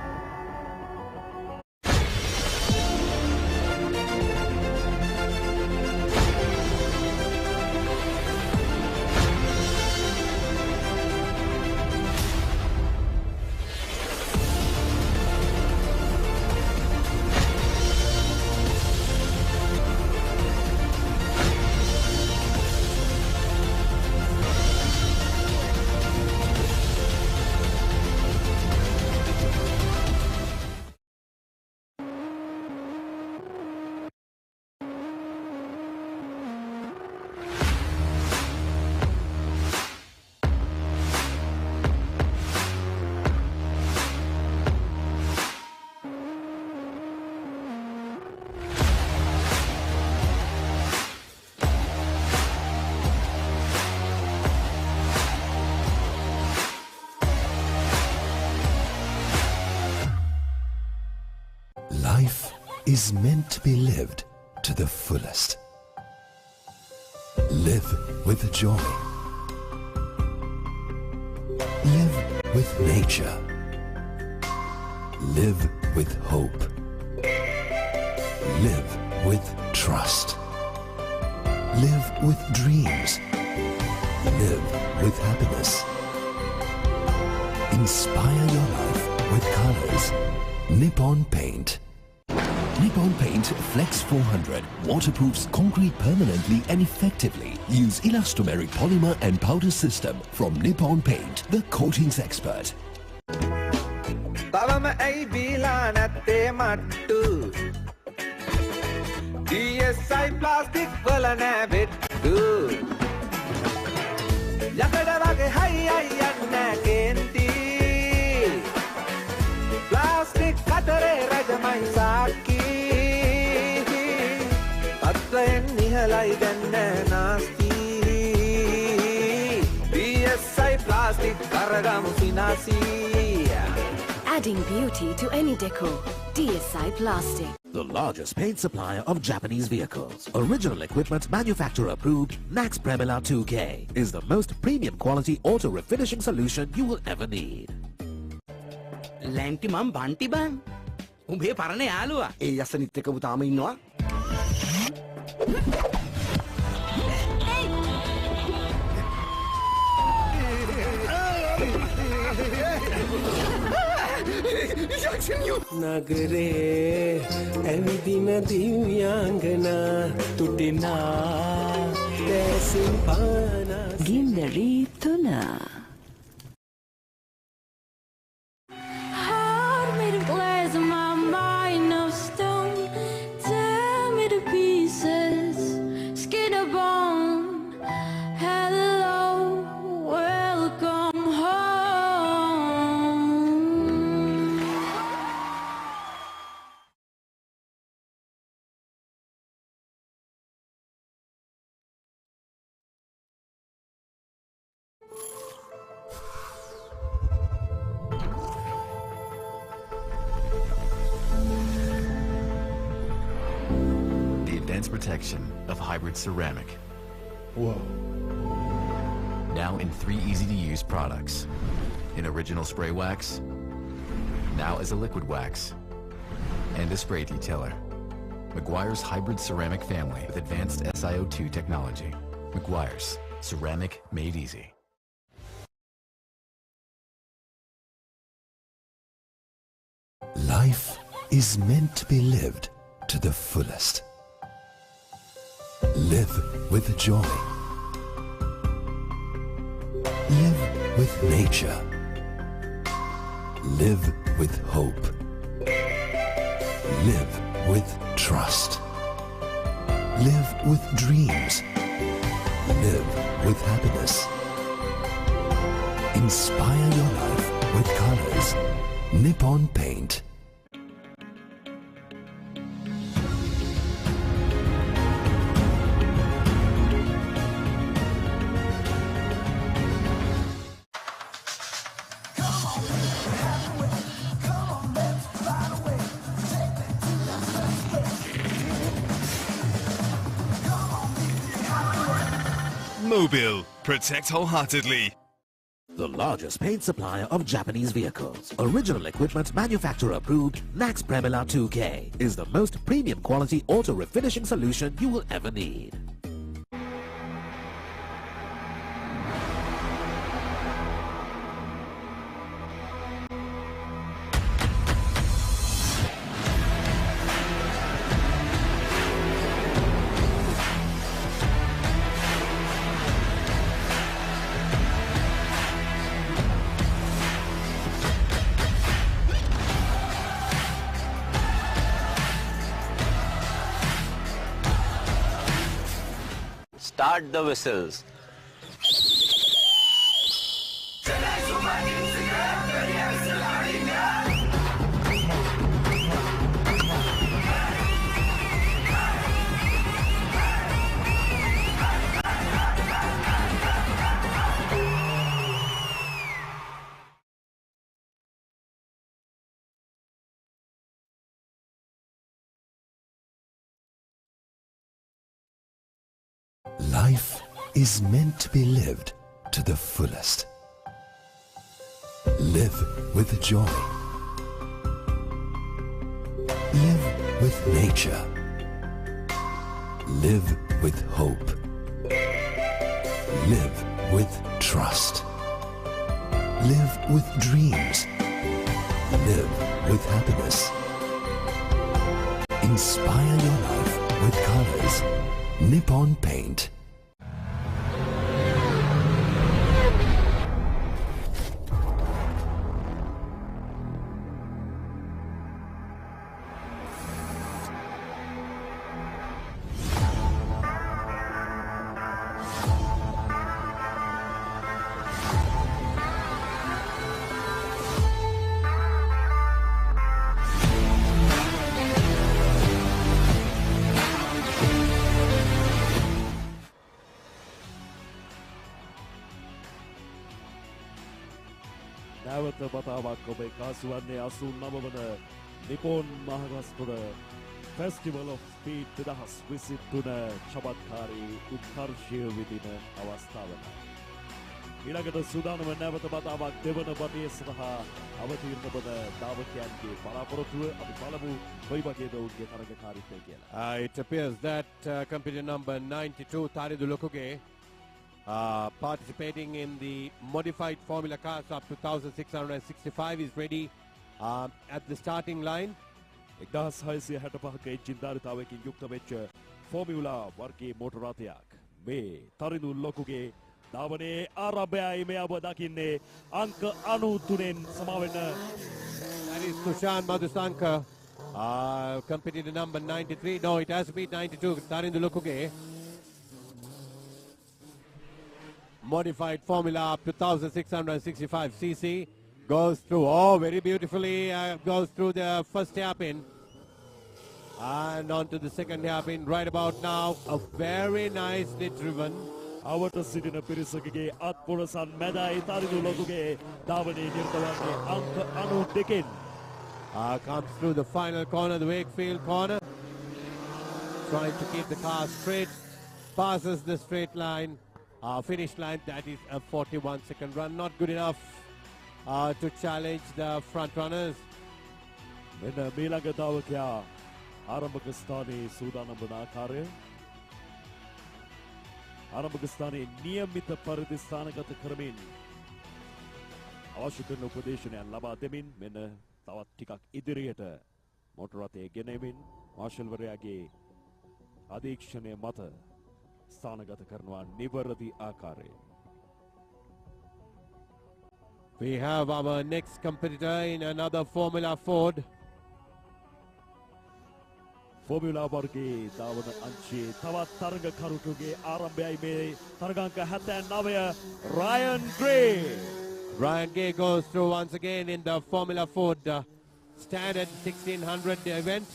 Life is meant to be lived to the fullest. Live with joy. Live with nature. Live with hope. Live with trust. Live with dreams. Live with happiness. Inspire your life with colors. Nippon Paint. Nippon Paint Flex 400 waterproofs concrete permanently and effectively. Use elastomeric polymer and powder system from Nippon Paint, the coatings expert. තවම ඇයි බීලා නැත්තේ මට්ටු DSI plastic වල නෑ බෙට්ටු යකඩ වගේ හයි අයි යන්න කේන්ති ප්ලාස්ටික් කතරේ රජමයි සාක්කි තත්වයෙන් නිහලයි දැන්න නාස්ති DSI ප්ලාස්ටික් කරගමු සිනාසී Adding beauty to any decor. DSI Plastic. The largest paint supplier of Japanese vehicles. Original equipment manufacturer approved, Nax Premila 2K is the most premium quality auto refinishing solution you will ever need. ලැන්ටි මම් බන්ටි බං උඹේ පරණ යාළුවා ඒ යසනිත් එක්කම තාම ඉන්නවා නගරේ ඇවිදින දිව්‍යාංගනා තුටිනා දැසින් පානා ගින්නරි තුන Heart made of glass and my mind of stone. Tear me to pieces, skin and bone. Hello, welcome home. The advanced protection of hybrid ceramic. Whoa. Now in 3 easy-to-use products. In original spray wax, now as a liquid wax, and a spray detailer. Meguiar's hybrid ceramic family with advanced SiO2 technology. Meguiar's, ceramic made easy. Life is meant to be lived to the fullest. Live with joy. Live with nature. Live with hope. Live with trust. Live with dreams. Live with happiness. Inspire your life with colors. Nippon Paint. Mobile. Protect wholeheartedly. The largest paint supplier of Japanese vehicles. Original equipment manufacturer approved, Nax Premila 2K is the most premium quality auto refinishing solution you will ever need. Start the whistles. Life is meant to be lived to the fullest. Live with joy. Live with nature. Live with hope. Live with trust. Live with dreams. Live with happiness. Inspire your life with colors. Nippon Paint. නැවත වතාවක් ඔබ කාසුවන්නේ 89 වන Nippon මහගස්පුර Festival of Speed 2023 චමත්කාරී උත්කර්ෂය විදින අවස්ථාවක ඊළඟට සූදානම නැවත වතාවක් දෙවන බටේ සඳහා අවතීර්ණ වන ධාවකයන්ගේ බලාපොරොත්තුව අපි බලමු කොයි වගේද ඔවුන්ගේ තරගකාරීත්වය කියලා. It appears that competitor number 92, Taridu Lokuge, participating in the modified Formula cars up to 1665 is ready at the starting line. 1665ක එන්ජින් ධාරිතාවකින් යුක්ත වෙච්ච ෆෝමියුලා වර්ගයේ මෝටර රථයක් මේ තරිදු ලොකුගේ ධාවනයේ ආරම්භයයි මේ ඔබ දකින්නේ අංක 93න් සමාවෙන්න. That is Tushan Madhusanka, competitor number 93. No, it has to be 92. Taridu Lokuge. Modified Formula up to 1665 cc. Goes through, very beautifully, goes through the first hairpin. And on to the second hairpin right about now. A very nicely driven. අවට සිටින පිරිසකගේ අත්පොරසන් මැදයි තරිදු ලොකුගේ ධාවනයේ නිරත වන්නේ අංක 92න්. Comes through the final corner, the Wakefield corner. Trying to keep the car straight. Passes the straight line. Finish line, that is a 41-second run. Not good enough to challenge the front runners. මෙන්න මීළඟ ධාවකයා ආරම්භක ස්ථානයේ සූදානම් වන ආකාරය ආරම්භක ස්ථානයේ නියමිත පරිදි ස්ථානගත කරමින් අවශ්‍ය කරන උපදේශනයන් ලබා දෙමින් මෙන්න තවත් ටිකක් ඉදිරියට මෝටර රථය ගෙනෙමින් මාෂල්වරයාගේ අධීක්ෂණය මත ස්ථානගත කරනවා නිවැරදි ආකාරයෙන්. We have our next competitor in another Formula Ford. Formula වර්ගයේ ධාවන අංශයේ තවත් තරගකරුටුගේ ආරම්භයයි මේ තරගාංක 79 Ryan Gray. Ryan Gray goes through once again in the Formula Ford standard 1600 event.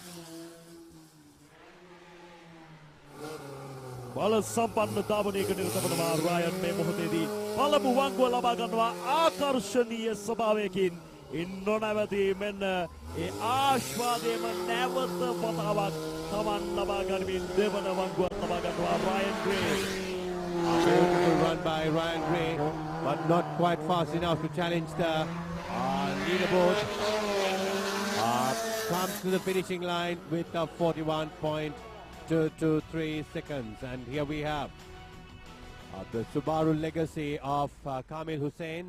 බල සම්පන්න ධාවනයක නිරත වනවා රයන් මේ මොහොතේදී පළමු වංගුව ලබා ගන්නවා ආකර්ෂණීය ස්වභාවයකින් නොනවති මෙන්න ඒ ආශ්වාදයේම නැවත වතාවක් තමන් ලබා ගනිමින් දෙවන වංගුවත් ලබා ගන්නවා Ryan Gray. Beautiful run by Ryan Gray, but not quite fast enough to challenge the leaderboard. Comes to the finishing line with a 41.223 seconds, and here we have the Subaru legacy of Kamil Hussain.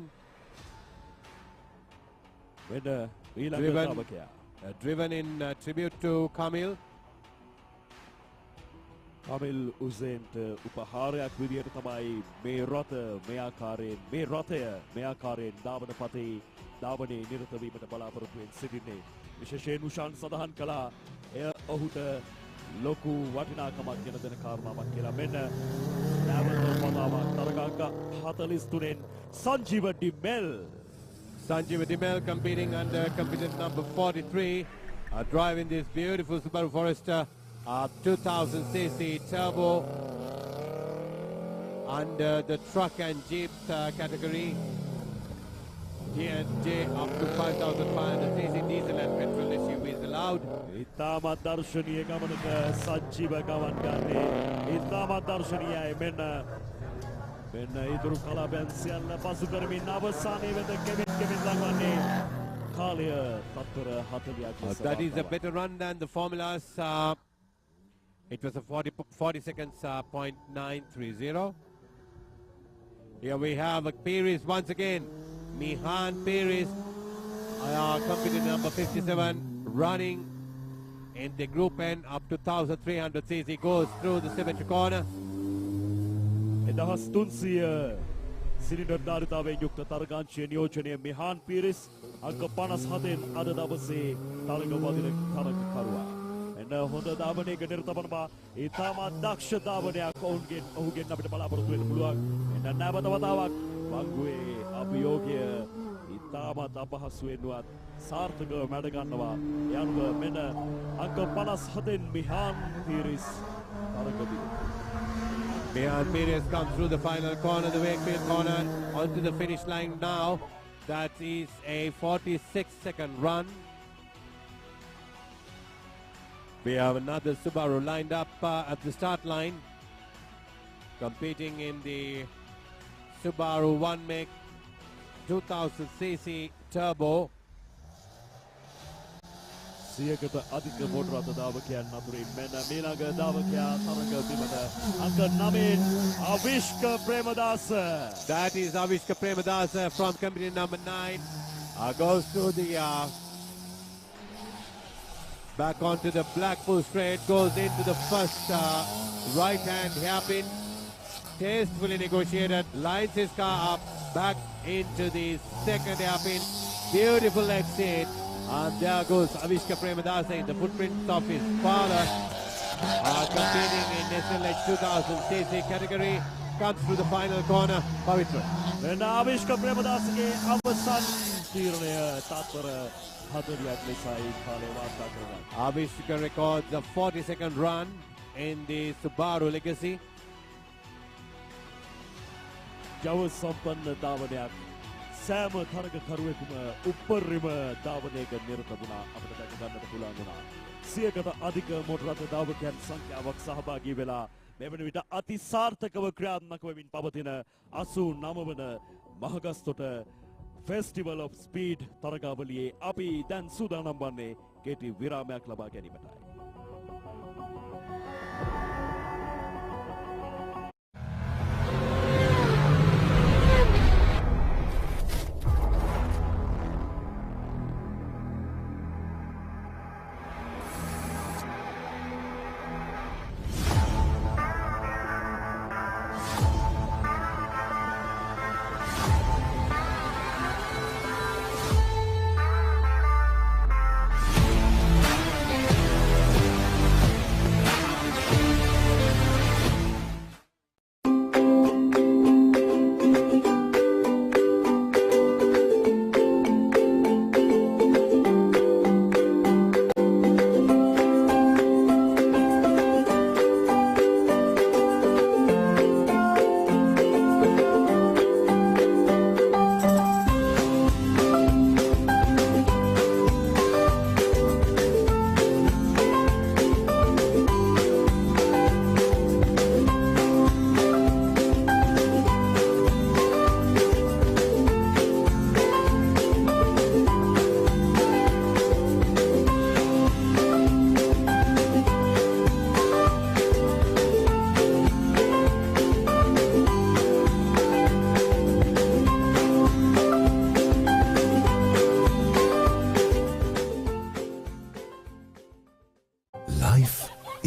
Driven in tribute to Kamil. Kamil Hussainට උපහාරයක් විදියට තමයි මේ රථ මේ ආකාරයෙන් ධාවන පතේ ධාවනයේ නිරත වීමට බලාපොරොත්තු වෙමින් සිටින්නේ. විශේෂයෙන් උෂාන් සඳහන් කළා එය ඔහුට ලොකු වටිනාකමක් ගෙන දෙන කාරණාවක් කියලා. මෙන්න නැවත වතාවක් තරගාංක 43න් Sanjeeva Dimel. Sanjeeva Dimel competing under competitor number 43, driving this beautiful Subaru Forester 2000 cc turbo under the truck and jeep category. G&J up to 5,500 cc diesel and petrol SUV is allowed. ඉතාමත් දර්ශනීය ගමනක සජීව ගමන් ගන්නේ. ඉතාමත් දර්ශනීයයි මෙන්න ඉතුරු කලාපයන් සියල්ල පසු කරමින් අවසානයේ වෙත කෙමින් ලඟවන්නේ කාලය තත්පර 40ක්. That is a better run than the formulas. It was a 40 seconds, 0.930. Here we have Pires once again. Mihan Pires, competitor number 57, running in the group N up to 1,300 cc, goes through the symmetry corner. 1300 cylinder ධාරිතාවෙන් යුක්ත තරගාංශයේ නියෝජනය මිහාන් පීරිස් අංක 57න් අද දවසේ තරග වදින තරගකරුවා. එන්න හොඳ ධාවනයක නිරත වනවා. ඉතාමත් දක්ෂ ධාවනයක් ඔහුගෙන් අපිට බලාපොරොත්තු වෙන්න පුළුවන්. එන්න නැවත වතාවක් වංගුවේ අභියෝගය ඉතාමත් අපහසුවෙන්වත් සාර්ථකව මැඩ ගන්නවා. ඒ අනුව මෙන්න අංක 57න් Mihan Peiris තරගදී. Mihan Pires comes through the final corner, the Wakefield corner, onto the finish line now. That is a 46-second run. We have another Subaru lined up at the start line, competing in the Subaru 1MIG 2000cc Turbo. සියකට අධික මෝටර රථ ධාවකයන් අතුරින් මෙන්න මීළඟ ධාවකයා තරඟ බිමට අංක 9 Avishka Premadasa. That is Avishka Premadasa from company number 9. Goes to the back onto the Blackpool straight, goes into the first right hand hairpin. Tastefully negotiated, lines his car up, back into the second hairpin. Beautiful exit. And there goes Avishka Premadasa in the footprints of his father. Competing in SLH 2000cc category. Comes through the final corner. Pavitra. And Avishka Premadasage අවසන් තීරණය තත්පර 40ක් ලෙසයි කාලය වාර්තා කරගන්න. Avishka records a 40-second run in the Subaru Legacy. ජව සම්පන්න ධාවනයක් සෑම තරගකරුවෙකුම උපරිම ධාවනයක නිරත වුණා. අපිට දැක ගන්නට පුළුවන් වුණා. 100කට අධික මෝටර රථ ධාවකයන් සංඛ්‍යාවක් සහභාගී වෙලා මෙවන විට අති සාර්ථකව ක්‍රියාත්මක වෙමින් පවතින 89 වන මහගස්තොට ෆෙස්ටිවල් ඔෆ් ස්පීඩ් තරගාවලියේ අපි දැන් සූදානම් වන්නේ කෙටි විරාමයක් ලබා ගැනීමටයි.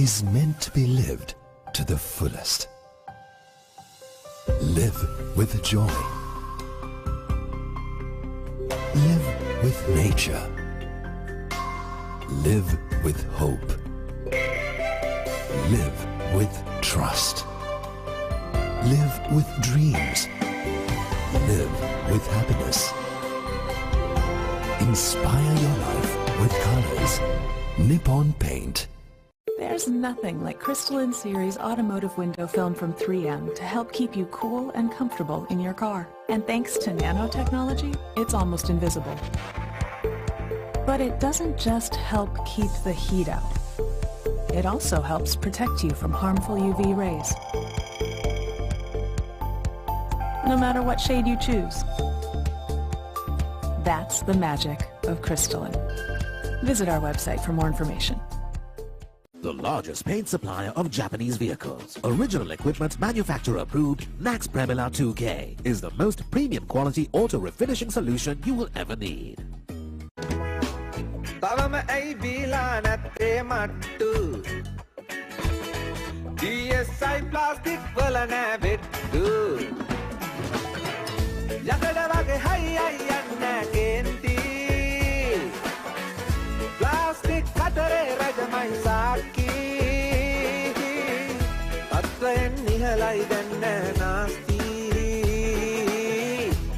is meant to be lived to the fullest. Live with joy. Live with nature. Live with hope. Live with trust. Live with dreams. Live with happiness. Inspire your life with colors. Nippon Paint. There's nothing like crystalline series automotive window film from 3M to help keep you cool and comfortable in your car. And thanks to nanotechnology, it's almost invisible. But it doesn't just help keep the heat out. It also helps protect you from harmful UV rays. No matter what shade you choose. That's the magic of crystalline. Visit our website for more information. The largest paint supplier of Japanese vehicles. Original equipment manufacturer approved Nax Premila 2K is the most premium quality auto refinishing solution you will ever need. තවම ඇයි බීලා නැත්තේ මට්ටු DSI plastic වල නෑ වෙට්ටු යකඩ වගේ හයි අයි යන්න කේන්ති ප්ලාස්ටික් කතරේ රජමයි සාක්කි අත්වයෙන් නිහලයි දැන්න නාස්ති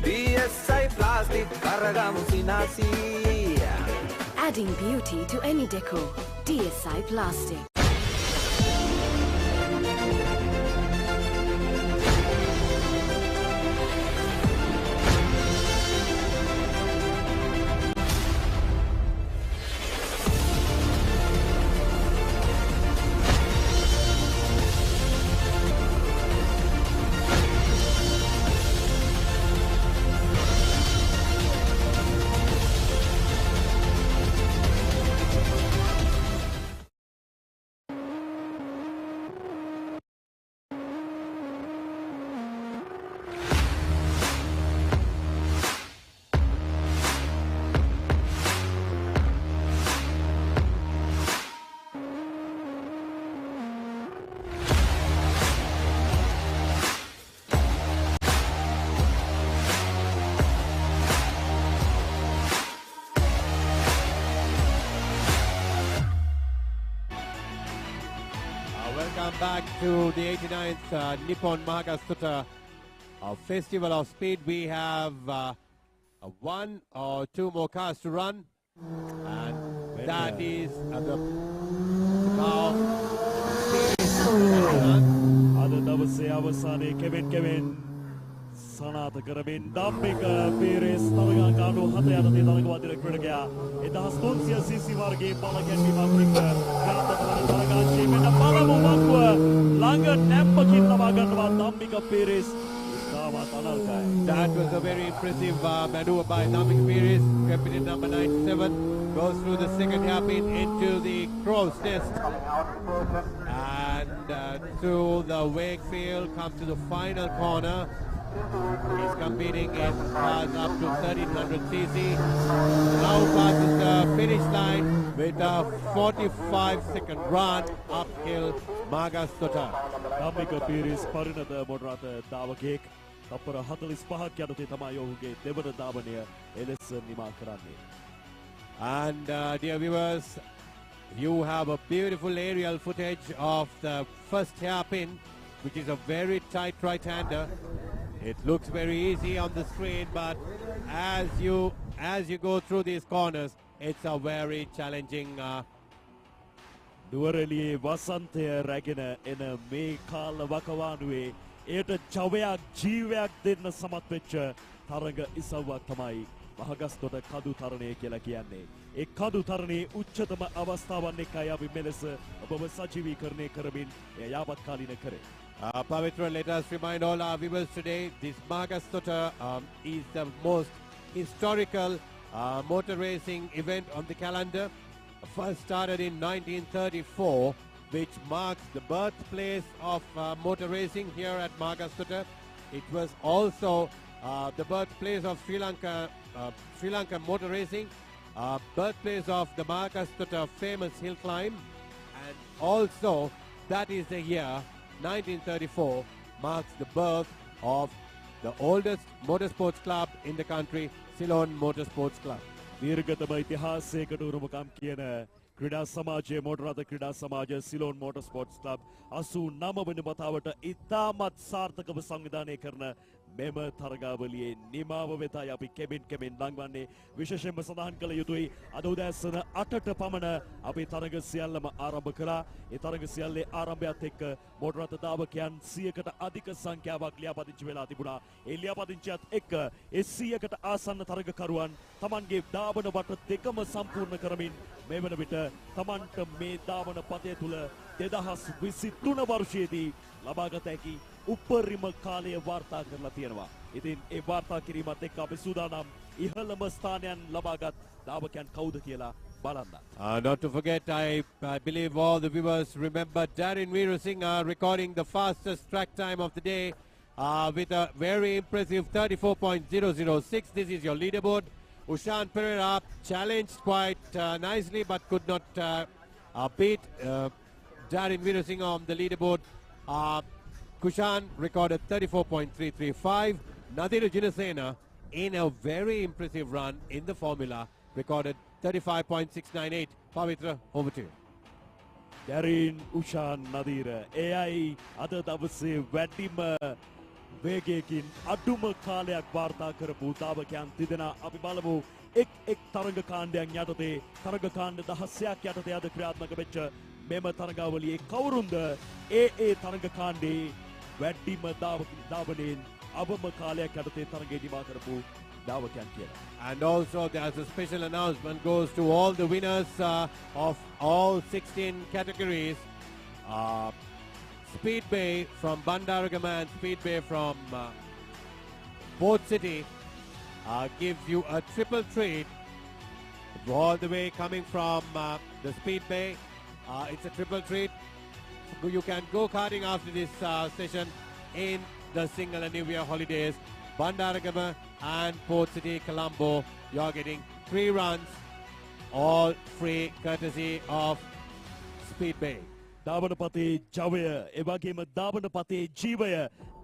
DSI ප්ලාස්ටික් කරගමු සිනාසී. Adding beauty to any decor. DSI Plastic. welcome back to the 89th Nippon Mahagastota Festival of Speed. We have one or two more cars to run, and that is the car. Ada dawase awasane Kevin සනාත කරමින් ධම්මික පීරිස් තරගා කාණ්ඩු 7 යටතේ තරගවාදී ක්‍රීඩකයා 1300 cc වර්ගයේ බල ගැන්වීමක් එක්ක ගාතවන තරගාංශයේ මෙන්න පළමු මක්ව ළඟ නැම්පකින් ලබා ගන්නවා Dhammika Peiris. That was a very impressive maneuver by Dhammika Peiris. Captain number 97 goes through the second hairpin into the crow's nest and through the wake field, comes to the final corner. He's competing in cars up to 1300 cc. Now passes the finish line with a 45-second run uphill Mahagastota. Dhammika Peiris පරිණත මොඩරාත දාවකයෙක් තප්පර 45ක් යටතේ තමයි ඔහුගේ දෙවන ධාවනය එලෙස නිමා කරන්නේ. And dear viewers, you have a beautiful aerial footage of the first hairpin, which is a very tight right-hander. It looks very easy on the screen, but as you go through these corners, it's a very challenging. නුවරඑළියේ වසන්තය රැගෙන එන මේ කාල වකවානුවේ එයට ජවයක් ජීවයක් දෙන්න සමත් වෙච්ච තරඟ ඉසව්වක් තමයි මහගස්තොට කඳු තරණය කියලා කියන්නේ. ඒ කඳු තරණයේ උච්චතම අවස්ථාවන් එකයි අපි මෙලෙස ඔබව සජීවීකරණය කරමින් එය යාවත්කාලින කරේ. Pavitra, let us remind all our viewers today, this Mahagastota is the most historical motor racing event on the calendar. First started in 1934, which marks the birthplace of motor racing here at Mahagastota. It was also the birthplace of Sri Lanka motor racing, birthplace of the Mahagastota famous hill climb, and also that is the year 1934 marks the birth of the oldest motorsports club in the country, Ceylon Motorsports Club. දීර්ඝතම ඉතිහාසයකට උරුමකම් කියන ක්‍රීඩා සමාජයේ මොඩරාත ක්‍රීඩා සමාජය Ceylon මෝටර්ස්පෝර්ට්ස් club 89 වෙනි වතාවට ඉතාමත් සාර්ථකව සංවිධානය කරන මෙම තරගාවලියේ නිමාව වෙතයි අපි කෙමෙන් ලංවන්නේ. විශේෂයෙන්ම සඳහන් කළ යුතුයි අද උදෑසන 8ට පමණ අපි තරග සියල්ලම ආරම්භ කළා. ඒ තරග සියල්ලේ ආරම්භයත් එක්ක මොඩරාත ධාවකයන් 100කට අධික සංඛ්‍යාවක් ලියාපදිංචි වෙලා තිබුණා. ඒ ලියාපදිංචියත් එක්ක ඒ 100කට ආසන්න තරගකරුවන් තමන්ගේ ධාවන වට දෙකම සම්පූර්ණ කරමින් මේ වන විට තමන්ට මේ ධාවන පතය තුළ 2023 වර්ෂයේදී ලබාගත හැකි උපරිම කාලය වාර්තා කරලා තියෙනවා. ඉතින් ඒ වාර්තා කිරීමත් එක්ක අපි සූදානම් ඉහළම ස්ථානයන් ලබාගත් ධාවකයන් කවුද කියලා බලන්න. Not to forget, I believe all the viewers remember Darren Veerasinghe recording the fastest track time of the day with a very impressive 34.006. This is your leaderboard. Ushan Pereira challenged quite nicely but could not beat Darren Veerasinghe on the leaderboard. Kushan recorded 34.335. Nadira Jinasena, in a very impressive run in the formula, recorded 35.698. Pavitra, over to you. Darren Ushan Nadira AI අද දවසේ වැඩිම වේගයකින් අඩුම කාලයක් වාර්තා කරපු ධාවකයන් තිදෙනා අපි බලමු. එක් තරඟ කාණ්ඩයන් යටතේ තරඟ කාණ්ඩ 16ක් යටතේ අද ක්‍රියාත්මක වෙච්ච මෙම තරගාවලියේ කවුරුන්ද ඒ තරඟ කාණ්ඩේ වැඩිම ධාවනයෙන් අවම කාලයක් යටතේ තරඟේ නිමා කරපු ධාවකයන් කියලා. And also there's a special announcement goes to all the winners of all 16 categories. Speedway from Bandaragama and Speedway from Port City gives you a triple treat all the way coming from the Speedway. It's a triple treat. You can go karting after this session in the single and New Year holidays. Bandaragama and Port City, Colombo. You're getting 3 runs, all free courtesy of Speedway. ධාවනපතේ ජවය, එවැගේම ධාවනපතේ ජීවය,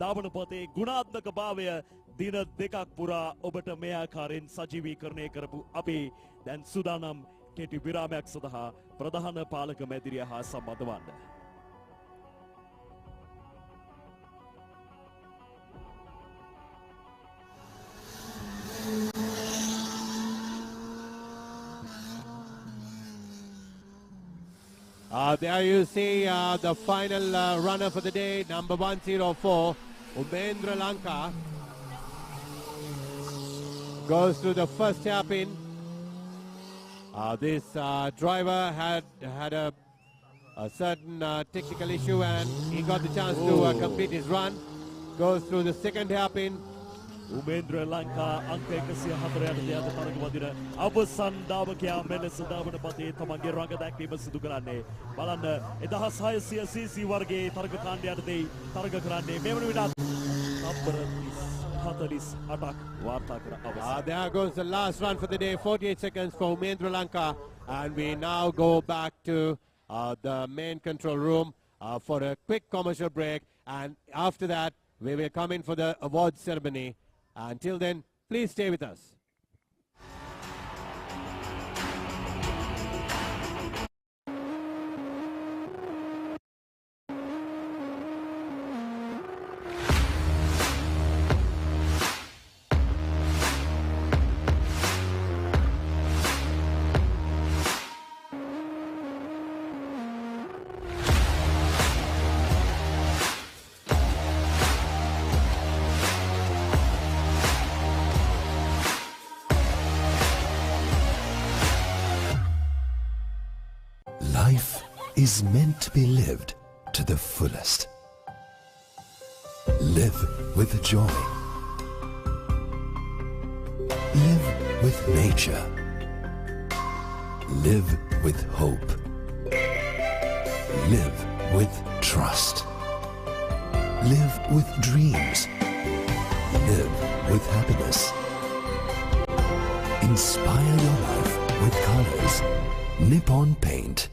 ධාවනපතේ ගුණාත්මක භාවය දින දෙකක් පුරා ඔබට මේ ආකාරයෙන් සජීවීකරණය කරපු අපි දැන් සූදානම් කෙටි විරාමයක් සඳහා ප්‍රධාන පාලක මැදිරිය හා සම්බන්ධ වන්න. There you see the final runner for the day, number 104, Umendra Lanka. Goes through the first hairpin. This driver had a certain technical issue and he got the chance to complete his run. Goes through the second hairpin. උමේන්ද්‍ර Lanka අංක 104 යටතේ අද තරග වදින අවසන් ධාවකයා මෙලෙස ධාවන පතේ තමන්ගේ රඟ දැක්වීම සිදු කරන්නේ. බලන්න 1600 cc වර්ගයේ තරග කාණ්ඩ යටතේ තරග කරන්නේ මේ වන විටත් තප්පර 48ක් වාර්තා කර අවසන්. There goes the last run for the day, 48 seconds for Umendra Lanka, and we now go back to the main control room for a quick commercial break, and after that we will come in for the award ceremony. Until then, please stay with us. Life is meant to be lived to the fullest. Live with joy. Live with nature. Live with hope. Live with trust. Live with dreams. Live with happiness. Inspire your life with colors. Nippon Paint.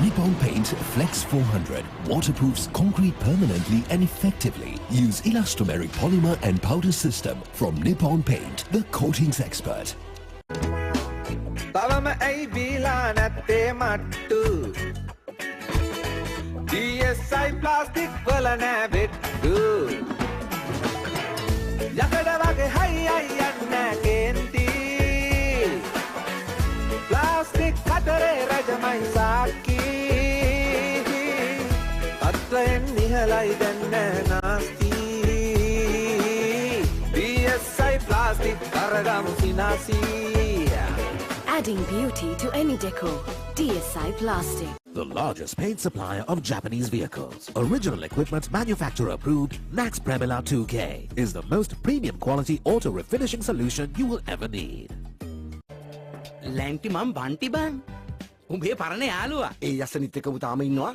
Nippon Paint Flex 400 waterproofs concrete permanently and effectively. Use elastomeric polymer and powder system from Nippon Paint, the coatings expert. තවම ඇයි බීලා නැත්තේ මට්ටු DSI plastic වල නෑ බෙට්ටු යකඩ වගේ හයි අයි යන්න කේන්ති ප්ලාස්ටික් කතරේ රජමයි සාක්කි අත්වයෙන් නිහලයි දැන්න නාස්ති DSI ප්ලාස්ටික් කරගමු සිනාසී. Adding beauty to any decor. DSI Plastic. The largest paint supplier of Japanese vehicles. Original equipment manufacturer approved Nax Premila 2K is the most premium quality auto refinishing solution you will ever need. ලැන්ටි මම් බන්ටි බං උඹේ පරණ යාළුවා ඒ යසනිත් එක්කම තාම ඉන්නවා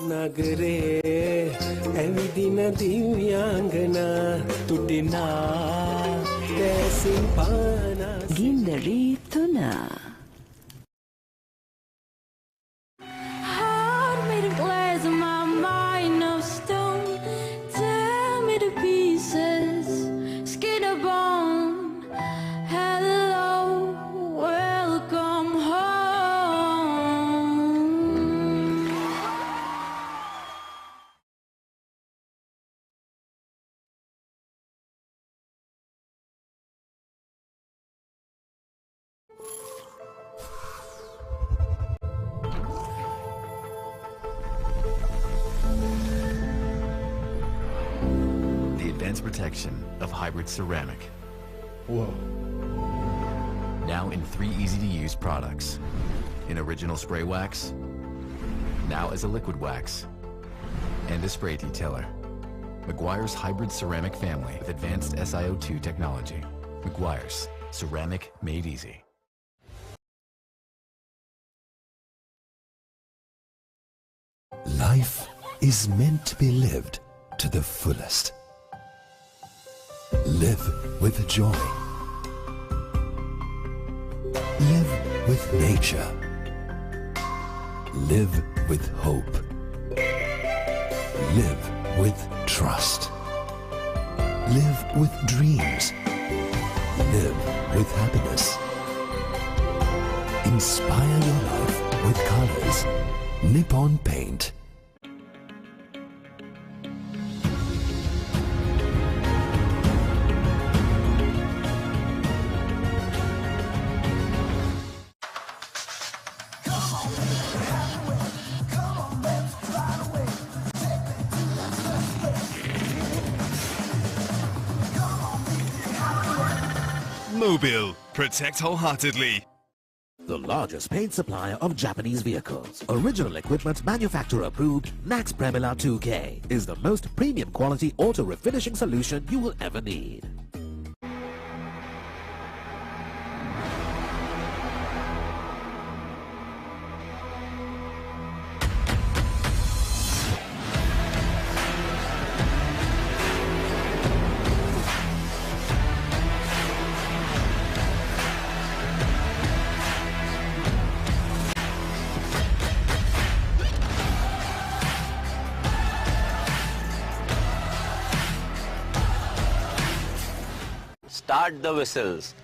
නගරේ ඇවිදින දිව්‍යාංගනා තුටිනා දැසින් පානා ගින්නරි තුනා Heart made of glass and my mind of stone. Tear me to pieces, skin and bone. Hello, welcome home. The advanced protection of hybrid ceramic. Whoa. Now in 3 easy-to-use products. In original spray wax, now as a liquid wax, and a spray detailer. Meguiar's hybrid ceramic family with advanced SiO2 technology. Meguiar's, ceramic made easy. Life is meant to be lived to the fullest. Live with joy. Live with nature. Live with hope. Live with trust. Live with dreams. Live with happiness. Inspire your life with colors. Nippon Paint. Mobile. Protect wholeheartedly. The largest paint supplier of Japanese vehicles. Original equipment manufacturer approved, Nax Premila 2K is the most premium quality auto refinishing solution you will ever need. Start the whistles.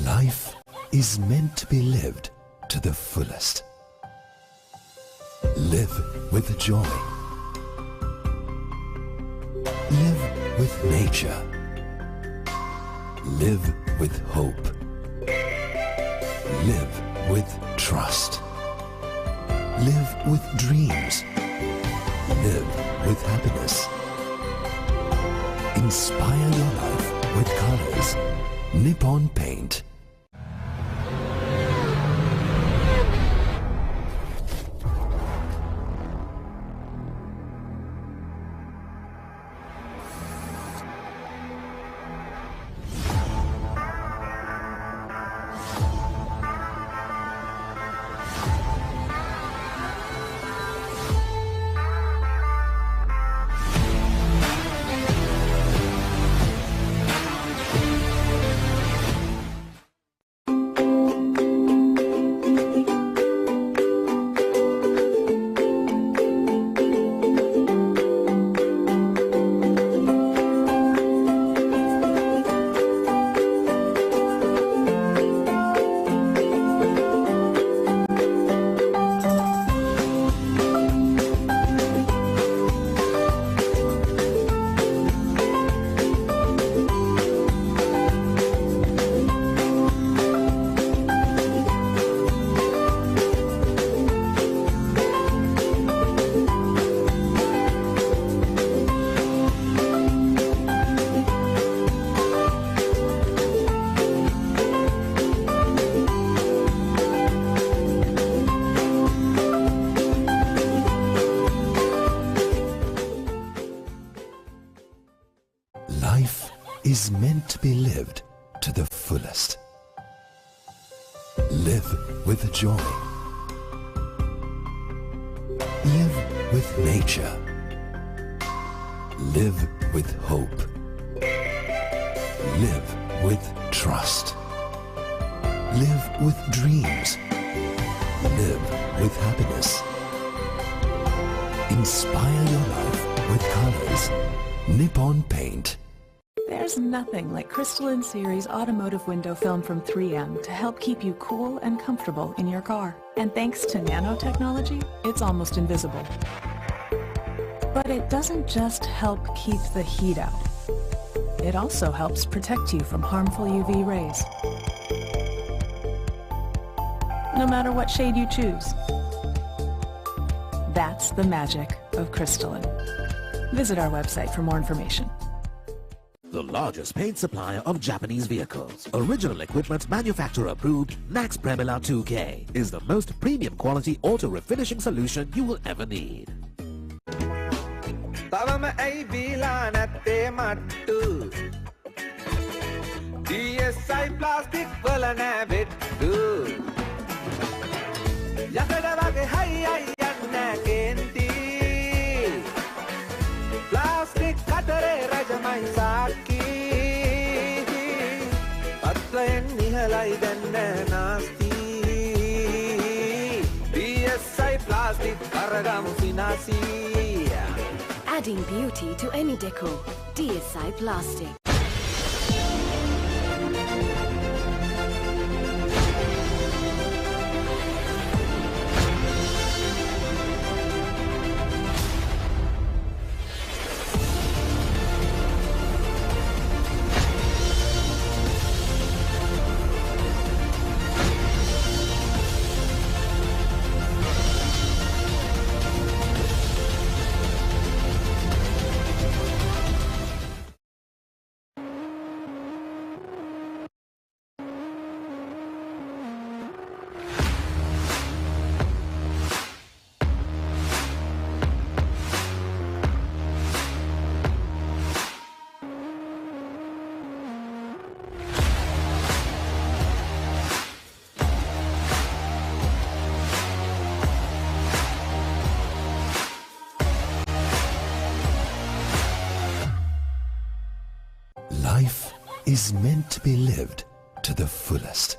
Life is meant to be lived to the fullest. Live with joy. Live with nature. Live with hope. Live with trust. Live with dreams. Live with happiness. Inspire your life with colors. Nippon Paint. Life is meant to be lived to the fullest. Live with joy. Live with nature. Live with hope. Live with trust. Live with dreams. Live with happiness. Inspire your life with colors. Nippon Paint. There's nothing like crystalline series automotive window film from 3M to help keep you cool and comfortable in your car. And thanks to nanotechnology, it's almost invisible. But it doesn't just help keep the heat out. It also helps protect you from harmful UV rays. No matter what shade you choose. That's the magic of crystalline. Visit our website for more information. The largest paint supplier of Japanese vehicles. Original equipment manufacturer approved, Nax Premila 2K is the most premium quality auto refinishing solution you will ever need. තවම ඇයි බීලා නැත්තේ මට්ටු DSI plastic වල නෑ වෙට්ටු යකඩ වගේ හයි අයි යන්න කේන්ති ප්ලාස්ටික් කතරේ රජමයි සාක්කි පත්‍රයෙන් නිහලයි දැන්න නාස්ති DSI ප්ලාස්ටික් කරගමු සිනාසී Adding beauty to any decor. DSI Plastic. is meant to be lived to the fullest.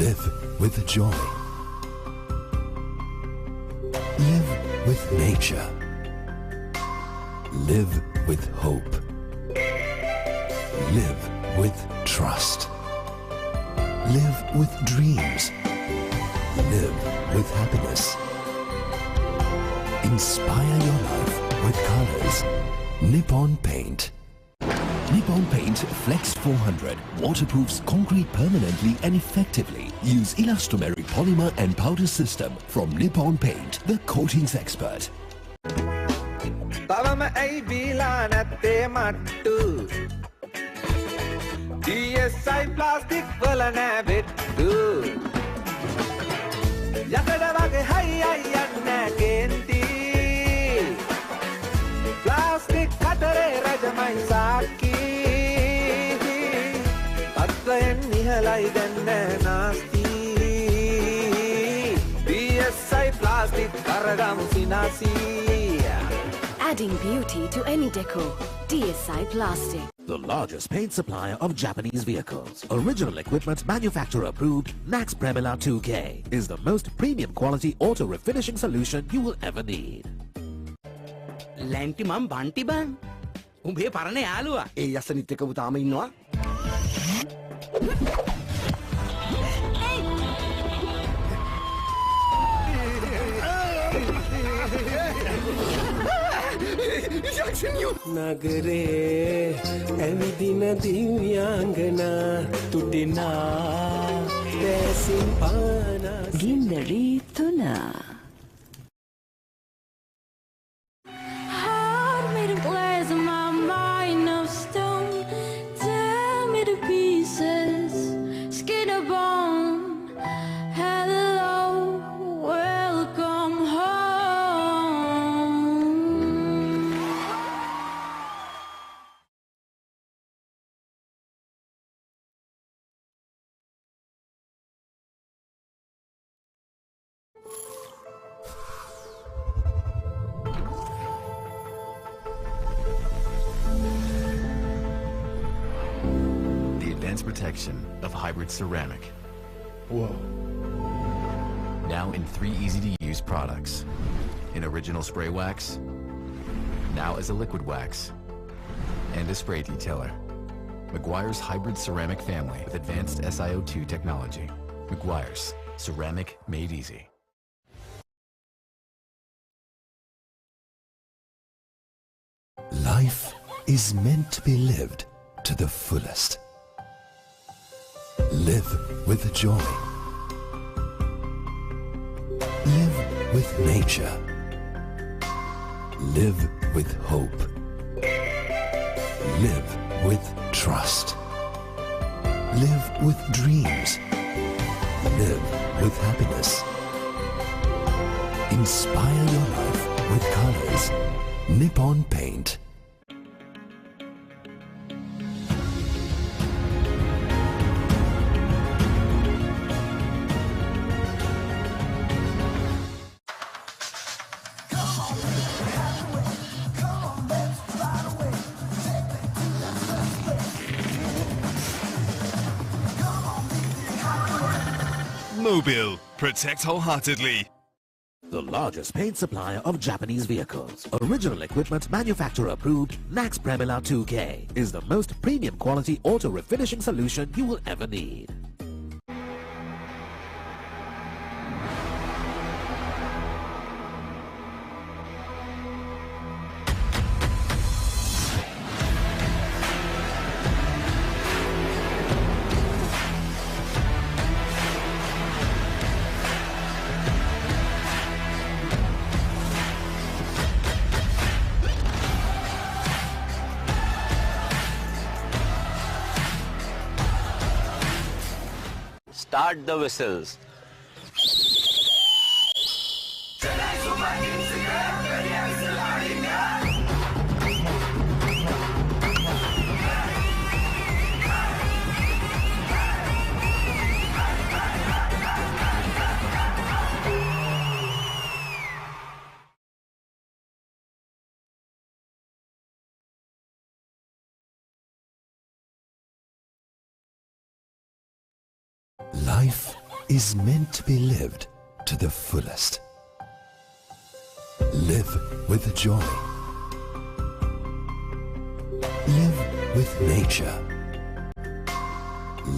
Live with joy. Live with nature. Live with hope. Live with trust. Live with dreams. Live with happiness. Inspire your life with colors. Nippon Paint. Nippon Paint Flex 400 waterproofs concrete permanently and effectively. Use elastomeric polymer and powder system from Nippon Paint, the coatings expert. තවම ඇයි බීලා නැත්තේ මට්ටු DSI plastic වල නෑ වෙට්ටු යකඩ වගේ හයි අයි යන්න කේන්ති ප්ලාස්ටික් කතරේ රජමයි සාක්කි අත්වයෙන් නිහලයි දැන්න නාස්ති DSI ප්ලාස්ටික් කරගමු සිනාසී Adding beauty to any decor. DSI Plastic. The largest paint supplier of Japanese vehicles. Original equipment manufacturer approved Nax Premila 2K is the most premium quality auto refinishing solution you will ever need. ලැන්ටි මම් බන්ටි බං උඹේ පරණ යාළුවා ඒ යසනිත් එක්ක පුතාම ඉන්නවා නගරේ ඇවිදින දිව්‍යාංගනා තුටිනා දැසින් පානා ගින්නරි තුනා Heart made of glass and my mind of stone. Tear me to pieces, skin and bone. Hello, welcome home. The advanced protection of hybrid ceramic. Whoa. Now in 3 easy-to-use products. In original spray wax, now as a liquid wax, and a spray detailer. Meguiar's hybrid ceramic family with advanced SiO2 technology. Meguiar's, ceramic made easy. Life is meant to be lived to the fullest. Live with joy. Live with nature. Live with hope. Live with trust. Live with dreams. Live with happiness. Inspire your life with colors. Nippon Paint. Mobile. Protect wholeheartedly. The largest paint supplier of Japanese vehicles. Original equipment manufacturer approved Nax Premila 2K is the most premium quality auto refinishing solution you will ever need. Start the whistles. Life is meant to be lived to the fullest. Live with joy. Live with nature.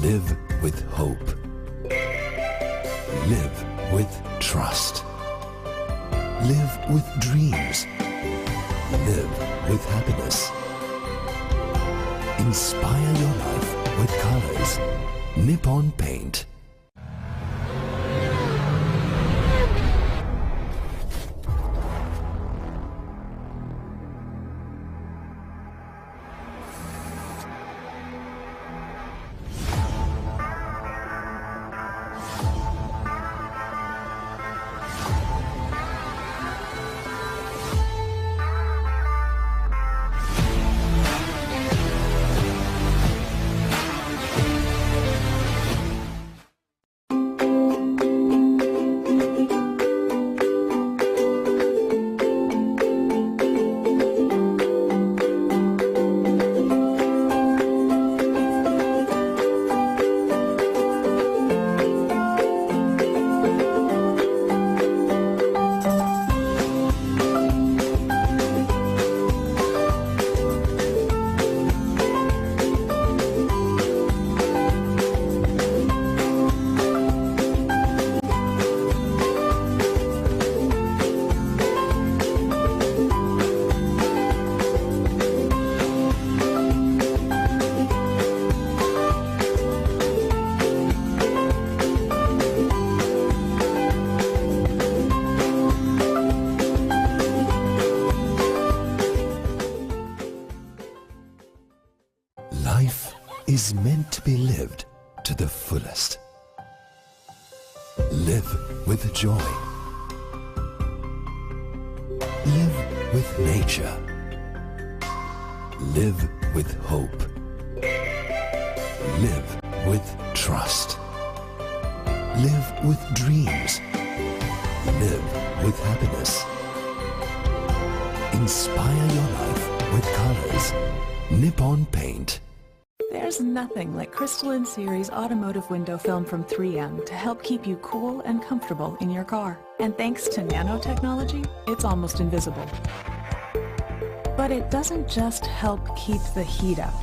Live with hope. Live with trust. Live with dreams. Live with happiness. Inspire your life with colors. Nippon Paint. Life is meant to be lived to the fullest. Live with joy. Live with nature. Live with hope. Live with trust. Live with dreams. Live with happiness. Inspire your life with colors. Nippon Paint. There's nothing like crystalline series automotive window film from 3M to help keep you cool and comfortable in your car. And thanks to nanotechnology, it's almost invisible. But it doesn't just help keep the heat out.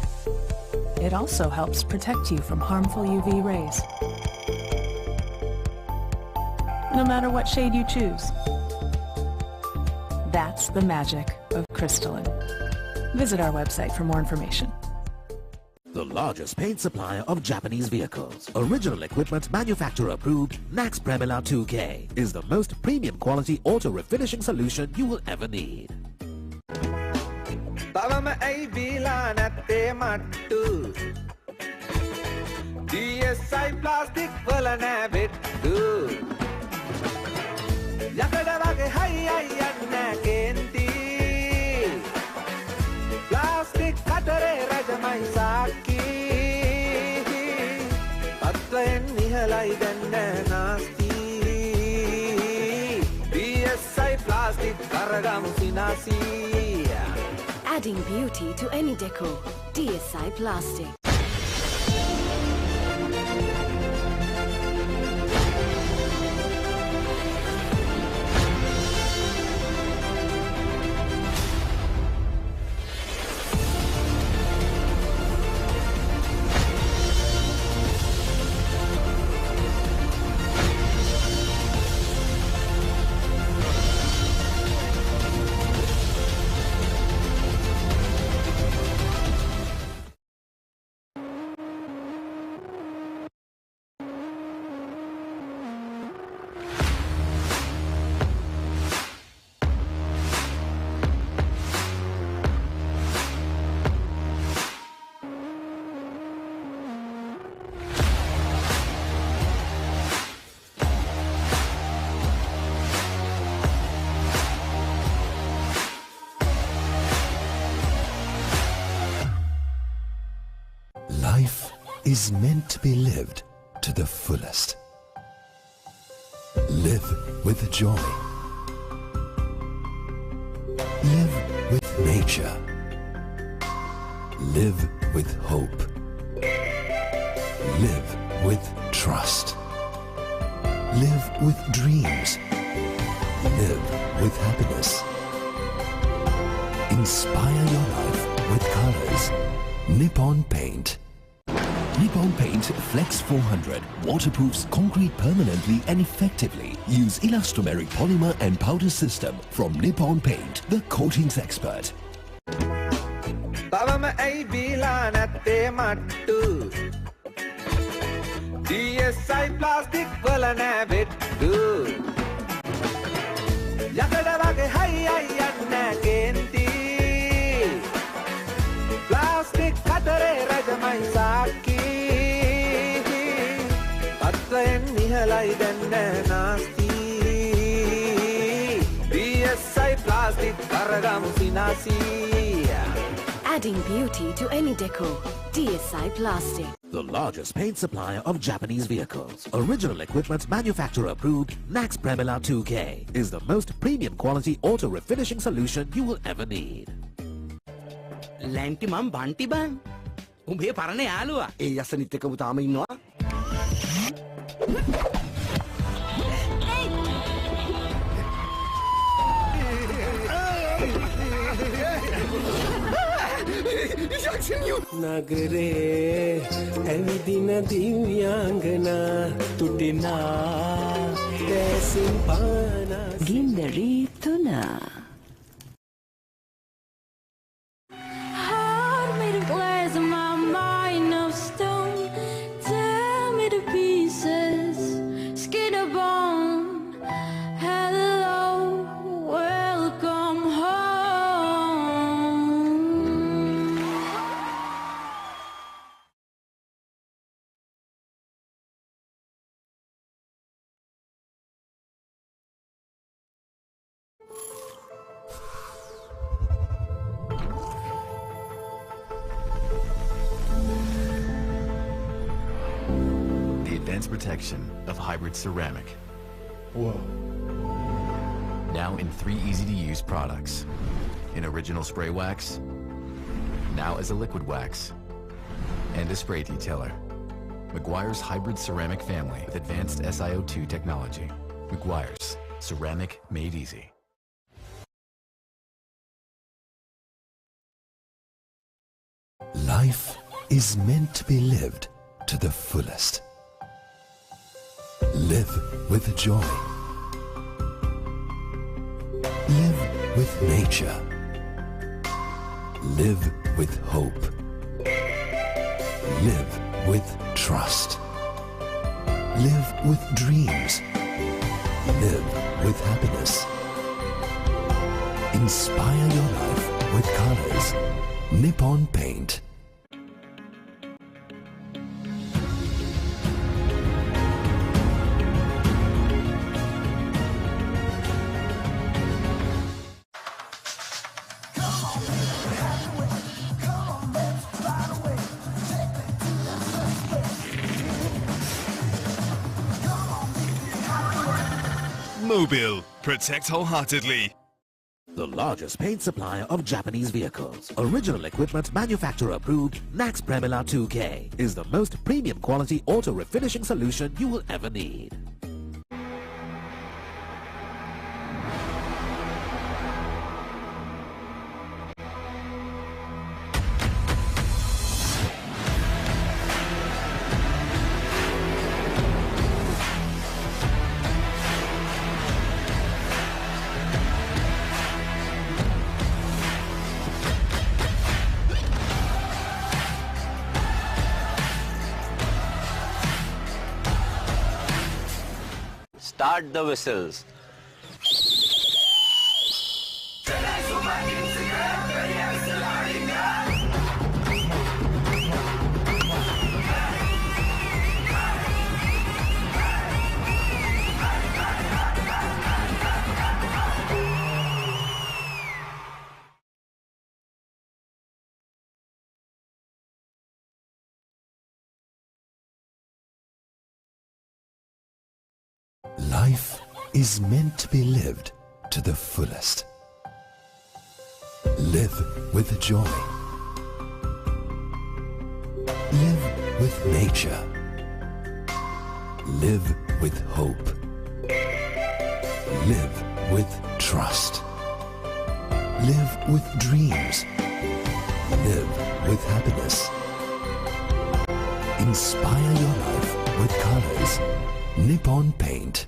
It also helps protect you from harmful UV rays. No matter what shade you choose. That's the magic of crystalline. Visit our website for more information. The largest paint supplier of Japanese vehicles. Original equipment manufacturer approved, Nax Premila 2K is the most premium quality auto refinishing solution you will ever need. තවම ඇයි බීලා නැත්තේ මට්ටු DSI plastic වල නෑ බෙට්ටු යකඩ වගේ හයි අයි යන්න කේන්ති ප්ලාස්ටික් කතරේ රජමයි සාක්කි තත්වයෙන් නිහලයි දැන්න නාස්ති DSI ප්ලාස්ටික් කරගමු සිනාසී Adding beauty to any decor. DSI Plastic. Life is meant to be lived to the fullest. Live with joy. Live with nature. Live with hope. Live with trust. Live with dreams. Live with happiness. Inspire your life with colors. Nippon Paint. Nippon Paint Flex 400 waterproofs concrete permanently and effectively. Use elastomeric polymer and powder system from Nippon Paint, the coatings expert. තවම ඇයි බීලා නැත්තේ මට්ටු DSI plastic වල නෑ බෙට්ටු යකඩ වගේ හයි අයි යන්න කේන්ති ප්ලාස්ටික් කතරේ රජමයි සාක්කි පත්‍රයෙන් නිහලයි දැන්න නාස්ති DSI ප්ලාස්ටික් කරගමු සිනාසී Adding beauty to any decor. DSI Plastic. The largest paint supplier of Japanese vehicles. Original equipment manufacturer approved, Nax Premila 2K is the most premium quality auto refinishing solution you will ever need. ලැන්ටි මම් බන්ටි බං උඹේ පරණ යාළුවා ඒ යසනිත් එක්කම තාම ඉන්නවා නගරේ ඇවිදින දිව්‍යාංගනා තුටිනා දැසින් පානා ගින්දරී තුනා Hard made of glass and my mind of stone. Tear me to pieces, skin and bone. Hello, welcome home. The advanced protection of hybrid ceramic. Whoa. Now in 3 easy-to-use products. In original spray wax, now as a liquid wax, and a spray detailer. Meguiar's hybrid ceramic family with advanced SiO2 technology. Meguiar's, ceramic made easy. Life is meant to be lived to the fullest. Live with joy. Live with nature. Live with hope. Live with trust. Live with dreams. Live with happiness. Inspire your life with colors. Nippon Paint. Mobile. Protect wholeheartedly. The largest paint supplier of Japanese vehicles. Original equipment manufacturer approved, Nax Premila 2K is the most premium quality auto refinishing solution you will ever need. Start the whistles. Life is meant to be lived to the fullest. Live with joy. Live with nature. Live with hope. Live with trust. Live with dreams. Live with happiness. Inspire your life with colors. Nippon Paint.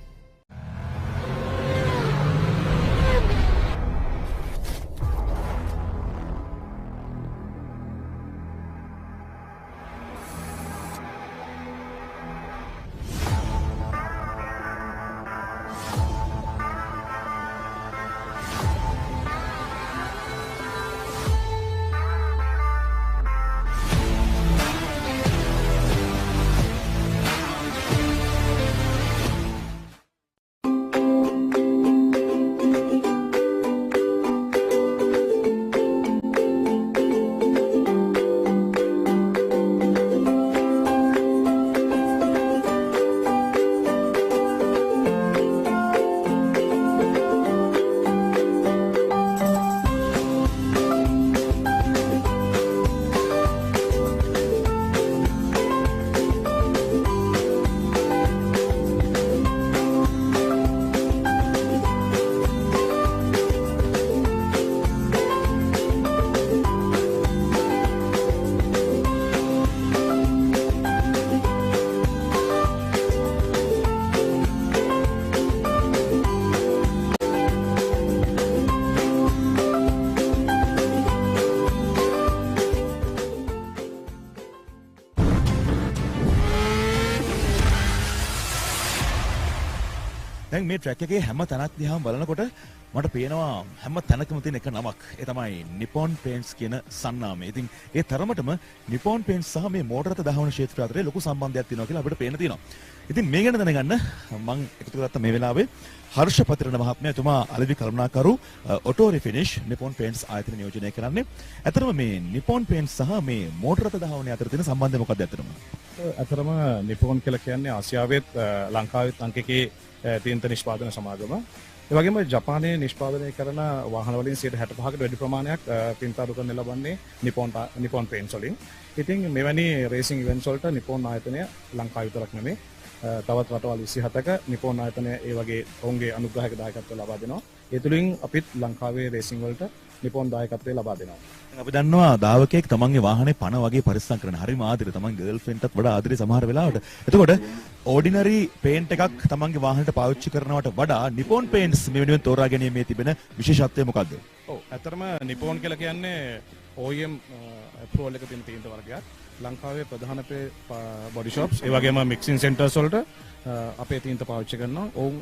දැන් මේ track එකේ හැම තැනක් දිහාම බලනකොට මට පේනවා හැම තැනකම තියෙන එක නමක්. ඒ තමයි Nippon Paints කියන සන්නාමය. ඉතින් ඒ තරමටම Nippon Paints සහ මේ මෝටර රථ දහවන ක්ෂේත්‍රය අතර ලොකු සම්බන්ධයක් තියෙනවා කියලා අපිට පේන තියෙනවා. ඉතින් මේ ගැන දැනගන්න මම එකතු කරගත්ත මේ වෙලාවේ හර්ෂ පතිරණ මහත්මයා එතුමා අලෙවි කල්පනාකරු ඔටෝ රිෆිනිෂ් Nippon Paints ආයතන නියෝජනය කරන්නේ. ඇත්තටම මේ Nippon Paints සහ මේ මෝටර රථ දහවන අතර තියෙන සම්බන්ධය මොකක්ද ඇත්තටම? ඇත්තටම Nippon කියලා කියන්නේ ආසියාවෙත් ලංකාවෙත් අංක එකේ තීන්ත නිෂ්පාදන සමාගම. ඒ වගේම ජපානයේ නිෂ්පාදනය කරන වාහන වලින් 65%කට වැඩි ප්‍රමාණයක් පින්තාරු කරන්න ලබන්නේ Nippon Paints වලින්. ඉතින් මෙවැනි රේසිං ඉවෙන්ට්ස් වලට Nippon ආයතනය ලංකාව විතරක් නෙමෙයි තවත් රටවල් 27ක Nippon ආයතනය ඒ වගේ ඔවුන්ගේ අනුග්‍රහයක දායකත්වය ලබා දෙනවා. ඒ තුලින් අපිත් ලංකාවේ රේසිං වලට Nippon දායකත්වය ලබා දෙනවා. අපි දන්නවා දාවකයෙක් තමන්ගේ වාහනේ පණ වගේ පරිස්සම් කරන හරිම ආදරේ තමන්ගේ ගර්ල්ෆ්‍රෙන්ඩ්ටත් වඩා ආදරේ සමහර වෙලාවට. එතකොට ඕඩිනරි පේන්ට් එකක් තමන්ගේ වාහනට පාවිච්චි කරනවට වඩා Nippon Paints මේ වෙනුවෙන් තෝරා ගැනීමේ තිබෙන විශේෂත්වය මොකද්ද? ඔව් ඇත්තටම Nippon කියලා කියන්නේ OEM approval එක තියෙන තීන්ත වර්ගයක්. ලංකාවේ ප්‍රධාන බොඩි shops ඒ වගේම mixing centers වලට අපේ තීන්ත පාවිච්චි කරනවා. ඔවුන්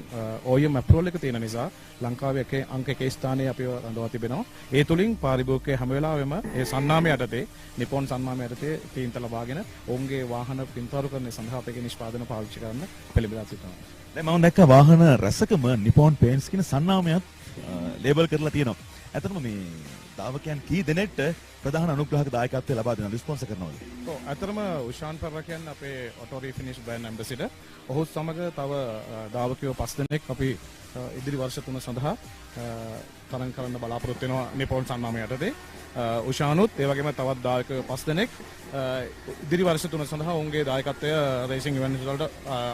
OEM approval එක තියෙන නිසා ලංකාවේ අංක 1 ස්ථානයේ අපිව රඳවා තිබෙනවා. ඒ තුලින් පාරිභෝගිකය හැම වෙලාවෙම ඒ සන්නාමය යටතේ Nippon සන්නාමය යටතේ තීන්ත ලබාගෙන ඔවුන්ගේ වාහන පින්තාරු කරන සඳහා අපේ නිෂ්පාදන පාවිච්චි කරන්න පෙළඹලා සිටිනවා. දැන් මම දැක්ක වාහන රසකම Nippon Paints කියන සන්නාමයක් ලේබල් කරලා තියෙනවා. ඇත්තටම මේ දාවකයන් කී දෙනෙක්ට ප්‍රධාන අනුග්‍රහක දායකත්වය ලබා දෙනවා ස්පොන්සර් කරනවද? ඔව් අතරම උෂාන් පර්වා කියන්නේ අපේ ඔටෝ රිෆිනිෂ් බ්‍රෑන්ඩ් ඇම්බැසිඩර්. ඔහු සමග තව දාවකයෝ 5 දෙනෙක් අපි ඉදිරි වර්ෂ 3 සඳහා තරඟ කරන්න බලාපොරොත්තු වෙනවා Nippon සන්නාමය යටතේ. උෂානුත් ඒ වගේම තවත් දායකයෝ 5 දෙනෙක් ඉදිරි වර්ෂ 3 සඳහා ඔවුන්ගේ දායකත්වය රේසිං ඉවෙන්ට්ස් වලට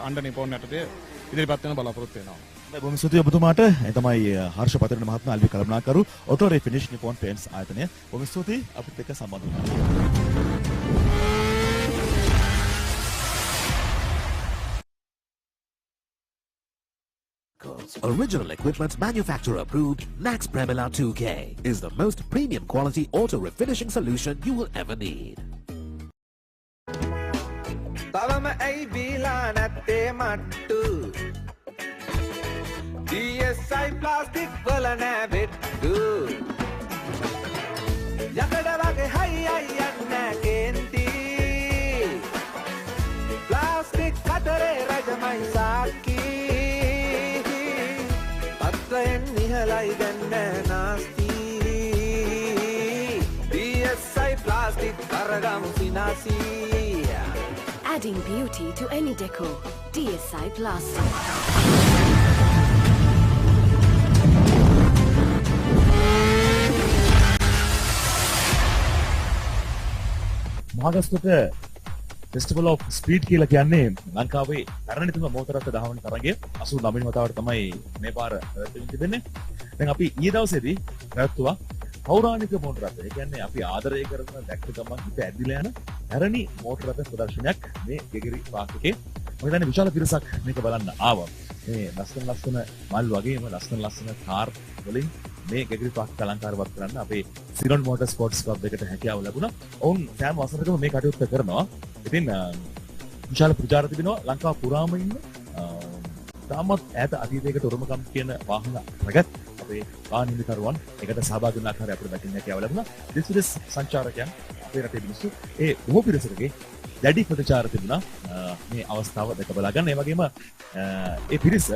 අnder Nippon යටතේ ඉදිරිපත් වෙන බලාපොරොත්තු වෙනවා. බොහොම ස්තුතියි ඔබතුමාට. ඒ තමයි හර්ෂ පතිරණ මහත්මයා අලෙවි කල්පනාකරු ඔටෝ රිෆිනිෂ් Nippon Paints ආයතනය. බොහොම ස්තුතියි අපිත් එක්ක සම්බන්ධ වුණාට. Original equipment manufacturer approved Nax Premila 2K is the most premium quality auto refinishing solution you will ever need. තවම ඇයි බීලා නැත්තේ මට්ටු DSI ප්ලාස්ටික් වල නෑ බෙට්ටු යකඩ වගේ හයි යන්න කේන්ති ප්ලාස්ටික් කතරේ රජමයි සාක්කි පත්‍රයෙන් නිහලයි දැන්න නාස්ති DSI ප්ලාස්ටික් කරගමු සිනාසී. Adding beauty to any decor. DSI Plastic. Mahagastota festival of speed කියලා කියන්නේ ලංකාවේ පැරණිතම මෝටර රථ දහවන තරගය 89 වතාවට තමයි මේ පාර තිබෙන්නේ. දැන් අපි ඊයේ දවසේදී පැවැත්තුවා පෞරාණික මෝටර රථ. ඒ කියන්නේ අපි ආදරය කරන දැක්ක ගමන් හිත ඇදිලා යන පැරණි මෝටර රථ ප්‍රදර්ශනයක් මේ ගෙගිරි පාර්කයේ. මම හිතන්නේ විශාල පිරිසක් මේක බලන්න ආවා. මේ ලස්සන මල් වගේම ලස්සන කාර් වලින් මේ ගෙගිරි පාර්ක අලංකාරවත් කරන්න අපේ සිරොන් මෝටර් ස්පෝර්ට්ස් ක්ලබ් එකට හැකියාව ලැබුණා. ඔවුන් සෑම වසරකම මේ කටයුත්ත කරනවා. ඉතින් විශාල ප්‍රචාර තිබෙනවා ලංකාව පුරාම ඉන්න තාමත් ඈත අතීතයකට උරුමකම් කියන වාහන රැගත් අපේ වාහන නිලකරුවන් එකට සහභාගී වුණ ආකාරය අපිට දකින්න හැකියාව ලැබුණා. දෙස් සංචාරකයන් අපේ රටේ මිනිස්සු ඒ බොහෝ පිරිසකගේ දැඩි ප්‍රචාර තිබුණා මේ අවස්ථාව දැක බලා ගන්න. ඒ වගේම ඒ පිරිස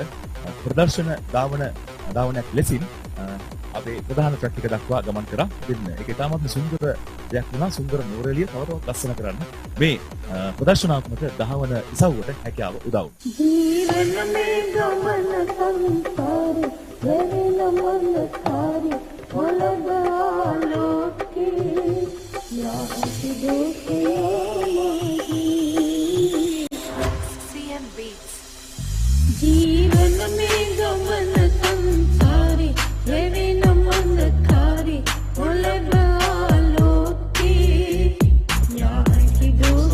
ප්‍රදර්ශන ධාවනයක් ලෙසින් අපේ ප්‍රධාන ට්‍රැක් එක දක්වා ගමන් කරා. ඉතින් ඒක ඉතාමත් සුන්දර දෙයක් වුණා. සුන්දර නුවරඑළිය තවතවත් ලස්සන කරන්න මේ ප්‍රදර්ශනාත්මක ධාවන ඉසව්වට හැකියාව උදව් වුණා. ජීවනමේ ගමන සංසාරේ වෙන මනකාරේ ඔලබ ආලෝකේ යාති දුකේ CM Beats ජීවනමේ ගමන සංසාරේ වෙන මනකාරේ ඔලබ ආලෝකේ යාති දුකේ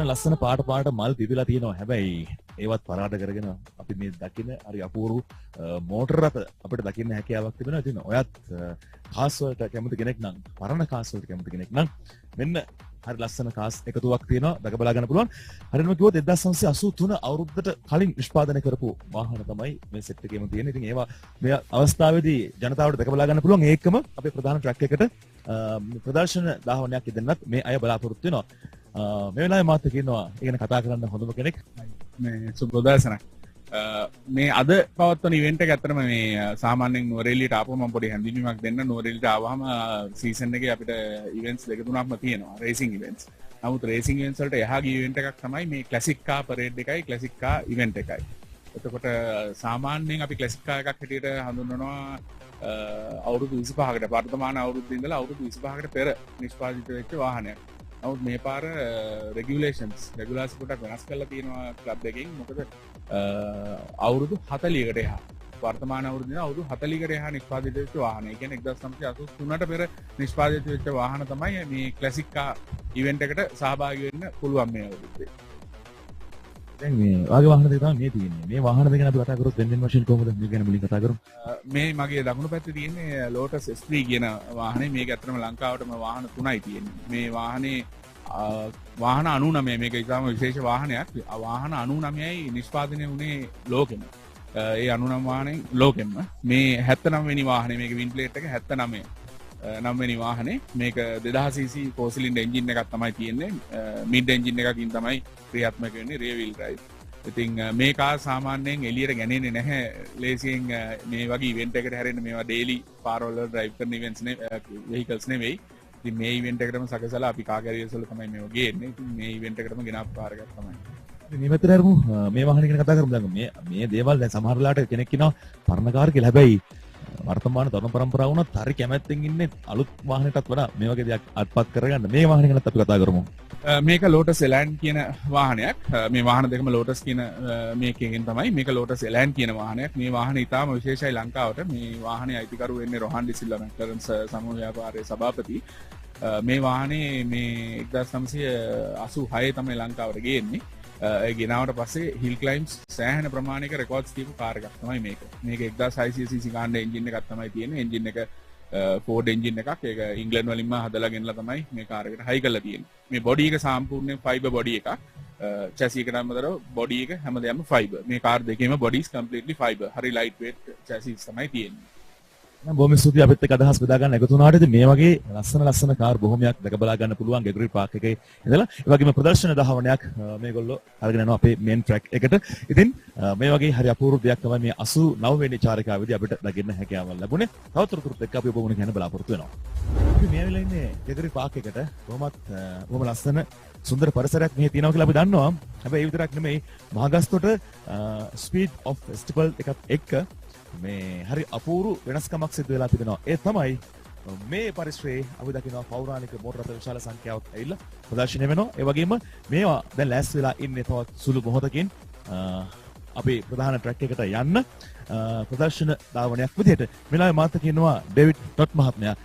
ලස්සන පාට මල් පිපිලා තියෙනවා. හැබැයි ඒවත් පරාද කරගෙන අපි මේ දකින හරි අපූර්ව මෝටර රථ අපිට දකින්න හැකියාවක් තිබෙනවා. ඉතින් ඔයත් කාස් වලට කැමති කෙනෙක් නම්, පරණ කාස් වලට කැමති කෙනෙක් නම් මෙන්න හරි ලස්සන කාස් එකතුවක් තියෙනවා. දැක බලා ගන්න පුළුවන්. හරියටම කිව්වොත් 1983 අවුරුද්දට කලින් නිෂ්පාදනය කරපු වාහන තමයි මේ සෙට් එකේම තියෙන්නේ. ඉතින් ඒවා මේ අවස්ථාවේදී ජනතාවට දැක බලා ගන්න පුළුවන්. ඒකම අපේ ප්‍රධාන ට්‍රැක් එකට ප්‍රදර්ශන ධාවනයක් ඉදන්නත් මේ අය බලාපොරොත්තු වෙනවා. මේ වෙලාවේ මාත් කියනවා ඉගෙන කතා කරන්න හොඳම කෙනෙක් මේ සුබෝදෑසනක්. මේ අද පවත්වන ඉවෙන්ට් එක ඇත්තටම මේ සාමාන්‍යයෙන් නුවරඑළියට ආපුවම මම පොඩි හැඳින්වීමක් දෙන්න. නුවරඑළියට ආවම සීසන් එකේ අපිට ඉවෙන්ට්ස් දෙක තුනක්ම තියෙනවා, රේසින් ඉවෙන්ට්ස්. නමුත් රේසින් ඉවෙන්ට්ස් වලට එහා ගිය ඉවෙන්ට් එකක් තමයි මේ ක්ලාසික් කාර් පරේඩ් එකයි, ක්ලාසික් කාර් ඉවෙන්ට් එකයි. එතකොට සාමාන්‍යයෙන් අපි ක්ලාසික් කාර් එකක් හැටියට හඳුන්වනවා අවුරුදු 25කට, වර්තමාන අවුරුද්දේ ඉඳලා අවුරුදු 25කට පෙර නිෂ්පාදිත වෙච්ච වාහනයක්. නමුත් මේ පාර රෙගියුලේෂන්ස් පොඩක් වෙනස් කරලා තියෙනවා ක්ලබ් එකෙන්. මොකද අවුරුදු 40කට එහා, වර්තමාන අවුරුද්දේ අවුරුදු 40කට එහා නිෂ්පාදිත වෙච්ච වාහන. ඒ කියන්නේ 1983ට පෙර නිෂ්පාදිත වෙච්ච වාහන තමයි මේ ක්ලාසික් කාර් ඉවෙන්ට් එකට සහභාගී වෙන්න පුළුවන් මේ අවුරුද්දේ. දැන් මේ වාගේ වාහන දෙක තමයි මේ තියෙන්නේ. මේ වාහන දෙක ගැන අපි කතා කරොත් වෙන වශයෙන් කොහොමද මේ ගැන මුලින් කතා කරමු. මේ මගේ දකුණු පැත්තේ තියෙන්නේ Lotus S3 කියන වාහනේ. මේක ඇත්තටම ලංකාවටම වාහන 3යි තියෙන්නේ. මේ වාහනේ වාහන 99, මේක ඉතාම විශේෂ වාහනයක්. වාහන 99යි නිෂ්පාදනය වුණේ ලෝකෙම. ඒ 99 වාහනේ ලෝකෙම. මේ 79 වෙනි වාහනේ, මේක වින් ප්ලේට් එක 79 වෙනි වාහනේ. මේක 2000cc 4 සිලින්ඩර් එන්ජින් එකක් තමයි තියෙන්නේ. මිඩ් එන්ජින් එකකින් තමයි ක්‍රියාත්මක වෙන්නේ, රියර් වීල් ඩ්‍රයිව්. ඉතින් මේ කාර් සාමාන්‍යයෙන් එළියට ගන්නේ නැහැ ලේසියෙන්. මේ වගේ ඉවෙන්ට් එකකට හැරෙන්න මේවා ඩේලි පාරවල ඩ්‍රයිව් කරන ඉවෙන්ට්ස් වෙහිකල්ස් නෙවෙයි. ඉතින් මේ ඉවෙන්ට් එකටම සකසලා අපි කාර් කැරියර්ස් වල තමයි මේවා ගේන්නේ. ඉතින් මේ ඉවෙන්ට් එකටම ගෙනාපු කාර් එකක් තමයි. මේ මෙතන හරමු මේ වාහනේ ගැන කතා කරමු. දැන් මේ දේවල් දැන් සමහර වෙලාවට කෙනෙක් කියනවා පරණ කාර් කියලා. හැබැයි වර්තමාන තරුණ පරම්පරාව වුණත් හරි කැමැත්තෙන් ඉන්නේ අලුත් වාහනයටත් වඩා මේ වගේ දෙයක් අත්පත් කරගන්න. මේ වාහනේ ගැනත් අපි කතා කරමු. මේක Lotus Elan කියන වාහනයක්. මේ වාහන දෙකම Lotus කියන මේකෙන් තමයි. මේක Lotus Elan කියන වාහනයක්. මේ වාහනේ ඉතාම විශේෂයි ලංකාවට. මේ වාහනේ අයිතිකරු වෙන්නේ රොහන් ඩිසිල්ලා මැක්ලරන් සමූහ ව්‍යාපාරයේ සභාපති. මේ වාහනේ මේ 1986 තමයි ලංකාවට ගේන්නේ. ඒ ගෙනාවට පස්සේ හිල් ක්ලයිම්ස් සෑහෙන ප්‍රමාණයක රෙකෝඩ්ස් තියපු කාර් එකක් තමයි මේක. මේක 1600cc ගාන එන්ජින් එකක් තමයි තියෙන්නේ. එන්ජින් එක ෆෝඩ් එන්ජින් එකක්. ඒක ඉංග්ලන්ඩ් වලින්ම හදලා ගෙනලා තමයි මේ කාර් එකට හයි කරලා තියෙන්නේ. මේ බොඩි එක සම්පූර්ණයෙන් ෆයිබර් බොඩි එකක්. chassis එකට අමතරව බොඩි එක හැමදේම ෆයිබර්. මේ කාර් දෙකේම බොඩිස් කම්ප්ලීට්ලි ෆයිබර්. හරි ලයිට් වේට් chassis තමයි තියෙන්නේ. බොහොම ස්තුතියි අපිත් එක්ක අදහස් බෙදා ගන්න එකතු වුණාට. ඉතින් මේ වගේ ලස්සන කාර් බොහොමයක් දැක බලා ගන්න පුළුවන් ගැගරි පාක් එකේ ඉඳලා. ඒ වගේම ප්‍රදර්ශන දහවණයක් මේගොල්ලෝ අරගෙන යනවා අපේ මේන් ට්‍රැක් එකට. ඉතින් මේ වගේ හරි අපූර්ව දෙයක් තමයි මේ 89 වෙනි චාරිකාවේදී අපිට දකින්න හැකියාව ලැබුණේ. තවතුරටත් එක්ක අපි ඔබ මුණ ගැන බලාපොරොත්තු වෙනවා. අපි මේ වෙලාවේ ඉන්නේ ගැගරි පාක් එකට. බොහොම ලස්සන සුන්දර පරිසරයක් මෙහි තියෙනවා කියලා අපි දන්නවා. හැබැයි ඒ විතරක් නෙමෙයි මහගස්තොට ස්පීඩ් ඔෆ් ෆෙස්ටිවල් එකත් එක්ක මේ හරි අපූර්ව වෙනස්කමක් සිදු වෙලා තිබෙනවා. ඒ තමයි මේ පරිසරයේ අපි දකිනවා පෞරාණික මෝටර රථ විශාල සංඛ්‍යාවක් ඇවිල්ලා ප්‍රදර්ශනය වෙනවා. ඒ වගේම මේවා දැන් ලෑස්ති වෙලා ඉන්නේ තවත් සුළු මොහොතකින් අපේ ප්‍රධාන ට්‍රැක් එකට යන්න ප්‍රදර්ශන ධාවනයක් විදිහට. මෙලාවේ මාත් කියනවා ඩේවිඩ් ඩොට් මහත්මයා.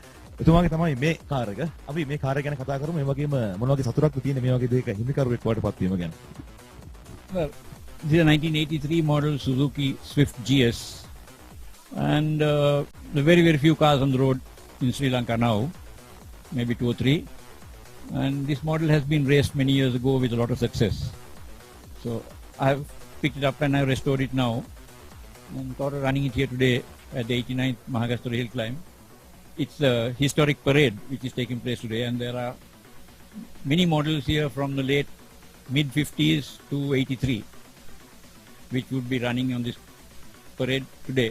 එතුමාගේ තමයි මේ කාර් එක. අපි මේ කාර් එක ගැන කතා කරමු. ඒ වගේම මොන වගේ සතුටක්ද තියෙන්නේ මේ වගේ දෙයක හිමිකරුවෙක් වඩපත් වීම ගැන. Well, this is a 1983 model Suzuki Swift GS, and there are very few cars on the road in Sri Lanka now, maybe 2 or 3, and this model has been raced many years ago with a lot of success. So I have picked it up and I have restored it now, and thought of running it here today at the 89th Mahagastota hill climb. It's a historic parade which is taking place today, and there are many models here from the late mid-50s to 83 which would be running on this parade today.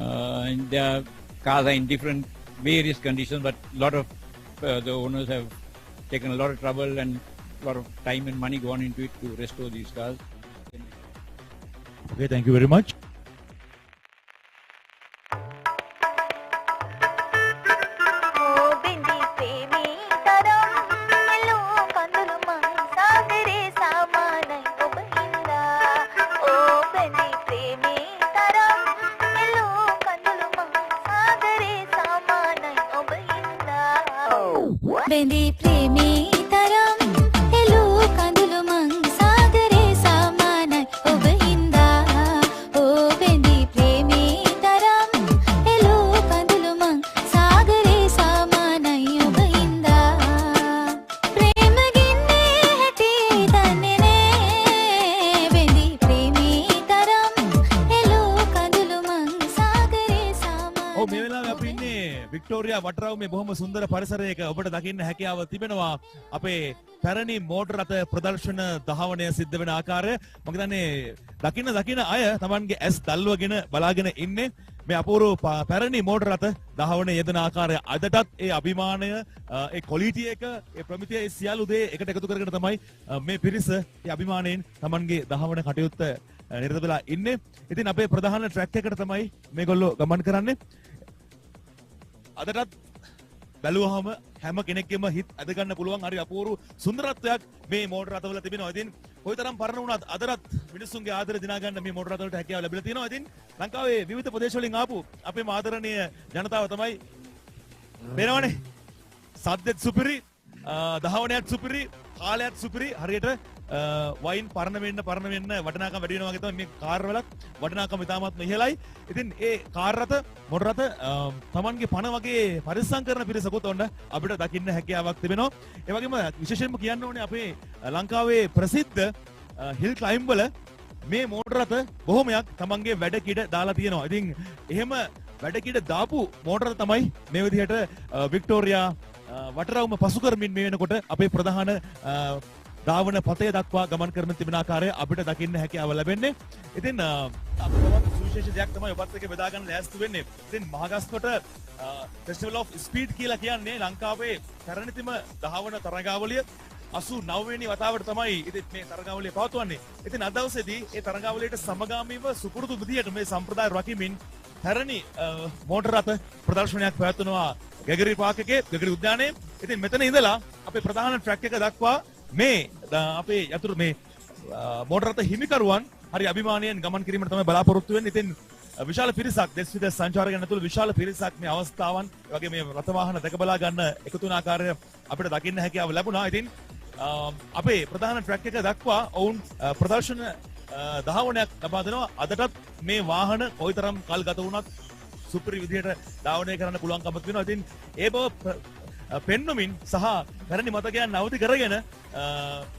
And their cars are in different various conditions, but a lot of the owners have taken a lot of trouble and a lot of time and money gone into it to restore these cars. Okay, thank you very much. බෙඳී ප්‍රේමී තරම් එළූ කඳුළු මං සාගරේ සමානයි ඔබ හින්දා ඕ බෙඳී ප්‍රේමී තරම් එළූ කඳුළු මං සාගරේ සමානයි ඔබ හින්දා ප්‍රේම ගින්නේ හැටි දන්නේ නෑ බෙඳී ප්‍රේමී තරම් එළූ කඳුළු මං සාගරේ සමානයි. ඔව් මේ වෙලාවේ අපි ඉන්නේ වික්ටෝරියා වටරවුමේ බොහොම සුන්දර පරිසරයක ඔබට දකින්න හැකියාව තිබෙනවා. අපේ පැරණි මෝටර රථ ප්‍රදර්ශන දහවනය සිද්ධ වෙන ආකාරය මම හිතන්නේ දකින්න අය Tamanගේ ඇස් දල්වගෙන බලාගෙන ඉන්නේ මේ අපූර්ව පැරණි මෝටර රථ දහවන යෙදෙන ආකාරය. අදටත් ඒ අභිමානය, ඒ ක්වොලිටි එක, ඒ ප්‍රමිතිය, ඒ සියලු දේ එකට එකතු කරගෙන තමයි මේ පිරිස ඒ අභිමානයෙන් Tamanගේ දහවන කටයුත්ත නිරත වෙලා ඉන්නේ. ඉතින් අපේ ප්‍රධාන ට්‍රැක් එකට තමයි මේගොල්ලෝ ගමන් කරන්නේ. අදටත් බැලුවහම හැම කෙනෙක්ගේම හිත අද ගන්න පුළුවන් හරි අපූර්ව සුන්දරත්වයක් මේ මෝටර රථවල තිබෙනවා. ඉතින් කොයිතරම් පරණ වුණත් අදටත් මිනිස්සුන්ගේ ආදරය දිනා ගන්න මේ මෝටර රථවලට හැකියාව ලැබිලා තියෙනවා. ඉතින් ලංකාවේ විවිධ ප්‍රදේශ වලින් ආපු අපේ ආදරණීය ජනතාව තමයි වෙනවනේ. සද්දෙත් සුපිරි, දහවනයත් සුපිරි, කාලයත් සුපිරි. හරියට වයින් පරණ වෙන්න වටිනාකම වැඩි වෙනවා වගේ තමයි මේ කාර් වලත් වටිනාකම ඉතාමත් ඉහළයි. ඉතින් ඒ කාර් රථ මොටර රථ Tamanගේ පණ වගේ පරිස්සම් කරන පිරිසකුත් ඔන්න අපිට දකින්න හැකියාවක් තිබෙනවා. ඒ වගේම විශේෂයෙන්ම කියන්න ඕනේ අපේ ලංකාවේ ප්‍රසිද්ධ හිල් ක්ලයිම්බ් වල මේ මෝටර රථ බොහොමයක් Tamanගේ වැඩකිඩ දාලා තියෙනවා. ඉතින් එහෙම වැඩකිඩ දාපු මෝටර තමයි මේ විදිහට වික්ටෝරියා වටරවුම පසු කරමින් මේ වෙනකොට අපේ ප්‍රධාන ධාවන පතය දක්වා ගමන් කරමින් තිබෙන ආකාරය අපිට දකින්න හැකියාව ලැබෙන්නේ. ඉතින් අපිට සුවිශේෂ දෙයක් තමයි ඔබත් එක්ක බෙදා ගන්න ලෑස්ති වෙන්නේ. ඉතින් මහගස්තොට ෆෙස්ටිවල් ඔෆ් ස්පීඩ් කියලා කියන්නේ ලංකාවේ පැරණිතම ධාවන තරගාවලිය 89 වෙනි වතාවට තමයි ඉතින් මේ තරගාවලිය පවත්වන්නේ. ඉතින් අද දවසේදී ඒ තරගාවලියට සමගාමීව සුපුරුදු විදියට මේ සම්ප්‍රදාය රකිමින් පැරණි මෝටර රථ ප්‍රදර්ශනයක් පැවැත්වනවා ගැගරි පාක් එකේ ගැගරි උද්‍යානයේ. ඉතින් මෙතන ඉඳලා අපේ ප්‍රධාන ට්‍රැක් එක දක්වා මේ අපේ යතුරු මේ මෝටර රථ හිමිකරුවන් හරි අභිමානයෙන් ගමන් කිරීමට තමයි බලාපොරොත්තු වෙන්නේ. ඉතින් විශාල පිරිසක් දෙස් විදෙස් සංචාරකයන් ඇතුළු විශාල පිරිසක් මේ අවස්ථාවන් වගේ මේ රථ වාහන දැක බලා ගන්න එකතු වන ආකාරය අපිට දකින්න හැකියාව ලැබුණා. ඉතින් අපේ ප්‍රධාන ට්‍රැක් එක දක්වා ඔවුන් ප්‍රදර්ශන දහවනයක් ලබා දෙනවා. අදටත් මේ වාහන කොයිතරම් කල් ගත වුණත් සුපිරි විදිහට ධාවනය කරන්න පුළුවන්කමක් වෙනවා. ඉතින් ඒ බව පෙන්වමින් සහ පැරණි මතකයන් නවති කරගෙන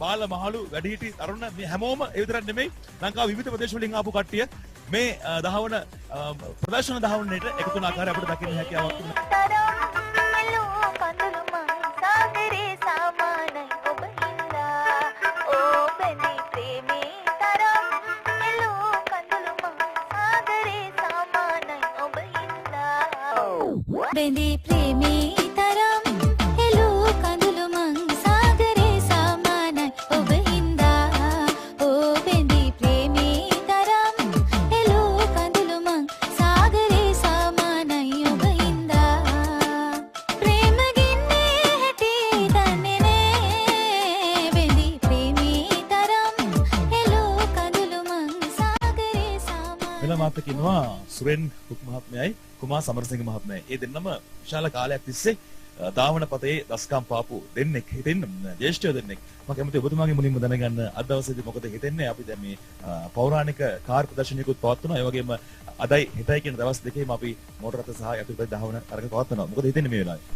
බාල මහලු වැඩිහිටි තරුණ මේ හැමෝම ඒ විතරක් නෙමෙයි ලංකාව විවිධ ප්‍රදේශ වලින් ආපු කට්ටිය මේ දහවන ප්‍රදර්ශන දහවනට එකතු වන ආකාරය අපිට දකින්න හැකියාවක් තිබෙනවා. බෙන්දි ප්‍රේමී තරම් හෙළු කඳුළු මං සාගරේ සමානයි ඔබ හින්දා ඕ බෙන්දි ප්‍රේමී තරම් හෙළු කඳුළු මං සාගරේ සමානයි ඔබ හින්දා ප්‍රේම ගින්නේ හැටි දන්නේ නෑ බෙන්දි ප්‍රේමී තරම් හෙළු කඳුළු මං සාගරේ සමානයි වෙන මාත් කියනවා සුරෙන් කුක් මහත්මයයි කුමාර් සමරසිංහ මහත්මයා. ඒ දෙන්නම විශාල කාලයක් තිස්සේ ධාවන පතේ දස්කම් පාපු දෙන්නෙක්. හිතින් ජ්‍යෙෂ්ඨයෝ දෙන්නෙක්. මම කැමති ඔබතුමාගේ මුලින්ම දැනගන්න අද දවසේදී මොකද හිතෙන්නේ? අපි දැන් මේ පෞරාණික කාර් ප්‍රදර්ශනයකුත් පවත්වනවා. ඒ වගේම අදයි හෙටයි කියන දවස් දෙකේම අපි මෝටර රථ සහ යතුරුපැදි ධාවන අරග පවත්වනවා. මොකද හිතෙන්නේ මේ වෙලාවේ?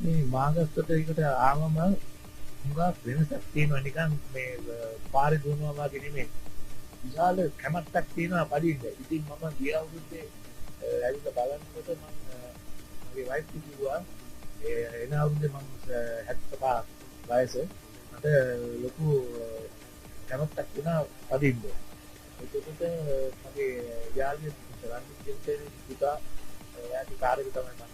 මේ මාගස්තට එකට ආවම හුඟක් වෙනසක් තියෙනවා. නිකන් මේ පාරේ දුවනවා වගේ නෙමෙයි. විශාල කැමැත්තක් තියෙනවා පදින්න. ඉතින් මම ගිය අවුරුද්දේ ඇවිල්ලා බලනකොට මම මගේ වයිෆ් කිව්වා එන අවුරුද්දේ මම 75 වයස මට ලොකු කැමැත්තක් වුණා පදින්න. ඒකකට මගේ යාළුවෙක් රන්දිත් කියන පුතා එයාගේ කාර් එක තමයි මම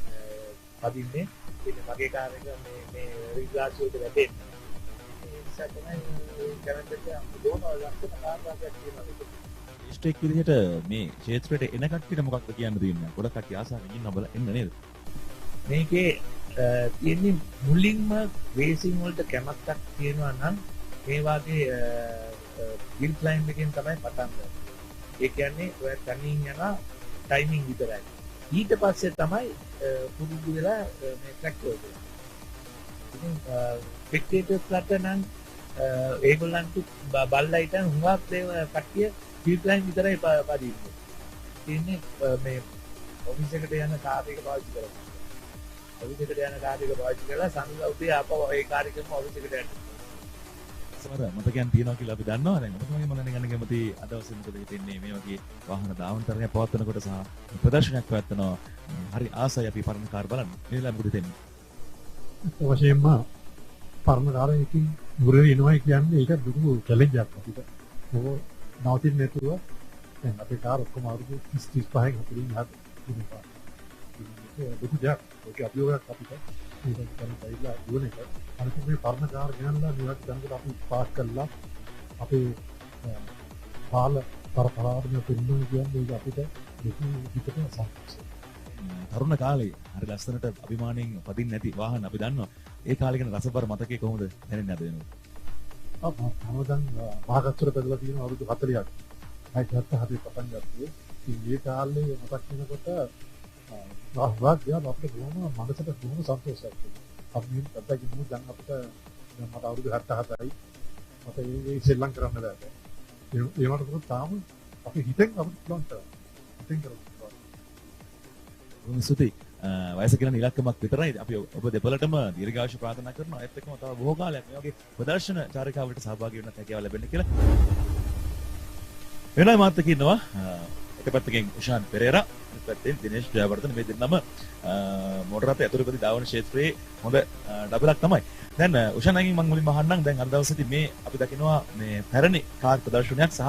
පදින්නේ. ඉතින් මගේ කාර් එක මේ රිග්ලාසියට වැටෙන්නේ. ඒ නිසා තමයි කැමැත්තට දුවන ලක්ෂණ කාර් වර්ගයක් තියෙනවා. ඉෂ්ටෙක් විදිහට මේ ක්ෂේත්‍රයට එන කට්ටියට මොකක්ද කියන්න දෙන්නේ? ගොඩක් කට්ටිය ආසාවෙන් ඉන්න බල එන්න නේද? මේකේ තියෙන්නේ මුලින්ම රේසින් වලට කැමැත්තක් තියෙනවා නම් මේ වාගේ හිල් ක්ලයිම්බ් එකෙන් තමයි පටන් ගන්න. ඒ කියන්නේ ඔය තනින් යන ටයිමින් විතරයි. ඊට පස්සේ තමයි පුරුදු වෙලා මේ ට්‍රැක් වලට. ඉතින් ස්පෙක්ටේටර්ස්ලාට නම් ඒගොල්ලන්ට බල්ලා හිටන් හුඟක් දේව කට්ටිය හිල් ක්ලයිම්බ් විතරයි පදින්නේ. ඉන්නේ මේ ඔෆිස් එකට යන කාර් එක පාවිච්චි කරනවා. ඔෆිස් එකට යන කාර් එක පාවිච්චි කරලා සඳුදා උදේ ආපහු ඒ කාර් එකම ඔෆිස් එකට යනවා. සමහර මතකයන් තියෙනවා කියලා අපි දන්නවා. දැන් ඔබතුමාගේ මනනේ ගන්න කැමති අද දවසේ මොකද හිතෙන්නේ මේ වගේ වාහන ධාවනතරණයක් පවත්වනකොට සහ ප්‍රදර්ශනයක් පවත්වනවා. හරි ආසයි අපි පරණ කාර් බලන්න. මේ වෙලාව මොකද හිතෙන්නේ? වශයෙන්ම පරණ කාර් එකකින් මුරේ එනවා කියන්නේ ඒක දුරු චැලෙන්ජ් එකක් අපිට. මොකද නවතින්න නැතුව දැන් අපේ කාර් ඔක්කොම අවුරුදු 35න් හතරින් ඉන්නවා. ඒක දුක දෙයක්. ඒක අභියෝගයක් අපිට. ඒක තමයි දුවන එක. අනිත් මේ පරණ කාර් ගන්නලා නිවත් ගන්නකොට අපි පාස් කළා. අපේ පාල පරපරාදම පෙන්වන්න කියන්නේ ඒක අපිට දුක හිතට සතුටුයි. තරුණ කාලේ හරි ලස්සනට අභිමාණයෙන් පදින්න නැති වාහන අපි දන්නවා. ඒ කාලේ ගැන රසබර මතකේ කොහොමද දැනෙන්නේ අද වෙනකොට? මම මහාගස්තොට පැදලා තියෙන අවුරුදු 40ක්. 77 පටන් ගත්තේ. ඉතින් මේ කාලේ මතක් වෙනකොට වාහ්වාග්යා අපිට බොහොම මනසට බොහොම සතුටුසක් තිබුණා. අපි මේ පැත්තකින් මු දැන් අපිට දැන් මට අවුරුදු 77යි. මට මේ සෙල්ලම් කරන්න බෑ. ඒ වුණාට තාම අපි හිතෙන් අපිට ප්ලෑන් කරනවා. හිතෙන් කරනවා. ස්තුතියි. වයස කියන ඉලක්කමක් විතරයි. අපි ඔබ දෙපළටම දීර්ඝායුෂ ප්‍රාර්ථනා කරනවා. ඒත් එක්කම තව බොහෝ කාලයක් මේ වගේ ප්‍රදර්ශන චාරිකාවලට සහභාගී වෙන්න හැකියාව ලැබෙන්න කියලා. වෙනයි මාත් කියනවා එක පැත්තකින් උෂාන් පෙරේරා අනිත් පැත්තෙන් දිනේෂ් ජයවර්ධන මේ දෙන්නම මෝටර රථ යතුරුපැදි ධාවන ක්ෂේත්‍රයේ හොඳ ඩබලක් තමයි. දැන් උෂාන්ගෙන් මම මුලින්ම අහන්නම් දැන් අද දවසේදී මේ අපි දකිනවා මේ පැරණි කාර් ප්‍රදර්ශනයක් සහ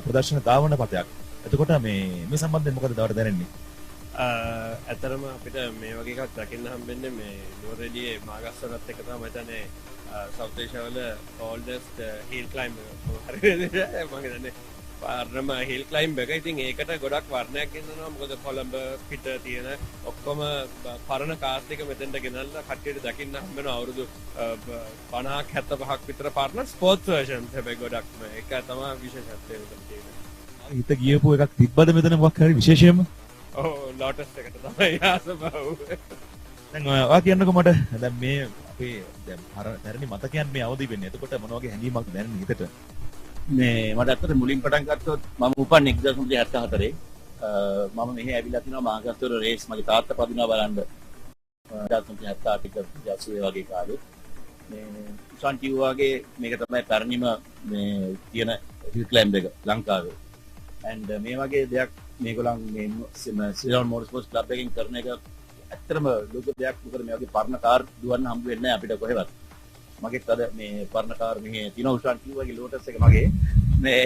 ප්‍රදර්ශන ධාවන පතයක්. එතකොට මේ සම්බන්ධයෙන් මොකද දවර දැනෙන්නේ? ඇතරම අපිට මේ වගේ එකක් දකින්න හම්බෙන්නේ මේ නුවරඑළියේ මාගස්සරත් එක තමයි මචනේ සවුත් ඒෂියාවල ඕල්ඩස්ට් හිල් ක්ලයිම්බ් හරිද මම හිතන්නේ පරණම හිල් ක්ලයිම්බ් එක. ඉතින් ඒකට ගොඩක් වර්ණයක් ගෙන්නනවා. මොකද කොළඹ පිට තියෙන ඔක්කොම පරණ කාර් ටික මෙතෙන්ට ගෙනල්ලා කට්ටියට දකින්න හම්බෙනවා. අවුරුදු 50ක් 75ක් විතර පරණ ස්පෝර්ට්ස් වර්ෂන්ස් හැබැයි ගොඩක්ම ඒක තමයි විශේෂත්වය මෙතන තියෙන්නේ. හිත ගියපු එකක් තිබ්බද මෙතන මොකක් හරි විශේෂයෙන්ම? ලෝටස් එකට තමයි ආසබව. දැන් ඔයා කියන්නකෝ මට දැන් මේ අපේ දැන් පැරණි මතකයන් මේ අවදි වෙන්නේ. එතකොට මොන වගේ හැඟීමක්ද දැනෙන්නේ හිතට? මේ මට ඇත්තට මුලින් පටන් ගත්තොත් මම උපන්නේ 1974. මම මෙහි ඇවිල්ලා තිනවා මාගස්තොර රේස් මගේ තාත්තා පදිනවා බලන්න. 1978 80 වගේ කාලේ. මේ උසන් කිව්වාගේ මේක තමයි පැරණිම මේ තියෙන හිල් ක්ලයිම්බ් එක ලංකාවේ. and මේ වගේ දෙයක් මේගොල්ලන් මේ සිලෝන් මොටර්ස්පෝර්ට්ස් ක්ලබ් එකකින් කරන එක ඇත්තටම ලොකු දෙයක්. මොකද මේ වගේ පරණ කාර් දුවන්න හම්බ වෙන්නේ නැහැ අපිට කොහෙවත්. මගෙත් අද මේ පරණ කාර් මෙහි තින උෂාන් කිව්වාගේ ලෝටස් එක මගේ මේ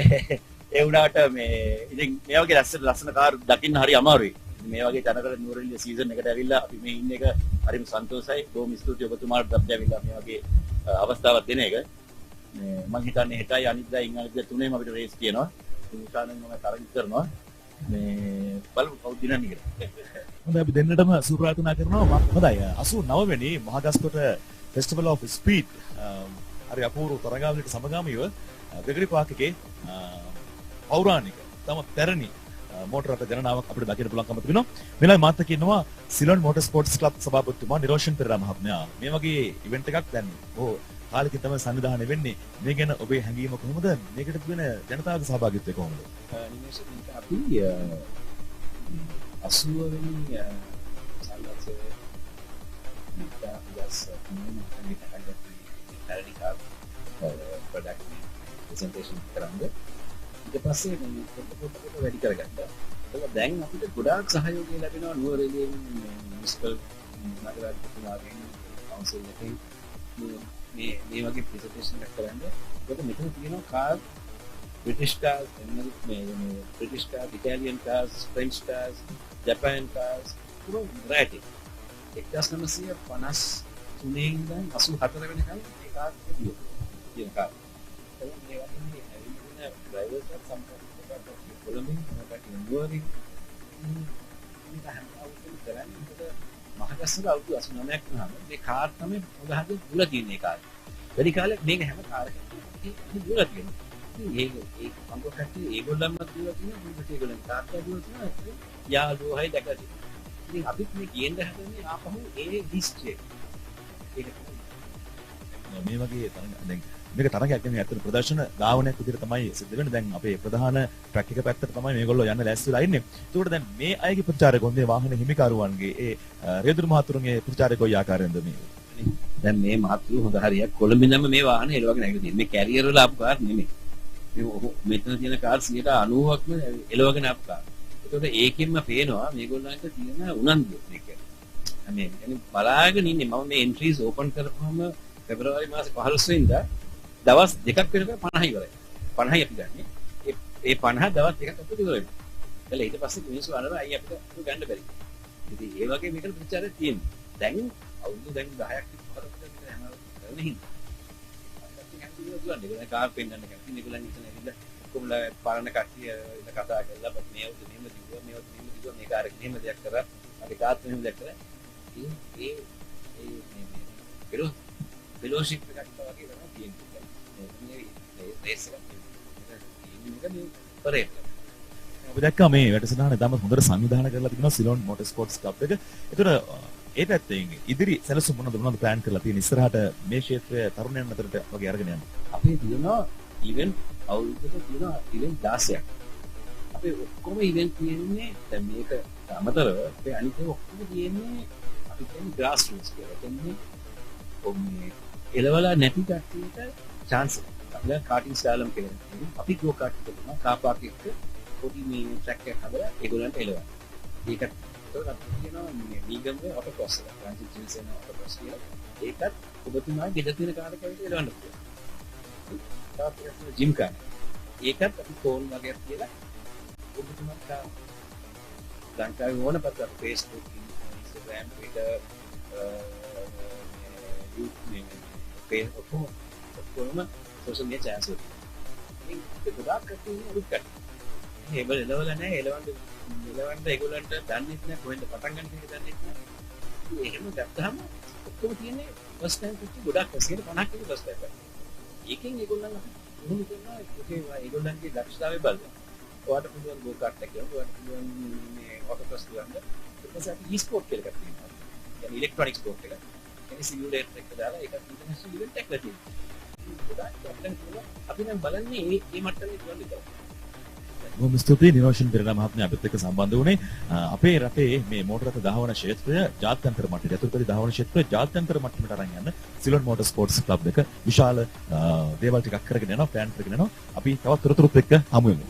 ඒ වුණාට මේ ඉතින් මේ වගේ ලස්සන කාර් දකින්න හරි අමාරුයි. මේ වගේ තැනකට නුවරඑළිය සීසන් එකට ඇවිල්ලා අපි මේ ඉන්න එක හරිම සන්තෝෂයි. බොහොම ස්තුතියි ඔබතුමාට අපිට ඇවිල්ලා මේ වගේ අවස්ථාවක් දෙන එක. මේ මම හිතන්නේ හෙටයි අනිද්දා ඉංග්‍රීසි තුනේම අපිට රේස් තියෙනවා. උෂානෙන් මම තරග කරනවා. මේ බලමු කවුද දිනන්නේ කියලා. හොඳයි අපි දෙන්නටම සුබ ප්‍රාර්ථනා කරනවා. හොඳයි 89 වෙනි මහගස්කොට ෆෙස්ටිවල් ඔෆ් ස්පීඩ් හරි අපූර්ව තරගාවලියට සමගාමීව ග්‍රෙගරි පාක් එකේ පෞරාණික තම පැරණි මෝටර රථ ගණනාවක් අපිට දකින්න පුළුවන්කම තිබෙනවා. මෙලයි මාත් එක්ක ඉන්නවා සිලෝන් මෝටර් ස්පෝර්ට්ස් ක්ලබ් සභාපතිතුමා නිරෝෂන් පෙරේරා මහත්මයා. මේ වගේ ඉවෙන්ට් එකක් දැන් කාලෙකින් තමයි සංවිධානය වෙන්නේ. මේ ගැන ඔබේ හැඟීම කොහොමද? මේකට තිබෙන ජනතාවගේ සහභාගීත්වය කොහොමද? අපි 80 වෙනි සංගතයේ නිකාස් ප්‍රොඩක්ට් ප්‍රසන්ටේෂන් කරන්නේ. ඊට පස්සේ මේ පොත වැඩි කරගත්තා. ඒක දැන් අපිට ගොඩාක් සහයෝගය ලැබෙනවා නුවරඑළියේ මියුනිසිපල් නගරාධිපතිතුමාගෙන් කවුන්සිල් එකෙන් මේ වගේ ප්‍රසන්ටේෂන් එකක් කරන්නේ. ඒකට මෙතන තියෙනවා car British cars, British cars, Italian cars, French cars, Japan cars, puro variety. 1953 ඉඳන් 84 වෙනකන් ඒ කාර් තියෙන කාර්. ඒ වගේ මේ ඇවිල්ලා ඩ්‍රයිවර්ස් සම්පූර්ණ කොළඹින් මොකක්ද නුවරින් ඉතින් අවුරුදු කරන්නේ මහගස්සර අවුරුදු 89ක් වුණාම මේ කාර් තමයි උදාහරණ දුල තියෙන කාර්. වැඩි කාලයක් මේක හැම කාර් එකක්ම දුල තියෙනවා. ඒ අංග කට්ටිය ඒගොල්ලන්ම දුවලා තියෙනවා මොකද ඒගොල්ලන් තාත්තා දුවලා තියෙනවා යාළුවෝයි දැකලා තියෙනවා. ඉතින් අපිත් මේ කියන්න හදන්නේ ආපහු ඒ හිස්ටරි ඒක මේ වගේ තරඟ දැන් මේක තරඟයක් නෙමෙයි අතන ප්‍රදර්ශන ගාවනයක් විදිහට තමයි සිද්ධ වෙන්නේ. දැන් අපේ ප්‍රධාන ට්‍රැක් එක පැත්තට තමයි මේගොල්ලෝ යන්න ලෑස්ති වෙලා ඉන්නේ. ඒකට දැන් මේ අයගේ ප්‍රචාරය කොහොමද වාහන හිමිකරුවන්ගේ ඒ රේදුරු මහතුරුන්ගේ ප්‍රචාරය කොයි ආකාරයෙන්ද මේ? දැන් මේ මහතුරු හොඳ හරියක් කොළඹින්ම මේ වාහන එලවගෙන ඇවිල්ලා තියෙන්නේ. මේ කැරියර් වල ආපු කාර් නෙමෙයි. මෙතන තියෙන කාර් 90%ක්ම එලවගෙන ආපු කාර්. ඒකට ඒකෙන්ම පේනවා මේගොල්ලන්ට තියෙන උනන්දුව මේක. මේ يعني බලාගෙන ඉන්නේ මම මේ එන්ට්‍රීස් ඕපන් කරපුවම පෙබරවාරි මාසේ 15 වෙනිදා දවස් දෙකක් වෙනකන් 50 ඉවරයි. 50යි අපි ගන්නේ. ඒ 50 දවස් දෙකක් අපිට ඉවරයි. ඒලා ඊට පස්සේ මිනිස්සු අනර අයිය අපිට ගන්න බැරි. ඉතින් ඒ වගේ මේකට ප්‍රචාරය තියෙනවා. දැන් අවුරුදු දැන් 10ක් 15ක් විතර හැම කරන්නේ හින්දා. දුවන්නේ කාර් පෙන්නන්න කැමති මේගොල්ලන් ඉතන ඇවිල්ලා කොහොමද පාරණ කට්ටිය ඉත කතා කරලා බත් මේ අවුරුදු මෙහෙම දිව්වා මේ කාර් එක මෙහෙම දෙයක් කරා අපි කාත් මෙහෙම දෙයක් කරා ඒ ෆෙලෝෂිප් එකක් වගේ තමයි තියෙන්නේ මේ රේස් එකක් තියෙන්නේ පරේ අපි දැක්කා මේ වැඩසටහන තමයි හොඳට සංවිධානය කරලා තිබෙනවා සිලෝන් මෝටර් ස්පෝර්ට්ස් ක්ලබ් එක. ඒතර ඒ පැත්තෙන් ඉදිරි සැලසුම් මොනවද ප්ලෑන් කරලා තියෙන ඉස්සරහට මේ ක්ෂේත්‍රය තරුණයන් අතරට වගේ අරගෙන යන්න. අපි තියෙනවා ඉවෙන්ට් අවුරුද්දට තියෙනවා ඉවෙන්ට් 16ක්. අපි ඔක්කොම ඉවෙන්ට් තියෙන්නේ දැන් මේක අමතරව අපේ අනිත් ඒවා ඔක්කොම තියෙන්නේ අපි කියන්නේ ග්‍රාස් රූට්ස් කියලා. කියන්නේ ඔන්නේ එලවලා නැති කට්ටියට chance එක. අපි කාටින් ස්ටයිල්ම් කියලා. අපි ගෝ කාට් කරනවා කාර් පාක් එක පොඩි මේ ට්‍රැක් එකක් හදලා ඒගොල්ලන්ට එලවනවා. ඒකට තියෙනවා මේ වීගම්ගේ ඔටෝ ක්‍රොස් එක. ට්‍රාන්සිට් ජිල්සෙන ඔටෝ ක්‍රොස් කියලා. ඒකත් ඔබතුමාගේ ගෙදර තියෙන කාර් එකකට එලවන්න පුළුවන්. තාපියස් ජිම් කාර්. ඒකත් අපි ෆෝන් වගේක් කියලා ඔබතුමාට ලංකාවේ ඕන පැත්තට Facebook, Instagram, Twitter, YouTube, Facebook ඔක්කොම සෝෂල් මීඩියා channels වල. මේක ගොඩාක් කට්ටිය උරුත් කරනවා. මේ බල එලවල නැහැ එලවන්න ඒගොල්ලන්ට දන්නේ නැහැ කොහෙන්ද පටන් ගන්න කියලා දන්නේ නැහැ. එහෙම ගත්තාම ඔක්කොම තියෙන්නේ ෆස්ට් ටයිම් කිච්චි ගොඩක් 50ක් කියන ෆස්ට් ටයිම්. ඒකෙන් ඒගොල්ලන් උහුම කරනවා ඒගොල්ලන්ගේ දක්ෂතාවය බලනවා. ඔයාලට පුළුවන් ගෝ කාට් එකක් ගියොත් ඔයාලට පුළුවන් මේ ඔටෝ ක්‍රොස් ගන්න. ඊට පස්සේ අපි e-sport කියලා එකක් තියෙනවා. يعني ඉලෙක්ට්‍රොනික ස්පෝර්ට් එක. يعني සිමියුලේටර් එක දාලා ඒක ඉන්ටර්නැෂනල් ඉවෙන්ට් එකක් තියෙනවා. අපි නම් බලන්නේ මේ මට්ටමේ දුවන්න විතරයි. බොහොම ස්තුතියි නිරෝෂන් පෙරේරා මහත්මයා අපිත් එක්ක සම්බන්ධ වුණේ. අපේ රටේ මේ මෝටර රථ දහවන ක්ෂේත්‍රය ජාත්‍යන්තර මට්ටමට යතුරුපැලි දහවන ක්ෂේත්‍රය ජාත්‍යන්තර මට්ටමට අරන් යන්න සිලෝන් මෝටර් ස්පෝර්ට්ස් ක්ලබ් එක විශාල දේවල් ටිකක් කරගෙන යනවා ප්ලෑන් කරගෙන යනවා. අපි තවත් තොරතුරුත් එක්ක හමු වෙමු.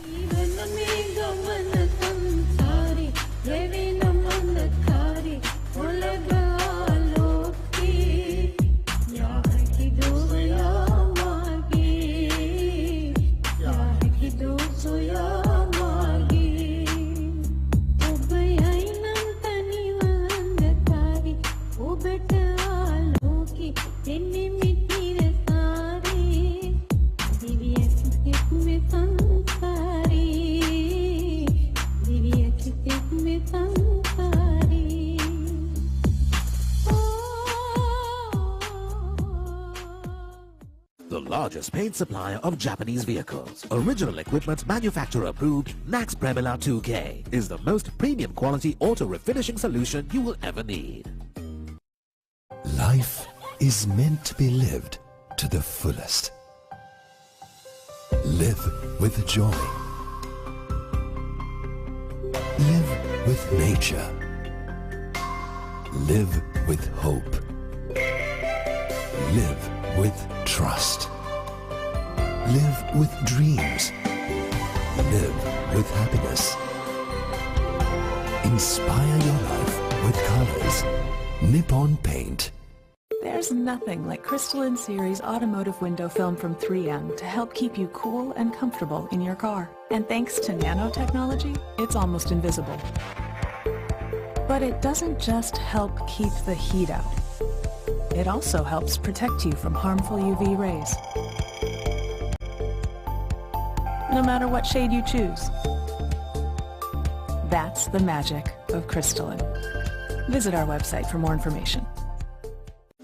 largest paint supplier of Japanese vehicles. Original equipment manufacturer approved, Nax Premila 2K is the most premium quality auto refinishing solution you will ever need. Life is meant to be lived to the fullest. Live with joy. Live with nature. Live with hope. Live with trust. Live with dreams. Live with happiness. Inspire your life with colors. Nippon Paint. There's nothing like crystalline series automotive window film from 3M to help keep you cool and comfortable in your car. And thanks to nanotechnology, it's almost invisible. But it doesn't just help keep the heat out. It also helps protect you from harmful UV rays. No matter what shade you choose. That's the magic of crystalline. Visit our website for more information.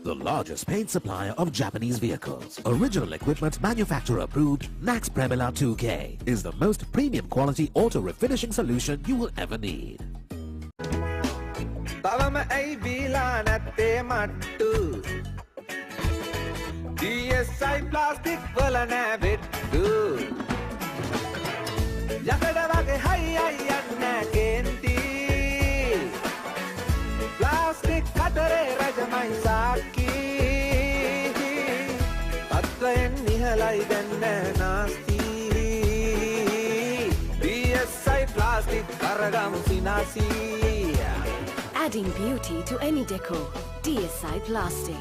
The largest paint supplier of Japanese vehicles. Original equipment manufacturer approved, Nax Premila 2K is the most premium quality auto refinishing solution you will ever need. තවම ඇයි බීලා නැත්තේ මට්ටු DSI plastic වල නෑ බෙට්ටු යකඩ වගේ හයි අයි යන්න කේන්ති ප්ලාස්ටික් කතරේ රජමයි සාක්කි තත්වයෙන් නිහලයි දැන්න නාස්ති DSI ප්ලාස්ටික් කරගමු සිනාසී Adding beauty to any decor. DSI Plastic.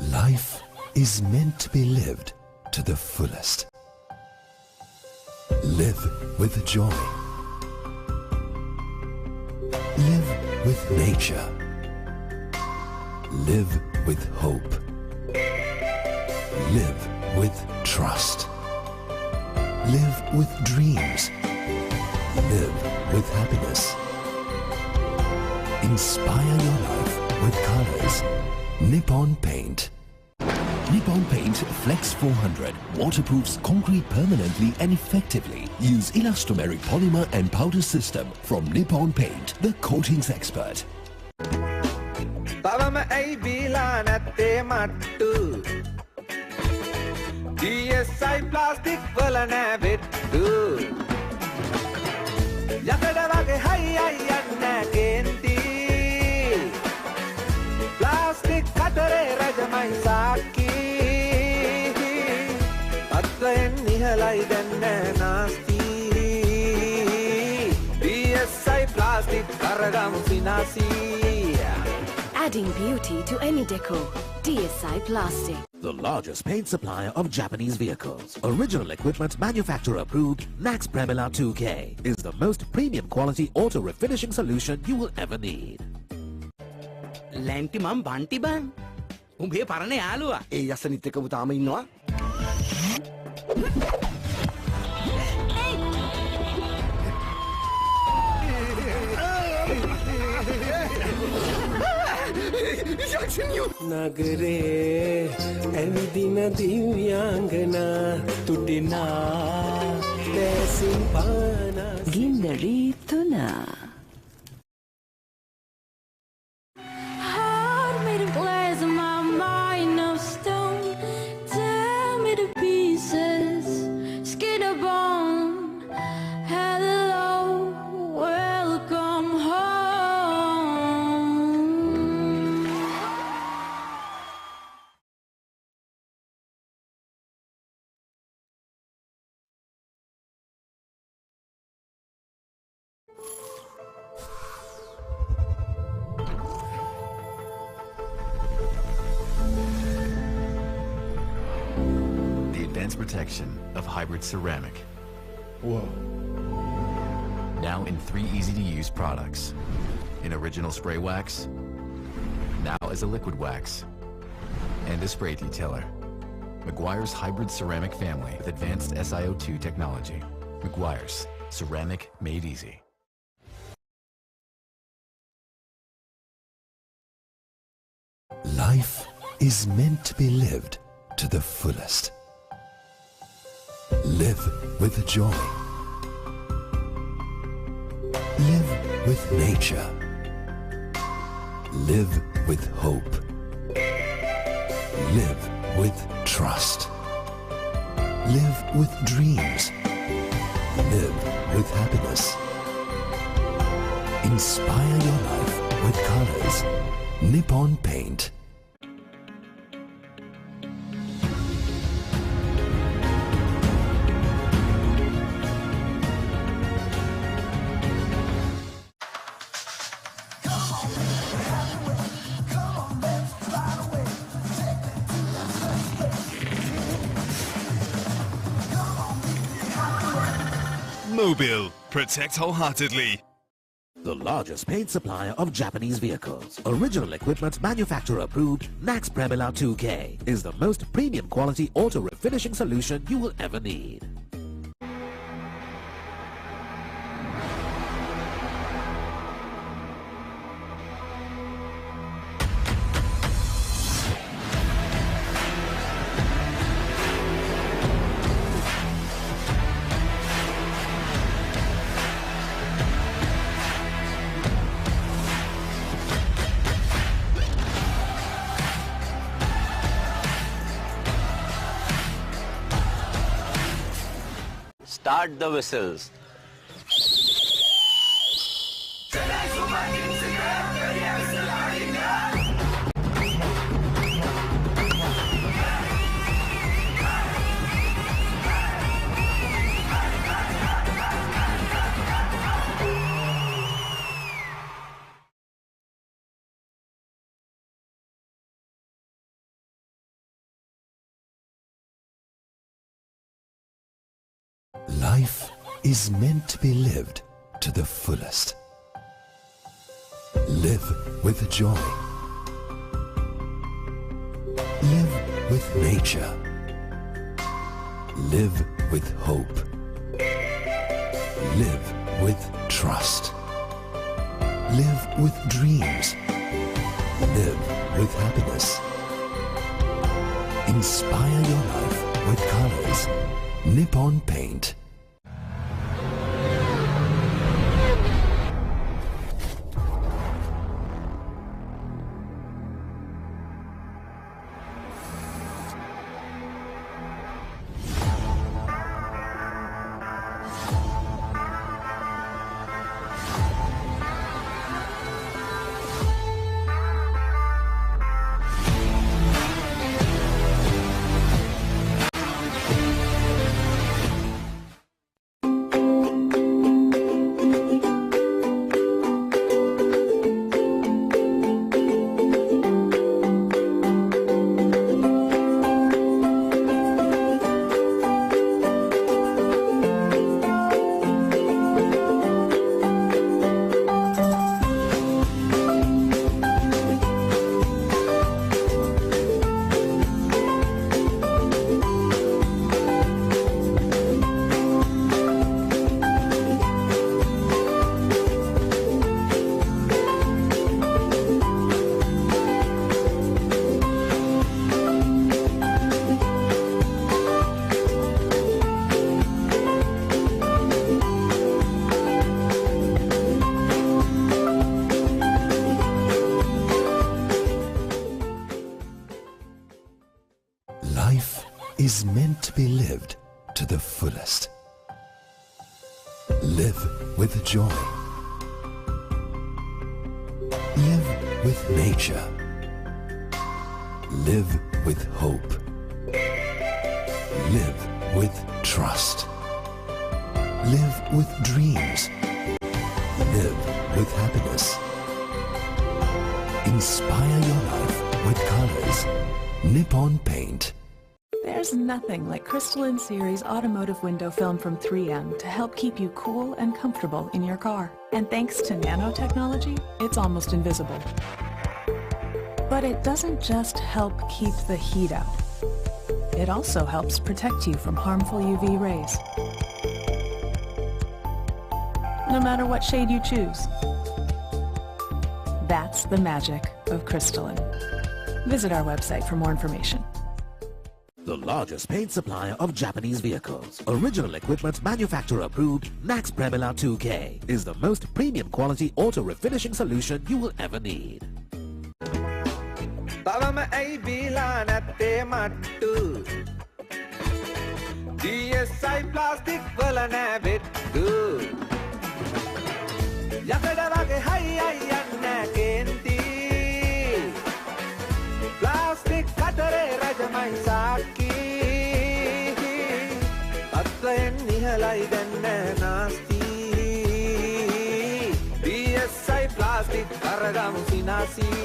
Life is meant to be lived to the fullest. Live with joy. Live with nature. Live with hope. Live with trust. Live with dreams. Live with happiness. Inspire your life with colors. Nippon Paint. Nippon Paint Flex 400 waterproofs concrete permanently and effectively. Use elastomeric polymer and powder system from Nippon Paint, the coatings expert. තවම ඇයි බීලා නැත්තේ මට්ටු DSI plastic වල නෑ බෙට්ටු යකඩ වගේ හයි අයි යන්න කේන්ති ප්ලාස්ටික් කතරේ රජමයි සාක්කි තත්වයෙන් නිහලයි දැන්න නාස්ති DSI ප්ලාස්ටික් කරගමු සිනාසී Adding beauty to any decor. DSI Plastic. The largest paint supplier of Japanese vehicles. Original equipment manufacturer approved, Nax Premila 2K is the most premium quality auto refinishing solution you will ever need. ලැන්ටි මම් බන්ටි බං උඹේ පරණ යාළුවා ඒ යසනිත් එක්කම තාම ඉන්නවා නගරේ ඇවිදින දිව්‍යාංගනා තුඩිනා දැසින් පානා ගින්නරි තුනා Heart made of glass and my mind of stone. Tear me to pieces. advanced protection of hybrid ceramic. Whoa. Now in 3 easy-to-use products. In original spray wax, now as a liquid wax, and a spray detailer. Meguiar's hybrid ceramic family with advanced SiO2 technology. Meguiar's, ceramic made easy. Life is meant to be lived to the fullest. Live with joy. Live with nature. Live with hope. Live with trust. Live with dreams. Live with happiness. Inspire your life with colors. Nippon Paint. Mobile. Protect wholeheartedly. The largest paint supplier of Japanese vehicles. Original equipment manufacturer approved Nax Premila 2K is the most premium quality auto refinishing solution you will ever need. Start the whistles. Life is meant to be lived to the fullest. Live with joy. Live with nature. Live with hope. Live with trust. Live with dreams. Live with happiness. Inspire your life with colors. Nippon Paint. Life is meant to be lived to the fullest. Live with joy. Live with nature. Live with hope. Live with trust. Live with dreams. Live with happiness. Inspire your life with colors. Nippon Paint. There There's nothing like crystalline series automotive window film from 3M to help keep you cool and comfortable in your car. And thanks to nanotechnology, it's almost invisible. But it doesn't just help keep the heat out. It also helps protect you from harmful UV rays. No matter what shade you choose. That's the magic of crystalline. Visit our website for more information. The largest paint supplier of Japanese vehicles, original equipment manufacturer approved, Nax Premila 2K is the most premium quality auto refinishing solution you will ever need. තවම ඇයි බීලා නැත්තේ මට්ටු DSI plastic වල නෑ බෙට්ටු යකඩ වගේ හයි අයි යන්න කේන්ති ප්ලාස්ටික් කතරේ රජමයි සාක්කි අත්වයෙන් නිහලයි දැන්න නාස්ති DSI ප්ලාස්ටික් කරගමු සිනාසී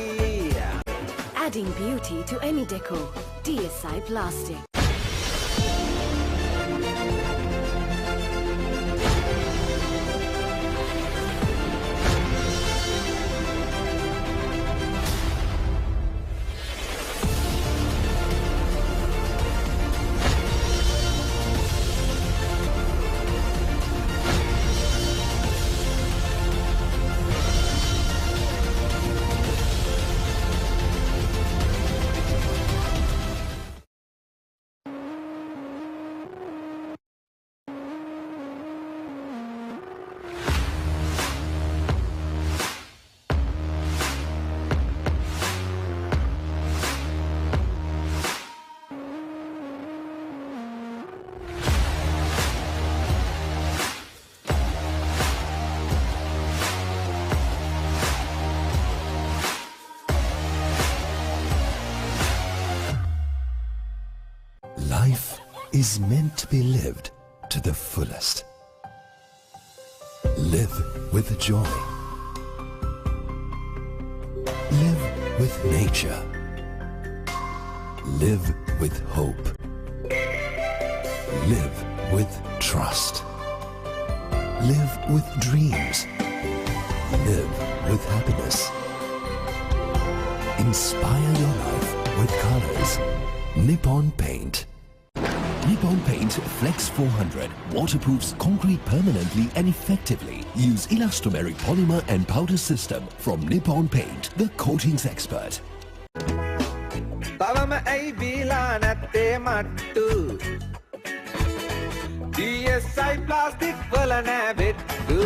Adding beauty to any decor. DSI Plastic. Life is meant to be lived to the fullest. Live with joy. Live with nature. Live with hope. Live with trust. Live with dreams. Live with happiness. Inspire your life with colors. Nippon Paint. Nippon Paint Flex 400 waterproofs concrete permanently and effectively. Use elastomeric polymer and powder system from Nippon Paint, the coatings expert. තවම ඇයි බීලා නැත්තේ මට්ටු DSI plastic වල නෑ බෙට්ටු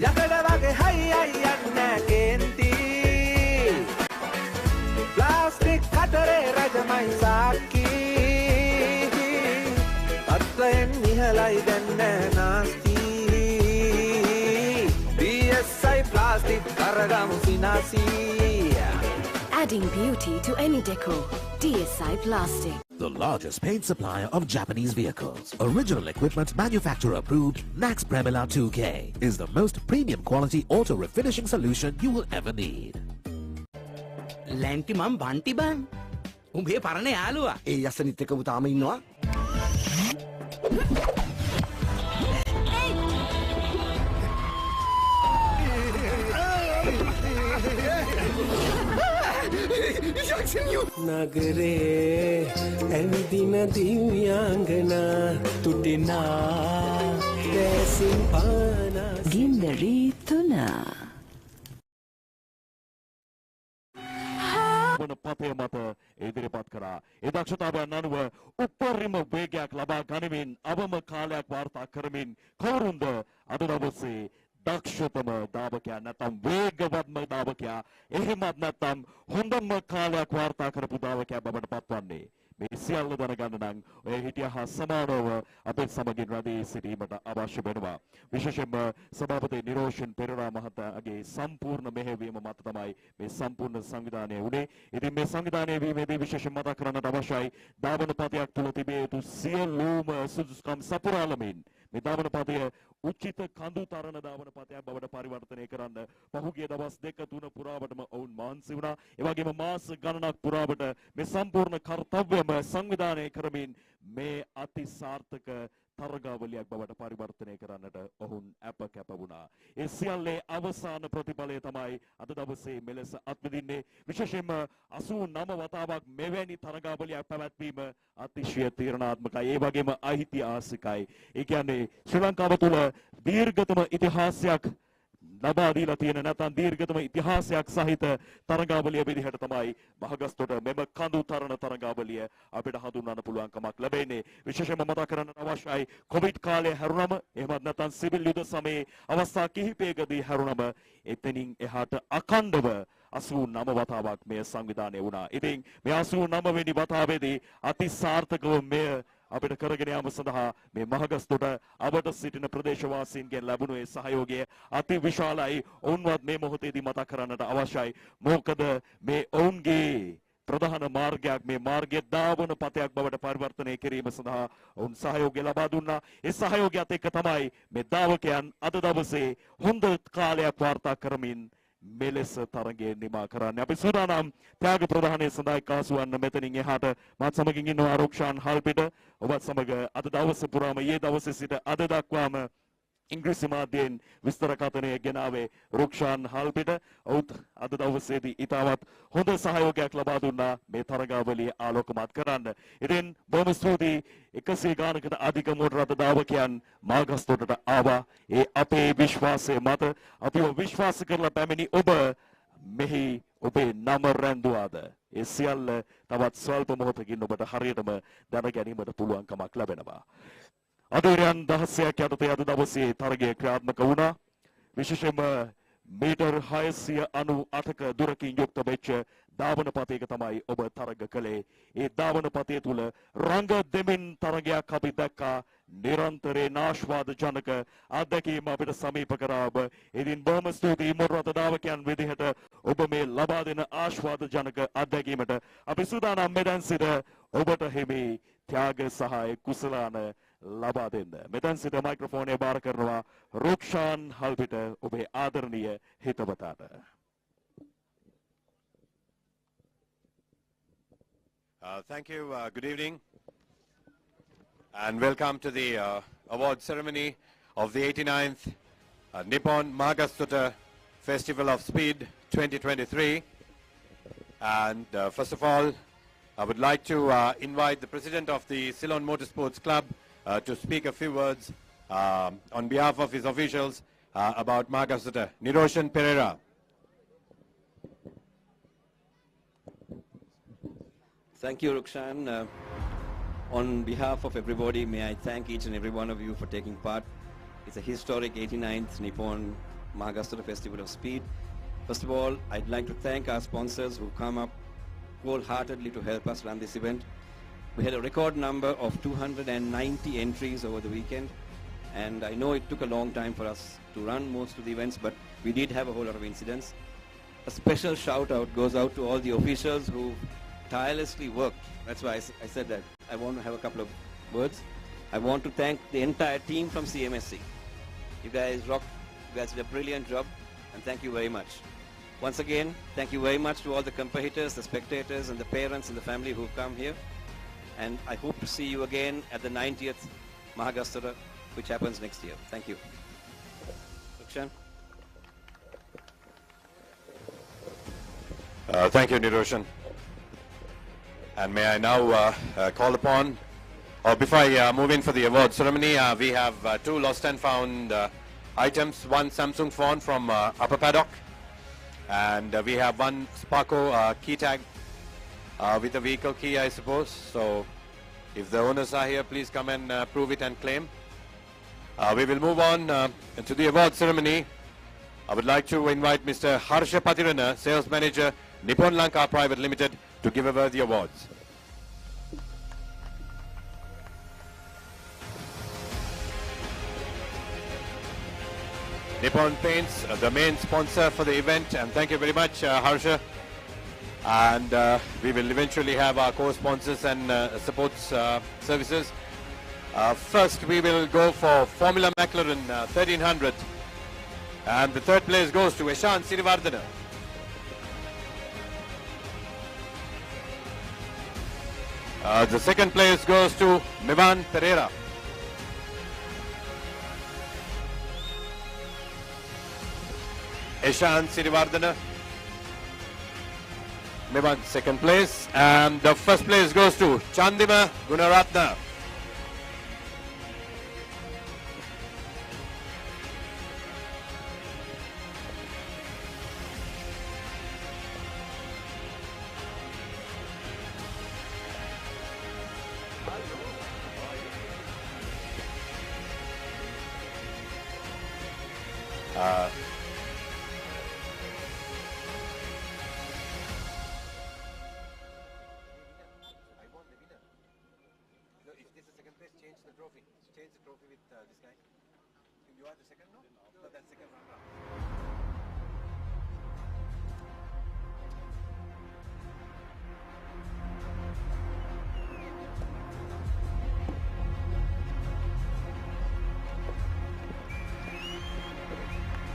යකඩ වගේ හයි අයි යන්න කේන්ති ප්ලාස්ටික් කතරේ රජමයි සාක්කි අත්වයෙන් නිහලයි දැන්න නාස්ති DSI ප්ලාස්ටික් කරගමු සිනාසී Adding beauty to any decor. DSI Plastic. The largest paint supplier of Japanese vehicles, original equipment manufacturer approved, Nax Premila 2K is the most premium quality auto refinishing solution you will ever need. ලැන්ටි මම බන්ටි බං උඹේ පරණ යාළුවා ඒ යසනිත් එක්කම තාම ඉන්නවා නගරේ ඇවිදින දිව්‍යාංගනා තුටිනා දැසින් පානා ගින්දරී තුනා පතය මත ඉදිරිපත් කරා. ඒ දක්ෂතාවයන් අනුව උපරිම වේගයක් ලබා ගනිමින් අවම කාලයක් වාර්තා කරමින් කවුරුන්ද අද දවසේ දක්ෂතම දාවකයා නැත්නම් වේගවත්ම දාවකයා එහෙමත් නැත්නම් හොඳම කාලයක් වාර්තා කරපු දාවකයා බවට පත්වන්නේ. මේ සියල්ල දැනගන්න නම් ඔය හිටිය හා සමානව අපේ සමගින් රැඳී සිටීමට අවශ්‍ය වෙනවා. විශේෂයෙන්ම සභාපති නිරෝෂන් පෙරේරා මහතාගේ සම්පූර්ණ මෙහෙයවීම මත තමයි මේ සම්පූර්ණ සංවිධානය වුණේ. ඉතින් මේ සංවිධානය වීමේදී විශේෂයෙන් මතක් කරන්නට අවශ්‍යයි ධාවන පතයක් තුල තිබිය යුතු සියලුම සුදුසුකම් සපුරාලමින් මේ ධාවන පතය උචිත කඳු තරණ දාවන පතයක් බවට පරිවර්තනය කරන්න පහුගිය දවස් 2-3 පුරාවටම ඔවුන් මහන්සි වුණා. ඒ වගේම මාස ගණනක් පුරාවට මේ සම්පූර්ණ කර්තව්‍යම සංවිධානය කරමින් මේ අති සාර්ථක තරගාවලියක් බවට පරිවර්තනය කරන්නට ඔවුන් අප කැප වුණා. ඒ සියල්ලේ අවසාන ප්‍රතිඵලය තමයි අද දවසේ මෙලෙස අත්විඳින්නේ. විශේෂයෙන්ම 89 වතාවක් මෙවැනි තරගාවලියක් පැවැත්වීම අතිශය තීරණාත්මකයි. ඒ වගේම ඓතිහාසිකයි. ඒ කියන්නේ ශ්‍රී ලංකාව තුළ දීර්ඝතම ඉතිහාසයක් ලබා දීලා තියෙන නැත්නම් දීර්ඝතම ඉතිහාසයක් සහිත තරගාවලිය විදිහට තමයි මහගස්තොට මෙම කඳු තරණ තරගාවලිය අපිට හඳුන්වන්න පුළුවන්කමක් ලැබෙන්නේ. විශේෂයෙන්ම මතක් කරන්න අවශ්‍යයි කොවිඩ් කාලය හැරුණම එහෙමත් නැත්නම් සිවිල් යුද සමයේ අවස්ථා කිහිපයකදී හැරුණම එතනින් එහාට අඛණ්ඩව 89 වතාවක් මෙය සංවිධානය වුණා. ඉතින් මේ 89 වෙනි වතාවේදී අති සාර්ථකව මෙය අපිට කරගෙන යාම සඳහා මේ මහගස්තොට අවට සිටින ප්‍රදේශවාසීන්ගෙන් ලැබුණු ඒ සහයෝගය අති විශාලයි. ඔවුන්වත් මේ මොහොතේදී මතක් කරන්නට අවශ්‍යයි. මොකද මේ ඔවුන්ගේ ප්‍රධාන මාර්ගයක් මේ මාර්ගය දාවන පතයක් බවට පරිවර්තනය කිරීම සඳහා ඔවුන් සහයෝගය ලබා දුන්නා. ඒ සහයෝගයත් එක්ක තමයි මේ දාවකයන් අද දවසේ හොඳ කාලයක් වාර්තා කරමින් මෙලෙස තරගය නිමා කරන්න. අපි සූදානම් ත්‍යාග ප්‍රදානය සඳහා කාසු වන්න මෙතනින් එහාට මාත් සමගින් ඉන්නවා රුක්ෂාන් හල්පිට. ඔබත් සමග අද දවස පුරාම ඊයේ දවසේ සිට අද දක්වාම ඉංග්‍රීසි මාධ්‍යයෙන් විස්තර කථනය ගෙනාවේ රුක්ෂාන් හල්පිට. ඔවුත් අද දවසේදී ඉතාමත් හොඳ සහයෝගයක් ලබා දුන්නා මේ තරගාවලිය ආලෝකමත් කරන්න. ඉතින් බොහොම ස්තුතියි 100 ගානකට අධික මෝටර රථ ධාවකයන් මාගස්තොටට ආවා. ඒ අපේ විශ්වාසය මත අපිව විශ්වාස කරලා පැමිණි ඔබ මෙහි ඔබේ නම රැඳුවාද? ඒ සියල්ල තවත් ස්වල්ප මොහොතකින් ඔබට හරියටම දැන ගැනීමට පුළුවන්කමක් ලැබෙනවා. අධීරයන් 16ක් යටතේ අද දවසේ තරගය ක්‍රියාත්මක වුණා. විශේෂයෙන්ම මීටර් 698ක දුරකින් යුක්ත වෙච්ච ධාවන පතයක තමයි ඔබ තරග කළේ. ඒ ධාවන පතය තුල රංග දෙමින් තරගයක් අපි දැක්කා. නිරන්තරයෙන් ආශ්වාද ජනක අත්දැකීම අපිට සමීප කරා ඔබ. ඉතින් බොහොම ස්තුතියි මොටර රථ ධාවකයන් විදිහට ඔබ මේ ලබා දෙන ආශ්වාද ජනක අත්දැකීමට. අපි සූදානම් මෙතෙන් සිට ඔබට හිමි ත්‍යාග සහාය කුසලාන ලබා දෙන්න. මෙතෙන් සිට මයික්‍රොෆෝනය බාර කරනවා රුක්ෂාන් හල්පිට ඔබේ ආදරණීය හිතවතාට. Thank you. Good evening. And welcome to the award ceremony of the 89th Nippon Mahagastota Festival of Speed 2023. And first of all, I would like to invite the president of the Ceylon Motorsports Club to speak a few words on behalf of his officials about Mahagastota. Niroshan Pereira. Thank you, Rukshan. On behalf of everybody, may I thank each and every one of you for taking part. It's a historic 89th Nippon Mahagastota Festival of Speed. First of all, I'd like to thank our sponsors who've come up wholeheartedly to help us run this event. We had a record number of 290 entries over the weekend, and I know it took a long time for us to run most of the events, but we did have a whole lot of incidents. A special shout out goes out to all the officials who tirelessly worked. That's why I said that. I want to have a couple of words. I want to thank the entire team from CMSC. You guys rocked. You guys did a brilliant job, and thank you very much. Once again, thank you very much to all the competitors, the spectators, and the parents and the family who've come here. And I hope to see you again at the 90th Mahagastota, which happens next year. Thank you. Rukshan. Thank you, Niroshan. And may I now call upon, or before I move in for the award ceremony, we have two lost and found items. One Samsung phone from Upper Paddock, and we have one Sparko key tag with a vehicle key, I suppose. So if the owners are here, please come and prove it and claim. We will move on to the award ceremony. I would like to invite Mr. Harsha Patirana, Sales Manager, Nippon Lanka Private Limited, to give away the awards. Nippon Paints, the main sponsor for the event, and thank you very much, Harsha. And we will eventually have our co-sponsors and supports services. First, we will go for Formula McLaren 1300. And the third place goes to Ishan Sirivardhana. The second place goes to Mivan Pereira. Ishan Sirivardhana. Mivan second place. And the first place goes to Chandima Gunaratna.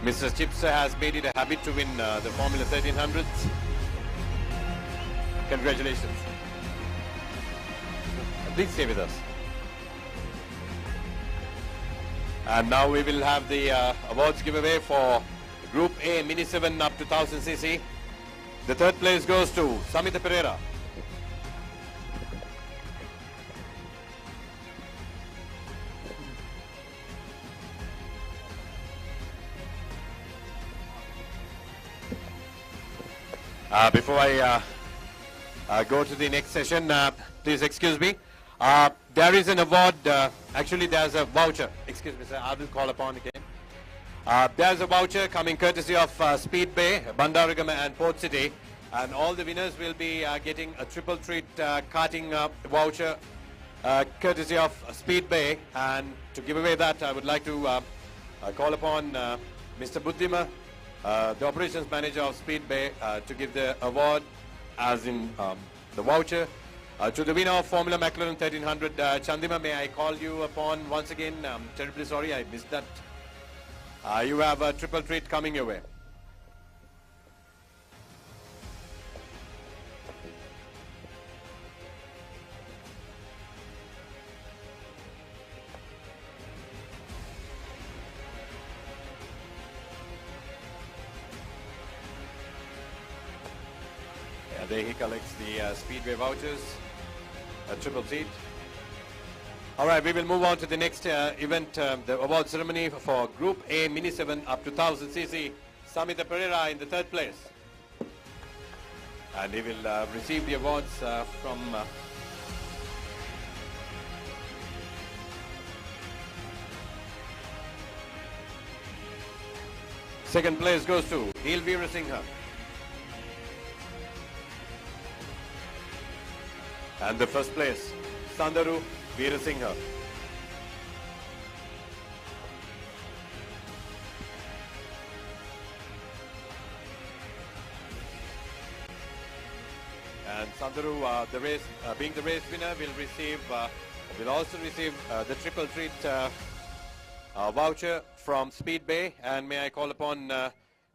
Mr. Chipsa has made it a habit to win the Formula 1300s. Congratulations. Please stay with us. And now we will have the awards giveaway for Group A Mini 7 up to 1000cc. The third place goes to Samita Pereira. Before I go to the next session, please excuse me. There is an award, actually there's a voucher. Excuse me, sir, I will call upon again. There's a voucher coming courtesy of Speed Bay, Bandaragama and Port City. And all the winners will be getting a triple treat karting voucher courtesy of Speed Bay. And to give away that, I would like to call upon Mr. Buddhima, the operations manager of Speed Bay, to give the award, as in the voucher, to the winner of Formula McLaren 1300. Chandima, may I call you upon once again? I'm terribly sorry, I missed that. You have a triple treat coming your way. There he collects the Speedway vouchers, a triple seat. All right, we will move on to the next event, the award ceremony for Group A Mini 7 up to 1000cc. Samita Pereira in the third place. And he will receive the awards from second place goes to Neil Veerasinghe. And the first place, Sandaru Veerasinghe. And Sandaru, the race, being the race winner, will also receive the triple treat voucher from Speed Bay. And may I call upon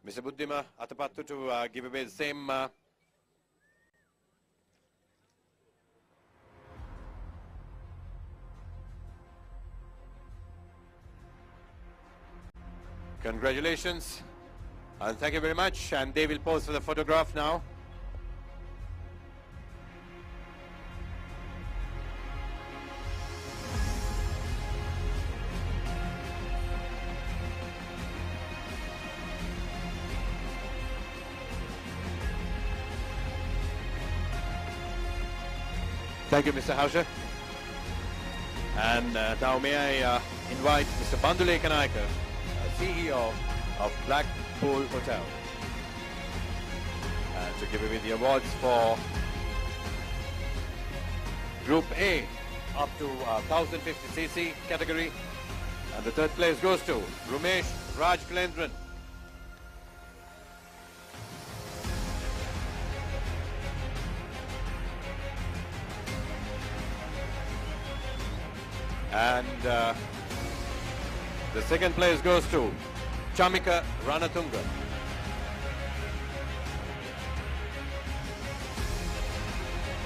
Mr. Buddhima Atapattu to give away the same. Congratulations and thank you very much, and they will pose for the photograph now. Thank you, Mr. Hauscher. And now may I invite Mr. Bandule Kanayaka, CEO of Blackpool Hotel, to give away the awards for Group A up to 1050cc category. And the third place goes to Rumesh Raj Kalendran. And the second place goes to Chamika Ranatunga.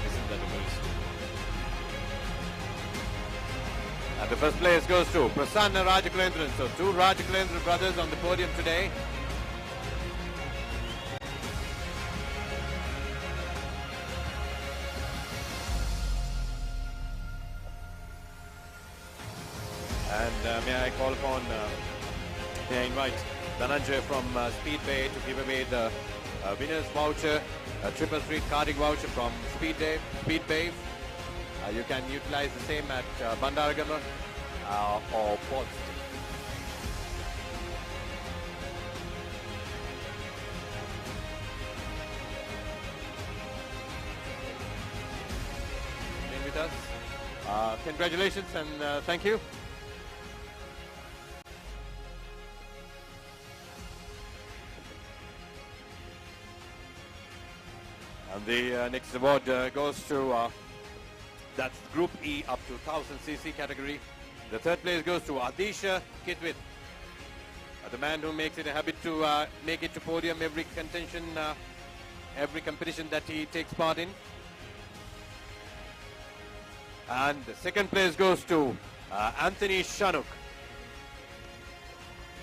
Isn't that amazing? And the first place goes to Prasanna Rajakulendran. So 2 Rajakulendran brothers on the podium today. And may I call upon, may I invite Dhananjay from Speed Bay to give away the winner's voucher, a triple street karting voucher from Speed Bay. You can utilize the same at Bandaragama or Port. Being with us. Congratulations and thank you. And the next award goes to, that's Group E up to 1000cc category. The third place goes to Adisha Kitwit, the man who makes it a habit to make it to podium every contention, every competition that he takes part in. And the second place goes to Anthony Shanuk.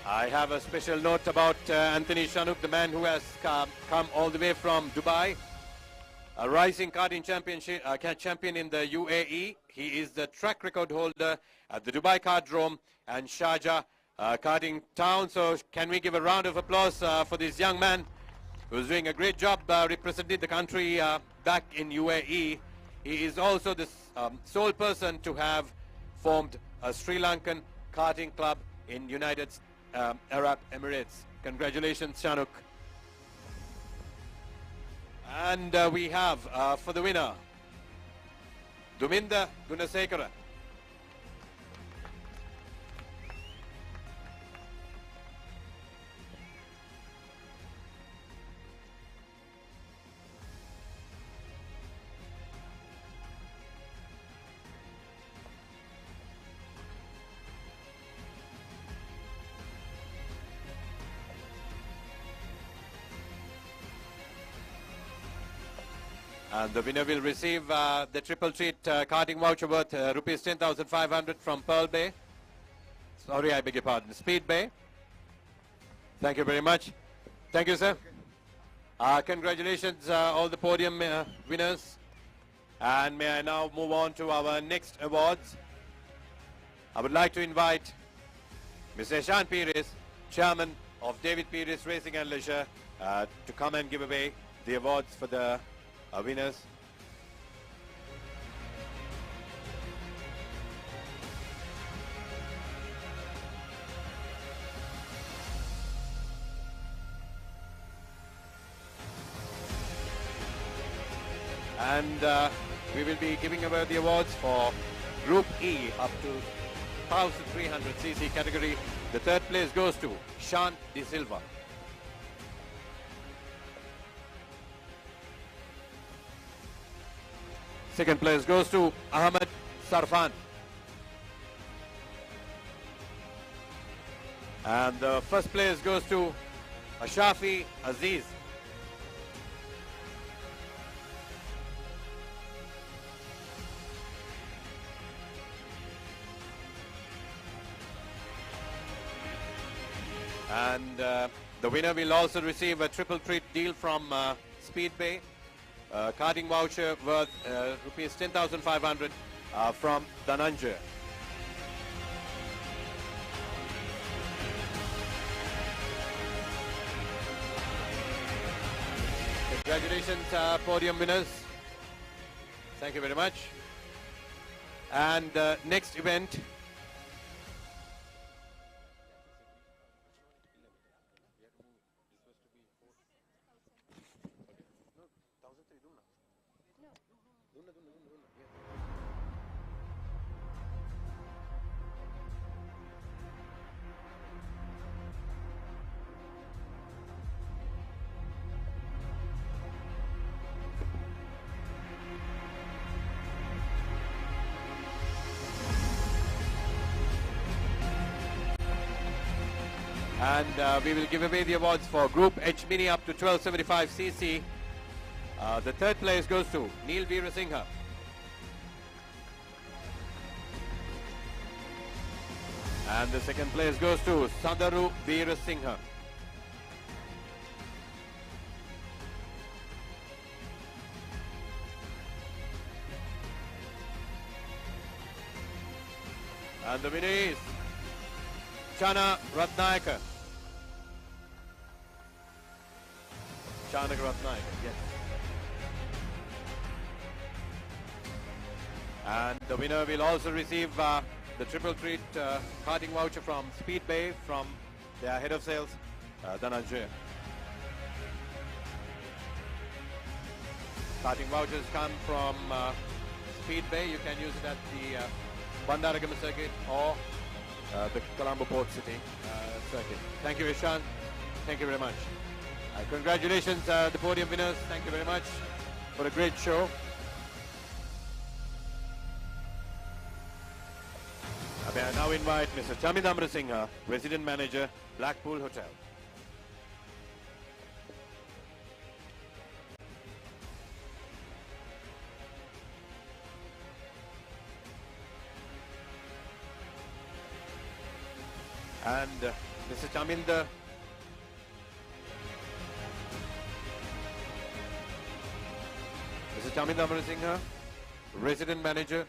I have a special note about Anthony Shanuk, the man who has come all the way from Dubai. A rising karting champion in the UAE. He is the track record holder at the Dubai Kardrome and Sharjah karting town. So can we give a round of applause for this young man who's doing a great job representing the country back in UAE. He is also the sole person to have formed a Sri Lankan karting club in United Arab Emirates. Congratulations, Shanuk. And we have for the winner, Duminda Gunasekara. And the winner will receive the triple treat karting voucher worth rupees 10,500 from Pearl Bay. Sorry, I beg your pardon, Speed Bay. Thank you very much. Thank you, sir. Congratulations, all the podium winners. And may I now move on to our next awards. I would like to invite Mr. Eshan Pires, Chairman of David Pires Racing and Leisure, to come and give away the awards for the winners. And we will be giving away the awards for Group E up to 1300cc category. The third place goes to Sean De Silva. Second place goes to Ahmed Sarfan. And the first place goes to Ashafi Aziz. And the winner will also receive a triple treat deal from Speed Bay. Karting voucher worth rupees 10,500 from Dhananjay. Congratulations, podium winners. Thank you very much. And next event. And we will give away the awards for Group H Mini up to 1275cc. The third place goes to Neil Veerasinghe. And the second place goes to Sandaru Veerasinghe. And the winner is Chana Ratnayaka. Chana Ratnayaka, yes. And the winner will also receive the triple treat karting voucher from Speed Bay from their head of sales, Dhananjay. Karting vouchers come from Speed Bay. You can use it at the Bandaragama circuit or the Colombo Port City circuit. Thank you, Ishan. Thank you very much. Congratulations, the podium winners. Thank you very much for a great show. I now invite Mr. Chamid Amrasinghe, Resident Manager, Blackpool Hotel. And Mr. Chaminda Amrasinghe, Resident Manager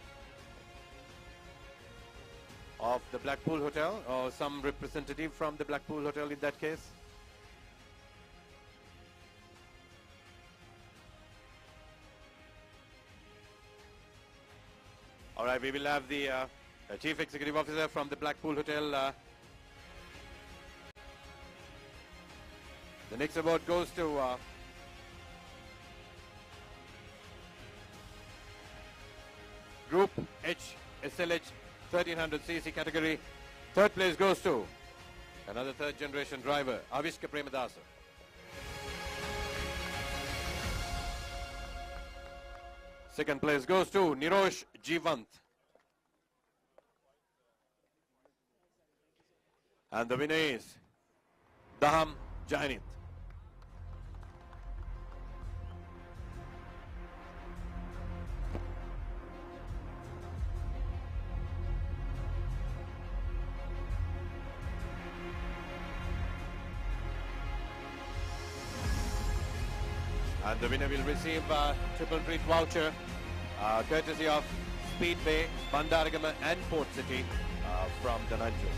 of the Blackpool Hotel, or some representative from the Blackpool Hotel in that case. All right, we will have the Chief Executive Officer from the Blackpool Hotel. The next award goes to Group H SLH 1300cc category. Third place goes to another third generation driver, Avishka Premadasa. Second place goes to Nirosh Jivant. And the winner is Daham Jainit. And the winner will receive a triple treat voucher courtesy of Speed Bay, Bandaragama and Port City from Dhananjay.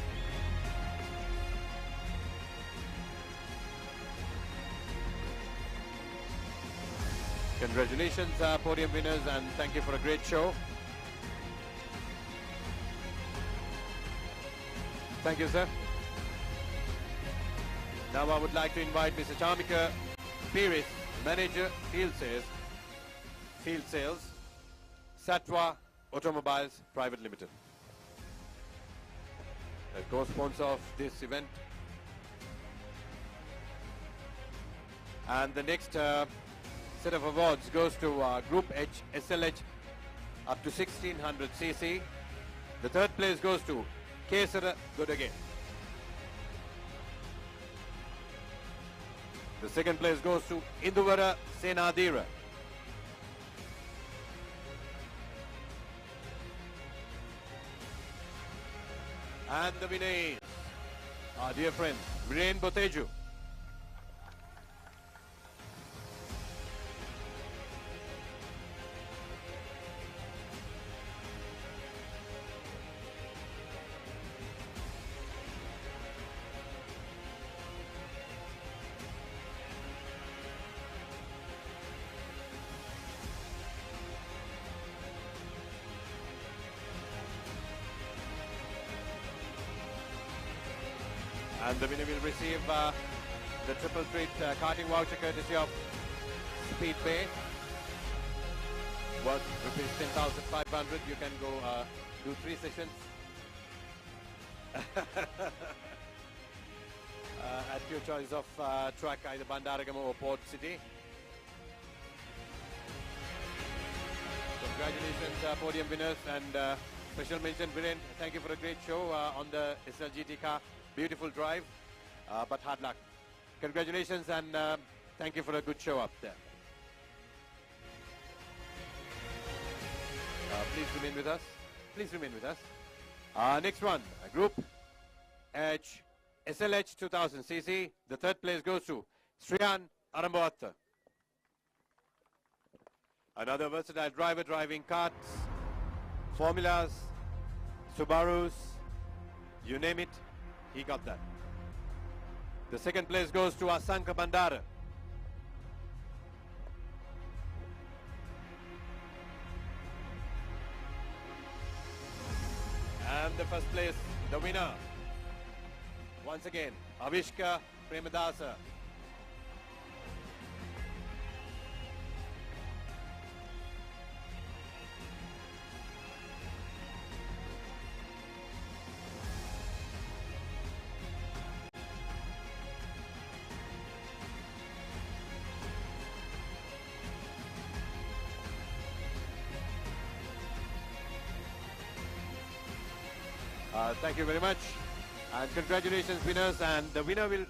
Congratulations, podium winners, and thank you for a great show. Thank you, sir. Now I would like to invite Mr. Chamika Piris, Manager, Field Sales, Satwa Automobiles Private Limited. The co-sponsor of this event. And the next set of awards goes to Group H SLH up to 1600cc. The third place goes to Kesara Godage. The second place goes to Induvara Senadira. And the winner is our dear friend Viren Boteju. And the winner will receive the triple treat karting voucher courtesy of Speed Bay, worth rupees 10,500. You can go do 3 sessions at your choice of track, either Bandaragama or Port City. Congratulations, podium winners, and special mention, Viren. Thank you for a great show on the SLGT car. Beautiful drive. but hard luck. Congratulations and thank you for a good show up there. Please remain with us. Please remain with us. Next one, Group H, SLH 2000cc. The third place goes to Sriyan Arambawatta. Another versatile driver driving karts, formulas, Subarus, you name it, he got that. The second place goes to Asanka Bandara. And the first place, the winner, once again, Avishka Premadasa. Thank you very much and congratulations winners, and the winner will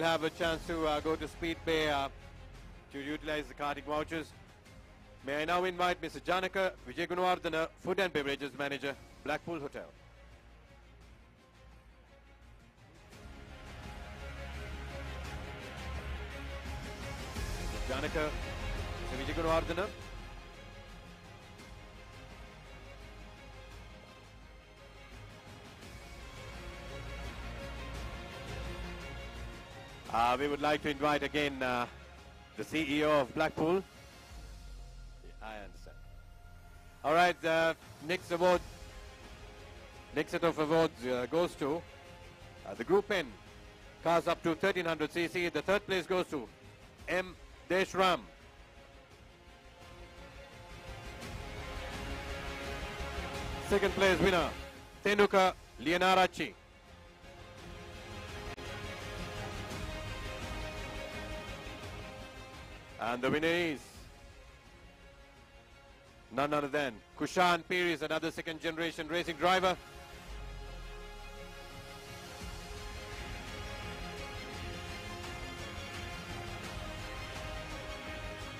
have a chance to go to Speed Bay to utilize the karting vouchers. May I now invite Mr. Janaka Vijayagunawardana, Food and Beverages Manager, Blackpool Hotel. Mr. Janaka Vijayagunawardana. We would like to invite again the CEO of Blackpool. I understand. All right, next set of awards goes to the Group N, cars up to 1300cc. The third place goes to M. Deshram. Second place winner, Tenuka Lianarachi. And the winner is none other than Kushan Piris, another second generation racing driver.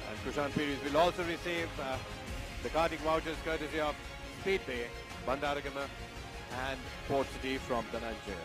And Kushan Piris will also receive the karting vouchers courtesy of Speedway, Bandaragama and Port City from Dhananjaya.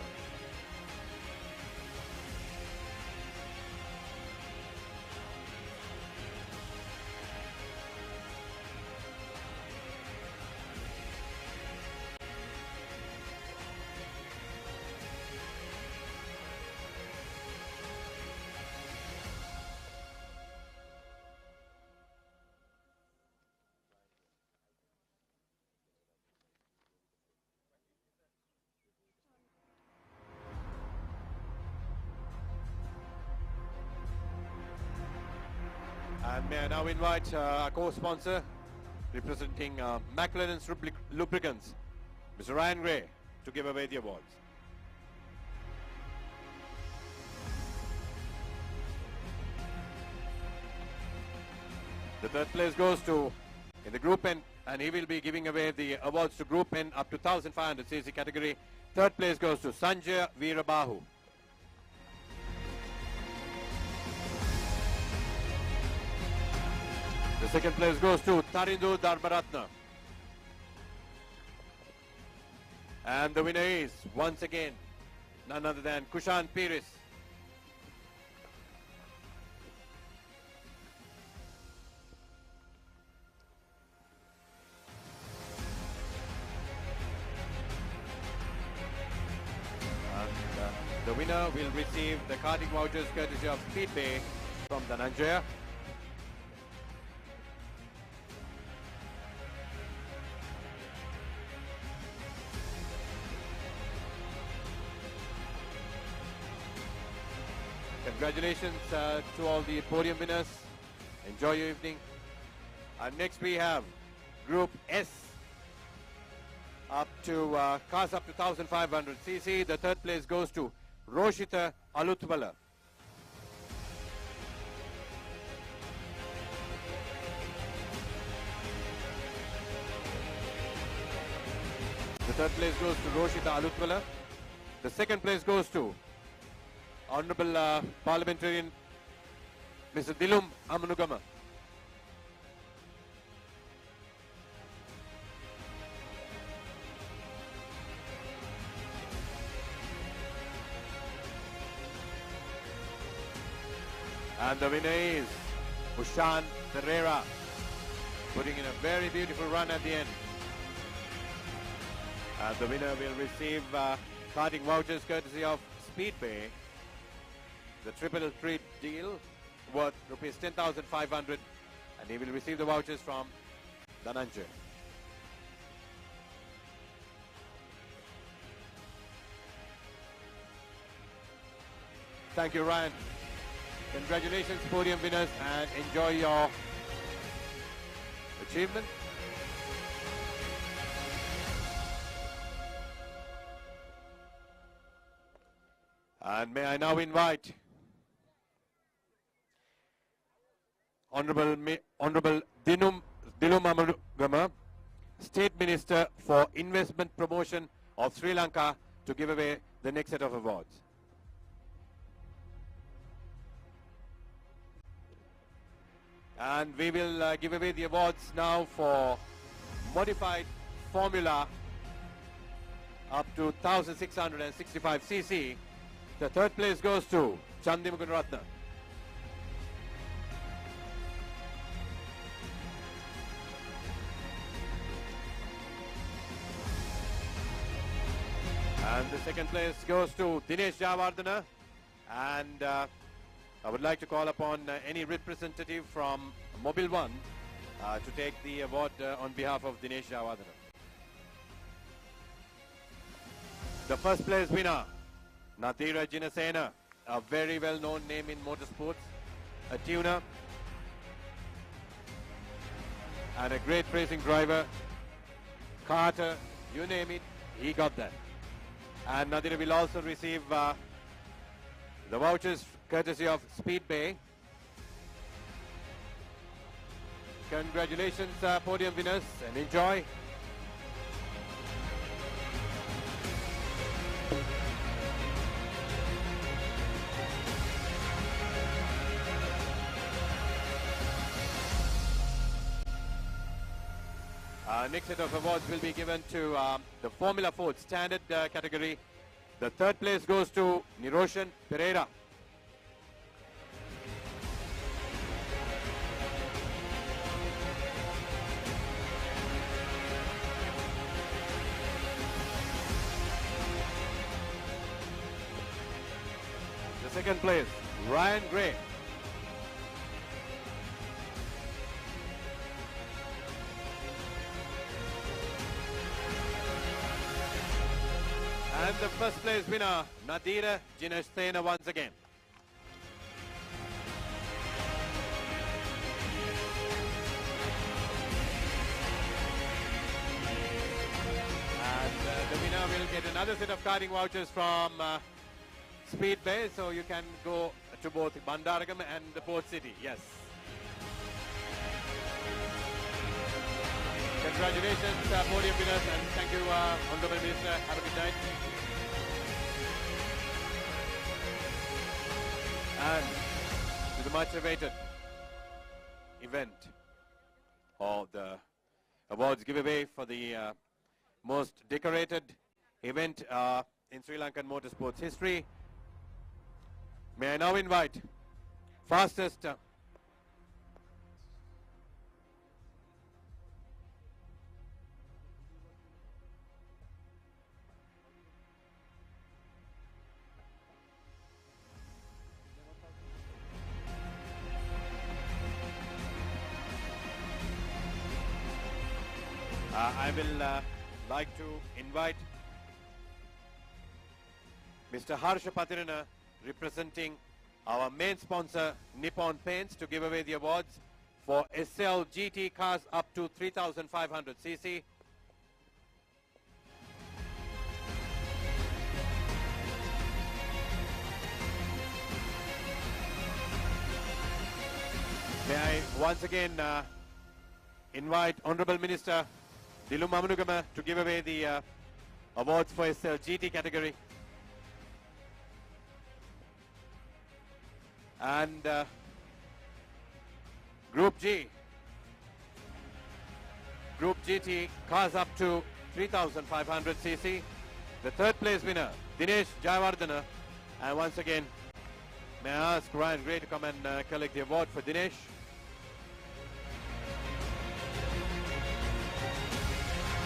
And may I now invite our co-sponsor representing McLaren's Lubricants, Mr. Ryan Gray, to give away the awards. The third place goes to in the Group N, and he will be giving away the awards to Group N up to 1500cc category. Third place goes to Sanjay Veerabahu. The second place goes to Tarindu Dharmaratna. And the winner is, once again, none other than Kushan Piris. And the winner will receive the karting vouchers courtesy of Speedway from Dhananjaya. Congratulations to all the podium winners. Enjoy your evening. And next we have Group S, up to cars up to 1500cc. The third place goes to Roshita Alutwala. The third place goes to Roshita Alutwala. The second place goes to Honorable Parliamentarian Mr. Dilum Amanugama. And the winner is Ushan Ferreira, putting in a very beautiful run at the end. And the winner will receive karting vouchers courtesy of Speedway. The triple treat deal worth rupees 10,500, and he will receive the vouchers from Dhananjay. Thank you, Ryan. Congratulations, podium winners, and enjoy your achievement. And may I now invite Honorable Dilum Amanugama, State Minister for Investment Promotion of Sri Lanka, to give away the next set of awards. And we will give away the awards now for modified Formula up to 1665cc. The third place goes to Chandimugan Ratna. And the second place goes to Dinesh Javardhana. And I would like to call upon any representative from Mobile One to take the award on behalf of Dinesh Javardhana. The first place winner, Natira Jinasena, a very well-known name in motorsports, a tuner and a great racing driver, Carter, you name it, he got that. And Natira will also receive the vouchers courtesy of Speedway. Congratulations, podium winners, and enjoy. Next set of awards will be given to the Formula Ford Standard category. The third place goes to Niroshan Pereira. The second place, Ryan Gray. And the first place winner, Nadira Jinasena, once again. And the winner will get another set of karting vouchers from Speedway, so you can go to both Bandaragam and the Port City. Yes. Congratulations, podium winners, and thank you, Honorable Minister. Have a good night. And to the much-awaited event of the awards giveaway for the most decorated event in Sri Lankan motorsports history. May I now invite fastest I will like to invite Mr. Harsha Patirana, representing our main sponsor Nippon Paints, to give away the awards for SL GT cars up to 3,500 cc. May I once again invite Honorable Minister Dilum Amanugama to give away the awards for SL GT category. And Group G. Group GT cars up to 3,500 cc. The third place winner, Dinesh Jayawardena. And once again, may I ask Ryan Gray to come and collect the award for Dinesh.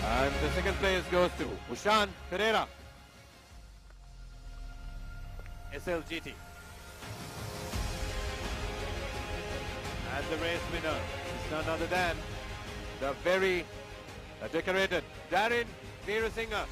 And the second place goes to Ushan Pereira, SLGT. And the race winner is none other than the very decorated Darren Veerasinghe.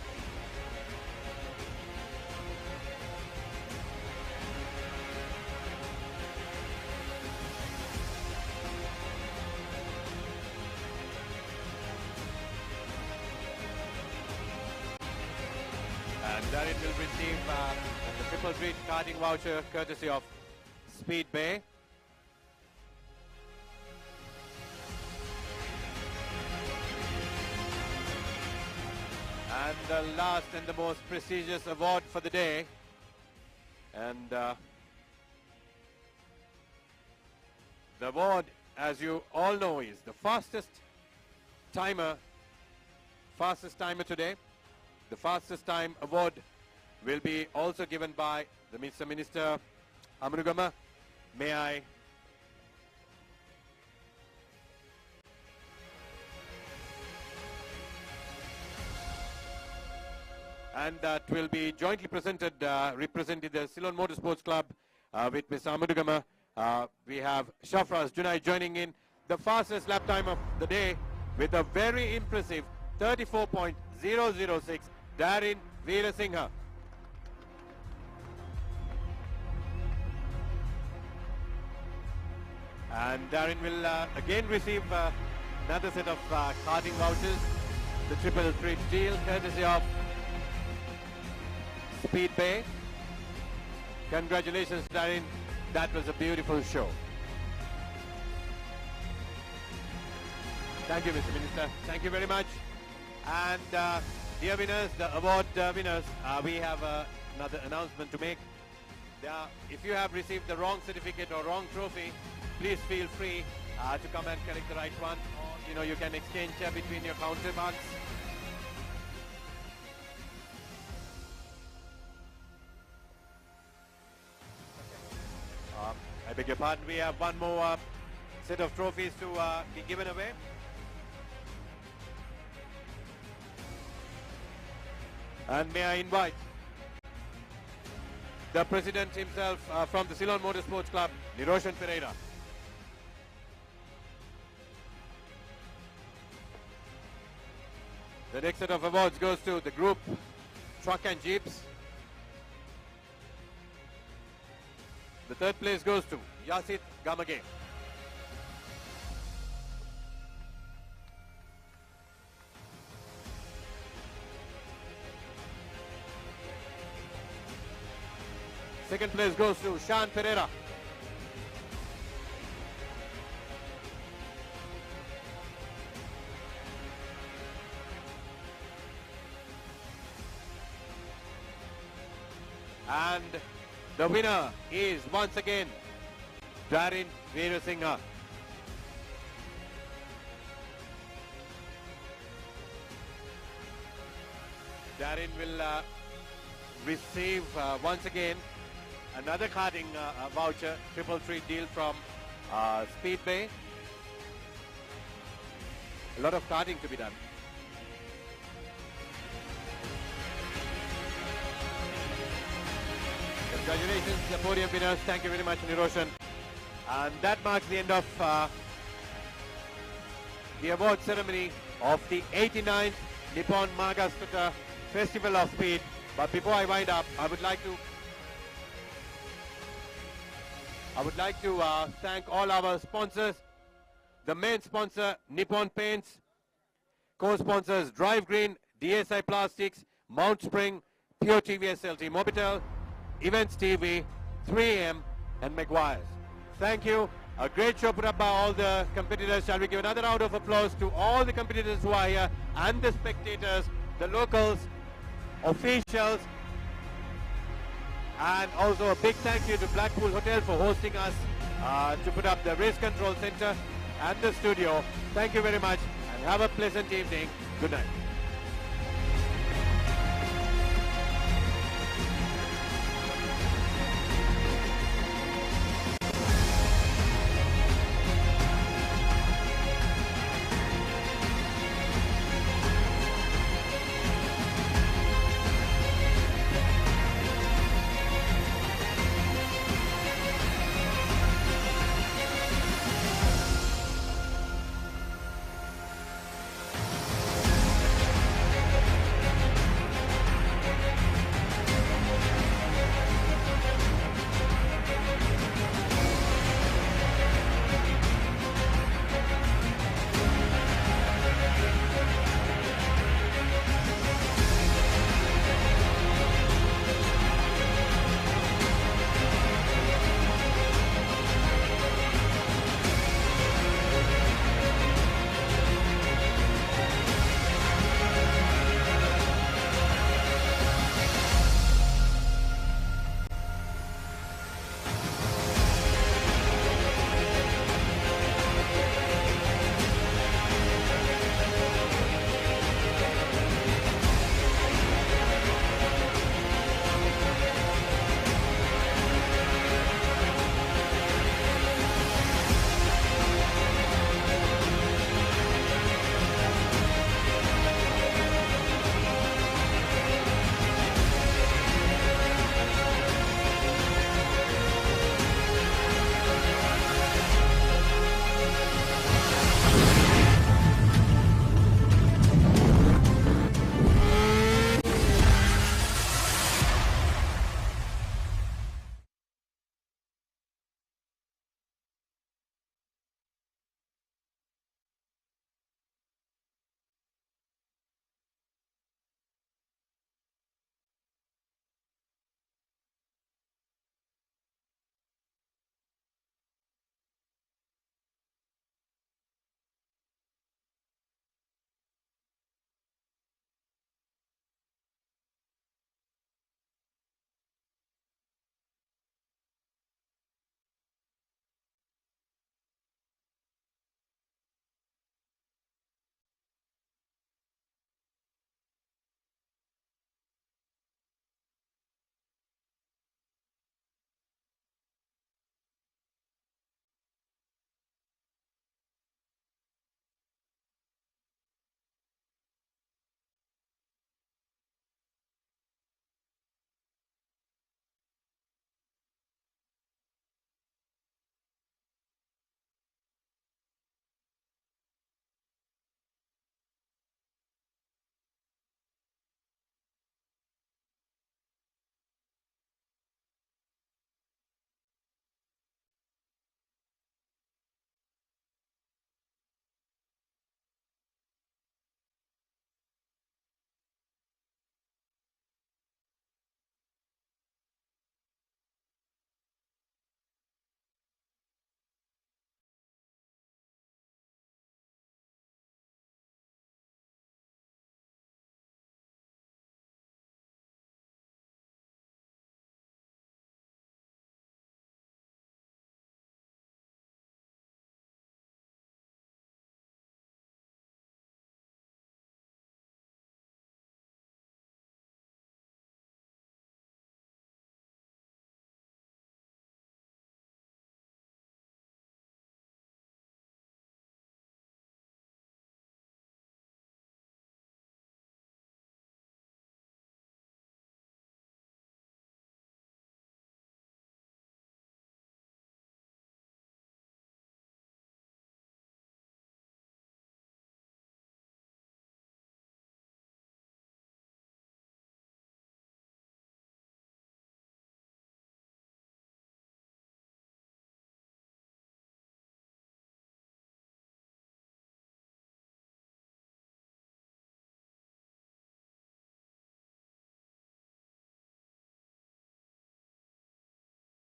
And Darren will receive the Triple Treat karting voucher courtesy of Speed Bay. And the last and the most prestigious award for the day. And the award, as you all know, is the fastest timer today. The fastest time award will be also given by the Mr. Minister Amanugama. May I and that will be jointly presented, representing the Ceylon Motorsports Club with Mr. Amadugama. We have Shafraz Junai joining in, the fastest lap time of the day with a very impressive 34.006, Darren Veerasinghe. And Darren will again receive another set of karting vouchers, the Triple Treat deal courtesy of Speed Bay. Congratulations, Darren. That was a beautiful show. Thank you, Mr. Minister. Thank you very much. And dear winners, the award winners, we have another announcement to make. If you have received the wrong certificate or wrong trophy, please feel free to come and collect the right one. Or, you can exchange between your counterparts. I beg your pardon, we have one more set of trophies to be given away. And may I invite the president himself from the Ceylon Motorsports Club, Niroshan Pereira. The next set of awards goes to the group Truck and Jeeps. The third place goes to Yasit Gamage. Second place goes to Shan Pereira. And the winner is once again Darren Veerasinghe. Darren will receive once again another karting voucher, Triple Treat deal from Speed Bay. A lot of karting to be done. Congratulations, the podium winners. Thank you very much, Niroshan. And that marks the end of the award ceremony of the 89th Nippon Mahagastota Festival of Speed. But before I wind up, I would like to thank all our sponsors. The main sponsor, Nippon Paints. Co-sponsors, Drive Green, DSI Plastics, Mount Spring, Pure TV SLT Mobitel, Events TV, 3M, and Maguire's. Thank you. A great show put up by all the competitors. Shall we give another round of applause to all the competitors who are here and the spectators, the locals, officials, And also a big thank you to Blackpool Hotel for hosting us to put up the race control center and the studio. Thank you very much and have a pleasant evening. Good night.